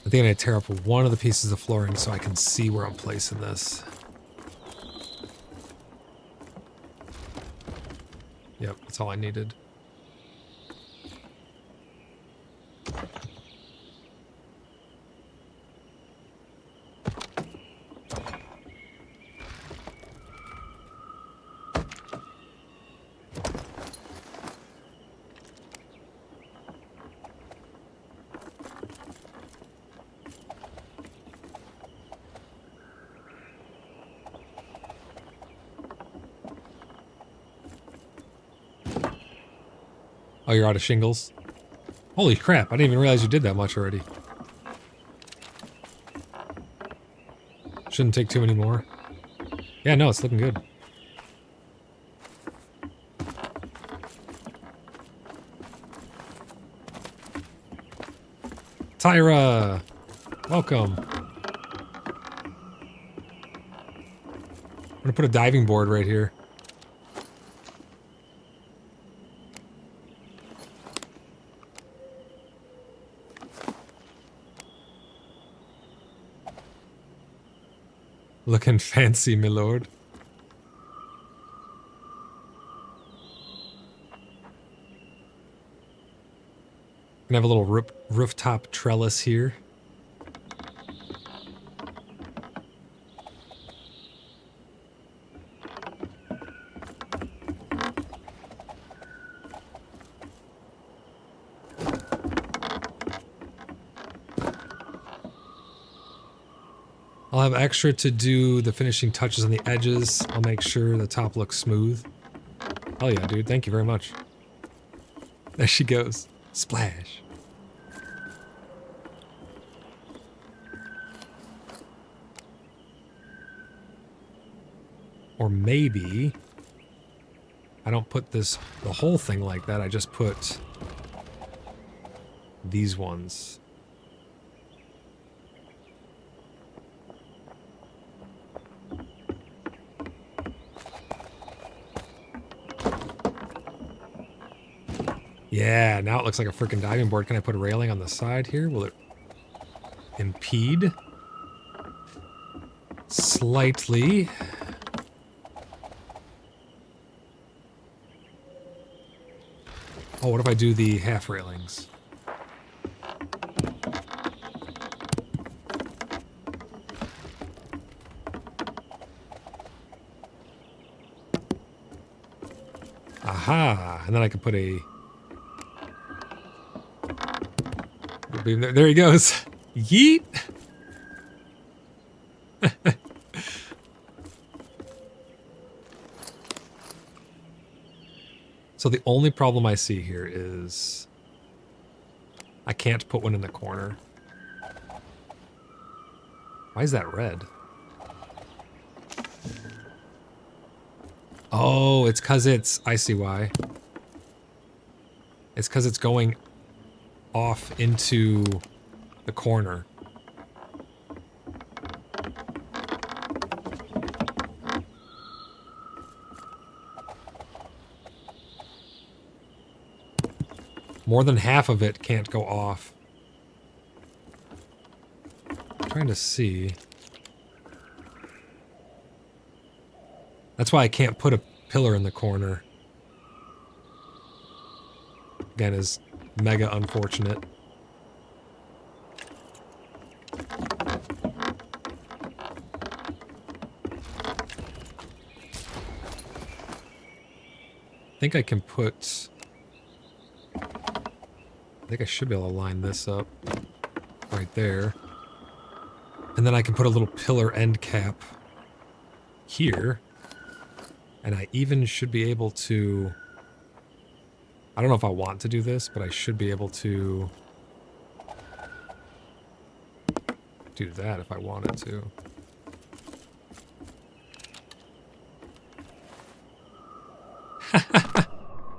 I think I need to tear up one of the pieces of flooring so I can see where I'm placing this. Yep, that's all I needed. Oh, you're out of shingles? Holy crap, I didn't even realize you did that much already. Shouldn't take too many more. Yeah, no, it's looking good. Tyra! Welcome. I'm gonna put a diving board right here. Looking fancy, my lord. Gonna have a little rooftop trellis here. I'll have extra to do the finishing touches on the edges. I'll make sure the top looks smooth. Oh yeah, dude. Thank you very much. There she goes. Splash. Or maybe I don't put the whole thing like that. I just put these ones. Yeah, now it looks like a freaking diving board. Can I put a railing on the side here? Will it impede? Slightly. Oh, what if I do the half railings? Aha! And then I can put a... There he goes. Yeet! So the only problem I see here is I can't put one in the corner. Why is that red? Oh, it's because it's... I see why. It's because it's going off into the corner. More than half of it can't go off. I'm trying to see. That's why I can't put a pillar in the corner. Again, is mega unfortunate. I think I can put... I think I should be able to line this up right there. And then I can put a little pillar end cap here. And I even should be able to... I don't know if I want to do this, but I should be able to do that if I wanted to.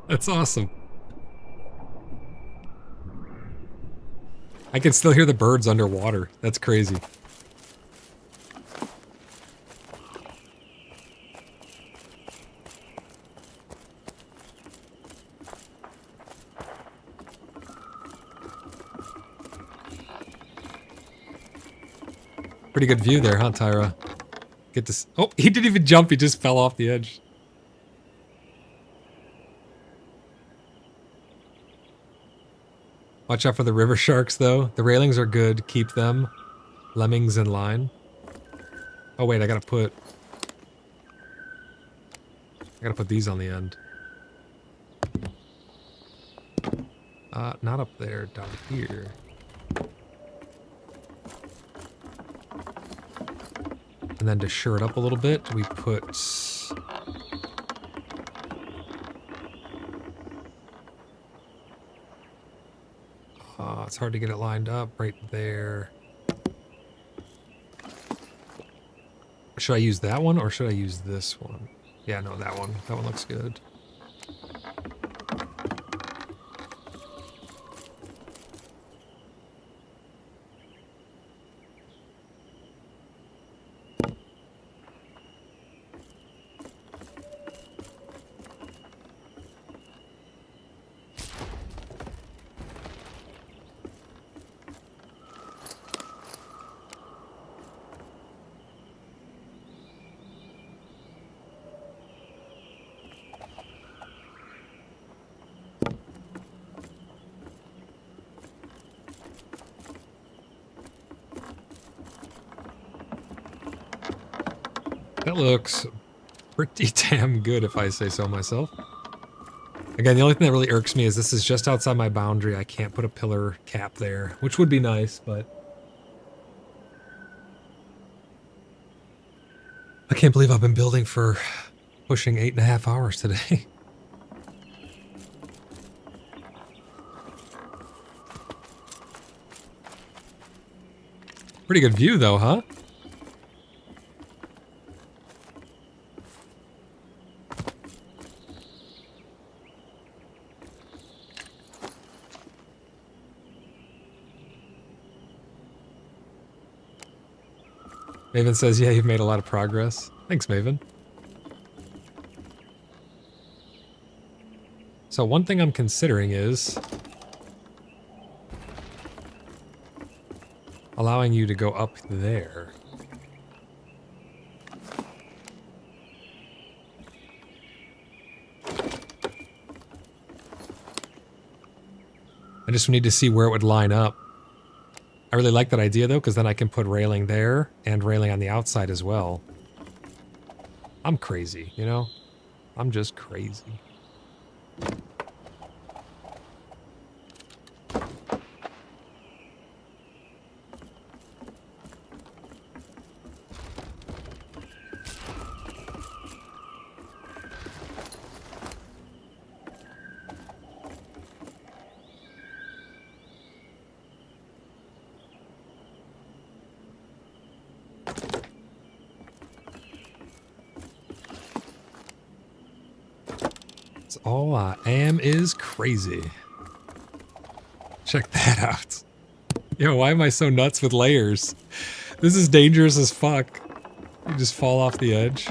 That's awesome. I can still hear the birds underwater. That's crazy. Pretty good view there, huh, Tyra? Get this. Oh, he didn't even jump. He just fell off the edge. Watch out for the river sharks, though. The railings are good. Keep them. Lemmings in line. Oh, wait. I gotta put these on the end. Not up there. Down here. And then to shore it up a little bit, we put... it's hard to get it lined up right there. Should I use that one or should I use this one? Yeah, no, that one. That one looks good. That looks pretty damn good if I say so myself. Again, the only thing that really irks me is this is just outside my boundary. I can't put a pillar cap there, which would be nice, but... I can't believe I've been building for pushing 8.5 hours today. Pretty good view though, huh? Maven says, yeah, you've made a lot of progress. Thanks, Maven. So one thing I'm considering is allowing you to go up there. I just need to see where it would line up. I really like that idea, though, because then I can put railing there and railing on the outside as well. I'm crazy, you know? I'm just crazy. All I am is crazy. Check that out. Yo, why am I so nuts with layers? This is dangerous as fuck. You just fall off the edge.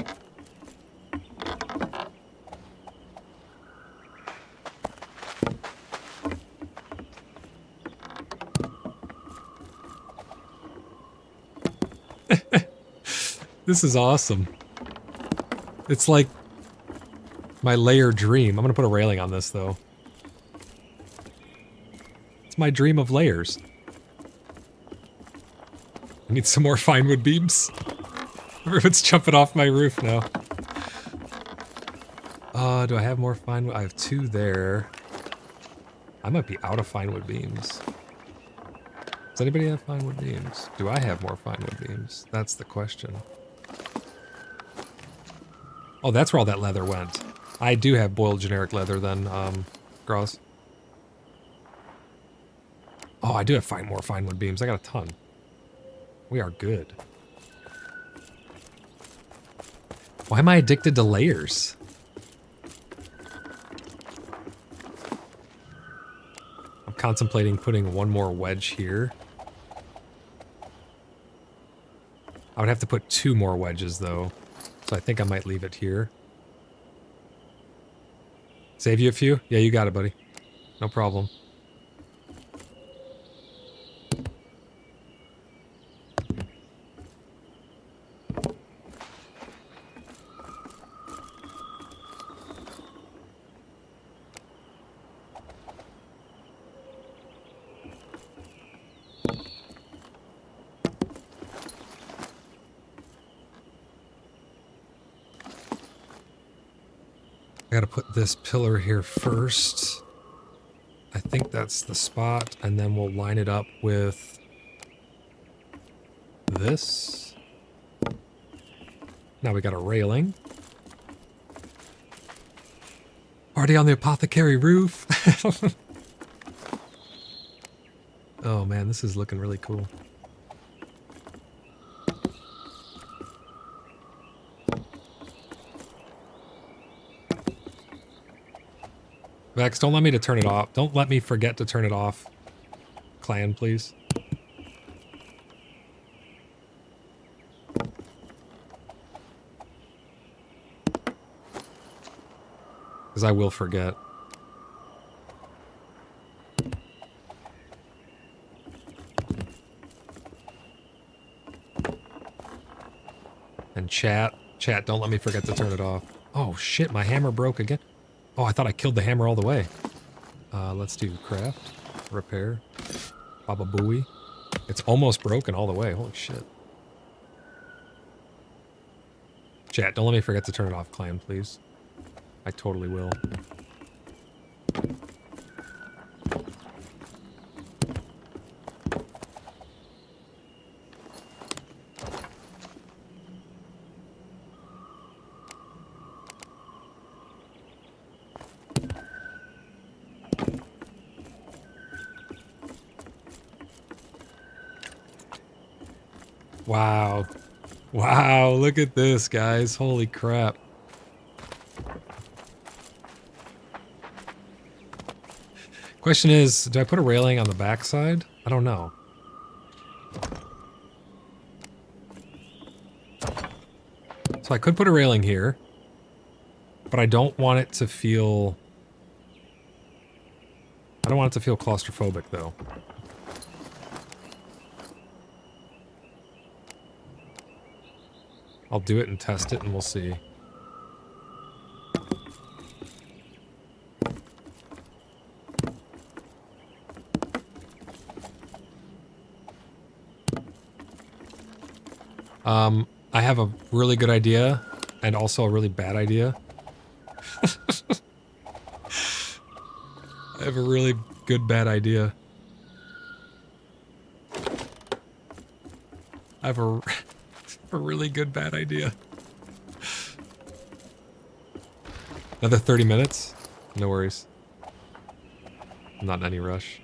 This is awesome. It's like my layer dream. I'm gonna put a railing on this, though. It's my dream of layers. I need some more fine wood beams. It's jumping off my roof now. Do I have more fine wood? I have 2 there. I might be out of fine wood beams. Does anybody have fine wood beams? Do I have more fine wood beams? That's the question. Oh, that's where all that leather went. I do have boiled generic leather then, Gross. Oh, I do have more fine wood beams. I got a ton. We are good. Why am I addicted to layers? I'm contemplating putting 1 more wedge here. I would have to put 2 more wedges, though. So I think I might leave it here. Save you a few? Yeah, you got it, buddy. No problem. I gotta put this pillar here first. I think that's the spot, and then we'll line it up with this. Now we got a railing. Already on the apothecary roof. Oh man, this is looking really cool. Vex, don't let me to turn it off. Don't let me forget to turn it off. Clan, please. Because I will forget. And chat, don't let me forget to turn it off. Oh shit, my hammer broke again. Oh, I thought I killed the hammer all the way. Let's do craft, repair, Baba Booey. It's almost broken all the way. Holy shit. Chat, don't let me forget to turn it off, clan, please. I totally will. Wow. Wow, look at this, guys. Holy crap. Question is, do I put a railing on the backside? I don't know. So I could put a railing here, but I don't want it to feel... I don't want it to feel claustrophobic, though. I'll do it and test it and we'll see. I have a really good idea and also a really bad idea. I have a really good bad idea. I have a really good bad idea. Another 30 minutes? No worries. I'm not in any rush.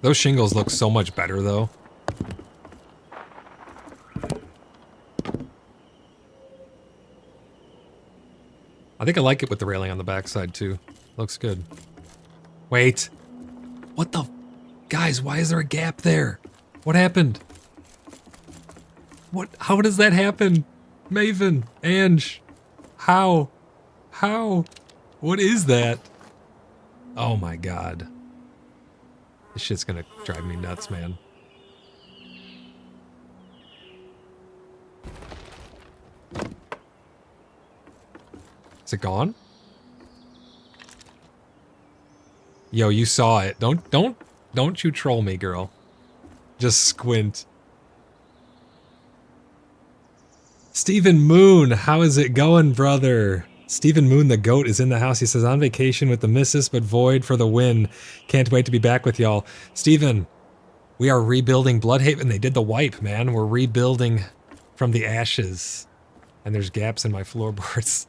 Those shingles look so much better, though. I think I like it with the railing on the backside, too. Looks good. Wait. What the... Guys, why is there a gap there? What happened? What? How does that happen? Maven, Ange. How? How? What is that? Oh my god. This shit's gonna drive me nuts, man. Is it gone? Yo, you saw it. Don't you troll me, girl. Just squint. Stephen Moon, how is it going, brother? Stephen Moon, the GOAT, is in the house. He says, on vacation with the missus, but void for the win. Can't wait to be back with y'all. Stephen, we are rebuilding BloodHaven. They did the wipe, man. We're rebuilding from the ashes. And there's gaps in my floorboards.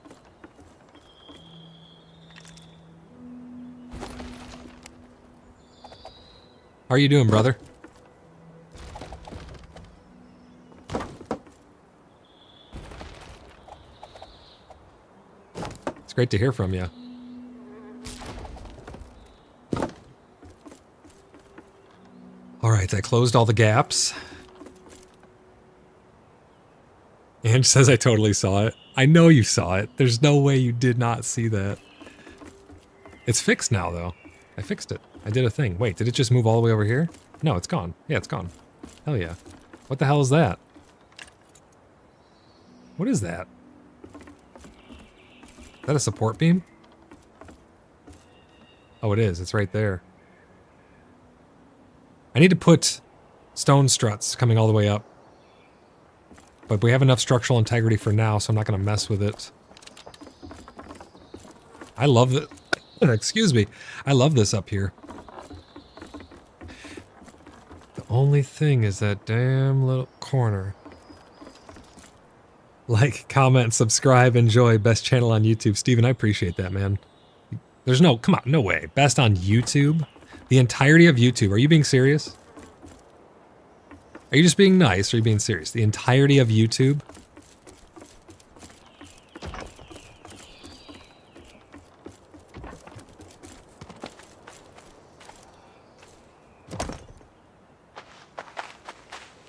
How are you doing, brother? It's great to hear from you. All right, I closed all the gaps. Ange says I totally saw it. I know you saw it. There's no way you did not see that. It's fixed now, though. I fixed it. I did a thing. Wait, did it just move all the way over here? No, it's gone. Yeah, it's gone. Hell yeah. What the hell is that? What is that? Is that a support beam? Oh, it is. It's right there. I need to put stone struts coming all the way up. But we have enough structural integrity for now, so I'm not going to mess with it. I love it. Excuse me. I love this up here. The only thing is that damn little corner. Like, comment, subscribe, enjoy. Best channel on YouTube. Steven, I appreciate that, man. There's no... Come on, no way. Best on YouTube? The entirety of YouTube. Are you being serious? Are you just being nice, or are you being serious? The entirety of YouTube?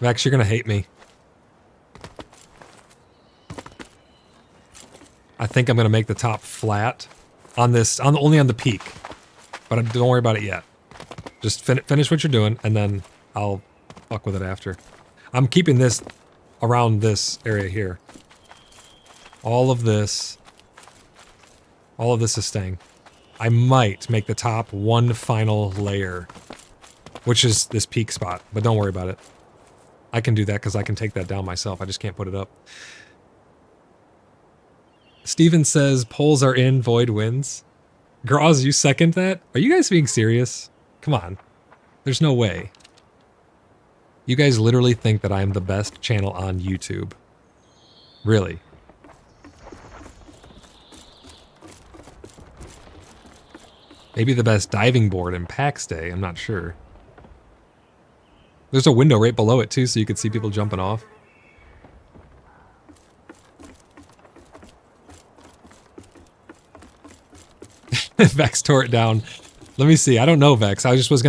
Max, you're gonna hate me. I think I'm gonna make the top flat on this, only on the peak. But don't worry about it yet. Just finish what you're doing, and then I'll fuck with it after. I'm keeping this around this area here. All of this is staying. I might make the top one final layer, which is this peak spot, but don't worry about it. I can do that because I can take that down myself. I just can't put it up. Steven says, polls are in, Void wins. Graz, you second that? Are you guys being serious? Come on. There's no way. You guys literally think that I'm the best channel on YouTube. Really. Maybe the best diving board in Pax Dei, I'm not sure. There's a window right below it too, so you can see people jumping off. Vex tore it down. Let me see. I don't know, Vex. I was just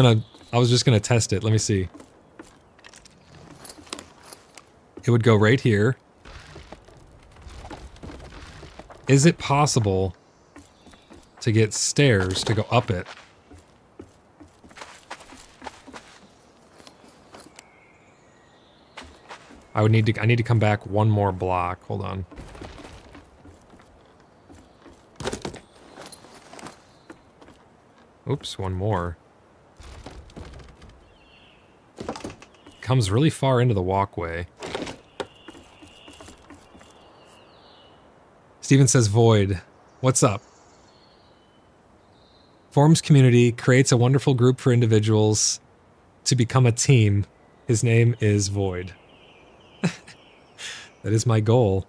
gonna test it. Let me see. It would go right here. Is it possible to get stairs to go up it? I need to come back one more block. Hold on. Oops, one more. Comes really far into the walkway. Steven says, Void, what's up? Forms community, creates a wonderful group for individuals to become a team. His name is Void. That is my goal.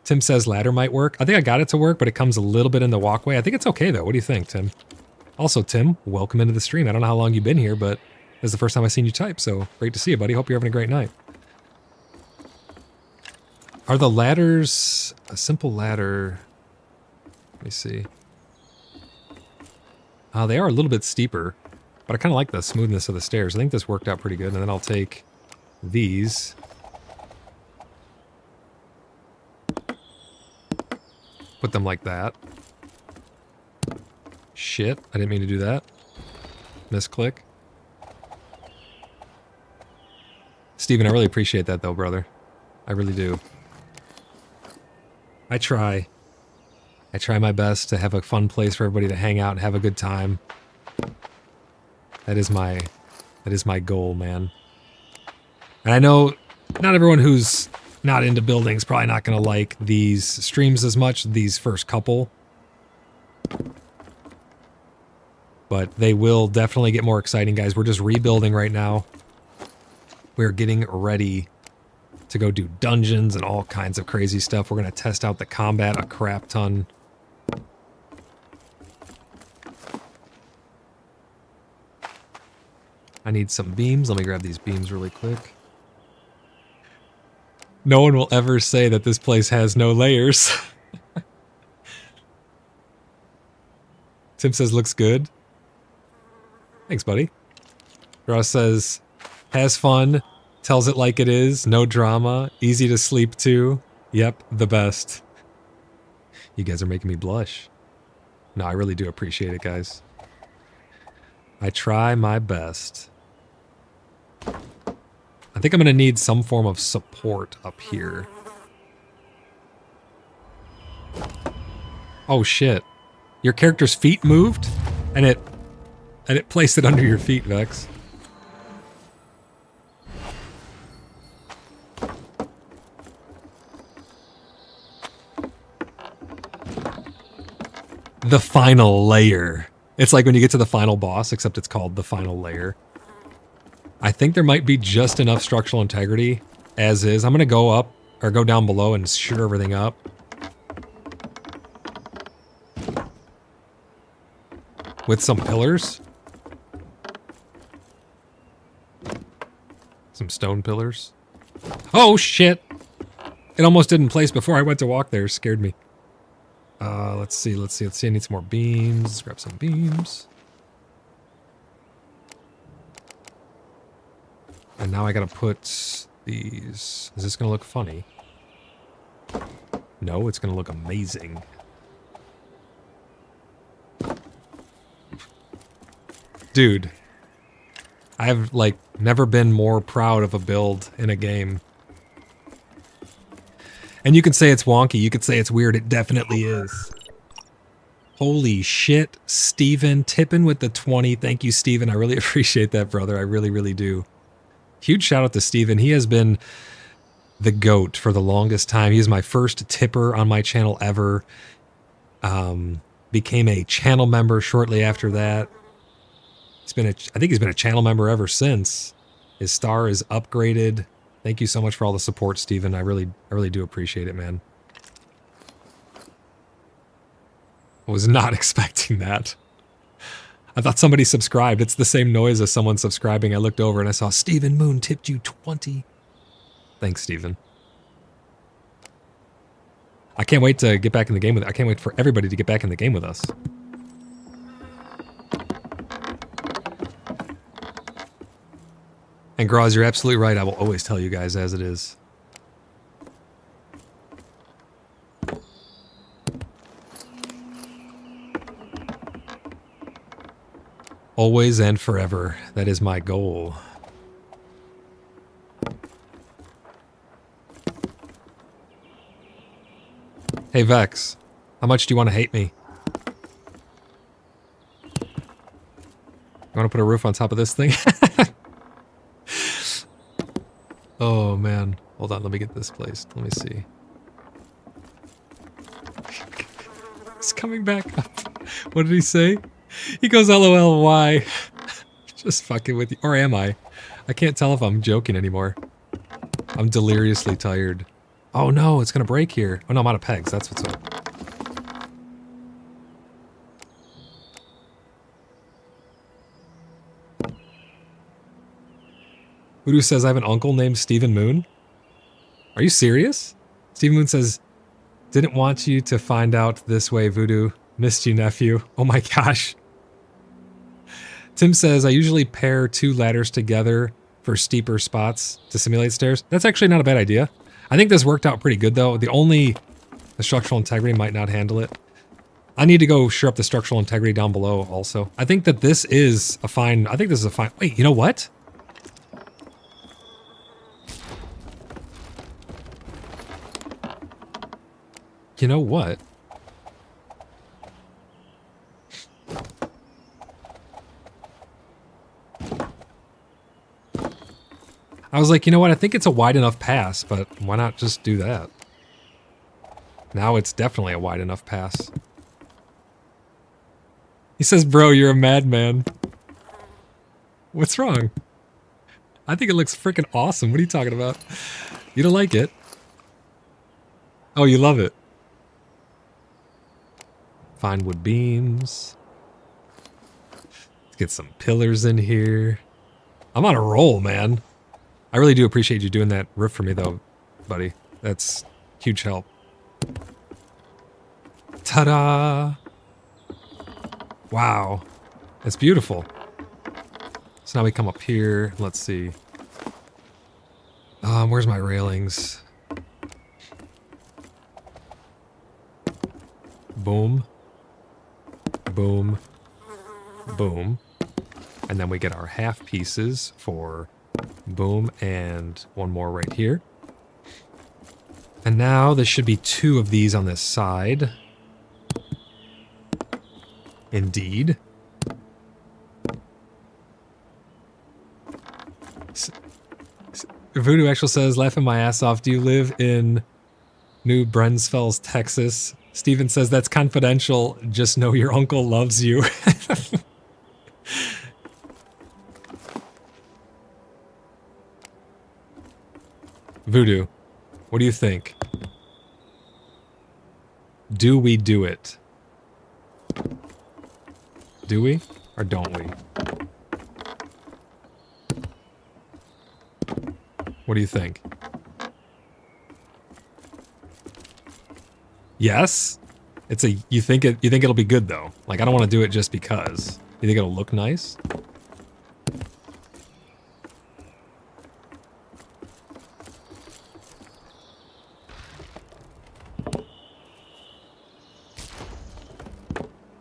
Tim says ladder might work. I think I got it to work, but it comes a little bit in the walkway. I think it's okay, though. What do you think, Tim? Also, Tim, welcome into the stream. I don't know how long you've been here, but this is the first time I've seen you type, so great to see you, buddy. Hope you're having a great night. Are the ladders a simple ladder? Let me see. They are a little bit steeper, but I kind of like the smoothness of the stairs. I think this worked out pretty good, and then I'll take these. Put them like that. Shit, I didn't mean to do that. Misclick. Steven, I really appreciate that though, brother. I really do. I try my best to have a fun place for everybody to hang out and have a good time. That is my goal, man. And I know not everyone who's not into building is probably not going to like these streams as much, these first couple. But they will definitely get more exciting, guys. We're just rebuilding right now. We're getting ready to go do dungeons and all kinds of crazy stuff. We're going to test out the combat a crap ton. I need some beams. Let me grab these beams really quick. No one will ever say that this place has no layers. Tim says, looks good. Thanks, buddy. Ross says, has fun, tells it like it is, no drama, easy to sleep to. Yep, the best. You guys are making me blush. No, I really do appreciate it, guys. I try my best. I think I'm going to need some form of support up here. Oh shit. Your character's feet moved? And it placed it under your feet, Vex. The final layer. It's like when you get to the final boss, except it's called the final layer. I think there might be just enough structural integrity as is. I'm going to go up, or go down below and shoot everything up. With some pillars. Some stone pillars. Oh, shit! It almost didn't place before I went to walk there. It scared me. Let's see. I need some more beams. Let's grab some beams. And now I gotta put these. Is this gonna look funny? No, it's gonna look amazing. Dude. I've, like, never been more proud of a build in a game. And you can say it's wonky, you could say it's weird, it definitely is. Holy shit, Steven, tipping with the 20. Thank you, Steven. I really appreciate that, brother. I really, really do. Huge shout out to Steven. He has been the GOAT for the longest time. He is my first tipper on my channel ever. Became a channel member shortly after that. I think he's been a channel member ever since. His star is upgraded. Thank you so much for all the support, Steven. I really do appreciate it, man. I was not expecting that. I thought somebody subscribed. It's the same noise as someone subscribing. I looked over and I saw Steven Moon tipped you 20. Thanks, Steven. I can't wait to get back in the game with it. I can't wait for everybody to get back in the game with us. And Graz, you're absolutely right. I will always tell you guys as it is. Always and forever. That is my goal. Hey Vex, how much do you want to hate me? want to put a roof on top of this thing? Oh, man. Hold on, let me get this placed. Let me see. It's coming back up. What did he say? He goes, LOL, why? Just fucking with you. Or am I? I can't tell if I'm joking anymore. I'm deliriously tired. Oh no, it's gonna break here. Oh no, I'm out of pegs. That's what's up. Voodoo says, I have an uncle named Stephen Moon. Are you serious? Stephen Moon says, didn't want you to find out this way, Voodoo. Missed you, nephew. Oh my gosh. Tim says, I usually pair 2 ladders together for steeper spots to simulate stairs. That's actually not a bad idea. I think this worked out pretty good though. The structural integrity might not handle it. I need to go shore up the structural integrity down below also. I think that this is a fine, wait, you know what? You know what? I was like, you know what? I think it's a wide enough pass, but why not just do that? Now it's definitely a wide enough pass. He says, bro, you're a madman. What's wrong? I think it looks freaking awesome. What are you talking about? You don't like it? Oh, you love it. Fine wood beams. Let's get some pillars in here. I'm on a roll, man. I really do appreciate you doing that roof for me, though, buddy. That's huge help. Ta-da! Wow. That's beautiful. So now we come up here. Let's see. Where's my railings? Boom. Boom. Boom. And then we get our half pieces for boom and one more right here. And now there should be 2 of these on this side. Indeed. Voodoo actually says, laughing my ass off, do you live in New Braunfels, Texas? Steven says, that's confidential, just know your uncle loves you. Voodoo, what do you think? Do we do it? Do we? Or don't we? What do you think? Yes? It's a you think it'll be good though. Like I don't want to do it just because. You think it'll look nice?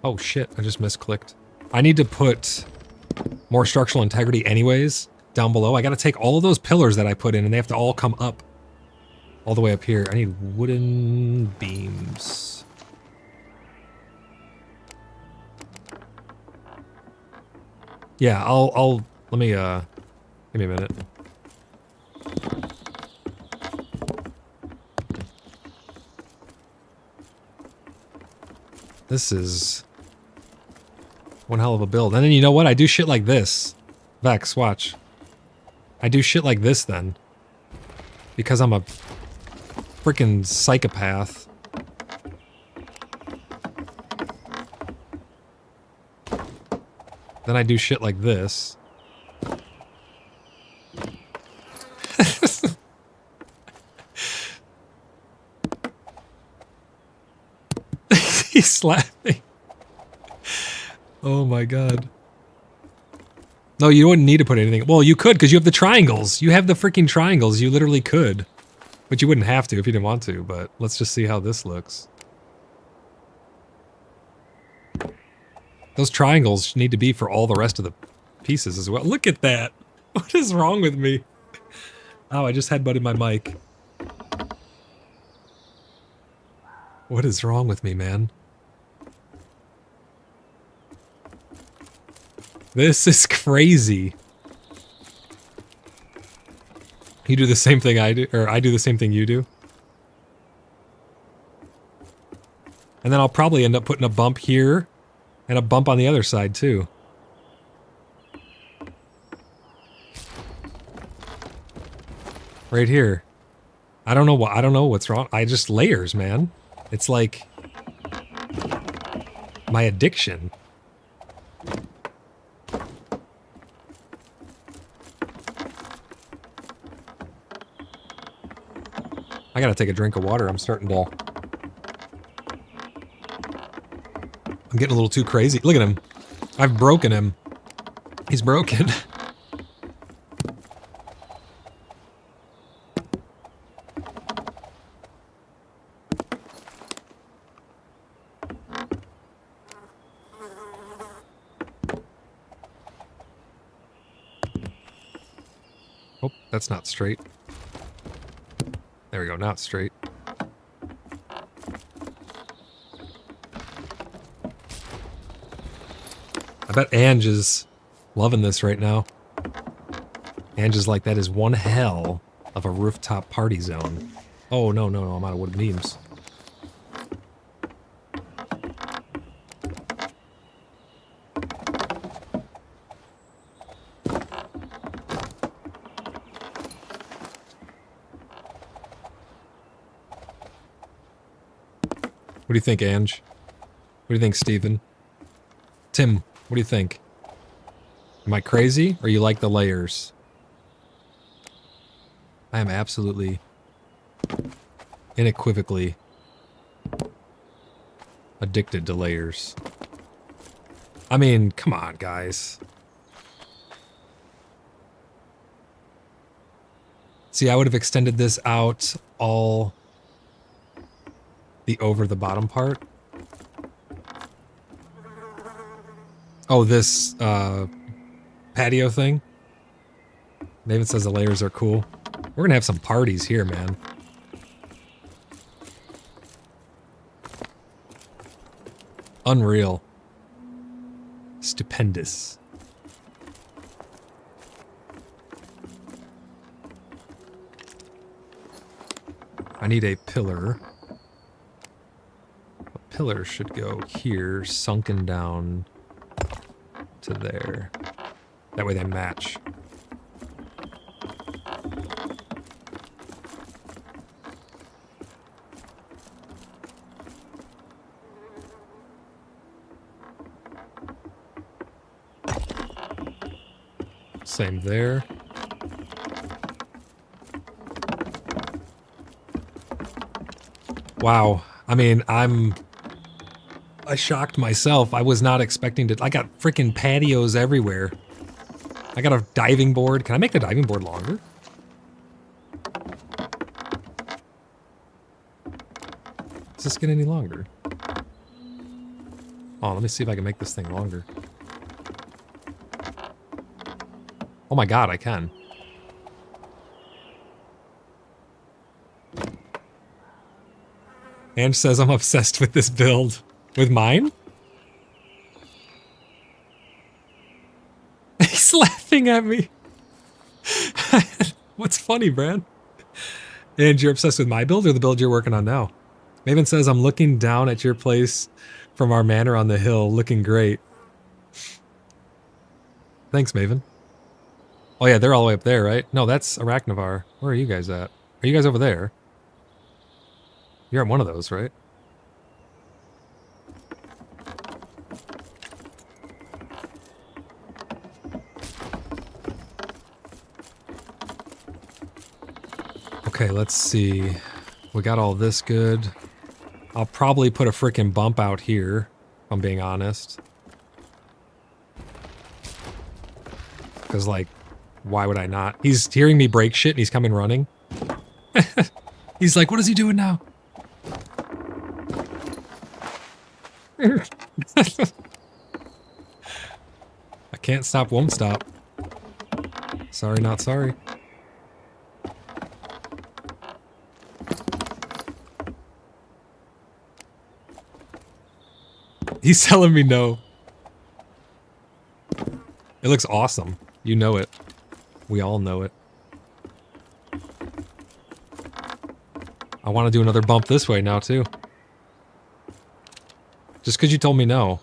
Oh shit, I just misclicked. I need to put more structural integrity anyways down below. I gotta take all of those pillars that I put in and they have to all come up. All the way up here. I need wooden beams. Yeah, let me, give me a minute. This is one hell of a build. And then you know what? I do shit like this. Vex, watch. I do shit like this then. Because I'm a freaking psychopath. Then I do shit like this. He's slapping. Oh my god. No, you wouldn't need to put anything. Well, you could because you have the triangles. You have the freaking triangles. You literally could. But you wouldn't have to if you didn't want to. But let's just see how this looks. Those triangles need to be for all the rest of the pieces as well. Look at that. What is wrong with me? Oh, I just headbutted my mic. What is wrong with me, man? This is crazy. You do the same thing I do, or I do the same thing you do. And then I'll probably end up putting a bump here and a bump on the other side too. Right here. I don't know what's wrong. I just layers, man. It's like my addiction. I gotta take a drink of water. I'm getting a little too crazy. Look at him. I've broken him. He's broken. Oh, that's not straight. There we go, now it's straight. I bet Ange is loving this right now. Ange is like, that is one hell of a rooftop party zone. Oh, no, no, no, I'm out of wood beams. What do you think, Ange? What do you think, Steven? Tim, what do you think? Am I crazy, or you like the layers? I am absolutely, unequivocally addicted to layers. I mean, come on, guys. See, I would have extended this out all the over the bottom part. Oh, this patio thing. David says the layers are cool. We're gonna have some parties here, man. Unreal. Stupendous. I need a pillar. A pillar should go here, sunken down to there. That way they match. Same there. Wow. I mean, I shocked myself. I was not expecting to. I got freaking patios everywhere. I got a diving board. Can I make the diving board longer? Does this get any longer? Oh, let me see if I can make this thing longer. Oh my god, I can. Ange says I'm obsessed with this build. With mine? He's laughing at me. What's funny, Brad? And you're obsessed with my build or the build you're working on now? Maven says I'm looking down at your place from our manor on the hill, looking great. Thanks, Maven. Oh yeah, they're all the way up there, right? No, that's Arachnivar. Where are you guys at? Are you guys over there? You're at one of those, right? Okay, let's see. We got all this good. I'll probably put a freaking bump out here, if I'm being honest. Because, like, why would I not? He's hearing me break shit and he's coming running. He's like, what is he doing now? I can't stop, won't stop. Sorry, not sorry. He's telling me no. It looks awesome. You know it. We all know it. I want to do another bump this way now, too. Just because you told me no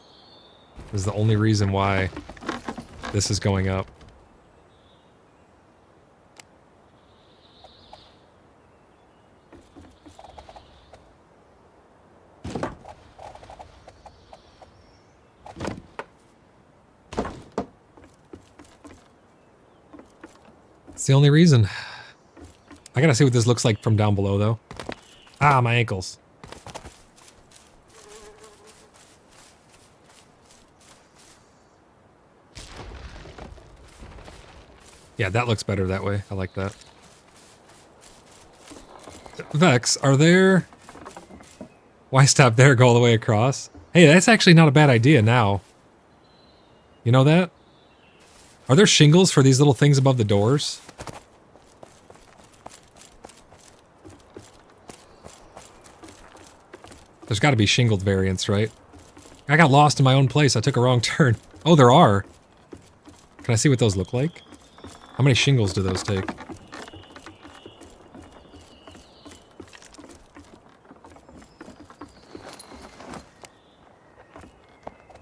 is the only reason why this is going up. It's the only reason. I gotta see what this looks like from down below, though. Ah, my ankles. Yeah, that looks better that way. I like that. Vex, are there... Why stop there, go all the way across? Hey, that's actually not a bad idea now. You know that? Are there shingles for these little things above the doors? There's got to be shingled variants, right? I got lost in my own place. I took a wrong turn. Oh, there are. Can I see what those look like? How many shingles do those take?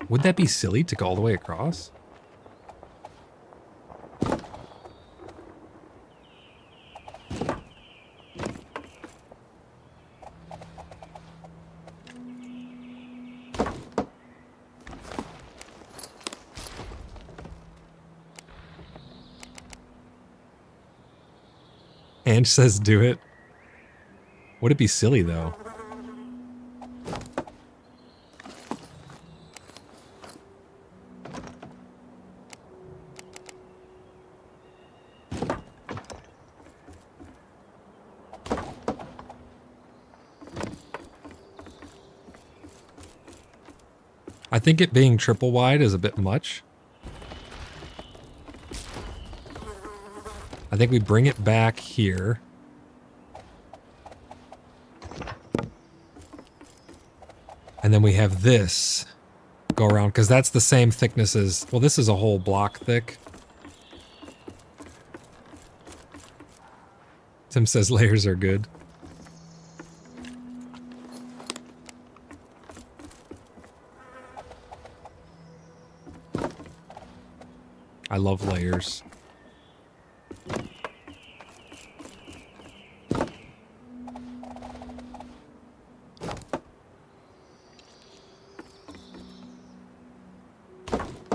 Would that be silly to go all the way across? Ange says do it. Would it be silly, though? I think it being triple wide is a bit much. I think we bring it back here. And then we have this go around, because that's the same thickness as... Well, this is a whole block thick. Tim says layers are good. I love layers.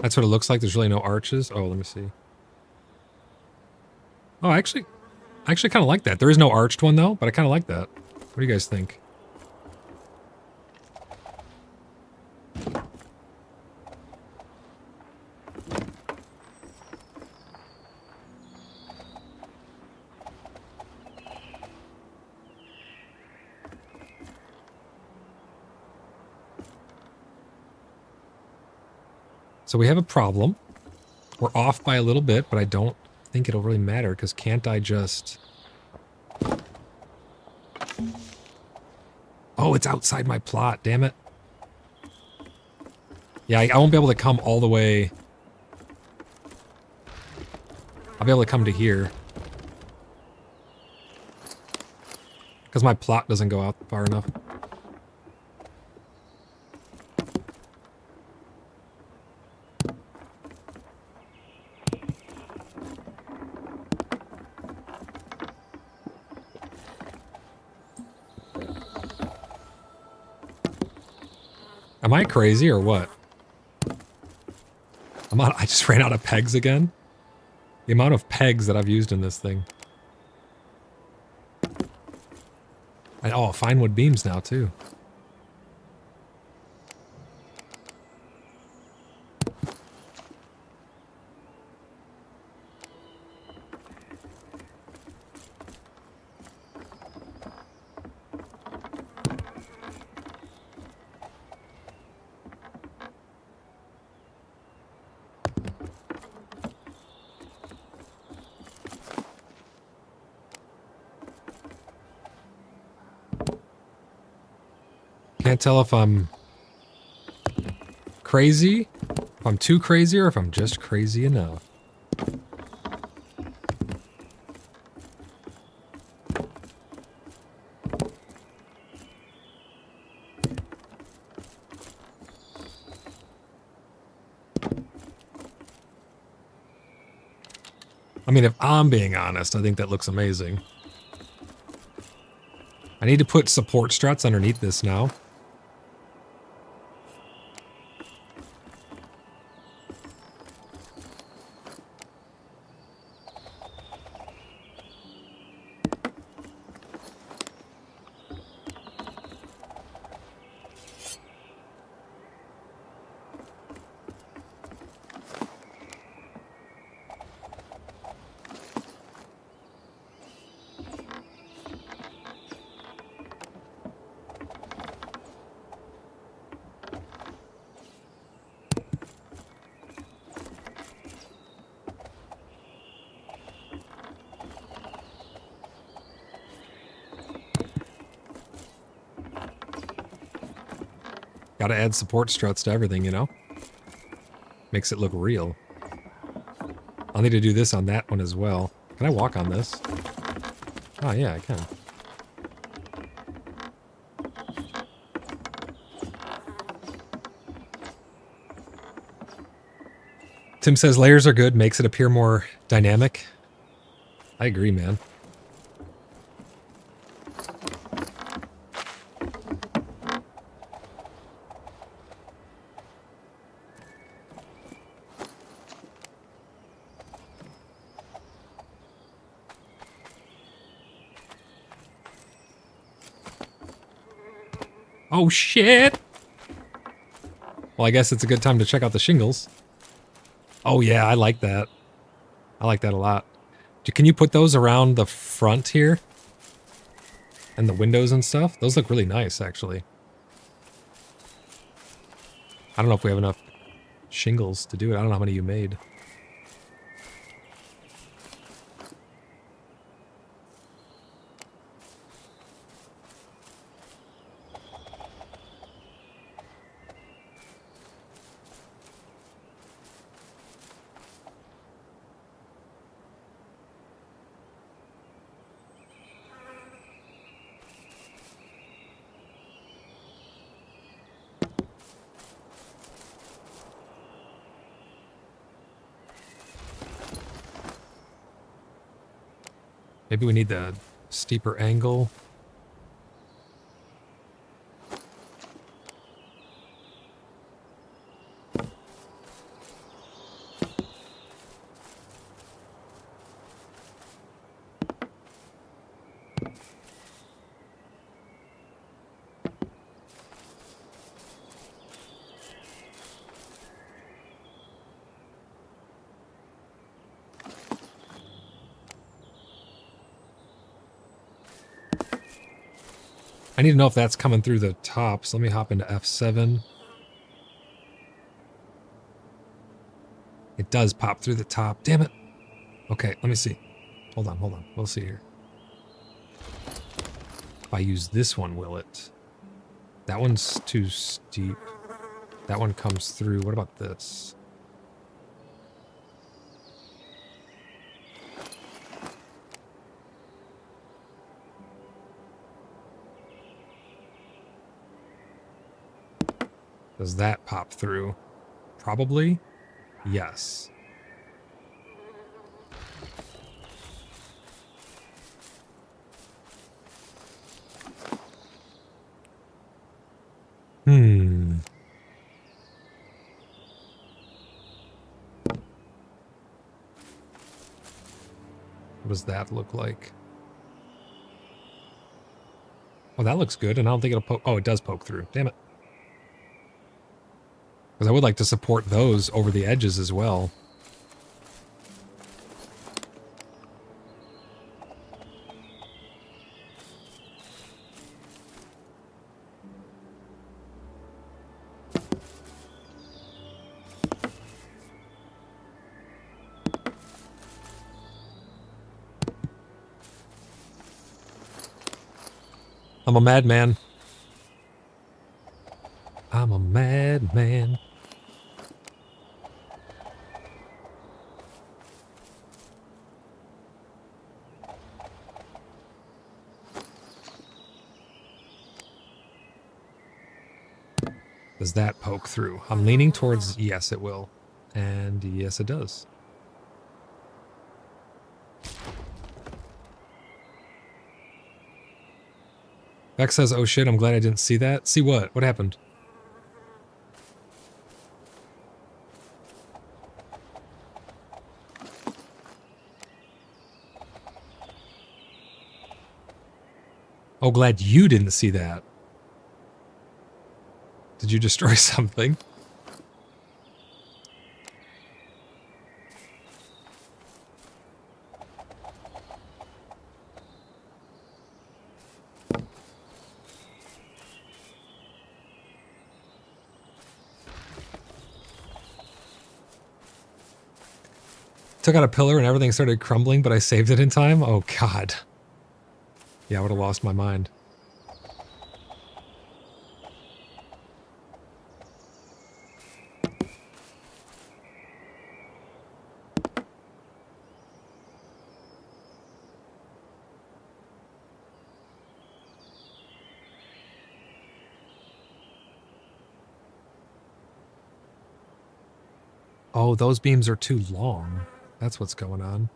That's what it looks like. There's really no arches. Oh, let me see. Oh, I actually kind of like that. There is no arched one, though, but I kind of like that. What do you guys think? So we have a problem. We're off by a little bit, but I don't think it'll really matter, because can't I just... Oh, it's outside my plot, damn it. Yeah, I won't be able to come all the way. I'll be able to come to here. Because my plot doesn't go out far enough. Am I crazy or what? I just ran out of pegs again. The amount of pegs that I've used in this thing. Oh, fine wood beams now too. Can't tell if I'm crazy If I'm too crazy or if I'm just crazy enough. I mean, if I'm being honest, I think that looks amazing. I need to put support struts underneath this now. Gotta add support struts to everything, you know? Makes it look real. I'll need to do this on that one as well. Can I walk on this? Oh, yeah, I can. Tim says layers are good, makes it appear more dynamic. I agree, man. Oh, shit! Well, I guess it's a good time to check out the shingles. Oh, yeah, I like that. I like that a lot. Can you put those around the front here? And the windows and stuff? Those look really nice, actually. I don't know if we have enough shingles to do it. I don't know how many you made. Maybe we need the steeper angle. I need to know if that's coming through the top, so let me hop into F7. It does pop through the top. Damn it. Okay, let me see. Hold on. We'll see here. If I use this one, will it? That one's too steep. That one comes through. What about this? Does that pop through? Probably. Yes. What does that look like? Oh, that looks good, and I don't think it'll poke. Oh, it does poke through. Damn it. Because I would like to support those over the edges as well. I'm a madman. I'm a madman. Does that poke through? I'm leaning towards yes, it will. And yes, it does. Beck says, oh shit, I'm glad I didn't see that. See what? What happened? Oh, glad you didn't see that. Did you destroy something? Took out a pillar and everything started crumbling, but I saved it in time? Oh, God. Yeah, I would have lost my mind. Oh, those beams are too long. That's what's going on.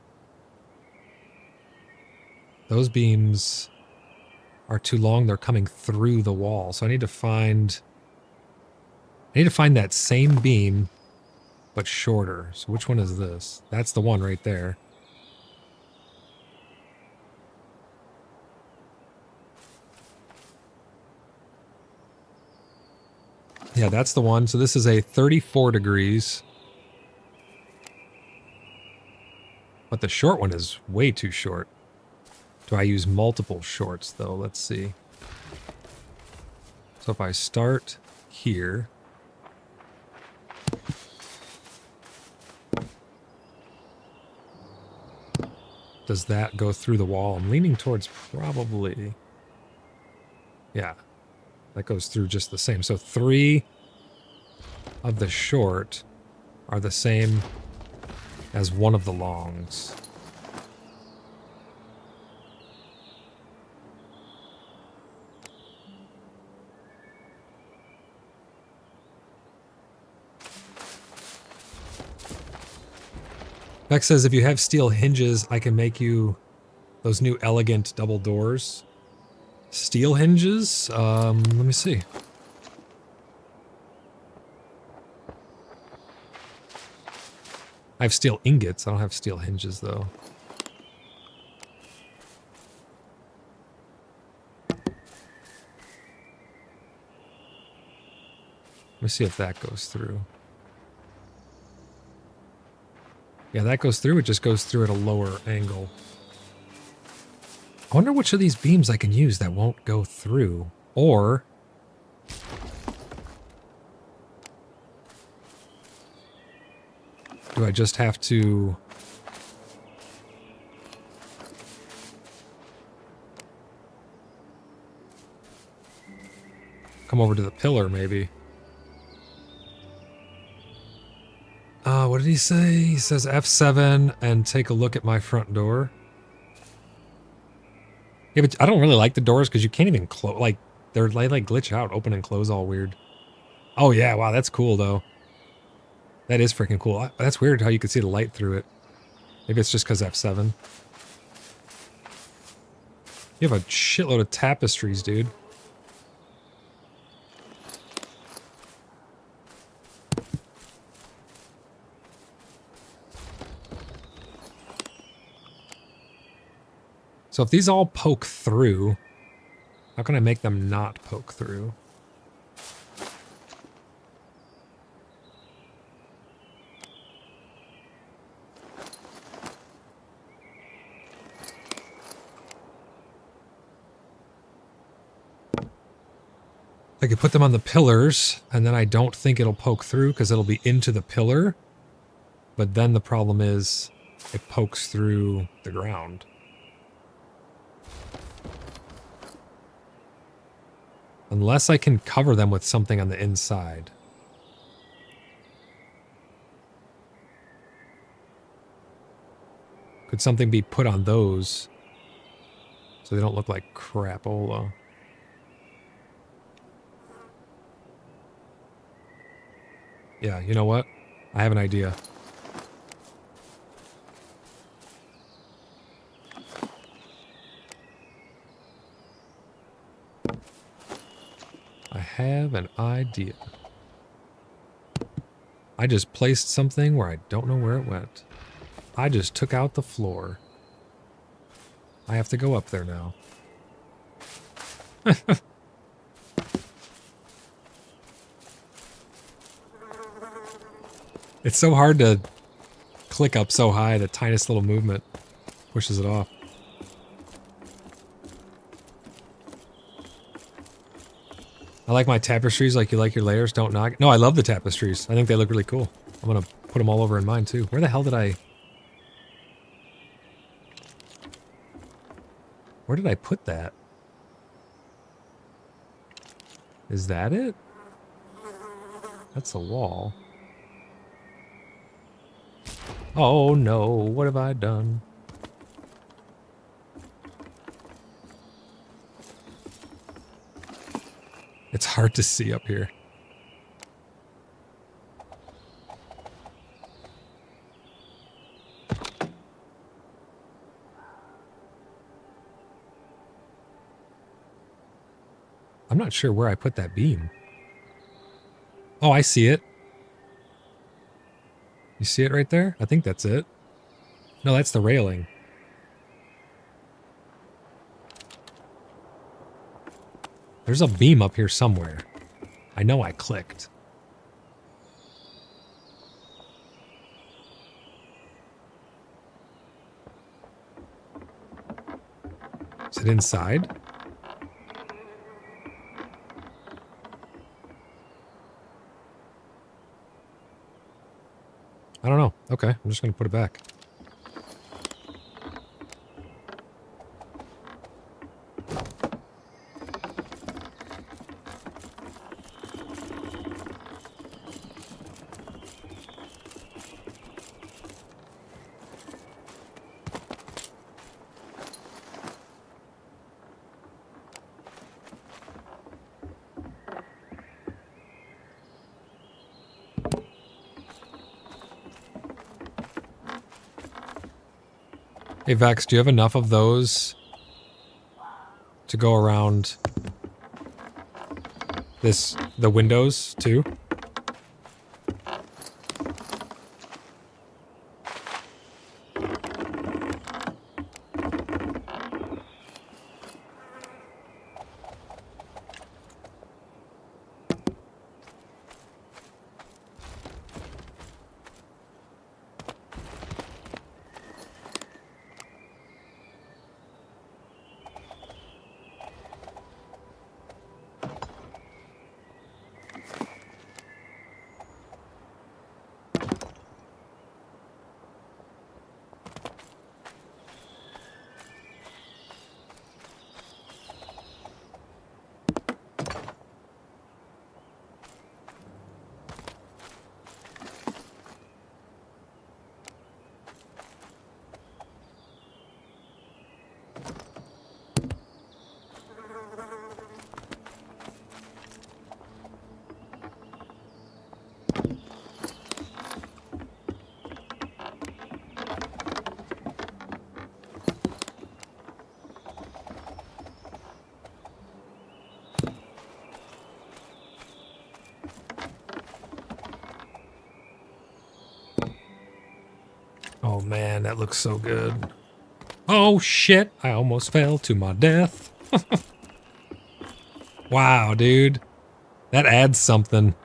Those beams are too long. They're coming through the wall. So I need to find that same beam, but shorter. So which one is this? That's the one right there. Yeah, that's the one. So this is a 34 degrees. But the short one is way too short. Do I use multiple shorts, though? Let's see. So if I start here... Does that go through the wall? I'm leaning towards probably... Yeah. That goes through just the same. So 3 of the short are the same as 1 of the longs. Beck says, if you have steel hinges, I can make you those new elegant double doors. Steel hinges? Let me see. I have steel ingots. I don't have steel hinges, though. Let me see if that goes through. Yeah, that goes through. It just goes through at a lower angle. I wonder which of these beams I can use that won't go through. Or... do I just have to... come over to the pillar, maybe? What did he say? He says F7 and take a look at my front door. Yeah, but I don't really like the doors because you can't even close. Like, they're like glitch out, open and close all weird. Oh, yeah. Wow, that's cool, though. That is freaking cool. That's weird how you can see the light through it. Maybe it's just because F7. You have a shitload of tapestries, dude. So if these all poke through, how can I make them not poke through? I could put them on the pillars, and then I don't think it'll poke through because it'll be into the pillar. But then the problem is it pokes through the ground. Unless I can cover them with something on the inside. Could something be put on those so they don't look like crapola? Yeah, you know what? I have an idea. I have an idea. I just placed something where I don't know where it went. I just took out the floor. I have to go up there now. It's so hard to click up so high, the tiniest little movement pushes it off. I like my tapestries like you like your layers, don't knock. No, I love the tapestries. I think they look really cool. I'm gonna put them all over in mine too. Where the hell did I... Where did I put that? Is that it? That's a wall. Oh no, what have I done? It's hard to see up here. I'm not sure where I put that beam. Oh, I see it. You see it right there? I think that's it. No, that's the railing. There's a beam up here somewhere. I know I clicked. Is it inside? I don't know. Okay, I'm just going to put it back. Hey Vex, do you have enough of those to go around the windows too? Oh man, that looks so good. Oh shit, I almost fell to my death. Wow, dude. That adds something.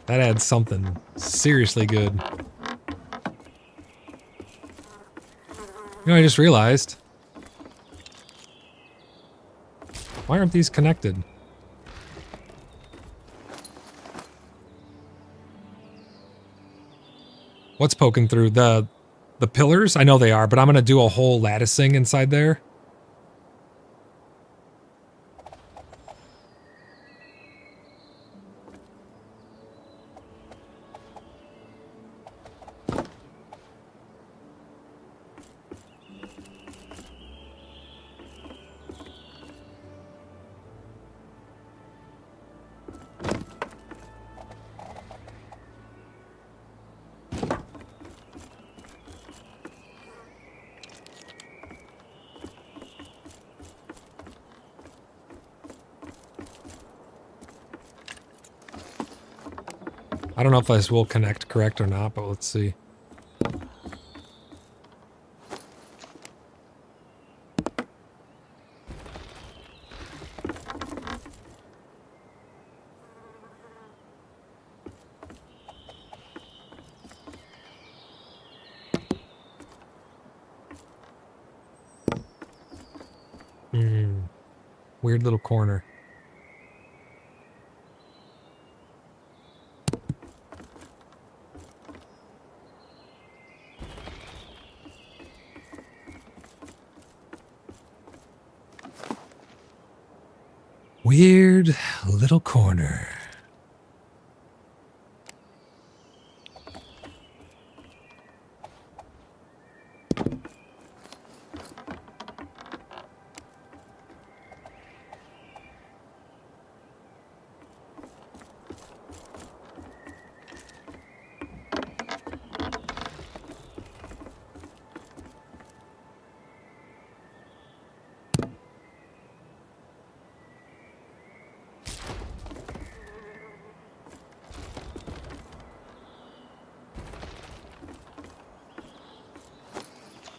That adds something seriously good. You know, I just realized. Why aren't these connected? What's poking through? The pillars? I know they are, but I'm gonna do a whole latticing inside there. I don't know if this will connect correct or not, but let's see. Weird little corner. Weird little corner.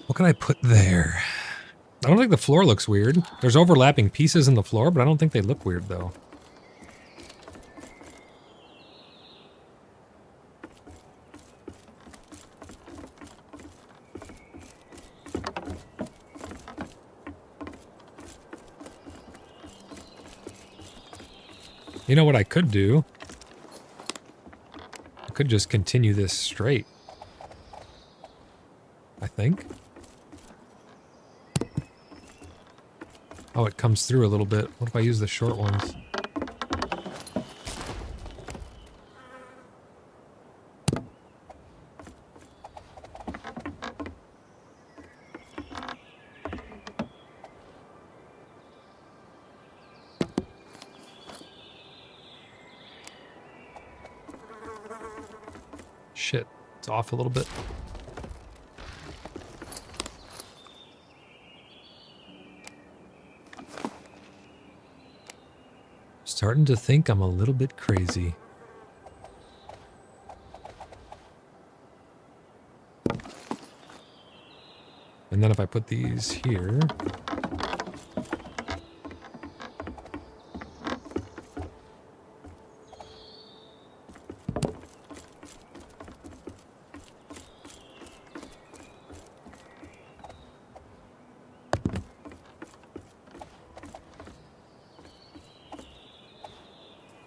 What can I put there? I don't think the floor looks weird. There's overlapping pieces in the floor, but I don't think they look weird, though. You know what I could do? I could just continue this straight. I think. Oh, it comes through a little bit. What if I use the short ones? Shit, it's off a little bit. Starting to think I'm a little bit crazy. And then if I put these here...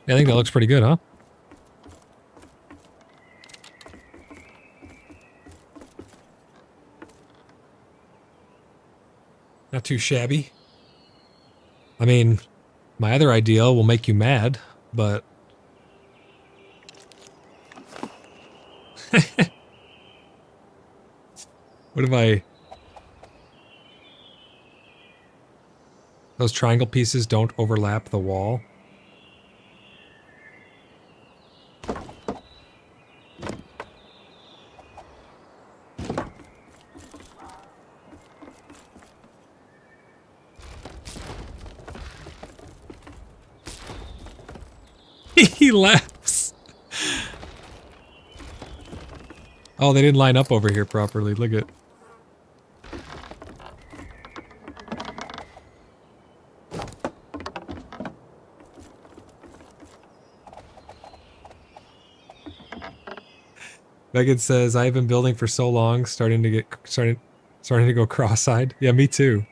I think that looks pretty good, huh? Not too shabby. I mean, my other idea will make you mad, but... What if I... Those triangle pieces don't overlap the wall. He laughs. Oh, they didn't line up over here properly. Look at. Megan says, "I've been building for so long, starting to go cross-eyed." Yeah, me too.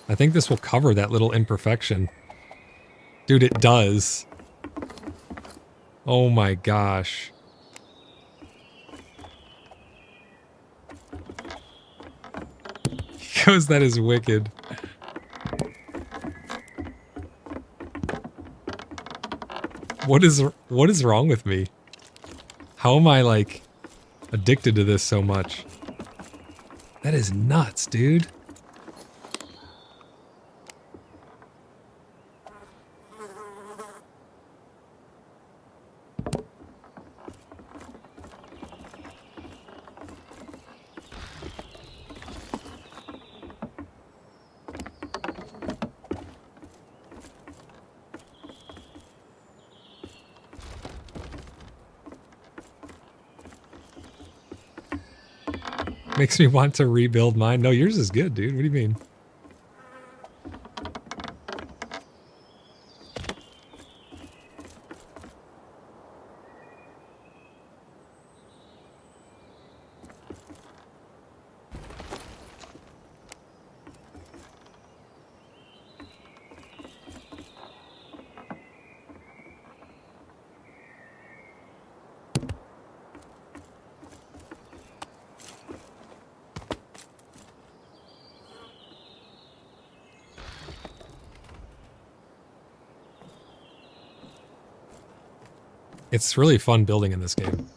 I think this will cover that little imperfection. Dude, it does. Oh my gosh. He goes, that is wicked. What is wrong with me? How am I, like, addicted to this so much? That is nuts, dude. Makes me want to rebuild mine. No, yours is good, dude. What do you mean? It's really fun building in this game.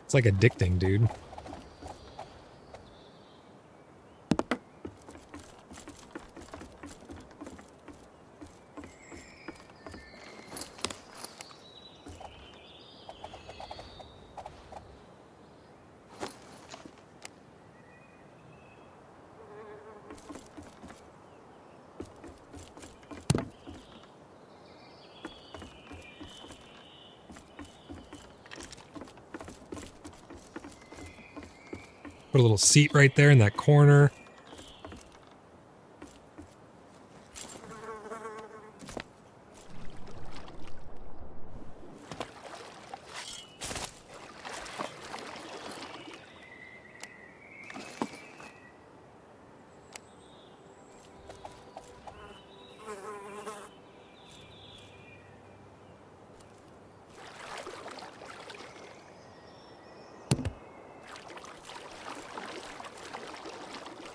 It's like addicting, dude. Put a little seat right there in that corner.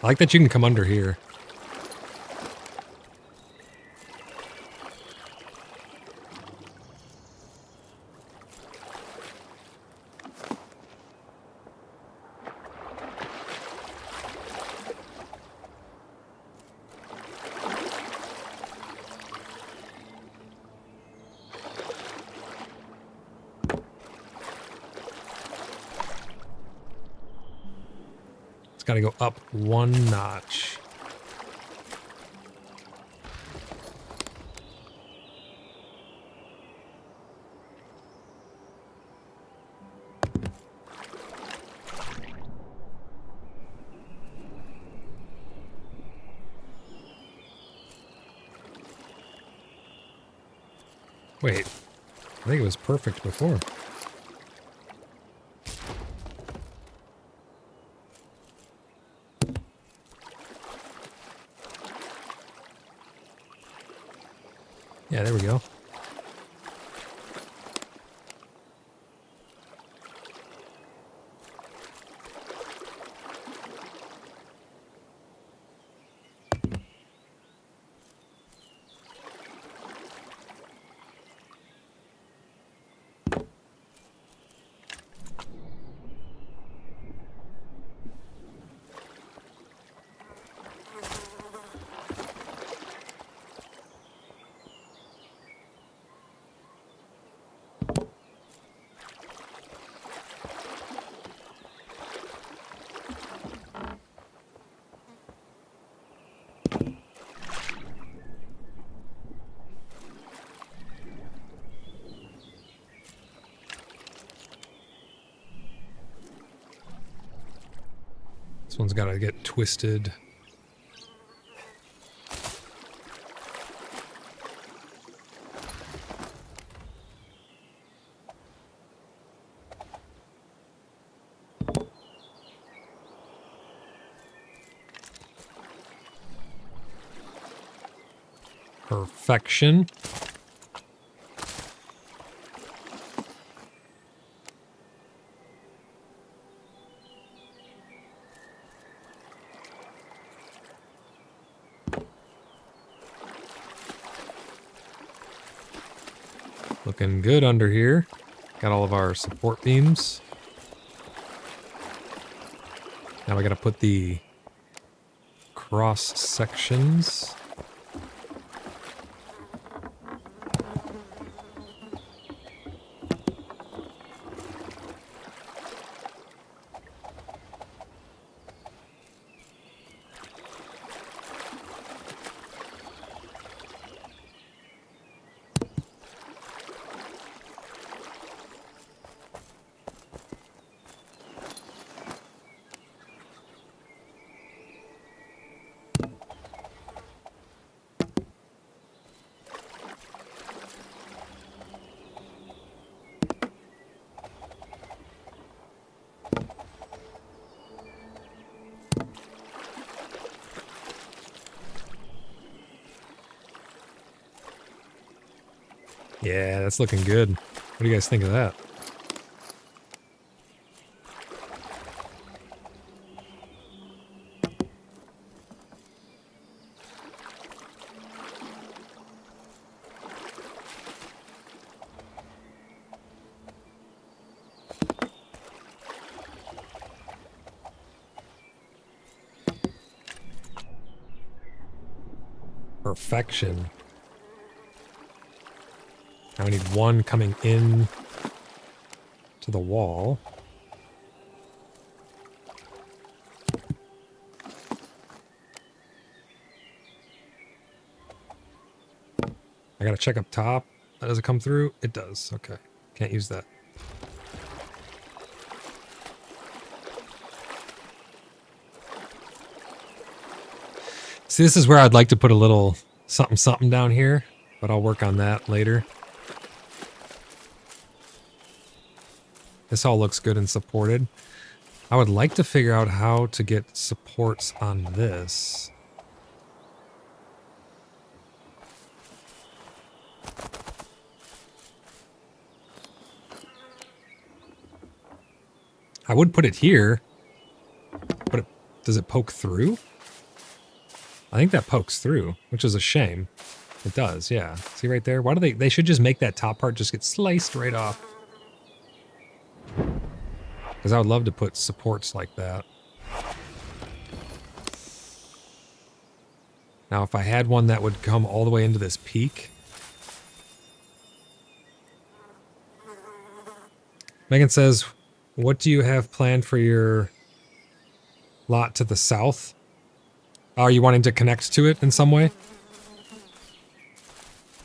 I like that you can come under here. It's got to go up one notch. Wait, I think it was perfect before. Yeah, there we go. This one's got to get twisted. Perfection. Looking good under here. Got all of our support beams. Now we gotta put the cross sections. Yeah, that's looking good. What do you guys think of that? Perfection. Now we need one coming in to the wall. I gotta check up top. Does it come through? It does. Okay. Can't use that. See, this is where I'd like to put a little something something down here, but I'll work on that later. This all looks good and supported. I would like to figure out how to get supports on this. I would put it here, but does it poke through? I think that pokes through, which is a shame. It does, yeah. See right there? Why do they should just make that top part just get sliced right off. Because I would love to put supports like that. Now, if I had one that would come all the way into this peak. Megan says, what do you have planned for your lot to the south? Are you wanting to connect to it in some way?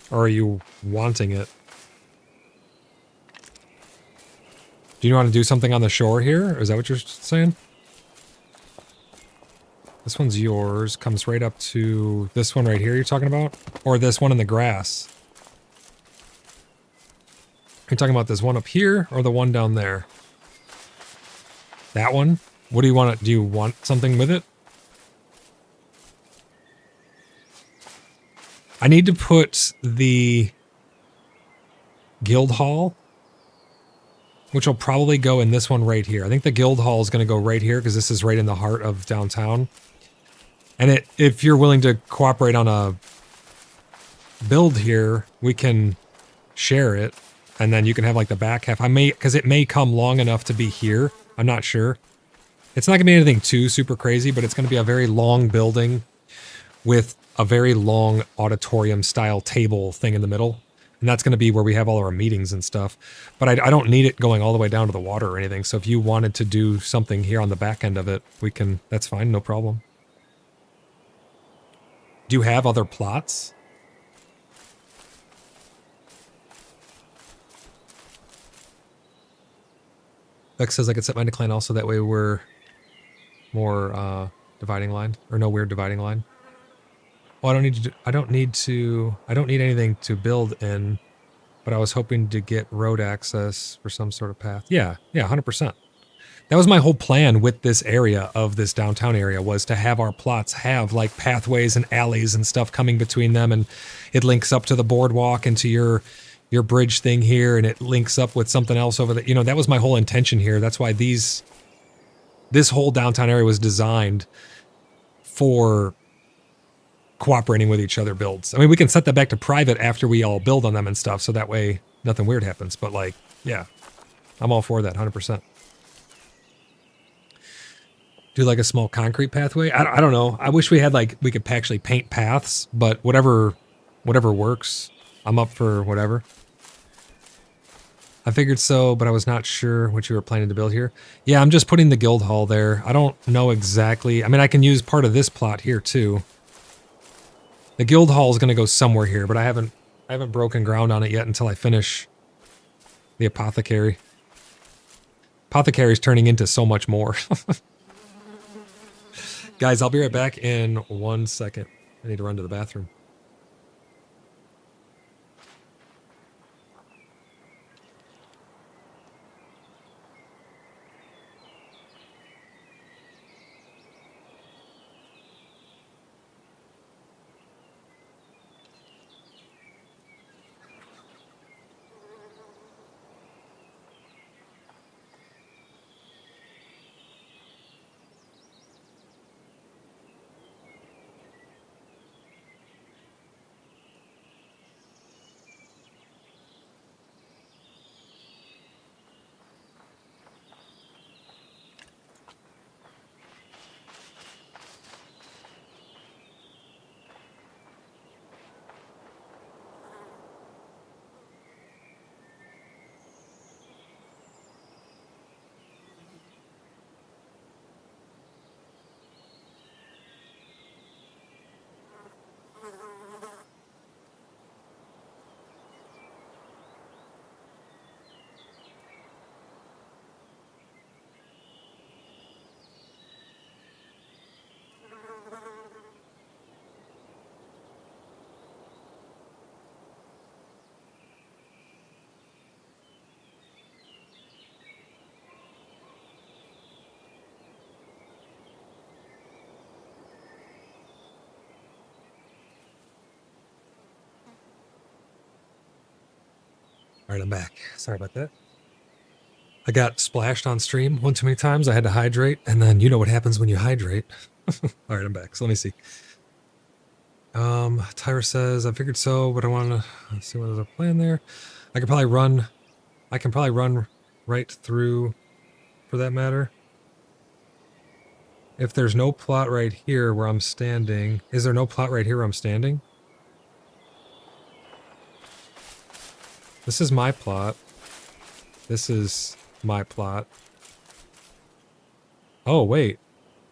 Or are you wanting it? Do you want to do something on the shore here? Is that what you're saying? This one's yours. Comes right up to this one right here you're talking about? Or this one in the grass? You're talking about this one up here or the one down there? That one? What do you want? Do you want something with it? I need to put the guild hall, which will probably go in this one right here. I think the guild hall is going to go right here because this is right in the heart of downtown. And if you're willing to cooperate on a build here, we can share it. And then you can have like the back half. Because it may come long enough to be here. I'm not sure. It's not going to be anything too super crazy, but it's going to be a very long building with a very long auditorium style table thing in the middle. And that's going to be where we have all our meetings and stuff. But I don't need it going all the way down to the water or anything. So if you wanted to do something here on the back end of it, we can, that's fine, no problem. Do you have other plots? Beck says I could set my decline also, that way we're more dividing line, or no weird dividing line. Oh, I don't need anything to build in, but I was hoping to get road access for some sort of path. Yeah, 100%. That was my whole plan with this area of this downtown area, was to have our plots have like pathways and alleys and stuff coming between them, and it links up to the boardwalk and to your bridge thing here, and it links up with something else over there. You know, that was my whole intention here. That's why this whole downtown area was designed for cooperating with each other builds. I mean, we can set that back to private after we all build on them and stuff, so that way nothing weird happens. But like, yeah, I'm all for that, 100%. Do like a small concrete pathway. I don't know. I wish we had like, we could actually paint paths, but whatever works. I'm up for whatever. I figured so, but I was not sure what you were planning to build here. Yeah, I'm just putting the guild hall there. I don't know exactly. I mean, I can use part of this plot here too. The guild hall is going to go somewhere here, but I haven't broken ground on it yet until I finish the apothecary. Apothecary's turning into so much more. Guys, I'll be right back in 1 second. I need to run to the bathroom. All right, I'm back. Sorry about that. I got splashed on stream one too many times. I had to hydrate, and then you know what happens when you hydrate. All right, I'm back. So let me see. Tyra says, I figured so, but I want to see what is the plan there. I can probably run right through, for that matter. If there's no plot right here where I'm standing, is there no plot right here where I'm standing? This is my plot. This is my plot. Oh, wait.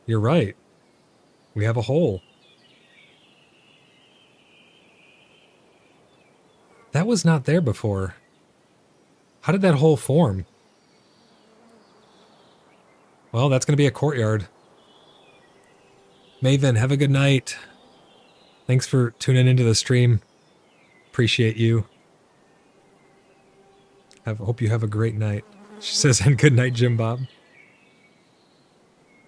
You're right. We have a hole. That was not there before. How did that hole form? Well, that's going to be a courtyard. Maven, have a good night. Thanks for tuning into the stream. Appreciate you. Hope you have a great night. She says, and good night, Jim Bob.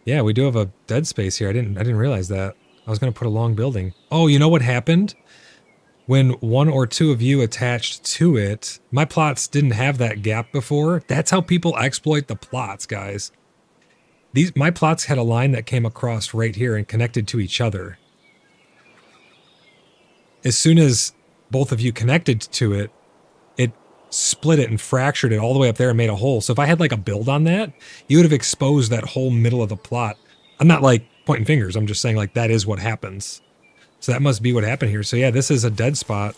Yeah, we do have a dead space here. I didn't realize that. I was going to put a long building. Oh, you know what happened? When one or two of you attached to it, my plots didn't have that gap before. That's how people exploit the plots, guys. My plots had a line that came across right here and connected to each other. As soon as both of you connected to it, it split it and fractured it all the way up there and made a hole. So if I had like a build on that, you would have exposed that whole middle of the plot. I'm not like pointing fingers. I'm just saying like that is what happens. So that must be what happened here. So yeah, this is a dead spot.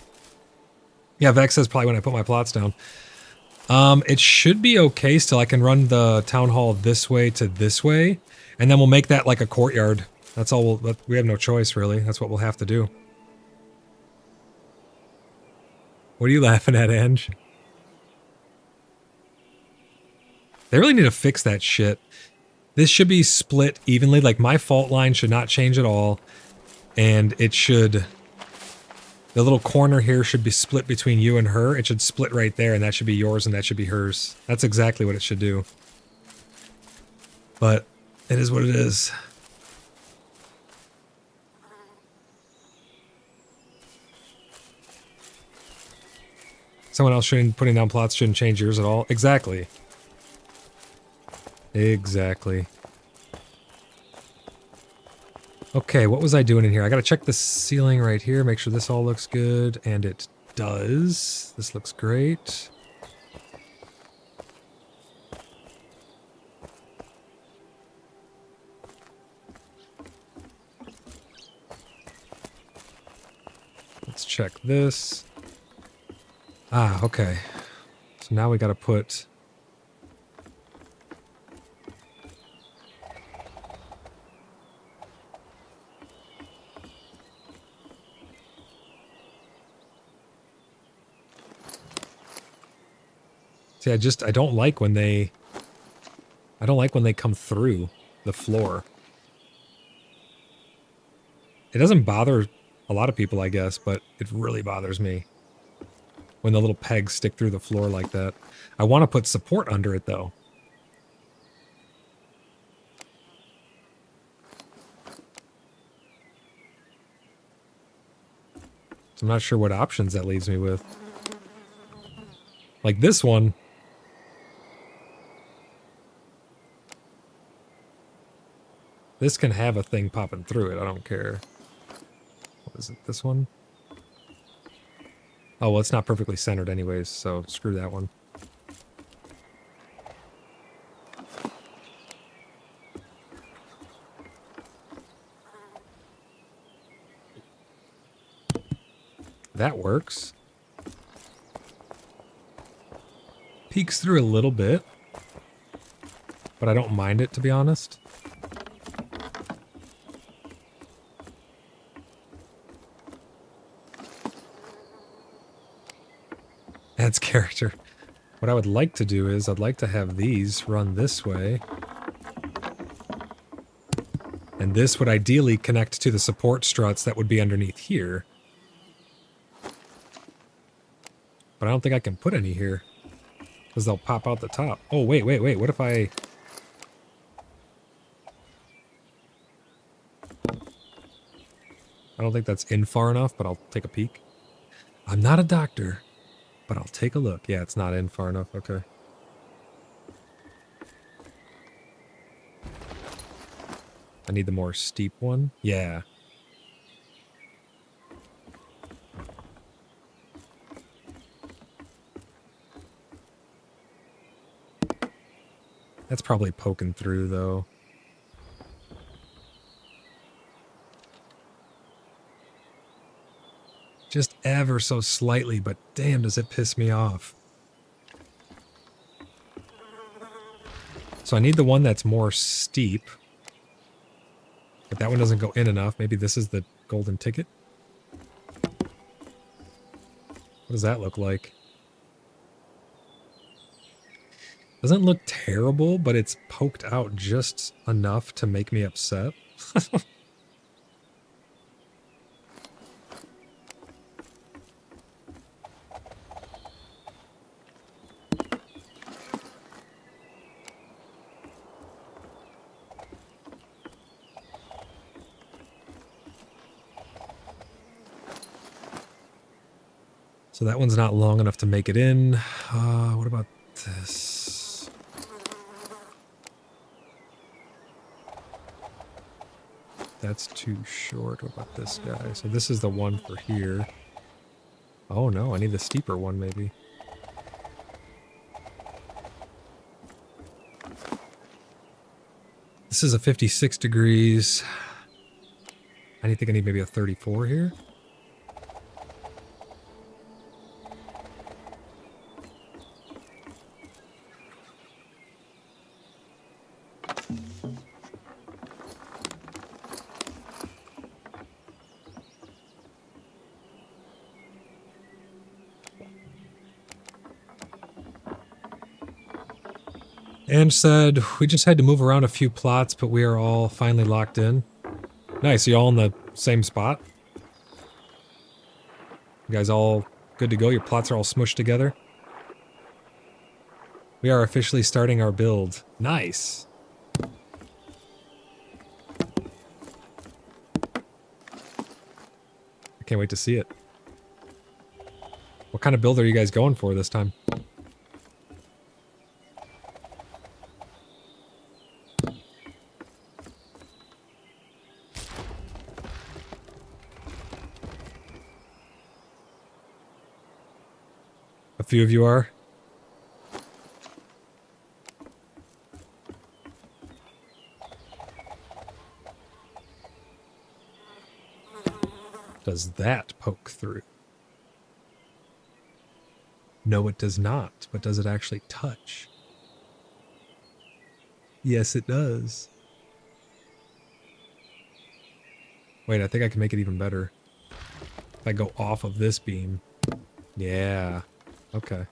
Yeah, Vex says probably when I put my plots down. It should be okay still. I can run the town hall this way to this way, and then we'll make that like a courtyard. That's all we have no choice really. That's what we'll have to do. What are you laughing at, Ange? They really need to fix that shit. This should be split evenly. Like my fault line should not change at all. And it should, the little corner here should be split between you and her. It should split right there, and that should be yours and that should be hers. That's exactly what it should do. But it is what it is. Someone else putting down plots shouldn't change yours at all. Exactly. Exactly. Okay, what was I doing in here? I gotta check the ceiling right here, make sure this all looks good, and it does. This looks great. Let's check this. Ah, okay. So now we gotta put... See, I don't like when they... I don't like when they come through the floor. It doesn't bother a lot of people, I guess, but it really bothers me when the little pegs stick through the floor like that. I want to put support under it, though. So I'm not sure what options that leaves me with. Like this one. This can have a thing popping through it. I don't care. What is it? This one? Oh, well, it's not perfectly centered anyways, so screw that one. That works. Peeks through a little bit, but I don't mind it, to be honest. Adds character. What I would like to do is I'd like to have these run this way. And this would ideally connect to the support struts that would be underneath here. But I don't think I can put any here, because they'll pop out the top. Oh, wait. What if I... I don't think that's in far enough, but I'll take a peek. I'm not a doctor, but I'll take a look. Yeah, it's not in far enough. Okay. I need the more steep one. Yeah. That's probably poking through, though. Just ever so slightly, but damn, does it piss me off. So I need the one that's more steep. But that one doesn't go in enough. Maybe this is the golden ticket? What does that look like? Doesn't look terrible, but it's poked out just enough to make me upset. So that one's not long enough to make it in. What about this? That's too short. What about this guy? So this is the one for here. Oh no, I need the steeper one maybe. This is a 56 degrees. I think I need maybe a 34 here. And said, we just had to move around a few plots, but we are all finally locked in. Nice, you all in the same spot? You guys all good to go? Your plots are all smushed together? We are officially starting our build. Nice! I can't wait to see it. What kind of build are you guys going for this time? few of you are. Does that poke through? No, it does not. But does it actually touch? Yes, it does. Wait, I think I can make it even better. If I go off of this beam. Yeah. Okay.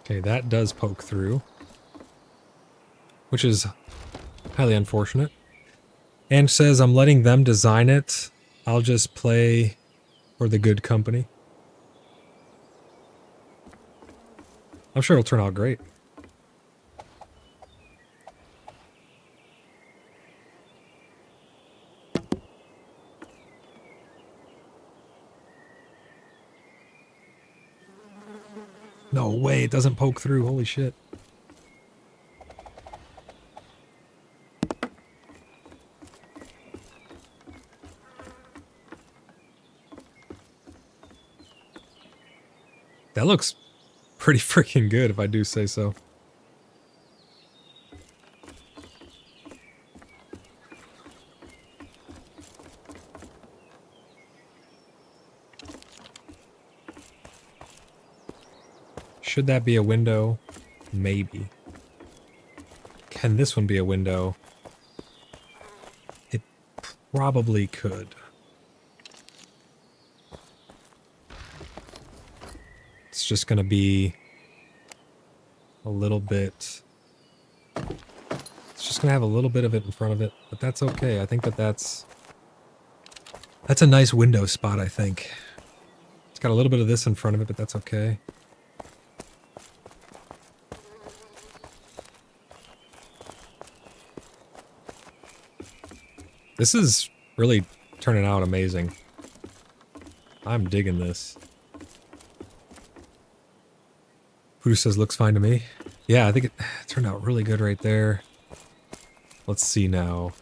Okay, that does poke through, which is highly unfortunate. And says I'm letting them design it. I'll just play for the good company. I'm sure it'll turn out great. No way, it doesn't poke through. Holy shit. That looks pretty freaking good, if I do say so. Should that be a window? Maybe. Can this one be a window? It probably could. It's just going to be a little bit... It's just going to have a little bit of it in front of it, but that's okay. I think that's a nice window spot, I think. It's got a little bit of this in front of it, but that's okay. This is really turning out amazing. I'm digging this. Voodoo says looks fine to me. Yeah, I think it turned out really good right there. Let's see now.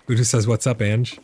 Voodoo says, what's up, Ange?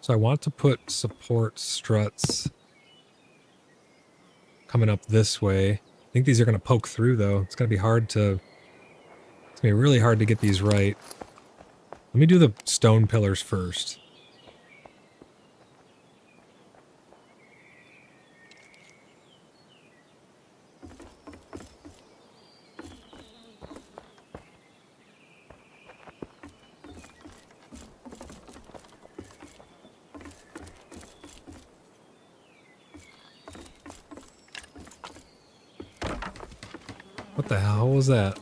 So I want to put support struts coming up this way. I think these are going to poke through, though. It's going to be hard to... It's going to be really hard to get these right. Let me do the stone pillars first. What the hell was that?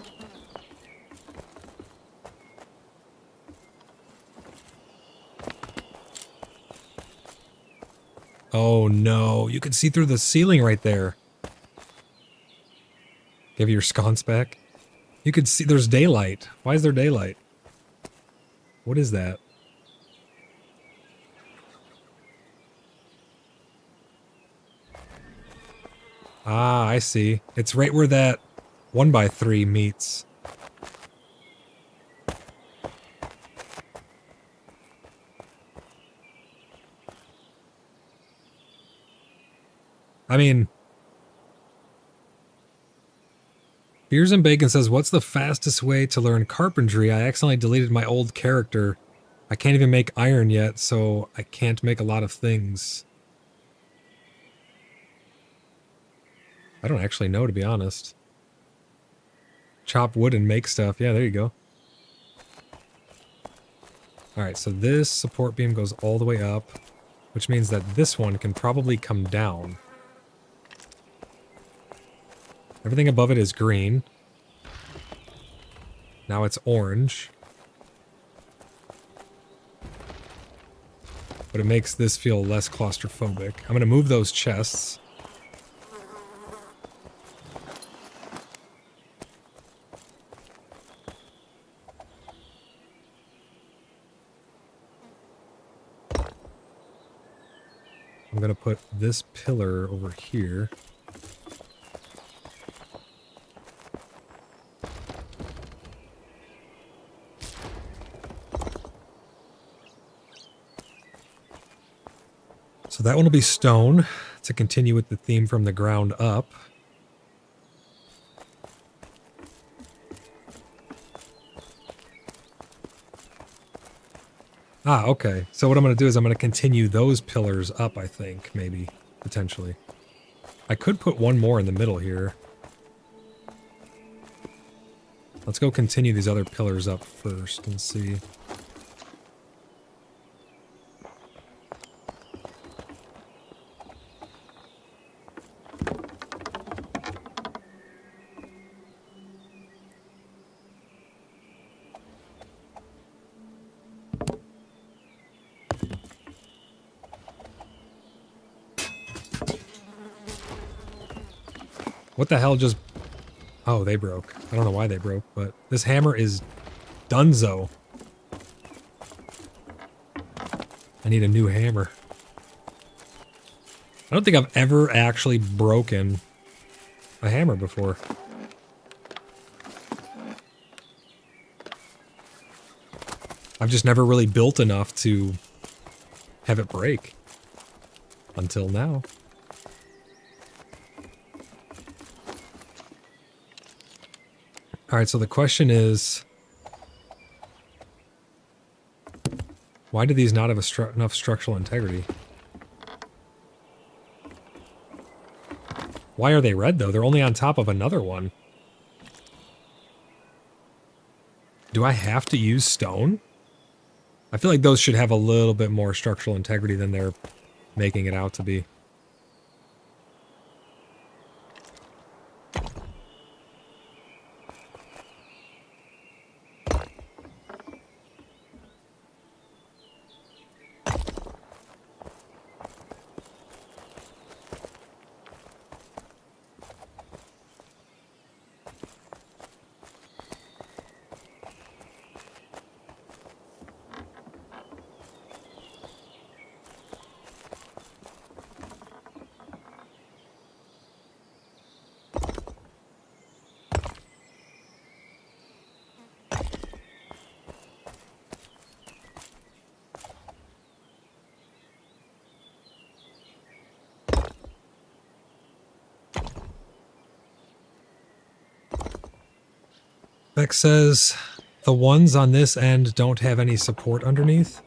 Oh no, you can see through the ceiling right there. Give your sconce back. You could see there's daylight. Why is there daylight? What is that? Ah, I see. It's right where that 1x3 meets. I mean, Beers and Bacon says, what's the fastest way to learn carpentry? I accidentally deleted my old character. I can't even make iron yet, so I can't make a lot of things. I don't actually know, to be honest. Chop wood and make stuff. Yeah, there you go. Alright, so this support beam goes all the way up, which means that this one can probably come down. Everything above it is green. Now it's orange. But it makes this feel less claustrophobic. I'm going to move those chests. I'm going to put this pillar over here. So that one will be stone to continue with the theme from the ground up. Ah, okay. So what I'm going to do is I'm going to continue those pillars up, I think, maybe, potentially. I could put one more in the middle here. Let's go continue these other pillars up first and see. What the hell just... Oh, they broke. I don't know why they broke, but this hammer is dunzo. I need a new hammer. I don't think I've ever actually broken a hammer before. I've just never really built enough to have it break. Until now. Alright, so the question is, why do these not have enough structural integrity? Why are they red, though? They're only on top of another one. Do I have to use stone? I feel like those should have a little bit more structural integrity than they're making it out to be. Beck says the ones on this end don't have any support underneath.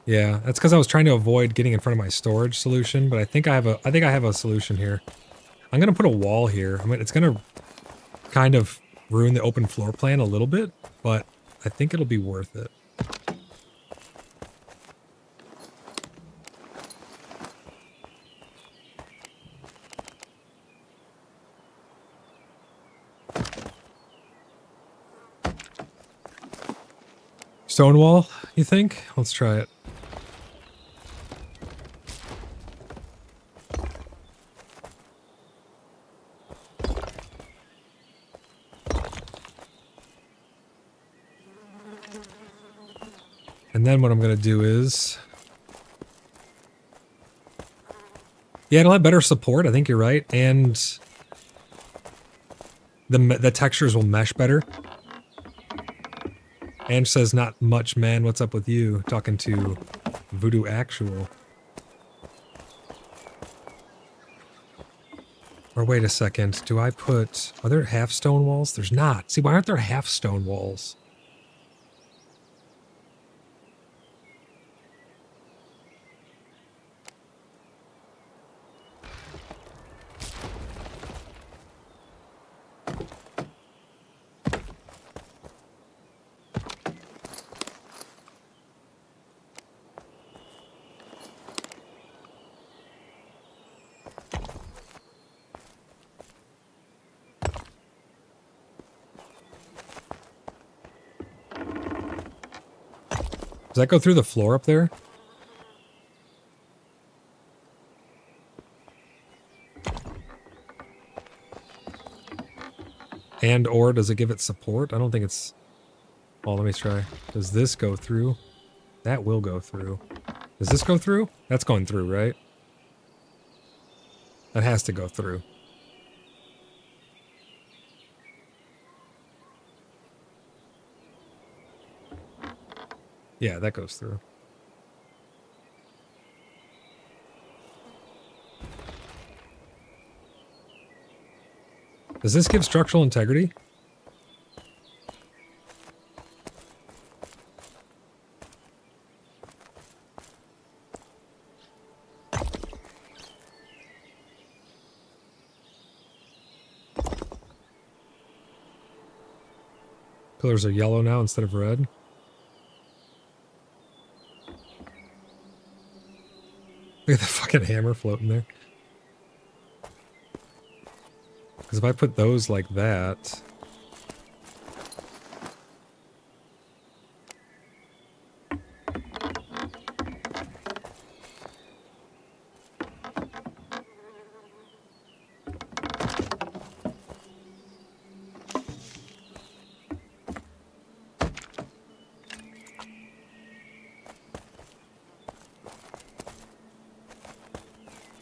Yeah, that's because I was trying to avoid getting in front of my storage solution, but I think I have a solution here. I'm gonna put a wall here. I mean, it's gonna kind of ruin the open floor plan a little bit, but I think it'll be worth it. Stone wall, you think? Let's try it. And then what I'm going to do is... Yeah, it'll have better support, I think you're right, and the textures will mesh better. Ange says, not much, man. What's up with you? Talking to Voodoo Actual. Or wait a second. Do I put... Are there half stone walls? There's not. See, why aren't there half stone walls? Does that go through the floor up there? And or does it give it support? I don't think it's... Oh, let me try. Does this go through? That will go through. Does this go through? That's going through, right? That has to go through. Yeah, that goes through. Does this give structural integrity? Pillars are yellow now instead of red. Look at the fucking hammer floating there. Because if I put those like that...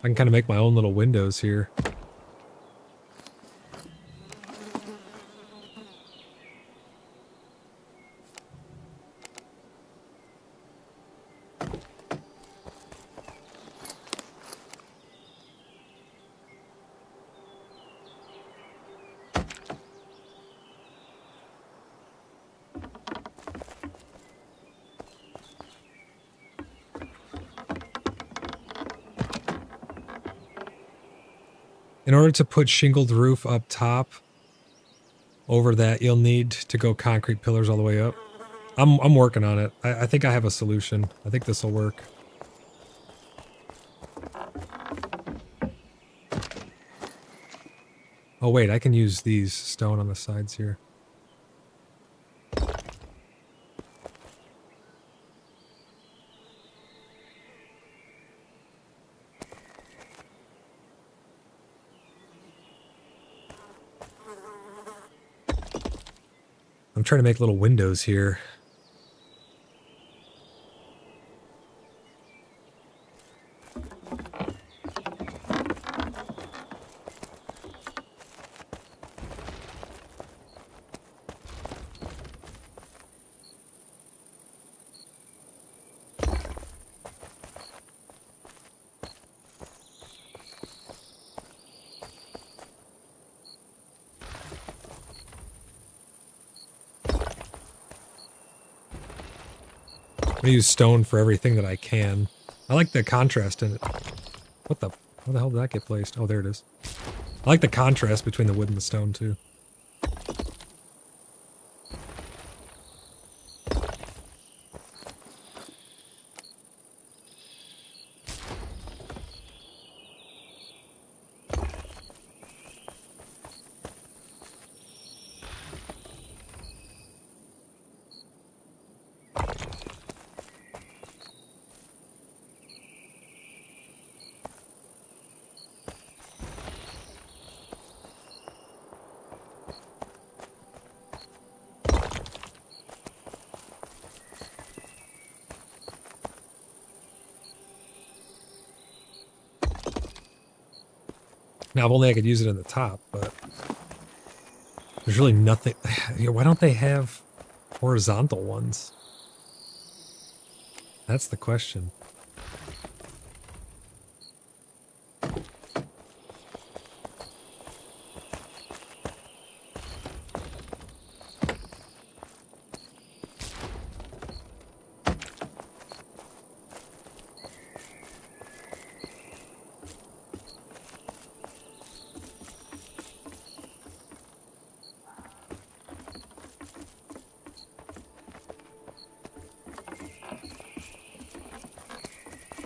I can kind of make my own little windows here. In order to put shingled roof up top, over that, you'll need to go concrete pillars all the way up. I'm working on it. I think I have a solution. I think this will work. Oh wait, I can use these stone on the sides here. I'm trying to make little windows here. I'm gonna use stone for everything that I can. I like the contrast in it. What the... How the hell did that get placed? Oh, there it is. I like the contrast between the wood and the stone, too. Now, if only I could use it in the top, but there's really nothing. Why don't they have horizontal ones? That's the question.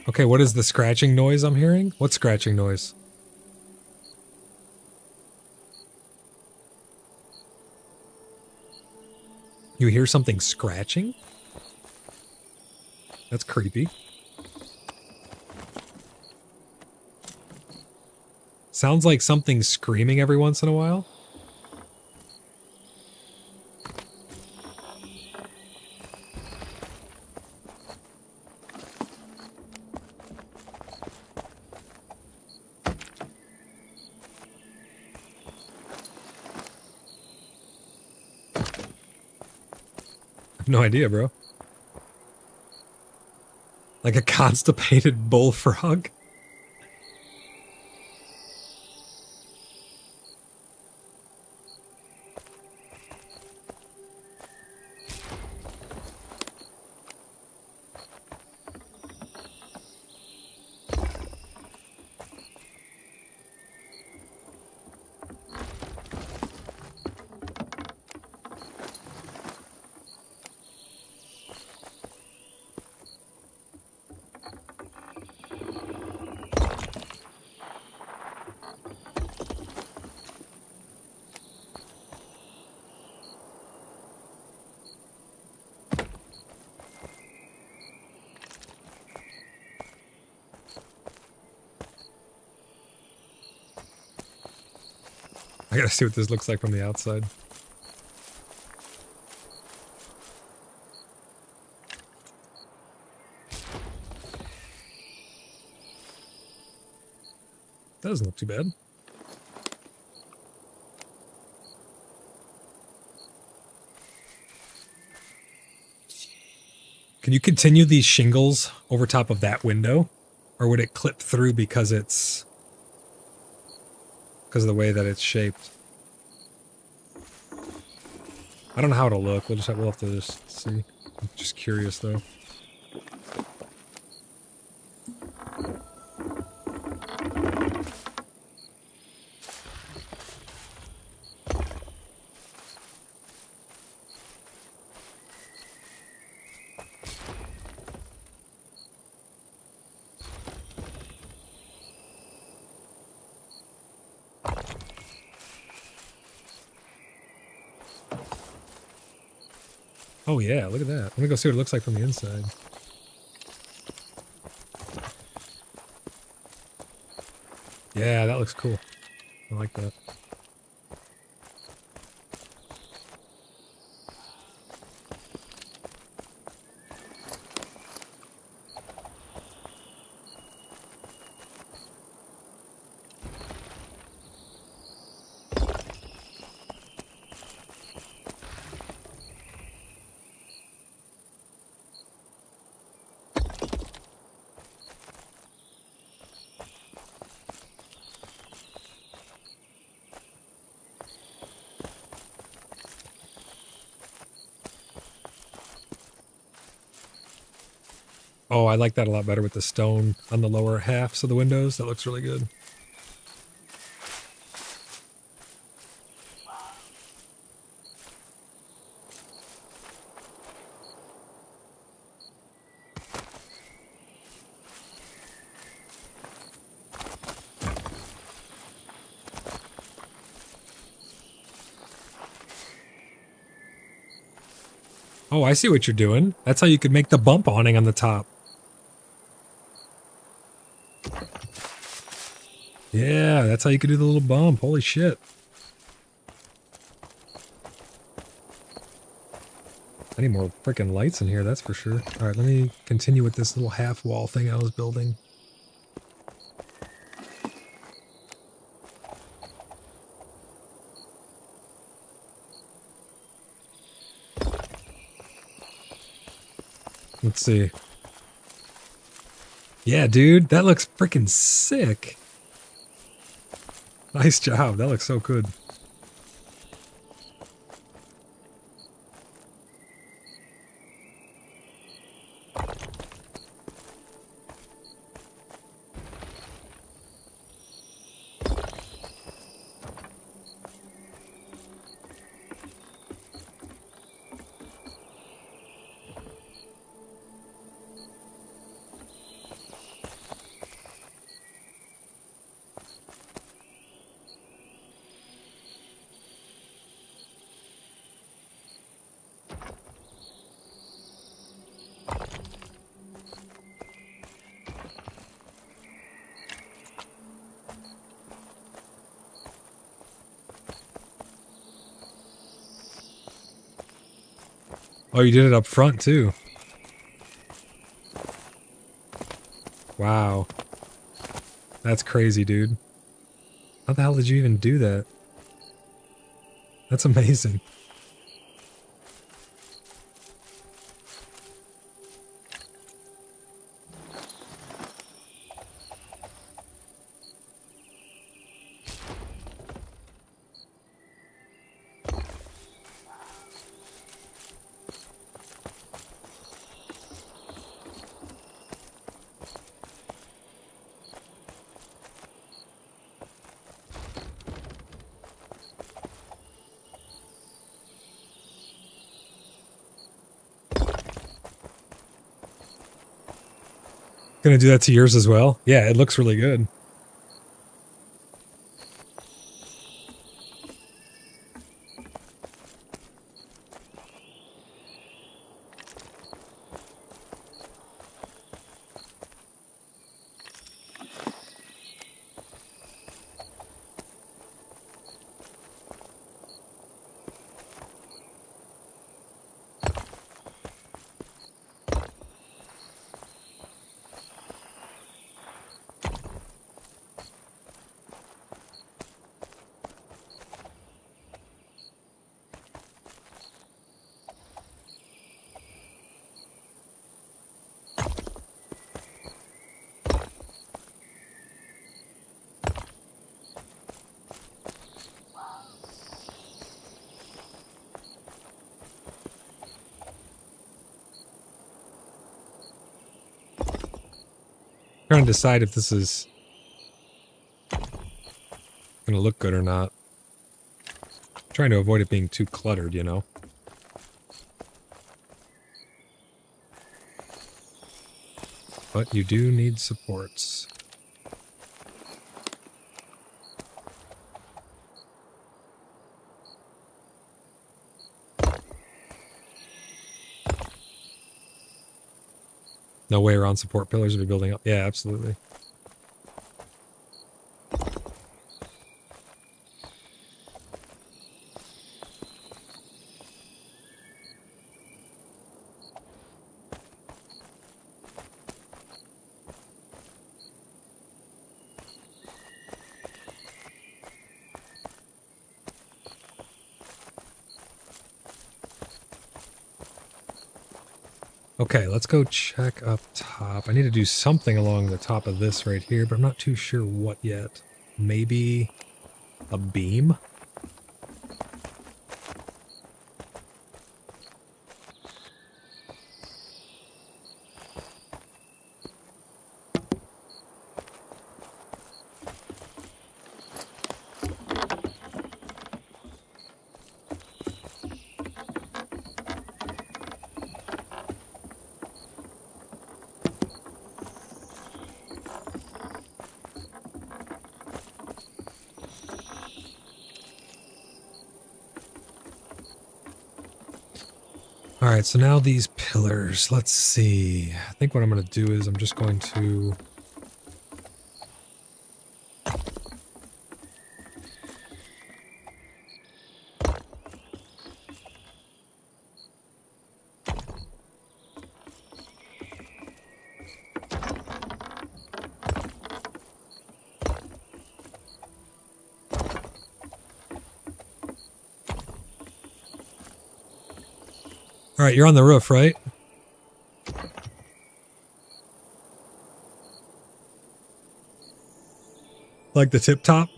Okay, what is the scratching noise I'm hearing? What scratching noise? You hear something scratching? That's creepy. Sounds like something's screaming every once in a while. No idea, bro. Like a constipated bullfrog? I gotta see what this looks like from the outside. That doesn't look too bad. Can you continue these shingles over top of that window? Or would it clip through because of the way that it's shaped? I don't know how it'll look. We'll have to just see. I'm just curious though. Oh yeah, look at that. Let me go see what it looks like from the inside. Yeah, that looks cool. I like that. Oh, I like that a lot better with the stone on the lower halves of the windows. That looks really good. Oh, I see what you're doing. That's how you could make the bump awning on the top. Yeah, that's how you could do the little bump. Holy shit. I need more freaking lights in here, that's for sure. Alright, let me continue with this little half wall thing I was building. Let's see. Yeah, dude, that looks freaking sick. Nice job. That looks so good. Oh, you did it up front too. Wow. That's crazy, dude. How the hell did you even do that? That's amazing. Gonna do that to yours as well? Yeah, it looks really good. Trying to decide if this is gonna look good or not. Trying to avoid it being too cluttered, you know? But you do need supports. No way around support pillars to be building up. Yeah, absolutely. Okay, let's go check up top. I need to do something along the top of this right here, but I'm not too sure what yet. Maybe a beam? Alright, so now these pillars. Let's see. I think what I'm going to do is I'm just going to... Alright, you're on the roof, right? Like the tip top?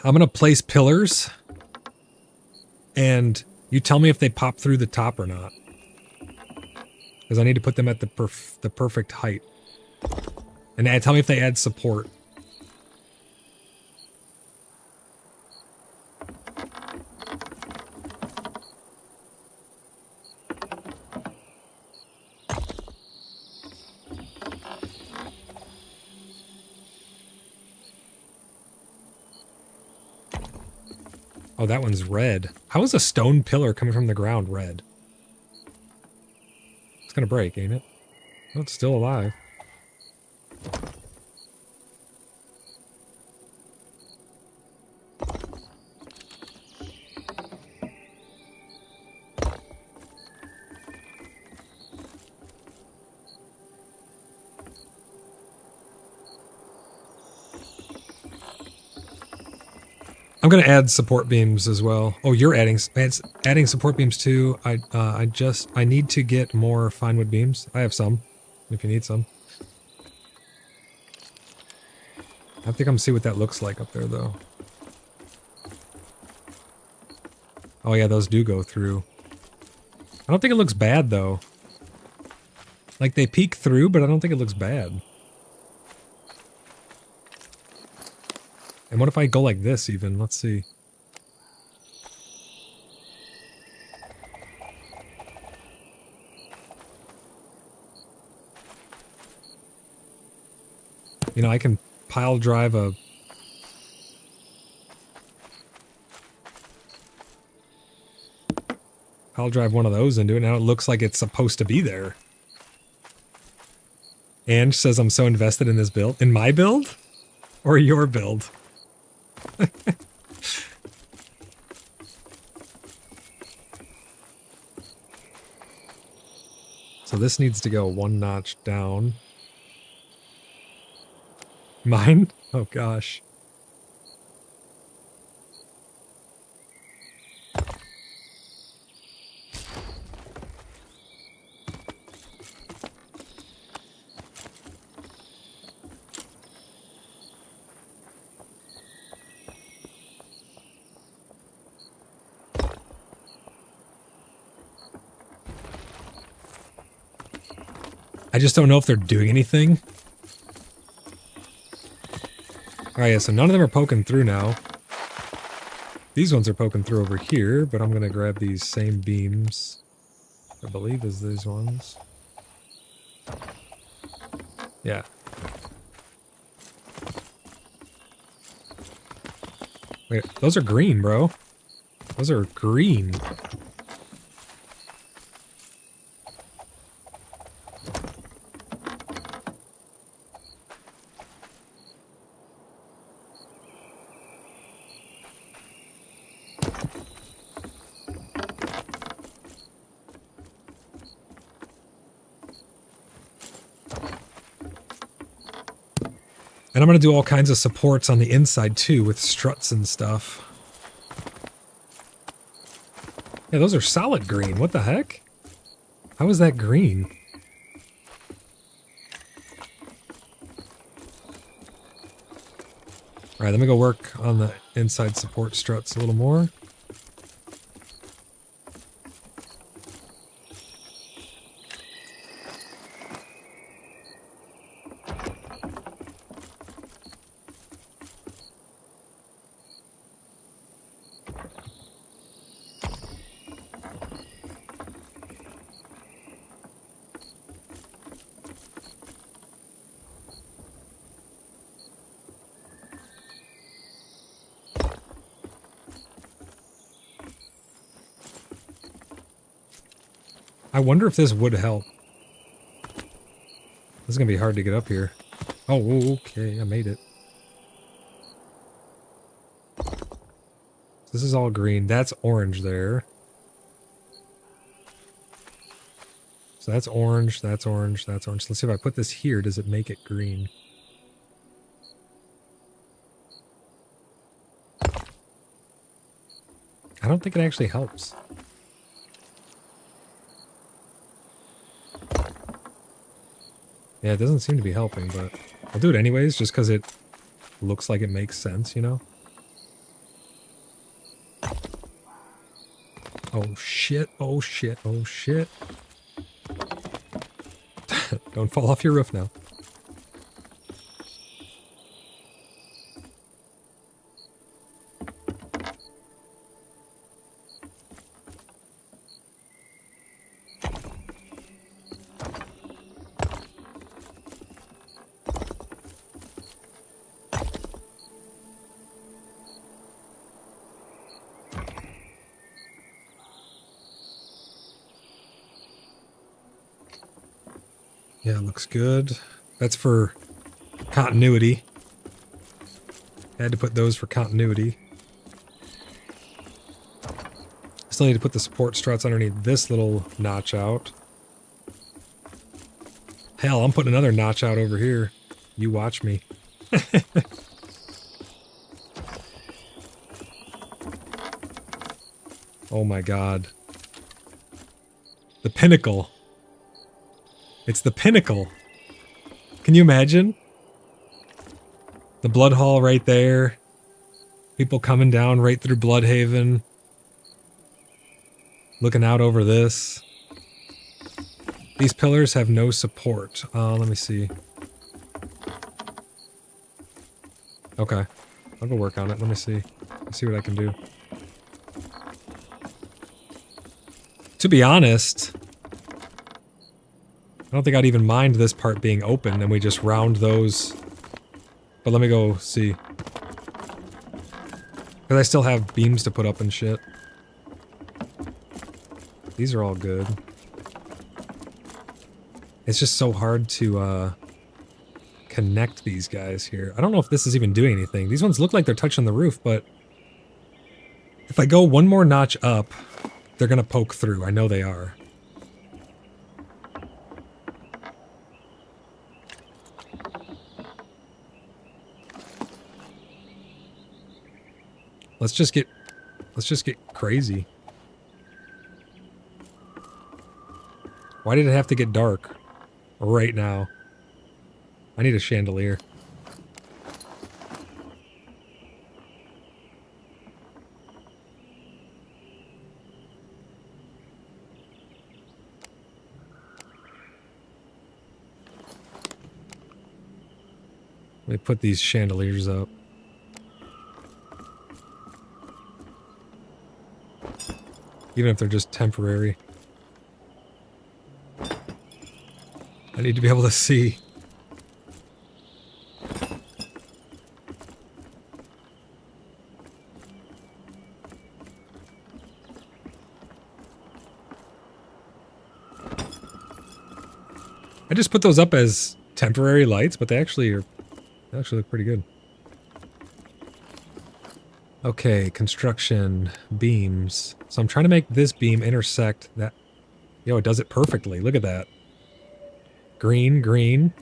I'm going to place pillars, and you tell me if they pop through the top or not. Because I need to put them at the perfect height. And tell me if they add support. Oh, that one's red. How is a stone pillar coming from the ground red? It's gonna break, ain't it? Oh, it's still alive. I'm gonna add support beams as well. Oh, you're adding support beams too. I need to get more fine wood beams. I have some, if you need some. I think I'm gonna see what that looks like up there though. Oh yeah, those do go through. I don't think it looks bad though. Like they peek through, but I don't think it looks bad. And what if I go like this even? Let's see. You know, I can pile drive a... Pile drive one of those into it. Now it looks like it's supposed to be there. Ange says I'm so invested in this build. In my build? Or your build? So this needs to go one notch down. Mine? Oh gosh. I just don't know if they're doing anything. Alright, yeah, so none of them are poking through now. These ones are poking through over here, but I'm gonna grab these same beams. I believe is these ones. Yeah. Wait, those are green, bro. Those are green. And I'm going to do all kinds of supports on the inside too with struts and stuff. Yeah, those are solid green. What the heck? How is that green? Alright, let me go work on the inside support struts a little more. I wonder if this would help. This is going to be hard to get up here. Oh, okay, I made it. This is all green. That's orange there. So that's orange, that's orange, that's orange. Let's see if I put this here, does it make it green? I don't think it actually helps. Yeah, it doesn't seem to be helping, but I'll do it anyways, just because it looks like it makes sense, you know? Oh shit, oh shit, oh shit. Don't fall off your roof now. Yeah, looks good. That's for continuity. I had to put those for continuity. Still need to put the support struts underneath this little notch out. Hell, I'm putting another notch out over here. You watch me. Oh my god. The pinnacle. It's the pinnacle. Can you imagine? The blood hall right there. People coming down right through BloodHaven. Looking out over this. These pillars have no support. Let me see. Okay. I'll go work on it. Let me see. Let's see what I can do. To be honest, I don't think I'd even mind this part being open and we just round those. But let me go see. Because I still have beams to put up and shit. These are all good. It's just so hard to connect these guys here. I don't know if this is even doing anything. These ones look like they're touching the roof, but if I go one more notch up, they're gonna poke through. I know they are. Let's just get crazy. Why did it have to get dark right now? I need a chandelier. Let me put these chandeliers up. Even if they're just temporary. I need to be able to see. I just put those up as temporary lights, but they actually look pretty good. Okay, construction beams. So I'm trying to make this beam intersect that. Yo, it does it perfectly. Look at that. Green, green.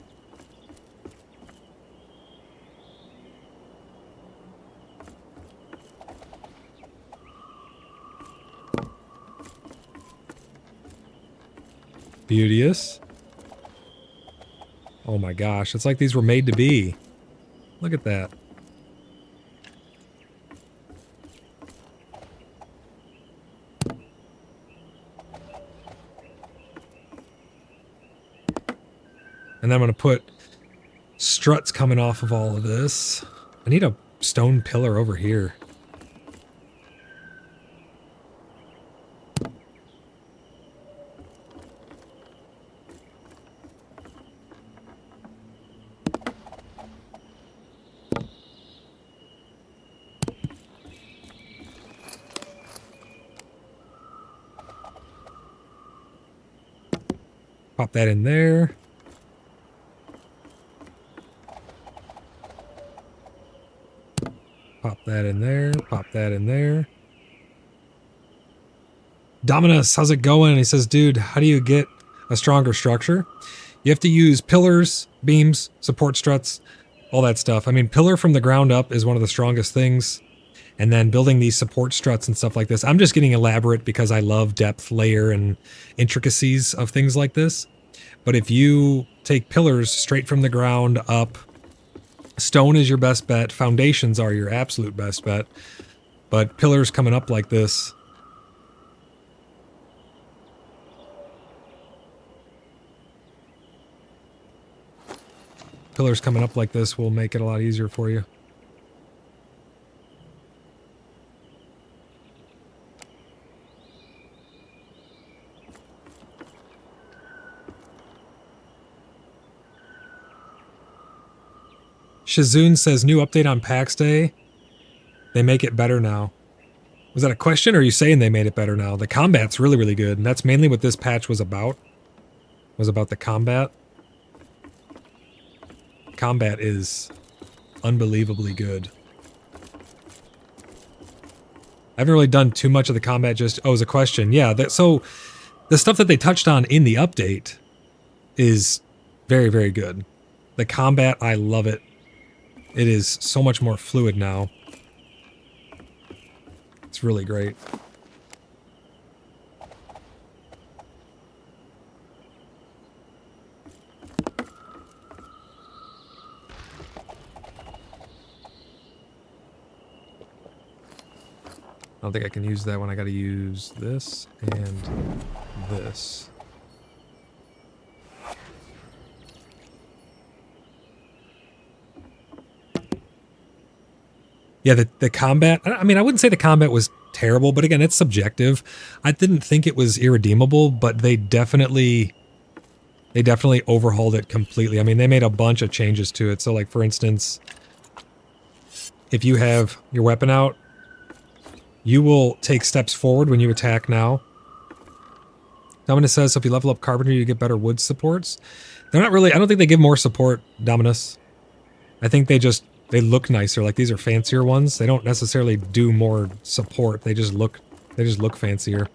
Beauteous. Oh my gosh, it's like these were made to be. Look at that. And then I'm going to put struts coming off of all of this. I need a stone pillar over here. Pop that in there. Pop that in there. Pop that in there. Dominus, how's it going? He says, dude, how do you get a stronger structure? You have to use pillars, beams, support struts, all that stuff. I mean, pillar from the ground up is one of the strongest things. And then building these support struts and stuff like this. I'm just getting elaborate because I love depth, layer, and intricacies of things like this. But if you take pillars straight from the ground up, stone is your best bet. Foundations are your absolute best bet. But pillars coming up like this. Pillars coming up like this will make it a lot easier for you. Shazoon says, new update on Pax Dei. They make it better now. Was that a question, or are you saying they made it better now? The combat's really, really good, and that's mainly what this patch was about. Was about the combat. Combat is unbelievably good. I haven't really done too much of the combat, just... Oh, it was a question. Yeah, so the stuff that they touched on in the update is very, very good. The combat, I love it. It is so much more fluid now. It's really great. don't think I can use that one. I gotta use this and this. Yeah, the combat, I mean, I wouldn't say the combat was terrible, but again, it's subjective. I didn't think it was irredeemable, but they definitely overhauled it completely. I mean, they made a bunch of changes to it. So like, for instance, if you have your weapon out, you will take steps forward when you attack now. Dominus says, so if you level up Carpentry, you get better wood supports. They're not really, I don't think they give more support, Dominus. I think they look nicer. Like, these are fancier ones. They don't necessarily do more support. They just look fancier.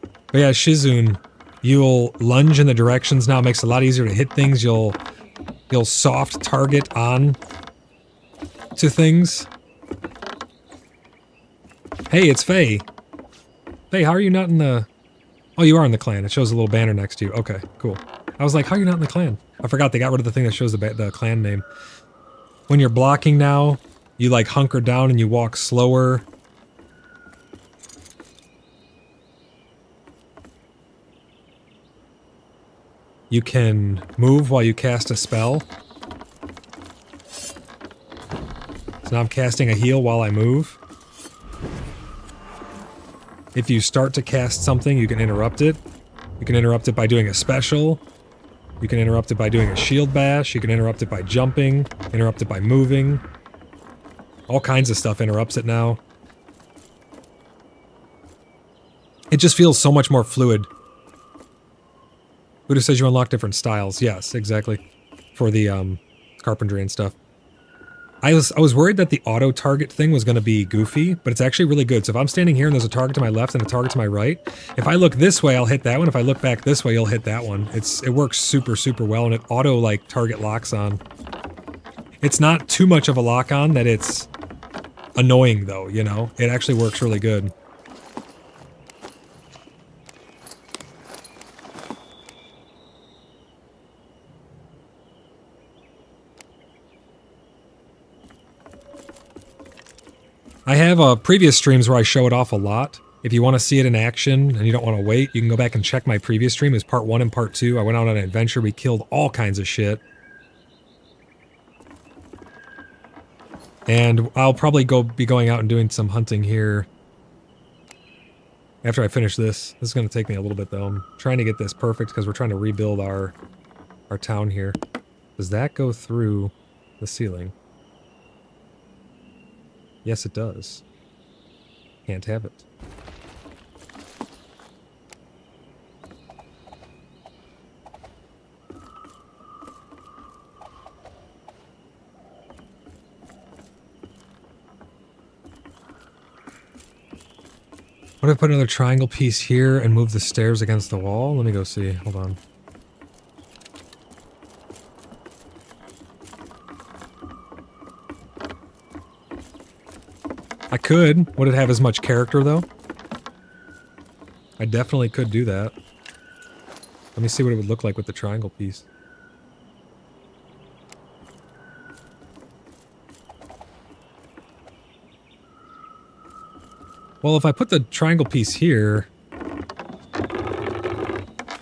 But yeah, Shizun, you'll lunge in the directions now. It makes it a lot easier to hit things. You'll soft target on to things. Hey, it's Faye. Faye, how are you not in the... Oh, you are in the clan. It shows a little banner next to you. Okay, cool. I was like, how are you not in the clan? I forgot they got rid of the thing that shows the clan name. When you're blocking now, you like hunker down and you walk slower. You can move while you cast a spell. So now I'm casting a heal while I move. If you start to cast something, you can interrupt it. You can interrupt it by doing a special. You can interrupt it by doing a shield bash. You can interrupt it by jumping. Interrupt it by moving. All kinds of stuff interrupts it now. It just feels so much more fluid. Buddha says you unlock different styles. Yes, exactly. For the carpentry and stuff. I was worried that the auto target thing was going to be goofy, but it's actually really good. So if I'm standing here and there's a target to my left and a target to my right, if I look this way, I'll hit that one. If I look back this way, you'll hit that one. It works super, super well, and it auto like target locks on. It's not too much of a lock on that it's annoying though, you know? It actually works really good. I have previous streams where I show it off a lot. If you want to see it in action and you don't want to wait, you can go back and check my previous stream. It was part 1 and part 2. I went out on an adventure. We killed all kinds of shit. And I'll probably be going out and doing some hunting here after I finish this. This is going to take me a little bit though. I'm trying to get this perfect because we're trying to rebuild our town here. Does that go through the ceiling? Yes, it does. Can't have it. What if I put another triangle piece here and move the stairs against the wall? Let me go see. Hold on. I could. Would it have as much character, though? I definitely could do that. Let me see what it would look like with the triangle piece. Well, if I put the triangle piece here,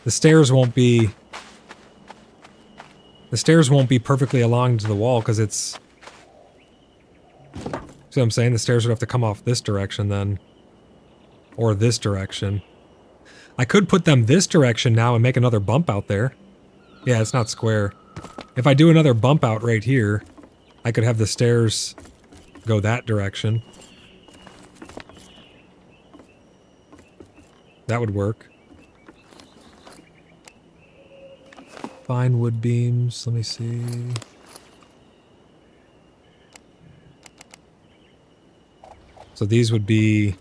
the stairs won't be... The stairs won't be perfectly aligned to the wall, because it's... See what I'm saying? The stairs would have to come off this direction then. Or this direction. I could put them this direction now and make another bump out there. Yeah, it's not square. If I do another bump out right here, I could have the stairs go that direction. That would work. Fine wood beams, let me see. So these would be...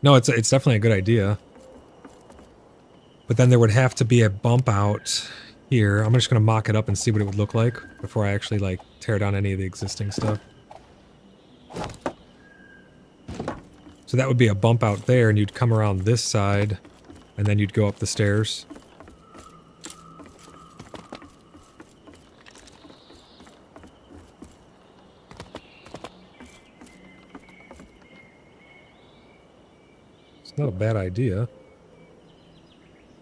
No, it's definitely a good idea. But then there would have to be a bump out here. I'm just going to mock it up and see what it would look like before I actually, like, tear down any of the existing stuff. So that would be a bump out there, and you'd come around this side, and then you'd go up the stairs. Not a bad idea.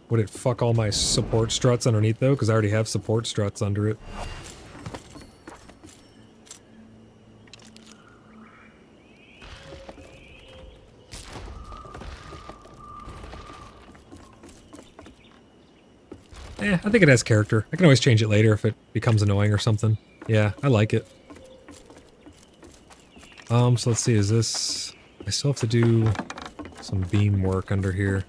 Would it fuck all my support struts underneath, though? Because I already have support struts under it. I think it has character. I can always change it later if it becomes annoying or something. Yeah, I like it. So let's see, is this... I still have to do some beam work under here.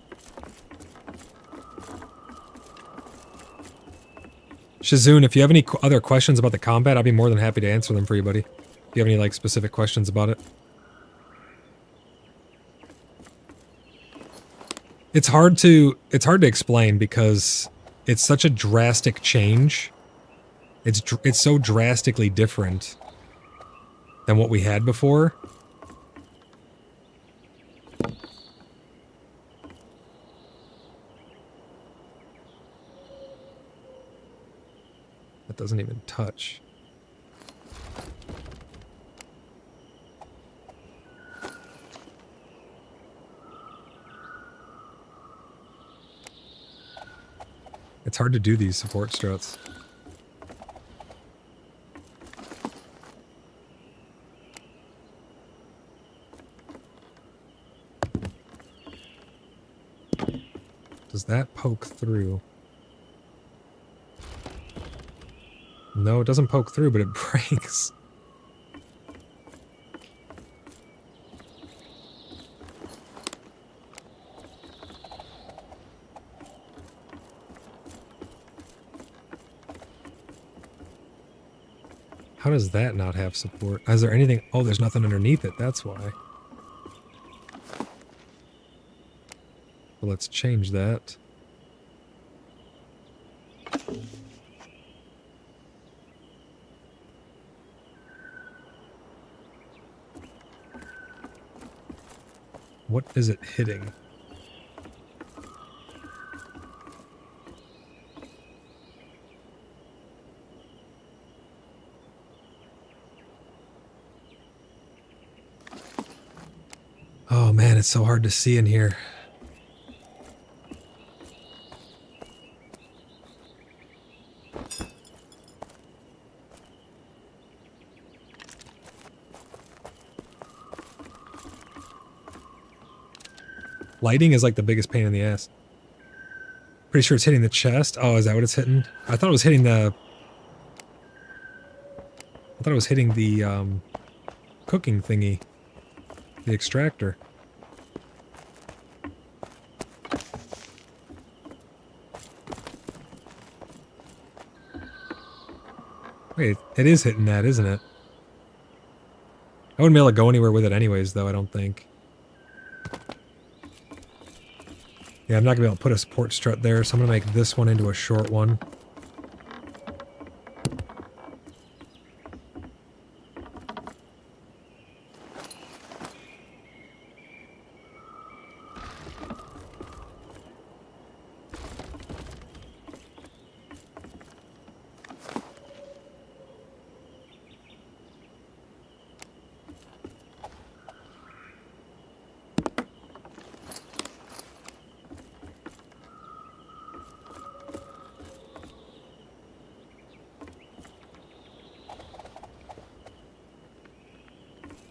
Shazoon, if you have any other questions about the combat, I'd be more than happy to answer them for you, buddy. If you have any, like, specific questions about it. It's hard to explain because it's such a drastic change. It's so drastically different than what we had before. That doesn't even touch. It's hard to do these support struts. Does that poke through? No, it doesn't poke through, but it breaks. How does that not have support? Is there anything? Oh, there's nothing underneath it. That's why. Well, let's change that. What is it hitting? Oh man, it's so hard to see in here. Lighting is like the biggest pain in the ass. Pretty sure it's hitting the chest. Oh, is that what it's hitting? I thought it was hitting the... I thought it was hitting the cooking thingy. The extractor. Wait, it is hitting that, isn't it? I wouldn't be able to go anywhere with it anyways, though, I don't think. Yeah, I'm not going to be able to put a support strut there, so I'm going to make this one into a short one.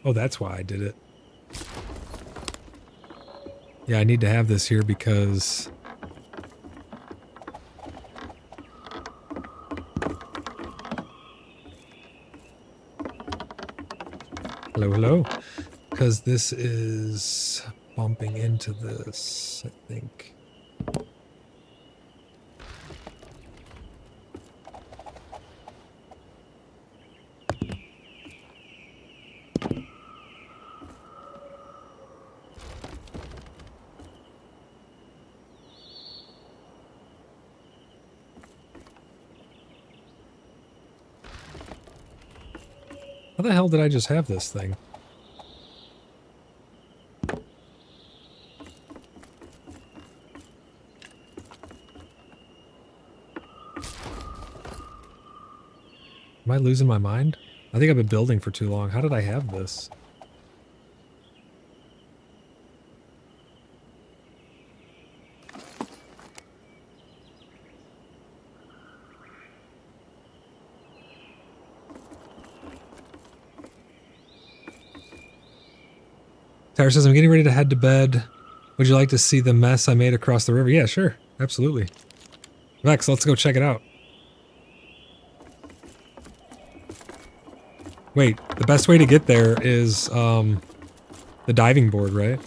Oh, that's why I did it. Yeah, I need to have this here because... Hello, hello. Because this is bumping into this, I think. How the hell did I just have this thing? Am I losing my mind? I think I've been building for too long. How did I have this? Tyler says, I'm getting ready to head to bed. Would you like to see the mess I made across the river? Yeah, sure. Absolutely. Vex, let's go check it out. Wait, the best way to get there is the diving board, right?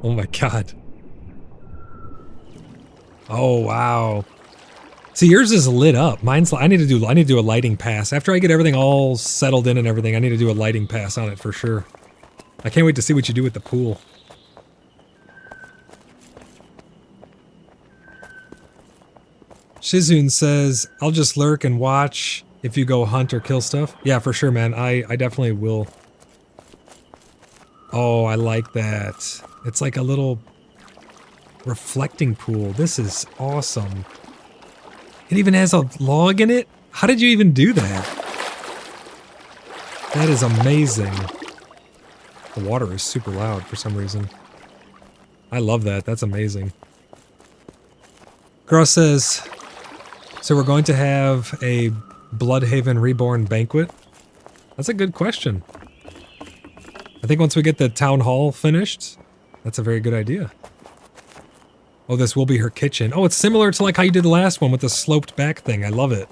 Oh my god. Oh wow. See, yours is lit up. Mine's I need to do a lighting pass. After I get everything all settled in and everything, I need to do a lighting pass on it for sure. I can't wait to see what you do with the pool. Shizun says, I'll just lurk and watch if you go hunt or kill stuff. Yeah, for sure, man. I definitely will. Oh, I like that. It's like a little reflecting pool. This is awesome. It even has a log in it? How did you even do that? That is amazing. The water is super loud for some reason. I love that. That's amazing. Gross says, so we're going to have a BloodHaven Reborn banquet? That's a good question. I think once we get the town hall finished, that's a very good idea. Oh, this will be her kitchen. Oh, it's similar to like how you did the last one with the sloped back thing. I love it.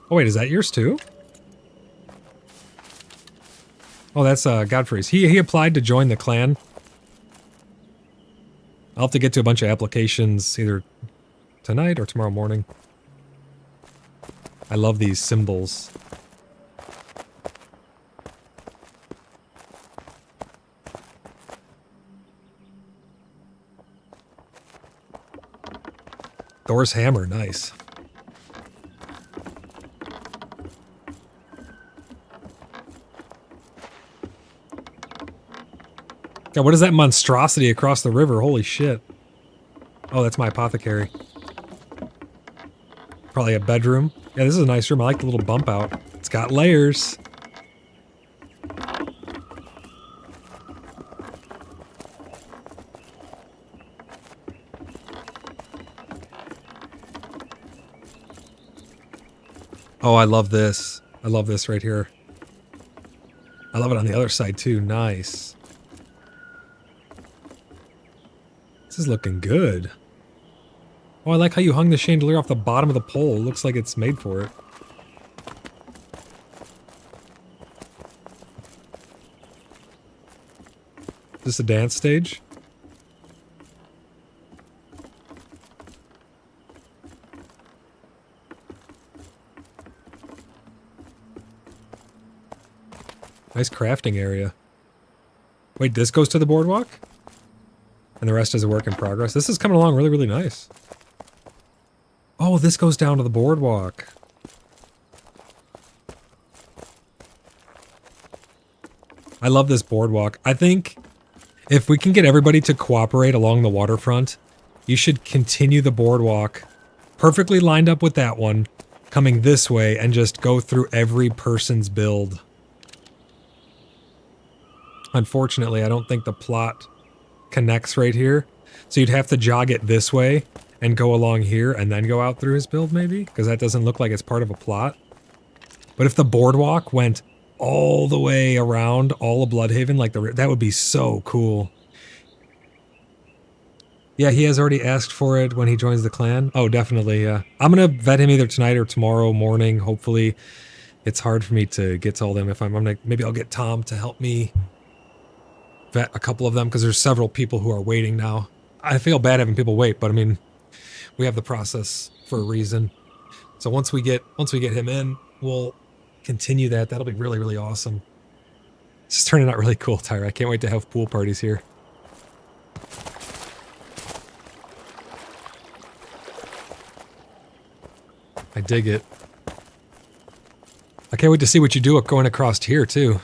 Oh wait, is that yours too? Oh, that's Godfrey's. He applied to join the clan. I'll have to get to a bunch of applications either tonight or tomorrow morning. I love these symbols. Thor's hammer, nice. God, what is that monstrosity across the river? Holy shit. Oh, that's my apothecary. Probably a bedroom. Yeah, this is a nice room. I like the little bump out. It's got layers. Oh, I love this. I love this right here. I love it on the other side too. Nice. This is looking good. Oh, I like how you hung the chandelier off the bottom of the pole. It looks like it's made for it. Is this a dance stage? Nice crafting area. Wait, this goes to the boardwalk? And the rest is a work in progress. This is coming along really, really nice. Oh, this goes down to the boardwalk. I love this boardwalk. I think if we can get everybody to cooperate along the waterfront, you should continue the boardwalk perfectly lined up with that one, coming this way, and just go through every person's build. Unfortunately, I don't think the plot connects right here. So you'd have to jog it this way and go along here and then go out through his build maybe, because that doesn't look like it's part of a plot. But if the boardwalk went all the way around all of BloodHaven, like that would be so cool. Yeah, he has already asked for it when he joins the clan. Oh, definitely, yeah. I'm gonna vet him either tonight or tomorrow morning, hopefully. It's hard for me to get to all them. If I'm gonna, maybe I'll get Tom to help me vet a couple of them, because there's several people who are waiting now. I feel bad having people wait, but I mean, we have the process for a reason. So once we get him in, we'll continue that. That'll be really, really awesome. It's just turning out really cool, Tyra. I can't wait to have pool parties here. I dig it. I can't wait to see what you do going across here, too.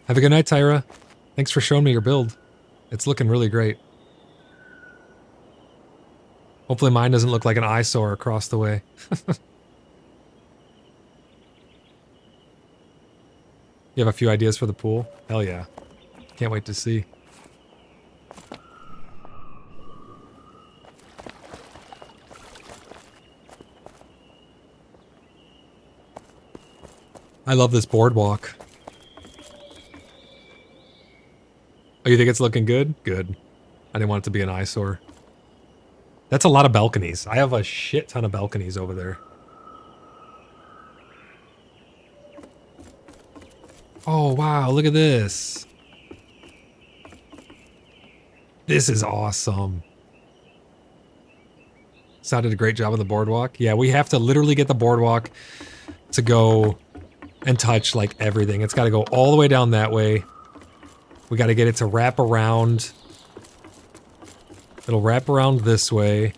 Have a good night, Tyra. Thanks for showing me your build. It's looking really great. Hopefully mine doesn't look like an eyesore across the way. You have a few ideas for the pool? Hell yeah. Can't wait to see. I love this boardwalk. Oh, you think it's looking good? Good. I didn't want it to be an eyesore. That's a lot of balconies. I have a shit ton of balconies over there. Oh, wow, look at this. This is awesome. Sal did a great job on the boardwalk. Yeah, we have to literally get the boardwalk to go and touch like everything. It's got to go all the way down that way. We got to get it to wrap around. It'll wrap around this way.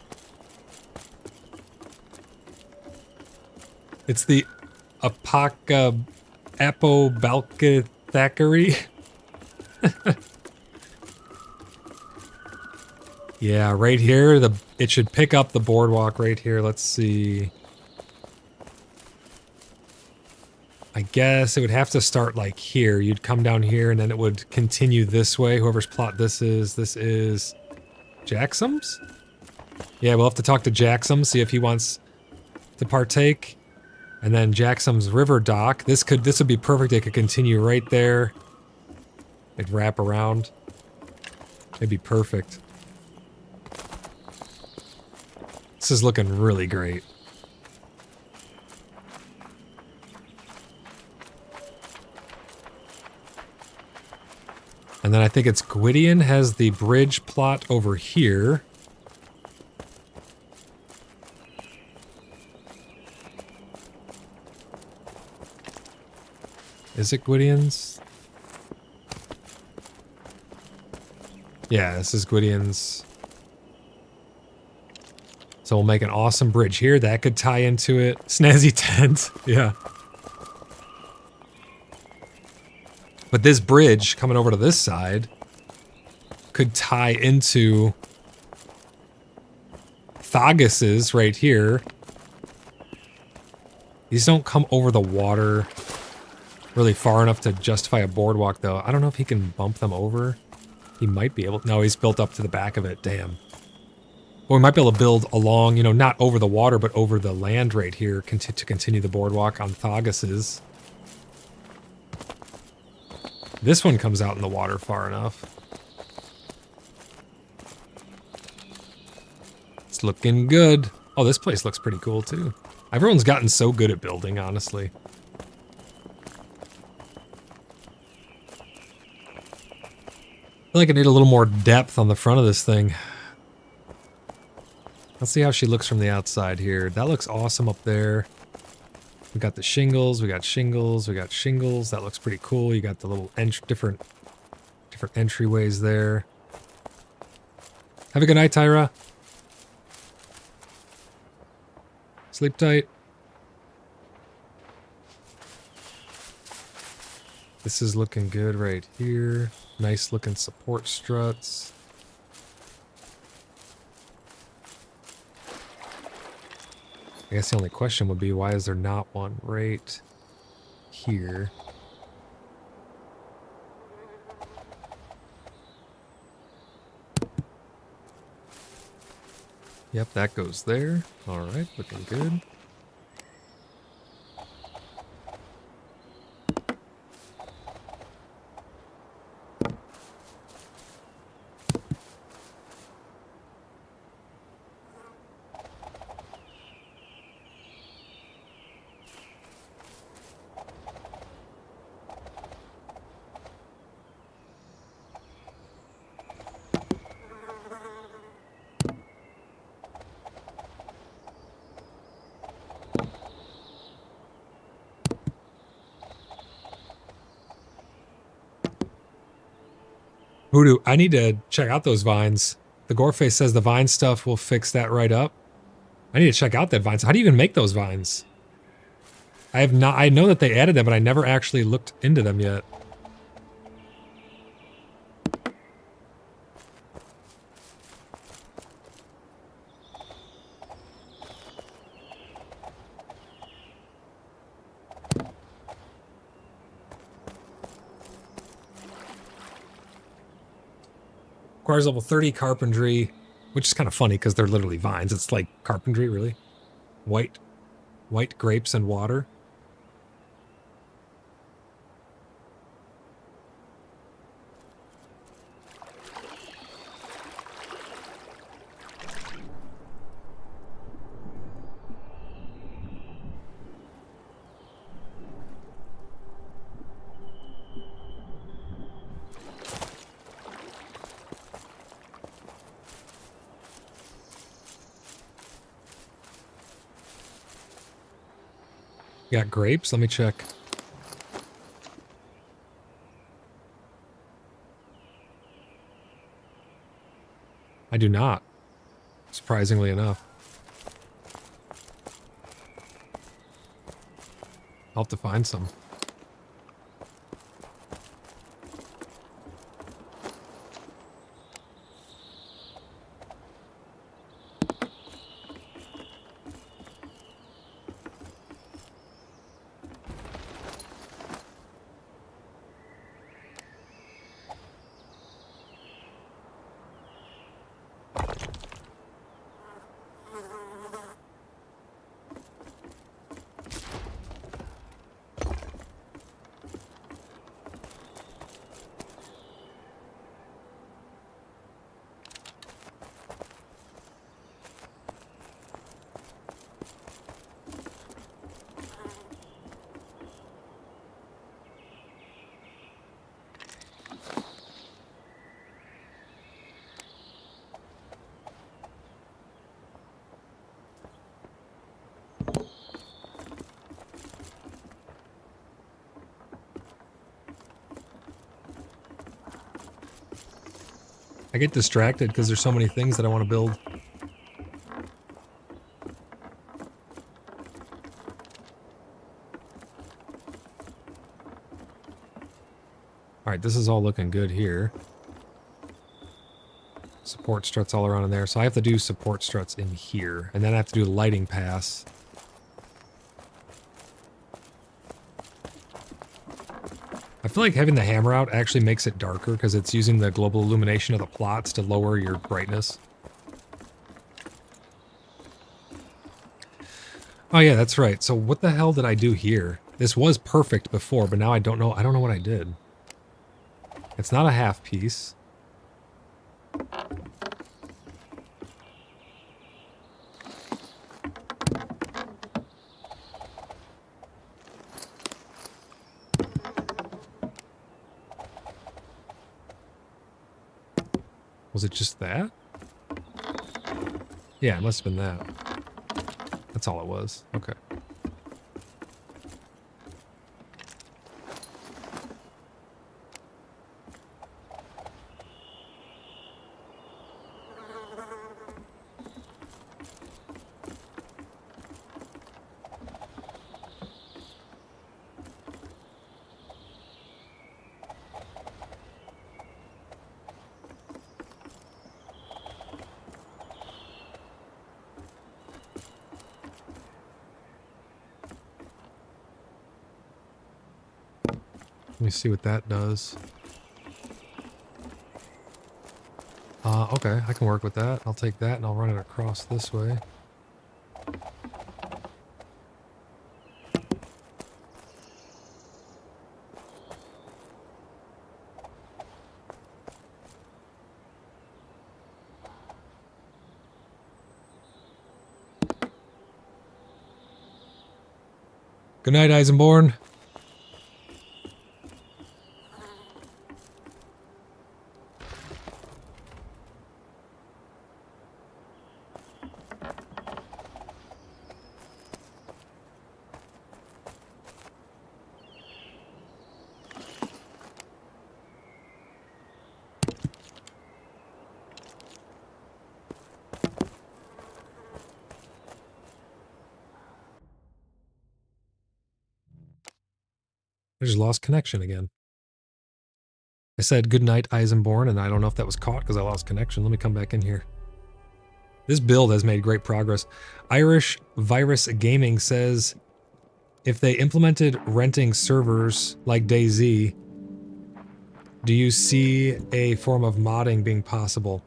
It's the Apobalcathackery. Yeah, right here, it should pick up the boardwalk right here. Let's see. I guess it would have to start like here. You'd come down here and then it would continue this way. Whoever's plot this is Jacksum's? Yeah, we'll have to talk to Jacksum, see if he wants to partake. And then Jacksum's river dock. This would be perfect. It could continue right there. It'd wrap around. It'd be perfect. This is looking really great. And then I think it's Gwydion has the bridge plot over here. Is it Gwydion's? Yeah, this is Gwydion's. So we'll make an awesome bridge here. That could tie into it. Snazzy tent. Yeah. But this bridge coming over to this side could tie into Thagus's right here. These don't come over the water really far enough to justify a boardwalk, though. I don't know if he can bump them over. He might be able to. No, he's built up to the back of it. Damn. Well, we might be able to build along, you know, not over the water, but over the land right here to continue the boardwalk on Thagus's. This one comes out in the water far enough. It's looking good. Oh, this place looks pretty cool, too. Everyone's gotten so good at building, honestly. I feel like I need a little more depth on the front of this thing. Let's see how she looks from the outside here. That looks awesome up there. We got the shingles, we got shingles, we got shingles. That looks pretty cool. You got the little different entryways there. Have a good night, Tyra. Sleep tight. This is looking good right here. Nice looking support struts. I guess the only question would be, why is there not one right here? Yep, that goes there. All right, looking good. Voodoo, I need to check out those vines. The Goreface says the vine stuff will fix that right up. I need to check out that vine. So how do you even make those vines? I have not. I know that they added them, but I never actually looked into them yet. Requires level 30 carpentry, which is kind of funny because they're literally vines. It's like carpentry, really. White grapes and water. Got grapes? Let me check. I do not, surprisingly enough. I'll have to find some. I get distracted because there's so many things that I want to build. Alright, this is all looking good here. Support struts all around in there. So I have to do support struts in here. And then I have to do a lighting pass. I feel like having the hammer out actually makes it darker because it's using the global illumination of the plots to lower your brightness. Oh yeah, that's right. So what the hell did I do here? This was perfect before, but now I don't know what I did. It's not a half piece. Was it just that? Yeah, it must have been that. That's all it was. Okay. Let me see what that does. Okay, I can work with that. I'll take that and I'll run it across this way. Good night, Eisenborn. I just lost connection again. I said good night, Eisenborn, and I don't know if that was caught because I lost connection. Let me come back in here. This build has made great progress. Irish Virus Gaming says if they implemented renting servers like DayZ, Do you see a form of modding being possible?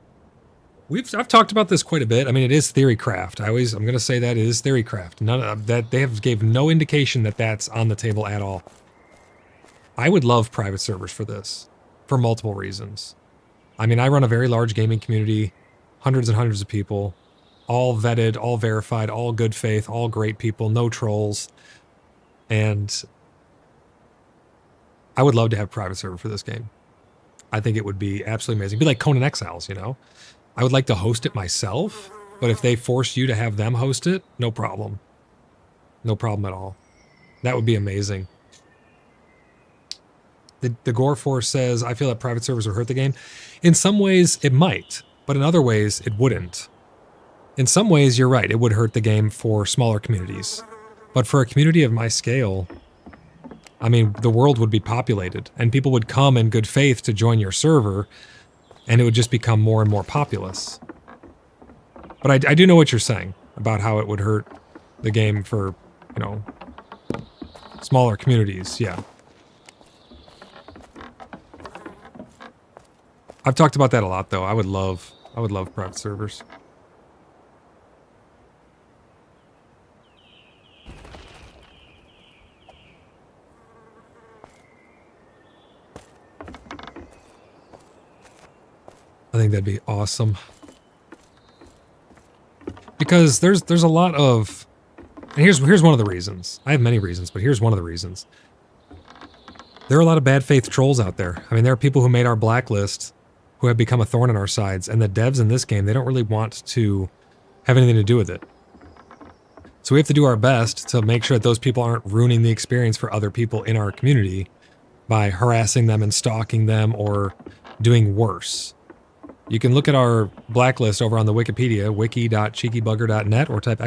I've talked about this quite a bit. I mean, it is theorycraft. I'm going to say that it is theorycraft. None of that, they have gave no indication that that's on the table at all. I would love private servers for this, for multiple reasons. I mean, I run a very large gaming community, hundreds and hundreds of people, all vetted, all verified, all good faith, all great people, no trolls. And I would love to have a private server for this game. I think it would be absolutely amazing. It'd be like Conan Exiles, you know? I would like to host it myself, but if they force you to have them host it, no problem. No problem at all. That would be amazing. The Gore Force says, I feel that private servers would hurt the game. In some ways, it might, but in other ways, it wouldn't. In some ways, you're right, it would hurt the game for smaller communities. But for a community of my scale, I mean, the world would be populated, and people would come in good faith to join your server, and it would just become more and more populous. But I do know what you're saying about how it would hurt the game for, you know, smaller communities, yeah. I've talked about that a lot, though. I would love private servers. I think that'd be awesome. Because there's a lot of, and here's one of the reasons. I have many reasons, but here's one of the reasons. There are a lot of bad faith trolls out there. I mean, there are people who made our blacklist who have become a thorn in our sides, and the devs in this game, they don't really want to have anything to do with it. So we have to do our best to make sure that those people aren't ruining the experience for other people in our community by harassing them and stalking them or doing worse. You can look at our blacklist over on the Wikipedia, wiki.cheekybugger.net, or type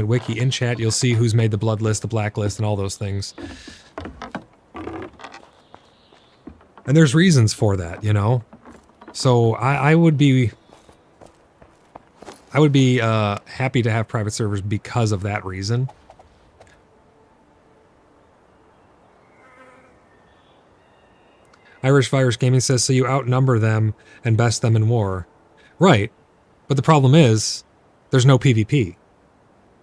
!wiki in chat. You'll see who's made the blood list, the blacklist, and all those things. And there's reasons for that, you know? So I would be happy to have private servers because of that reason. Irish Virus Gaming says, so you outnumber them and best them in war. Right. But the problem is, there's no PvP.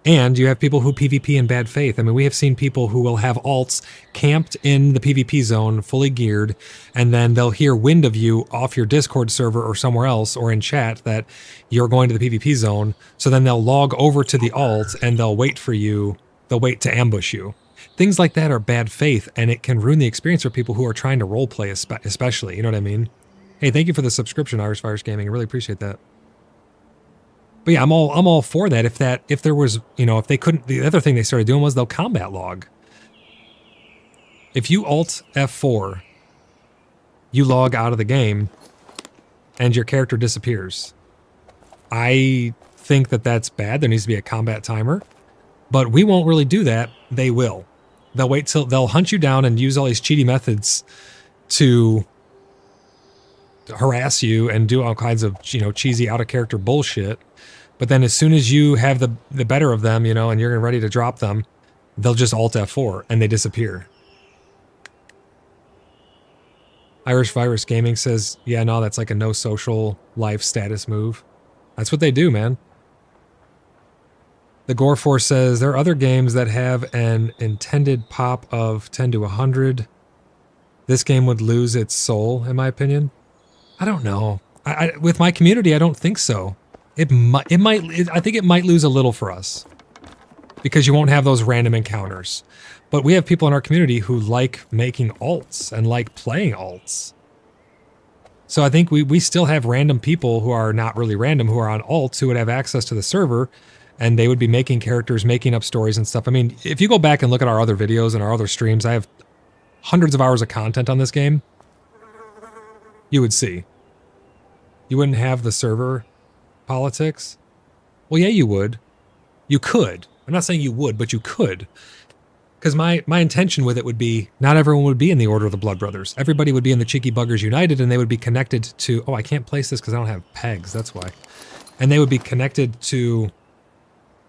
And you have people who PvP in bad faith. I mean, we have seen people who will have alts camped in the PvP zone, fully geared, and then they'll hear wind of you off your Discord server or somewhere else or in chat that you're going to the PvP zone. So then they'll log over to the alt and they'll wait for you. They'll wait to ambush you. Things like that are bad faith, and it can ruin the experience for people who are trying to roleplay, especially. You know what I mean? Hey, thank you for the subscription, Irish Virus Gaming. I really appreciate that. But yeah, I'm all for that. If there was, you know, if they couldn't, the other thing they started doing was they'll combat log. If you alt F4, you log out of the game, and your character disappears. I think that that's bad. There needs to be a combat timer. But we won't really do that. They will. They'll wait till they'll hunt you down and use all these cheaty methods to harass you and do all kinds of, you know, cheesy out of character bullshit. But then as soon as you have the better of them, you know, and you're ready to drop them, they'll just alt F4 and they disappear. Irish Virus Gaming says, yeah, no, that's like a no social life status move. That's what they do, man. The Gore Force says, there are other games that have an intended pop of 10 to 100. This game would lose its soul, in my opinion. I don't know. With my community, I don't think so. I think it might lose a little for us. Because you won't have those random encounters. But we have people in our community who like making alts and like playing alts. So I think we still have random people who are not really random, who are on alts, who would have access to the server, and they would be making characters, making up stories and stuff. I mean, if you go back and look at our other videos and our other streams, I have hundreds of hours of content on this game. You would see. You wouldn't have the server politics. Well, yeah, you would. You could. I'm not saying you would, but you could. Because my intention with it would be, not everyone would be in the Order of the Blood Brothers. Everybody would be in the Cheeky Buggers United, and they would be connected to... Oh, I can't place this because I don't have pegs. That's why. And they would be connected to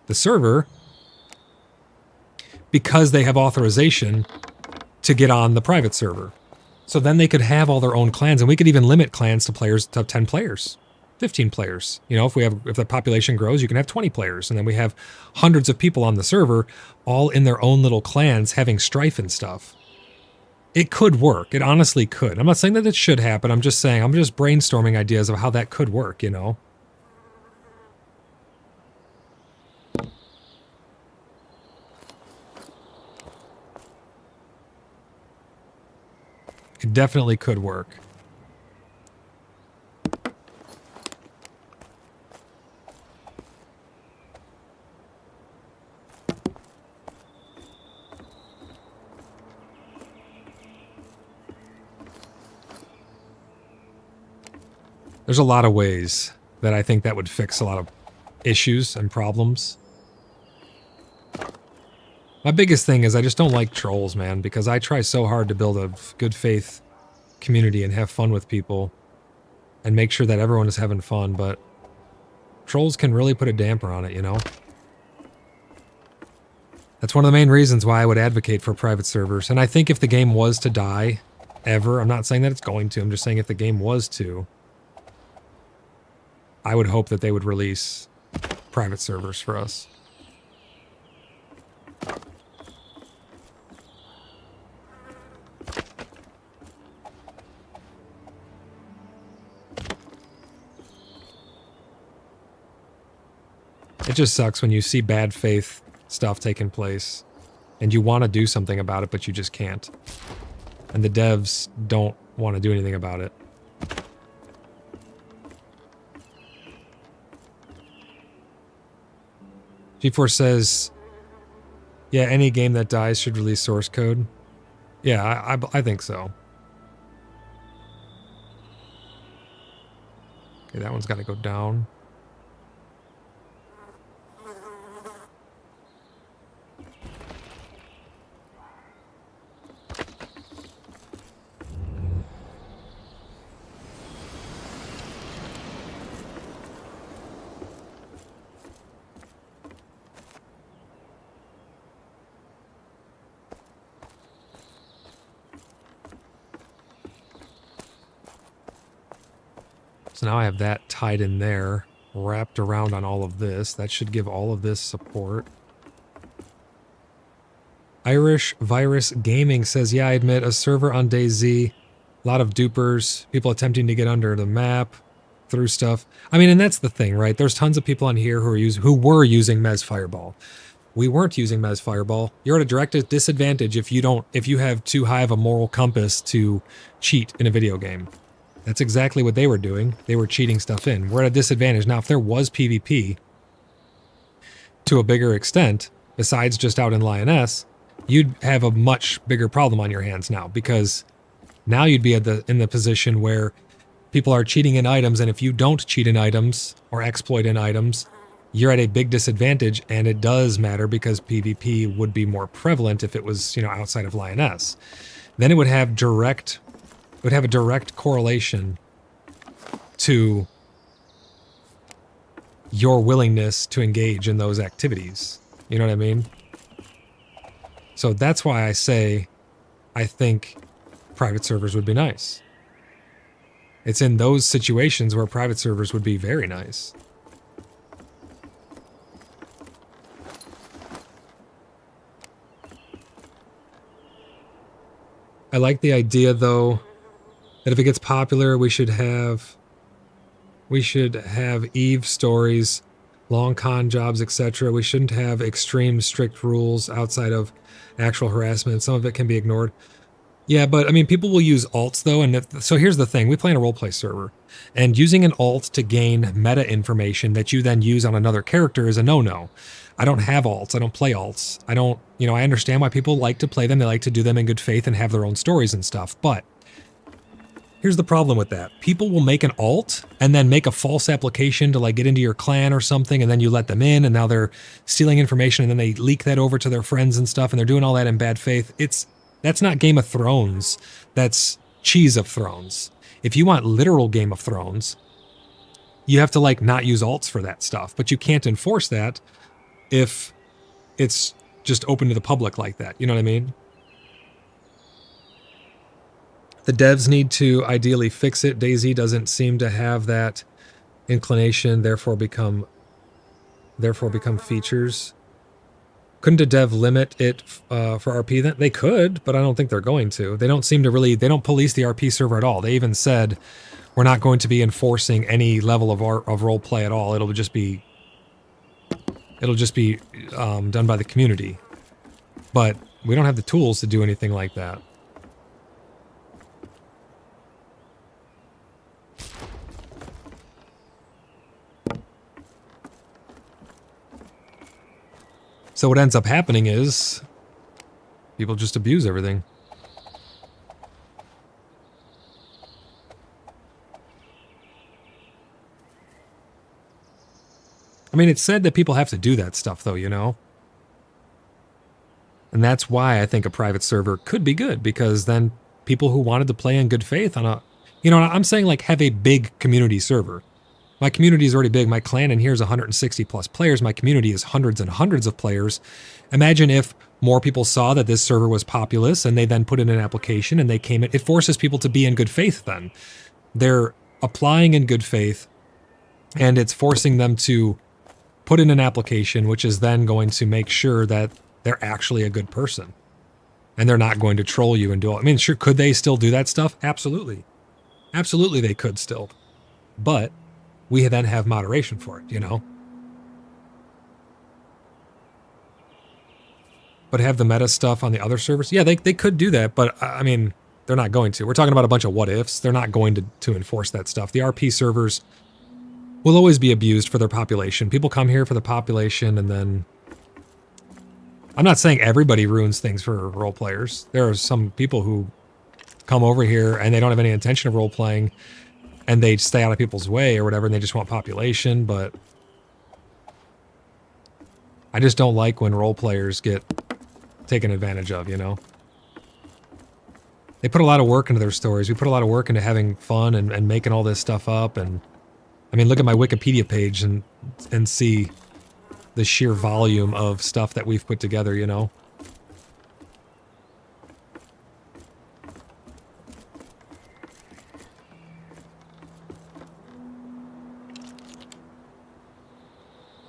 the server because they have authorization to get on the private server. So then they could have all their own clans, and we could even limit clans to players to 10 players, 15 players. You know, if the population grows, you can have 20 players, and then we have hundreds of people on the server, all in their own little clans, having strife and stuff. It could work. It honestly could. I'm not saying that it should happen. I'm just saying, I'm just brainstorming ideas of how that could work, you know? It definitely could work. There's a lot of ways that I think that would fix a lot of issues and problems. My biggest thing is I just don't like trolls, man, because I try so hard to build a good faith community and have fun with people and make sure that everyone is having fun, but trolls can really put a damper on it, you know? That's one of the main reasons why I would advocate for private servers. And I think if the game was to die ever, I'm not saying that it's going to, I'm just saying if the game was to, I would hope that they would release private servers for us. It just sucks when you see bad faith stuff taking place and you want to do something about it, but you just can't. And the devs don't want to do anything about it. G4 says, yeah, any game that dies should release source code. Yeah, I think so. Okay, that one's got to go down. So now I have that tied in there, wrapped around on all of this. That should give all of this support. Irish Virus Gaming says, yeah, I admit, a server on day Z, a lot of dupers, people attempting to get under the map, through stuff. I mean, and that's the thing, right? There's tons of people on here who were using Mez Fireball. We weren't using Mez Fireball. You're at a direct disadvantage if you have too high of a moral compass to cheat in a video game. That's exactly what they were doing. They were cheating stuff in. We're at a disadvantage. Now, if there was PvP to a bigger extent, besides just out in Lioness, you'd have a much bigger problem on your hands now, because now you'd be in the position where people are cheating in items, and if you don't cheat in items or exploit in items, you're at a big disadvantage, and it does matter because PvP would be more prevalent if it was, you know, outside of Lioness. Then it would have a direct correlation to your willingness to engage in those activities. You know what I mean? So that's why I say I think private servers would be nice. It's in those situations where private servers would be very nice. I like the idea, though, that if it gets popular, we should have Eve stories, long con jobs, etc. We shouldn't have extreme strict rules outside of actual harassment. Some of it can be ignored. Yeah, but I mean, people will use alts though, and so here's the thing: we play in a roleplay server, and using an alt to gain meta information that you then use on another character is a no-no. I don't have alts. I don't play alts. I don't, you know, I understand why people like to play them. They like to do them in good faith and have their own stories and stuff, but here's the problem with that. People will make an alt and then make a false application to like get into your clan or something, and then you let them in, and now they're stealing information, and then they leak that over to their friends and stuff, and they're doing all that in bad faith. That's not Game of Thrones. That's Cheese of Thrones. If you want literal Game of Thrones, you have to like not use alts for that stuff, but you can't enforce that if it's just open to the public like that. You know what I mean? The devs need to ideally fix it. DayZ doesn't seem to have that inclination, therefore become features. Couldn't a dev limit it for RP then? They could, but I don't think they're going to. They don't seem to really, they don't police the RP server at all. They even said, we're not going to be enforcing any level of role play at all. It'll just be done by the community. But we don't have the tools to do anything like that. So what ends up happening is people just abuse everything. I mean, it's said that people have to do that stuff, though, you know? And that's why I think a private server could be good, because then people who wanted to play in good faith on a... You know, I'm saying, like, have a big community server. My community is already big. My clan in here is 160 plus players. My community is hundreds and hundreds of players. Imagine if more people saw that this server was populous and they then put in an application and they came in. It forces people to be in good faith then. They're applying in good faith and it's forcing them to put in an application, which is then going to make sure that they're actually a good person. And they're not going to troll you and do all... I mean, sure, could they still do that stuff? Absolutely. Absolutely they could still. But we then have moderation for it, you know? But have the meta stuff on the other servers? Yeah, they could do that, but I mean, they're not going to. We're talking about a bunch of what-ifs. They're not going to enforce that stuff. The RP servers will always be abused for their population. People come here for the population, and then... I'm not saying everybody ruins things for role players. There are some people who come over here, and they don't have any intention of role-playing, and they stay out of people's way or whatever, and they just want population, but I just don't like when role players get taken advantage of, you know? They put a lot of work into their stories. We put a lot of work into having fun and making all this stuff up, and I mean, look at my Wikipedia page and see the sheer volume of stuff that we've put together, you know?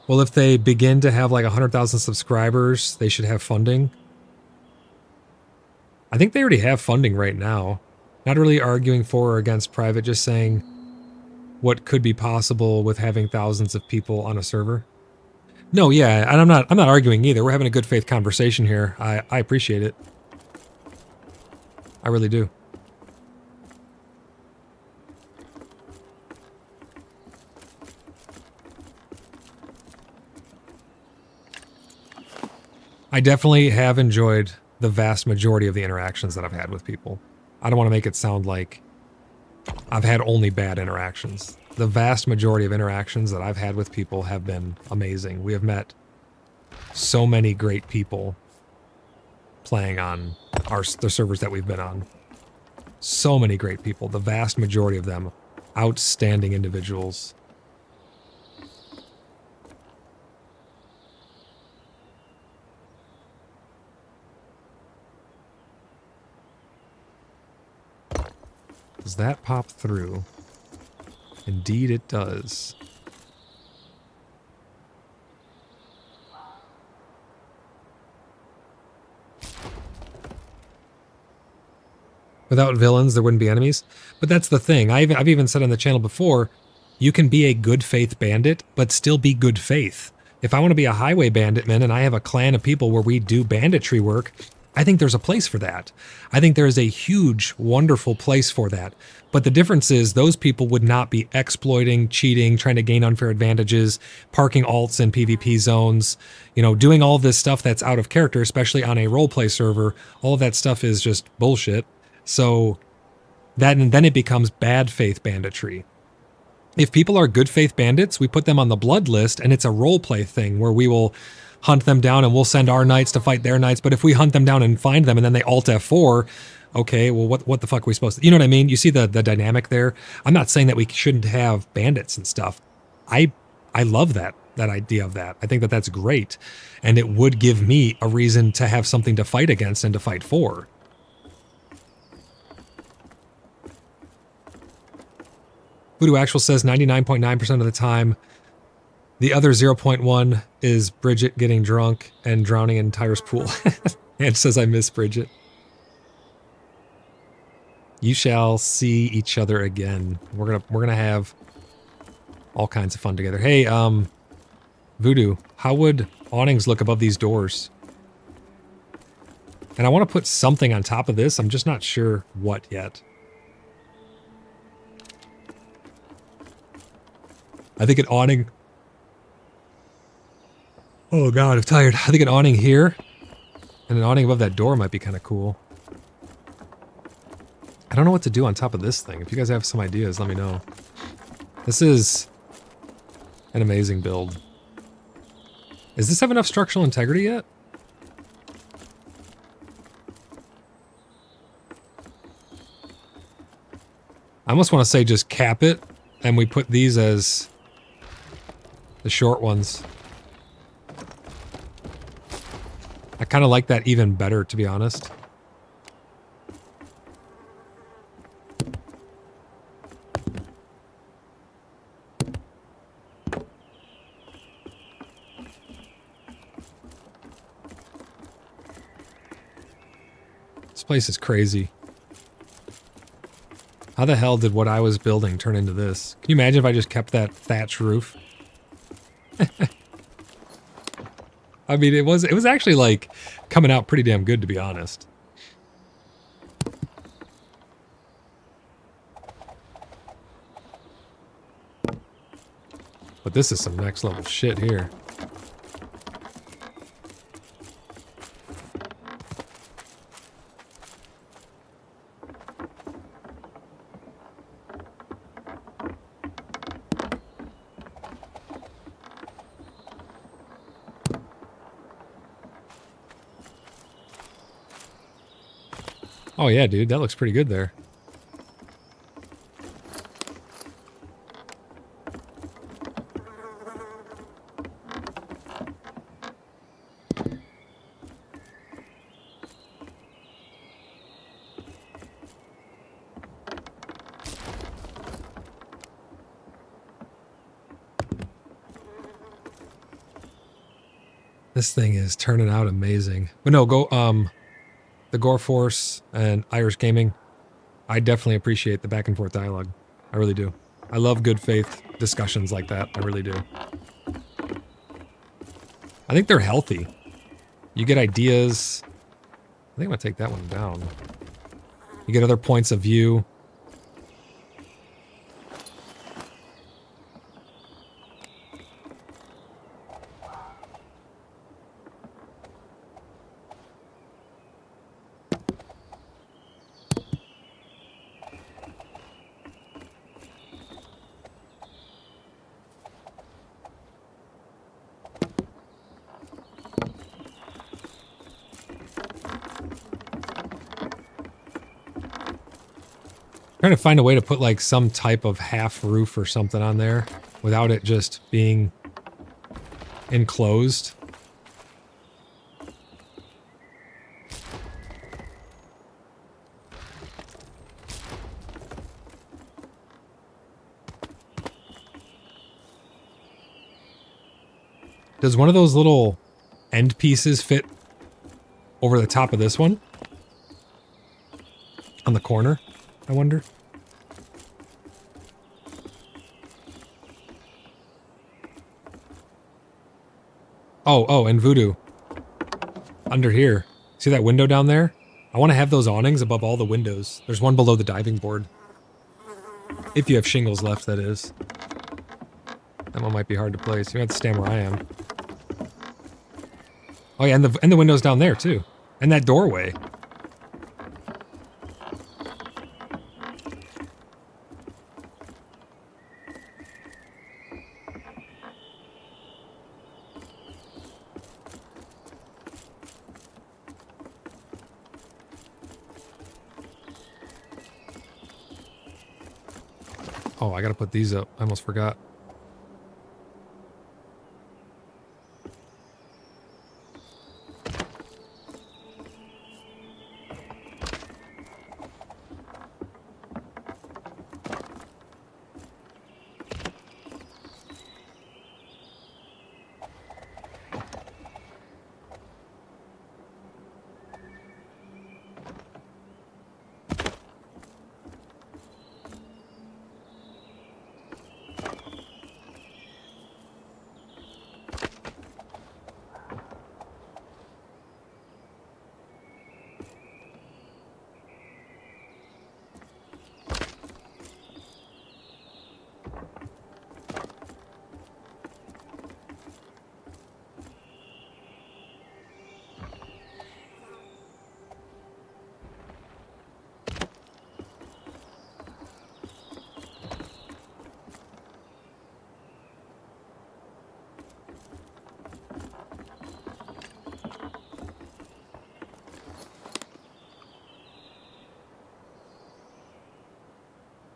Well, if they begin to have like 100,000 subscribers, they should have funding. I think they already have funding right now. Not really arguing for or against private, just saying what could be possible with having thousands of people on a server. No, yeah, and I'm not arguing either. We're having a good faith conversation here. I appreciate it. I really do. I definitely have enjoyed the vast majority of the interactions that I've had with people. I don't want to make it sound like I've had only bad interactions. The vast majority of interactions that I've had with people have been amazing. We have met so many great people playing on the servers that we've been on. So many great people. The vast majority of them outstanding individuals. Does that pop through? Indeed it does. Without villains, there wouldn't be enemies. But that's the thing. I've even said on the channel before, you can be a good faith bandit, but still be good faith. If I want to be a highway bandit man and I have a clan of people where we do banditry work, I think there's a place for that. I think there is a huge, wonderful place for that. But the difference is those people would not be exploiting, cheating, trying to gain unfair advantages, parking alts in PvP zones, you know, doing all this stuff that's out of character, especially on a roleplay server. All of that stuff is just bullshit. So then it becomes bad faith banditry. If people are good faith bandits, we put them on the blood list, and it's a roleplay thing where we will hunt them down and we'll send our knights to fight their knights. But if we hunt them down and find them and then they alt F4, okay, well, what the fuck are we supposed to... You know what I mean? You see the dynamic there? I'm not saying that we shouldn't have bandits and stuff. I love that idea of that. I think that that's great. And it would give me a reason to have something to fight against and to fight for. Voodoo Actual says 99.9% of the time. The other 0.1 is Bridget getting drunk and drowning in Tyra's pool. And says I miss Bridget. You shall see each other again. We're gonna have all kinds of fun together. Hey, Voodoo, how would awnings look above these doors? And I want to put something on top of this. I'm just not sure what yet. I think an awning... Oh god, I'm tired. I think an awning here and an awning above that door might be kind of cool. I don't know what to do on top of this thing. If you guys have some ideas, let me know. This is an amazing build. Does this have enough structural integrity yet? I almost want to say just cap it, and we put these as the short ones. I kind of like that even better, to be honest. This place is crazy. How the hell did what I was building turn into this? Can you imagine if I just kept that thatch roof? I mean, it was actually like coming out pretty damn good, to be honest. But this is some next level shit here. Oh yeah, dude, that looks pretty good there. This thing is turning out amazing. But no, go, the Gore Force and Irish Gaming, I definitely appreciate the back and forth dialogue. I really do. I love good faith discussions like that. I really do. I think they're healthy. You get ideas. I think I'm gonna take that one down. You get other points of view. Trying to find a way to put like some type of half roof or something on there without it just being enclosed. Does one of those little end pieces fit over the top of this one? On the corner, I wonder. Oh, and Voodoo. Under here. See that window down there? I want to have those awnings above all the windows. There's one below the diving board. If you have shingles left, that is. That one might be hard to place. You have to stand where I am. Oh yeah, and the windows down there too. And that doorway. Oh, I gotta put these up. I almost forgot.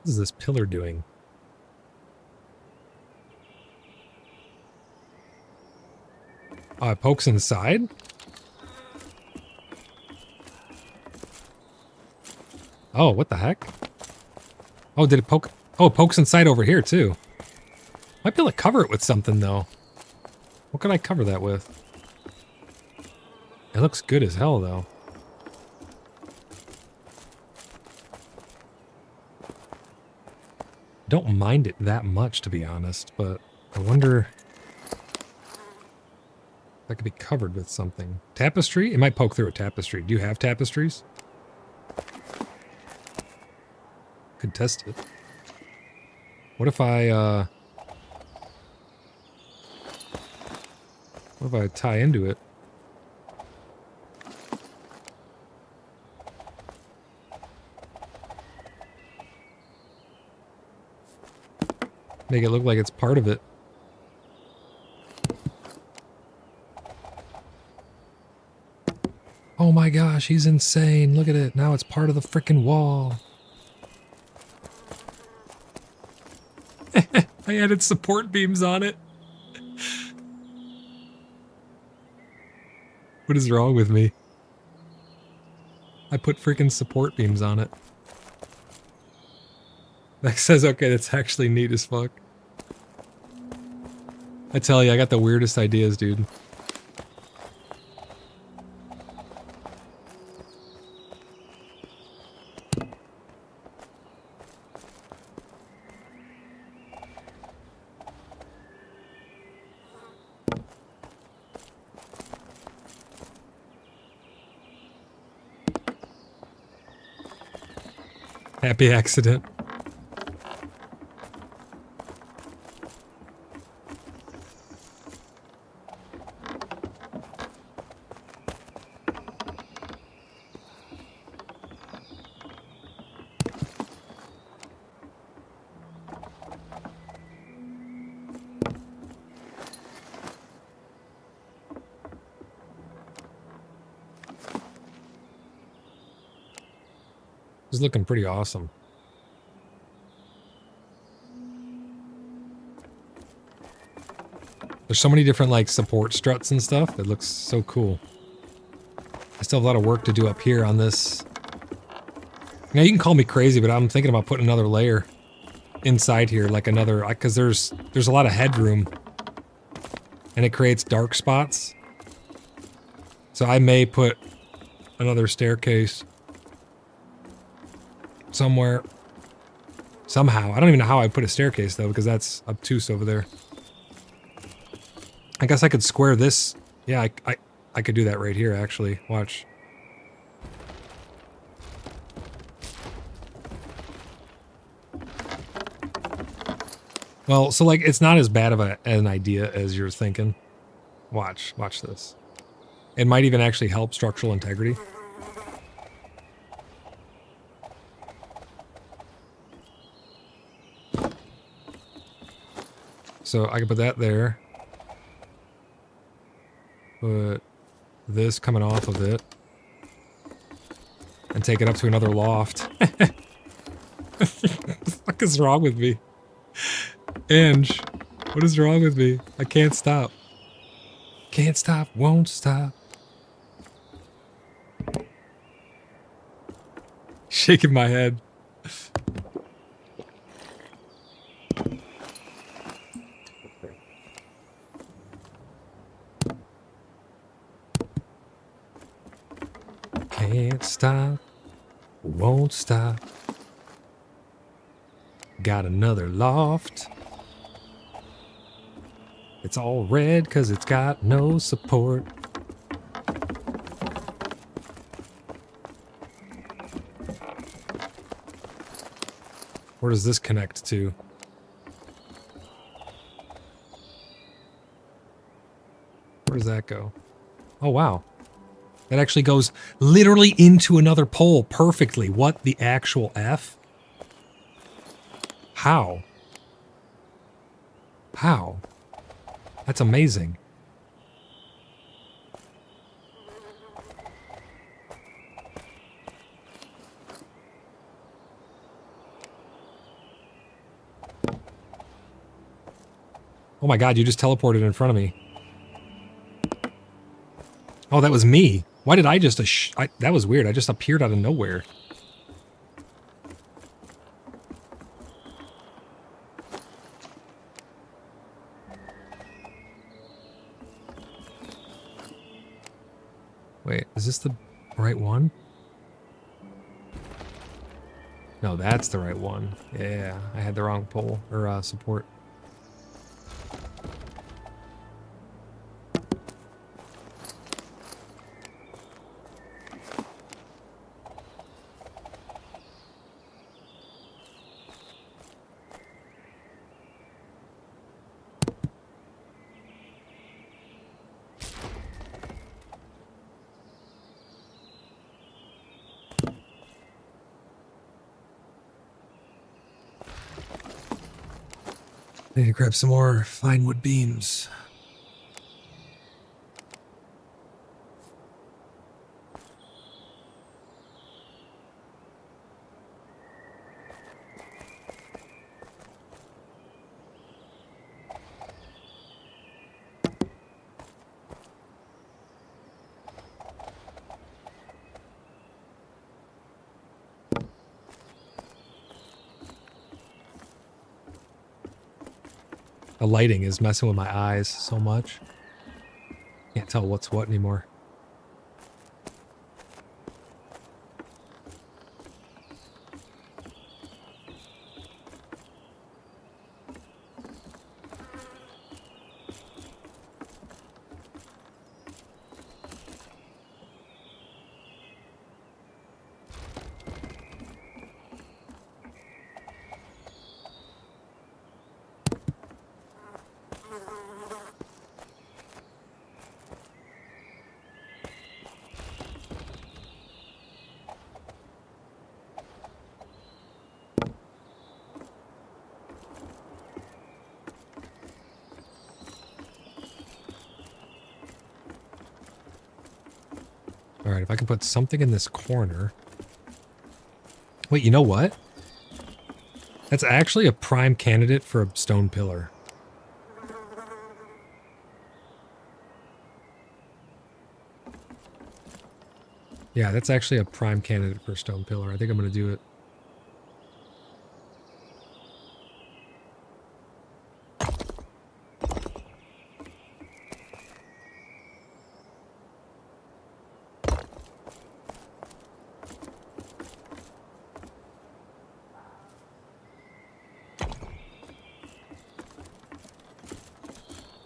What is this pillar doing? Oh, it pokes inside? Oh, what the heck? Oh, did it poke? Oh, it pokes inside over here, too. Might be able to cover it with something, though. What can I cover that with? It looks good as hell, though. Don't mind it that much, to be honest, but I wonder if that could be covered with something. Tapestry? It might poke through a tapestry. Do you have tapestries? Could test it. What if I tie into it? Make it look like it's part of it. Oh my gosh, he's insane. Look at it. Now it's part of the frickin' wall. I added support beams on it. What is wrong with me? I put freaking support beams on it. That says, okay, that's actually neat as fuck. I tell you, I got the weirdest ideas, dude. Happy accident. It's looking pretty awesome. There's so many different like support struts and stuff that looks so cool. I still have a lot of work to do up here on this. Now you can call me crazy, but I'm thinking about putting another layer inside here, like another, because there's a lot of headroom and it creates dark spots. So I may put another staircase somewhere, somehow. I don't even know how I put a staircase though, because that's obtuse over there. I guess I could square this. Yeah, I could do that right here, actually. Watch. Well, so like, it's not as bad of an idea as you're thinking. Watch this. It might even actually help structural integrity. So I can put that there. Put this coming off of it. And take it up to another loft. What the fuck is wrong with me? Ange, what is wrong with me? I can't stop. Can't stop, won't stop. Shaking my head. Can't stop, won't stop. Got another loft. It's all red because it's got no support. Where does this connect to? does that go? Oh, wow. That actually goes literally into another pole perfectly. What the actual F? How? How? That's amazing. Oh my god, you just teleported in front of me. Oh, that was me. Why did I just... that was weird. I just appeared out of nowhere. Wait, is this the right one? No, that's the right one. Yeah, I had the wrong pole, or support. I need to grab some more fine wood beams. The lighting is messing with my eyes so much. Can't tell what's what anymore. Alright, if I can put something in this corner... Wait, you know what? That's actually a prime candidate for a stone pillar. Yeah, that's actually a prime candidate for a stone pillar. I think I'm going to do it.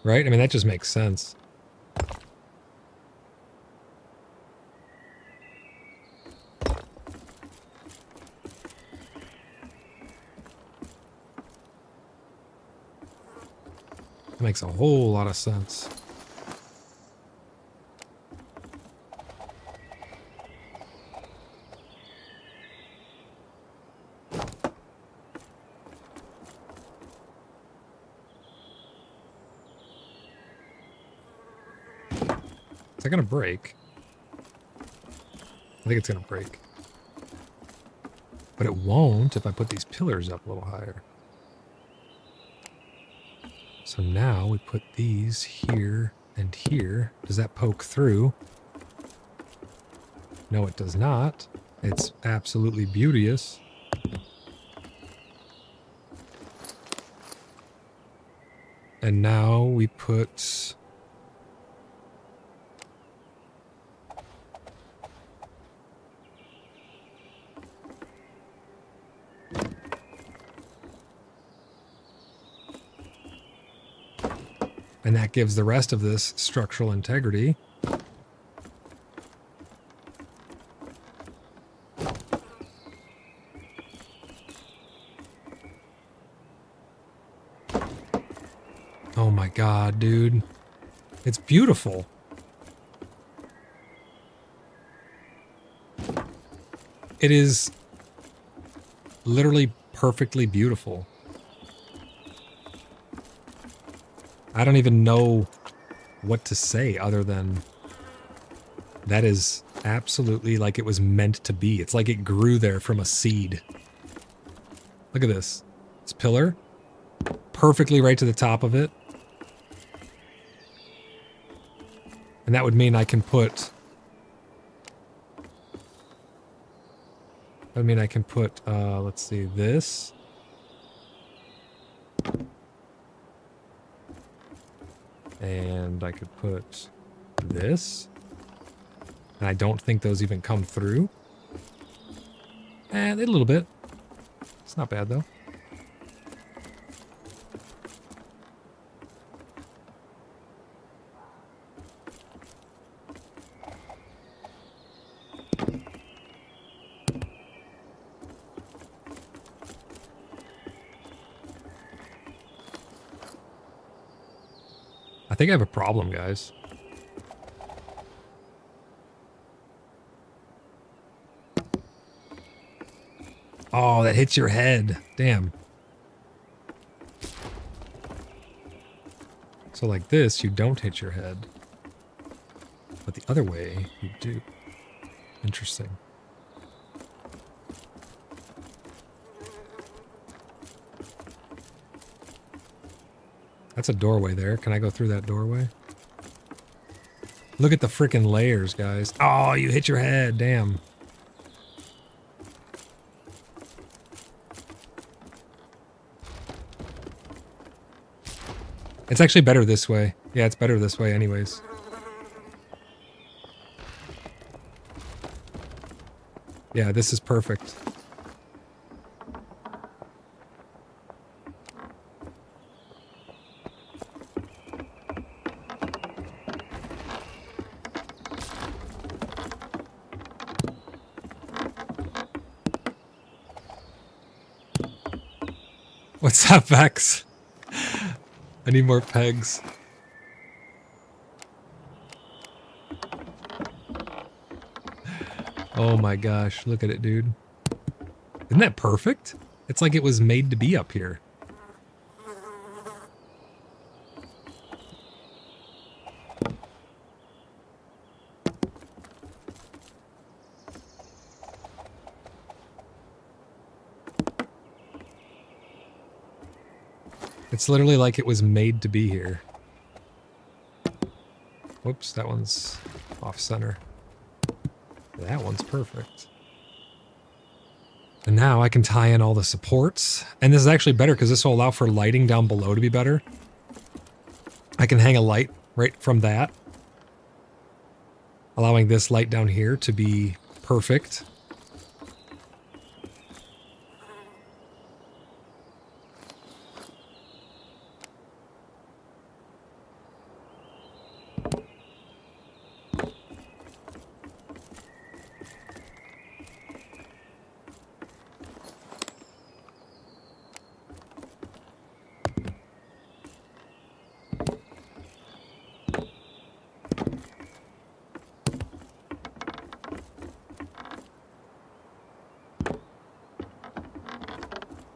Right? I mean, that just makes sense. That makes a whole lot of sense. Is that gonna break? I think it's gonna break. But it won't if I put these pillars up a little higher. So now we put these here and here. Does that poke through? No, it does not. It's absolutely beauteous. And now we put... And that gives the rest of this structural integrity. Oh my god, dude. It's beautiful. It is literally perfectly beautiful. I don't even know what to say other than that is absolutely like it was meant to be. It's like it grew there from a seed. Look at this. This pillar, perfectly right to the top of it. And that would mean I can put... let's see, this. And I could put this. And I don't think those even come through. A little bit. It's not bad, though. I think I have a problem, guys. Oh, that hits your head. Damn. So like this, you don't hit your head. But the other way, you do. Interesting. That's a doorway there. Can I go through that doorway? Look at the freaking layers, guys. Oh, you hit your head. Damn. It's actually better this way. Yeah, it's better this way anyways. Yeah, this is perfect. What's up, Vex? I need more pegs. Oh my gosh, look at it, dude. Isn't that perfect? It's like it was made to be up here. It's literally like it was made to be here. Whoops, that one's off center. That one's perfect. And now I can tie in all the supports. And this is actually better because this will allow for lighting down below to be better. I can hang a light right from that, allowing this light down here to be perfect.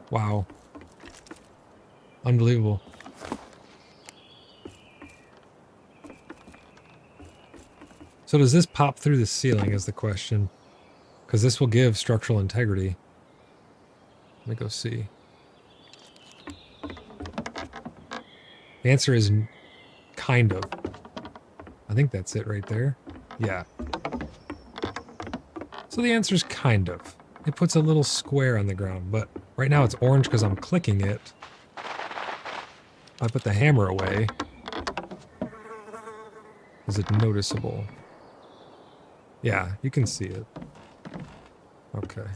Wow. Unbelievable. So does this pop through the ceiling is the question. Because this will give structural integrity. Let me go see. The answer is kind of. I think that's it right there. Yeah. So the answer is kind of. It puts a little square on the ground, but right now it's orange because I'm clicking it. If I put the hammer away, is it noticeable? Yeah, you can see it. Okay.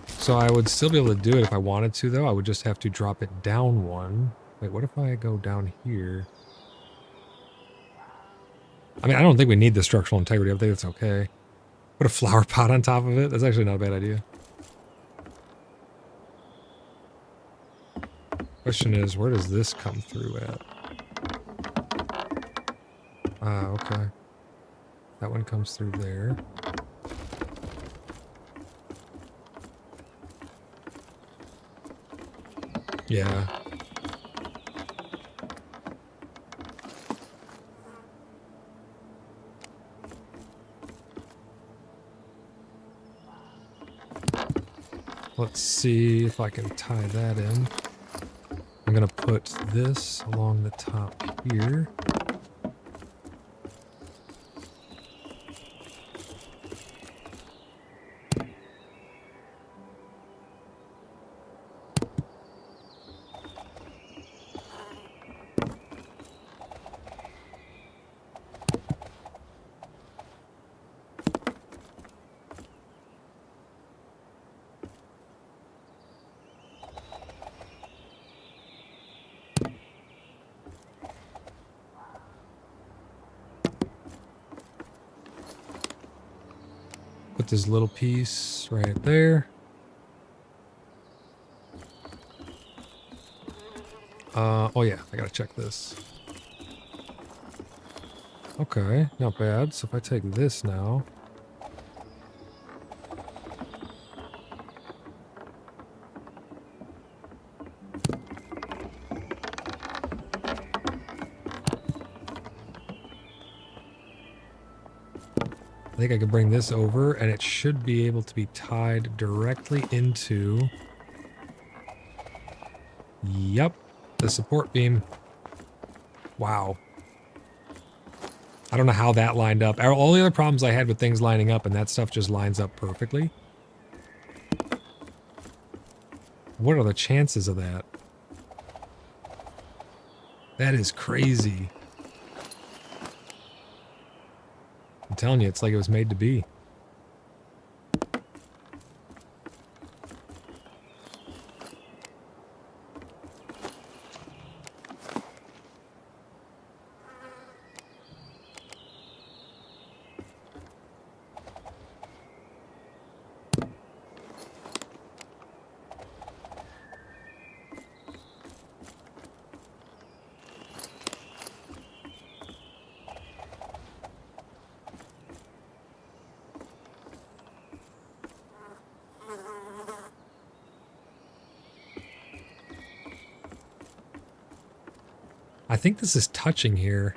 So I would still be able to do it if I wanted to, though. I would just have to drop it down one. Wait, what if I go down here? I mean, I don't think we need the structural integrity. I think it's okay. Put a flower pot on top of it. That's actually not a bad idea. Question is, where does this come through at? Ah, okay. That one comes through there. Yeah. Let's see if I can tie that in. I'm gonna put this along the top here. Put this little piece right there. Oh yeah, I gotta check this. Okay, not bad. So if I take this now. I think I can bring this over and it should be able to be tied directly into, yep, the support beam. Wow. I don't know how that lined up. All the other problems I had with things lining up, and that stuff just lines up perfectly. What are the chances of that? That is crazy. I'm telling you, it's like it was made to be. I think this is touching here,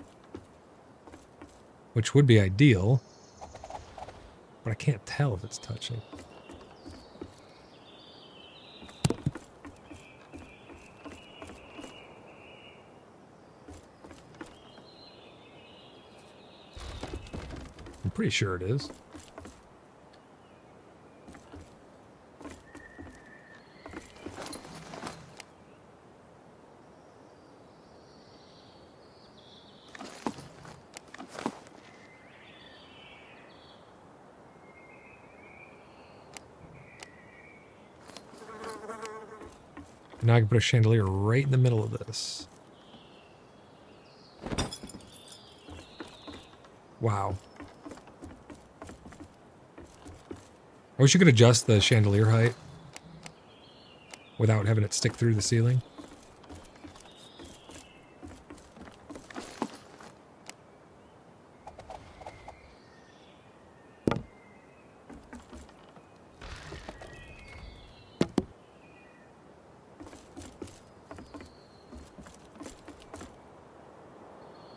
which would be ideal, but I can't tell if it's touching. I'm pretty sure it is. Now I can put a chandelier right in the middle of this. Wow. I wish you could adjust the chandelier height without having it stick through the ceiling.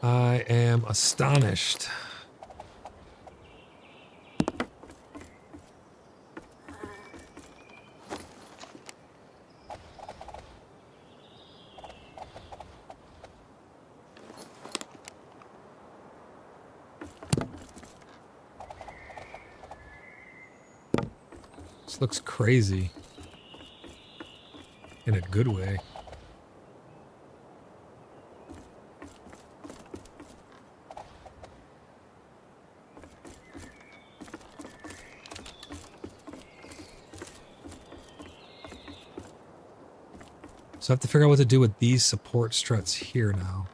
I am astonished. This looks crazy. In a good way. So I have to figure out what to do with these support struts here now.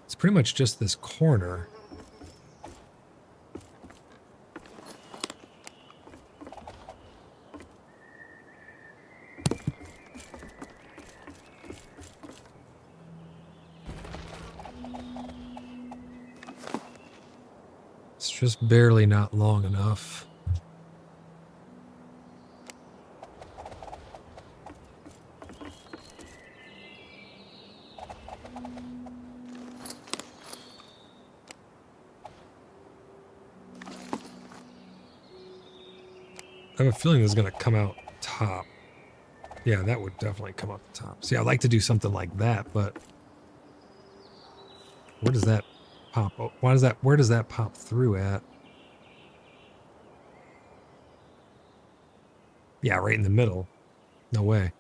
It's pretty much just this corner. It's just barely not long enough. I have a feeling this is going to come out top. Yeah, that would definitely come out the top. See, I'd like to do something like that, but where does that pop? Oh, where does that pop through at? Yeah, right in the middle. No way.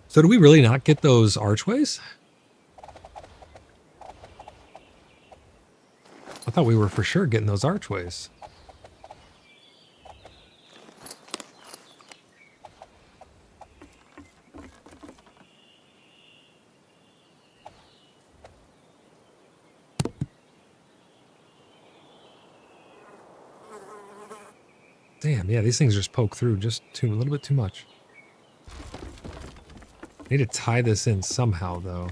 So do we really not get those archways? I thought we were for sure getting those archways. Damn, yeah, these things just poke through just a little bit too much. I need to tie this in somehow, though.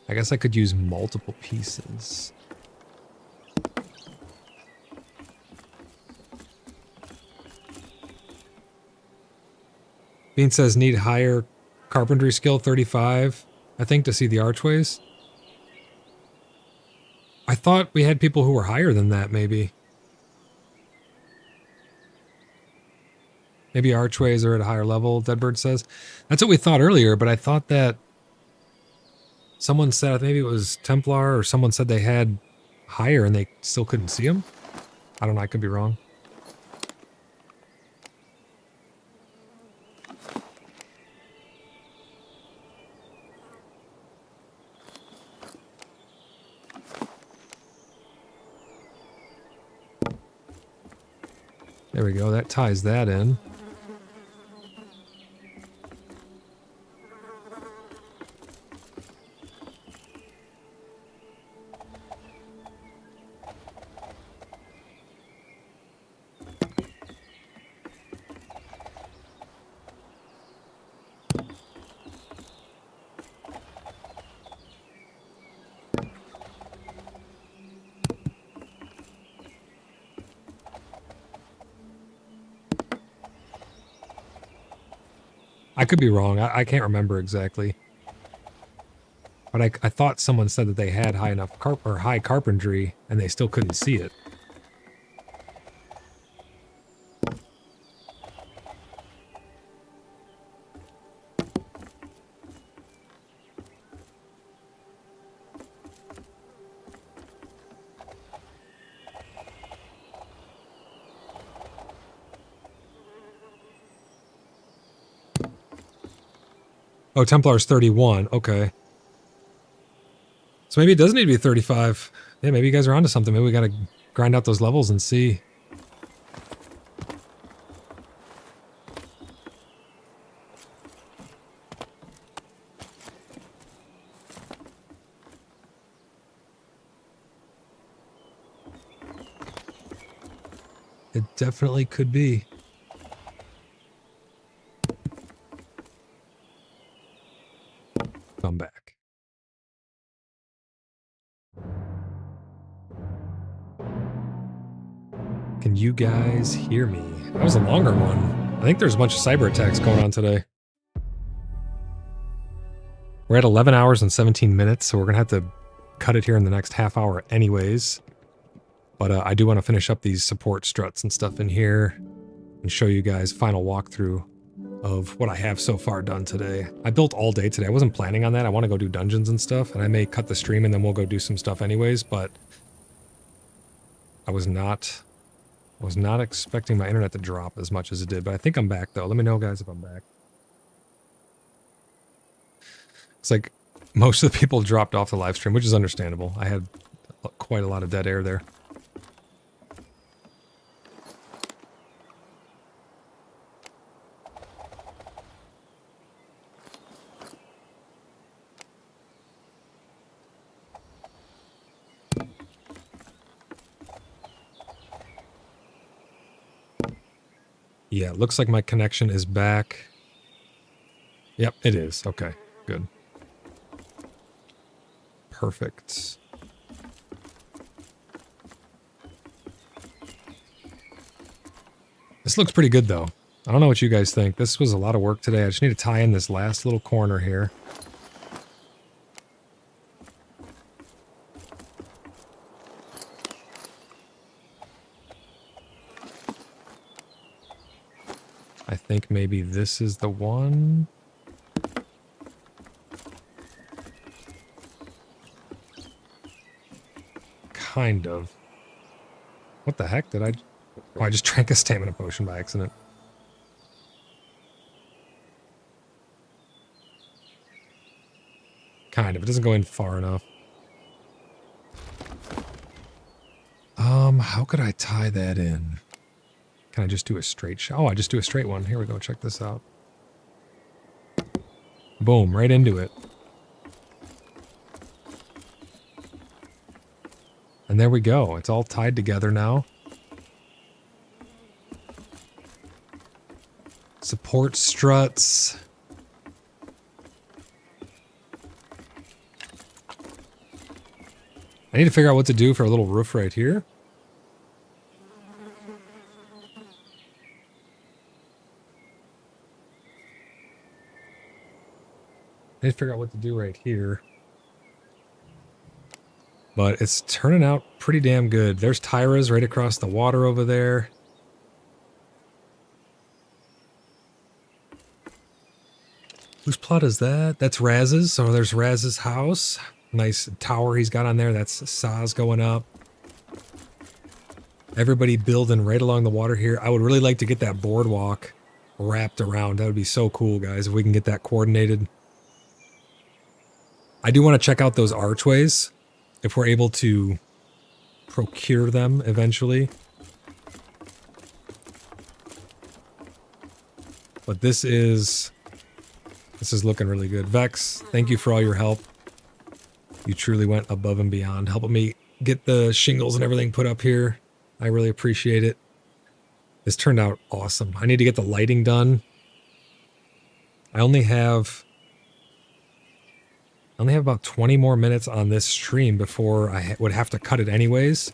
I guess I could use multiple pieces. Bean says need higher carpentry skill, 35, I think, to see the archways. I thought we had people who were higher than that, maybe. Maybe archways are at a higher level, Deadbird says. That's what we thought earlier, but I thought that someone said, maybe it was Templar, or someone said they had higher and they still couldn't see them. I don't know, I could be wrong. There we go, that ties that in. I could be wrong. I can't remember exactly. But I thought someone said that they had high enough high carpentry and they still couldn't see it. Oh, Templar's 31. Okay. So maybe it does need to be 35. Yeah, maybe you guys are onto something. Maybe we gotta grind out those levels and see. It definitely could be. Come back. Can you guys hear me? That was a longer one. I think there's a bunch of cyber attacks going on today. We're at 11 hours and 17 minutes, so we're going to have to cut it here in the next half hour anyways. But I do want to finish up these support struts and stuff in here and show you guys final walkthrough of what I have so far done today. I built all day today. I wasn't planning on that. I want to go do dungeons and stuff, and I may cut the stream and then we'll go do some stuff anyways, but I was not expecting my internet to drop as much as it did, but I think I'm back though. Let me know, guys, if I'm back. It's like most of the people dropped off the live stream, which is understandable. I had quite a lot of dead air there. Yeah, it looks like my connection is back. Yep, it is. Okay, good. Perfect. This looks pretty good, though. I don't know what you guys think. This was a lot of work today. I just need to tie in this last little corner here. I think maybe this is the one. Kind of. What the heck did I... Oh, I just drank a stamina potion by accident. Kind of. It doesn't go in far enough. How could I tie that in? Can I just do a straight shot? Oh, I just do a straight one. Here we go. Check this out. Boom. Right into it. And there we go. It's all tied together now. Support struts. I need to figure out what to do for a little roof right here. I need to figure out what to do right here. But it's turning out pretty damn good. There's Tyra's right across the water over there. Whose plot is that? That's Raz's. So there's Raz's house. Nice tower he's got on there. That's Saz going up. Everybody building right along the water here. I would really like to get that boardwalk wrapped around. That would be so cool, guys, if we can get that coordinated. I do want to check out those archways, if we're able to procure them eventually. But this is looking really good. Vex, thank you for all your help. You truly went above and beyond, helping me get the shingles and everything put up here. I really appreciate it. This turned out awesome. I need to get the lighting done. I only have about 20 more minutes on this stream before I would have to cut it anyways.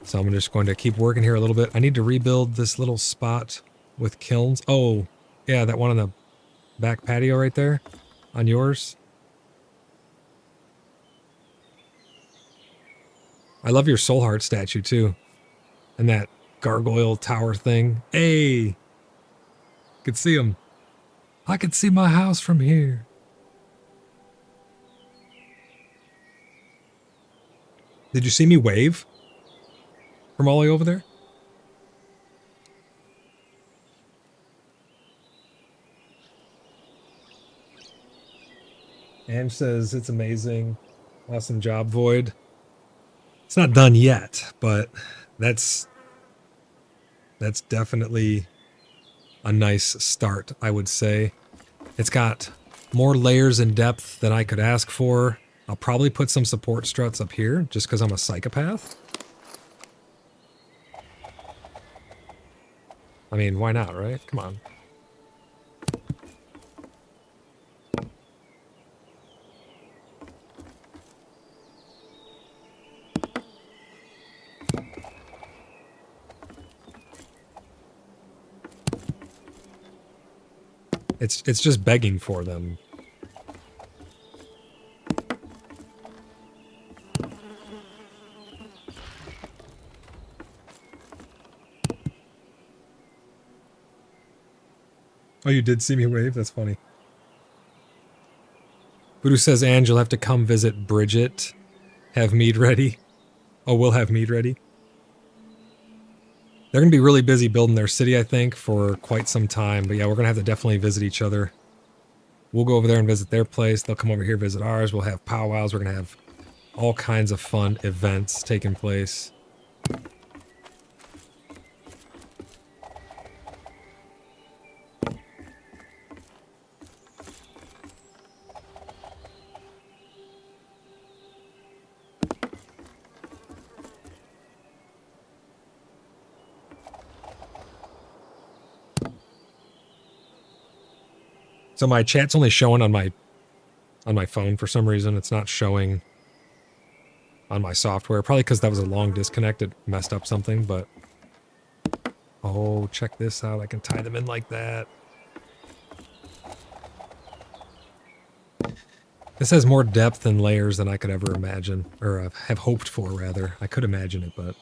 So I'm just going to keep working here a little bit. I need to rebuild this little spot with kilns. Oh, yeah, that one on the back patio right there on yours. I love your soul heart statue too. And that gargoyle tower thing. Hey, could see him. I could see my house from here. Did you see me wave from all the way over there? Ange says it's amazing. Awesome job, Void. It's not done yet, but that's definitely a nice start, I would say. It's got more layers and depth than I could ask for. I'll probably put some support struts up here just because I'm a psychopath. I mean, why not, right? Come on. It's just begging for them. Oh, you did see me wave? That's funny. Voodoo says, Ange, you'll have to come visit Bridget. Have mead ready. Oh, we'll have mead ready. They're going to be really busy building their city, I think, for quite some time. But yeah, we're going to have to definitely visit each other. We'll go over there and visit their place. They'll come over here, visit ours. We'll have powwows. We're going to have all kinds of fun events taking place. So my chat's only showing on my phone for some reason. It's not showing on my software. Probably because that was a long disconnect. It messed up something, but... Oh, check this out. I can tie them in like that. This has more depth and layers than I could ever imagine. Or have hoped for, rather. I could imagine it, but...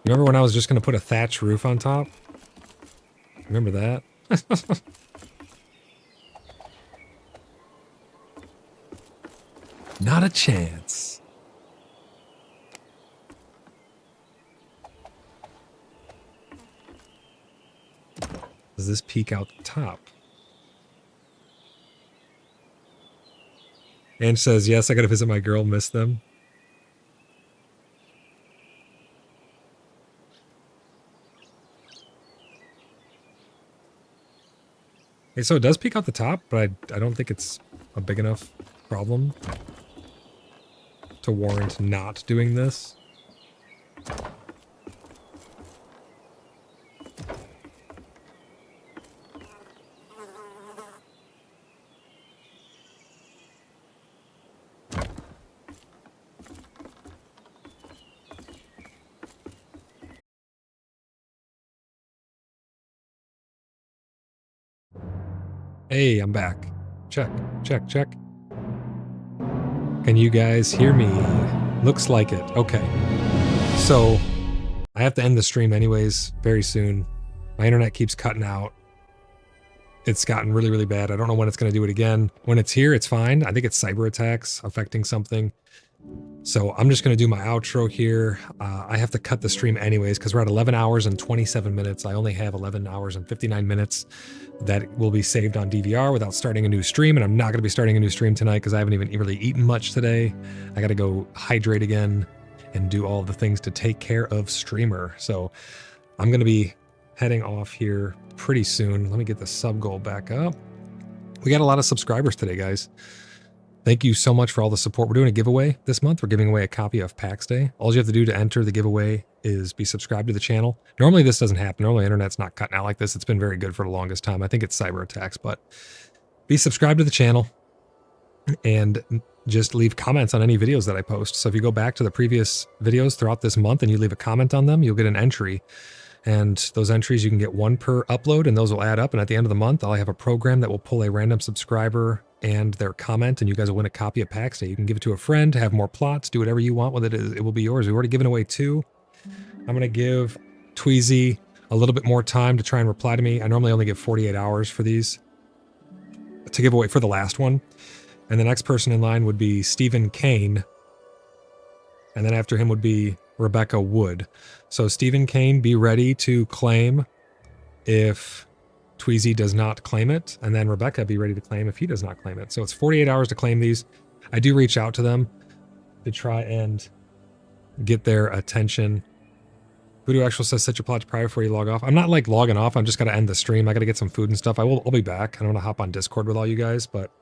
Remember when I was just going to put a thatch roof on top? Remember that? Not a chance. Does this peek out the top? Ange says, yes, I gotta visit my girl, miss them. Okay, so it does peek out the top, but I don't think it's a big enough problem to warrant not doing this. Hey, I'm back. Check, check, check. Can you guys hear me? Looks like it. Okay. So, I have to end the stream anyways very soon. My internet keeps cutting out. It's gotten really, really bad. I don't know when it's going to do it again. When it's here, it's fine. I think it's cyber attacks affecting something. So I'm just going to do my outro here. I have to cut the stream anyways because we're at 11 hours and 27 minutes. I only have 11 hours and 59 minutes that will be saved on DVR without starting a new stream. And I'm not going to be starting a new stream tonight because I haven't even really eaten much today. I got to go hydrate again and do all the things to take care of streamer. So I'm going to be heading off here pretty soon. Let me get the sub goal back up. We got a lot of subscribers today, guys. Thank you so much for all the support. We're doing a giveaway this month. We're giving away a copy of Pax Dei. All you have to do to enter the giveaway is be subscribed to the channel. Normally this doesn't happen. Normally internet's not cutting out like this. It's been very good for the longest time. I think it's cyber attacks, but be subscribed to the channel and just leave comments on any videos that I post. So if you go back to the previous videos throughout this month and you leave a comment on them, you'll get an entry. And those entries, you can get one per upload and those will add up. And at the end of the month, I'll have a program that will pull a random subscriber and their comment, and you guys will win a copy of Pax Dei. You can give it to a friend, have more plots, do whatever you want with it. It will be yours. We've already given away 2. I'm going to give Tweezy a little bit more time to try and reply to me. I normally only give 48 hours for these to give away for the last one. And the next person in line would be Stephen Kane. And then after him would be Rebecca Wood. So Stephen Kane, be ready to claim if Tweezy does not claim it, and then Rebecca be ready to claim if he does not claim it. So it's 48 hours to claim these. I do reach out to them to try and get their attention. Voodoo Actual says set your plot to private before you log off. I'm not like logging off. I'm just going to end the stream. I got to get some food and stuff. I'll be back. I don't want to hop on Discord with all you guys, but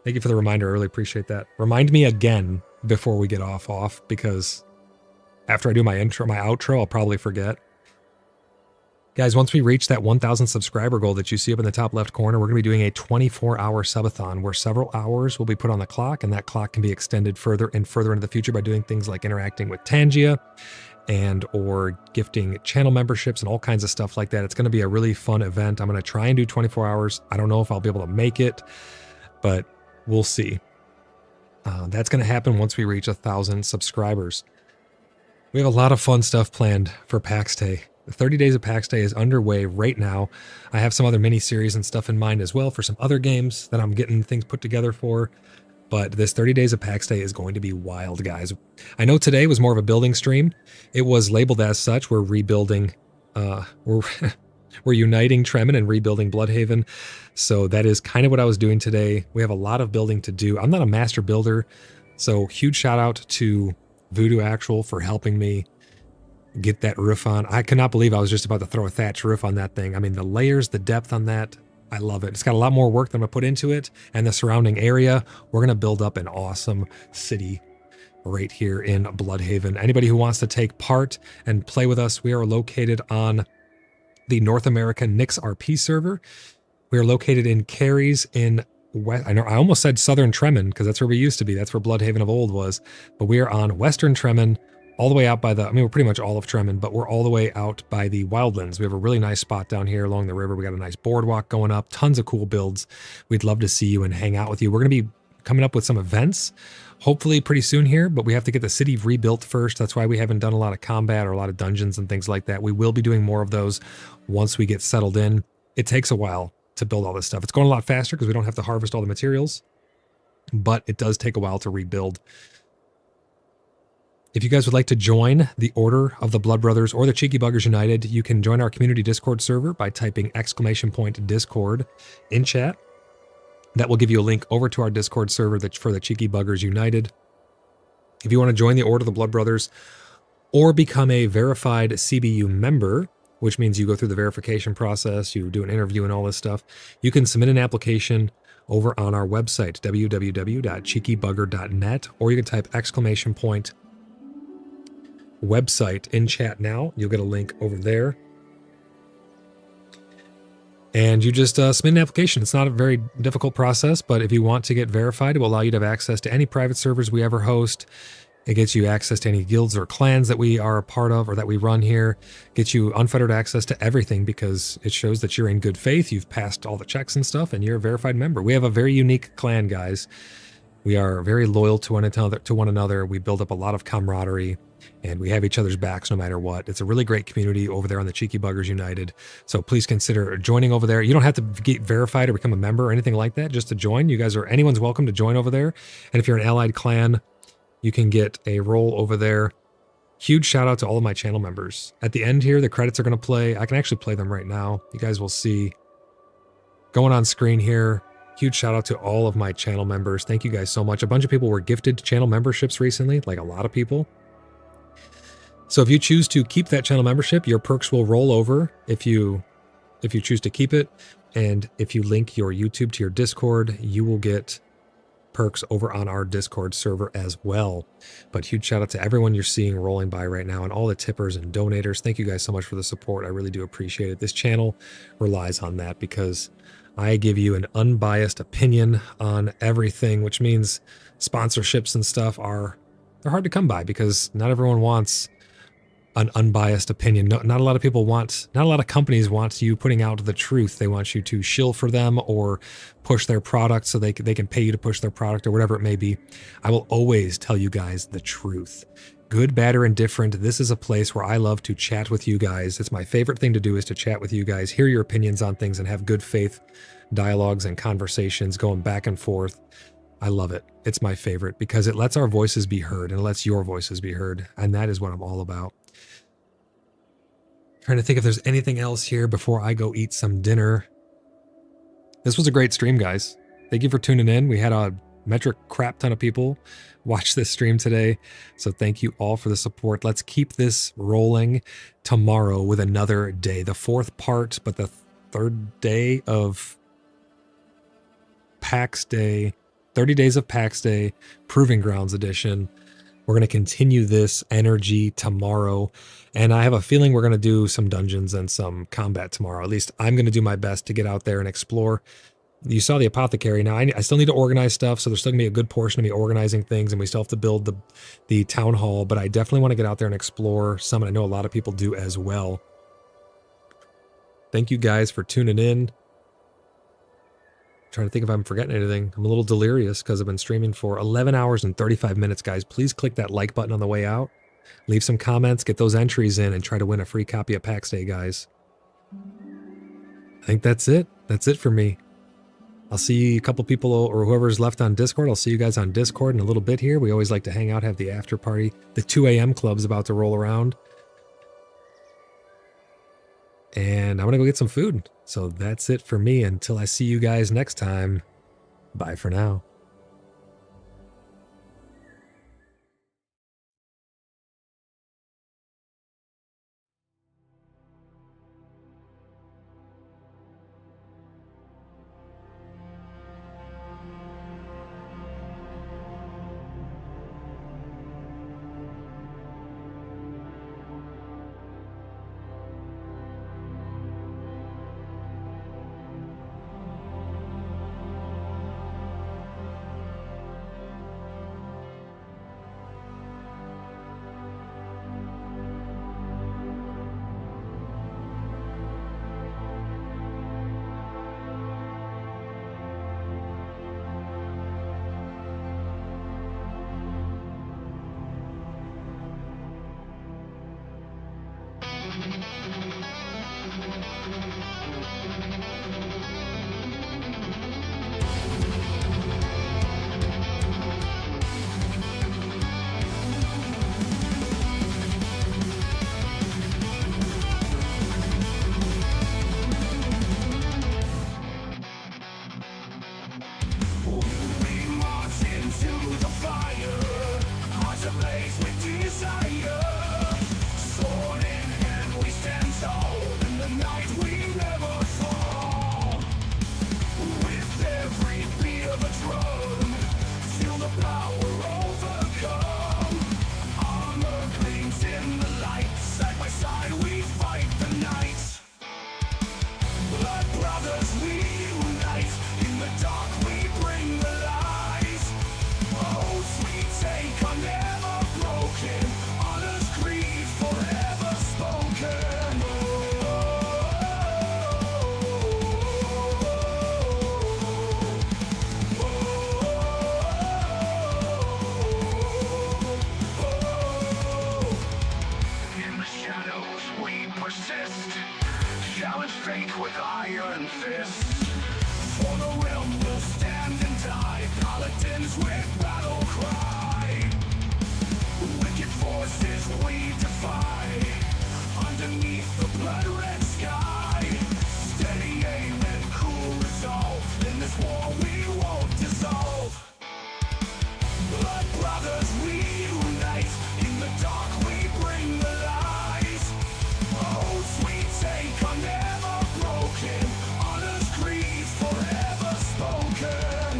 thank you for the reminder. I really appreciate that. Remind me again before we get off because after I do my outro, I'll probably forget. Guys, once we reach that 1,000 subscriber goal that you see up in the top left corner, we're going to be doing a 24-hour subathon where several hours will be put on the clock, and that clock can be extended further and further into the future by doing things like interacting with Tangia and or gifting channel memberships and all kinds of stuff like that. It's going to be a really fun event. I'm going to try and do 24 hours. I don't know if I'll be able to make it, but we'll see. That's going to happen once we reach 1,000 subscribers. We have a lot of fun stuff planned for Pax Dei. The 30 Days of Pax Dei is underway right now. I have some other mini-series and stuff in mind as well for some other games that I'm getting things put together for. But this 30 Days of Pax Dei is going to be wild, guys. I know today was more of a building stream. It was labeled as such. We're rebuilding, we're uniting Tremen and rebuilding BloodHaven. So that is kind of what I was doing today. We have a lot of building to do. I'm not a master builder, so huge shout out to Voodoo Actual for helping me get that roof on. I could not believe I was just about to throw a thatch roof on that thing. I mean, the layers, the depth on that, I love it. It's got a lot more work than I'm gonna put into it, and the surrounding area. We're gonna build up an awesome city right here in BloodHaven. Anybody who wants to take part and play with us, we are located on the North American Nix RP server. We are located in Caries in West. I know I almost said Southern Tremen because that's where we used to be. That's where BloodHaven of old was. But we are on Western Tremen, all the way out by the, I mean, we're pretty much all of Tremen, but we're all the way out by the Wildlands. We have a really nice spot down here along the river. We got a nice boardwalk going up, tons of cool builds. We'd love to see you and hang out with you. We're going to be coming up with some events, hopefully pretty soon here, but we have to get the city rebuilt first. That's why we haven't done a lot of combat or a lot of dungeons and things like that. We will be doing more of those once we get settled in. It takes a while to build all this stuff. It's going a lot faster because we don't have to harvest all the materials, but it does take a while to rebuild. If you guys would like to join the Order of the Blood Brothers or the Cheeky Buggers United, you can join our community Discord server by typing !Discord in chat. That will give you a link over to our Discord server for the Cheeky Buggers United. If you want to join the Order of the Blood Brothers or become a verified CBU member, which means you go through the verification process, you do an interview and all this stuff, you can submit an application over on our website, www.cheekybugger.net, or you can type !website in chat now. You'll get a link over there. And you just submit an application. It's not a very difficult process, but if you want to get verified, it will allow you to have access to any private servers we ever host. It gets you access to any guilds or clans that we are a part of or that we run here. Gets you unfettered access to everything because it shows that you're in good faith. You've passed all the checks and stuff, and you're a verified member. We have a very unique clan, guys. We are very loyal to one another. We build up a lot of camaraderie, and we have each other's backs no matter what. It's a really great community over there on the Cheeky Buggers United. So please consider joining over there. You don't have to get verified or become a member or anything like that just to join. You guys anyone's welcome to join over there. And if you're an allied clan, you can get a role over there. Huge shout out to all of my channel members. At the end here, the credits are going to play. I can actually play them right now. You guys will see going on screen here. Huge shout out to all of my channel members. Thank you guys so much. A bunch of people were gifted channel memberships recently, like a lot of people. So if you choose to keep that channel membership, your perks will roll over if you choose to keep it. And if you link your YouTube to your Discord, you will get perks over on our Discord server as well. But huge shout out to everyone you're seeing rolling by right now and all the tippers and donators. Thank you guys so much for the support. I really do appreciate it. This channel relies on that because I give you an unbiased opinion on everything, which means sponsorships and stuff they're hard to come by because not everyone wants an unbiased opinion. Not a lot of companies want you putting out the truth. They want you to shill for them or push their product so they can pay you to push their product or whatever it may be. I will always tell you guys the truth. Good, bad, or indifferent, this is a place where I love to chat with you guys. It's my favorite thing to do is to chat with you guys, hear your opinions on things, and have good faith dialogues and conversations going back and forth. I love it. It's my favorite because it lets our voices be heard and it lets your voices be heard. And that is what I'm all about. Trying to think if there's anything else here before I go eat some dinner. This was a great stream, guys. Thank you for tuning in. We had a metric crap ton of people watch this stream today. So thank you all for the support. Let's keep this rolling tomorrow with another day. The fourth part, but the third day of Pax Dei. 30 Days of Pax Dei, Proving Grounds Edition. We're going to continue this energy tomorrow, and I have a feeling we're going to do some dungeons and some combat tomorrow. At least I'm going to do my best to get out there and explore. You saw the apothecary. Now, I still need to organize stuff, so there's still going to be a good portion of me organizing things, and we still have to build the town hall, but I definitely want to get out there and explore some, and I know a lot of people do as well. Thank you guys for tuning in. Trying to think if I'm forgetting anything. I'm a little delirious because I've been streaming for 11 hours and 35 minutes, guys. Please click that like button on the way out. Leave some comments, get those entries in, and try to win a free copy of Pax Day, guys. I think that's it. That's it for me. I'll see a couple people or whoever's left on Discord. I'll see you guys on Discord in a little bit here. We always like to hang out, have the after party. The 2 a.m. club's about to roll around. And I'm going to go get some food. So that's it for me. Until I see you guys next time. Bye for now. brothers, we unite. In the dark we bring the light. Oh, sweet take are never broken. Honor's creed forever spoken. In the shadows we persist. Challenge fate with iron fists. For the realm will stand and die. Paladins with battle cry. Wicked forces we defy. Underneath the blood-red sky. Steady aim and cool resolve. In this war we won't dissolve. Blood brothers, we unite. In the dark we bring the light. Oh, sweet take are never broken. Honor's creed forever spoken.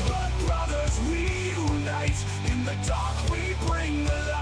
Blood brothers, we unite. In the dark we bring the light.